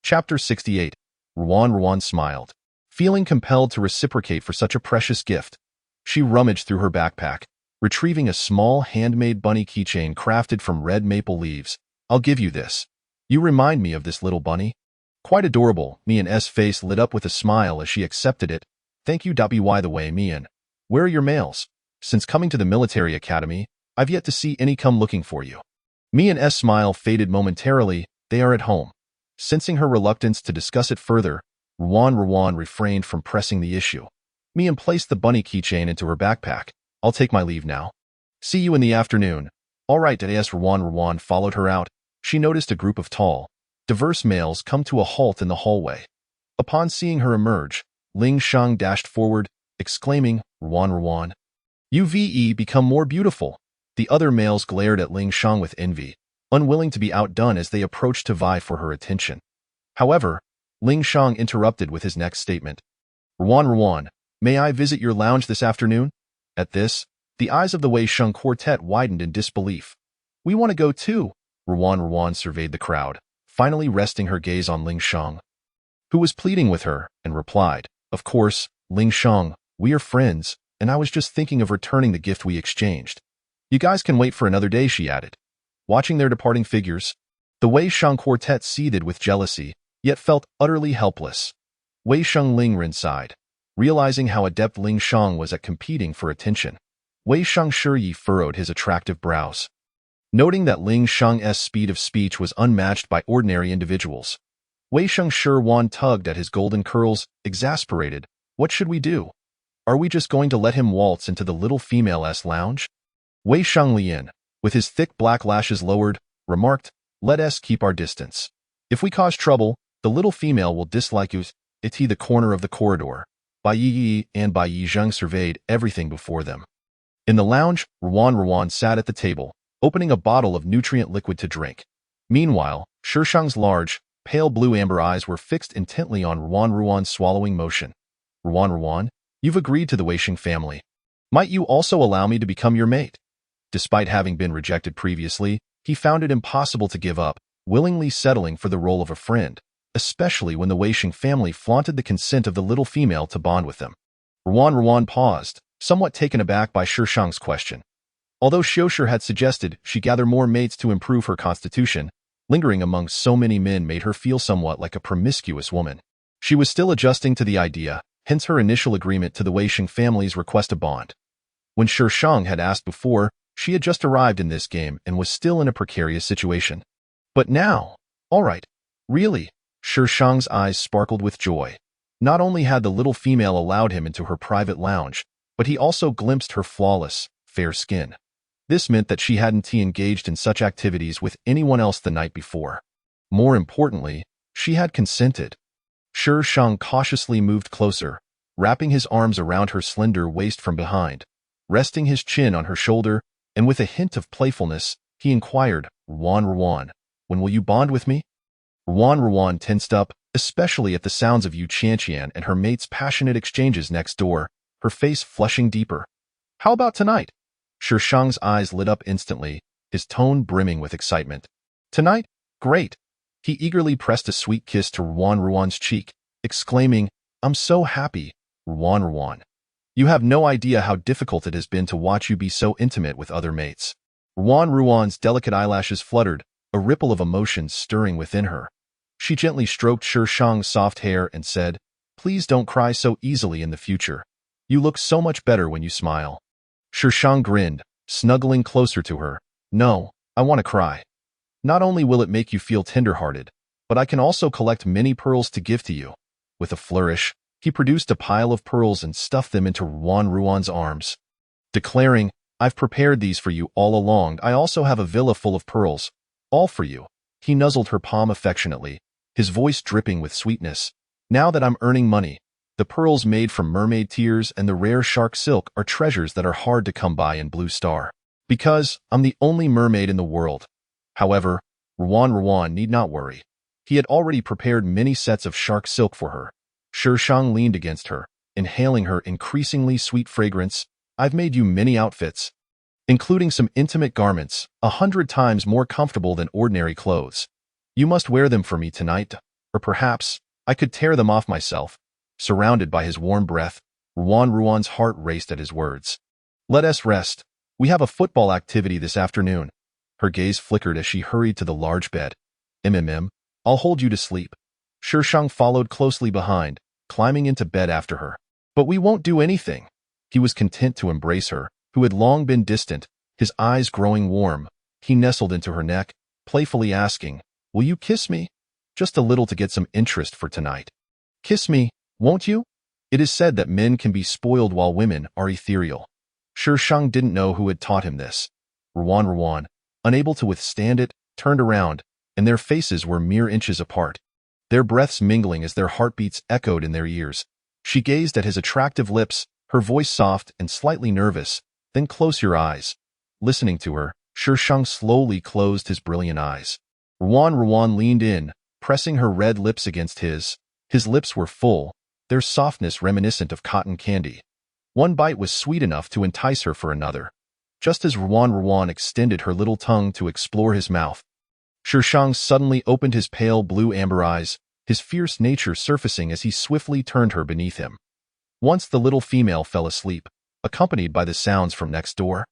Chapter 68. Ruan smiled, feeling compelled to reciprocate for such a precious gift. She rummaged through her backpack, retrieving a small handmade bunny keychain crafted from red maple leaves. I'll give you this. You remind me of this little bunny. Quite adorable. Mian's face lit up with a smile as she accepted it. Thank you. By the way, Mian, where are your males? Since coming to the military academy, I've yet to see any come looking for you. Mian's smile faded momentarily. They are at home. Sensing her reluctance to discuss it further, Ruan refrained from pressing the issue. Mian placed the bunny keychain into her backpack. I'll take my leave now. See you in the afternoon. All right. As Ruan followed her out, she noticed a group of tall, diverse males come to a halt in the hallway. Upon seeing her emerge, Ling Shang dashed forward, exclaiming, Ruan, you've become more beautiful. The other males glared at Ling Shang with envy, unwilling to be outdone as they approached to vie for her attention. However, Ling Shang interrupted with his next statement. Ruan, may I visit your lounge this afternoon? At this, the eyes of the Wei Sheng quartet widened in disbelief. We want to go too. Ruan surveyed the crowd, finally resting her gaze on Ling Shang, who was pleading with her, and replied, Of course, Ling Shang, we are friends, and I was just thinking of returning the gift we exchanged. You guys can wait for another day, she added. Watching their departing figures, the Wei Sheng quartet seethed with jealousy, yet felt utterly helpless. Wei Sheng Lingren sighed, realizing how adept Ling Shang was at competing for attention. Wei Sheng Shiyi furrowed his attractive brows, noting that Ling Shang's speed of speech was unmatched by ordinary individuals. Wei Sheng Shiwan tugged at his golden curls, exasperated. What should we do? Are we just going to let him waltz into the little female's lounge? Wei Sheng Lian, with his thick black lashes lowered, remarked, Let us keep our distance. If we cause trouble, the little female will dislike us. It's the corner of the corridor. Bai Yi and Bai Yi Zheng surveyed everything before them. In the lounge, Ruan sat at the table, opening a bottle of nutrient liquid to drink. Meanwhile, Shishang's large, pale blue amber eyes were fixed intently on Ruan's swallowing motion. Ruan, you've agreed to the Weisheng family. Might you also allow me to become your mate? Despite having been rejected previously, he found it impossible to give up, willingly settling for the role of a friend, especially when the Weisheng family flaunted the consent of the little female to bond with them. Ruan paused, somewhat taken aback by Shishang's question. Although Xiushi had suggested she gather more mates to improve her constitution, lingering among so many men made her feel somewhat like a promiscuous woman. She was still adjusting to the idea, hence her initial agreement to the Weisheng family's request to bond. When Shishang had asked before, she had just arrived in this game and was still in a precarious situation. But now, all right, really, Shishang's eyes sparkled with joy. Not only had the little female allowed him into her private lounge, but he also glimpsed her flawless, fair skin. This meant that she hadn't engaged in such activities with anyone else the night before. More importantly, she had consented. Shishang cautiously moved closer, wrapping his arms around her slender waist from behind, resting his chin on her shoulder, and with a hint of playfulness, he inquired, Ruan, when will you bond with me? Ruan tensed up, especially at the sounds of Yu Qianqian and her mate's passionate exchanges next door, her face flushing deeper. How about tonight? Shishang's eyes lit up instantly, his tone brimming with excitement. Tonight? Great. He eagerly pressed a sweet kiss to Ruan's cheek, exclaiming, I'm so happy, Ruan. You have no idea how difficult it has been to watch you be so intimate with other mates. Ruan's delicate eyelashes fluttered, a ripple of emotion stirring within her. She gently stroked Shishang's soft hair and said, Please don't cry so easily in the future. You look so much better when you smile. Shishang grinned, snuggling closer to her. No, I want to cry. Not only will it make you feel tender-hearted, but I can also collect many pearls to give to you. With a flourish, he produced a pile of pearls and stuffed them into Ruan's arms, declaring, I've prepared these for you all along. I also have a villa full of pearls, all for you. He nuzzled her palm affectionately, his voice dripping with sweetness. Now that I'm earning money, The pearls made from mermaid tears and the rare shark silk are treasures that are hard to come by in Blue Star. Because I'm the only mermaid in the world. However, Ruan need not worry. He had already prepared many sets of shark silk for her. Shishang leaned against her, inhaling her increasingly sweet fragrance. I've made you many outfits, including some intimate garments, 100 times more comfortable than ordinary clothes. You must wear them for me tonight, or perhaps I could tear them off myself. Surrounded by his warm breath, Ruan's heart raced at his words. Let us rest. We have a football activity this afternoon. Her gaze flickered as she hurried to the large bed. I'll hold you to sleep. Shishang followed closely behind, climbing into bed after her. But we won't do anything. He was content to embrace her, who had long been distant, his eyes growing warm. He nestled into her neck, playfully asking, will you kiss me? Just a little to get some interest for tonight. Kiss me, won't you? It is said that men can be spoiled while women are ethereal. Shishang didn't know who had taught him this. Ruan, unable to withstand it, turned around, and their faces were mere inches apart. Their breaths mingling as their heartbeats echoed in their ears. She gazed at his attractive lips, her voice soft and slightly nervous. Then close your eyes. Listening to her, Shishang slowly closed his brilliant eyes. Ruan leaned in, pressing her red lips against his. His lips were full, their softness reminiscent of cotton candy. One bite was sweet enough to entice her for another. Just as Ruan extended her little tongue to explore his mouth, Shishang suddenly opened his pale blue amber eyes, his fierce nature surfacing as he swiftly turned her beneath him. Once the little female fell asleep, accompanied by the sounds from next door.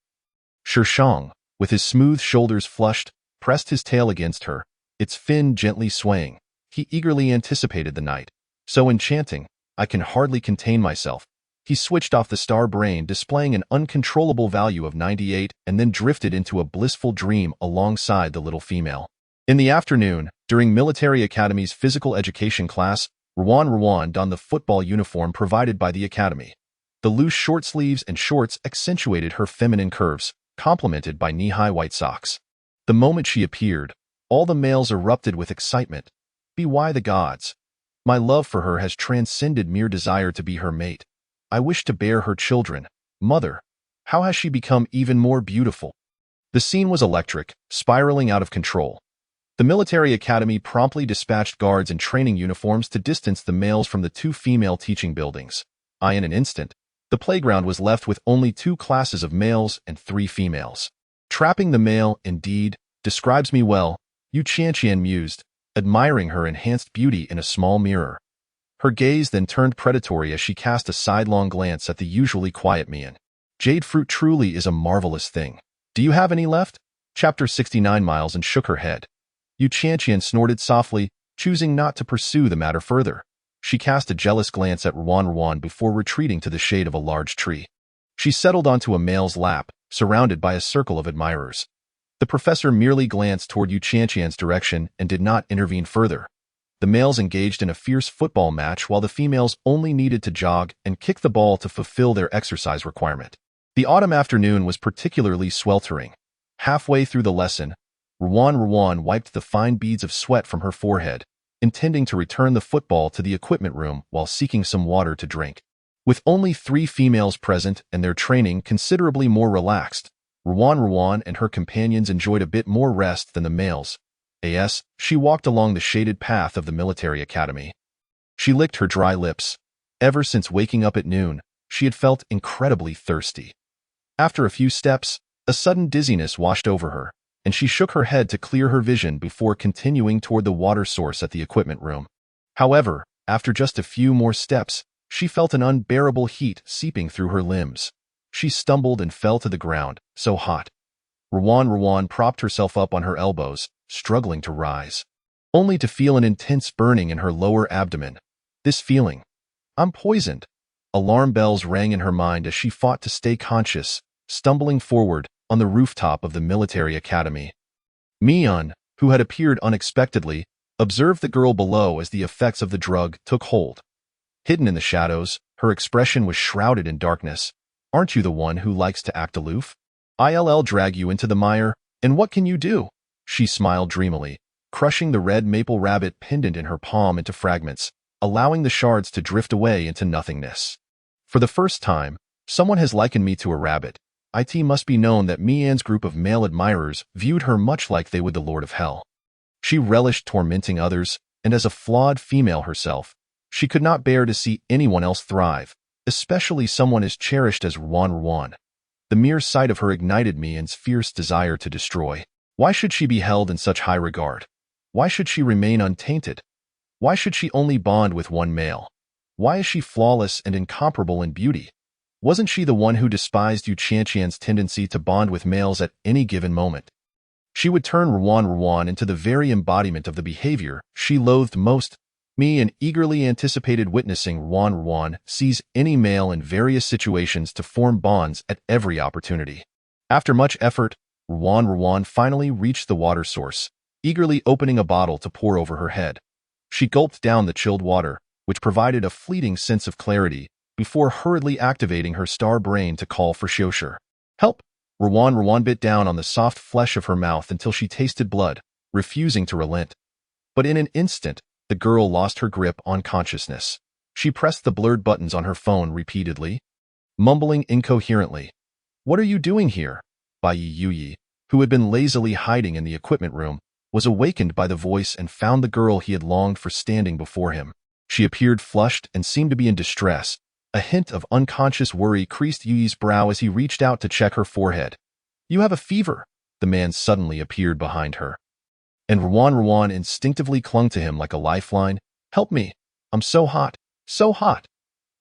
Shishang, with his smooth shoulders flushed, pressed his tail against her, its fin gently swaying. He eagerly anticipated the night. So enchanting, I can hardly contain myself. He switched off the star brain, displaying an uncontrollable value of 98, and then drifted into a blissful dream alongside the little female. In the afternoon, during Military Academy's physical education class, Ruan donned the football uniform provided by the academy. The loose short sleeves and shorts accentuated her feminine curves, complemented by knee-high white socks. The moment she appeared, all the males erupted with excitement. By the gods! My love for her has transcended mere desire to be her mate. I wish to bear her children. Mother, how has she become even more beautiful? The scene was electric, spiraling out of control. The military academy promptly dispatched guards in training uniforms to distance the males from the two female teaching buildings. In an instant, the playground was left with only 2 classes of males and 3 females. Trapping the male, indeed, describes me well, Yu Qianqian mused, admiring her enhanced beauty in a small mirror. Her gaze then turned predatory as she cast a sidelong glance at the usually quiet Mian. Jade fruit truly is a marvelous thing. Do you have any left? Chapter 69 Miles and shook her head. Yu Qianqian snorted softly, choosing not to pursue the matter further. She cast a jealous glance at Ruan before retreating to the shade of a large tree. She settled onto a male's lap, surrounded by a circle of admirers. The professor merely glanced toward Yu Qianqian's direction and did not intervene further. The males engaged in a fierce football match while the females only needed to jog and kick the ball to fulfill their exercise requirement. The autumn afternoon was particularly sweltering. Halfway through the lesson, Ruan wiped the fine beads of sweat from her forehead, intending to return the football to the equipment room while seeking some water to drink. With only 3 females present and their training considerably more relaxed, Ruan and her companions enjoyed a bit more rest than the males. She walked along the shaded path of the military academy. She licked her dry lips. Ever since waking up at noon, she had felt incredibly thirsty. After a few steps, a sudden dizziness washed over her, and she shook her head to clear her vision before continuing toward the water source at the equipment room. However, after just a few more steps, she felt an unbearable heat seeping through her limbs. She stumbled and fell to the ground, so hot. Ruan propped herself up on her elbows, struggling to rise, only to feel an intense burning in her lower abdomen. This feeling, I'm poisoned. Alarm bells rang in her mind as she fought to stay conscious, stumbling forward on the rooftop of the military academy. Mian, who had appeared unexpectedly, observed the girl below as the effects of the drug took hold. Hidden in the shadows, her expression was shrouded in darkness. Aren't you the one who likes to act aloof? I'll drag you into the mire, and what can you do? She smiled dreamily, crushing the red maple rabbit pendant in her palm into fragments. allowing the shards to drift away into nothingness. For the first time, someone has likened me to a rabbit. It must be known that Mian's group of male admirers viewed her much like they would the Lord of Hell. She relished tormenting others, and as a flawed female herself, she could not bear to see anyone else thrive, especially someone as cherished as Ruan. The mere sight of her ignited Mian's fierce desire to destroy. Why should she be held in such high regard? Why should she remain untainted? Why should she only bond with one male? Why is she flawless and incomparable in beauty? Wasn't she the one who despised Yu Qianqian's tendency to bond with males at any given moment? She would turn Ruan into the very embodiment of the behavior she loathed most. Me eagerly anticipated witnessing Ruan seize any male in various situations to form bonds at every opportunity. After much effort, Ruan finally reached the water source, eagerly opening a bottle to pour over her head. She gulped down the chilled water, which provided a fleeting sense of clarity, before hurriedly activating her star brain to call for Xiushi. Help! Ruan bit down on the soft flesh of her mouth until she tasted blood, refusing to relent. But in an instant, the girl lost her grip on consciousness. She pressed the blurred buttons on her phone repeatedly, mumbling incoherently. "What are you doing here?" Bai Yuyi, who had been lazily hiding in the equipment room, was awakened by the voice and found the girl he had longed for standing before him. She appeared flushed and seemed to be in distress. A hint of unconscious worry creased Yuyi's brow as he reached out to check her forehead. "You have a fever." The man suddenly appeared behind her. And Ruan instinctively clung to him like a lifeline. "Help me. I'm so hot. So hot."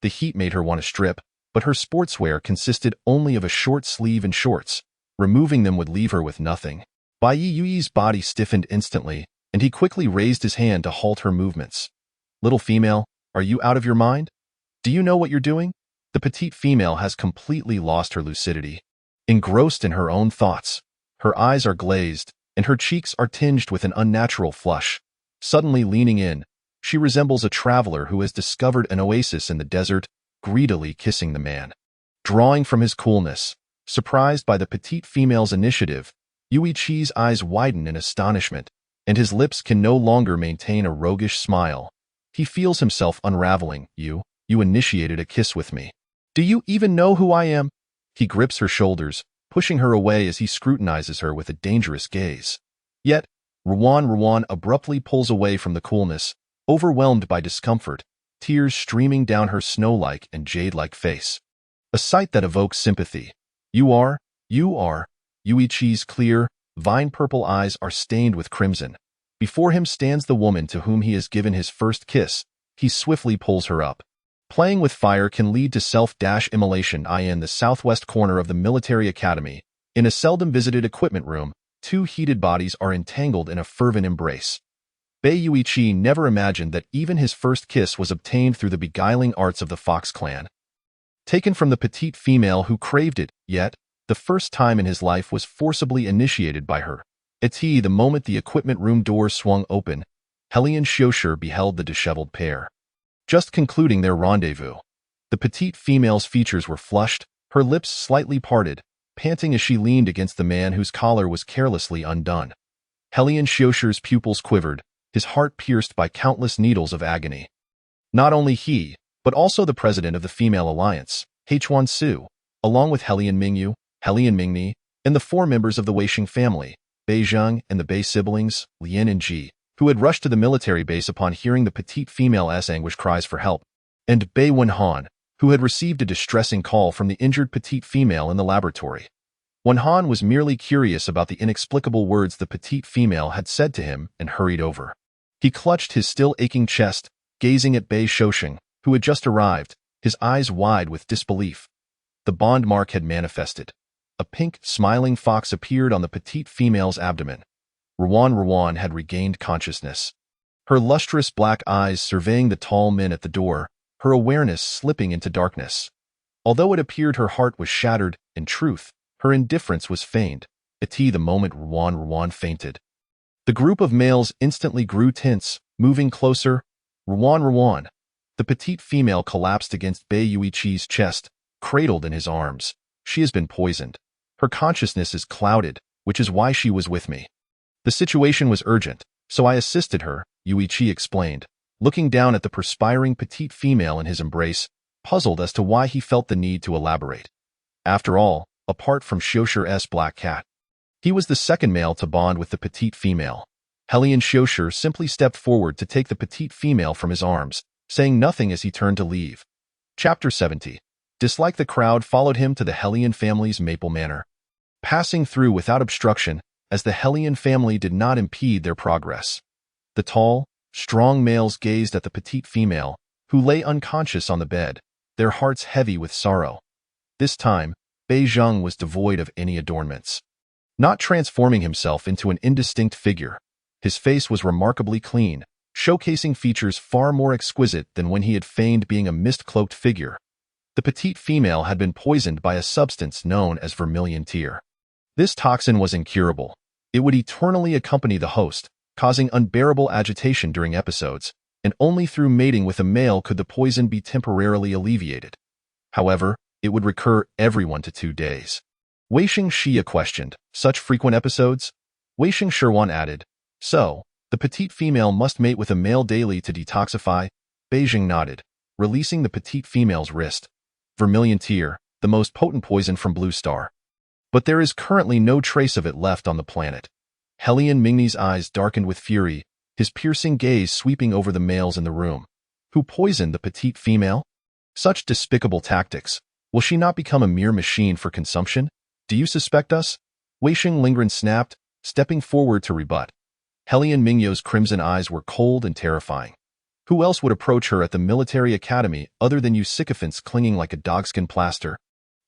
The heat made her want to strip, but her sportswear consisted only of a short sleeve and shorts. Removing them would leave her with nothing. Bai Yuyi's body stiffened instantly, and he quickly raised his hand to halt her movements. "Little female, are you out of your mind? Do you know what you're doing?" The petite female has completely lost her lucidity. Engrossed in her own thoughts, her eyes are glazed, and her cheeks are tinged with an unnatural flush. Suddenly leaning in, she resembles a traveler who has discovered an oasis in the desert, greedily kissing the man. Drawing from his coolness, surprised by the petite female's initiative, Yuichi's eyes widen in astonishment, and his lips can no longer maintain a roguish smile. He feels himself unraveling. You initiated a kiss with me. Do you even know who I am?" He grips her shoulders, pushing her away as he scrutinizes her with a dangerous gaze. Yet, Ruan abruptly pulls away from the coolness, overwhelmed by discomfort, tears streaming down her snow-like and jade-like face. A sight that evokes sympathy. You are. Yuichi's clear, vine-purple eyes are stained with crimson. Before him stands the woman to whom he has given his first kiss. He swiftly pulls her up. Playing with fire can lead to self-immolation. In the southwest corner of the military academy, in a seldom visited equipment room, two heated bodies are entangled in a fervent embrace. Bai Yuichi never imagined that even his first kiss was obtained through the beguiling arts of the Fox clan. Taken from the petite female who craved it, yet, the first time in his life was forcibly initiated by her. The moment the equipment room doors swung open, Heli and Xiushi beheld the disheveled pair. Just concluding their rendezvous, the petite female's features were flushed, her lips slightly parted, panting as she leaned against the man whose collar was carelessly undone. Heli and Xiushi's pupils quivered, his heart pierced by countless needles of agony. Not only he, but also the president of the female alliance, Huan Su, along with Heli and Mingni, and the four members of the Weixing family, Bei Zheng and the Bei siblings, Lian and Ji, who had rushed to the military base upon hearing the petite female's anguished cries for help, and Bei Wenhan, who had received a distressing call from the injured petite female in the laboratory. Wenhan was merely curious about the inexplicable words the petite female had said to him and hurried over. He clutched his still aching chest, gazing at Bei Shosheng, who had just arrived, his eyes wide with disbelief. The bond mark had manifested. A pink, smiling fox appeared on the petite female's abdomen. Ruan had regained consciousness. Her lustrous black eyes surveying the tall men at the door, her awareness slipping into darkness. Although it appeared her heart was shattered, in truth, her indifference was feigned. The moment Ruan fainted. The group of males instantly grew tense, moving closer. Ruan. The petite female collapsed against Bai Yuichi's chest, cradled in his arms. She has been poisoned. Her consciousness is clouded, which is why she was with me. The situation was urgent, so I assisted her, Yuichi explained, looking down at the perspiring petite female in his embrace, puzzled as to why he felt the need to elaborate. After all, apart from Xiushir's black cat, he was the second male to bond with the petite female. Helian Xiushir simply stepped forward to take the petite female from his arms, saying nothing as he turned to leave. Chapter 70. Dislike. The crowd followed him to the Helian family's Maple Manor, passing through without obstruction, as the Helian family did not impede their progress. The tall, strong males gazed at the petite female, who lay unconscious on the bed, their hearts heavy with sorrow. This time, Bei Zheng was devoid of any adornments. Not transforming himself into an indistinct figure, his face was remarkably clean, showcasing features far more exquisite than when he had feigned being a mist-cloaked figure. The petite female had been poisoned by a substance known as vermilion tear. This toxin was incurable. It would eternally accompany the host, causing unbearable agitation during episodes, and only through mating with a male could the poison be temporarily alleviated. However, it would recur every 1 to 2 days. Weisheng Xia questioned, such frequent episodes? Weisheng Shirwan added, so, the petite female must mate with a male daily to detoxify? Beijing nodded, releasing the petite female's wrist. Vermilion tear, the most potent poison from Blue Star. But there is currently no trace of it left on the planet. Helian Mingni's eyes darkened with fury, his piercing gaze sweeping over the males in the room. Who poisoned the petite female? Such despicable tactics. Will she not become a mere machine for consumption? Do you suspect us? Weisheng Lingren snapped, stepping forward to rebut. Helian Mingyo's crimson eyes were cold and terrifying. Who else would approach her at the military academy other than you sycophants clinging like a dogskin plaster?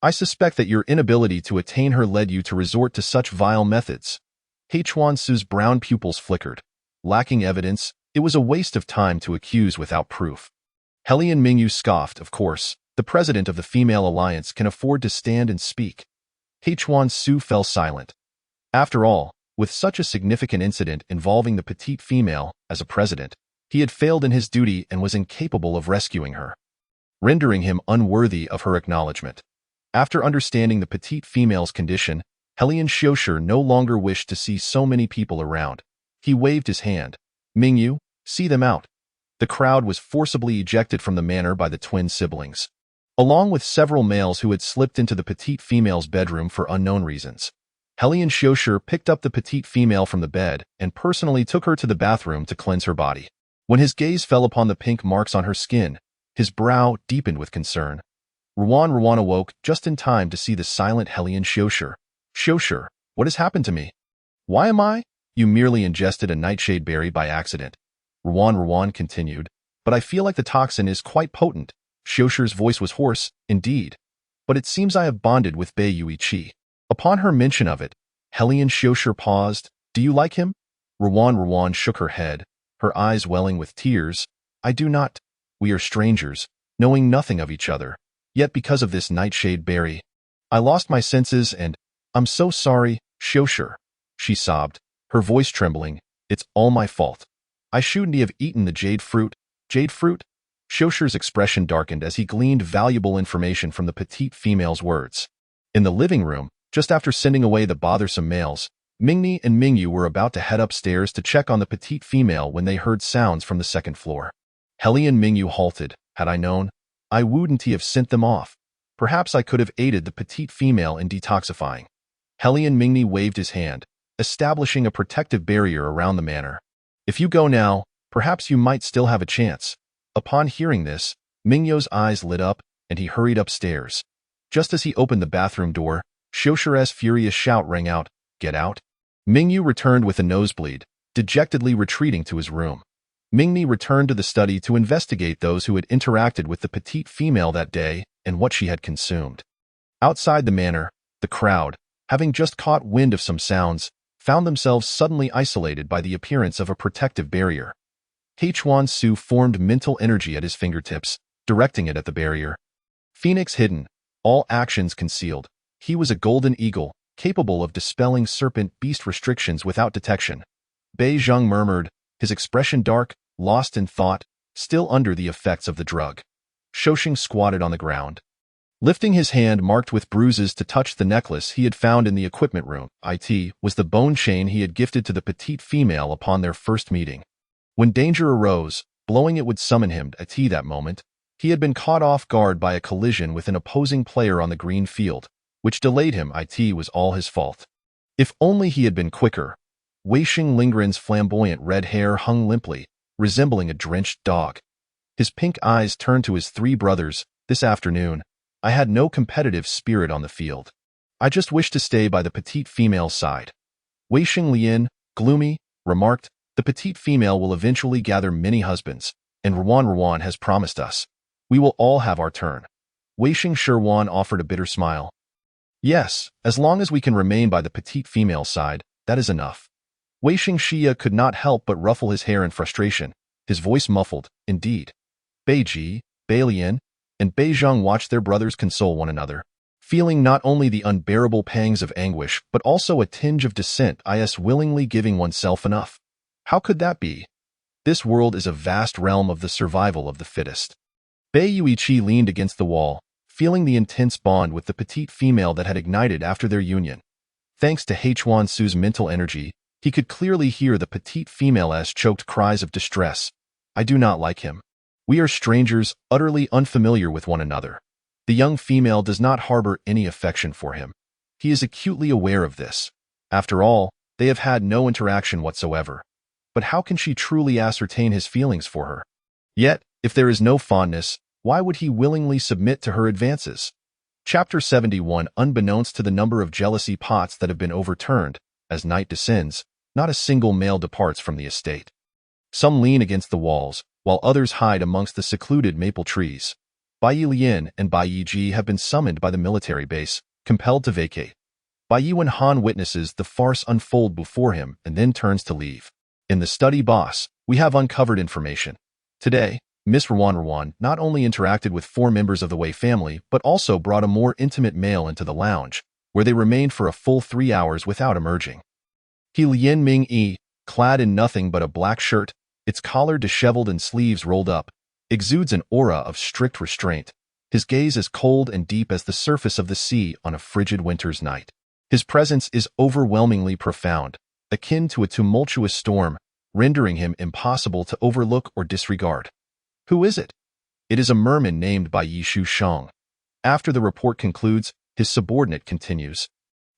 I suspect that your inability to attain her led you to resort to such vile methods. Huan Su's brown pupils flickered. Lacking evidence, it was a waste of time to accuse without proof. Helian Mingyu scoffed, of course. The president of the Female Alliance can afford to stand and speak. Huan Su fell silent. After all, with such a significant incident involving the petite female, as a president, he had failed in his duty and was incapable of rescuing her, rendering him unworthy of her acknowledgement. After understanding the petite female's condition, Helian Xiushir no longer wished to see so many people around. He waved his hand. Mingyu, see them out. The crowd was forcibly ejected from the manor by the twin siblings, along with several males who had slipped into the petite female's bedroom for unknown reasons. Helian Xiushir picked up the petite female from the bed and personally took her to the bathroom to cleanse her body. When his gaze fell upon the pink marks on her skin, his brow deepened with concern. Ruan awoke just in time to see the silent Helian Xiushir. Xiushir, what has happened to me? Why am I? You merely ingested a nightshade berry by accident. Ruan continued, but I feel like the toxin is quite potent. Xiushir's voice was hoarse, indeed. But it seems I have bonded with Bei Yuiqi. Upon her mention of it, Helian Xiushir paused. Do you like him? Ruan shook her head, her eyes welling with tears. I do not. We are strangers, knowing nothing of each other. Yet because of this nightshade berry, I lost my senses and, I'm so sorry, Xiushir. She sobbed, her voice trembling. It's all my fault. I shouldn't have eaten the jade fruit. Jade fruit? Xiushir's expression darkened as he gleaned valuable information from the petite female's words. In the living room, just after sending away the bothersome males, Mingni and Mingyu were about to head upstairs to check on the petite female when they heard sounds from the second floor. Helian Mingyu halted. Had I known, I wouldn't have sent them off. Perhaps I could have aided the petite female in detoxifying. Helian Mingni waved his hand, establishing a protective barrier around the manor. If you go now, perhaps you might still have a chance. Upon hearing this, Mingyu's eyes lit up, and he hurried upstairs. Just as he opened the bathroom door, Xiushir's furious shout rang out, Get out! Mingyu returned with a nosebleed, dejectedly retreating to his room. Mingni returned to the study to investigate those who had interacted with the petite female that day and what she had consumed. Outside the manor, the crowd, having just caught wind of some sounds, found themselves suddenly isolated by the appearance of a protective barrier. Huan Su formed mental energy at his fingertips, directing it at the barrier. Phoenix hidden, all actions concealed. He was a golden eagle, capable of dispelling serpent beast restrictions without detection. Bei Zheng murmured, his expression dark, lost in thought, still under the effects of the drug. Shoshing squatted on the ground, lifting his hand marked with bruises to touch the necklace he had found in the equipment room. It was the bone chain he had gifted to the petite female upon their first meeting. When danger arose, blowing it would summon him at that moment. He had been caught off guard by a collision with an opposing player on the green field, which delayed him. It was all his fault. If only he had been quicker. Weisheng Lingren's flamboyant red hair hung limply, resembling a drenched dog. His pink eyes turned to his three brothers. This afternoon, I had no competitive spirit on the field. I just wished to stay by the petite female side. Weisheng Lian, gloomy, remarked, the petite female will eventually gather many husbands, and Ruan has promised us. We will all have our turn. Weisheng Sherwan offered a bitter smile. Yes, as long as we can remain by the petite female side, that is enough. Weisheng Xia could not help but ruffle his hair in frustration, his voice muffled, indeed. Beiji, Beilian, and Beizhang watched their brothers console one another, feeling not only the unbearable pangs of anguish but also a tinge of dissent, willingly giving oneself enough. How could that be? This world is a vast realm of the survival of the fittest. Bei Yuichi leaned against the wall, feeling the intense bond with the petite female that had ignited after their union. Thanks to Huan Su's mental energy, he could clearly hear the petite female's choked cries of distress. I do not like him. We are strangers, utterly unfamiliar with one another. The young female does not harbor any affection for him. He is acutely aware of this. After all, they have had no interaction whatsoever. But how can she truly ascertain his feelings for her? Yet, if there is no fondness, why would he willingly submit to her advances? Chapter 71. Unbeknownst to the number of jealousy pots that have been overturned, as night descends, not a single male departs from the estate. Some lean against the walls, while others hide amongst the secluded maple trees. Bai Lian and Bai Yiji have been summoned by the military base, compelled to vacate. Bai Yuanhan witnesses the farce unfold before him and then turns to leave. In the study boss, we have uncovered information. Today, Miss Ruan not only interacted with 4 members of the Wei family, but also brought a more intimate male into the lounge, where they remained for a full 3 hours without emerging. He Lian Ming Yi, clad in nothing but a black shirt, its collar disheveled and sleeves rolled up, exudes an aura of strict restraint, his gaze as cold and deep as the surface of the sea on a frigid winter's night. His presence is overwhelmingly profound, akin to a tumultuous storm, rendering him impossible to overlook or disregard. Who is it? It is a merman named Bai Yishu Shang. After the report concludes, his subordinate continues.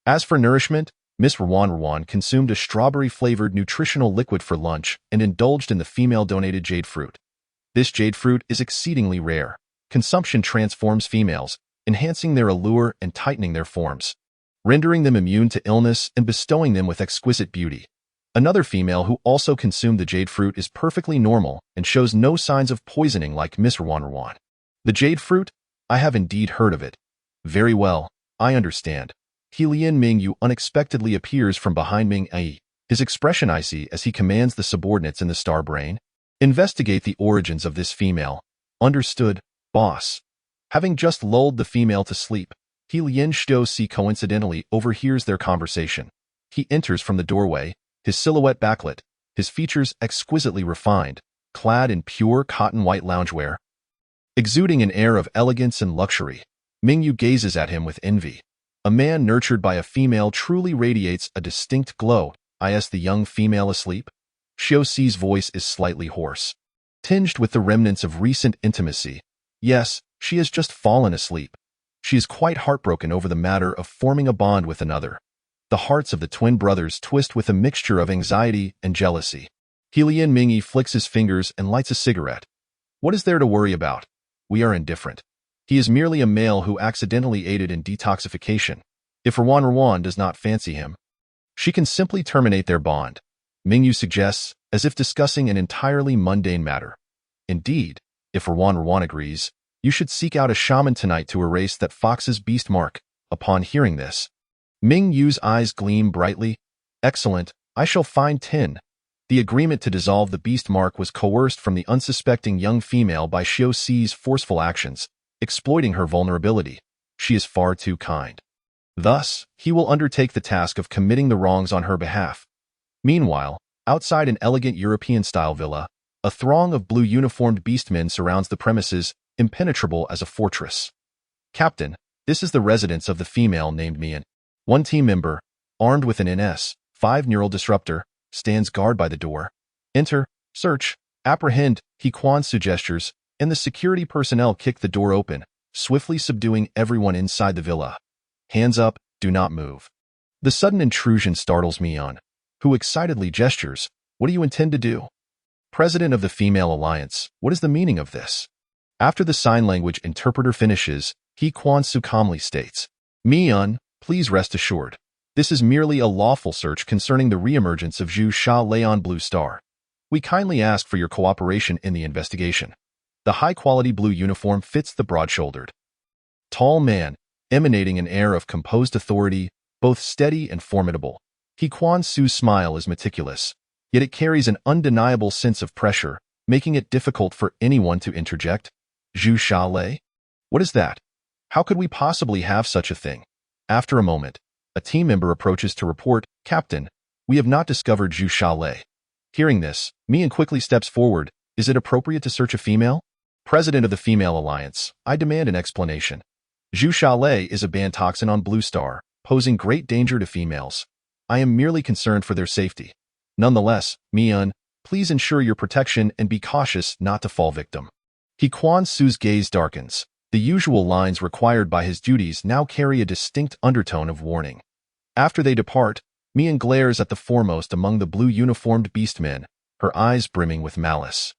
As for nourishment, Miss Ruan consumed a strawberry-flavored nutritional liquid for lunch and indulged in the female-donated jade fruit. This jade fruit is exceedingly rare. Consumption transforms females, enhancing their allure and tightening their forms, rendering them immune to illness and bestowing them with exquisite beauty. Another female who also consumed the jade fruit is perfectly normal and shows no signs of poisoning like Miss Ruan. The jade fruit? I have indeed heard of it. Very well, I understand. Lian Ming Yu unexpectedly appears from behind Ming Ai, his expression icy as he commands the subordinates in the star brain. Investigate the origins of this female. Understood, boss. Having just lulled the female to sleep, Lian Shou coincidentally overhears their conversation. He enters from the doorway, his silhouette backlit, his features exquisitely refined, clad in pure cotton white loungewear. Exuding an air of elegance and luxury, Ming Yu gazes at him with envy. A man nurtured by a female truly radiates a distinct glow. Is the young female asleep? Xiuxi's voice is slightly hoarse, tinged with the remnants of recent intimacy. Yes, she has just fallen asleep. She is quite heartbroken over the matter of forming a bond with another. The hearts of the twin brothers twist with a mixture of anxiety and jealousy. Lian Mingyi flicks his fingers and lights a cigarette. What is there to worry about? We are indifferent. He is merely a male who accidentally aided in detoxification. If Ruan does not fancy him, she can simply terminate their bond, Mingyu suggests, as if discussing an entirely mundane matter. Indeed, if Ruan agrees, you should seek out a shaman tonight to erase that fox's beast mark. Upon hearing this, Ming Yu's eyes gleam brightly. Excellent, I shall find 10. The agreement to dissolve the beast mark was coerced from the unsuspecting young female by Xiuxi's forceful actions, exploiting her vulnerability. She is far too kind. Thus, he will undertake the task of committing the wrongs on her behalf. Meanwhile, outside an elegant European-style villa, a throng of blue-uniformed beastmen surrounds the premises, impenetrable as a fortress. Captain, this is the residence of the female named Mian. One team member, armed with an NS-5 neural disruptor, stands guard by the door. Enter, search, Apprehend, He Quan-su gestures, and the security personnel kick the door open, swiftly subduing everyone inside the villa. Hands up, do not move. The sudden intrusion startles Mion, who excitedly gestures. What do you intend to do? President of the Female Alliance, what is the meaning of this? After the sign language interpreter finishes, He Quan-su calmly states, Mion, please rest assured. This is merely a lawful search concerning the reemergence of Zhu Sha Lei on Blue Star. We kindly ask for your cooperation in the investigation. The high-quality blue uniform fits the broad-shouldered, tall man, emanating an air of composed authority, both steady and formidable. He Quan-su's smile is meticulous, yet it carries an undeniable sense of pressure, making it difficult for anyone to interject. Zhu Sha Lei? What is that? How could we possibly have such a thing? After a moment, a team member approaches to report, Captain, we have not discovered Zhu Sha Lei. Hearing this, Mian quickly steps forward. Is it appropriate to search a female? President of the Female Alliance, I demand an explanation. Zhu Sha Lei is a banned toxin on Blue Star, posing great danger to females. I am merely concerned for their safety. Nonetheless, Mian, please ensure your protection and be cautious not to fall victim. He Quan-su's gaze darkens. The usual lines required by his duties now carry a distinct undertone of warning. After they depart, Mian glares at the foremost among the blue-uniformed beastmen, her eyes brimming with malice.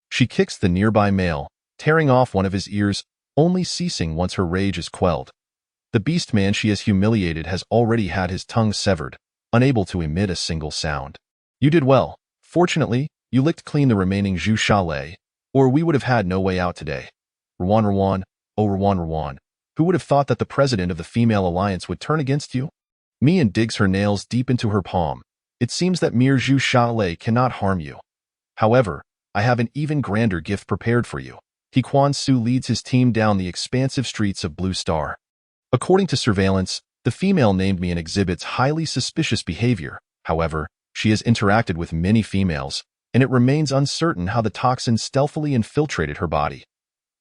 She kicks the nearby male, tearing off one of his ears, only ceasing once her rage is quelled. The beastman she has humiliated has already had his tongue severed, unable to emit a single sound. You did well. Fortunately, you licked clean the remaining Zhu Sha Lei, or we would have had no way out today. Ruan, oh Ruan, who would have thought that the president of the Female Alliance would turn against you? Mian digs her nails deep into her palm. It seems that mere Zhu Sha Lei cannot harm you. However, I have an even grander gift prepared for you. He Quan-su leads his team down the expansive streets of Blue Star. According to surveillance, the female named Mian exhibits highly suspicious behavior. However, she has interacted with many females, and it remains uncertain how the toxin stealthily infiltrated her body.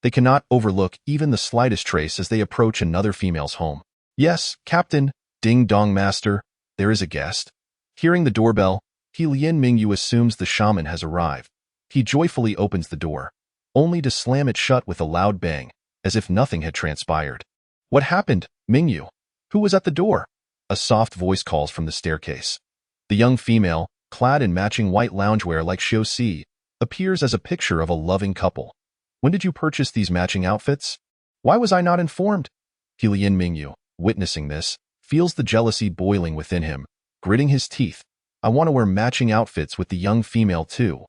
They cannot overlook even the slightest trace as they approach another female's home. Yes, Captain, Ding Dong Master, there is a guest. Hearing the doorbell, He Lien Mingyu assumes the shaman has arrived. He joyfully opens the door, only to slam it shut with a loud bang, as if nothing had transpired. What happened, Mingyu? Who was at the door? A soft voice calls from the staircase. The young female, clad in matching white loungewear like Xiu Si, appears as a picture of a loving couple. When did you purchase these matching outfits? Why was I not informed? He Lien Mingyu, witnessing this, feels the jealousy boiling within him, gritting his teeth. I want to wear matching outfits with the young female too.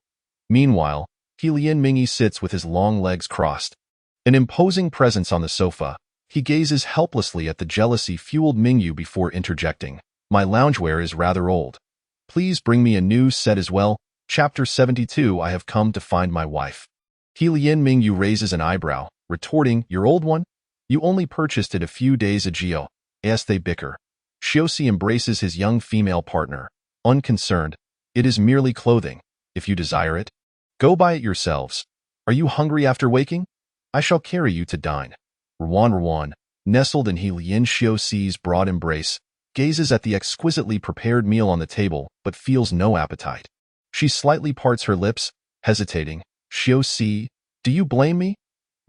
Meanwhile, He Lien Mingyi sits with his long legs crossed. An imposing presence on the sofa, he gazes helplessly at the jealousy-fueled Mingyu before interjecting. My loungewear is rather old. Please bring me a new set as well. Chapter 72 I have come to find my wife. He Lien Mingyu raises an eyebrow, retorting, Your old one? You only purchased it a few days ago. As they bicker, Xiuxi embraces his young female partner, unconcerned. It is merely clothing. If you desire it, go buy it yourselves. Are you hungry after waking? I shall carry you to dine. Ruan, nestled in He Lien Xiuxi's broad embrace, gazes at the exquisitely prepared meal on the table but feels no appetite. She slightly parts her lips, hesitating. Xiuxi, do you blame me?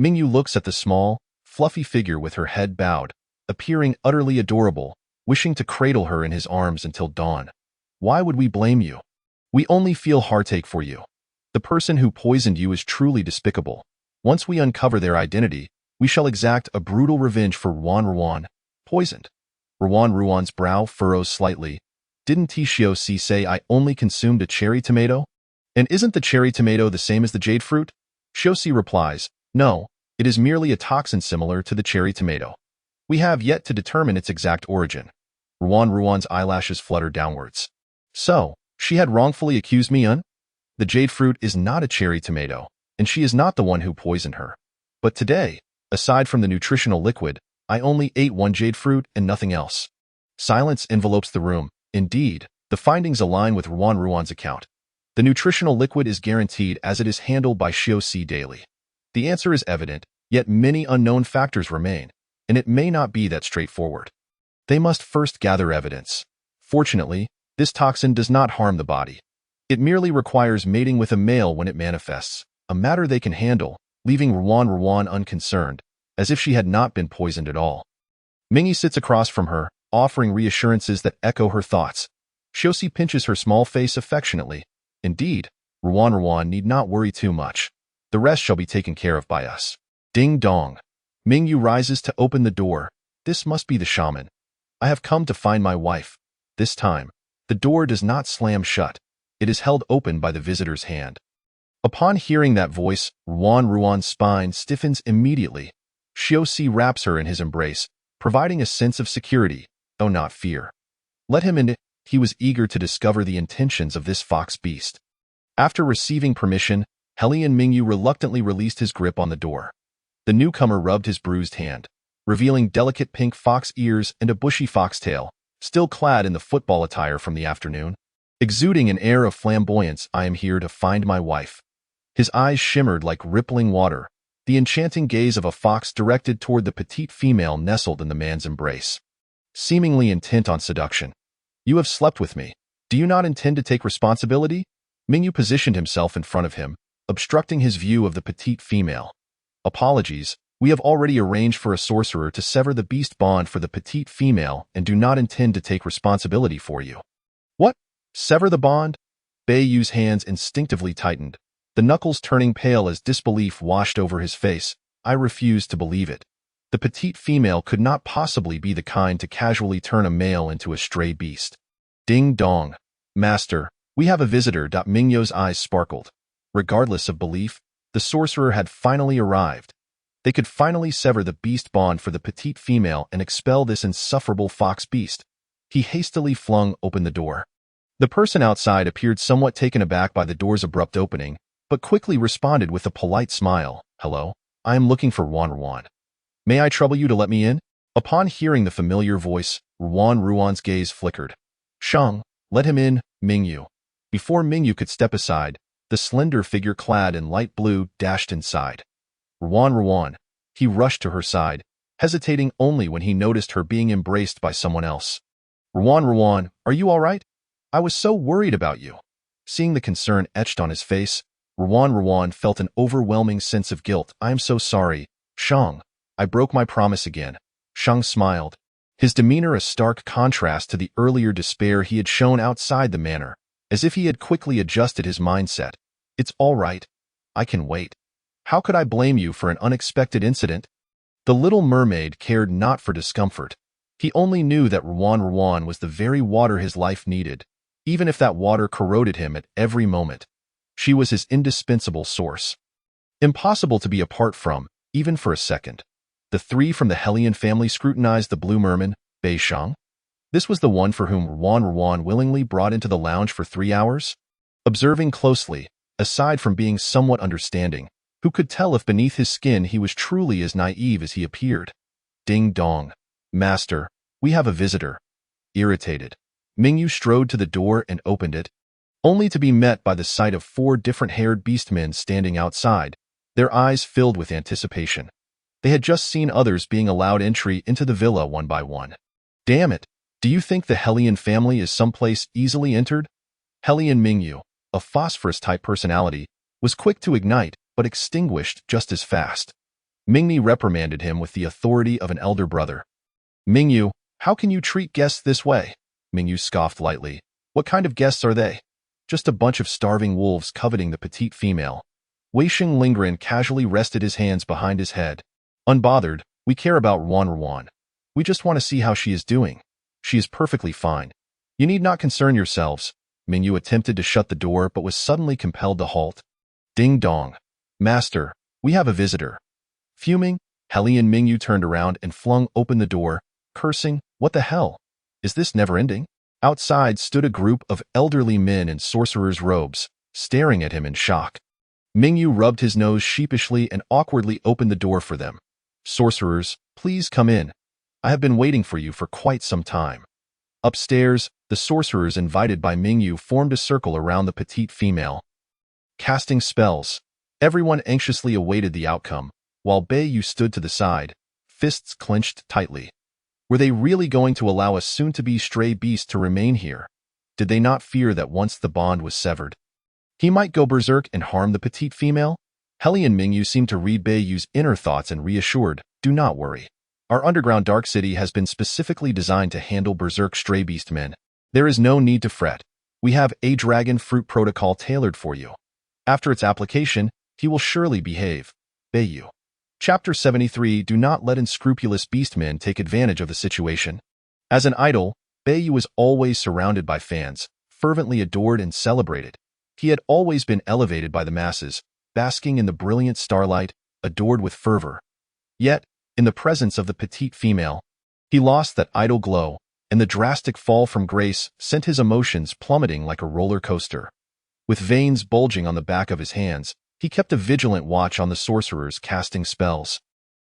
Mingyu looks at the small, fluffy figure with her head bowed, appearing utterly adorable, wishing to cradle her in his arms until dawn. Why would we blame you? We only feel heartache for you. The person who poisoned you is truly despicable. Once we uncover their identity, we shall exact a brutal revenge for Ruan, poisoned. Ruan's brow furrows slightly. Didn't Xiuxi say I only consumed a cherry tomato? And isn't the cherry tomato the same as the jade fruit? Xiuxi replies, No, it is merely a toxin similar to the cherry tomato. We have yet to determine its exact origin. Ruan's eyelashes flutter downwards. So, she had wrongfully accused Mian? The jade fruit is not a cherry tomato, and she is not the one who poisoned her. But today, aside from the nutritional liquid, I only ate one jade fruit and nothing else. Silence envelopes the room. Indeed, the findings align with Ruan's account. The nutritional liquid is guaranteed as it is handled by Xiuxi daily. The answer is evident, yet many unknown factors remain, and it may not be that straightforward. They must first gather evidence. Fortunately, this toxin does not harm the body. It merely requires mating with a male when it manifests, a matter they can handle, leaving Ruan unconcerned, as if she had not been poisoned at all. Mingyi sits across from her, offering reassurances that echo her thoughts. Xiaoxi pinches her small face affectionately. Indeed, Ruan need not worry too much. The rest shall be taken care of by us. Ding dong. Mingyu rises to open the door. This must be the shaman. I have come to find my wife. This time, the door does not slam shut. It is held open by the visitor's hand. Upon hearing that voice, Ruan's spine stiffens immediately. Xiaoxi wraps her in his embrace, providing a sense of security, though not fear. Let him in. He was eager to discover the intentions of this fox beast. After receiving permission, Helian Mingyu reluctantly released his grip on the door. The newcomer rubbed his bruised hand, revealing delicate pink fox ears and a bushy foxtail, still clad in the football attire from the afternoon. Exuding an air of flamboyance, I am here to find my wife. His eyes shimmered like rippling water, the enchanting gaze of a fox directed toward the petite female nestled in the man's embrace. Seemingly intent on seduction. You have slept with me. Do you not intend to take responsibility? Mingyu positioned himself in front of him, obstructing his view of the petite female. Apologies, we have already arranged for a sorcerer to sever the beast bond for the petite female and do not intend to take responsibility for you. What? Sever the bond? Beiyu's hands instinctively tightened, the knuckles turning pale as disbelief washed over his face. I refuse to believe it. The petite female could not possibly be the kind to casually turn a male into a stray beast. Ding dong. Master, we have a visitor. Mingyu's eyes sparkled. Regardless of belief, the sorcerer had finally arrived. They could finally sever the beast bond for the petite female and expel this insufferable fox beast. He hastily flung open the door. The person outside appeared somewhat taken aback by the door's abrupt opening, but quickly responded with a polite smile. Hello, I am looking for Ruan. May I trouble you to let me in? Upon hearing the familiar voice, Ruan's gaze flickered. Shang, let him in, Mingyu. Before Mingyu could step aside, the slender figure clad in light blue dashed inside. Ruan. He rushed to her side, hesitating only when he noticed her being embraced by someone else. Ruan, are you all right? I was so worried about you. Seeing the concern etched on his face, Ruan felt an overwhelming sense of guilt. I am so sorry, Shang. I broke my promise again. Shang smiled, his demeanor a stark contrast to the earlier despair he had shown outside the manor, as if he had quickly adjusted his mindset. It's all right. I can wait. How could I blame you for an unexpected incident? The little mermaid cared not for discomfort. He only knew that Ruan was the very water his life needed, even if that water corroded him at every moment. She was his indispensable source. Impossible to be apart from, even for a second. The three from the Helian family scrutinized the blue merman, Bei Shang. This was the one for whom Ruan willingly brought into the lounge for 3 hours? Observing closely, aside from being somewhat understanding, who could tell if beneath his skin he was truly as naive as he appeared? Ding dong. Master, we have a visitor. Irritated, Mingyu strode to the door and opened it, only to be met by the sight of 4 different-haired beastmen standing outside, their eyes filled with anticipation. They had just seen others being allowed entry into the villa one by one. Damn it, do you think the Helian family is someplace easily entered? Helian Mingyu, a phosphorus-type personality, was quick to ignite, but extinguished just as fast. Mingyi reprimanded him with the authority of an elder brother. Mingyu, how can you treat guests this way? Mingyu scoffed lightly. What kind of guests are they? Just a bunch of starving wolves coveting the petite female. Weisheng Lingren casually rested his hands behind his head. Unbothered, we care about Ruan. We just want to see how she is doing. She is perfectly fine. You need not concern yourselves. Mingyu attempted to shut the door but was suddenly compelled to halt. Ding dong. Master, we have a visitor. Fuming, Helian Mingyu turned around and flung open the door, cursing, what the hell? Is this never ending? Outside stood a group of elderly men in sorcerer's robes, staring at him in shock. Mingyu rubbed his nose sheepishly and awkwardly opened the door for them. Sorcerers, please come in. I have been waiting for you for quite some time. Upstairs, the sorcerers invited by Mingyu formed a circle around the petite female, casting spells. Everyone anxiously awaited the outcome, while Beiyu stood to the side, fists clenched tightly. Were they really going to allow a soon-to-be stray beast to remain here? Did they not fear that once the bond was severed, He might go berserk and harm the petite female? Heli and Mingyu seemed to read Beiyu's inner thoughts and reassured, do not worry. Our underground dark city has been specifically designed to handle berserk stray beast men. There is no need to fret. We have a dragon fruit protocol tailored for you. After its application, he will surely behave. Beiyu. Chapter 73. Do not let unscrupulous beastmen take advantage of the situation. As an idol, Beiyu was always surrounded by fans, fervently adored and celebrated. He had always been elevated by the masses, basking in the brilliant starlight, adored with fervor. Yet, in the presence of the petite female, he lost that idol glow, and the drastic fall from grace sent his emotions plummeting like a roller coaster. With veins bulging on the back of his hands, he kept a vigilant watch on the sorcerers casting spells.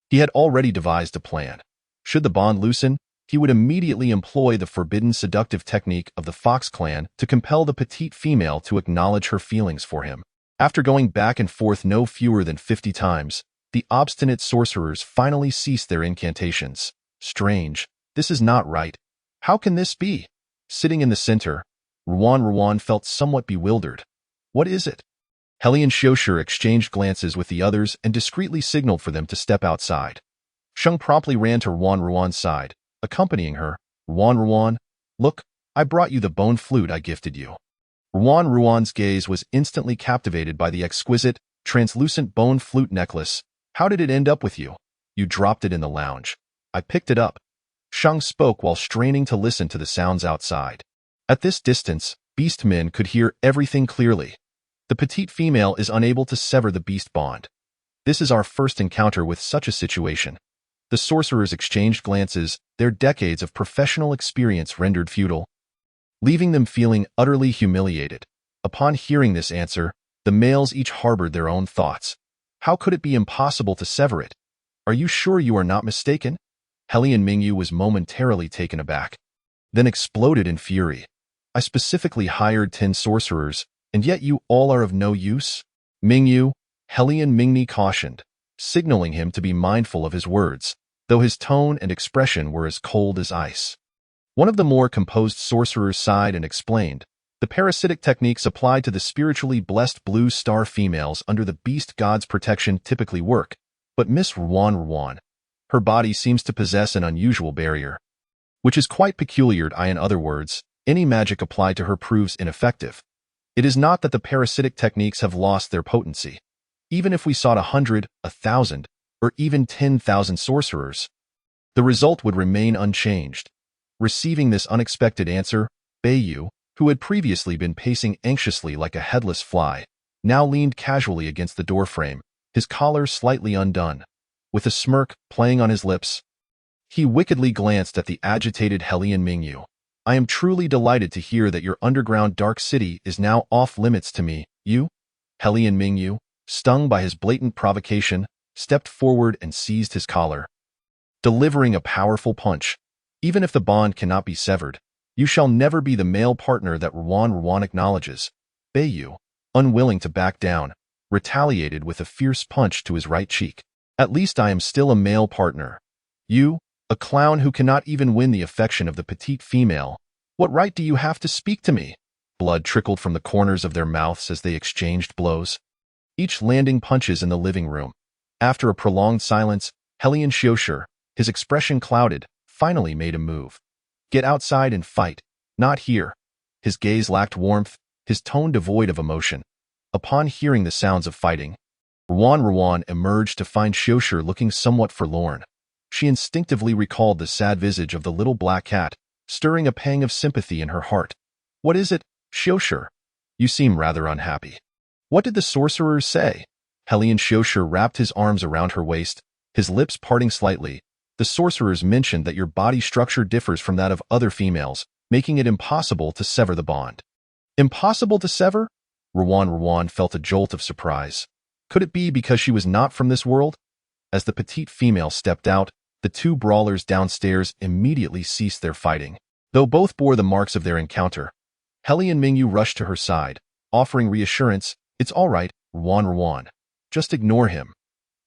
He had already devised a plan. Should the bond loosen, he would immediately employ the forbidden seductive technique of the Fox clan to compel the petite female to acknowledge her feelings for him. After going back and forth no fewer than 50 times, the obstinate sorcerers finally ceased their incantations. Strange. This is not right. How can this be? Sitting in the center, Ruan felt somewhat bewildered. What is it? Heli and Xiushi exchanged glances with the others and discreetly signaled for them to step outside. Sheng promptly ran to Ruan's side, accompanying her. Ruan, look, I brought you the bone flute I gifted you. Ruan's gaze was instantly captivated by the exquisite, translucent bone flute necklace. How did it end up with you? You dropped it in the lounge. I picked it up. Sheng spoke while straining to listen to the sounds outside. At this distance, beastmen could hear everything clearly. The petite female is unable to sever the beast bond. This is our first encounter with such a situation. The sorcerers exchanged glances, their decades of professional experience rendered futile, leaving them feeling utterly humiliated. Upon hearing this answer, the males each harbored their own thoughts. How could it be impossible to sever it? Are you sure you are not mistaken? Heli and Mingyu was momentarily taken aback, then exploded in fury. I specifically hired 10 sorcerers, and yet you all are of no use? Mingyu, Heli and Mingni cautioned, signaling him to be mindful of his words, though his tone and expression were as cold as ice. One of the more composed sorcerers sighed and explained, the parasitic techniques applied to the spiritually blessed blue star females under the beast god's protection typically work, but Miss Ruan, her body seems to possess an unusual barrier, which is quite peculiar. In other words, any magic applied to her proves ineffective. It is not that the parasitic techniques have lost their potency. Even if we sought 100, 1,000, or even 10,000 sorcerers, the result would remain unchanged. Receiving this unexpected answer, Beiyu, who had previously been pacing anxiously like a headless fly, now leaned casually against the doorframe, his collar slightly undone. With a smirk playing on his lips, he wickedly glanced at the agitated Heli and Mingyu. I am truly delighted to hear that your underground dark city is now off limits to me. You? Heli and Mingyu, stung by his blatant provocation, stepped forward and seized his collar, delivering a powerful punch. Even if the bond cannot be severed, you shall never be the male partner that Ruan acknowledges. Beiyu, unwilling to back down, retaliated with a fierce punch to his right cheek. At least I am still a male partner. You, a clown who cannot even win the affection of the petite female, what right do you have to speak to me? Blood trickled from the corners of their mouths as they exchanged blows, each landing punches in the living room. After a prolonged silence, Heli and Xiushi, his expression clouded, finally made a move. Get outside and fight, not here. His gaze lacked warmth, his tone devoid of emotion. Upon hearing the sounds of fighting, Ruan emerged to find Xiushi looking somewhat forlorn. She instinctively recalled the sad visage of the little black cat, stirring a pang of sympathy in her heart. What is it, Xiushi? You seem rather unhappy. What did the sorcerers say? Heli and Xiushi wrapped his arms around her waist, his lips parting slightly. The sorcerers mentioned that your body structure differs from that of other females, making it impossible to sever the bond. Impossible to sever? Ruan felt a jolt of surprise. Could it be because she was not from this world? As the petite female stepped out, the two brawlers downstairs immediately ceased their fighting. Though both bore the marks of their encounter, Heli and Mingyu rushed to her side, offering reassurance. It's all right, Ruan. Just ignore him.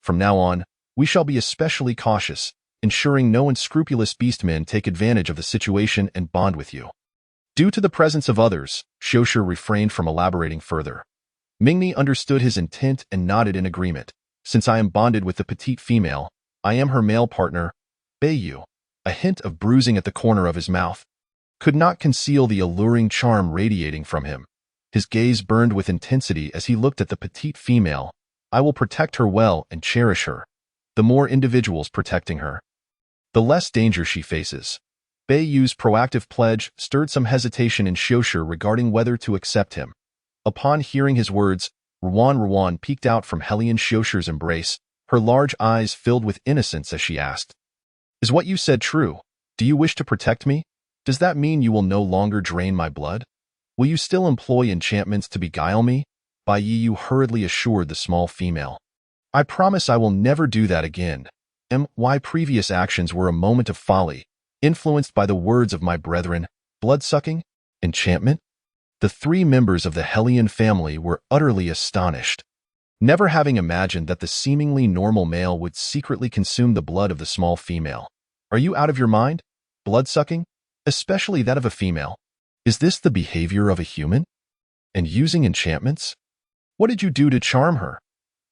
From now on, we shall be especially cautious, ensuring no unscrupulous beastmen take advantage of the situation and bond with you. Due to the presence of others, Xiushi refrained from elaborating further. Mingni understood his intent and nodded in agreement. Since I am bonded with the petite female, I am her male partner, Beiyu. A hint of bruising at the corner of his mouth could not conceal the alluring charm radiating from him. His gaze burned with intensity as he looked at the petite female. I will protect her well and cherish her. The more individuals protecting her, the less danger she faces. Beiyu's proactive pledge stirred some hesitation in Xiushi regarding whether to accept him. Upon hearing his words, Ruan peeked out from Hellion Xiushi's embrace, her large eyes filled with innocence as she asked, "Is what you said true? Do you wish to protect me? Does that mean you will no longer drain my blood? Will you still employ enchantments to beguile me?" Baiyu hurriedly assured the small female. "I promise I will never do that again. My previous actions were a moment of folly, influenced by the words of my brethren. Blood-sucking? Enchantment?" The three members of the Hellion family were utterly astonished, never having imagined that the seemingly normal male would secretly consume the blood of the small female. "Are you out of your mind? Blood-sucking? Especially that of a female? Is this the behavior of a human? And using enchantments? What did you do to charm her?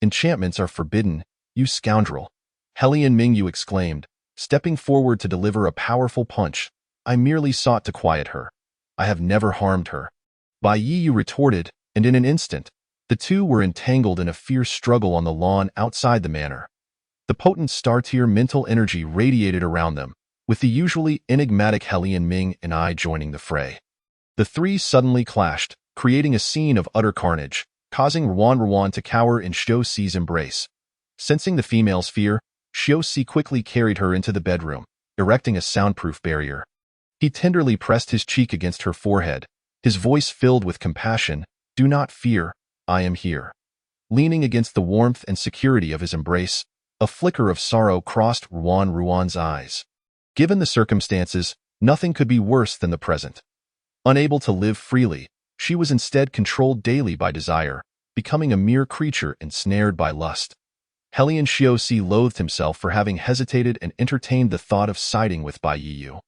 Enchantments are forbidden, you scoundrel." Hellion Mingyu exclaimed, stepping forward to deliver a powerful punch. "I merely sought to quiet her. I have never harmed her." Bai Yiyu retorted, and in an instant, the two were entangled in a fierce struggle on the lawn outside the manor. The potent star-tier mental energy radiated around them, with the usually enigmatic Hellion Ming and I joining the fray. The three suddenly clashed, creating a scene of utter carnage, causing Ruan to cower in Xiuxi's embrace. Sensing the female's fear, Xiuxi quickly carried her into the bedroom, erecting a soundproof barrier. He tenderly pressed his cheek against her forehead, his voice filled with compassion. "Do not fear, I am here." Leaning against the warmth and security of his embrace, a flicker of sorrow crossed Ruan's eyes. Given the circumstances, nothing could be worse than the present. Unable to live freely, she was instead controlled daily by desire, becoming a mere creature ensnared by lust. Hellion Xiuxi loathed himself for having hesitated and entertained the thought of siding with Bai Yiyu,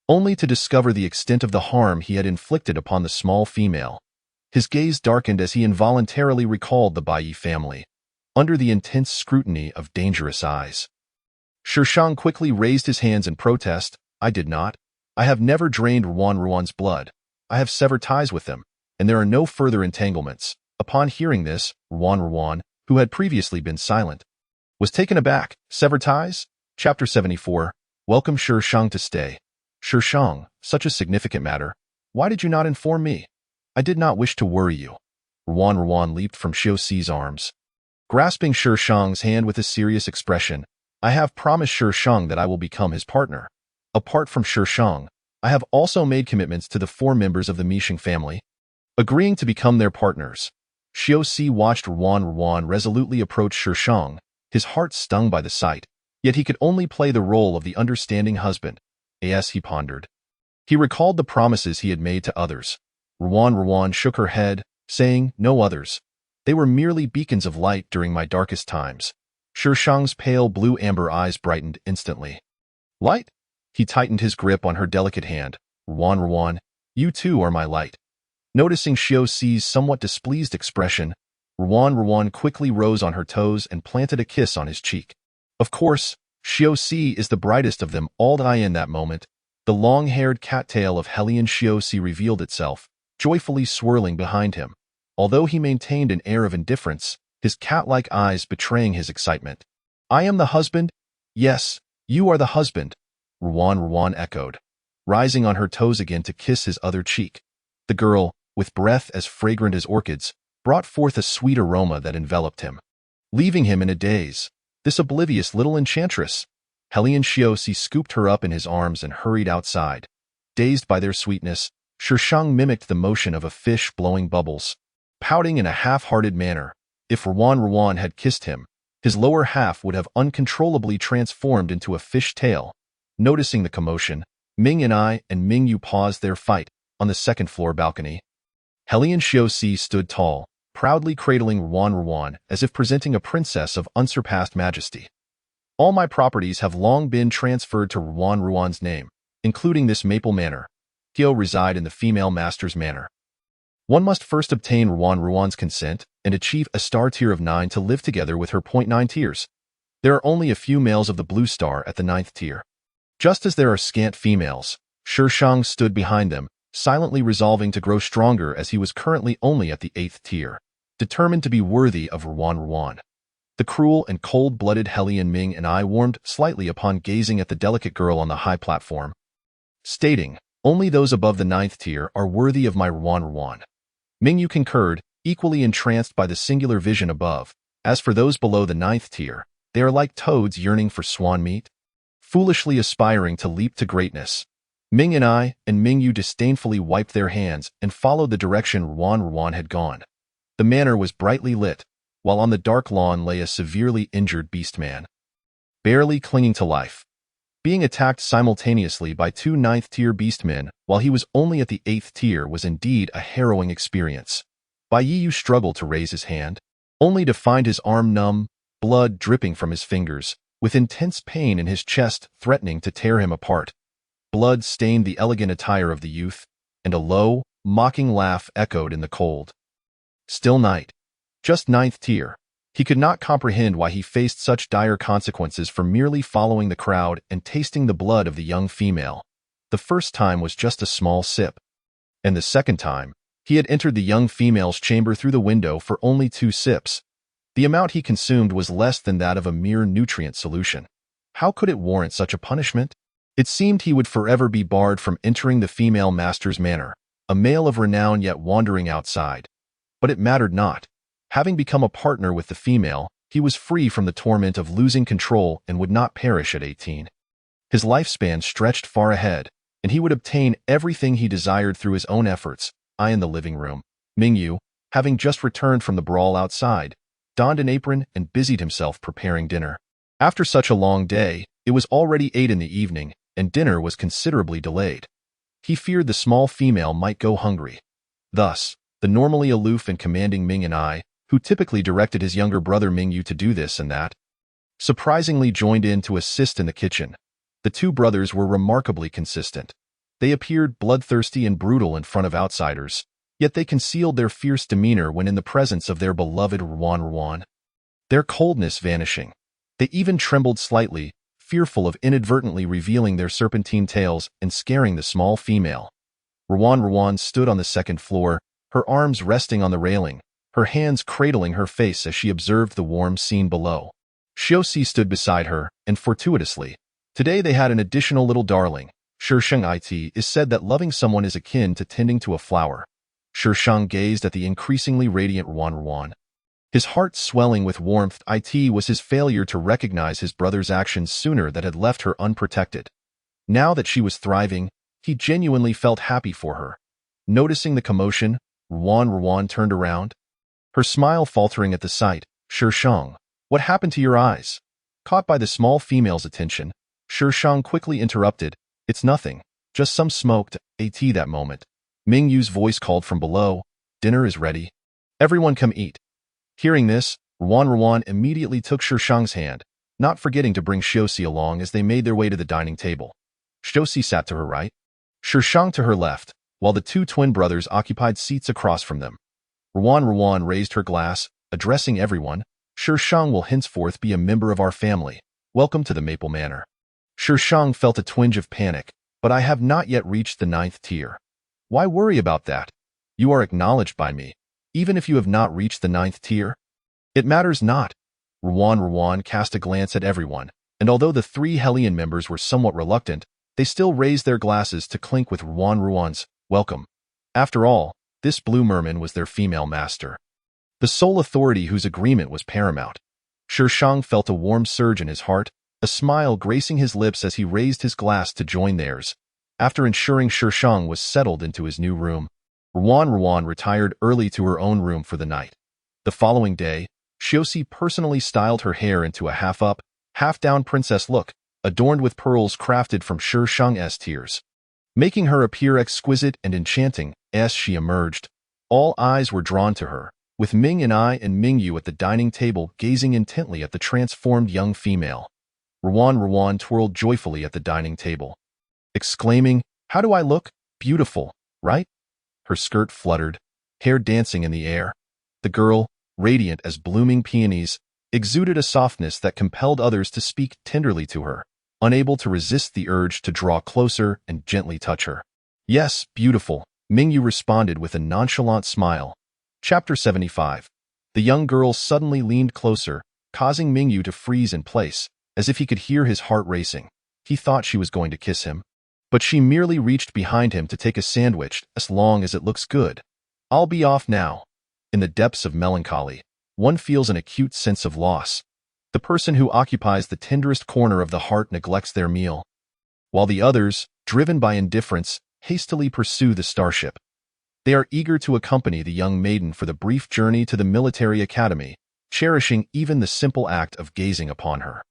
only to discover the extent of the harm he had inflicted upon the small female. His gaze darkened as he involuntarily recalled the Bai Yi family, under the intense scrutiny of dangerous eyes. Shishang quickly raised his hands in protest. "I did not. I have never drained Ruan's blood. I have severed ties with them, and there are no further entanglements." Upon hearing this, Ruan, who had previously been silent, was taken aback. Severed ties? Chapter 74. Welcome Shishang to stay. "Shishang, such a significant matter. Why did you not inform me? I did not wish to worry you." Ruan leaped from Xiuxi's arms, grasping Shishang's hand with a serious expression. "I have promised Shishang that I will become his partner. Apart from Shishang, I have also made commitments to the 4 members of the Mishing family, agreeing to become their partners." Xiuxi watched Ruan resolutely approach Shishang, his heart stung by the sight, yet he could only play the role of the understanding husband. As he pondered, he recalled the promises he had made to others. Ruan shook her head, saying, "No others. They were merely beacons of light during my darkest times." Shishang's pale blue-amber eyes brightened instantly. "Light?" He tightened his grip on her delicate hand. "Ruan, you too are my light." Noticing Xiuxi's somewhat displeased expression, Ruan quickly rose on her toes and planted a kiss on his cheek. Of course, Xiuxi is the brightest of them all. In that moment, the long-haired cattail of Hellion Xiuxi revealed itself, joyfully swirling behind him. Although he maintained an air of indifference, his cat-like eyes betraying his excitement. "I am the husband?" "Yes, you are the husband," Ruan echoed, rising on her toes again to kiss his other cheek. The girl, with breath as fragrant as orchids, brought forth a sweet aroma that enveloped him, leaving him in a daze. This oblivious little enchantress. Hellion Xiuxi scooped her up in his arms and hurried outside. Dazed by their sweetness, Shishang mimicked the motion of a fish blowing bubbles, pouting in a half-hearted manner. If Ruan had kissed him, his lower half would have uncontrollably transformed into a fish tail. Noticing the commotion, Ming and Mingyu paused their fight on the second-floor balcony. Hellion Xiuxi stood tall, proudly cradling Ruan as if presenting a princess of unsurpassed majesty. "All my properties have long been transferred to Ruan's name, including this Maple Manor. He'll reside in the female master's manor. One must first obtain Ruan's consent, and achieve a star tier of 9 to live together with her 0.9 tiers. There are only a few males of the blue star at the 9th tier. Just as there are scant females, Shishang stood behind them, silently resolving to grow stronger as he was currently only at the 8th tier, determined to be worthy of Ruan. The cruel and cold-blooded Hellion Ming and I warmed slightly upon gazing at the delicate girl on the high platform, stating, "Only those above the 9th tier are worthy of my Ruan. Mingyu concurred, equally entranced by the singular vision above. As for those below the 9th tier, they are like toads yearning for swan meat, foolishly aspiring to leap to greatness. Ming and I and Mingyu disdainfully wiped their hands and followed the direction Ruan had gone. The manor was brightly lit, while on the dark lawn lay a severely injured beastman, barely clinging to life. Being attacked simultaneously by two 9th-tier beastmen while he was only at the 8th tier was indeed a harrowing experience. Bai Yiyu struggled to raise his hand, only to find his arm numb, blood dripping from his fingers, with intense pain in his chest threatening to tear him apart. Blood stained the elegant attire of the youth, and a low, mocking laugh echoed in the cold, still night. Just 9th tier. He could not comprehend why he faced such dire consequences for merely following the crowd and tasting the blood of the young female. The first time was just a small sip. And the second time, he had entered the young female's chamber through the window for only 2 sips. The amount he consumed was less than that of a mere nutrient solution. How could it warrant such a punishment? It seemed he would forever be barred from entering the female master's manor, a male of renown yet wandering outside. But it mattered not. Having become a partner with the female, he was free from the torment of losing control and would not perish at 18. His lifespan stretched far ahead, and he would obtain everything he desired through his own efforts. I in the living room. Mingyu, having just returned from the brawl outside, donned an apron and busied himself preparing dinner. After such a long day, it was already 8 in the evening, and dinner was considerably delayed. He feared the small female might go hungry. Thus, the normally aloof and commanding Ming and I, who typically directed his younger brother Mingyu to do this and that, surprisingly joined in to assist in the kitchen. The two brothers were remarkably consistent. They appeared bloodthirsty and brutal in front of outsiders, yet they concealed their fierce demeanor when in the presence of their beloved Ruan. Their coldness vanishing. They even trembled slightly, fearful of inadvertently revealing their serpentine tails and scaring the small female. Ruan stood on the second floor, her arms resting on the railing, her hands cradling her face as she observed the warm scene below. Xiaoxi stood beside her, and fortuitously, today they had an additional little darling. Shishang it is said that loving someone is akin to tending to a flower. Shishang gazed at the increasingly radiant Ruan. His heart swelling with warmth. It was his failure to recognize his brother's actions sooner that had left her unprotected. Now that she was thriving, he genuinely felt happy for her. Noticing the commotion, Ruan turned around, her smile faltering at the sight. Shishang, what happened to your eyes? Caught by the small female's attention, Shishang quickly interrupted, "It's nothing, just some smoked at that moment." Mingyu's voice called from below, "Dinner is ready. Everyone come eat." Hearing this, Ruan immediately took Shishang's hand, not forgetting to bring Xiaoxi along as they made their way to the dining table. Xiaoxi sat to her right, Shishang to her left, while the two twin brothers occupied seats across from them. Ruan raised her glass, addressing everyone. "Shishang will henceforth be a member of our family. Welcome to the Maple Manor." Shishang felt a twinge of panic, "But I have not yet reached the 9th tier. Why worry about that? You are acknowledged by me, even if you have not reached the 9th tier. It matters not." Ruan cast a glance at everyone, and although the 3 Hellion members were somewhat reluctant, they still raised their glasses to clink with Ruan's welcome. After all, this blue merman was their female master, the sole authority whose agreement was paramount. Shishang felt a warm surge in his heart, a smile gracing his lips as he raised his glass to join theirs. After ensuring Shishang was settled into his new room, Ruan retired early to her own room for the night. The following day, Xiaoxi personally styled her hair into a half-up, half-down princess look, adorned with pearls crafted from Shishang's tears, making her appear exquisite and enchanting. As she emerged, all eyes were drawn to her, with Ming and I and Mingyu at the dining table gazing intently at the transformed young female. Ruan twirled joyfully at the dining table, exclaiming, "How do I look? Beautiful, right?" Her skirt fluttered, hair dancing in the air. The girl, radiant as blooming peonies, exuded a softness that compelled others to speak tenderly to her, unable to resist the urge to draw closer and gently touch her. Yes, beautiful, Mingyu responded with a nonchalant smile. Chapter 75. The young girl suddenly leaned closer, causing Mingyu to freeze in place, as if he could hear his heart racing. He thought she was going to kiss him, but she merely reached behind him to take a sandwich. As long as it looks good. I'll be off now. In the depths of melancholy, one feels an acute sense of loss. The person who occupies the tenderest corner of the heart neglects their meal, while the others, driven by indifference, hastily pursue the starship. They are eager to accompany the young maiden for the brief journey to the military academy, cherishing even the simple act of gazing upon her.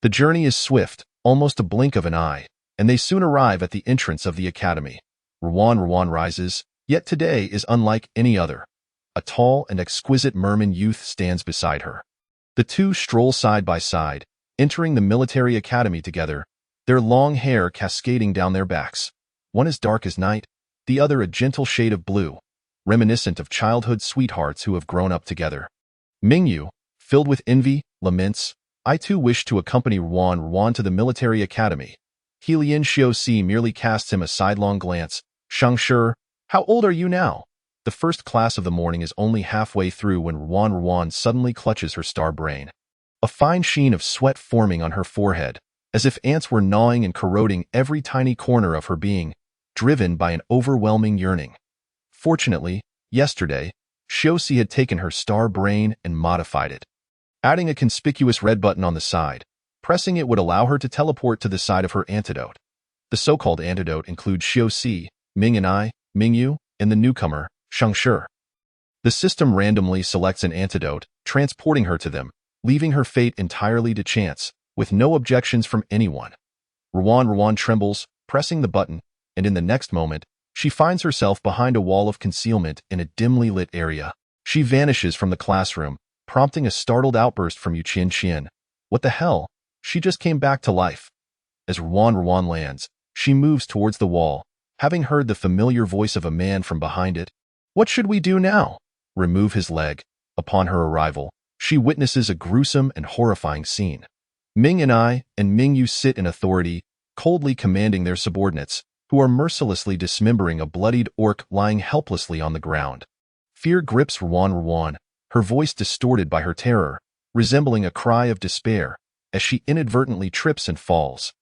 The journey is swift, almost a blink of an eye, and they soon arrive at the entrance of the academy. Ruan rises, yet today is unlike any other. A tall and exquisite merman youth stands beside her. The two stroll side by side, entering the military academy together, their long hair cascading down their backs. One is dark as night, the other a gentle shade of blue, reminiscent of childhood sweethearts who have grown up together. Mingyu, filled with envy, laments, I too wish to accompany Ruan to the military academy. Helian Xiaoxi merely casts him a sidelong glance. Shangshi, how old are you now? The first class of the morning is only halfway through when Ruan suddenly clutches her star brain. A fine sheen of sweat forming on her forehead, as if ants were gnawing and corroding every tiny corner of her being, driven by an overwhelming yearning. Fortunately, yesterday, Xiaoxi had taken her star brain and modified it, adding a conspicuous red button on the side. Pressing it would allow her to teleport to the side of her antidote. The so-called antidote includes Xiaoxi, Ming and I, Mingyu, and the newcomer, Shangshi. The system randomly selects an antidote, transporting her to them, leaving her fate entirely to chance, with no objections from anyone. Ruan trembles, pressing the button, and in the next moment, she finds herself behind a wall of concealment in a dimly lit area. She vanishes from the classroom, prompting a startled outburst from Yu Qian. What the hell? She just came back to life. As Ruan lands, she moves towards the wall, having heard the familiar voice of a man from behind it. What should we do now? Remove his leg. Upon her arrival, she witnesses a gruesome and horrifying scene. Ming and I and Mingyu sit in authority, coldly commanding their subordinates, who are mercilessly dismembering a bloodied orc lying helplessly on the ground. Fear grips Ruan, her voice distorted by her terror, resembling a cry of despair, as she inadvertently trips and falls.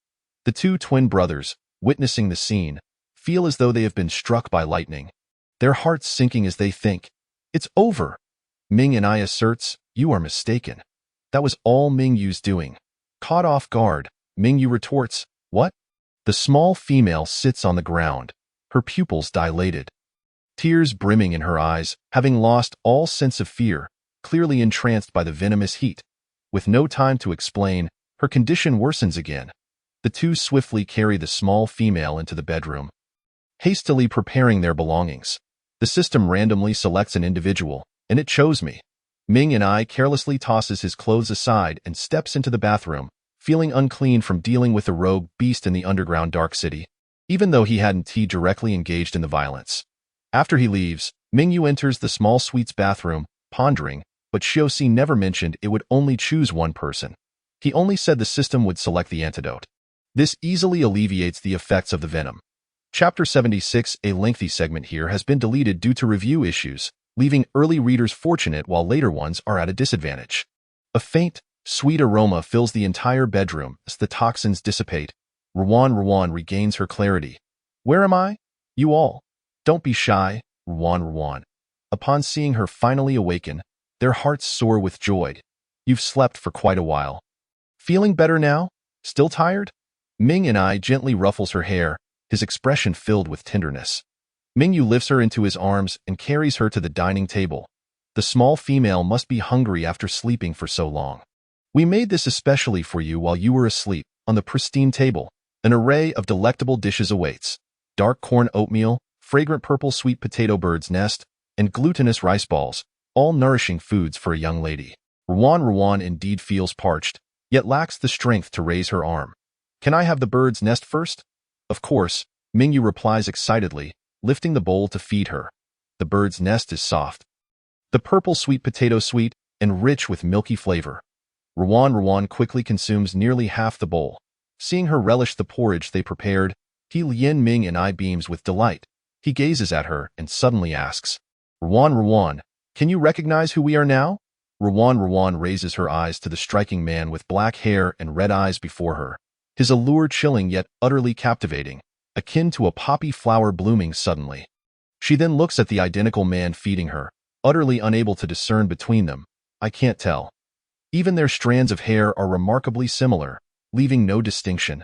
The two twin brothers, witnessing the scene, feel as though they have been struck by lightning, their hearts sinking as they think, it's over. Ming and I asserts, you are mistaken. That was all Mingyu's doing. Caught off guard, Mingyu retorts, what? The small female sits on the ground, her pupils dilated, tears brimming in her eyes, having lost all sense of fear, clearly entranced by the venomous heat. With no time to explain, her condition worsens again. The two swiftly carry the small female into the bedroom, hastily preparing their belongings. The system randomly selects an individual, and it chose me. Ming and I carelessly tosses his clothes aside and steps into the bathroom, feeling unclean from dealing with the rogue beast in the underground dark city, even though he hadn't directly engaged in the violence. After he leaves, Mingyu enters the small suite's bathroom, pondering, but Xiaoxi never mentioned it would only choose one person. He only said the system would select the antidote. This easily alleviates the effects of the venom. Chapter 76, a lengthy segment here, has been deleted due to review issues, leaving early readers fortunate while later ones are at a disadvantage. A faint, sweet aroma fills the entire bedroom as the toxins dissipate. Ruan regains her clarity. Where am I? You all. Don't be shy, Ruan. Upon seeing her finally awaken, their hearts soar with joy. You've slept for quite a while. Feeling better now? Still tired? Ming and I gently ruffles her hair, his expression filled with tenderness. Mingyu lifts her into his arms and carries her to the dining table. The small female must be hungry after sleeping for so long. We made this especially for you while you were asleep. On the pristine table, an array of delectable dishes awaits. Dark corn oatmeal, fragrant purple sweet potato bird's nest, and glutinous rice balls, all nourishing foods for a young lady. Ruan indeed feels parched, yet lacks the strength to raise her arm. Can I have the bird's nest first? Of course, Mingyu replies excitedly, lifting the bowl to feed her. The bird's nest is soft, The purple sweet potato sweet and rich with milky flavor. Ruan quickly consumes nearly half the bowl. Seeing her relish the porridge they prepared, He Lien Ming and I beams with delight. He gazes at her and suddenly asks, Ruan, can you recognize who we are now? Ruan raises her eyes to the striking man with black hair and red eyes before her. His allure chilling yet utterly captivating, akin to a poppy flower blooming suddenly. She then looks at the identical man feeding her, utterly unable to discern between them. I can't tell. Even their strands of hair are remarkably similar, leaving no distinction.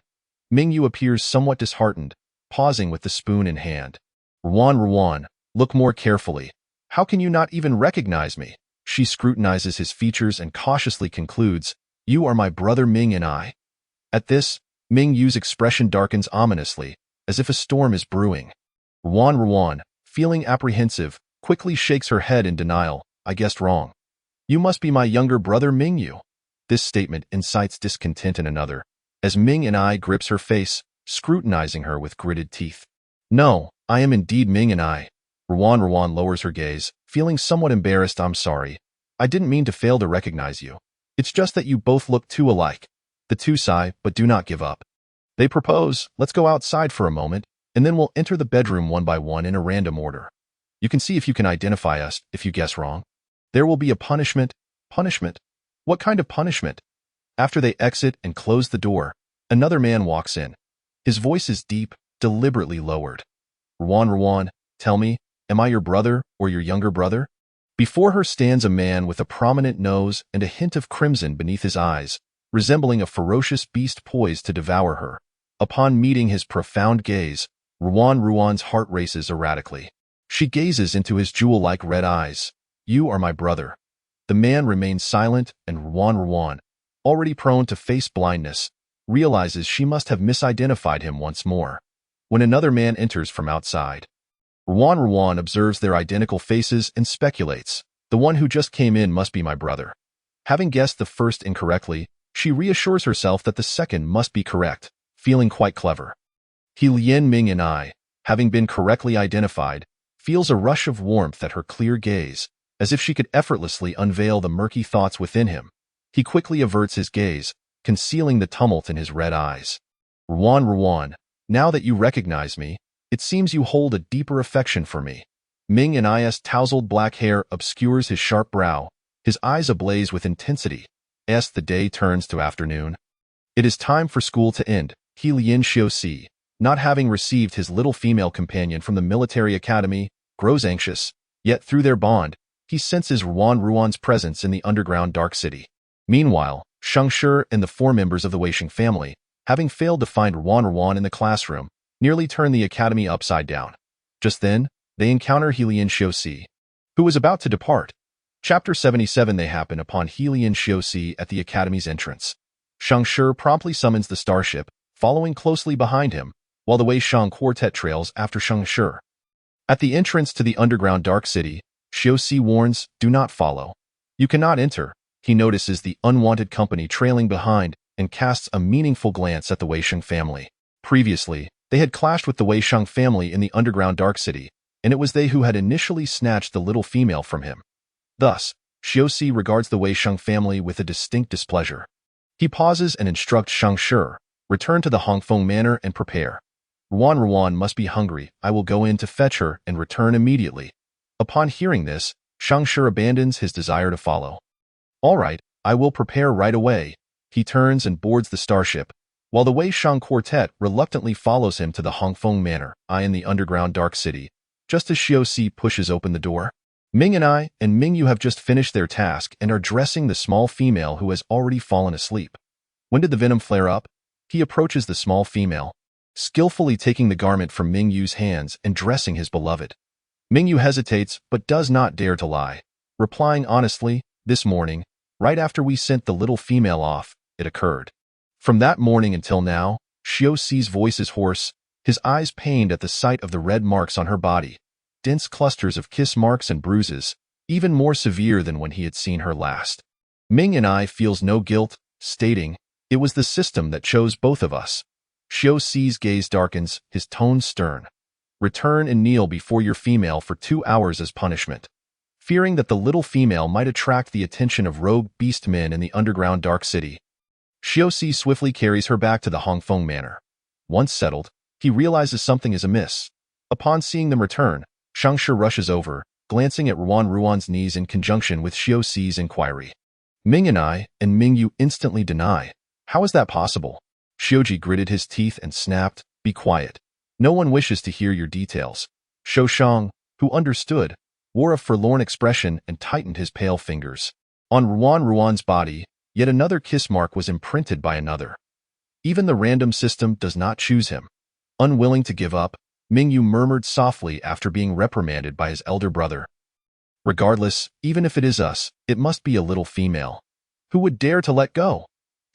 Mingyu appears somewhat disheartened, pausing with the spoon in hand. Ruan, look more carefully. How can you not even recognize me? She scrutinizes his features and cautiously concludes, You are my brother Ming and I. At this, Mingyu's expression darkens ominously, as if a storm is brewing. Ruan, feeling apprehensive, quickly shakes her head in denial. I guessed wrong. You must be my younger brother Mingyu. This statement incites discontent in another, as Ming and I grips her face, scrutinizing her with gritted teeth. No, I am indeed Ming and I. Ruan lowers her gaze, feeling somewhat embarrassed. I'm sorry. I didn't mean to fail to recognize you. It's just that you both look too alike. The two sigh, but do not give up. They propose, let's go outside for a moment, and then we'll enter the bedroom one by one in a random order. You can see if you can identify us if you guess wrong. There will be a punishment. Punishment? What kind of punishment? After they exit and close the door, another man walks in. His voice is deep, deliberately lowered. Ruan, tell me, am I your brother or your younger brother? Before her stands a man with a prominent nose and a hint of crimson beneath his eyes, resembling a ferocious beast poised to devour her. Upon meeting his profound gaze, Ruan's heart races erratically. She gazes into his jewel-like red eyes. You are my brother. The man remains silent, and Ruan, already prone to face blindness, realizes she must have misidentified him once more. When another man enters from outside, Ruan observes their identical faces and speculates, the one who just came in must be my brother. Having guessed the first incorrectly, she reassures herself that the second must be correct, feeling quite clever. He Lien Ming and I, having been correctly identified, feels a rush of warmth at her clear gaze, as if she could effortlessly unveil the murky thoughts within him. He quickly averts his gaze, concealing the tumult in his red eyes. Ruan, now that you recognize me, it seems you hold a deeper affection for me. Ming and I's tousled black hair obscures his sharp brow, his eyes ablaze with intensity. As the day turns to afternoon, it is time for school to end. He Lien Xiaoxi, not having received his little female companion from the military academy, grows anxious, yet through their bond, he senses Ruan's presence in the underground dark city. Meanwhile, Shengshi and the 4 members of the Weisheng family, having failed to find Ruan in the classroom, nearly turn the academy upside down. Just then, they encounter He Lien Xiaoxi, who was about to depart. Chapter 77. They happen upon He Lien Xiaoxi at the academy's entrance. Shengshi promptly summons the starship, following closely behind him, while the Weisheng quartet trails after Shengshi. At the entrance to the underground dark city, Xiaoxi warns, do not follow. You cannot enter. He notices the unwanted company trailing behind and casts a meaningful glance at the Weisheng family. Previously, they had clashed with the Weisheng family in the underground dark city, and it was they who had initially snatched the little female from him. Thus, Xiaoxi regards the Weisheng family with a distinct displeasure. He pauses and instructs Shengshi, return to the Hongfeng Manor and prepare. Ruan must be hungry. I will go in to fetch her and return immediately. Upon hearing this, Shengshi abandons his desire to follow. All right, I will prepare right away. He turns and boards the starship, while the Weisheng quartet reluctantly follows him to the Hongfeng Manor, in the underground dark city. Just as Xiaoxi pushes open the door, Ming and I and Mingyu have just finished their task and are dressing the small female who has already fallen asleep. When did the venom flare up? He approaches the small female, skillfully taking the garment from Mingyu's hands and dressing his beloved. Mingyu hesitates but does not dare to lie, replying honestly, this morning, right after we sent the little female off, it occurred. From that morning until now, Xiaoxi's voice is hoarse, his eyes pained at the sight of the red marks on her body, dense clusters of kiss marks and bruises, even more severe than when he had seen her last. Ming and I feels no guilt, stating, it was the system that chose both of us. Xiaoxi's gaze darkens, his tone stern. Return and kneel before your female for 2 hours as punishment. fearing that the little female might attract the attention of rogue beast men in the underground dark city. Xiaoxi swiftly carries her back to the Hongfeng manor. Once settled, he realizes something is amiss. Upon seeing them return, Shangshi rushes over, glancing at Ruan's knees in conjunction with Xiaoxi's inquiry. Ming and Mingyu instantly deny. How is that possible? Xiaoji gritted his teeth and snapped, be quiet. No one wishes to hear your details. Shoushang, who understood, wore a forlorn expression and tightened his pale fingers. On Ruan's body, yet another kiss mark was imprinted by another. Even the random system does not choose him. Unwilling to give up, Mingyu murmured softly after being reprimanded by his elder brother. Regardless, even if it is us, it must be a little female. Who would dare to let go?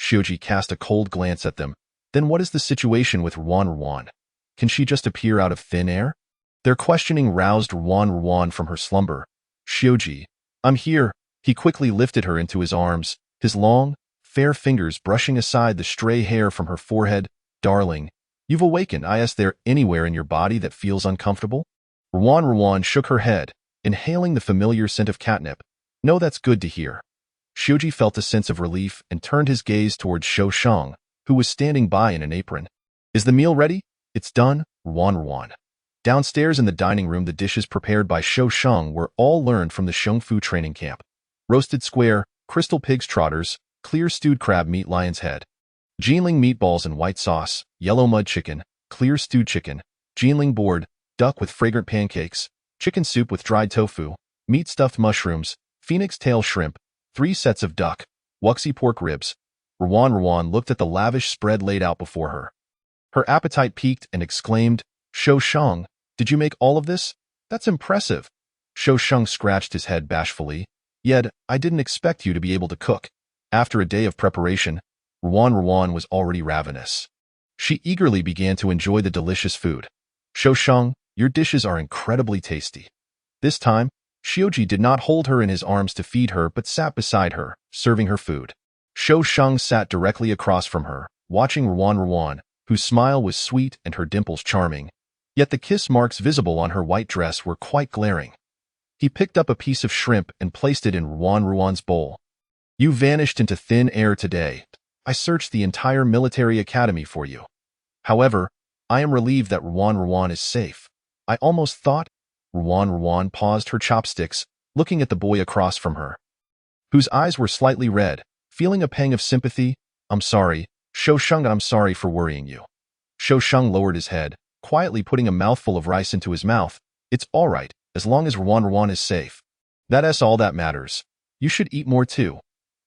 Xiaoji cast a cold glance at them. Then what is the situation with Ruan? Can she just appear out of thin air? Their questioning roused Ruan from her slumber. Xiaoji, I'm here. He quickly lifted her into his arms, his long, fair fingers brushing aside the stray hair from her forehead. Darling, you've awakened. Is there anywhere in your body that feels uncomfortable? Ruan shook her head, inhaling the familiar scent of catnip. No, that's good to hear. Xiaoji felt a sense of relief and turned his gaze towards Shoushang, who was standing by in an apron. Is the meal ready? It's done, Ruan. Downstairs in the dining room, the dishes prepared by Shoushang were all learned from the Shengfu training camp. Roasted square, crystal pig's trotters, clear stewed crab meat lion's head, Jinling meatballs and white sauce, yellow mud chicken, clear stewed chicken, Jinling board, duck with fragrant pancakes, chicken soup with dried tofu, meat stuffed mushrooms, phoenix tail shrimp, 3 sets of duck, wuxi pork ribs. Ruan looked at the lavish spread laid out before her. Her appetite piqued and exclaimed, Shoushang, did you make all of this? That's impressive. Shoushang scratched his head bashfully. Yet, I didn't expect you to be able to cook. After a day of preparation, Ruan was already ravenous. She eagerly began to enjoy the delicious food. Shoushang, your dishes are incredibly tasty. This time, Xiaoji did not hold her in his arms to feed her but sat beside her, serving her food. Shoushang sat directly across from her, watching Ruan, whose smile was sweet and her dimples charming. Yet the kiss marks visible on her white dress were quite glaring. He picked up a piece of shrimp and placed it in Ruan's bowl. You vanished into thin air today. I searched the entire military academy for you. However, I am relieved that Ruan is safe. I almost thought. Ruan paused her chopsticks, looking at the boy across from her, whose eyes were slightly red, feeling a pang of sympathy. I'm sorry, Shoushang, I'm sorry for worrying you. Shoushang lowered his head, quietly putting a mouthful of rice into his mouth. It's all right, as long as Ruan is safe. That's all that matters. You should eat more too.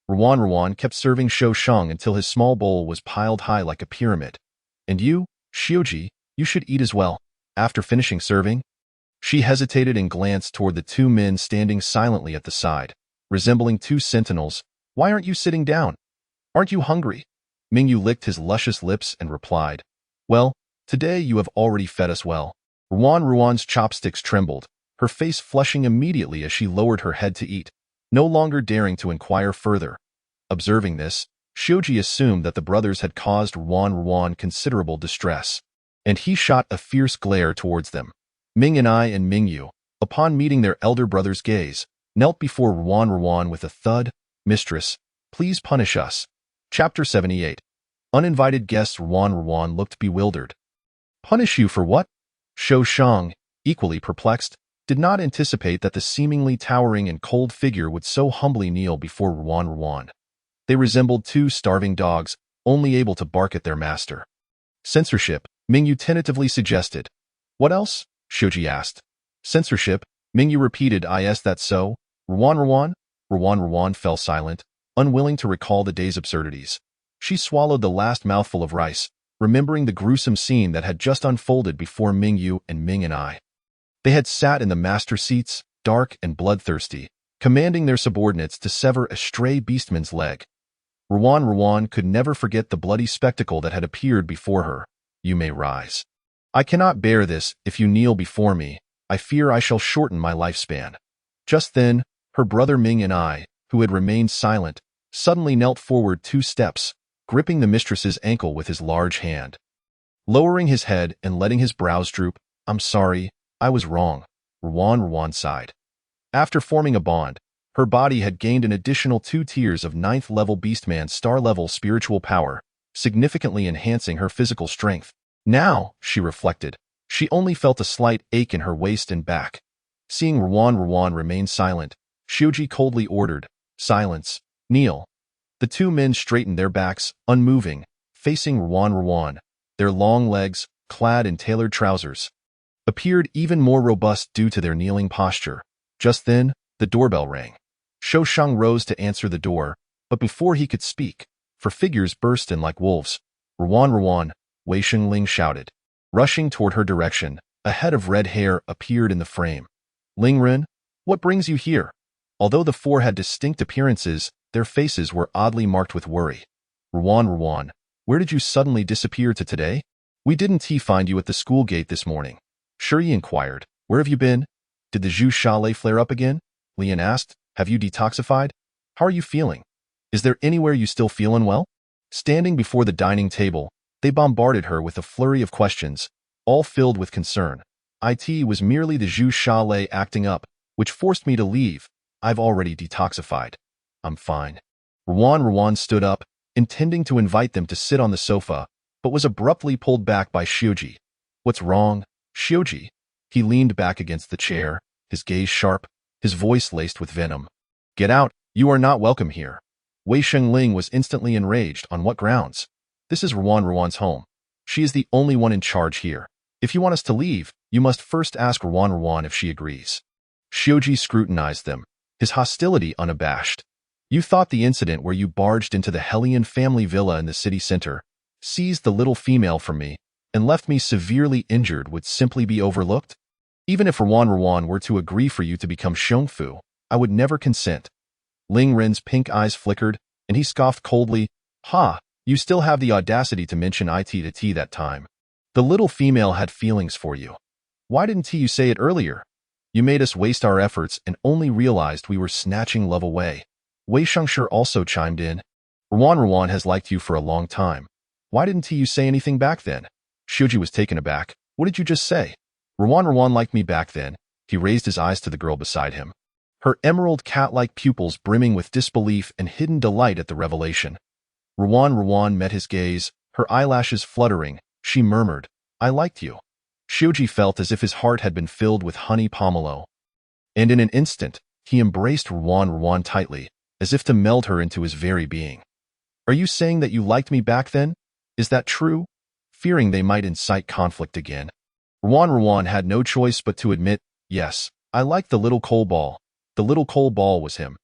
Ruan kept serving Shoushang until his small bowl was piled high like a pyramid. And you, Xiaoji, you should eat as well. After finishing serving, she hesitated and glanced toward the 2 men standing silently at the side, resembling 2 sentinels. Why aren't you sitting down? Aren't you hungry? Mingyu licked his luscious lips and replied, Well, today you have already fed us well. Ruan's chopsticks trembled, her face flushing immediately as she lowered her head to eat, no longer daring to inquire further. Observing this, Xiaoji assumed that the brothers had caused Ruan considerable distress, and he shot a fierce glare towards them. Ming and Mingyu, upon meeting their elder brother's gaze, knelt before Ruan with a thud. Mistress, please punish us. Chapter 78. Uninvited guests. Ruan looked bewildered. Punish you for what? Shoushang, equally perplexed, did not anticipate that the seemingly towering and cold figure would so humbly kneel before Ruan. They resembled 2 starving dogs, only able to bark at their master. Censorship, Mingyu tentatively suggested. What else? Xiaoji asked. Censorship, Mingyu repeated. Is that so? Ruan? Ruan fell silent, unwilling to recall the day's absurdities. She swallowed the last mouthful of rice, remembering the gruesome scene that had just unfolded before Mingyu and Ming and I. They had sat in the master seats, dark and bloodthirsty, commanding their subordinates to sever a stray beastman's leg. Ruan could never forget the bloody spectacle that had appeared before her. You may rise. I cannot bear this. If you kneel before me, I fear I shall shorten my lifespan. Just then, her brother Ming and I, who had remained silent, suddenly knelt forward 2 steps, gripping the mistress's ankle with his large hand. Lowering his head and letting his brows droop, I'm sorry, I was wrong. Ruan sighed. After forming a bond, her body had gained an additional 2 tiers of 9th-level Beastman star-level spiritual power, significantly enhancing her physical strength. Now, she reflected, she only felt a slight ache in her waist and back. Seeing Ruan remain silent, Shioji coldly ordered, "Silence, kneel." The two men straightened their backs, unmoving, facing Ruan. Their long legs, clad in tailored trousers, appeared even more robust due to their kneeling posture. Just then, the doorbell rang. Shoushang rose to answer the door, but before he could speak, four figures burst in like wolves. Ruan, Wei Shengling shouted. Rushing toward her direction, a head of red hair appeared in the frame. Lingren, what brings you here? Although the four had distinct appearances, their faces were oddly marked with worry. Ruan, where did you suddenly disappear to today? We didn't find you at the school gate this morning. Shiyi inquired. Where have you been? Did the Zhu Shalei flare up again? Lian asked. Have you detoxified? How are you feeling? Is there anywhere you still feel unwell? Standing before the dining table, they bombarded her with a flurry of questions, all filled with concern. It was merely the Zhu Shalei acting up, which forced me to leave. I've already detoxified. I'm fine. Ruan stood up, intending to invite them to sit on the sofa, but was abruptly pulled back by Shioji. What's wrong, Shioji? He leaned back against the chair, his gaze sharp, his voice laced with venom. Get out, you are not welcome here. Wei Shengling was instantly enraged. On what grounds? This is Ruan's home. She is the only one in charge here. If you want us to leave, you must first ask Ruan if she agrees. Shioji scrutinized them, his hostility unabashed. You thought the incident where you barged into the Hellion family villa in the city center, seized the little female from me, and left me severely injured would simply be overlooked? Even if Ruan were to agree for you to become Xiongfu, I would never consent. Ling Ren's pink eyes flickered, and he scoffed coldly. Ha, you still have the audacity to mention it to T that time. The little female had feelings for you. Why didn't you say it earlier? You made us waste our efforts and only realized we were snatching love away. Wei Shengshi also chimed in. Ruan has liked you for a long time. Why didn't you say anything back then? Shioji was taken aback. What did you just say? Ruan liked me back then. He raised his eyes to the girl beside him, her emerald cat-like pupils brimming with disbelief and hidden delight at the revelation. Ruan met his gaze, her eyelashes fluttering. She murmured, I liked you. Shioji felt as if his heart had been filled with honey pomelo. And in an instant, he embraced Ruan tightly, as if to meld her into his very being. Are you saying that you liked me back then? Is that true? Fearing they might incite conflict again, Ruan had no choice but to admit, yes, I liked the little coal ball. The little coal ball was him.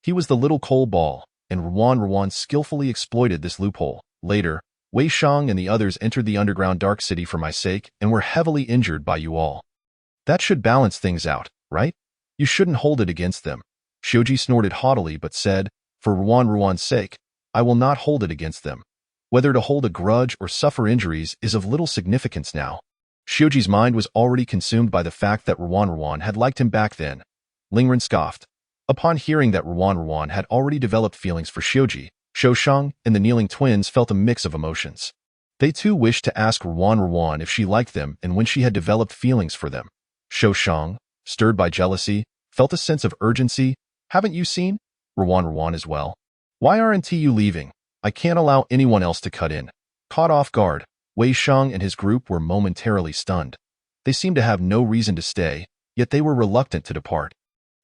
He was the little coal ball, and Ruan skillfully exploited this loophole. Later, Wei Shang and the others entered the underground dark city for my sake and were heavily injured by you all. That should balance things out, right? You shouldn't hold it against them. Shioji snorted haughtily but said, for Ruan's sake, I will not hold it against them. Whether to hold a grudge or suffer injuries is of little significance now. Shioji's mind was already consumed by the fact that Ruan had liked him back then. Lingren scoffed. Upon hearing that Ruan had already developed feelings for Shioji, Shoushang and the kneeling twins felt a mix of emotions. They too wished to ask Ruan if she liked them and when she had developed feelings for them. Shoushang, stirred by jealousy, felt a sense of urgency. Haven't you seen? Ruan as well. Why aren't you leaving? I can't allow anyone else to cut in. Caught off guard, Wei Shang and his group were momentarily stunned. They seemed to have no reason to stay, yet they were reluctant to depart.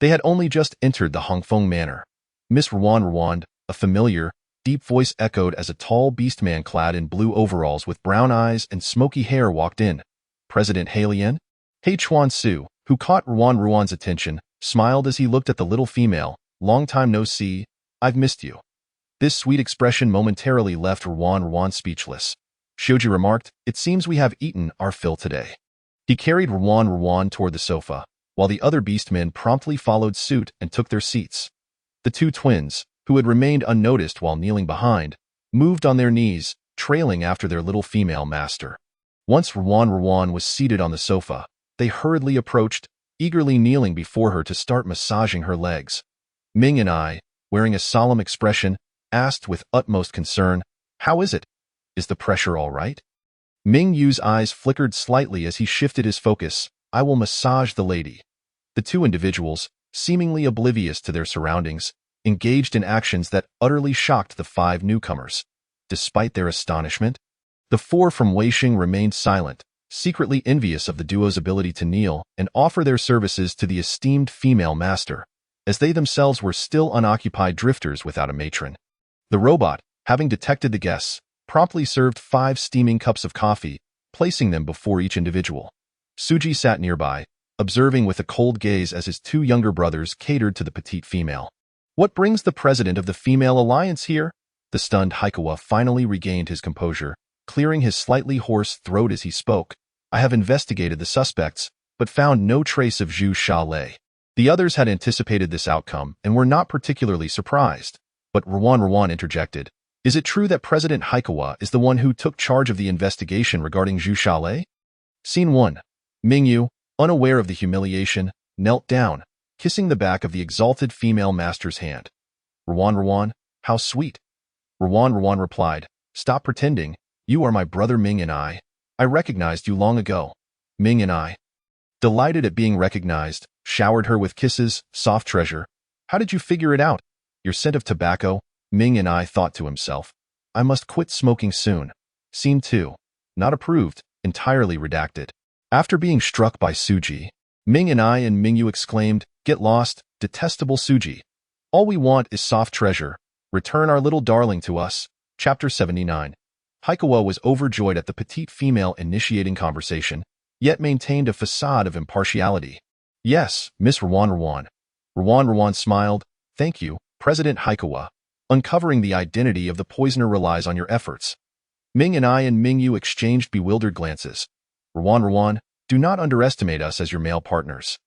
They had only just entered the Hongfeng Manor. Miss Ruan, a familiar, deep voice echoed as a tall beastman clad in blue overalls with brown eyes and smoky hair walked in. President Heilian? He Chuan-su, who caught Ruan's attention, smiled as he looked at the little female. Long time no see, I've missed you. This sweet expression momentarily left Ruan speechless. Shioji remarked, it seems we have eaten our fill today. He carried Ruan toward the sofa, while the other beastmen promptly followed suit and took their seats. The two twins, who had remained unnoticed while kneeling behind, moved on their knees, trailing after their little female master. Once Ruan was seated on the sofa, they hurriedly approached, eagerly kneeling before her to start massaging her legs. Ming and I, wearing a solemn expression, asked with utmost concern, how is it? Is the pressure all right? Ming Yu's eyes flickered slightly as he shifted his focus. I will massage the lady. The two individuals, seemingly oblivious to their surroundings, engaged in actions that utterly shocked the 5 newcomers. Despite their astonishment, the 4 from Weisheng remained silent, secretly envious of the duo's ability to kneel and offer their services to the esteemed female master, as they themselves were still unoccupied drifters without a matron. The robot, having detected the guests, promptly served 5 steaming cups of coffee, placing them before each individual. Suji sat nearby, observing with a cold gaze as his 2 younger brothers catered to the petite female. What brings the president of the female alliance here? The stunned Haikawa finally regained his composure, clearing his slightly hoarse throat as he spoke. I have investigated the suspects, but found no trace of Zhu Shalei. The others had anticipated this outcome and were not particularly surprised. But Ruan interjected. Is it true that President Haikawa is the one who took charge of the investigation regarding Zhu Shalei? Scene 1. Mingyu, unaware of the humiliation, knelt down, kissing the back of the exalted female master's hand. Ruan, how sweet. Ruan replied, stop pretending, you are my brother Ming and I recognized you long ago. Ming and I, delighted at being recognized, showered her with kisses. Soft treasure. How did you figure it out? Your scent of tobacco. Ming and I thought to himself. I must quit smoking soon. Scene 2. Not approved, entirely redacted. After being struck by Suji, Ming and I and Mingyu exclaimed, get lost, detestable Suji. All we want is soft treasure. Return our little darling to us. Chapter 79. Haikawa was overjoyed at the petite female initiating conversation, yet maintained a facade of impartiality. Yes, Miss Ruan. Ruan smiled. Thank you, President Haikawa. Uncovering the identity of the poisoner relies on your efforts. Ming and I and Mingyu exchanged bewildered glances. Ruan, do not underestimate us as your male partners.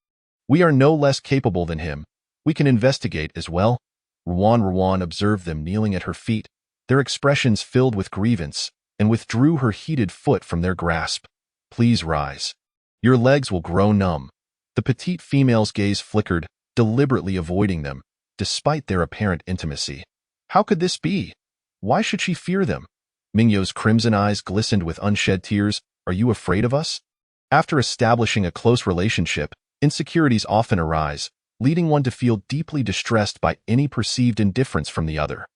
We are no less capable than him. We can investigate as well. Ruan observed them kneeling at her feet, their expressions filled with grievance, and withdrew her heated foot from their grasp. Please rise. Your legs will grow numb. The petite female's gaze flickered, deliberately avoiding them, despite their apparent intimacy. How could this be? Why should she fear them? Mingyu's crimson eyes glistened with unshed tears. Are you afraid of us? After establishing a close relationship, insecurities often arise, leading one to feel deeply distressed by any perceived indifference from the other.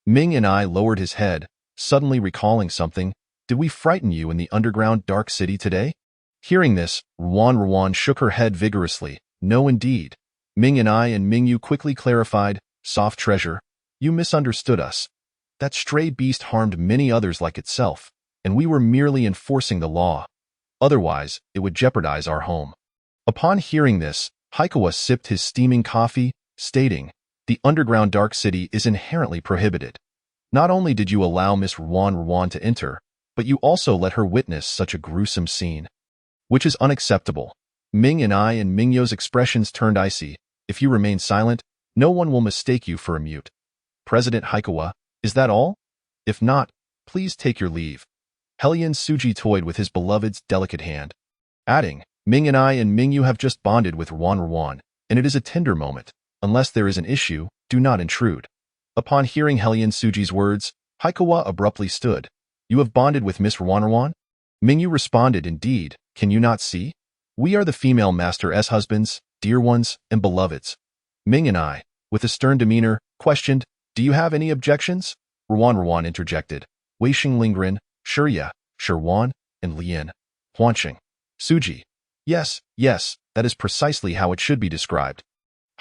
Ming and I lowered his head, suddenly recalling something. Did we frighten you in the underground dark city today? Hearing this, Ruan shook her head vigorously. No, indeed. Ming and I and Mingyu quickly clarified. Soft treasure. You misunderstood us. That stray beast harmed many others like itself, and we were merely enforcing the law. Otherwise, it would jeopardize our home. Upon hearing this, Haikawa sipped his steaming coffee, stating, the underground dark city is inherently prohibited. Not only did you allow Miss Ruan to enter, but you also let her witness such a gruesome scene, which is unacceptable. Ming and I and Mingyu's expressions turned icy. If you remain silent, no one will mistake you for a mute. President Haikawa, is that all? If not, please take your leave. Hellion Suji toyed with his beloved's delicate hand, adding, Ming and I and Mingyu have just bonded with Ruan, and it is a tender moment. Unless there is an issue, do not intrude. Upon hearing Hellion Suji's words, Haikawa abruptly stood. You have bonded with Miss Ruan? Mingyu responded, indeed, can you not see? We are the female master's husbands, dear ones, and beloveds. Ming and I, with a stern demeanor, questioned, do you have any objections? Ruan interjected. Weisheng Lingren, Shurya, Shirwan, and Lian. Huanqing. Suji. Yes, that is precisely how it should be described.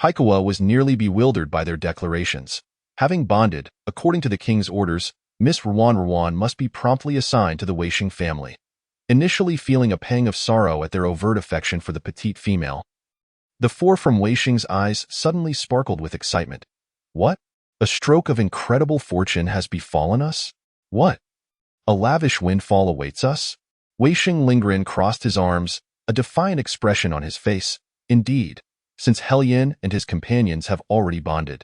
Haikawa was nearly bewildered by their declarations. Having bonded, according to the king's orders, Miss Ruan must be promptly assigned to the Weisheng family. Initially feeling a pang of sorrow at their overt affection for the petite female, the 4 from Weisheng's eyes suddenly sparkled with excitement. What? A stroke of incredible fortune has befallen us? What? A lavish windfall awaits us? Weisheng Lingren crossed his arms, a defiant expression on his face. Indeed, since Hellion and his companions have already bonded,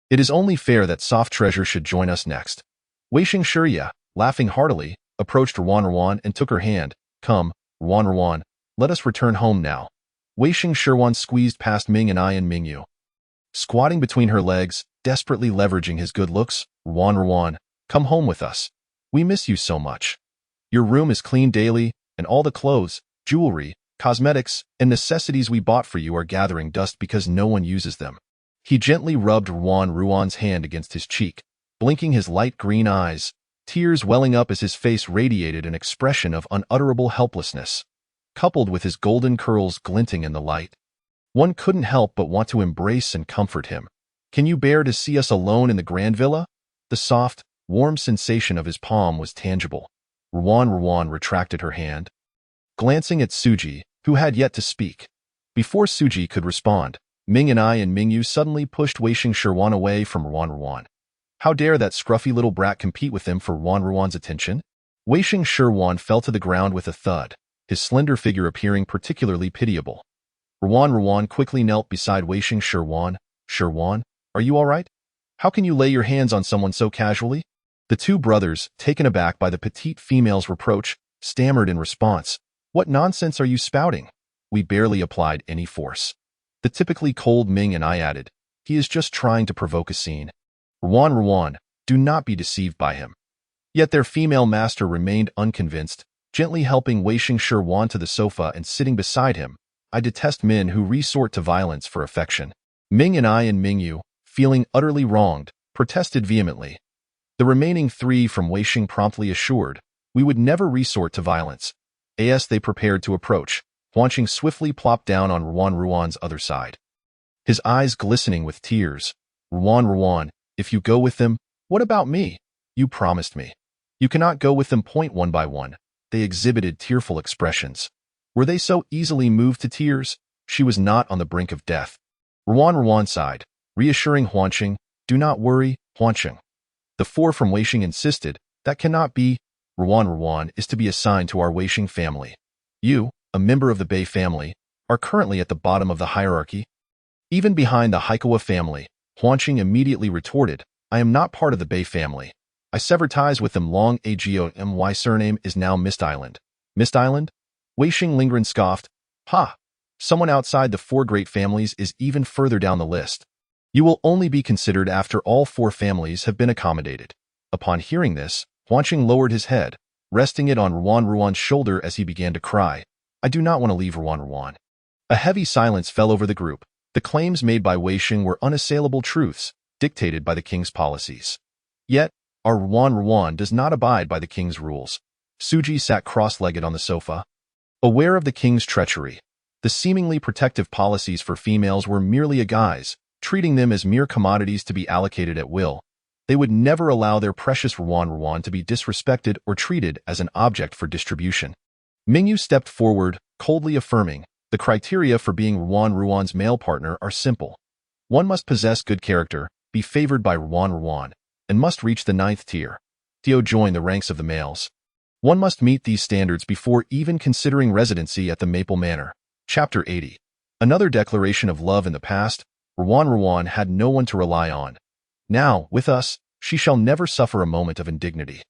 it is only fair that soft treasure should join us next. Weisheng Shurya, laughing heartily, approached Ruan and took her hand. Come, Ruan, let us return home now. Weisheng Shirwan squeezed past Ming and I and Mingyu. Squatting between her legs, desperately leveraging his good looks, Ruan, come home with us. We miss you so much. Your room is cleaned daily, and all the clothes, jewelry, Cosmetics and necessities we bought for you are gathering dust because no one uses them. He gently rubbed Ruan's hand against his cheek, blinking his light green eyes, tears welling up as his face radiated an expression of unutterable helplessness, coupled with his golden curls glinting in the light. One couldn't help but want to embrace and comfort him. Can you bear to see us alone in the grand villa? The soft, warm sensation of his palm was tangible. Ruan retracted her hand, glancing at Suji, who had yet to speak. Before Suji could respond, Ming and Mingyu suddenly pushed Weisheng Shirwan away from Ruan. How dare that scruffy little brat compete with him for Ruan's attention? Weisheng Shirwan fell to the ground with a thud, his slender figure appearing particularly pitiable. Ruan quickly knelt beside Weisheng Shirwan. Shirwan, are you all right? How can you lay your hands on someone so casually? The two brothers, taken aback by the petite female's reproach, stammered in response. What nonsense are you spouting? We barely applied any force. The typically cold Ming and I added. He is just trying to provoke a scene. Ruan, do not be deceived by him. Yet their female master remained unconvinced, gently helping Weisheng Shirwan to the sofa and sitting beside him. I detest men who resort to violence for affection. Ming and Mingyu, feeling utterly wronged, protested vehemently. The remaining three from Weisheng promptly assured, we would never resort to violence. As they prepared to approach, Huanqing swiftly plopped down on Ruan's other side. His eyes glistening with tears. Ruan, if you go with them, what about me? You promised me. You cannot go with them. One by one, they exhibited tearful expressions. Were they so easily moved to tears? She was not on the brink of death. Ruan sighed, reassuring Huanqing, do not worry, Huanqing. The four from Weisheng insisted, that cannot be. Ruan is to be assigned to our Weisheng family. You, a member of the Bei family, are currently at the bottom of the hierarchy. Even behind the Haikawa family, Huanqing immediately retorted, I am not part of the Bei family. I severed ties with them long ago. My surname is now Mist Island. Mist Island? Weisheng Lingren scoffed. Ha! Someone outside the four great families is even further down the list. You will only be considered after all four families have been accommodated. Upon hearing this, Huanqing lowered his head, resting it on Ruan's shoulder as he began to cry. I do not want to leave Ruan. A heavy silence fell over the group. The claims made by Weisheng were unassailable truths, dictated by the king's policies. Yet, our Ruan does not abide by the king's rules. Suji sat cross-legged on the sofa. Aware of the king's treachery, the seemingly protective policies for females were merely a guise, treating them as mere commodities to be allocated at will. They would never allow their precious Ruan to be disrespected or treated as an object for distribution. Mingyu stepped forward, coldly affirming, the criteria for being Ruan's male partner are simple. One must possess good character, be favored by Ruan, and must reach the 9th tier. Theo joined the ranks of the males. One must meet these standards before even considering residency at the Maple Manor. Chapter 80. Another declaration of love in the past, Ruan had no one to rely on. Now, with us, she shall never suffer a moment of indignity.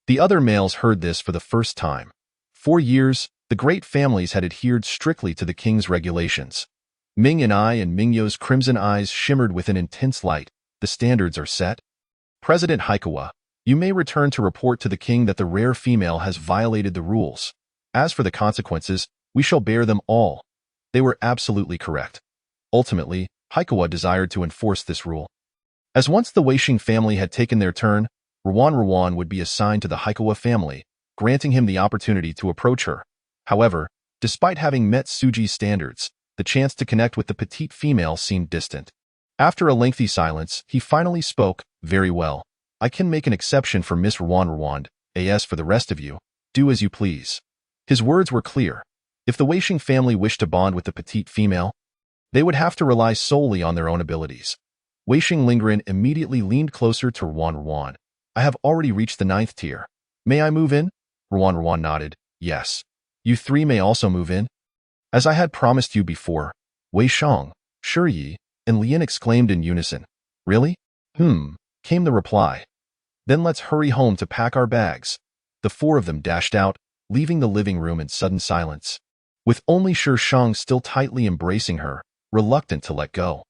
The other males heard this for the first time. For years, the great families had adhered strictly to the king's regulations. Ming and Mingyu's crimson eyes shimmered with an intense light. The standards are set. President Haikawa, you may return to report to the king that the rare female has violated the rules. As for the consequences, we shall bear them all. They were absolutely correct. Ultimately, Haikawa desired to enforce this rule. As once the Weisheng family had taken their turn, Ruan would be assigned to the Haikawa family, granting him the opportunity to approach her. However, despite having met Suji's standards, the chance to connect with the petite female seemed distant. After a lengthy silence, he finally spoke, very well. I can make an exception for Miss Ruan. As for the rest of you, do as you please. His words were clear. If the Weisheng family wished to bond with the petite female, they would have to rely solely on their own abilities. Weisheng Lingren immediately leaned closer to Ruan. I have already reached the 9th tier. May I move in? Ruan nodded. Yes. You three may also move in. As I had promised you before. Weisheng, Shiyi, and Lian exclaimed in unison. Really? Came the reply. Then let's hurry home to pack our bags. The four of them dashed out, leaving the living room in sudden silence, with only Shang still tightly embracing her, reluctant to let go.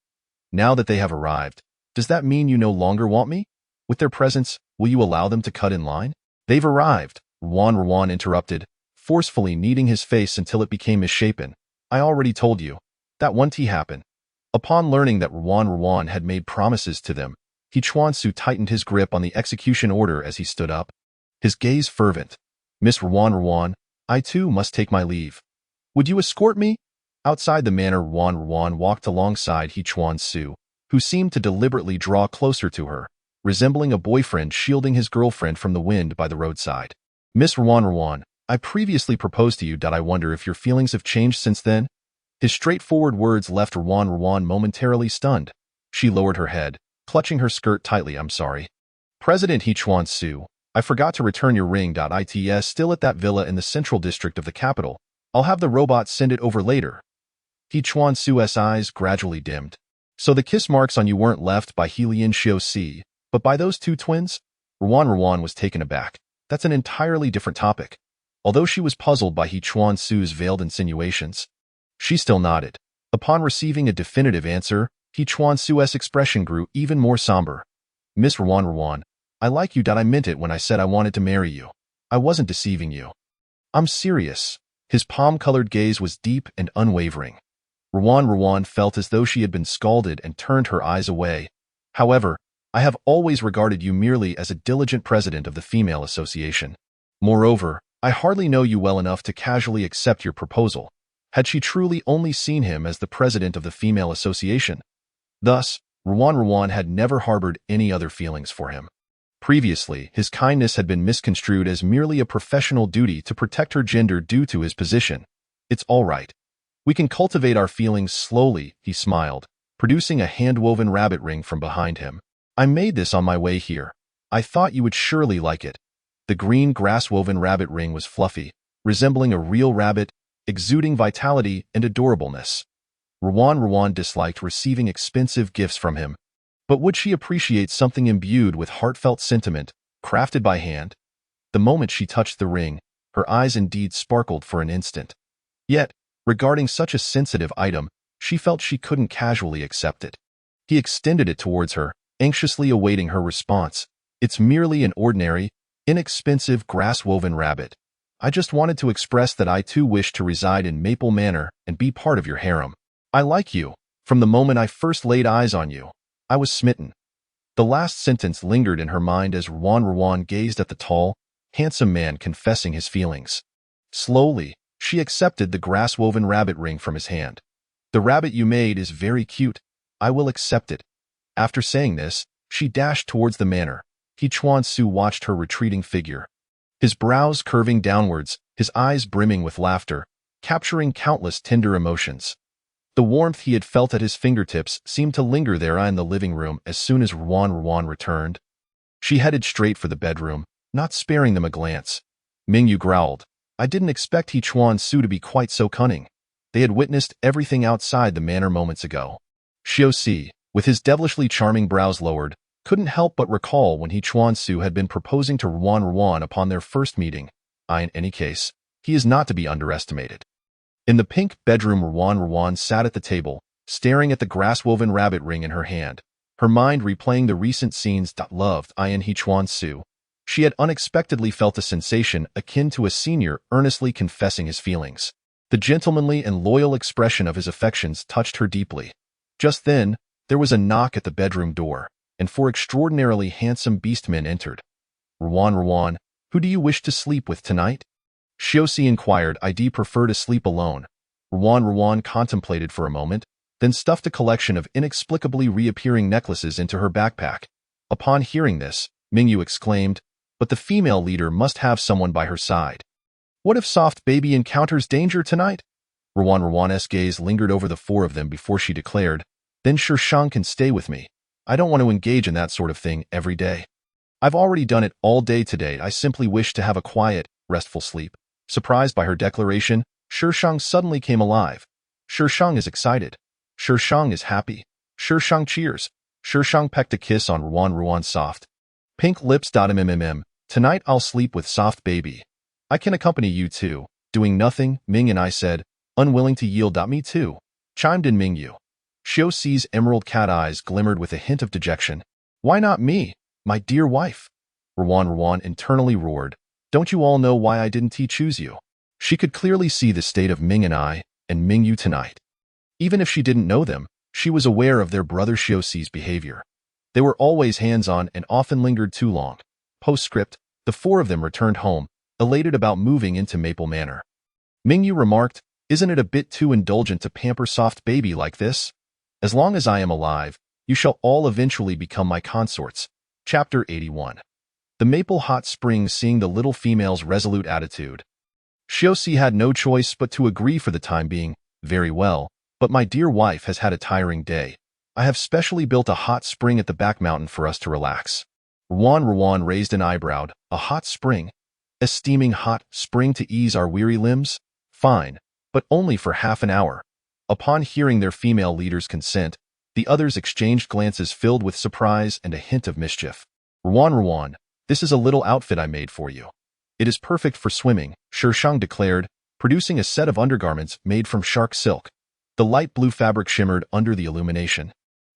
Now that they have arrived, does that mean you no longer want me? With their presence, will you allow them to cut in line? They've arrived, Ruan interrupted, forcefully kneading his face until it became misshapen. I already told you. That one tea happened. Upon learning that Ruan had made promises to them, He Chuan-su tightened his grip on the execution order as he stood up, his gaze fervent. Miss Ruan, I too must take my leave. Would you escort me? Outside the manor, Ruan walked alongside He Chuan-su, who seemed to deliberately draw closer to her, resembling a boyfriend shielding his girlfriend from the wind by the roadside. Miss Ruan, I previously proposed to you. I wonder if your feelings have changed since then? His straightforward words left Ruan momentarily stunned. She lowered her head, clutching her skirt tightly. I'm sorry. President He Chuan-su, I forgot to return your ring. It's still at that villa in the central district of the capital. I'll have the robot send it over later. He Chuan-su's eyes gradually dimmed. So the kiss marks on you weren't left by Helian Xiao-si, but by those two twins? Ruan was taken aback. That's an entirely different topic. Although she was puzzled by He Chuan-su's veiled insinuations, she still nodded. Upon receiving a definitive answer, He Chuan-su's expression grew even more somber. Miss Ruan, I like you. I meant it when I said I wanted to marry you. I wasn't deceiving you. I'm serious. His palm-colored gaze was deep and unwavering. Ruan felt as though she had been scalded and turned her eyes away. However, I have always regarded you merely as a diligent president of the Female Association. Moreover, I hardly know you well enough to casually accept your proposal. Had she truly only seen him as the president of the Female Association? Thus, Ruan had never harbored any other feelings for him. Previously, his kindness had been misconstrued as merely a professional duty to protect her gender due to his position. It's all right. We can cultivate our feelings slowly, he smiled, producing a hand-woven rabbit ring from behind him. I made this on my way here. I thought you would surely like it. The green grass-woven rabbit ring was fluffy, resembling a real rabbit, exuding vitality and adorableness. Ruan disliked receiving expensive gifts from him, but would she appreciate something imbued with heartfelt sentiment, crafted by hand? The moment she touched the ring, her eyes indeed sparkled for an instant. Yet, regarding such a sensitive item, she felt she couldn't casually accept it. He extended it towards her, anxiously awaiting her response. It's merely an ordinary, inexpensive grass-woven rabbit. I just wanted to express that I too wish to reside in Maple Manor and be part of your harem. I like you. From the moment I first laid eyes on you, I was smitten. The last sentence lingered in her mind as Ruan gazed at the tall, handsome man confessing his feelings. Slowly, she accepted the grass-woven rabbit ring from his hand. The rabbit you made is very cute. I will accept it. After saying this, she dashed towards the manor. He Chuan-su watched her retreating figure, his brows curving downwards, his eyes brimming with laughter, capturing countless tender emotions. The warmth he had felt at his fingertips seemed to linger there in the living room as soon as Ruan returned. She headed straight for the bedroom, not sparing them a glance. Mingyu growled. I didn't expect He Chuan-su to be quite so cunning. They had witnessed everything outside the manor moments ago. Xiao-si, with his devilishly charming brows lowered, couldn't help but recall when He Chuan-su had been proposing to Ruan upon their first meeting. In any case, he is not to be underestimated. In the pink bedroom, Ruan sat at the table, staring at the grass-woven rabbit ring in her hand, her mind replaying the recent scenes. Loved in He Chuan-su. She had unexpectedly felt a sensation akin to a senior earnestly confessing his feelings. The gentlemanly and loyal expression of his affections touched her deeply. Just then, there was a knock at the bedroom door, and four extraordinarily handsome beastmen entered. Ruan, who do you wish to sleep with tonight? Xiao-si inquired. I'd prefer to sleep alone. Ruan contemplated for a moment, then stuffed a collection of inexplicably reappearing necklaces into her backpack. Upon hearing this, Mingyu exclaimed, but the female leader must have someone by her side. What if Soft Baby encounters danger tonight? Ruan's gaze lingered over the four of them before she declared, then Shang can stay with me. I don't want to engage in that sort of thing every day. I've already done it all day today. I simply wish to have a quiet, restful sleep. Surprised by her declaration, Shang suddenly came alive. Shang is excited. Shang is happy. Shang cheers. Shang pecked a kiss on Ruan's soft, pink lips. Tonight I'll sleep with Soft Baby. I can accompany you too. Doing nothing, Ming and I said, unwilling to yield. Me too, chimed in Mingyu. Xiao-si's emerald cat eyes glimmered with a hint of dejection. Why not me, my dear wife? Ruan internally roared. Don't you all know why I didn't choose you? She could clearly see the state of Ming and I and Mingyu tonight. Even if she didn't know them, she was aware of their brother Xiuxi's behavior. They were always hands-on and often lingered too long. Postscript, the four of them returned home, elated about moving into Maple Manor. Mingyu remarked, "Isn't it a bit too indulgent to pamper soft baby like this? As long as I am alive, you shall all eventually become my consorts." Chapter 81. The Maple Hot Springs. Seeing the little female's resolute attitude, Xiuxi had no choice but to agree for the time being. "Very well, but my dear wife has had a tiring day. I have specially built a hot spring at the back mountain for us to relax." Ruan raised an eyebrow. "A hot spring? A steaming hot spring to ease our weary limbs? Fine, but only for half an hour." Upon hearing their female leader's consent, the others exchanged glances filled with surprise and a hint of mischief. Ruan, this is a little outfit I made for you. It is perfect for swimming," Shishang declared, producing a set of undergarments made from shark silk. The light blue fabric shimmered under the illumination,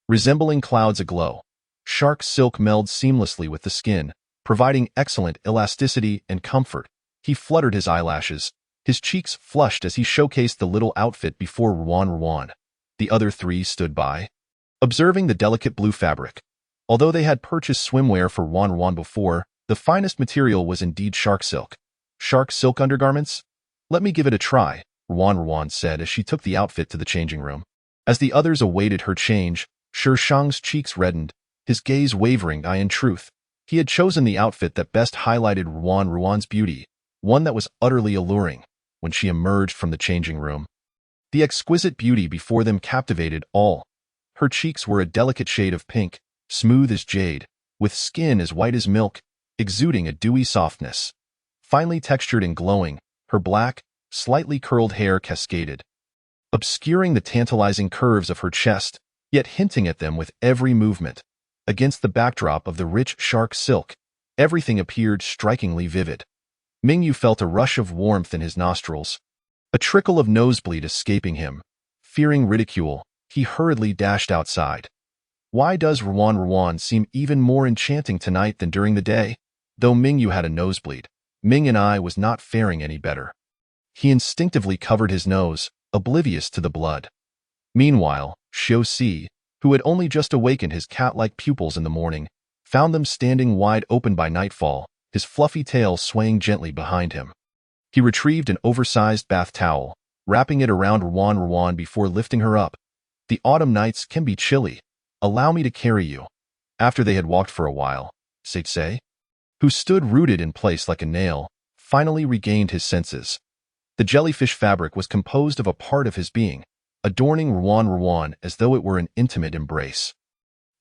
resembling clouds aglow. Shark silk melds seamlessly with the skin, providing excellent elasticity and comfort. He fluttered his eyelashes, his cheeks flushed as he showcased the little outfit before Ruan. The other three stood by, observing the delicate blue fabric. Although they had purchased swimwear for Ruan before, the finest material was indeed shark silk. "Shark silk undergarments? Let me give it a try," Ruan said as she took the outfit to the changing room. As the others awaited her change, Shishang's cheeks reddened, his gaze wavering. In truth, he had chosen the outfit that best highlighted Ruan's beauty, one that was utterly alluring. When she emerged from the changing room, the exquisite beauty before them captivated all. Her cheeks were a delicate shade of pink, smooth as jade, with skin as white as milk, exuding a dewy softness. Finely textured and glowing, her black, slightly curled hair cascaded, obscuring the tantalizing curves of her chest, yet hinting at them with every movement. Against the backdrop of the rich shark silk, everything appeared strikingly vivid. Mingyu felt a rush of warmth in his nostrils, a trickle of nosebleed escaping him. Fearing ridicule, he hurriedly dashed outside. Why does Ruan seem even more enchanting tonight than during the day? Though Mingyu had a nosebleed, Ming and I was not faring any better. He instinctively covered his nose, oblivious to the blood. Meanwhile, Xiuxi, who had only just awakened his cat-like pupils in the morning, found them standing wide open by nightfall, his fluffy tail swaying gently behind him. He retrieved an oversized bath towel, wrapping it around Ruan before lifting her up. "The autumn nights can be chilly. Allow me to carry you." After they had walked for a while, Seichei, who stood rooted in place like a nail, finally regained his senses. The jellyfish fabric was composed of a part of his being, adorning Ruan as though it were an intimate embrace,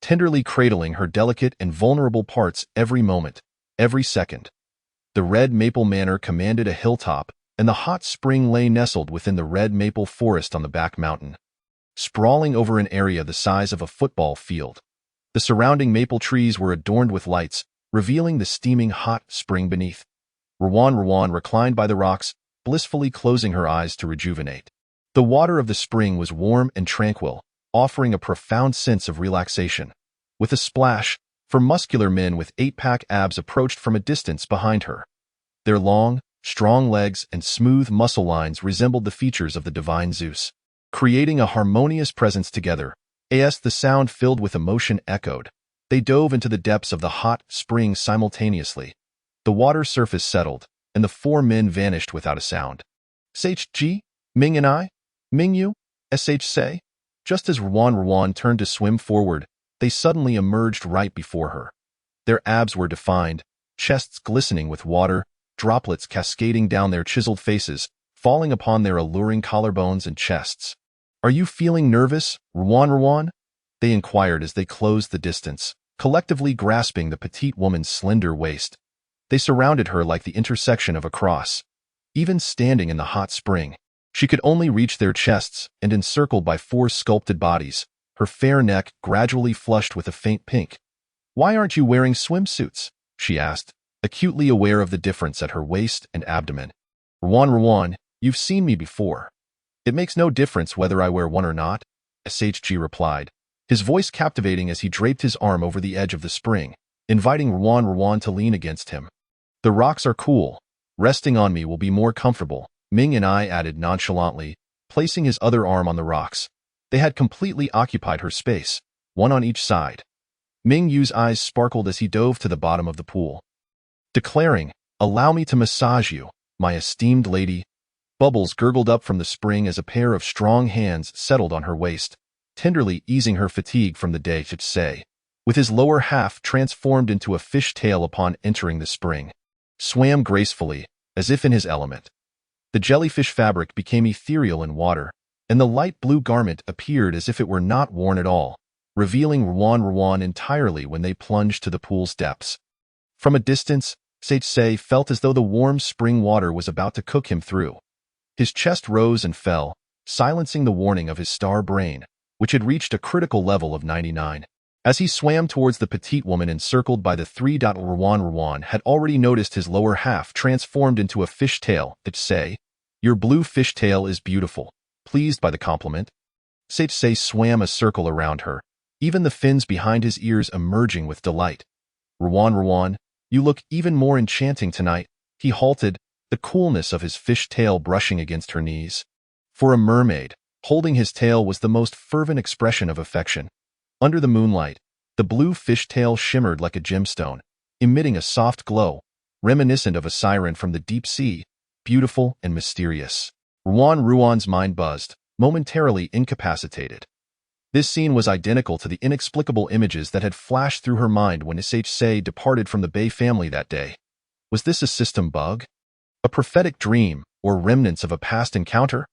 tenderly cradling her delicate and vulnerable parts every moment, every second. The Red Maple Manor commanded a hilltop, and the hot spring lay nestled within the red maple forest on the back mountain, sprawling over an area the size of a football field. The surrounding maple trees were adorned with lights, revealing the steaming hot spring beneath. Ruan reclined by the rocks, blissfully closing her eyes to rejuvenate. The water of the spring was warm and tranquil, offering a profound sense of relaxation. With a splash, four muscular men with 8-pack abs approached from a distance behind her. Their long, strong legs and smooth muscle lines resembled the features of the divine Zeus, creating a harmonious presence together. As the sound filled with emotion echoed, they dove into the depths of the hot spring simultaneously. The water surface settled, and the four men vanished without a sound. "Seichji, Ming and I? Mingyu?" Seichei. Just as Ruan turned to swim forward, they suddenly emerged right before her. Their abs were defined, chests glistening with water, droplets cascading down their chiseled faces, falling upon their alluring collarbones and chests. "Are you feeling nervous, Ruan?" they inquired as they closed the distance, collectively grasping the petite woman's slender waist. They surrounded her like the intersection of a cross. Even standing in the hot spring, she could only reach their chests, and encircled by four sculpted bodies, her fair neck gradually flushed with a faint pink. "Why aren't you wearing swimsuits?" she asked, acutely aware of the difference at her waist and abdomen. "Ruan, you've seen me before. It makes no difference whether I wear one or not," Shg replied, his voice captivating as he draped his arm over the edge of the spring, inviting Ruan to lean against him. "The rocks are cool. Resting on me will be more comfortable," Ming and I added nonchalantly, placing his other arm on the rocks. They had completely occupied her space, one on each side. Ming Yu's eyes sparkled as he dove to the bottom of the pool, declaring, "Allow me to massage you, my esteemed lady." Bubbles gurgled up from the spring as a pair of strong hands settled on her waist, tenderly easing her fatigue from the day, say, with his lower half transformed into a fish tail upon entering the spring, swam gracefully, as if in his element. The jellyfish fabric became ethereal in water, and the light blue garment appeared as if it were not worn at all, revealing Ruan entirely when they plunged to the pool's depths. From a distance, Seichsei felt as though the warm spring water was about to cook him through. His chest rose and fell, silencing the warning of his star brain, which had reached a critical level of 99. As he swam towards the petite woman encircled by the three. Ruan had already noticed his lower half transformed into a fish tail. Seichsei, your blue fish tail is beautiful. Pleased by the compliment, Seichsei swam a circle around her, even the fins behind his ears emerging with delight. Ruan, you look even more enchanting tonight. He halted, the coolness of his fish tail brushing against her knees. For a mermaid, holding his tail was the most fervent expression of affection. Under the moonlight, the blue fish tail shimmered like a gemstone, emitting a soft glow, reminiscent of a siren from the deep sea, beautiful and mysterious. Ruan's mind buzzed, momentarily incapacitated. This scene was identical to the inexplicable images that had flashed through her mind when Seichsei departed from the Bei family that day. Was this a system bug? A prophetic dream, or remnants of a past encounter?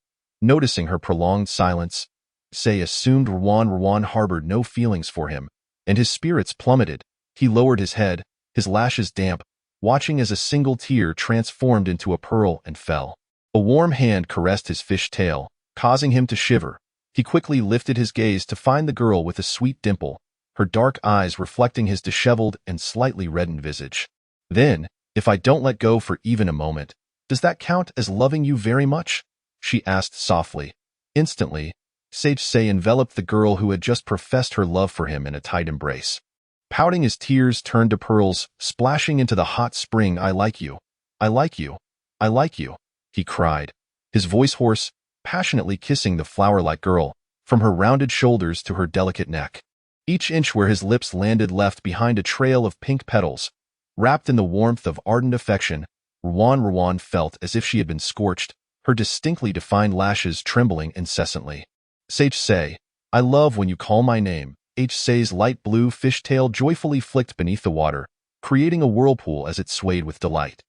Noticing her prolonged silence, Sei assumed Ruan harbored no feelings for him, and his spirits plummeted. He lowered his head, his lashes damp, watching as a single tear transformed into a pearl and fell. A warm hand caressed his fish tail, causing him to shiver. He quickly lifted his gaze to find the girl with a sweet dimple, her dark eyes reflecting his disheveled and slightly reddened visage. Then, if I don't let go for even a moment, does that count as loving you very much? She asked softly. Instantly, Seichsei enveloped the girl who had just professed her love for him in a tight embrace. Pouting, his tears turned to pearls, splashing into the hot spring. I like you. I like you. I like you, he cried, his voice hoarse, passionately kissing the flower-like girl, from her rounded shoulders to her delicate neck. Each inch where his lips landed left behind a trail of pink petals. Wrapped in the warmth of ardent affection, Ruan felt as if she had been scorched, her distinctly defined lashes trembling incessantly. Seichsei, I love when you call my name. Sei's light blue fishtail joyfully flicked beneath the water, creating a whirlpool as it swayed with delight.